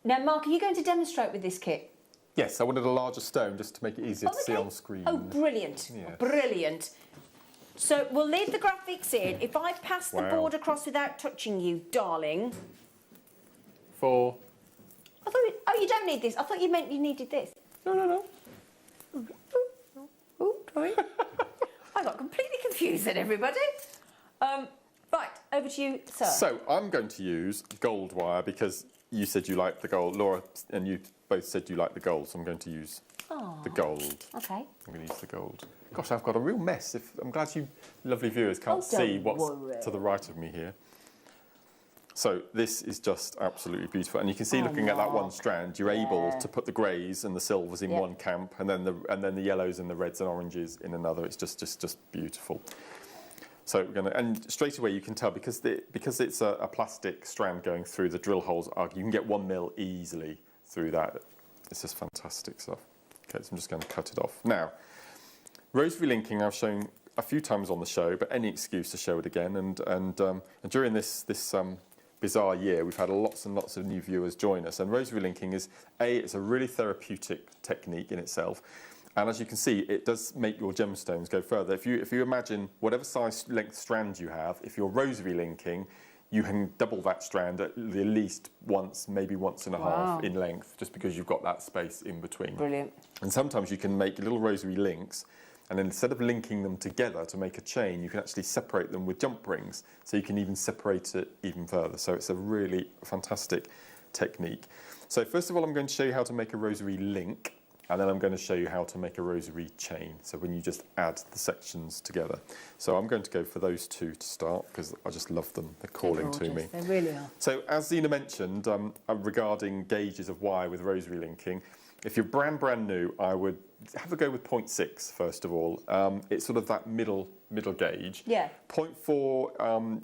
now Mark, are you going to demonstrate with this kit? Yes, I wanted a larger stone just to make it easier to see on screen. Oh, brilliant. Yes. Brilliant. So we'll leave the graphics in. If I pass the board across without touching you, darling. Oh, you don't need this. I thought you meant you needed this. No. Oh, sorry. I got completely confused then, everybody. Right, over to you, sir. So I'm going to use gold wire because you said you liked the gold. Laura and you both said you liked the gold, so I'm going to use the gold. Okay. I'm going to use the gold. Gosh, I've got a real mess. I'm glad you lovely viewers can't see what's to the right of me here. So this is just absolutely beautiful, and you can see looking at that one strand, you're able to put the greys and the silvers in one camp, and then the yellows and the reds and oranges in another. It's just beautiful. So we're going to, and straight away you can tell because it's a plastic strand going through, the drill holes you can get 1 mil easily through that. It's just fantastic stuff. Okay, so I'm just going to cut it off now. Rosary linking I've shown a few times on the show, but any excuse to show it again. And during this bizarre year, we've had lots and lots of new viewers join us. And rosary linking it's a really therapeutic technique in itself. And as you can see, it does make your gemstones go further. If you imagine whatever size length strand you have, if you're rosary linking, you can double that strand at least once, maybe once and a half in length, just because you've got that space in between. Brilliant. And sometimes you can make little rosary links, and then instead of linking them together to make a chain, you can actually separate them with jump rings, so you can even separate it even further. So it's a really fantastic technique. So first of all, I'm going to show you how to make a rosary link, and then I'm going to show you how to make a rosary chain. So when you just add the sections together. So I'm going to go for those two to start, because I just love them. They're calling to me. They really are. So as Zena mentioned, regarding gauges of wire with rosary linking, if you're brand new, I would have a go with 0.6 first of all. It's sort of that middle gauge. Yeah. 0.4,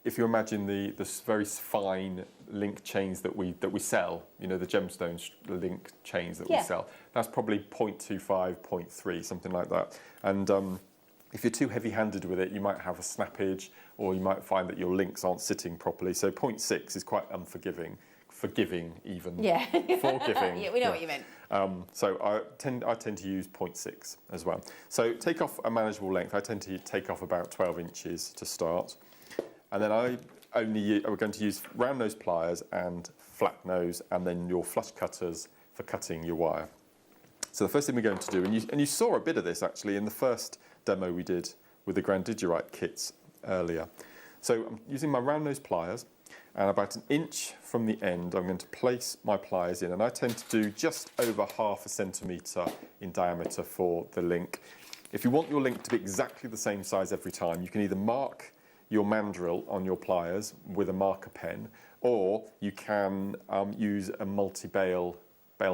if you imagine the very fine link chains that we sell, you know, the gemstone link chains that we sell, that's probably 0.25, 0.3, something like that. And if you're too heavy-handed with it, you might have a snappage, or you might find that your links aren't sitting properly. So 0.6 is quite unforgiving. Forgiving even. Yeah. Forgiving. Yeah, we know what you meant. So I tend to use 0.6 as well. So take off a manageable length. I tend to take off about 12 inches to start. And then we're going to use round nose pliers and flat nose, and then your flush cutters for cutting your wire. So the first thing we're going to do, and you saw a bit of this actually in the first demo we did with the Grandidierite kits earlier. So I'm using my round nose pliers, and about 1 inch from the end I'm going to place my pliers in, and I tend to do just over ½ centimetre in diameter for the link. If you want your link to be exactly the same size every time, you can either mark your mandrel on your pliers with a marker pen, or you can use a multi-bail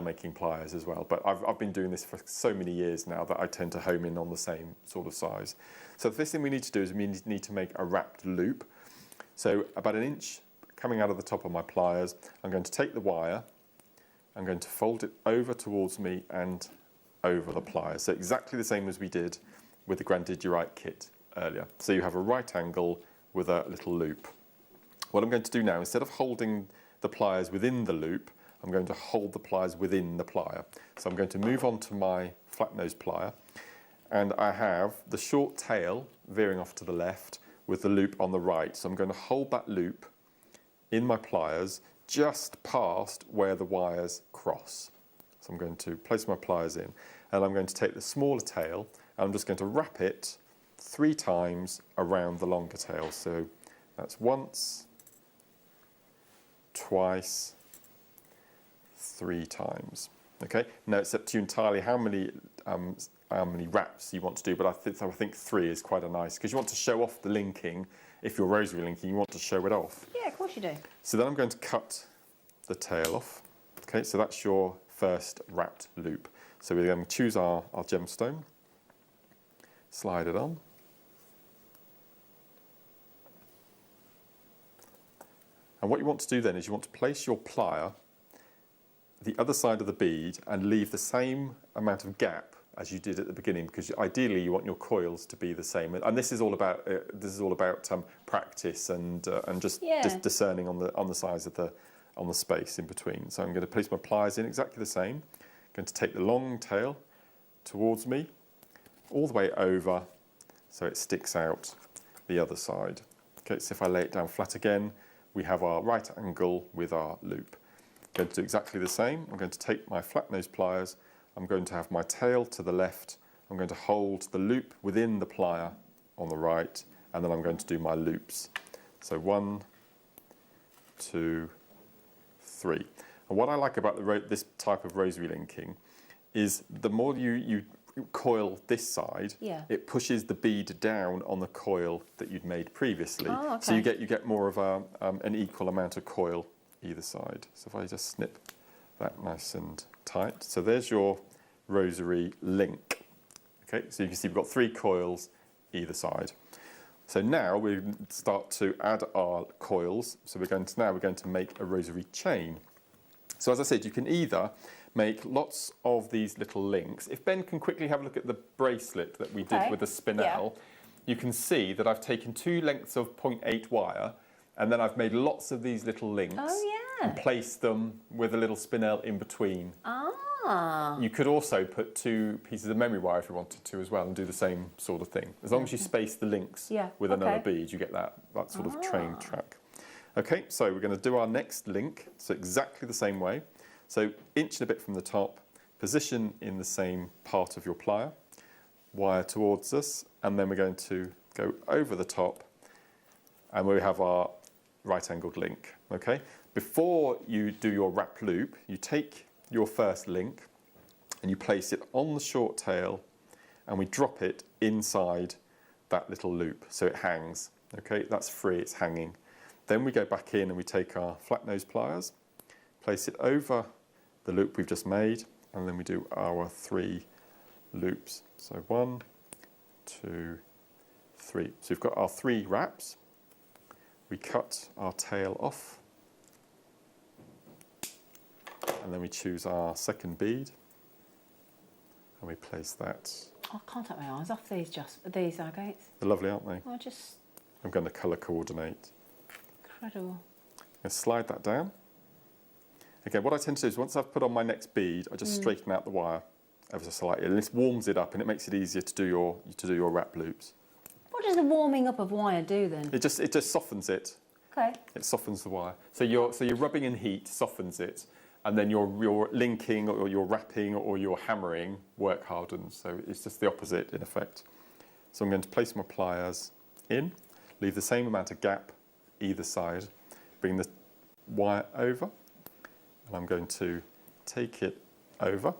making pliers as well. But I've been doing this for so many years now that I tend to home in on the same sort of size. So the first thing we need to do is we need to make a wrapped loop. So about 1 inch coming out of the top of my pliers, I'm going to take the wire, I'm going to fold it over towards me and over the pliers. So exactly the same as we did with the Grandidierite kit earlier. So you have a right angle with a little loop. What I'm going to do now, instead of holding the pliers within the loop, I'm going to hold the pliers within the plier. So I'm going to move on to my flat nose plier, and I have the short tail veering off to the left with the loop on the right. So I'm going to hold that loop in my pliers just past where the wires cross. So I'm going to place my pliers in, and I'm going to take the smaller tail, and I'm just going to wrap it 3 times around the longer tail. So that's once, twice, 3 times. Okay. Now it's up to you entirely how many wraps you want to do, but I think 3 is quite a nice, because you want to show off the linking. If you're rosary linking, you want to show it off. Yeah, of course you do. So then I'm going to cut the tail off. Okay, so that's your first wrapped loop. So we're going to choose our gemstone, slide it on. And what you want to do then is you want to place your plier the other side of the bead and leave the same amount of gap as you did at the beginning, because ideally you want your coils to be the same. And this is all about practice and just discerning on the size of the space in between. So I'm going to place my pliers in exactly the same. I'm going to take the long tail towards me, all the way over, so it sticks out the other side. Okay, so if I lay it down flat again, we have our right angle with our loop. I'm going to do exactly the same. I'm going to take my flat nose pliers. I'm going to have my tail to the left. I'm going to hold the loop within the plier on the right, and then I'm going to do my loops. So 1, 2, 3. And what I like about this type of rosary linking is the more you coil this side, it pushes the bead down on the coil that you'd made previously. Oh, okay. So you get more of an equal amount of coil either side. So if I just snip that nice and tight. So there's your rosary link. Okay, so you can see we've got 3 coils either side. So now we start to add our coils. So we're going to make a rosary chain. So as I said, you can either make lots of these little links. If Ben can quickly have a look at the bracelet that we did with the spinel, you can see that I've taken 2 lengths of 0.8 wire, and then I've made lots of these little links and placed them with a little spinel in between. You could also put 2 pieces of memory wire if you wanted to as well and do the same sort of thing. As long as you space the links with another bead, you get that sort of train track. Okay, so we're going to do our next link, so exactly the same way. So inch and a bit from the top, position in the same part of your plier, wire towards us, and then we're going to go over the top, and we have our right angled link. Okay, before you do your wrap loop, you take your first link and you place it on the short tail, and we drop it inside that little loop so it hangs. Okay, that's free, it's hanging. Then we go back in and we take our flat nose pliers, place it over the loop we've just made, and then we do our 3 loops. So 1, 2, 3. So we've got our 3 wraps. We cut our tail off, and then we choose our second bead, and we place that. I can't take my eyes off these agates. They're lovely, aren't they? Oh, I'm going to colour coordinate. Incredible. And slide that down. Okay, what I tend to do is once I've put on my next bead, I just straighten out the wire ever so slightly, and this warms it up and it makes it easier to do your wrap loops. What does the warming up of wire do then? It just softens it. Okay. It softens the wire. So your rubbing in heat softens it, and then your linking or your wrapping or your hammering work hardens. So it's just the opposite in effect. So I'm going to place my pliers in, leave the same amount of gap either side, bring the wire over, and I'm going to take it over,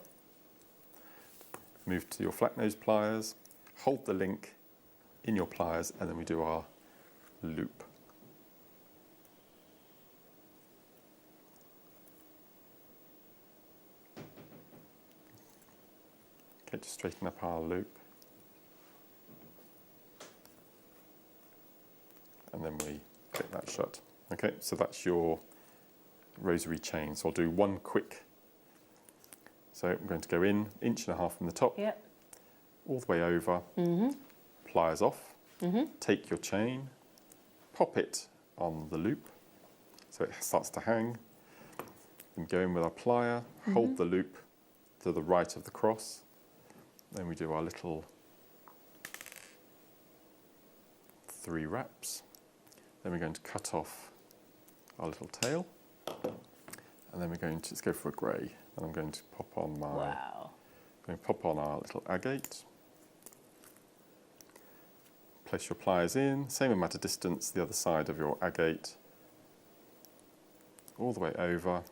move to your flat nose pliers, hold the link in your pliers, and then we do our loop. Okay, just straighten up our loop. And then we click that shut. Okay, so that's your rosary chain. So I'll do one quick. So I'm going to go in 1.5 inches from the top, all the way over, pliers off, take your chain, pop it on the loop so it starts to hang, then go in with our plier, hold the loop to the right of the cross, then we do our little 3 wraps. Then we're going to cut off our little tail, and then we're going to, let's go for a grey, and I'm going to pop on our little agate. Place your pliers in, same amount of distance the other side of your agate, all the way over.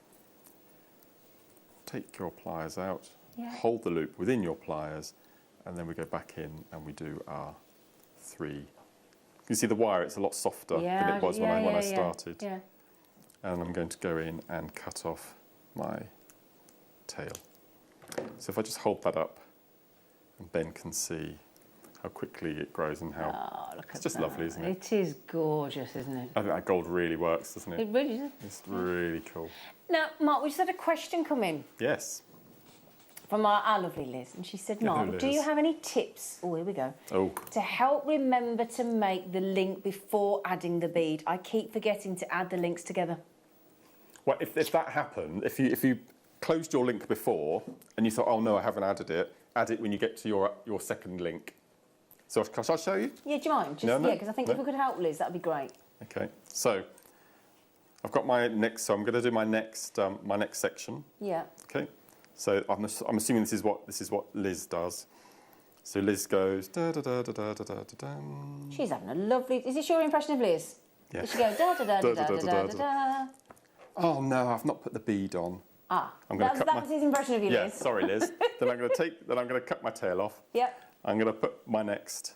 Take your pliers out, hold the loop within your pliers, and then we go back in and we do our 3. You can see the wire, it's a lot softer than it was when I started. And I'm going to go in and cut off my tail. So if I just hold that up, and Ben can see how quickly it grows and how it's just lovely, isn't it? It is gorgeous, isn't it? I think that gold really works, doesn't it? It really does. It's really cool. Now, Mark, we just had a question come in Yes. from our lovely Liz, and she said, Hello, Mark, do Liz. you have any tips? Oh, here we go. Oh. To help remember to make the link before adding the bead. I keep forgetting to add the links together. Well, if that happened, if you closed your link before and you thought, oh no, I haven't add it when you get to your second link. So shall I show you? Yeah, do you mind? Just, No? yeah, because I think if we could help Liz, that'd be great. Okay. So I've got my next. So I'm going to do my next section. Yeah. Okay. So I'm assuming this is what Liz does. So Liz goes da da da da da da da da. She's having a lovely. Is this your impression of Liz? Yeah. Does she go da da da da da da da da? Oh no, I've not put the bead on. Ah, that was his impression of you, Yeah, Liz. sorry, Liz. Then I'm going to cut my tail off. Yep. I'm going to put my next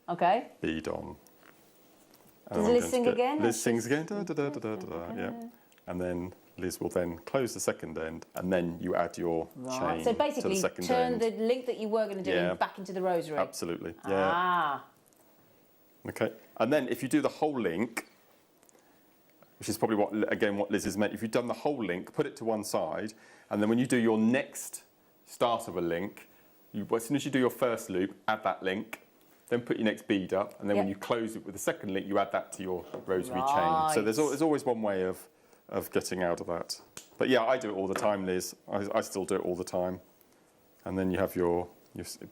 Okay. bead on. Does Liz sing again? Liz sings again. Da, da, da, da, da, da, yeah. And then Liz will then close the second end, and then you add your chain So to basically, the second turn end. the link that you were going to do back into the rosary. Absolutely. Yeah. Ah. Okay. And then if you do the whole link, which is probably what Liz has meant. If you've done the whole link, put it to one side, and then when you do your next start of a link, as soon as you do your first loop, add that link, then put your next bead up, and then when you close it with the second link, you add that to your rosary chain. So there's always one way of getting out of that. But yeah, I do it all the time, Liz. I still do it all the time. And then you have you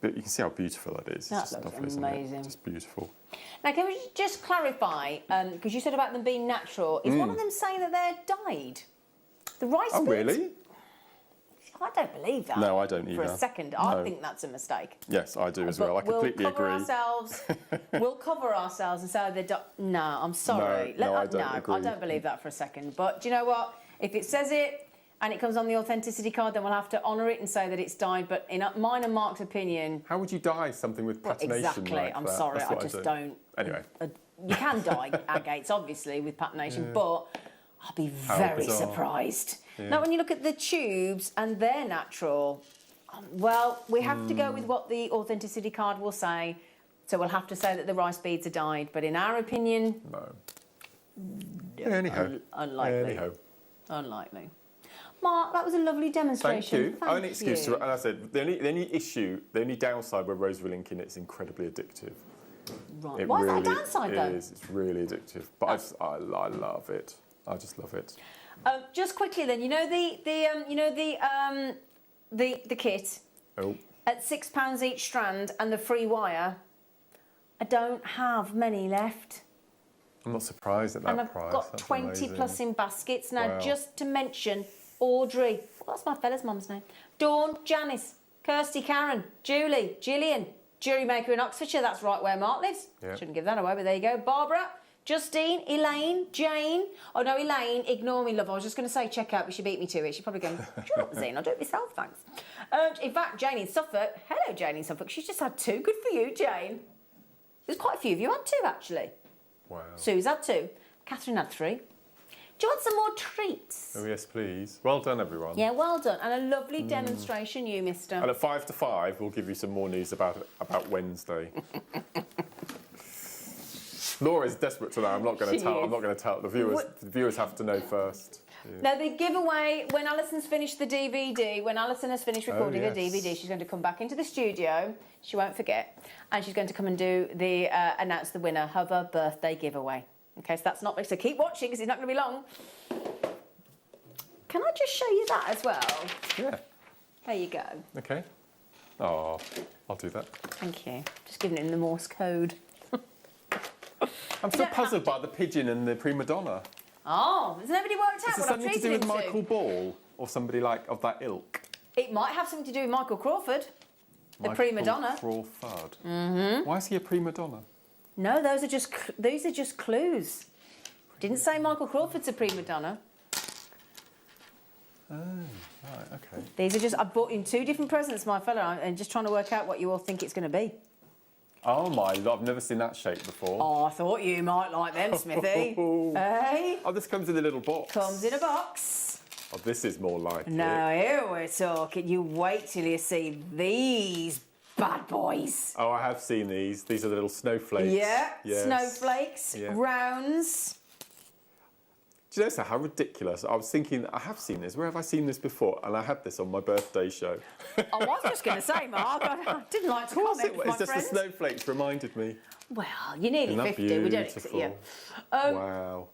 can see how beautiful that is. That it's just looks lovely, isn't amazing. it? Just beautiful. Now, can we just clarify, because you said about them being natural, is one of them saying that they're dyed? The rice Oh, beads? really? I don't believe that. No, I don't For either. a second. No. I think that's a mistake. Yes, I do as But well. I completely we'll cover agree. Ourselves, we'll cover ourselves and say they're no, I'm sorry. No, I don't agree. I don't believe that for a second. But do you know what? If it says it and it comes on the authenticity card, then we'll have to honour it and say that it's dyed. But in mine and Mark's opinion... How would you dye something with patination exactly. like I'm that? sorry, That's I what just do. don't... Anyway. You can dye agates, obviously, with patination, but I'll be very surprised. Yeah. Now, when you look at the tubes and they're natural, well, we have to go with what the authenticity card will say. So we'll have to say that the rice beads are dyed. But in our opinion... No. Anyhow. Unlikely. Anyhow. Unlikely. Mark, that was a lovely demonstration. Thank you. Thank Only excuse you. to, and I said, the only downside with rosary linking, it's incredibly addictive. Right. Why is that a downside, though? It is. It's really addictive. But I love it. I just love it. Just quickly then, the kit at £6 each strand and the free wire. I don't have many left. I'm not surprised at that and I've price. got That's 20 amazing. plus in baskets. Now, Wow. just to mention Audrey, that's my fella's mum's name, Dawn, Janice, Kirsty, Karen, Julie, Gillian, Jewellery Maker in Oxfordshire, that's right where Mark lives. Yeah. Shouldn't give that away, but there you go. Barbara, Justine, Elaine, Jane. Oh no, Elaine, ignore me, love. I was just going to say check out, but she beat me to it. She's probably going, shut up, Zine, I'll do it myself, thanks. In fact, Jane in Suffolk, hello, Jane in Suffolk. She's just had 2. Good for you, Jane. There's quite a few of you had 2, actually. Wow. Sue's had 2. Catherine had 3. Do you want some more treats? Oh, yes, please. Well done, everyone. Yeah, well done. And a lovely demonstration, you, mister. And at 5 to 5, we'll give you some more news about Wednesday. Laura's desperate to know. I'm not going to tell. I'm not going to tell. The viewers have to know first. Yeah. Now, the giveaway, when Alison's finished the DVD, when Alison has finished recording the DVD, she's going to come back into the studio. She won't forget. And she's going to come and do the announce the winner of her birthday giveaway. Okay, so that's not... So keep watching because it's not going to be long. Can I just show you that as well? Yeah. There you go. Okay. Oh, I'll do that. Thank you. Just giving it in the Morse code. I'm still puzzled by the pigeon and the prima donna. Oh, has nobody worked out Is it what I've something to treated do him with Michael Ball or somebody like of that ilk? It might have something to do with Michael Crawford, the prima donna. Crawford. Mm-hmm. Why is he a prima donna? No, those are just clues. Didn't say Michael Crawford's a prima donna. Oh, right, okay. These are just... I bought in 2 different presents, my fella, and just trying to work out what you all think it's going to be. Oh my lord, I've never seen that shape before. Oh, I thought you might like them, Smithy. Hey? Oh, this comes in a little box. Comes in a box. Oh, this is more like Now it. here we're talking. You wait till you see these bad boys. Oh, I have seen these. These are the little snowflakes. Yeah, Yes. snowflakes, Yeah. rounds. Do you know how ridiculous? I was thinking, I have seen this. Where have I seen this before? And I had this on my birthday show. I was just going to say, Mark, I didn't like to comment with my It's just friends. the snowflakes reminded me. Well, you're nearly Isn't that 50. We don't beautiful? yeah. Wow.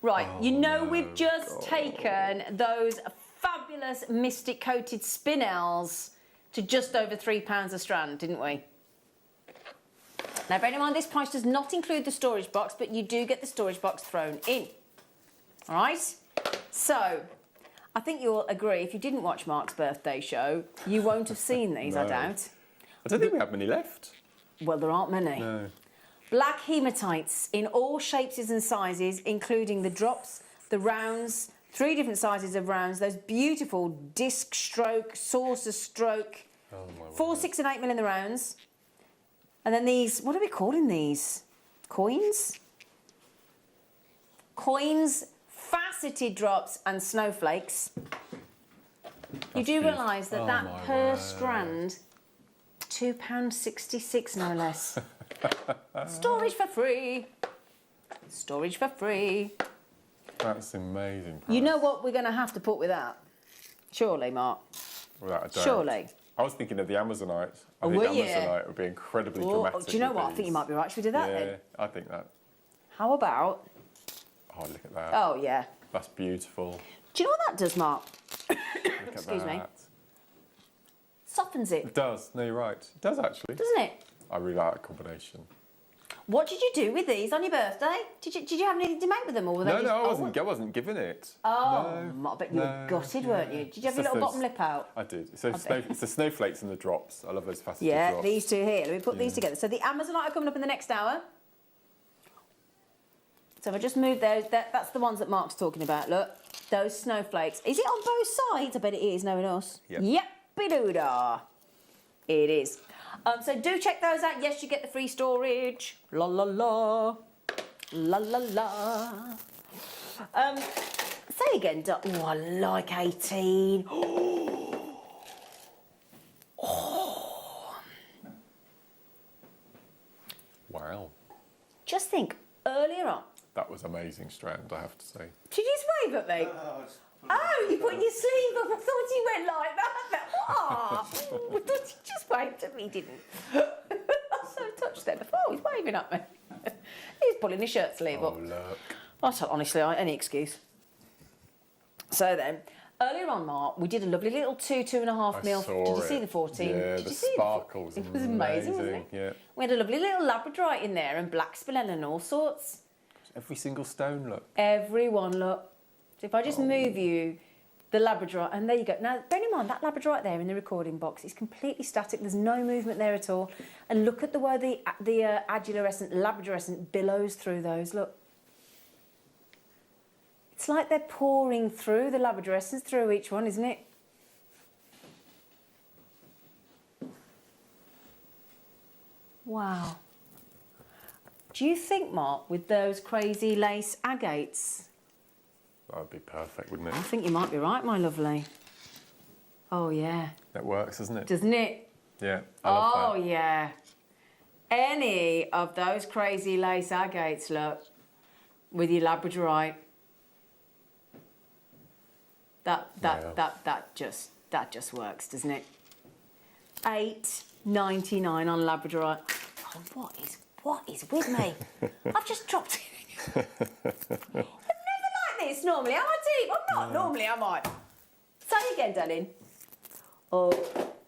Right, Oh, you know we've just taken those fabulous Mystic coated spinels to just over £3 a strand, didn't we? Now, bear in mind, this price does not include the storage box, but you do get the storage box thrown in. All right? So, I think you'll agree, if you didn't watch Mark's birthday show, you won't have seen these, I No. doubt. I don't think we have many left. Well, there aren't many. No. Black hematites in all shapes and sizes, including the drops, the rounds, 3 different sizes of rounds, those beautiful disc stroke, saucer stroke, 4, 6 and 8 mil in the rounds. And then these, what are we calling these? Coins? Coins, faceted drops and snowflakes. You do realise that that per strand, £2.66 no less. Storage for free. Storage for free. That's amazing. You know what we're going to have to put with that? Surely, Mark. Without a doubt. Surely. I was thinking of the Amazonite. I Oh, think were you? Amazonite would be incredibly Oh, dramatic. do you know with what? I these. think you might be right. Should we do that yeah, then? I think that. How about? Oh, look at that. Oh, yeah. That's beautiful. Do you know what that does, Mark? Look Excuse at me. that. Softens it, It does. No, you're right. It does actually. doesn't it? I really like that combination. What did you do with these on your birthday? Did you have anything to make with them, or were they No, just... I wasn't given it. Oh, No, I bet you were gutted, weren't you? Did you have It's your little just bottom lip out? I did. So it's the snowflakes and the drops. I love those faceted Yeah, drops. these two here. Let me put these together. So the Amazonite are coming up in the next hour. So if I just move those, that's the ones that Mark's talking about, look. Those snowflakes. Is it on both sides? I bet it is, knowing us. Yep. Yep-be-doo-dah. It is. So do check those out. Yes, you get the free storage. La la la. La la la. Say again, Doc. Oh, I like 18. Oh. Wow. Just think, earlier on. That was amazing strand, I have to say. Did you just wave at me? Oh, you put your sleeve up. I thought you went like that. Oh, I thought you just waved at me, didn't I was so touched then. I thought, oh, he's waving at me. He's pulling his shirt sleeve up. Oh, look. I thought, honestly, any excuse. So then, earlier on, Mark, we did a lovely little 2.5 mil. saw Did you it. see the 14? Yeah, did the you see sparkles. It was amazing, wasn't it? Yeah. We had a lovely little Labradorite in there and black spinel and all sorts. Every single stone, look. Every one, look. So if I just move you, the Labradorite, and there you go. Now, bear in mind, that Labradorite there in the recording box is completely static. There's no movement there at all. And look at the way the adularescent, Labradorescent billows through those, look. It's like they're pouring through the Labradorescence through each one, isn't it? Wow. Do you think, Mark, with those crazy lace agates? That would be perfect, wouldn't it? I think you might be right, my lovely. Oh, yeah. That works, doesn't it? Doesn't it? Yeah, I love that. Yeah. Any of those crazy lace agates, look, with your Labradorite. That just works, doesn't it? $8.99 on Labradorite. Oh, what is with me? I've just dropped it. I'm never like this normally, am I, Deep? I'm not normally, am I? Say again, darling. Oh,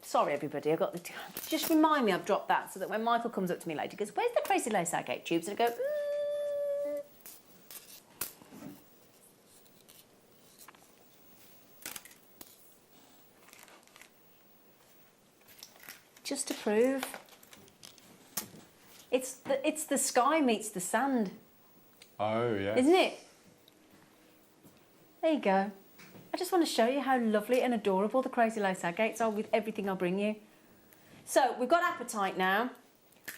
sorry, everybody. I got the. Just remind me I've dropped that so that when Michael comes up to me later, he goes, "Where's the crazy lace agate tubes?" And I go, Just to prove. It's the sky meets the sand. Oh, yeah. Isn't it? There you go. I just want to show you how lovely and adorable the crazy lace agates are with everything I bring you. So we've got apatite now.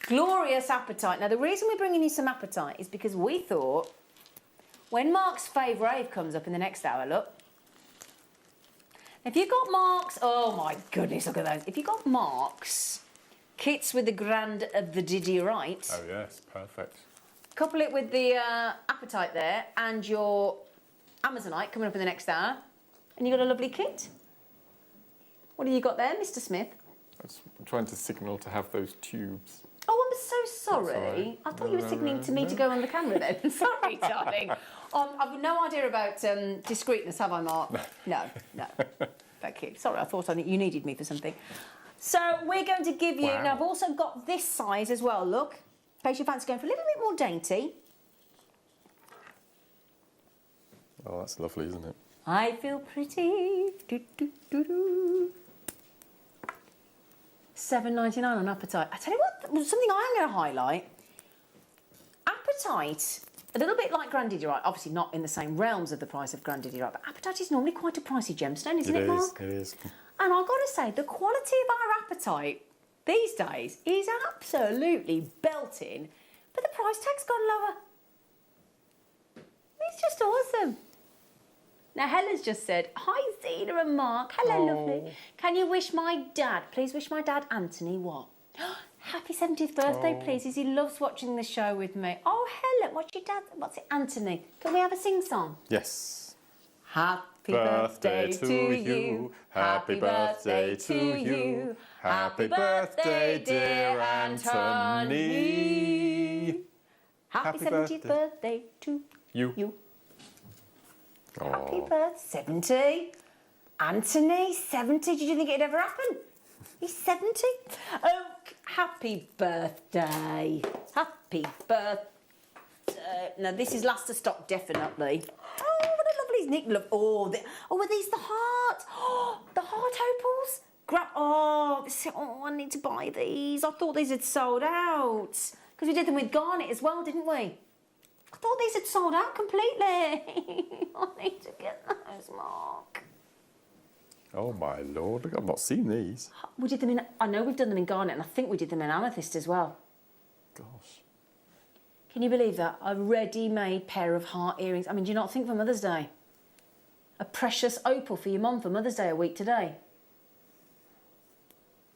Glorious apatite. Now the reason we're bringing you some apatite is because we thought when Mark's Fave Rave comes up in the next hour, look. If you've got Mark's, oh my goodness, look at those. If you've got Mark's kits with the Grand of the Didiorite. Oh yes, perfect. Couple it with the Appetite there and your Amazonite coming up in the next hour. And you've got a lovely kit. What have you got there, Mr. Smith? I'm trying to signal to have those tubes. Oh, I'm so sorry. Right. I thought you were signaling to me to go on the camera then. Sorry, darling. I've no idea about discreetness, have I, Mark? No. Thank you. Sorry, I thought you needed me for something. So we're going to give you... Wow. Now, I've also got this size as well, look. In case you fancy going for a little bit more dainty. Oh, that's lovely, isn't it? I feel pretty. Do, do, do, do. $7.99 on Appetite. I tell you what, something I'm going to highlight. Appetite, a little bit like Grand Didiorite, obviously not in the same realms of the price of Grand Didiorite, but Appetite is normally quite a pricey gemstone, isn't it, Mark? It is. And I've got to say, the quality of our Appetite these days is absolutely belting, but the price tag's gone lower. It's just awesome. Now, Helen's just said, hi, Zena and Mark. Hello, lovely. Can you wish my dad, please wish my dad, Anthony, what? Happy 70th birthday, please, as he loves watching the show with me. Oh, Helen, what's your dad, what's it, Anthony? Can we have a sing-song? Yes. Happy birthday to you. Happy birthday to you. Happy birthday, dear Anthony. Happy 70th birthday to you. Happy birthday, 70. Anthony, 70. Did you think it'd ever happen? He's 70. Oh, happy birthday. Happy birthday. Now, this is last to stop, definitely. Oh, what a lovely nick. Look. Oh, are these the heart? Oh, the heart opals? I need to buy these. I thought these had sold out. Because we did them with garnet as well, didn't we? I thought these had sold out completely. I need to get those, Mark. Oh my lord, look, I've not seen these. We did them in, I know we've done them in garnet, and I think we did them in amethyst as well. Gosh. Can you believe that? A ready-made pair of heart earrings. I mean, do you not think for Mother's Day? A precious opal for your mum for Mother's Day a week today.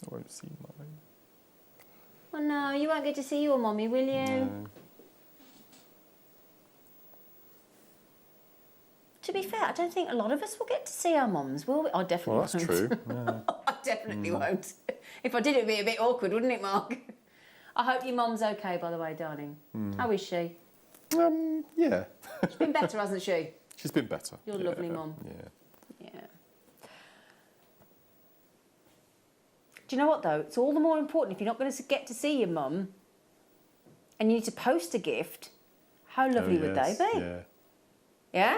I won't see mine. Oh no, you won't get to see your mummy, will you? No. To be fair, I don't think a lot of us will get to see our mums, will we? I definitely won't. That's true. Yeah. I definitely won't. If I did, it'd be a bit awkward, wouldn't it, Mark? I hope your mum's okay, by the way, darling. How is she? Yeah. She's been better, hasn't she? She's been better. Your lovely mum. Yeah. Yeah. Do you know what, though? It's all the more important if you're not going to get to see your mum and you need to post a gift. How lovely would they be? Yeah. Yeah?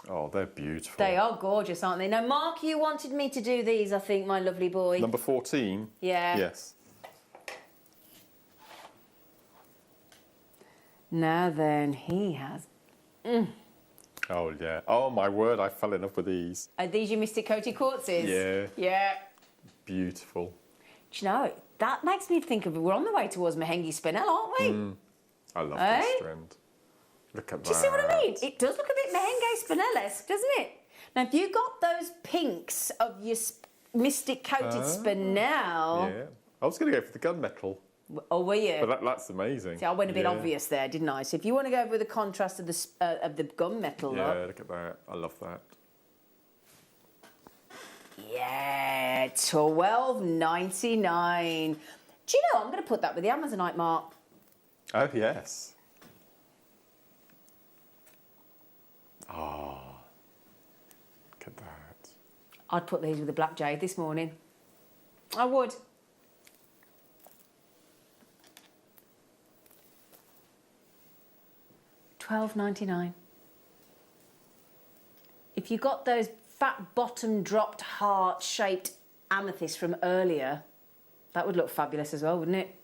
Oh, they're beautiful. They are gorgeous, aren't they? Now, Mark, you wanted me to do these, I think, my lovely boy. Number 14? Yeah. Yes. Now then, he has... Oh, yeah. Oh, my word, I fell in love with these. Are these your Mystic Coated Quartzes? Yeah. Yeah. Beautiful. Do you know, that makes me think of... We're on the way towards Mahengi Spinel, aren't we? I love this strand. Look at that. Do you see what I mean? It does look a bit Mahengi Spinel-esque, doesn't it? Now, if you got those pinks of your Mystic Coated Spinel... Yeah. I was going to go for the gunmetal. Oh, were you? But that's amazing. See, I went a bit obvious there, didn't I? So if you want to go with the contrast of the gunmetal, look at that. I love that. Yeah, $12.99. Do you know, I'm going to put that with the Amazonite, Mark. Oh, yes. Oh, look at that. I'd put these with the black jade this morning. I would. $12.99. If you got those fat bottom dropped heart shaped amethyst from earlier, that would look fabulous as well, wouldn't it?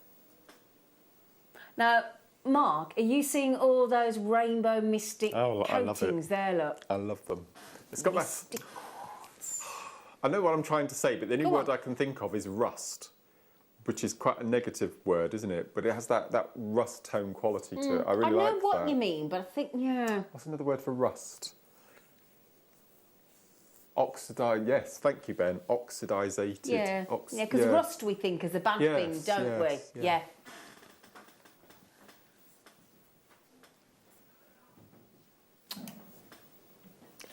Now, Mark, are you seeing all those rainbow mystic coatings there? Look, I love them. It's got mystic quartz. I know what I'm trying to say, but the only word I can think of is rust. which is quite a negative word, isn't it? But it has that rust tone quality to it. I really I know like what that. you mean, but I think, yeah. What's another word for rust? Oxidise, yes, thank you, Ben. Oxidizated. Yeah, because rust we think is a bad thing, don't we? Yeah.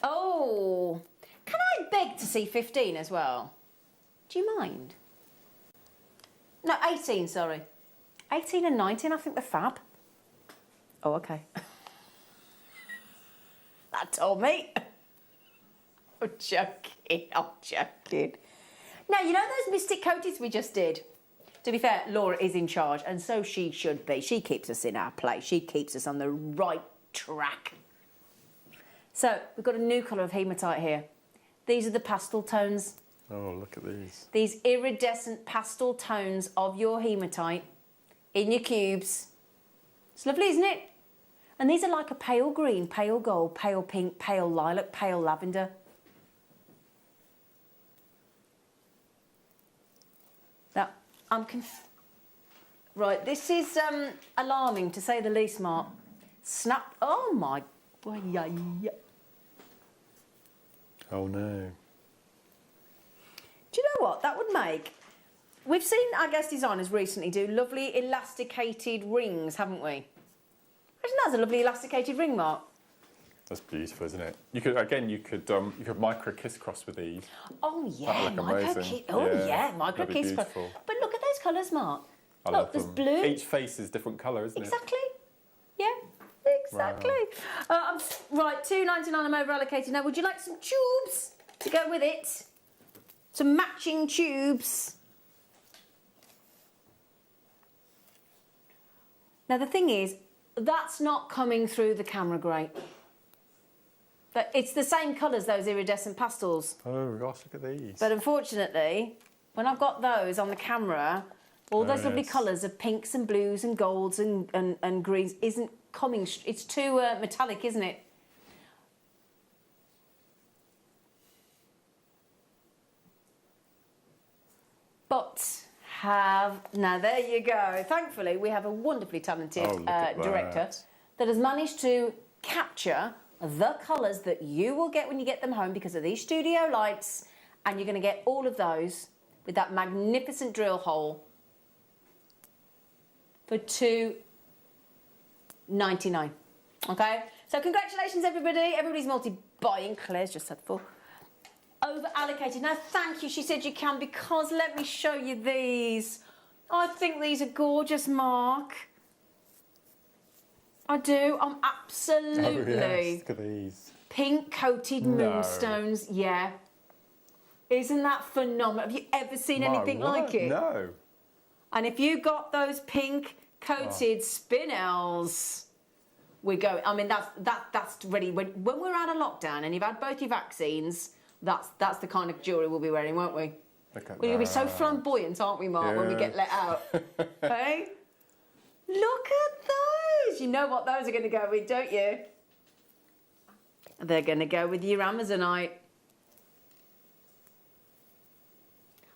Oh, can I beg to see 15 as well? Do you mind? No, 18, sorry. 18 and 19, I think they're fab. Oh, okay. That told me. I'm joking, I'm joking. Now, you know those Mystic Coatings we just did? To be fair, Laura is in charge, and so she should be. She keeps us in our place. She keeps us on the right track. So, we've got a new colour of hematite here. These are the pastel tones. Oh, look at these. These iridescent pastel tones of your hematite in your cubes. It's lovely, isn't it? And these are like a pale green, pale gold, pale pink, pale lilac, pale lavender. Now, right, this is alarming to say the least, Mark. Snap, oh my, yeah. Oh no. Do you know what that would make? We've seen our guest designers recently do lovely elasticated rings, haven't we? Imagine that's a lovely elasticated ring, Mark. That's beautiful, isn't it? You could micro kiss cross with these. Oh yeah, micro kiss. Oh yeah, micro kiss cross. But look at those colours, Mark. I look, love there's them. blue. Each face is different colour, isn't Exactly. Yeah. Exactly. Wow. Right, $2.99 I'm over allocated. Now, would you like some tubes to go with it? Some matching tubes. Now, the thing is, that's not coming through the camera great. But it's the same colours, those iridescent pastels. Oh gosh, look at these. But unfortunately, when I've got those on the camera, all those lovely colours of pinks and blues and golds and greens isn't coming. It's too metallic, isn't it? But now there you go. Thankfully, we have a wonderfully talented director that has managed to capture the colours that you will get when you get them home because of these studio lights, and you're going to get all of those with that magnificent drill hole for $2.99. Okay, so congratulations everybody. Everybody's multi-buying. Claire's just said full. Over allocated. Now thank you, she said you can, because let me show you these. I think these are gorgeous, Mark. I do. I'm absolutely. Oh, yes. Look at these. Pink coated moonstones. Yeah. Isn't that phenomenal? Have you ever seen anything like it? No. And if you got those pink coated spinels, we go. I mean, that's ready. When we're out of lockdown and you've had both your vaccines, that's the kind of jewellery we'll be wearing, won't we? We'll be so flamboyant, aren't we, Mark, when we get let out? Hey? Look at those! You know what those are going to go with, don't you? They're going to go with your Amazonite.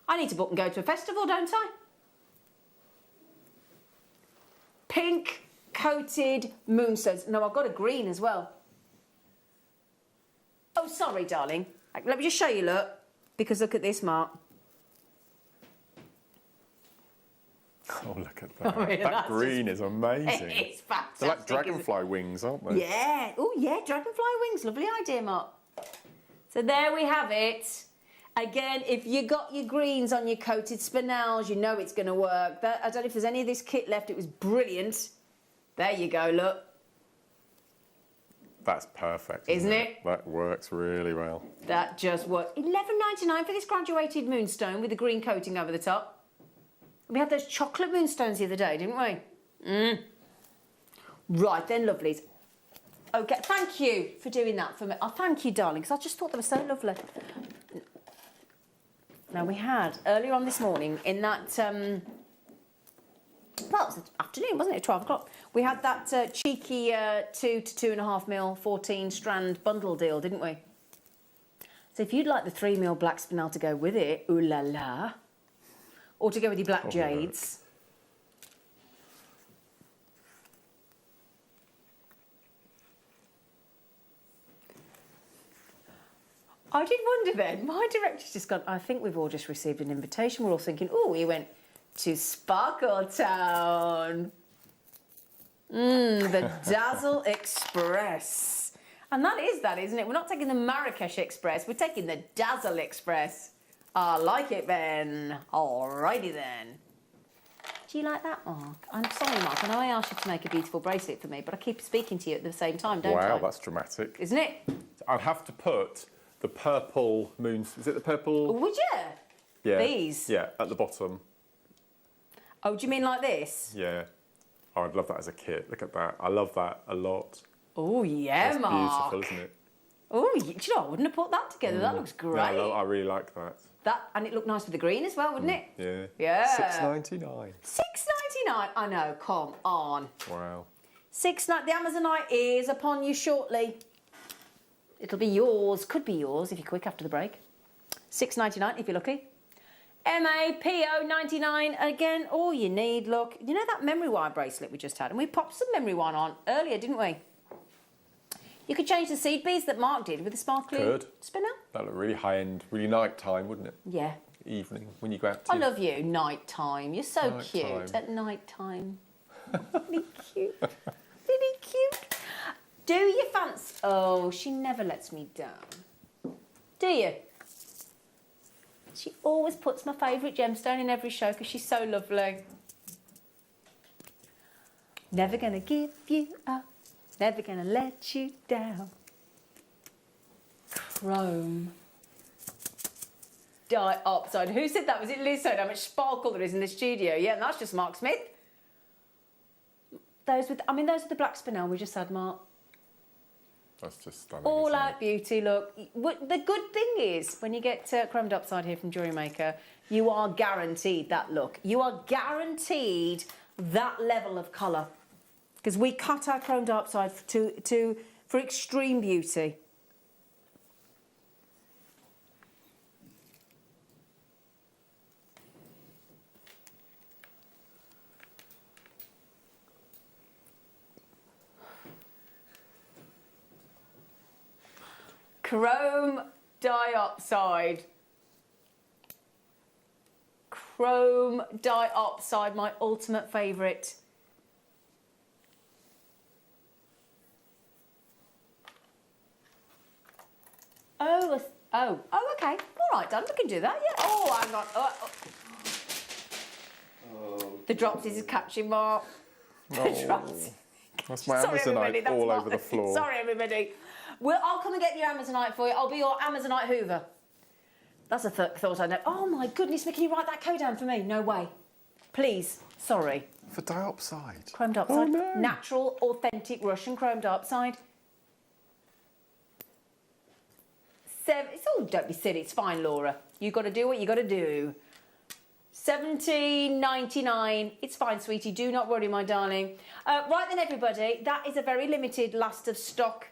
I need to book and go to a festival, don't I? Pink coated moonstones. No, I've got a green as well. Oh, sorry, darling. Let me just show you, look. Because look at this, Mark. Oh, look at that. Oh, yeah, that green is amazing. It's fantastic. They're like dragonfly wings, aren't they? Yeah. Oh, yeah, dragonfly wings. Lovely idea, Mark. So there we have it. Again, if you got your greens on your coated spinels, you know it's going to work. I don't know if there's any of this kit left. It was brilliant. There you go, look. That's perfect. Isn't it? That works really well. That just works. $11.99 for this graduated moonstone with the green coating over the top. We had those chocolate moonstones the other day, didn't we? Right then, lovelies. Okay, thank you for doing that for me. Oh, thank you, darling, because I just thought they were so lovely. Now, we had, earlier on this morning, in that, well, it was the afternoon, wasn't it, 12 o'clock? We had that cheeky 2 to 2.5 mil 14 strand bundle deal, didn't we? So if you'd like the 3 mil black spinel to go with it, ooh la la, or to go with your black jades. I did wonder then, my director's just gone, I think we've all just received an invitation. We're all thinking, oh, he went to Sparkle Town. The Dazzle Express. And that is that, isn't it? We're not taking the Marrakesh Express, we're taking the Dazzle Express. I like it, Ben. Alrighty then. Do you like that, Mark? I'm sorry, Mark. I know I asked you to make a beautiful bracelet for me, but I keep speaking to you at the same time, don't I? Wow, that's dramatic. Isn't it? I'd have to put the purple moon. Is it the purple? Would you? Yeah. These? Yeah, at the bottom. Oh, do you mean like this? Yeah. Oh, I'd love that as a kit. Look at that. I love that a lot. Oh, yeah, That's Mark. beautiful, isn't it? Oh, do you know, I wouldn't have put that together. That looks great. No, I really like that. That, and it looked nice with the green as well, wouldn't it? Yeah. Yeah. $6.99. $6.99. I know, come on. Wow. The Amazonite is upon you shortly. It'll be yours. Could be yours if you're quick after the break. $6.99 if you're lucky. MAPO99 again. All you need, look. You know that memory wire bracelet we just had? And we popped some memory wire on earlier, didn't we? You could change the seed beads that Mark did with the sparkly spinner. That looked really high-end, really night-time, wouldn't it? Yeah. Evening, when you go out to... I love you, night-time. You're so Night cute time. at night-time. Really cute. Really cute. Do you fancy... Oh, she never lets me down. Do you? She always puts my favourite gemstone in every show because she's so lovely. Never gonna give you up. Never gonna let you down. Chrome diopside. Who said that? Was it Liz said how much sparkle there is in the studio? Yeah, and that's just Mark Smith. Those with the black spinel we just had, Mark. That's just stunning. All out beauty, look. The good thing is, when you get Chrome Diopside here from Jewellery Maker, you are guaranteed that look. You are guaranteed that level of colour. Because we cut our Chrome Diopside for extreme beauty. Chrome Diopside. Chrome Diopside, my ultimate favourite. Oh, okay. All right, Dan, we can do that, yeah. Oh, hang on. The dropsies is catching, Mark. The drops. That's my Amazonite all over the floor. Sorry, everybody. I'll come and get your Amazonite for you. I'll be your Amazonite Hoover. That's a thought I know. Oh, my goodness, can you write that code down for me? No way. Please. Sorry. For diopside? Chrome diopside. Oh, no. Natural, authentic Russian chrome diopside. Don't be silly. It's fine, Laura. You got to do what you got to do. $17.99. It's fine, sweetie. Do not worry, my darling. Right then, everybody. That is a very limited last of stock.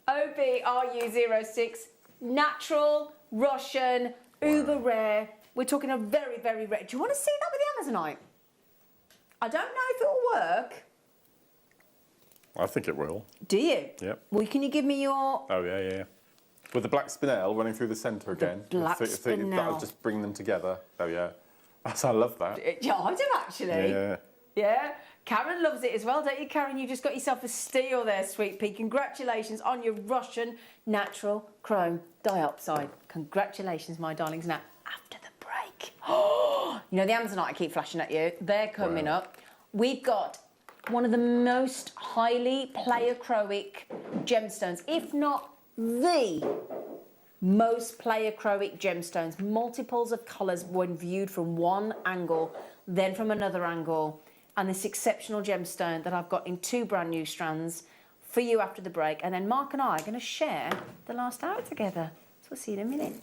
OBRU06. Natural, Russian, uber rare. We're talking a very, very rare. Do you want to see that with the Amazonite? I don't know if it'll work. I think it will. Do you? Yep. Well, can you give me your... Oh, yeah. With the black spinel running through the centre again. Black spinel. That'll just bring them together. Oh, yeah. I love that. Yeah, I do actually. Yeah. Yeah. Karen loves it as well, don't you, Karen? You just got yourself a steal there, sweet pea. Congratulations on your Russian natural chrome diopside. Congratulations, my darlings. Now, after the break. You know the Amazonite I keep flashing at you? They're coming up. We've got one of the most highly pleiochroic gemstones, if not the most pleiochroic gemstones. Multiples of colours when viewed from one angle, then from another angle. And this exceptional gemstone that I've got in 2 brand new strands for you after the break. And then Mark and I are going to share the last hour together. So we'll see you in a minute.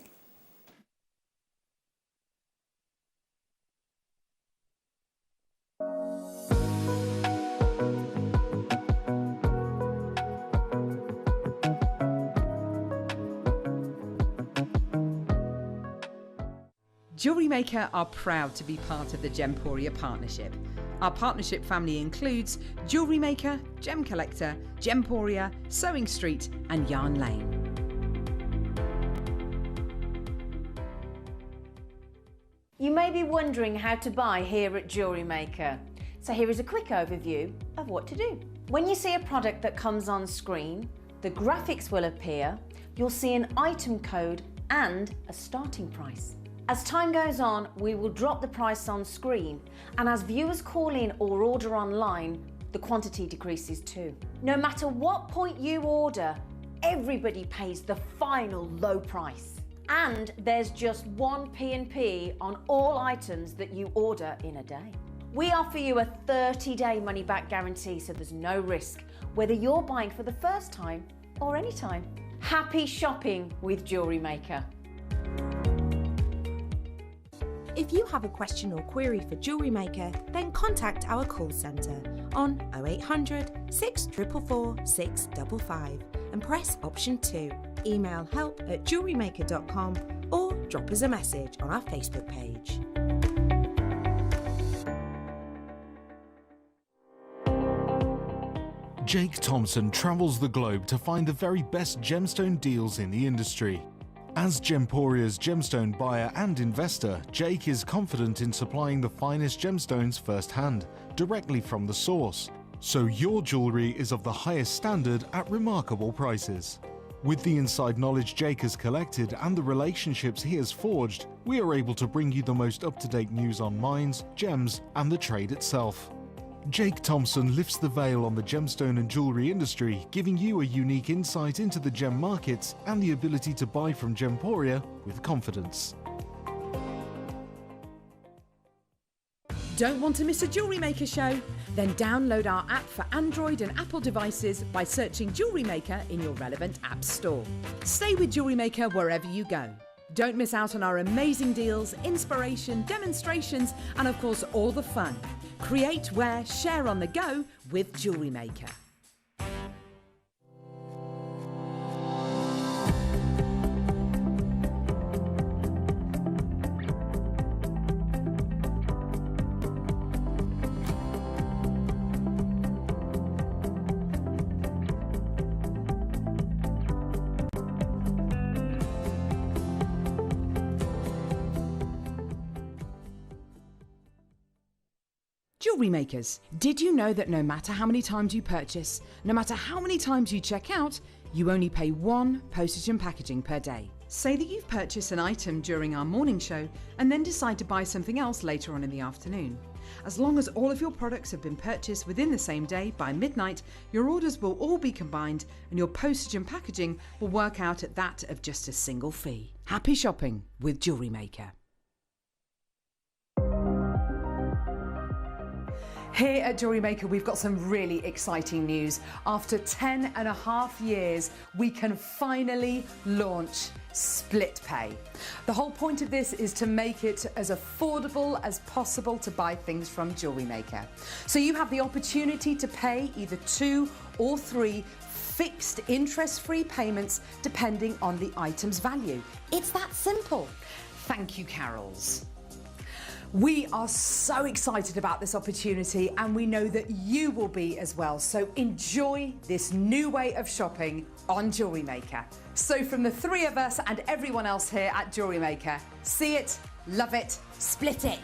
Jewellery Maker are proud to be part of the Gemporia partnership. Our partnership family includes Jewellery Maker, Gem Collector, Gemporia, Sewing Street and Yarn Lane. You may be wondering how to buy here at Jewellery Maker. So here is a quick overview of what to do. When you see a product that comes on screen, the graphics will appear, you'll see an item code and a starting price. As time goes on, we will drop the price on screen, and as viewers call in or order online, the quantity decreases too. No matter what point you order, everybody pays the final low price. And there's just one P&P on all items that you order in a day. We offer you a 30-day money-back guarantee, so there's no risk, whether you're buying for the first time or any time. Happy shopping with Jewellery Maker. If you have a question or query for Jewellery Maker, then contact our call centre on 0800 644 655 and press option 2. Email help@jewellerymaker.com or drop us a message on our Facebook page. Jake Thompson travels the globe to find the very best gemstone deals in the industry. As Gemporia's gemstone buyer and investor, Jake is confident in supplying the finest gemstones firsthand, directly from the source, so your jewellery is of the highest standard at remarkable prices. With the inside knowledge Jake has collected and the relationships he has forged, we are able to bring you the most up-to-date news on mines, gems, and the trade itself. Jake Thompson lifts the veil on the gemstone and jewellery industry, giving you a unique insight into the gem markets and the ability to buy from Gemporia with confidence. Don't want to miss a Jewellery Maker show? Then download our app for Android and Apple devices by searching Jewellery Maker in your relevant app store. Stay with Jewellery Maker wherever you go. Don't miss out on our amazing deals, inspiration, demonstrations, and of course all the fun. Create, wear, share on the go with Jewellery Maker. Jewellery Makers, did you know that no matter how many times you purchase, no matter how many times you check out, you only pay 1 postage and packaging per day? Say that you've purchased an item during our morning show and then decide to buy something else later on in the afternoon. As long as all of your products have been purchased within the same day by midnight, your orders will all be combined and your postage and packaging will work out at that of just a single fee. Happy shopping with Jewellery Maker. Here at Jewellery Maker, we've got some really exciting news. After 10.5 years, we can finally launch split pay. The whole point of this is to make it as affordable as possible to buy things from Jewellery Maker. So you have the opportunity to pay either 2 or 3 fixed interest-free payments depending on the item's value. It's that simple. Thank you, Carols. We are so excited about this opportunity and we know that you will be as well. So enjoy this new way of shopping on Jewellery Maker. So from the 3 of us and everyone else here at Jewellery Maker, see it, love it, split it.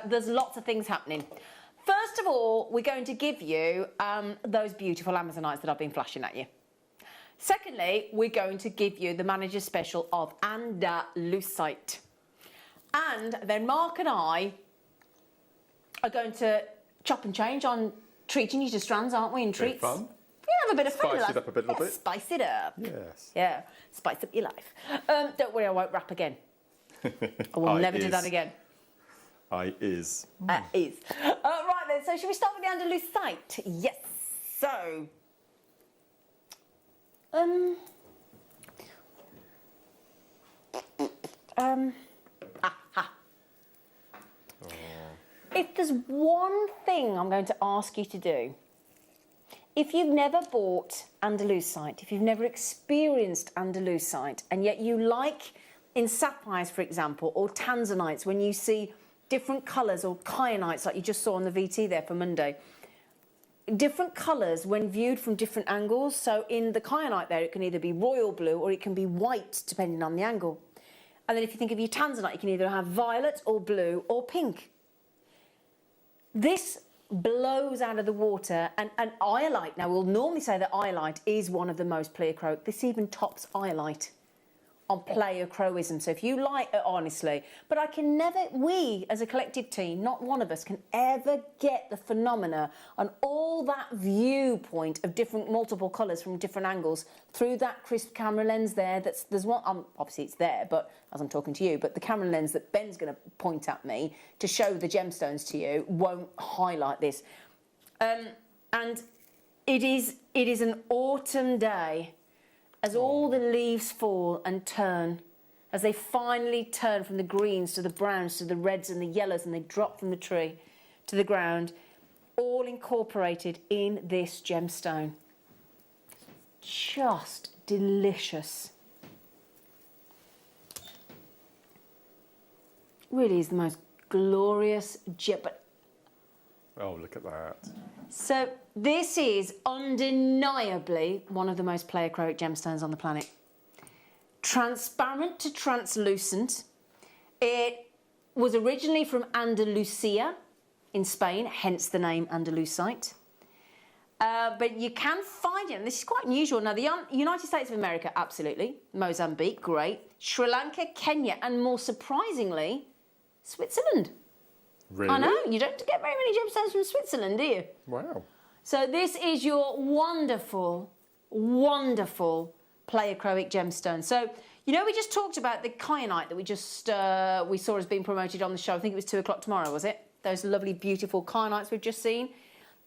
There's lots of things happening. First of all, we're going to give you those beautiful Amazonites that I've been flashing at you. Secondly, we're going to give you the manager's special of Andalusite. And then Mark and I are going to chop and change on treating you to strands, aren't we, in treats? Fun. Have a bit of fun. Spice it up a bit, little bit. Spice it up. Yes. Yeah, spice up your life. Don't worry, I won't rap again. I will never do that again. I is. Right then. So should we start with the Andalusite? Yes. So, if there's one thing I'm going to ask you to do, if you've never bought Andalusite, if you've never experienced Andalusite, and yet you like in sapphires, for example, or tanzanites, when you see different colours, or kyanites like you just saw on the VT there for Monday, different colours when viewed from different angles. So in the kyanite there, it can either be royal blue or it can be white, depending on the angle. And then if you think of your tanzanite, you can either have violet or blue or pink. This blows out of the water, and iolite, now we'll normally say that iolite is one of the most pleochroic. This even tops iolite on pleochroism. So if you like it, honestly, but I can never, we as a collective team, not one of us can ever get the phenomena on all that viewpoint of different multiple colours from different angles through that crisp camera lens there. There's one, obviously it's there, but as I'm talking to you, but the camera lens that Ben's going to point at me to show the gemstones to you won't highlight this. And it is an autumn day, as all the leaves fall and turn, as they finally turn from the greens to the browns to the reds and the yellows, and they drop from the tree to the ground, all incorporated in this gemstone. Just delicious. Really is the most glorious gem. Oh, look at that. So this is undeniably one of the most pleochroic gemstones on the planet. Transparent to translucent. It was originally from Andalusia in Spain, hence the name Andalusite. But you can find it, and this is quite unusual. Now, the United States of America, absolutely. Mozambique, great. Sri Lanka, Kenya, and more surprisingly, Switzerland. Really? I know, you don't get very many gemstones from Switzerland, do you? Wow. So this is your wonderful, wonderful pleochroic gemstone. So, you know, we just talked about the kyanite that we saw as being promoted on the show. I think it was 2 o'clock tomorrow, was it? Those lovely, beautiful kyanites we've just seen.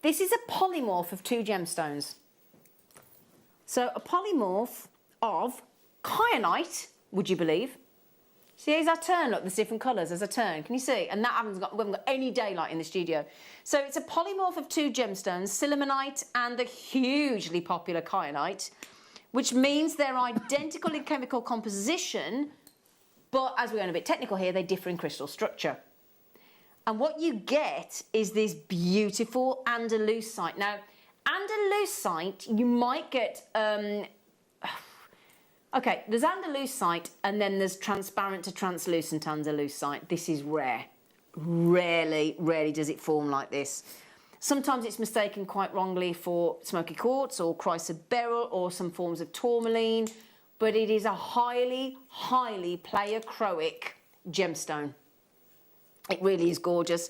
This is a polymorph of 2 gemstones. So a polymorph of kyanite, would you believe? See, as I turn, look, there's different colours as I turn. Can you see? And that we haven't got any daylight in the studio. So it's a polymorph of 2 gemstones, sillimanite and the hugely popular kyanite, which means they're identical in chemical composition, but as we're going a bit technical here, they differ in crystal structure. And what you get is this beautiful Andalusite. Now, Andalusite, you might get... Okay, there's Andalusite and then there's transparent to translucent Andalusite. This is rare. Rarely does it form like this. Sometimes it's mistaken quite wrongly for smoky quartz or chrysoberyl or some forms of tourmaline, but it is a highly, highly pleochroic gemstone. It really is gorgeous.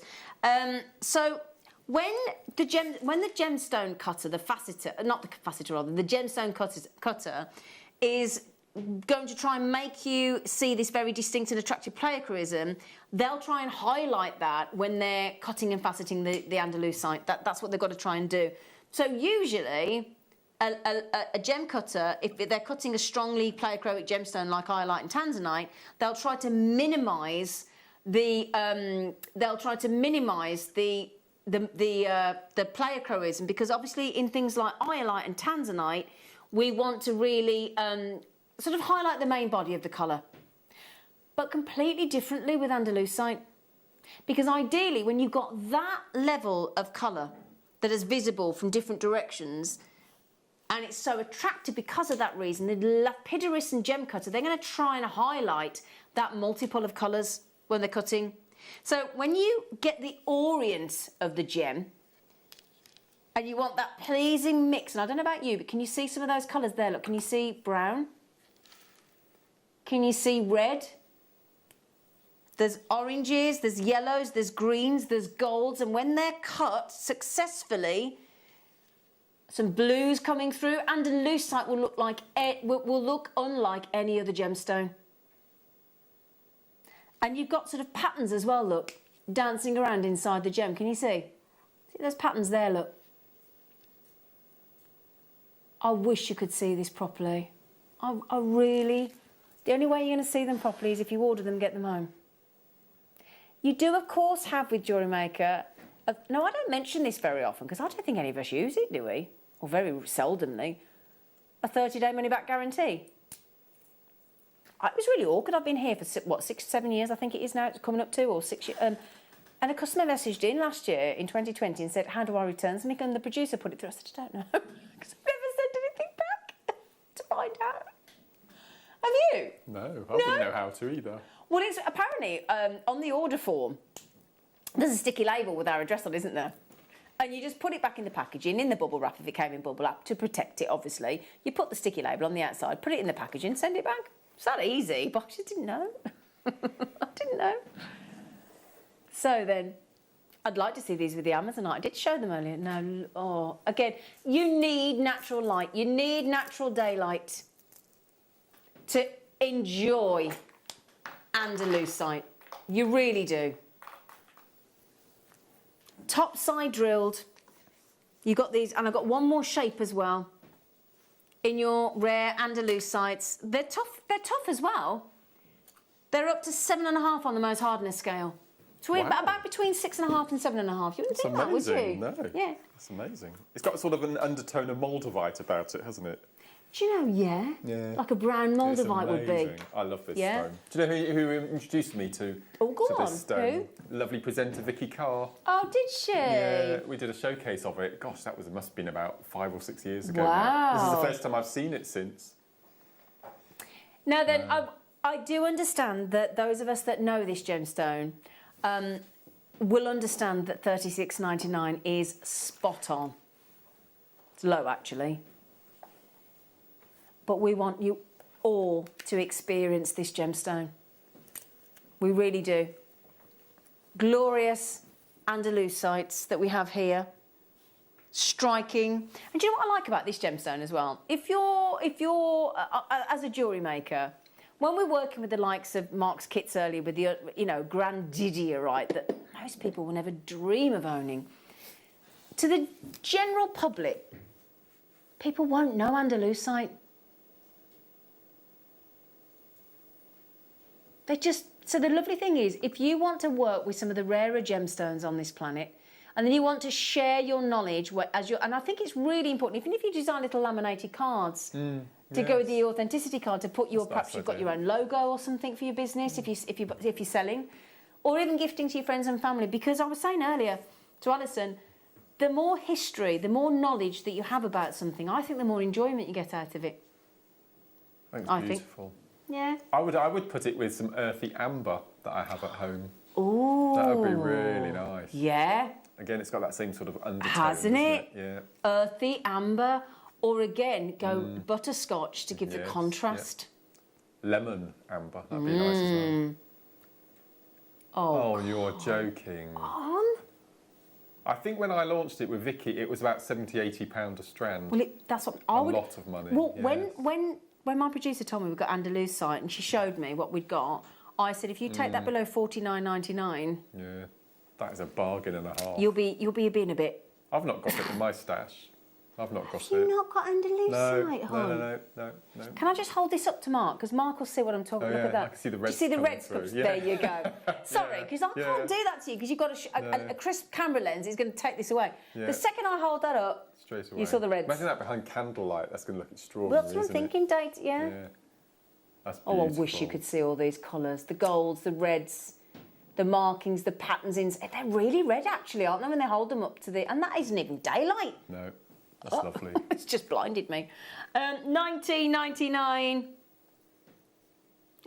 So when the gemstone cutter, the gemstone cutter is going to try and make you see this very distinct and attractive pleochroism, they'll try and highlight that when they're cutting and faceting the Andalusite. That's what they've got to try and do. So usually a gem cutter, if they're cutting a strongly pleochroic gemstone like iolite and tanzanite, they'll try to minimise the pleochroism, because obviously in things like iolite and tanzanite, we want to really sort of highlight the main body of the colour. But completely differently with Andalusite, because ideally when you've got that level of colour that is visible from different directions, and it's so attractive because of that reason, the lapidarists and gem cutter, they're going to try and highlight that multiple of colours when they're cutting. So when you get the orient of the gem, and you want that pleasing mix, and I don't know about you, but can you see some of those colours there? Look, can you see brown? Can you see red? There's oranges, there's yellows, there's greens, there's golds, and when they're cut successfully, some blues coming through, Andalusite will look unlike any other gemstone. And you've got sort of patterns as well, look, dancing around inside the gem. Can you see? See those patterns there, look. I wish you could see this properly. I really... The only way you're going to see them properly is if you order them, get them home. You do, of course, have with Jewellery Maker... no, I don't mention this very often because I don't think any of us use it, do we? Or very seldomly. A 30-day money-back guarantee. It was really awkward. I've been here for, what, 6, 7 years, I think it is now. It's coming up to, or 6 years. And a customer messaged in last year, in 2020, and said, how do I return something? And the producer put it through. I said, I don't know. Because I've never sent anything back to find out. Have you? No, I wouldn't know how to either. Well, it's apparently on the order form, there's a sticky label with our address on, isn't there? And you just put it back in the packaging, in the bubble wrap if it came in bubble wrap, to protect it, obviously. You put the sticky label on the outside, put it in the packaging, send it back. It's that easy, but I just didn't know. I didn't know. So then, I'd like to see these with the Amazonite. I did show them earlier. No, oh, again, you need natural light. You need natural daylight to enjoy Andalusite. You really do. Top side drilled. You got these, and I've got one more shape as well. In your rare Andalusites. They're tough as well. They're up to 7.5 on the most hardness scale. So we're about between 6.5 and 7.5. You wouldn't think that, would you? No. Yeah. That's amazing. It's got sort of an undertone of Moldavite about it, hasn't it? Do you know, yeah. Like a brown Moldavite would be. I love this stone. Do you know who introduced me to this stone? Who? Lovely presenter Vicky Carr. Oh, did she? Yeah, we did a showcase of it. Gosh, that must have been about 5 or 6 years ago. Wow. Now. This is the first time I've seen it since. Now then, I do understand that those of us that know this gemstone will understand that $36.99 is spot on. It's low, actually. But we want you all to experience this gemstone. We really do. Glorious Andalusites that we have here. Striking. And do you know what I like about this gemstone as well? If you're as a jewellery maker, when we're working with the likes of Mark's kits earlier with the, grand Didiorite that most people will never dream of owning, to the general public, people won't know Andalusite. So the lovely thing is, if you want to work with some of the rarer gemstones on this planet, and then you want to share your knowledge, and I think it's really important, even if you design little laminated cards to go with the authenticity card, to put perhaps you've got your own logo or something for your business if you're selling, or even gifting to your friends and family. Because I was saying earlier to Alison, the more history, the more knowledge that you have about something, I think the more enjoyment you get out of it. I think it's beautiful. Yeah. I would put it with some earthy amber that I have at home. Ooh. That would be really nice. Yeah. Again, it's got that same sort of undertone, hasn't it? Yeah. Earthy amber, or again, go butterscotch to give the contrast. Yeah. Lemon amber, that'd be nice as well. Oh, you're joking. I think when I launched it with Vicky, it was about £70–80 a strand. Well, that's what I would. A lot of money. Well, when my producer told me we got Andalusite and she showed me what we'd got, I said, if you take that below $49.99, yeah, that is a bargain and a half. You'll be being a bit. I've not got it in my stash. I've not got it. Have you not got Andalusite, hon? No. Can I just hold this up to Mark? Because Mark will see what I'm talking about. Look at that. I can see the reds. Do you see the reds? Yeah. There you go. Sorry, because I can't do that to you because you've got a crisp camera lens is going to take this away. Yeah. The second I hold that up, straight away. You saw the reds. Imagine that behind candlelight. That's going to look extraordinary. Well, that's what I'm thinking, Date. Yeah. That's beautiful. Oh, I wish you could see all these colours. The golds, the reds, the markings, the patterns. They're really red, actually, aren't they, when they hold them up to the... And that isn't even daylight. No, that's lovely. It's just blinded me. $19.99.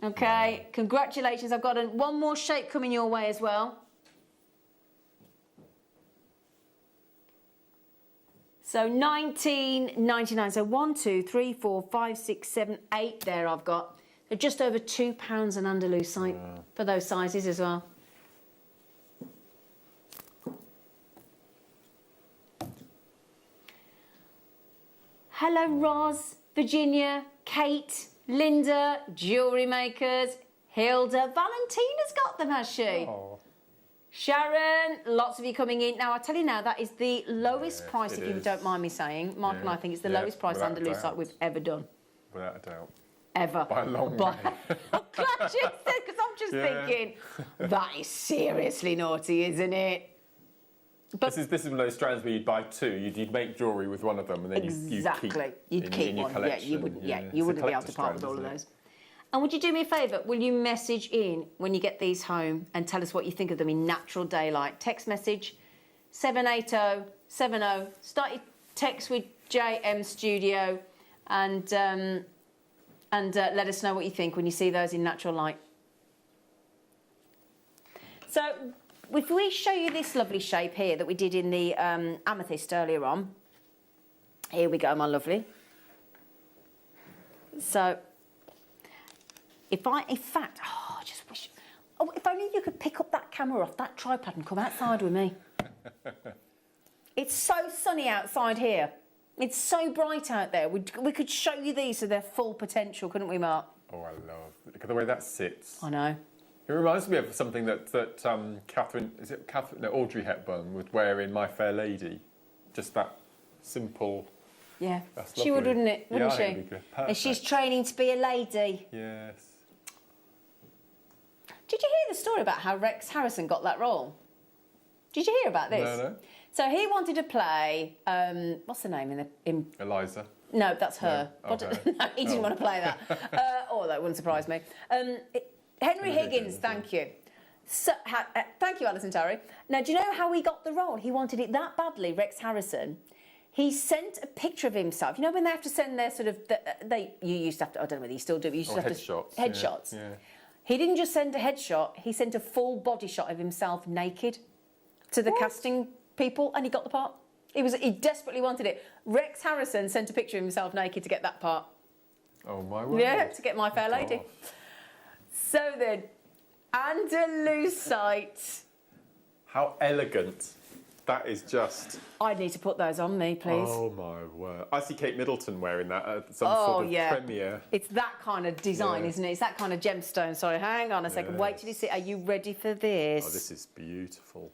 Okay, congratulations. I've got one more shape coming your way as well. So $19.99. So 1, 2, 3, 4, 5, 6, 7, 8 there I've got. They're just over £2 an Andalusite for those sizes as well. Hello, Roz, Virginia, Kate, Linda, Jewellery Makers, Hilda. Valentina's got them, has she? Oh. Sharon, lots of you coming in. Now, I tell you now, that is the lowest price, if you don't mind me saying. Mark and I think it's the lowest price Andalou site we've ever done. Without a doubt. Ever. By a long way. I'm glad you said, because I'm just thinking, that is seriously naughty, isn't it? But this is one of those strands where you'd buy two. You'd make jewellery with one of them, and then you'd keep in your one. collection. You wouldn't be able to part with all of those. And would you do me a favour? Will you message in when you get these home and tell us what you think of them in natural daylight? Text message 78070. Start your text with JM Studio and let us know what you think when you see those in natural light. So if we show you this lovely shape here that we did in the amethyst earlier on. Here we go, my lovely. So if only you could pick up that camera off that tripod and come outside with me. It's so sunny outside here. It's so bright out there. We could show you these to their full potential, couldn't we, Mark? Oh, I love. Look at the way that sits. I know. It reminds me of something that Audrey Hepburn would wear in My Fair Lady. Just that simple. Yeah, That's she would, lovely. wouldn't it? Wouldn't she? It'd be good. And she's training to be a lady. Yes. Did you hear the story about how Rex Harrison got that role? Did you hear about this? No. So he wanted to play, what's the name in Eliza. No, that's her. No, her. No, he didn't want to play that. That wouldn't surprise me. Henry Higgins, thank you. So, thank you, Alison Terry. Now, do you know how he got the role? He wanted it that badly, Rex Harrison. He sent a picture of himself. You know when they have to send their sort of, you used to have to, I don't know whether you still do, but you used to have headshots. to... Headshots. Yeah. He didn't just send a headshot, he sent a full body shot of himself naked to the casting people, and he got the part. He desperately wanted it. Rex Harrison sent a picture of himself naked to get that part. Oh, my word. Yeah, to get My Fair Lady. So then, Andalou site. How elegant. That is just... I need to put those on me, please. Oh, my word. I see Kate Middleton wearing that at some sort of premiere. It's that kind of design, isn't it? It's that kind of gemstone. Sorry, hang on a second. Yes. Wait till you see. Are you ready for this? Oh, this is beautiful.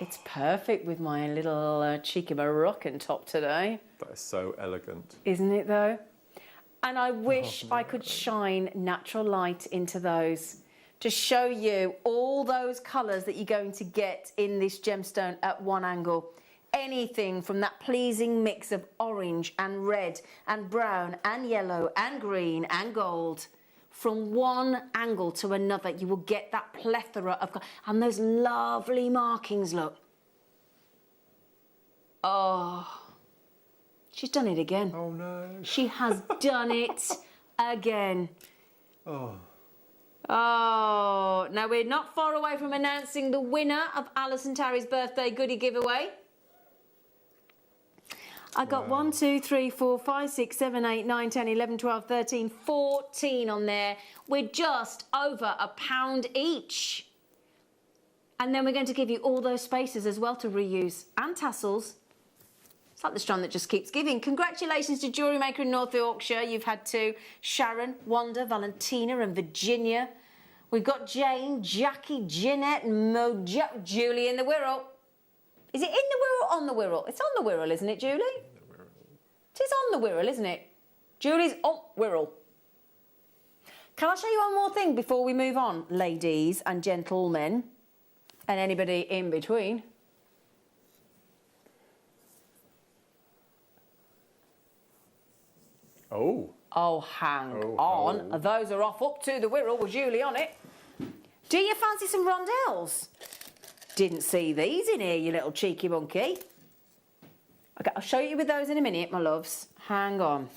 It's perfect with my little cheeky Moroccan top today. That is so elegant. Isn't it, though? And I wish I could shine natural light into those to show you all those colours that you're going to get in this gemstone at one angle. Anything from that pleasing mix of orange and red and brown and yellow and green and gold. From one angle to another, you will get that plethora of... And those lovely markings, look. Oh, she's done it again. Oh, no. She has done it again. Oh, now we're not far away from announcing the winner of Alison Terry's birthday goodie giveaway. I got 1, 2, 3, 4, 5, 6, 7, 8, 9, 10, 11, 12, 13, 14 on there. We're just over £1 each. And then we're going to give you all those spaces as well to reuse and tassels. It's like the strand that just keeps giving. Congratulations to Jewellery Maker in North Yorkshire. You've had two. Sharon, Wanda, Valentina and Virginia. We've got Jane, Jackie, Jeanette, Mojo, Julie in the Wirral. Is it in the Wirral or on the Wirral? It's on the Wirral, isn't it, Julie? It is on the Wirral, isn't it? Julie's on Wirral. Can I show you one more thing before we move on, ladies and gentlemen, and anybody in between? Oh. Oh, hang on. Oh. Those are off up to the Wirral with Julie on it. Do you fancy some rondelles? Didn't see these in here, you little cheeky monkey. Okay, I'll show you with those in a minute, my loves. Hang on.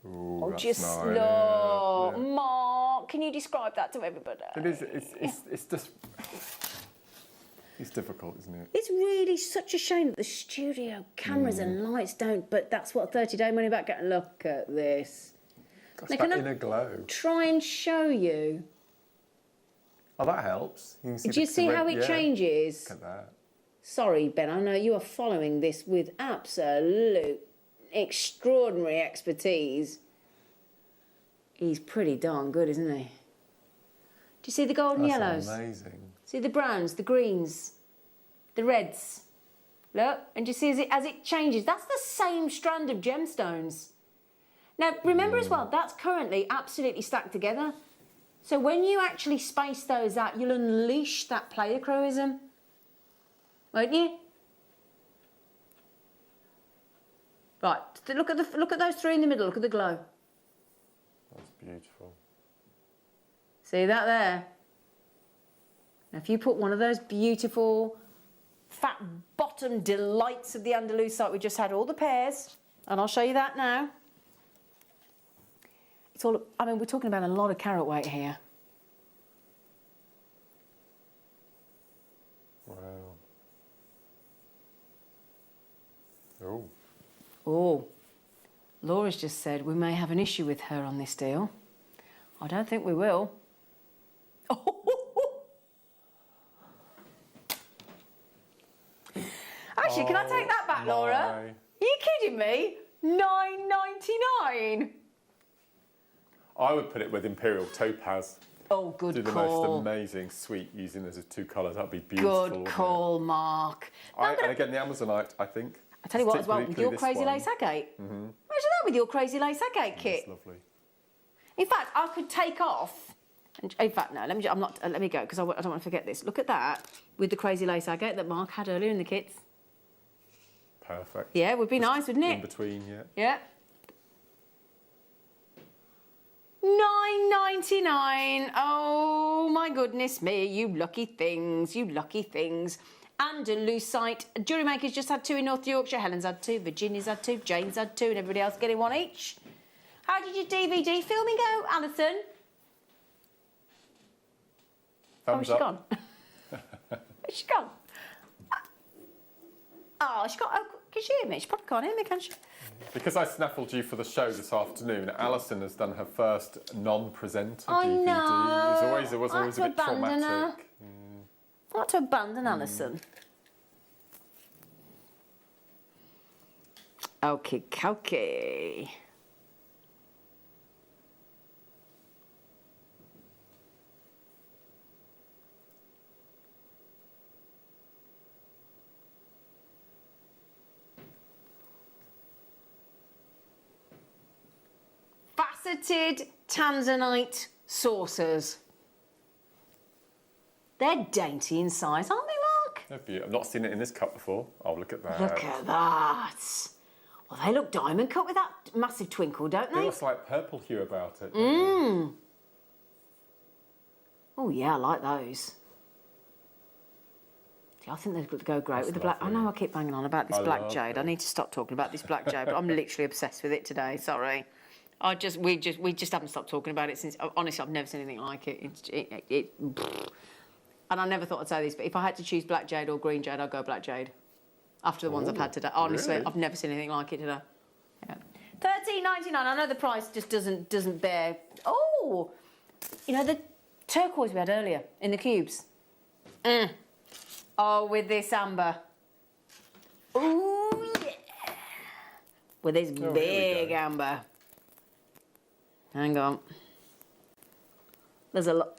Ooh, Oh, that's just nice. look. Yeah. Mark, can you describe that to everybody? It is, it's just... It's difficult, isn't it? It's really such a shame that the studio cameras and lights don't, but that's what 30-day money back get. Look at this. Gosh, Now, that can I inner glow. try and show you? Oh, that helps. You can see Do you see how it changes? Look at that. Sorry, Ben, I know you are following this with absolute extraordinary expertise. He's pretty darn good, isn't he? Do you see the golden That's yellows? amazing. See the browns, the greens, the reds. Look, and do you see as it changes? That's the same strand of gemstones. Now, remember as well, that's currently absolutely stacked together. So when you actually space those out, you'll unleash that player crewism, won't you? Right, look at those three in the middle. Look at the glow. That's beautiful. See that there? Now, if you put one of those beautiful fat bottom delights of the Andalusite, we just had all the pairs, and I'll show you that now. It's all, I mean, we're talking about a lot of carat weight here. Wow. Oh. Oh, Laura's just said we may have an issue with her on this deal. I don't think we will. Actually, can I take that back, Laura? Are you kidding me? $9.99. I would put it with Imperial Topaz. Oh, good Do the call. most amazing suite using those as two colours. That'd be beautiful. Good call, Mark. And again, the Amazonite, I think. I tell you what, as well, with your crazy lace agate. Imagine that with your crazy lace agate kit. That's lovely. In fact, I could take off. In fact, no. Let me go because I don't want to forget this. Look at that with the crazy lace agate that Mark had earlier in the kits. Perfect. Yeah, would be nice, wouldn't it? In between, yeah. Yeah. $9.99. Oh my goodness me! You lucky things. You lucky things. Andalusite. Jewellery Maker's just had 2 in North Yorkshire. Helen's had 2. Virginia's had 2. Jane's had 2, and everybody else getting 1 each. How did your DVD filming go, Alison? Thumbs up. Gone? Where's she gone? Oh, she got. Oh, can she hear me? She probably can't hear me, can she? Because I snaffled you for the show this afternoon, Alison has done her first non-presenter I DVD. know. It was always a bit traumatic. I want to abandon Alison. Okie dokie. Faceted tanzanite saucers. They're dainty in size, aren't they, Mark? I've not seen it in this cup before. Oh, look at that. Look at that. Well, they look diamond cut with that massive twinkle, don't Got they? a slight purple hue about it. Mmm. Oh, yeah, I like those. See, I think they'd go great with the black. I know I keep banging on about this black jade. I need to stop talking about this black jade, but I'm literally obsessed with it today. Sorry. We just haven't stopped talking about it since. Honestly, I've never seen anything like it. And I never thought I'd say this, but if I had to choose black jade or green jade, I'd go black jade. After the ones I've had today, honestly, really? I've never seen anything like it today. Yeah. $13.99. I know the price just doesn't bear. Oh, you know the turquoise we had earlier in the cubes. Oh, with this amber. Oh yeah. With this big amber. Hang on. There's a lot.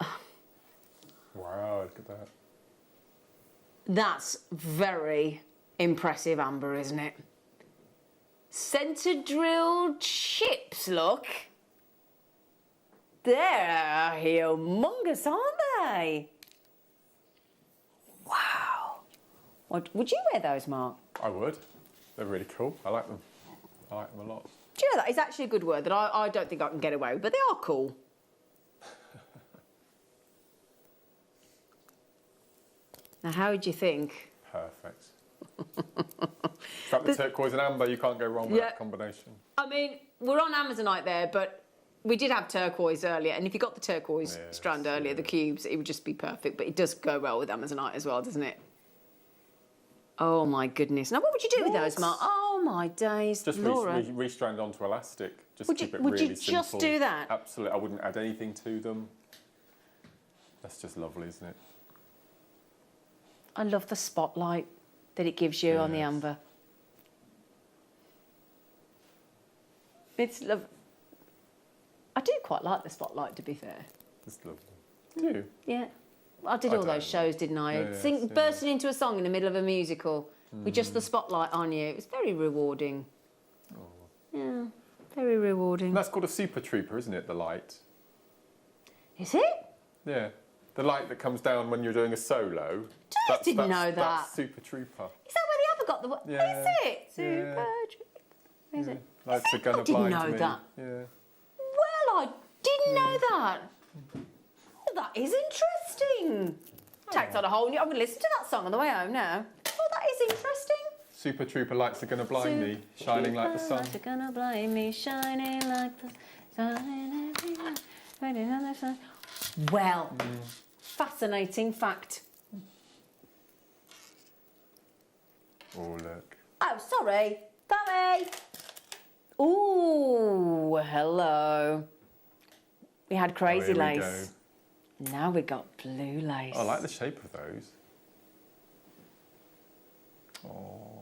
Wow, look at that. That's very impressive amber, isn't it? Centre drilled chips, look. They're humongous, aren't they? Wow. Would you wear those, Mark? I would. They're really cool. I like them. I like them a lot. Do you know that is actually a good word that I don't think I can get away with, but they are cool. Now, how would you think? Perfect. In fact, the turquoise and amber, you can't go wrong with that combination. I mean, we're on Amazonite there, but we did have turquoise earlier, and if you got the turquoise strand earlier, the cubes, it would just be perfect, but it does go well with Amazonite as well, doesn't it? Oh, my goodness. Now, what would you do with those, Mark? Oh, my days. Just Laura. restrand onto elastic. Just Would keep you- it would really you simple. just do that? Absolutely. I wouldn't add anything to them. That's just lovely, isn't it? I love the spotlight that it gives you on the amber. It's lovely. I do quite like the spotlight, to be fair. It's lovely. You? Yeah. I did all those shows, didn't I? Bursting into a song in the middle of a musical with just the spotlight on you. It was very rewarding. Oh. Yeah, very rewarding. And that's called a Super Trooper, isn't it, the light? Is it? Yeah. The light that comes down when you're doing a solo. I didn't know that. That's Super Trooper. Is that where the other got the... Yeah. Is it? Super Trooper. Is it? Lights are gonna I didn't blind know me. that. Yeah. Well, I didn't know that. Oh, that is interesting. Takes on a whole new... I'm going to listen to that song on the way home now. Oh, that is interesting. Super Trooper lights are gonna blind me, shining like the sun. Lights are gonna blind me, shining like the sun. Well, fascinating fact. Oh, look. Oh, sorry. Sorry. Ooh, hello. We had crazy here we lace. Now we got blue lace. I like the shape of those. Oh.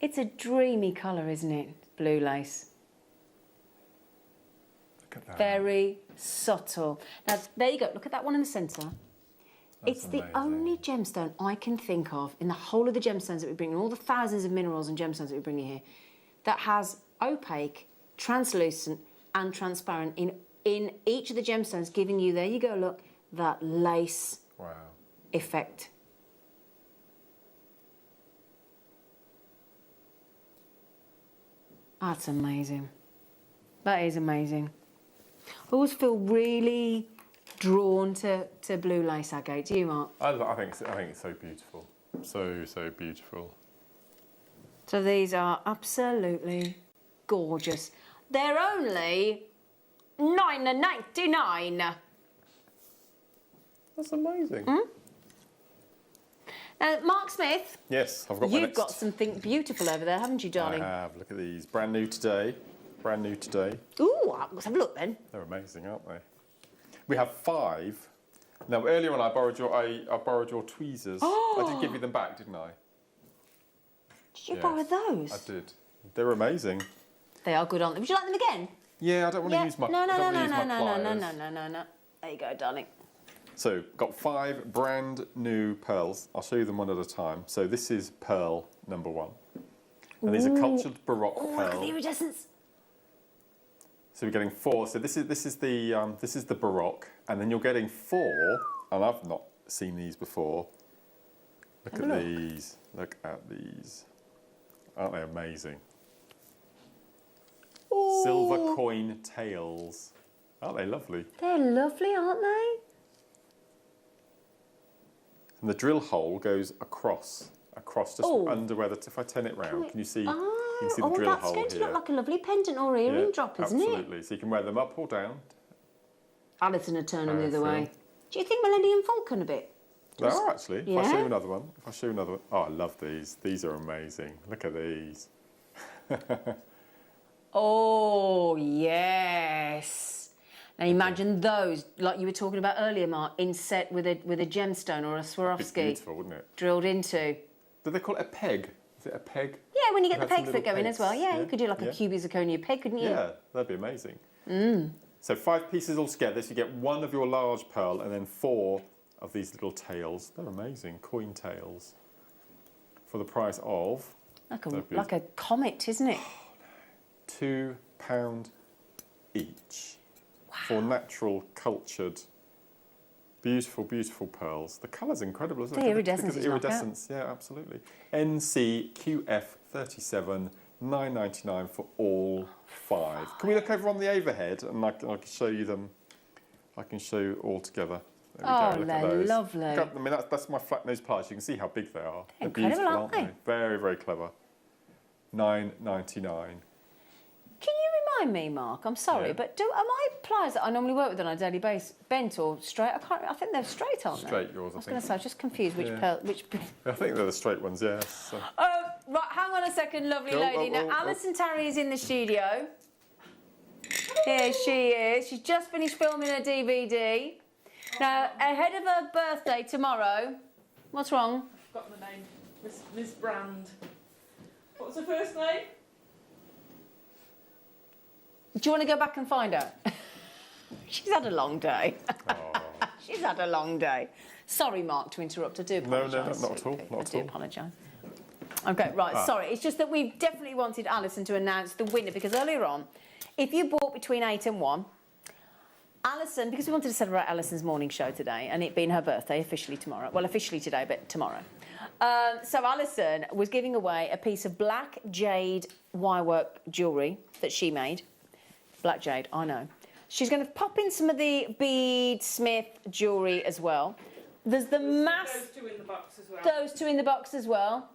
It's a dreamy colour, isn't it? Blue lace. Look at that. Very subtle. Now, there you go. Look at that one in the centre. It's the only gemstone I can think of in the whole of the gemstones that we bring, in all the thousands of minerals and gemstones that we bring here, that has opaque, translucent and transparent in each of the gemstones, giving you, there you go, look, that lace effect. That's amazing. That is amazing. I always feel really drawn to blue lace agate. Do you, Mark? I think it's so beautiful. So beautiful. So these are absolutely gorgeous. They're only $9.99. That's amazing. Mark Smith. Yes, I've got my You've got something beautiful over there, haven't you, darling? I have. Look at these. Brand new today. Brand new today. Ooh, let's have a look then. They're amazing, aren't they? We have 5. Now, earlier on, I borrowed your tweezers. I did give you them back, didn't I? Did you borrow those? I did. They're amazing. They are good, aren't they? Would you like them again? Yeah, I don't want to use my No. pliers. There you go, darling. So, got 5 brand new pearls. I'll show you them one at a time. So, this is pearl number 1. And these are cultured Baroque pearl. Look at the iridescence. So we're getting 4. So this is the Baroque, and then you're getting 4. And I've not seen these before. Look at these. Look at these. Aren't they amazing? Ooh. Silver coin tails. Aren't they lovely? They're lovely, aren't they? And the drill hole goes across just under where if I turn it round, can you see? You can see the drill hole here. That's going to look like a lovely pendant or earring drop, isn't it? Absolutely. So you can wear them up or down. Alison would turn them the other way. Do you think Millennium Falcon a bit? They are actually. Yeah? If I show you another one. Oh, I love these. These are amazing. Look at these. Oh, yes. Now imagine those, like you were talking about earlier, Mark, inset with a gemstone or a Swarovski. Beautiful, wouldn't it? Drilled into. Do they call it a peg? Is it a peg? Yeah, when you get the pegs that go in as well. Yeah, you could do like a cubic zirconia peg, couldn't you? Yeah, that'd be amazing. So 5 pieces all together. So you get 1 of your large pearl and then 4 of these little tails. They're amazing, coin tails. For the price of... Like a comet, isn't it? £2 each. Wow. For natural, cultured, beautiful, beautiful pearls. The colour's incredible, isn't it? The iridescence is iridescence, yeah, absolutely. NCQF37, $9.99 for all 5. Can we look over on the overhead and I can show you them? I can show you all together. There we go. Look at those. Lovely. I mean, that's my flat nose pliers. You can see how big they are. They're incredible, beautiful, aren't they? Very, very clever. $9.99. Can you remind me, Mark? I'm sorry, but are my pliers that I normally work with on a daily basis bent or straight? I think they're straight, aren't they? Straight, yours. I was going to say, I was just confused which pearl. I think they're the straight ones, yes. So. Right, hang on a second, lovely lady. Now, Alison Tarry is in the studio. Here she is. She's just finished filming her DVD. Now, ahead of her birthday tomorrow, what's wrong? I've got the name. Miss Brand. What was her first name? Do you want to go back and find her? She's had a long day. She's had a long day. Sorry, Mark, to interrupt. I do apologise. No, not at all. Not I at do all. apologise. Okay, right, sorry. It's just that we definitely wanted Alison to announce the winner because earlier on, if you bought between 8 and 1, Alison, because we wanted to celebrate Alison's morning show today and it being her birthday officially tomorrow. Well, officially today, but tomorrow. So Alison was giving away a piece of black jade wirework jewellery that she made. Black jade, I know. She's going to pop in some of the bead smith jewellery as well. There's the Those two in the box as well. Those two in the box as well.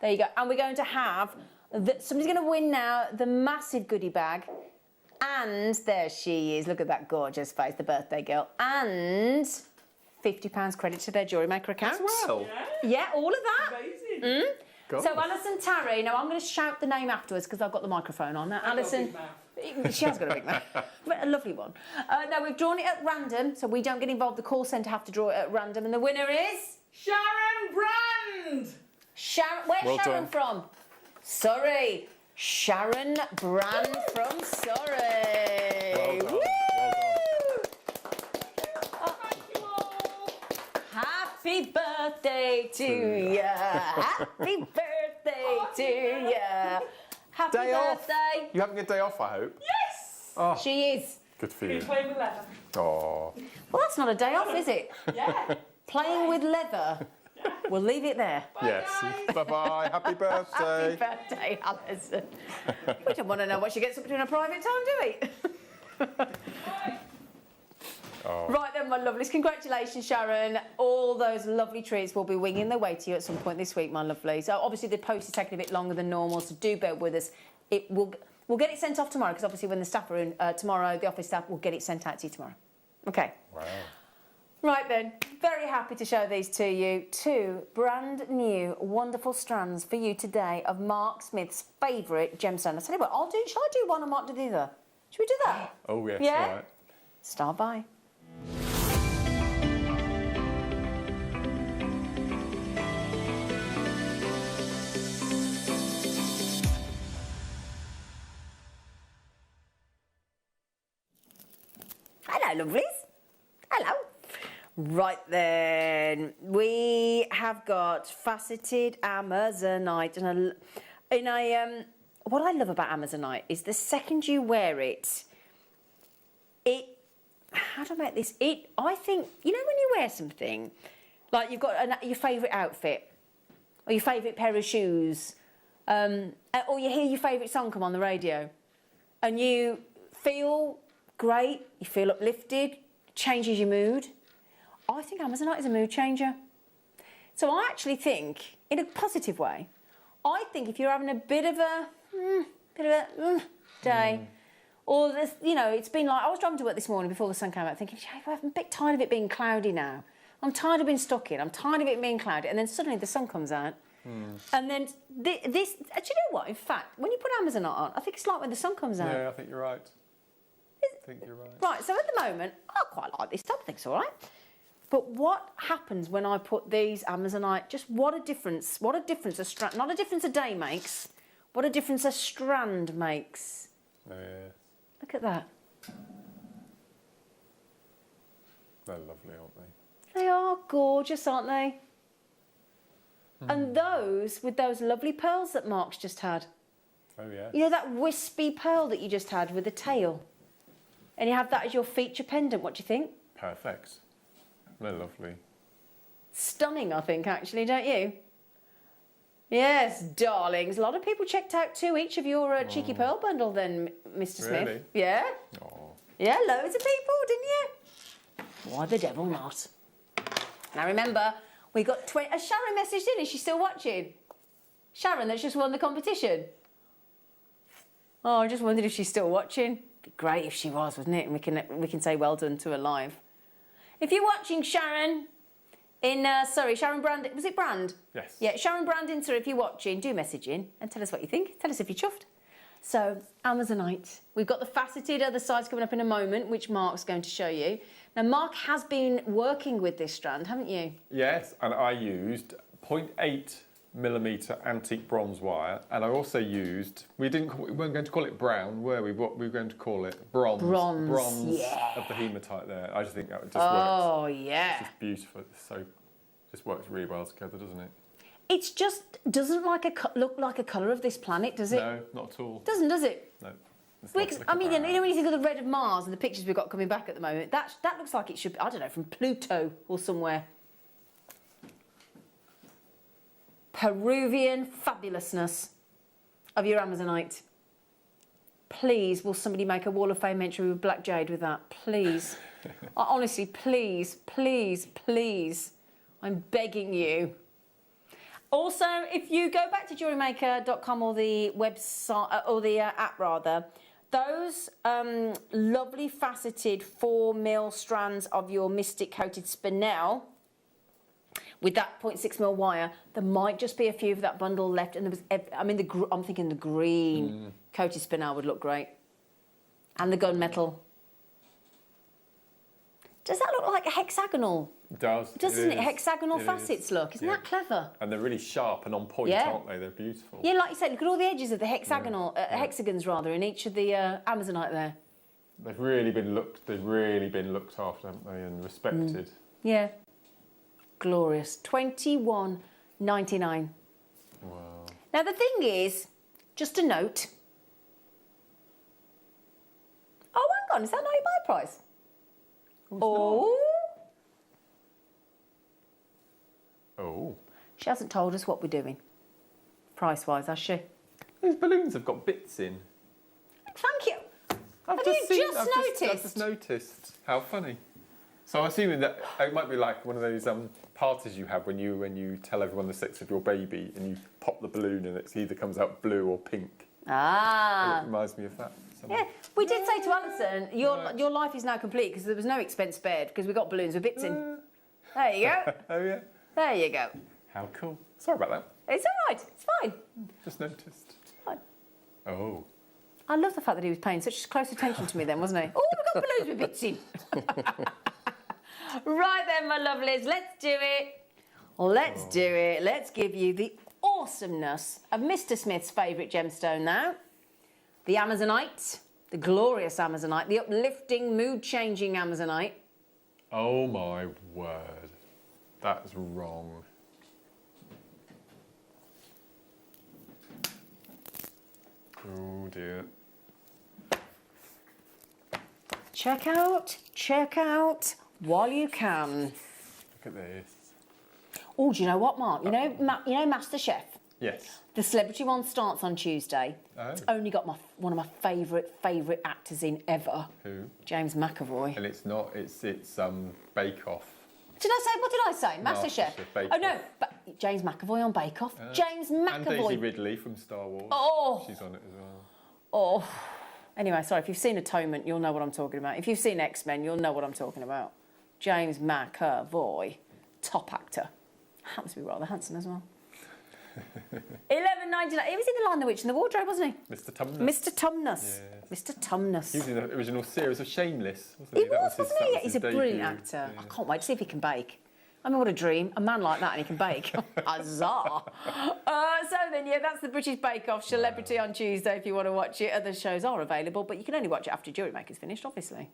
There you go. And we're going to have, somebody's going to win now the massive goodie bag. And there she is. Look at that gorgeous face, the birthday girl. And £50 credit to their Jewellery Maker account. As well? Yeah, all of that. Amazing. So Alison Tarry, now I'm going to shout the name afterwards because I've got the microphone on. Now, Alison, she has got a big mouth, but a lovely one. Now we've drawn it at random, so we don't get involved. The call centre have to draw it at random, and the winner is Sharon Brand. Sharon. Where's Well Sharon done. from? Surrey. Sharon Brand from Surrey. Well done. Woo! Thank you all. Happy birthday to ya. Happy birthday to ya. Happy Day off. birthday. You having a day off, I hope? Yes. Oh, She is. good for Been you. playing with leather. Oh, Well, that's not a day off, is it? Yeah. Playing with leather. We'll leave it there. yes. Bye-bye. Happy birthday. Happy birthday, Alison. We don't want to know what she gets up to in her private time, do we? Oh. Right then, my lovelies. Congratulations, Sharon. All those lovely treats will be winging their way to you at some point this week, my lovely. So obviously the post is taking a bit longer than normal, so do bear with us. We'll get it sent off tomorrow because obviously when the staff are in tomorrow, the office staff will get it sent out to you tomorrow. Okay. Wow. Right then, very happy to show these to you. 2 brand new wonderful strands for you today of Mark Smith's favourite gemstone. I'll tell you what, shall I do one and Mark do the other? Should we do that? Oh, yes. Yeah? All right. Start by. Hello, lovelies. Hello. Right then, we have got faceted Amazonite, and what I love about Amazonite is the second you wear it, how do I make this? I think, you know when you wear something, like you've got your favourite outfit, or your favourite pair of shoes, or you hear your favourite song come on the radio, and you feel great, you feel uplifted, changes your mood. I think Amazonite is a mood changer. So I actually think, in a positive way, I think if you're having a bit of a day, or this, you know, it's been like, I was driving to work this morning before the sun came out thinking, I'm a bit tired of it being cloudy now. I'm tired of being stuck in. I'm tired of it being cloudy. And then suddenly the sun comes out. And then do you know what? In fact, when you put Amazonite on, I think it's like when the sun comes out. Yeah, I think you're right. I think you're right. Right, so at the moment, I quite like this stuff. I think it's all right. But what happens when I put these Amazonite? Just what a difference a strand, not a difference a day makes, what a difference a strand makes. Oh, yeah. Look at that. They're lovely, aren't they? They are gorgeous, aren't they? And those, with those lovely pearls that Mark's just had. Oh, yeah. You know that wispy pearl that you just had with the tail? And you have that as your feature pendant, what do you think? Perfect. They're lovely. Stunning, I think, actually, don't you? Yes, darlings. A lot of people checked out too, each of your cheeky pearl bundle then, Mr. Smith. Really? Yeah? Oh. Yeah, loads of people, didn't you? Why the devil not? Now remember, we got 20... Has Sharon messaged in? Is she still watching? Sharon, that's just won the competition. Oh, I just wondered if she's still watching. It'd be great if she was, wouldn't it? And we can say well done to her live. If you're watching, Sharon, Sharon Brand, was it Brand? Yes. Yeah, Sharon Brand in, if you're watching, do message in and tell us what you think. Tell us if you're chuffed. So, Amazonite. We've got the faceted other sides coming up in a moment, which Mark's going to show you. Now, Mark has been working with this strand, haven't you? Yes, and I used 0.8 4mm antique bronze wire, and I also used, we weren't going to call it brown, were we? What we were going to call it? Bronze. Bronze of the hematite there. I just think that just works. Oh, yeah. It's just beautiful. It's just works really well together, doesn't it? It's just doesn't look like a colour of this planet, does it? No, not at all. Doesn't, does it? No. I mean, you know when you think of the red of Mars and the pictures we've got coming back at the moment, that looks like it should be, I don't know, from Pluto or somewhere. Peruvian fabulousness of your Amazonite. Please, will somebody make a Wall of Fame entry with black jade with that? Please. Honestly, please, please, please. I'm begging you. Also, if you go back to JewelleryMaker.com or the website, or the app rather, those lovely faceted 4mm strands of your Mystic coated spinel with that 0.6mm wire, there might just be a few of that bundle left. And there was, I mean, I'm thinking the green coated spinel would look great, and the gunmetal. Does that look like a hexagonal? It does. Doesn't it? Hexagonal facets look. Isn't that clever? And they're really sharp and on point, aren't they? They're beautiful. Yeah, like you said, look at all the edges of the hexagonal, hexagons rather, in each of the Amazonite there. They've really been looked after, haven't they, and respected. Yeah. Glorious. $21.99. Wow. Now the thing is, just a note. Oh, hang on, is that not your buy price? Oh. Oh. She hasn't told us what we're doing, price-wise, has she? These balloons have got bits in. Thank you. I've just noticed. How funny. So I'm assuming that it might be like one of those parties you have when you tell everyone the sex of your baby and you pop the balloon and it either comes out blue or pink. Ah. It reminds me of that. Yeah, we did say to Alison, your life is now complete because there was no expense spared because we got balloons with bits in. There you go. Oh yeah. There you go. How cool. Sorry about that. It's all right. It's fine. Just noticed. It's fine. Oh. I love the fact that he was paying such close attention to me then, wasn't he? Oh, we've got balloons with bits in. Right then, my lovelies, let's do it. Let's do it. Let's give you the awesomeness of Mr. Smith's favourite gemstone now. The Amazonite, the glorious Amazonite, the uplifting, mood-changing Amazonite. Oh my word. That's wrong. Oh dear. Check out while you can. Look at this. Oh, do you know what, Mark? You know MasterChef? Yes. The celebrity one starts on Tuesday. Oh. It's only got one of my favourite actors in ever. Who? James McAvoy. And it's not. It's Bake Off. What did I say? MasterChef. Bake Oh no, Off. but James McAvoy on Bake Off. James McAvoy. And Daisy Ridley from Star Wars. Oh. She's on it as well. Oh. Anyway, sorry, if you've seen Atonement, you'll know what I'm talking about. If you've seen X-Men, you'll know what I'm talking about. James McAvoy, top actor. Happens to be rather handsome as well. $11.99. He was in The Lion, the Witch and the Wardrobe, wasn't he? Mr. Tumnus. Mr. Tumnus. Yes. Mr. Tumnus. He was in the original series of Shameless, wasn't He he? wasn't he? That He's his a brilliant debut. actor. Yeah. I can't wait to see if he can bake. I mean, what a dream. A man like that and he can bake. Huzzah. So then, yeah, that's the British Bake Off Celebrity on Tuesday if you want to watch it. Other shows are available, but you can only watch it after Jewellery Maker's finished, obviously.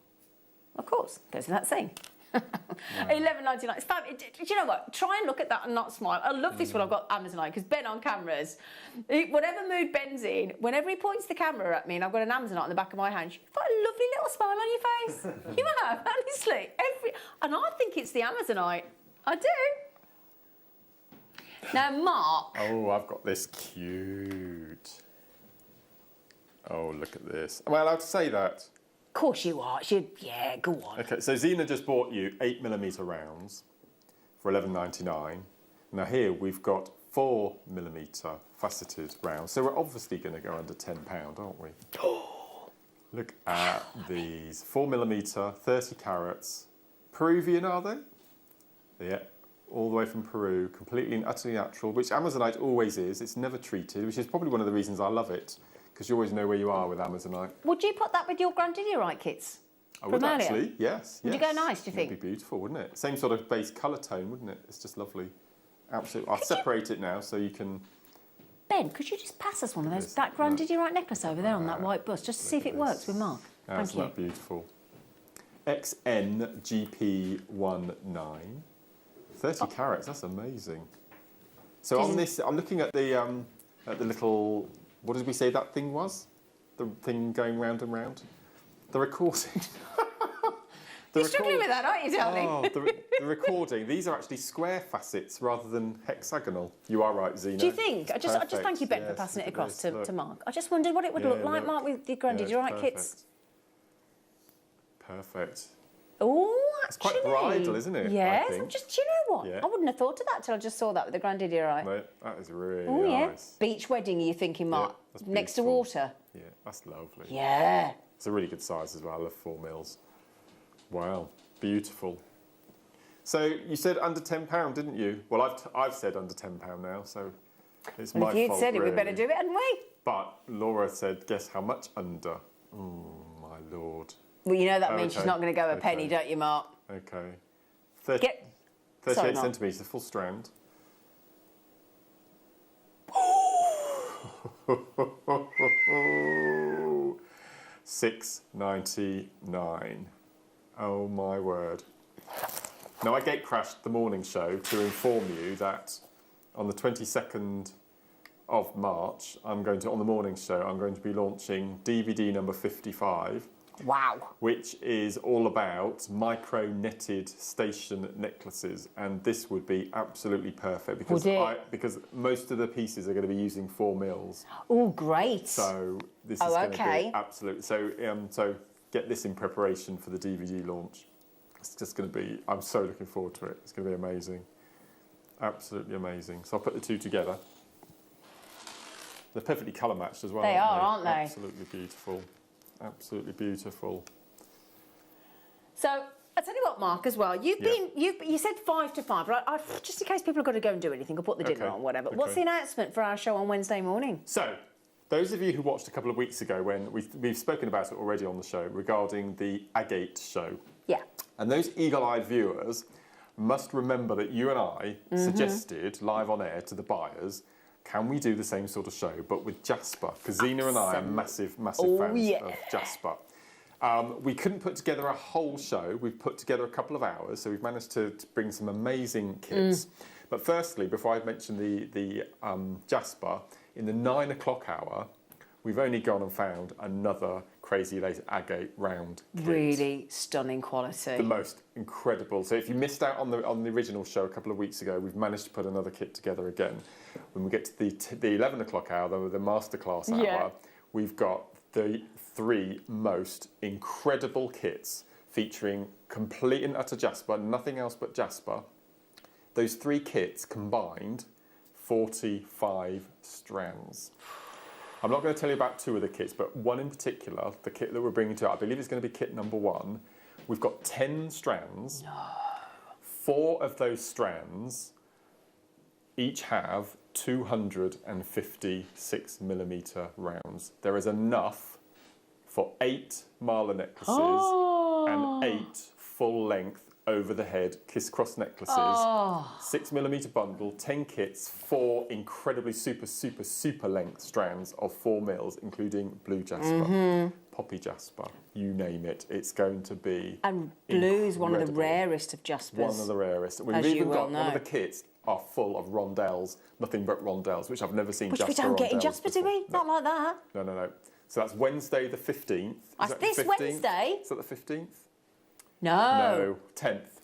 Of course, goes without saying. $11.99. It's fab. Do you know what? Try and look at that and not smile. I love this one I've got Amazonite because Ben on cameras, whatever mood Ben's in, whenever he points the camera at me and I've got an Amazonite in the back of my hand, you've got a lovely little smile on your face. You have, honestly. And I think it's the Amazonite. I do. Now, Mark. Oh, I've got this cute. Oh, look at this. Am I allowed to say that? Of course you are. Yeah, go on. Okay, so Zena just bought you 8mm rounds for $11.99. Now here we've got 4mm faceted rounds. So we're obviously going to go under £10, aren't we? Look at these. 4mm, 30 carats. Peruvian, are they? Yeah, all the way from Peru, completely and utterly natural, which Amazonite always is. It's never treated, which is probably one of the reasons I love it, because you always know where you are with Amazonite. Would you put that with your Grandidierite kits? I would actually, yes. Would you go nice, do you think? It'd be beautiful, wouldn't it? Same sort of base colour tone, wouldn't it? It's just lovely. Absolutely. I'll separate it now so you can... Ben, could you just pass us one of those, that Grandidierite necklace over there on that white bust, just to see if it works with Mark? Thank you. Isn't that beautiful? XNGP19. 30 carats, that's amazing. So on this, I'm looking at the little, what did we say that thing was? The thing going round and round? The recording. You're struggling with that, aren't you, darling? Oh, the recording. These are actually square facets rather than hexagonal. You are right, Zena. Do you think? I just thank you, Ben, for passing it across to Mark. I just wondered what it would look like, Mark, with the Grandidierite kits. Perfect. Oh, it's quite bridal, isn't it? Yes. Do you know what? Yeah. I wouldn't have thought of that till I just saw that with the Grandidierite. No, that is really nice. Beach wedding, are you thinking, Mark? Yeah, next to water? Yeah, that's lovely. Yeah. It's a really good size as well. I love 4 mils. Wow, beautiful. So you said under £10, didn't you? Well, I've said under £10 now, so it's my fault. If you'd said it, really. we'd better do it, hadn't we? But Laura said, guess how much under? Oh, my lord. Well, you know that means she's not going to go a penny, don't you, Mark? Okay. 38 centimetres, a full strand. $6.99. Oh my word. Now I gate crashed the morning show to inform you that on the 22nd of March, on the morning show, I'm going to be launching DVD number 55. Wow. Which is all about micro netted station necklaces, and this would be absolutely perfect because most of the pieces are going to be using 4 mils. Oh, great. So this is going to be absolutely so get this in preparation for the DVD launch. It's just going to be, I'm so looking forward to it. It's going to be amazing. Absolutely amazing. So I'll put the two together. They're perfectly colour matched as well. They aren't they? Absolutely beautiful. Absolutely beautiful. So I'll tell you what, Mark, as well. You said 5 to 5, but just in case people have got to go and do anything or put the dinner on, whatever. Okay. What's the announcement for our show on Wednesday morning? So, those of you who watched a couple of weeks ago when we've spoken about it already on the show regarding the agate show. Yeah. And those eagle-eyed viewers must remember that you and I suggested live on air to the buyers, can we do the same sort of show but with Jasper? Because Zena and I are massive fans of Jasper. We couldn't put together a whole show. We've put together a couple of hours, so we've managed to bring some amazing kits. But firstly, before I mention the Jasper, in the 9 o'clock hour, we've only gone and found another crazy lace agate round kit. Really stunning quality. The most incredible. So if you missed out on the original show a couple of weeks ago, we've managed to put another kit together again. When we get to the 11 o'clock hour, the masterclass hour, we've got the 3 most incredible kits featuring complete and utter Jasper, nothing else but Jasper. Those 3 kits combined, 45 strands. I'm not going to tell you about 2 of the kits, but one in particular, the kit that we're bringing to, I believe it's going to be kit number 1. We've got 10 strands. 4 of those strands each have 256mm rounds. There is enough for 8 mala necklaces and 8 full-length over-the-head kiss-cross necklaces, 6mm bundle, 10 kits, 4 incredibly super length strands of 4 mils, including blue Jasper, poppy Jasper, you name it. It's going to be And blue is one of the rarest of Jaspers. One of the rarest. We've even got one of the kits are full of rondelles, nothing but rondelles, which I've never seen Jasper Which we don't get in Jasper, do we? Not like that. No. So that's Wednesday the 15th. That's this Wednesday? Is that the 15th? No. 10th.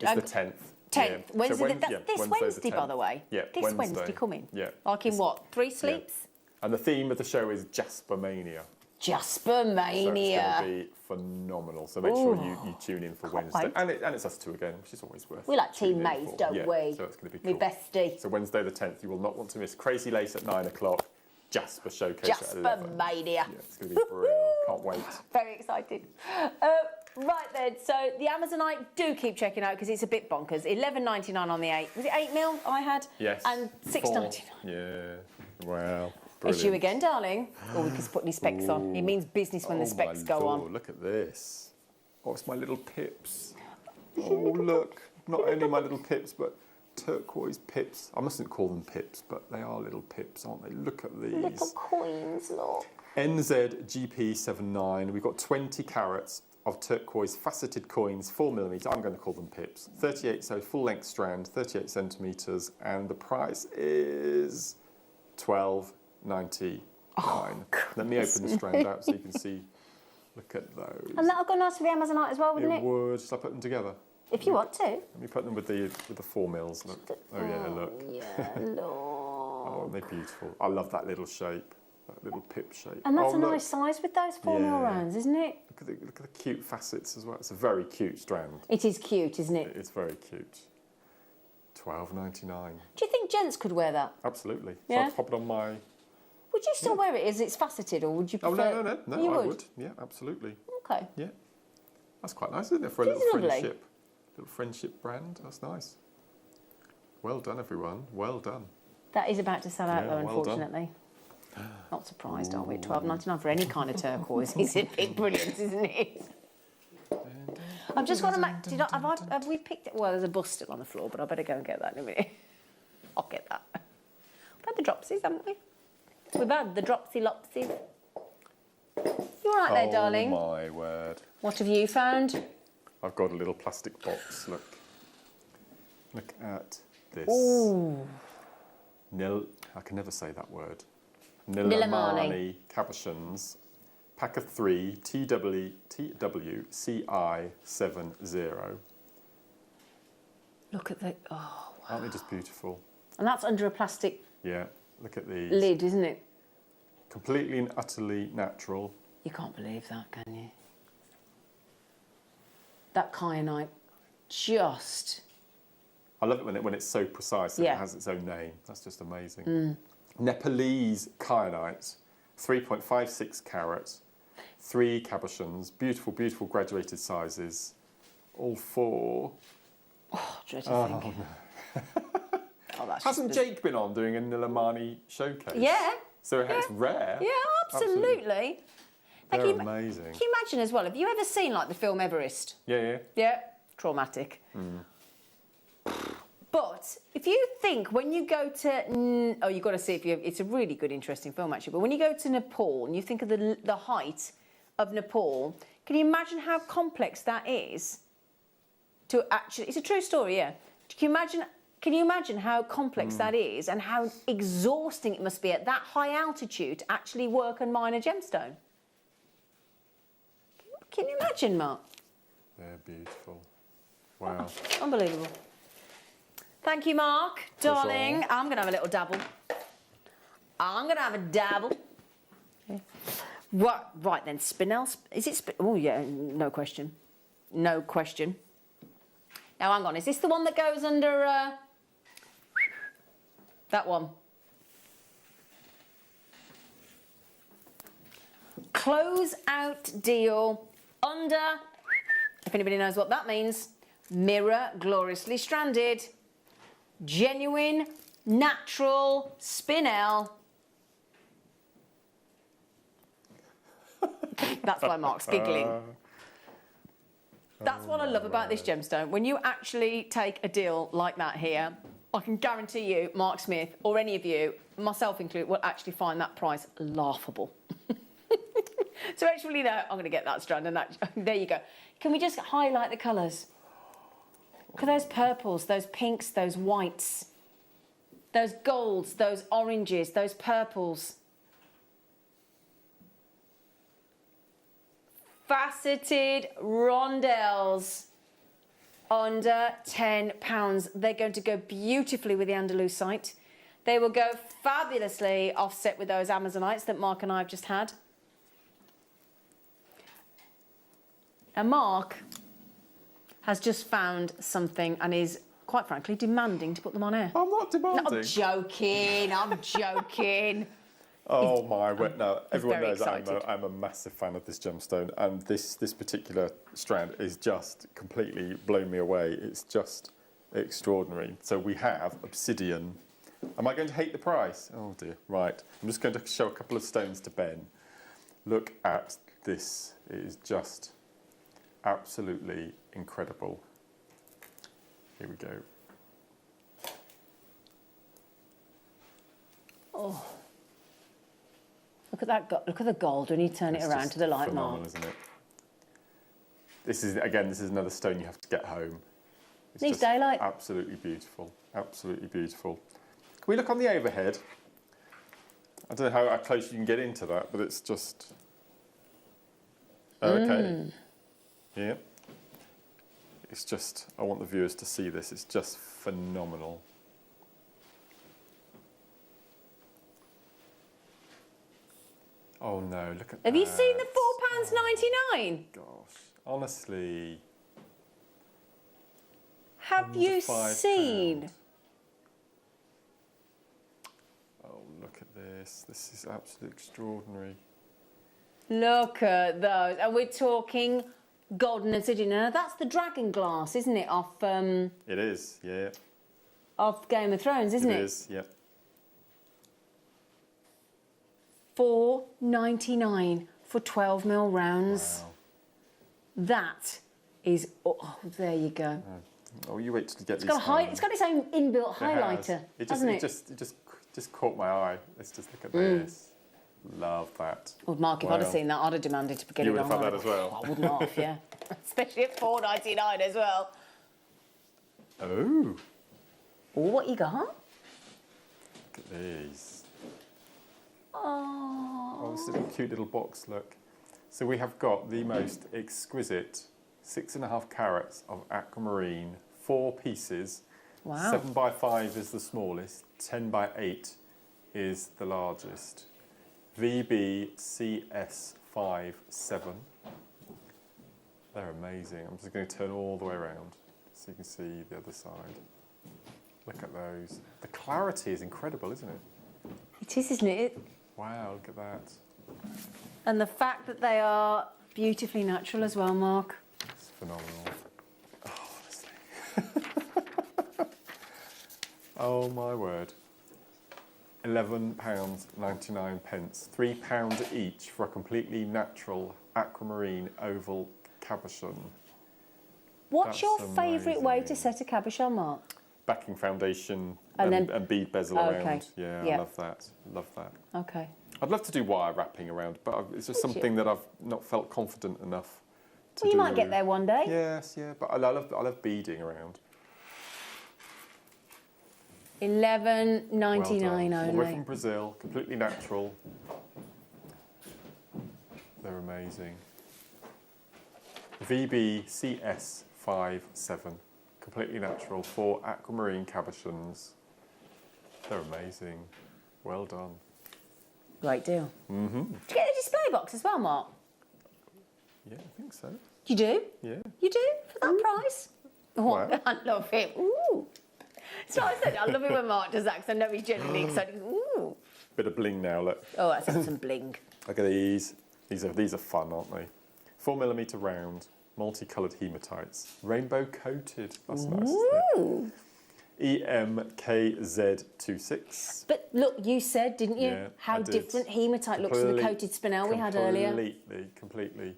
It's the 10th. 10th. Yeah. Wednesday, that's this Wednesday, by 10th. the way. Yeah, This Wednesday coming. Yeah. Like in what, 3 sleeps? Yeah. And the theme of the show is Jasper Mania. Jasper Mania. So it's going to be phenomenal. So make sure you tune in for Wednesday. And it's us two again, which is always worth We like tuning Team in Maze, for. don't we? So it's going to be cool. Me bestie. So Wednesday the 10th, you will not want to miss Crazy Lace at 9 o'clock. Jasper Showcase Jasper at 11. Mania. Yeah, it's going to be brilliant. Can't wait. Very excited. Right then, so the Amazonite, do keep checking out because it's a bit bonkers. $11.99 on the 8. Was it 8 mil I had? Yes. And $6.99. Yeah. Wow. Brilliant. It's you again, darling. Or we can put these specs on. It means business when the specs go on. Look at this. Oh, it's my little pips. Oh, look. Not only my little pips, but turquoise pips. I mustn't call them pips, but they are little pips, aren't they? Look at these. Little coins, look. NZGP79. We've got 20 carats of turquoise faceted coins, 4mm. I'm going to call them pips. 38, so full length strand, 38 centimetres, and the price is $12.99. Let me open the strand out so you can see. Look at those. And that'll go nice for the Amazonite as well, wouldn't it? It would. Shall I put them together? If you want to. Let me put them with the 4mm. Look. Oh yeah, look. Yeah, look. Oh, they're beautiful. I love that little shape, that little pip shape. And that's a look. nice size with those 4mm rounds, isn't it? Look at the cute facets as well. It's a very cute strand. It is cute, isn't it? It's very cute. $12.99. Do you think gents could wear that? Absolutely. Yeah? So I'd pop it on my... Would you still wear it as it's faceted, or would you prefer... No, you I would. Yeah, absolutely. Okay. Yeah. That's quite nice, isn't it, for a little friendship? Little friendship brand. That's nice. Well done, everyone. Well done. That is about to sell out, though, well unfortunately. Not surprised, are we? $12.99 for any kind of turquoise. It's a bit brilliant, isn't it? I'm just going to make... Have we picked it? Well, there's a bus still on the floor, but I better go and get that in a minute. I'll get that. We've had the dropsies, haven't we? We've had the dropsy-lopsies. You all right there, darling? Oh, my word. What have you found? I've got a little plastic box, look. Look at this. Ooh. I can never say that word. Nilamani cabochons. Pack of 3, TWCI70. Look at the... Oh, wow. Aren't they just beautiful? And that's under a plastic... Yeah, look at these. Lid, isn't it? Completely and utterly natural. You can't believe that, can you? That kyanite, just... I love it when it's so precise and it has its own name. That's just amazing. Nepalese kyanite, 3.56 carats, 3 cabochons, beautiful, beautiful graduated sizes, all 4. Oh, dread to think. No. Hasn't Jake been on doing a Nilamani showcase? Yeah. So it's rare. Yeah, absolutely. They're amazing. Can you imagine as well, have you ever seen like the film Everest? Yeah. Yeah, traumatic. But if you think when you go to, you've got to see it's a really good, interesting film actually, but when you go to Nepal and you think of the height of Nepal, can you imagine how complex that is to actually, it's a true story, yeah. Can you imagine how complex that is and how exhausting it must be at that high altitude to actually work and mine a gemstone? Can you imagine, Mark? They're beautiful. Wow. Unbelievable. Thank you, Mark. Darling, I'm going to have a little dabble. I'm going to have a dabble. What? Right then, spinel. Is it oh, yeah, no question. No question. Now, hang on. Is this the one that goes under... that one? Close out deal under... If anybody knows what that means. Mirror gloriously stranded. Genuine, natural spinel. That's why Mark's giggling. That's what I love about this gemstone. When you actually take a deal like that here, I can guarantee you, Mark Smith, or any of you, myself included, will actually find that price laughable. So actually, no, I'm going to get that strand, and that, there you go. Can we just highlight the colours? Look at those purples, those pinks, those whites, those golds, those oranges, those purples. Faceted rondelles, under £10. They're going to go beautifully with the Andalusite. They will go fabulously offset with those Amazonites that Mark and I have just had. And Mark has just found something and is, quite frankly, demanding to put them on air. I'm not demanding. No, I'm joking, I'm joking. Oh my word! No, everyone knows excited. I'm a massive fan of this gemstone, and this particular strand is just completely blown me away. It's just extraordinary. So we have obsidian. Am I going to hate the price? Oh dear. Right. I'm just going to show a couple of stones to Ben. Look at this. It is just absolutely incredible. Here we go. Oh. Look at that, look at the gold when you turn it around to the light, Mark. Isn't it? This is another stone you have to get home. It's Needs just daylight. Absolutely beautiful. Absolutely beautiful. Can we look on the overhead? I don't know how close you can get into that, but it's just... Okay. Yeah. It's just, I want the viewers to see this. It's just phenomenal. Oh no, look at that. Have you seen the £4.99? Gosh, honestly. Have you seen? Oh, look at this. This is absolutely extraordinary. Look at those. And we're talking golden obsidian. Now, that's the dragon glass, isn't it? Off, It is, yeah. Off Game of Thrones, isn't it? It is, yeah. $4.99 for 12mm rounds. Wow. That is... Oh, there you go. Oh, you wait till you get It's these. it's got its own inbuilt highlighter, hasn't it? It just caught my eye. Let's just look at this. Love that. Well, Mark, if I'd have seen that, I'd have demanded to get it on. You would have had that as well. I wouldn't have, yeah. Especially at $4.99 as well. Oh. Oh, what you got? Look at these. Oh, this is a cute little box, look. So we have got the most exquisite 6.5 carats of aquamarine, 4 pieces. Wow. 7x5 is the smallest, 10x8 is the largest. VBCS57. They're amazing. I'm just going to turn all the way around so you can see the other side. Look at those. The clarity is incredible, isn't it? It is, isn't it? Wow, look at that. And the fact that they are beautifully natural as well, Mark. It's phenomenal. Oh, honestly. Oh, my word. £11.99. £3 each for a completely natural aquamarine oval cabochon. What's your favourite amazing. way to set a cabochon, Mark? Backing foundation and bead bezel around. Yeah, yeah. I love that. Love that. Okay. I'd love to do wire wrapping around, but it's just something that I've not felt confident enough to Well, you do. might get there one day. Yes, yeah, but I love beading around. $11.99 All the way from only. Brazil, completely natural. They're amazing. VBCS57, completely natural, 4 aquamarine cabochons. They're amazing. Well done. Great deal. Mm-hmm. Did you get a display box as well, Mark? Yeah, I think so. You do? Yeah. You do? For that price? Oh, Wow. I love him. Ooh. So I said, I love it when Mark does that because I know he's generally excited. Ooh. Bit of bling now, look. Oh, that's some bling. Look at these. These are fun, aren't they? 4mm round, multicoloured hematites, rainbow coated. That's nice. Isn't it? EMKZ26. But look, you said, didn't you, Yeah, how I did. different hematite looks than the coated spinel we had earlier. Completely.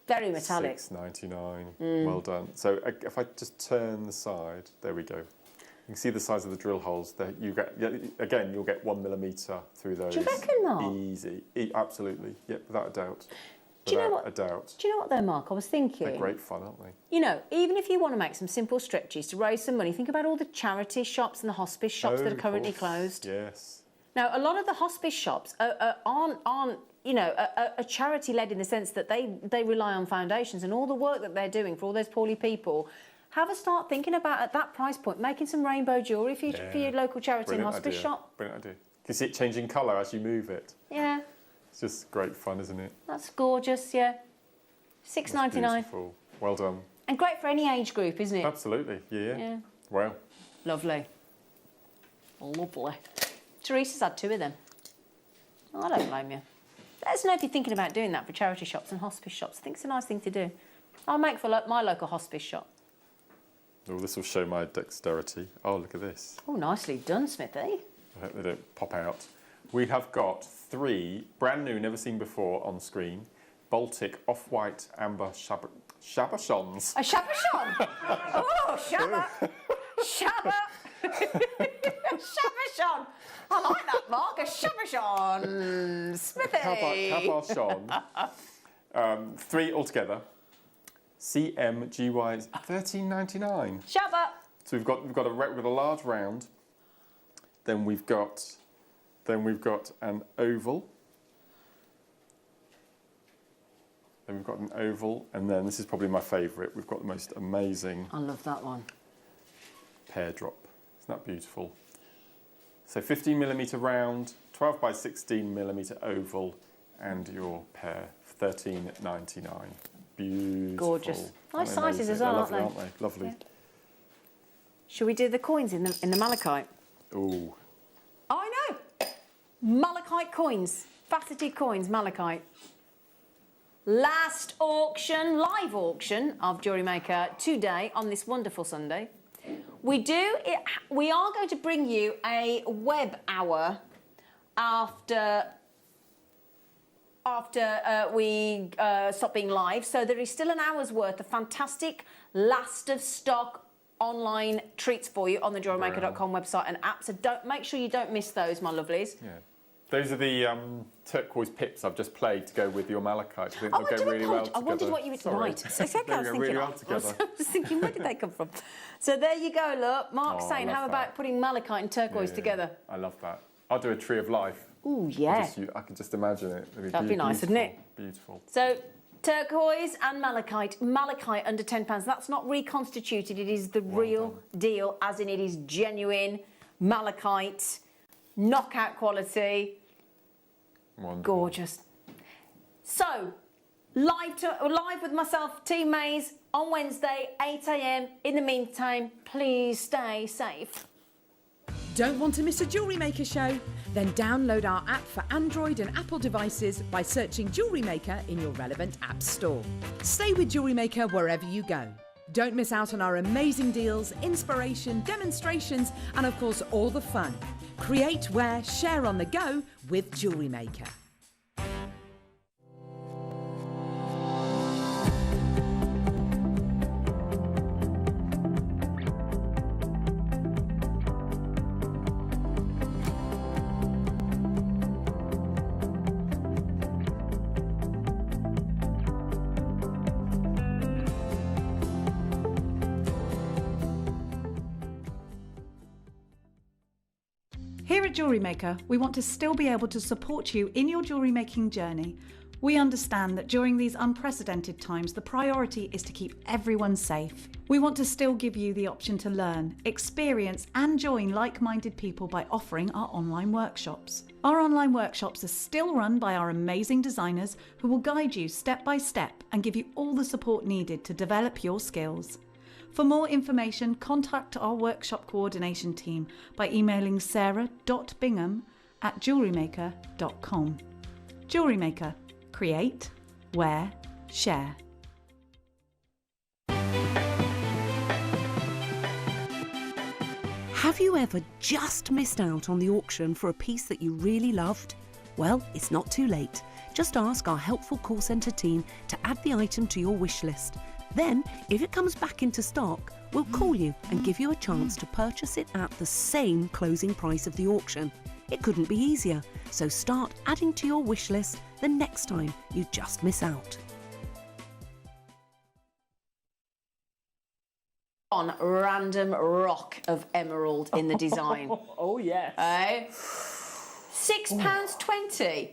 Very metallic. $6.99. Well done. So if I just turn the side, there we go. You can see the size of the drill holes. There, you get again, you'll get 1mm through those. Do you reckon, Mark? Easy, absolutely. Yep, without a doubt. Do you know what? A doubt. Do you know what though, Mark? I was thinking. They're great fun, aren't they? You know, even if you want to make some simple stretches to raise some money, think about all the charity shops and the hospice shops that are of currently course. closed. Yes. Now, a lot of the hospice shops aren't you know, a charity led in the sense that they rely on foundations and all the work that they're doing for all those poorly people. Have a start thinking about at that price point making some rainbow jewellery for your local charity and hospice shop. Brilliant idea. You can see it changing colour as you move it. Yeah. It's just great fun, isn't it? That's gorgeous. Yeah. $6.99. Beautiful. Well done. And great for any age group, isn't it? Absolutely. Yeah. Wow. Lovely. Lovely. Teresa's had 2 of them. Oh, I don't blame you. Let us know if you're thinking about doing that for charity shops and hospice shops. I think it's a nice thing to do. I'll make for my local hospice shop. Oh, this will show my dexterity. Oh, look at this. Oh, nicely done, Smithy. I hope they don't pop out. We have got 3 brand new, never seen before on screen, Baltic off-white amber cabochons. A cabochon? Oh, shabba. Shabba. Cabochon. I like that, Cabochon Smithy. Cabochon. 3 altogether. CMGY is $13.99. Shabba. So we've got a large round. Then we've got an oval. Then we've got an oval, and then this is probably my favourite. We've got the most amazing. I love that one. Pear drop. Isn't that beautiful? So 15mm round, 12 by 16mm oval, and your pear, $13.99. Beautiful. Gorgeous. Nice sizes as well, Lovely, aren't they? Lovely. Yeah. Should we do the coins in the malachite? Ooh. I know. Malachite coins, faceted coins, malachite. Last auction, live auction of Jewellery Maker today on this wonderful Sunday. We are going to bring you a web hour after we stop being live. So there is still an hour's worth of fantastic last of stock online treats for you on the JewelleryMaker.com website and app. So make sure you don't miss those, my lovelies. Yeah. Those are the turquoise pips I've just played to go with your malachite. I think they'll go really well together. I wondered what you would right. So it's okay, I was thinking, well together. I was thinking, where did they come from? So there you go, look. Mark's saying, how about putting malachite and turquoise together? I love that. I'll do a tree of life. Ooh, yeah. I can just imagine it. That'd be nice, wouldn't it? Beautiful. So turquoise and malachite. Malachite under £10. That's not reconstituted. It is the real deal, as in it is genuine malachite, knockout quality. Wonderful. Gorgeous. So, live with myself, Team Maze, on Wednesday, 8 a.m. In the meantime, please stay safe. Don't want to miss a Jewellery Maker show? Then download our app for Android and Apple devices by searching Jewellery Maker in your relevant app store. Stay with Jewellery Maker wherever you go. Don't miss out on our amazing deals, inspiration, demonstrations, and of course all the fun. Create, wear, share on the go with Jewellery Maker. Here at Jewellery Maker, we want to still be able to support you in your jewellery making journey. We understand that during these unprecedented times, the priority is to keep everyone safe. We want to still give you the option to learn, experience and join like-minded people by offering our online workshops. Our online workshops are still run by our amazing designers who will guide you step by step and give you all the support needed to develop your skills. For more information, contact our workshop coordination team by emailing sarah.bingham@jewellerymaker.com. Jewellery Maker. Create, wear, share. Have you ever just missed out on the auction for a piece that you really loved? Well, it's not too late. Just ask our helpful call centre team to add the item to your wish list. Then, if it comes back into stock, we'll call you and give you a chance to purchase it at the same closing price of the auction. It couldn't be easier, so start adding to your wish list the next time you just miss out. On random rock of emerald in the design. Oh, yes. £6.20.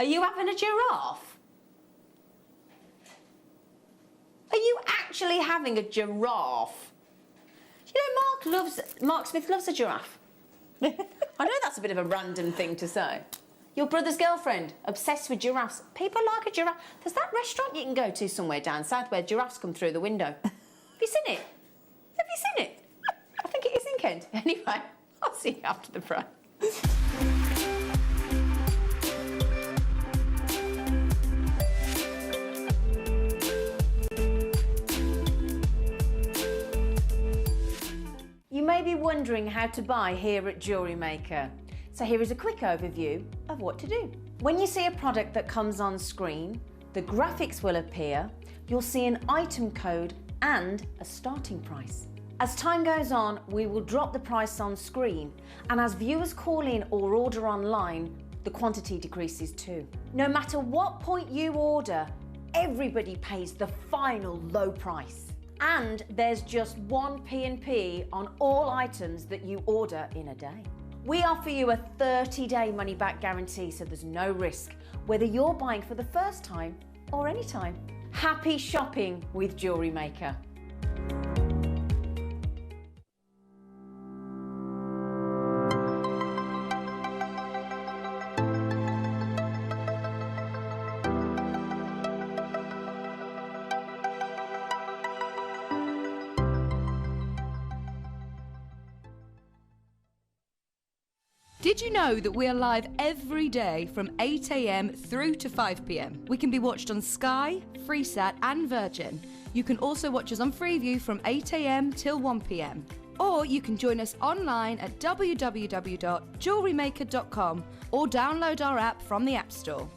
Are you having a giraffe? Are you actually having a giraffe? You know, Mark Smith loves a giraffe. I know that's a bit of a random thing to say. Your brother's girlfriend, obsessed with giraffes. People like a giraffe. There's that restaurant you can go to somewhere down south where giraffes come through the window. Have you seen it? Have you seen it? I think it is in Kent. Anyway, I'll see you after the break. You may be wondering how to buy here at Jewellery Maker. So here is a quick overview of what to do. When you see a product that comes on screen, the graphics will appear, you'll see an item code and a starting price. As time goes on, we will drop the price on screen, and as viewers call in or order online, the quantity decreases too. No matter what point you order, everybody pays the final low price. And there's just one P&P on all items that you order in a day. We offer you a 30-day money-back guarantee, so there's no risk, whether you're buying for the first time or any time. Happy shopping with Jewellery Maker. Did you know that we are live every day from 8 a.m. through to 5 p.m? We can be watched on Sky, Freesat and Virgin. You can also watch us on Freeview from 8 a.m. till 1 p.m. Or you can join us online at www.jewellerymaker.com or download our app from the App Store.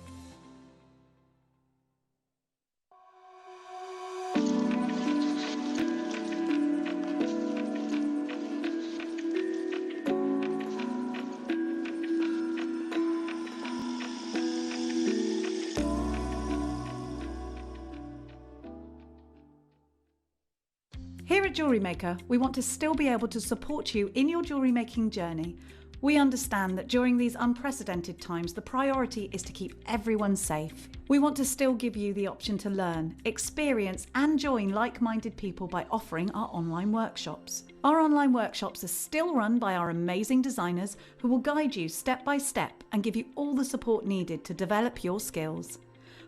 Here at Jewellery Maker, we want to still be able to support you in your jewellery making journey. We understand that during these unprecedented times, the priority is to keep everyone safe. We want to still give you the option to learn, experience and join like-minded people by offering our online workshops. Our online workshops are still run by our amazing designers who will guide you step by step and give you all the support needed to develop your skills.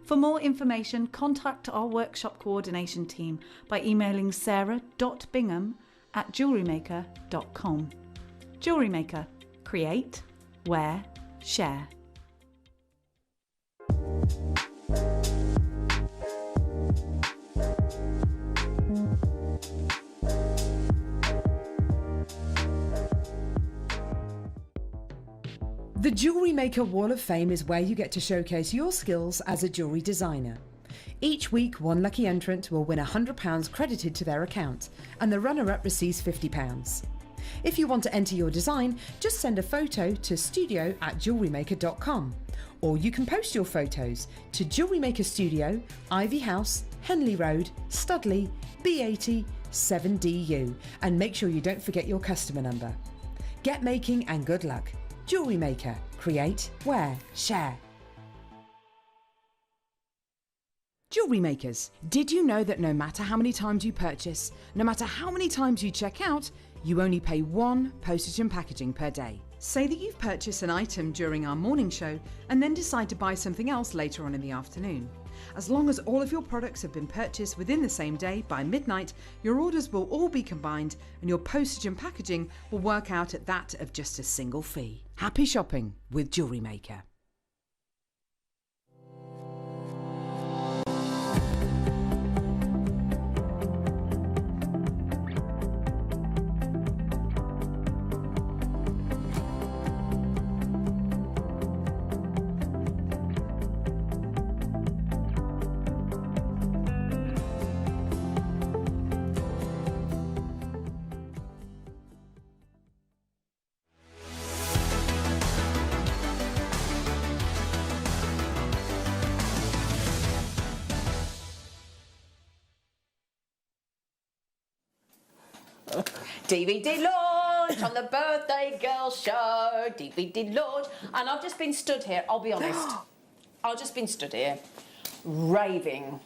For more information, contact our workshop coordination team by emailing sarah.bingham@jewellerymaker.com. Jewellery Maker. Create, wear, share. The Jewellery Maker Wall of Fame is where you get to showcase your skills as a jewellery designer. Each week, one lucky entrant will win £100 credited to their account, and the runner-up receives £50. If you want to enter your design, just send a photo to studio@jewellerymaker.com, or you can post your photos to Jewellery Maker Studio, Ivy House, Henley Road, Studley, B80 7DU, and make sure you don't forget your customer number. Get making and good luck. Jewellery Maker. Create, wear, share. Jewellery makers, did you know that no matter how many times you purchase, no matter how many times you check out, you only pay one postage and packaging per day? Say that you've purchased an item during our morning show and then decide to buy something else later on in the afternoon. As long as all of your products have been purchased within the same day by midnight, your orders will all be combined and your postage and packaging will work out at that of just a single fee. Happy shopping with Jewellery Maker. DVD launch on the Birthday Girl show. DVD launch. And I've just been stood here, I'll be honest. I've just been stood here raving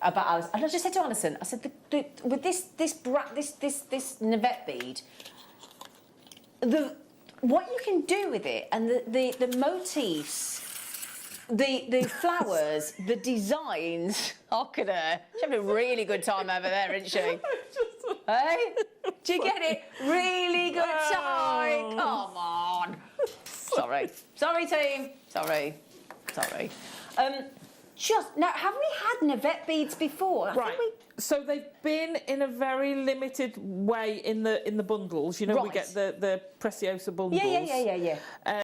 about Alice. And I just said to Alison, I said, with this Navette bead, what you can do with it and the motifs, the flowers, the designs. Look at her. She's having a really good time over there, isn't she? Hey? Do you get it? Really good time. Come on. Sorry. Sorry, team. Sorry. Just now, have we had Navette beads before? Right. So they've been in a very limited way in the bundles. You know, we get the Preciosa bundles. Yeah.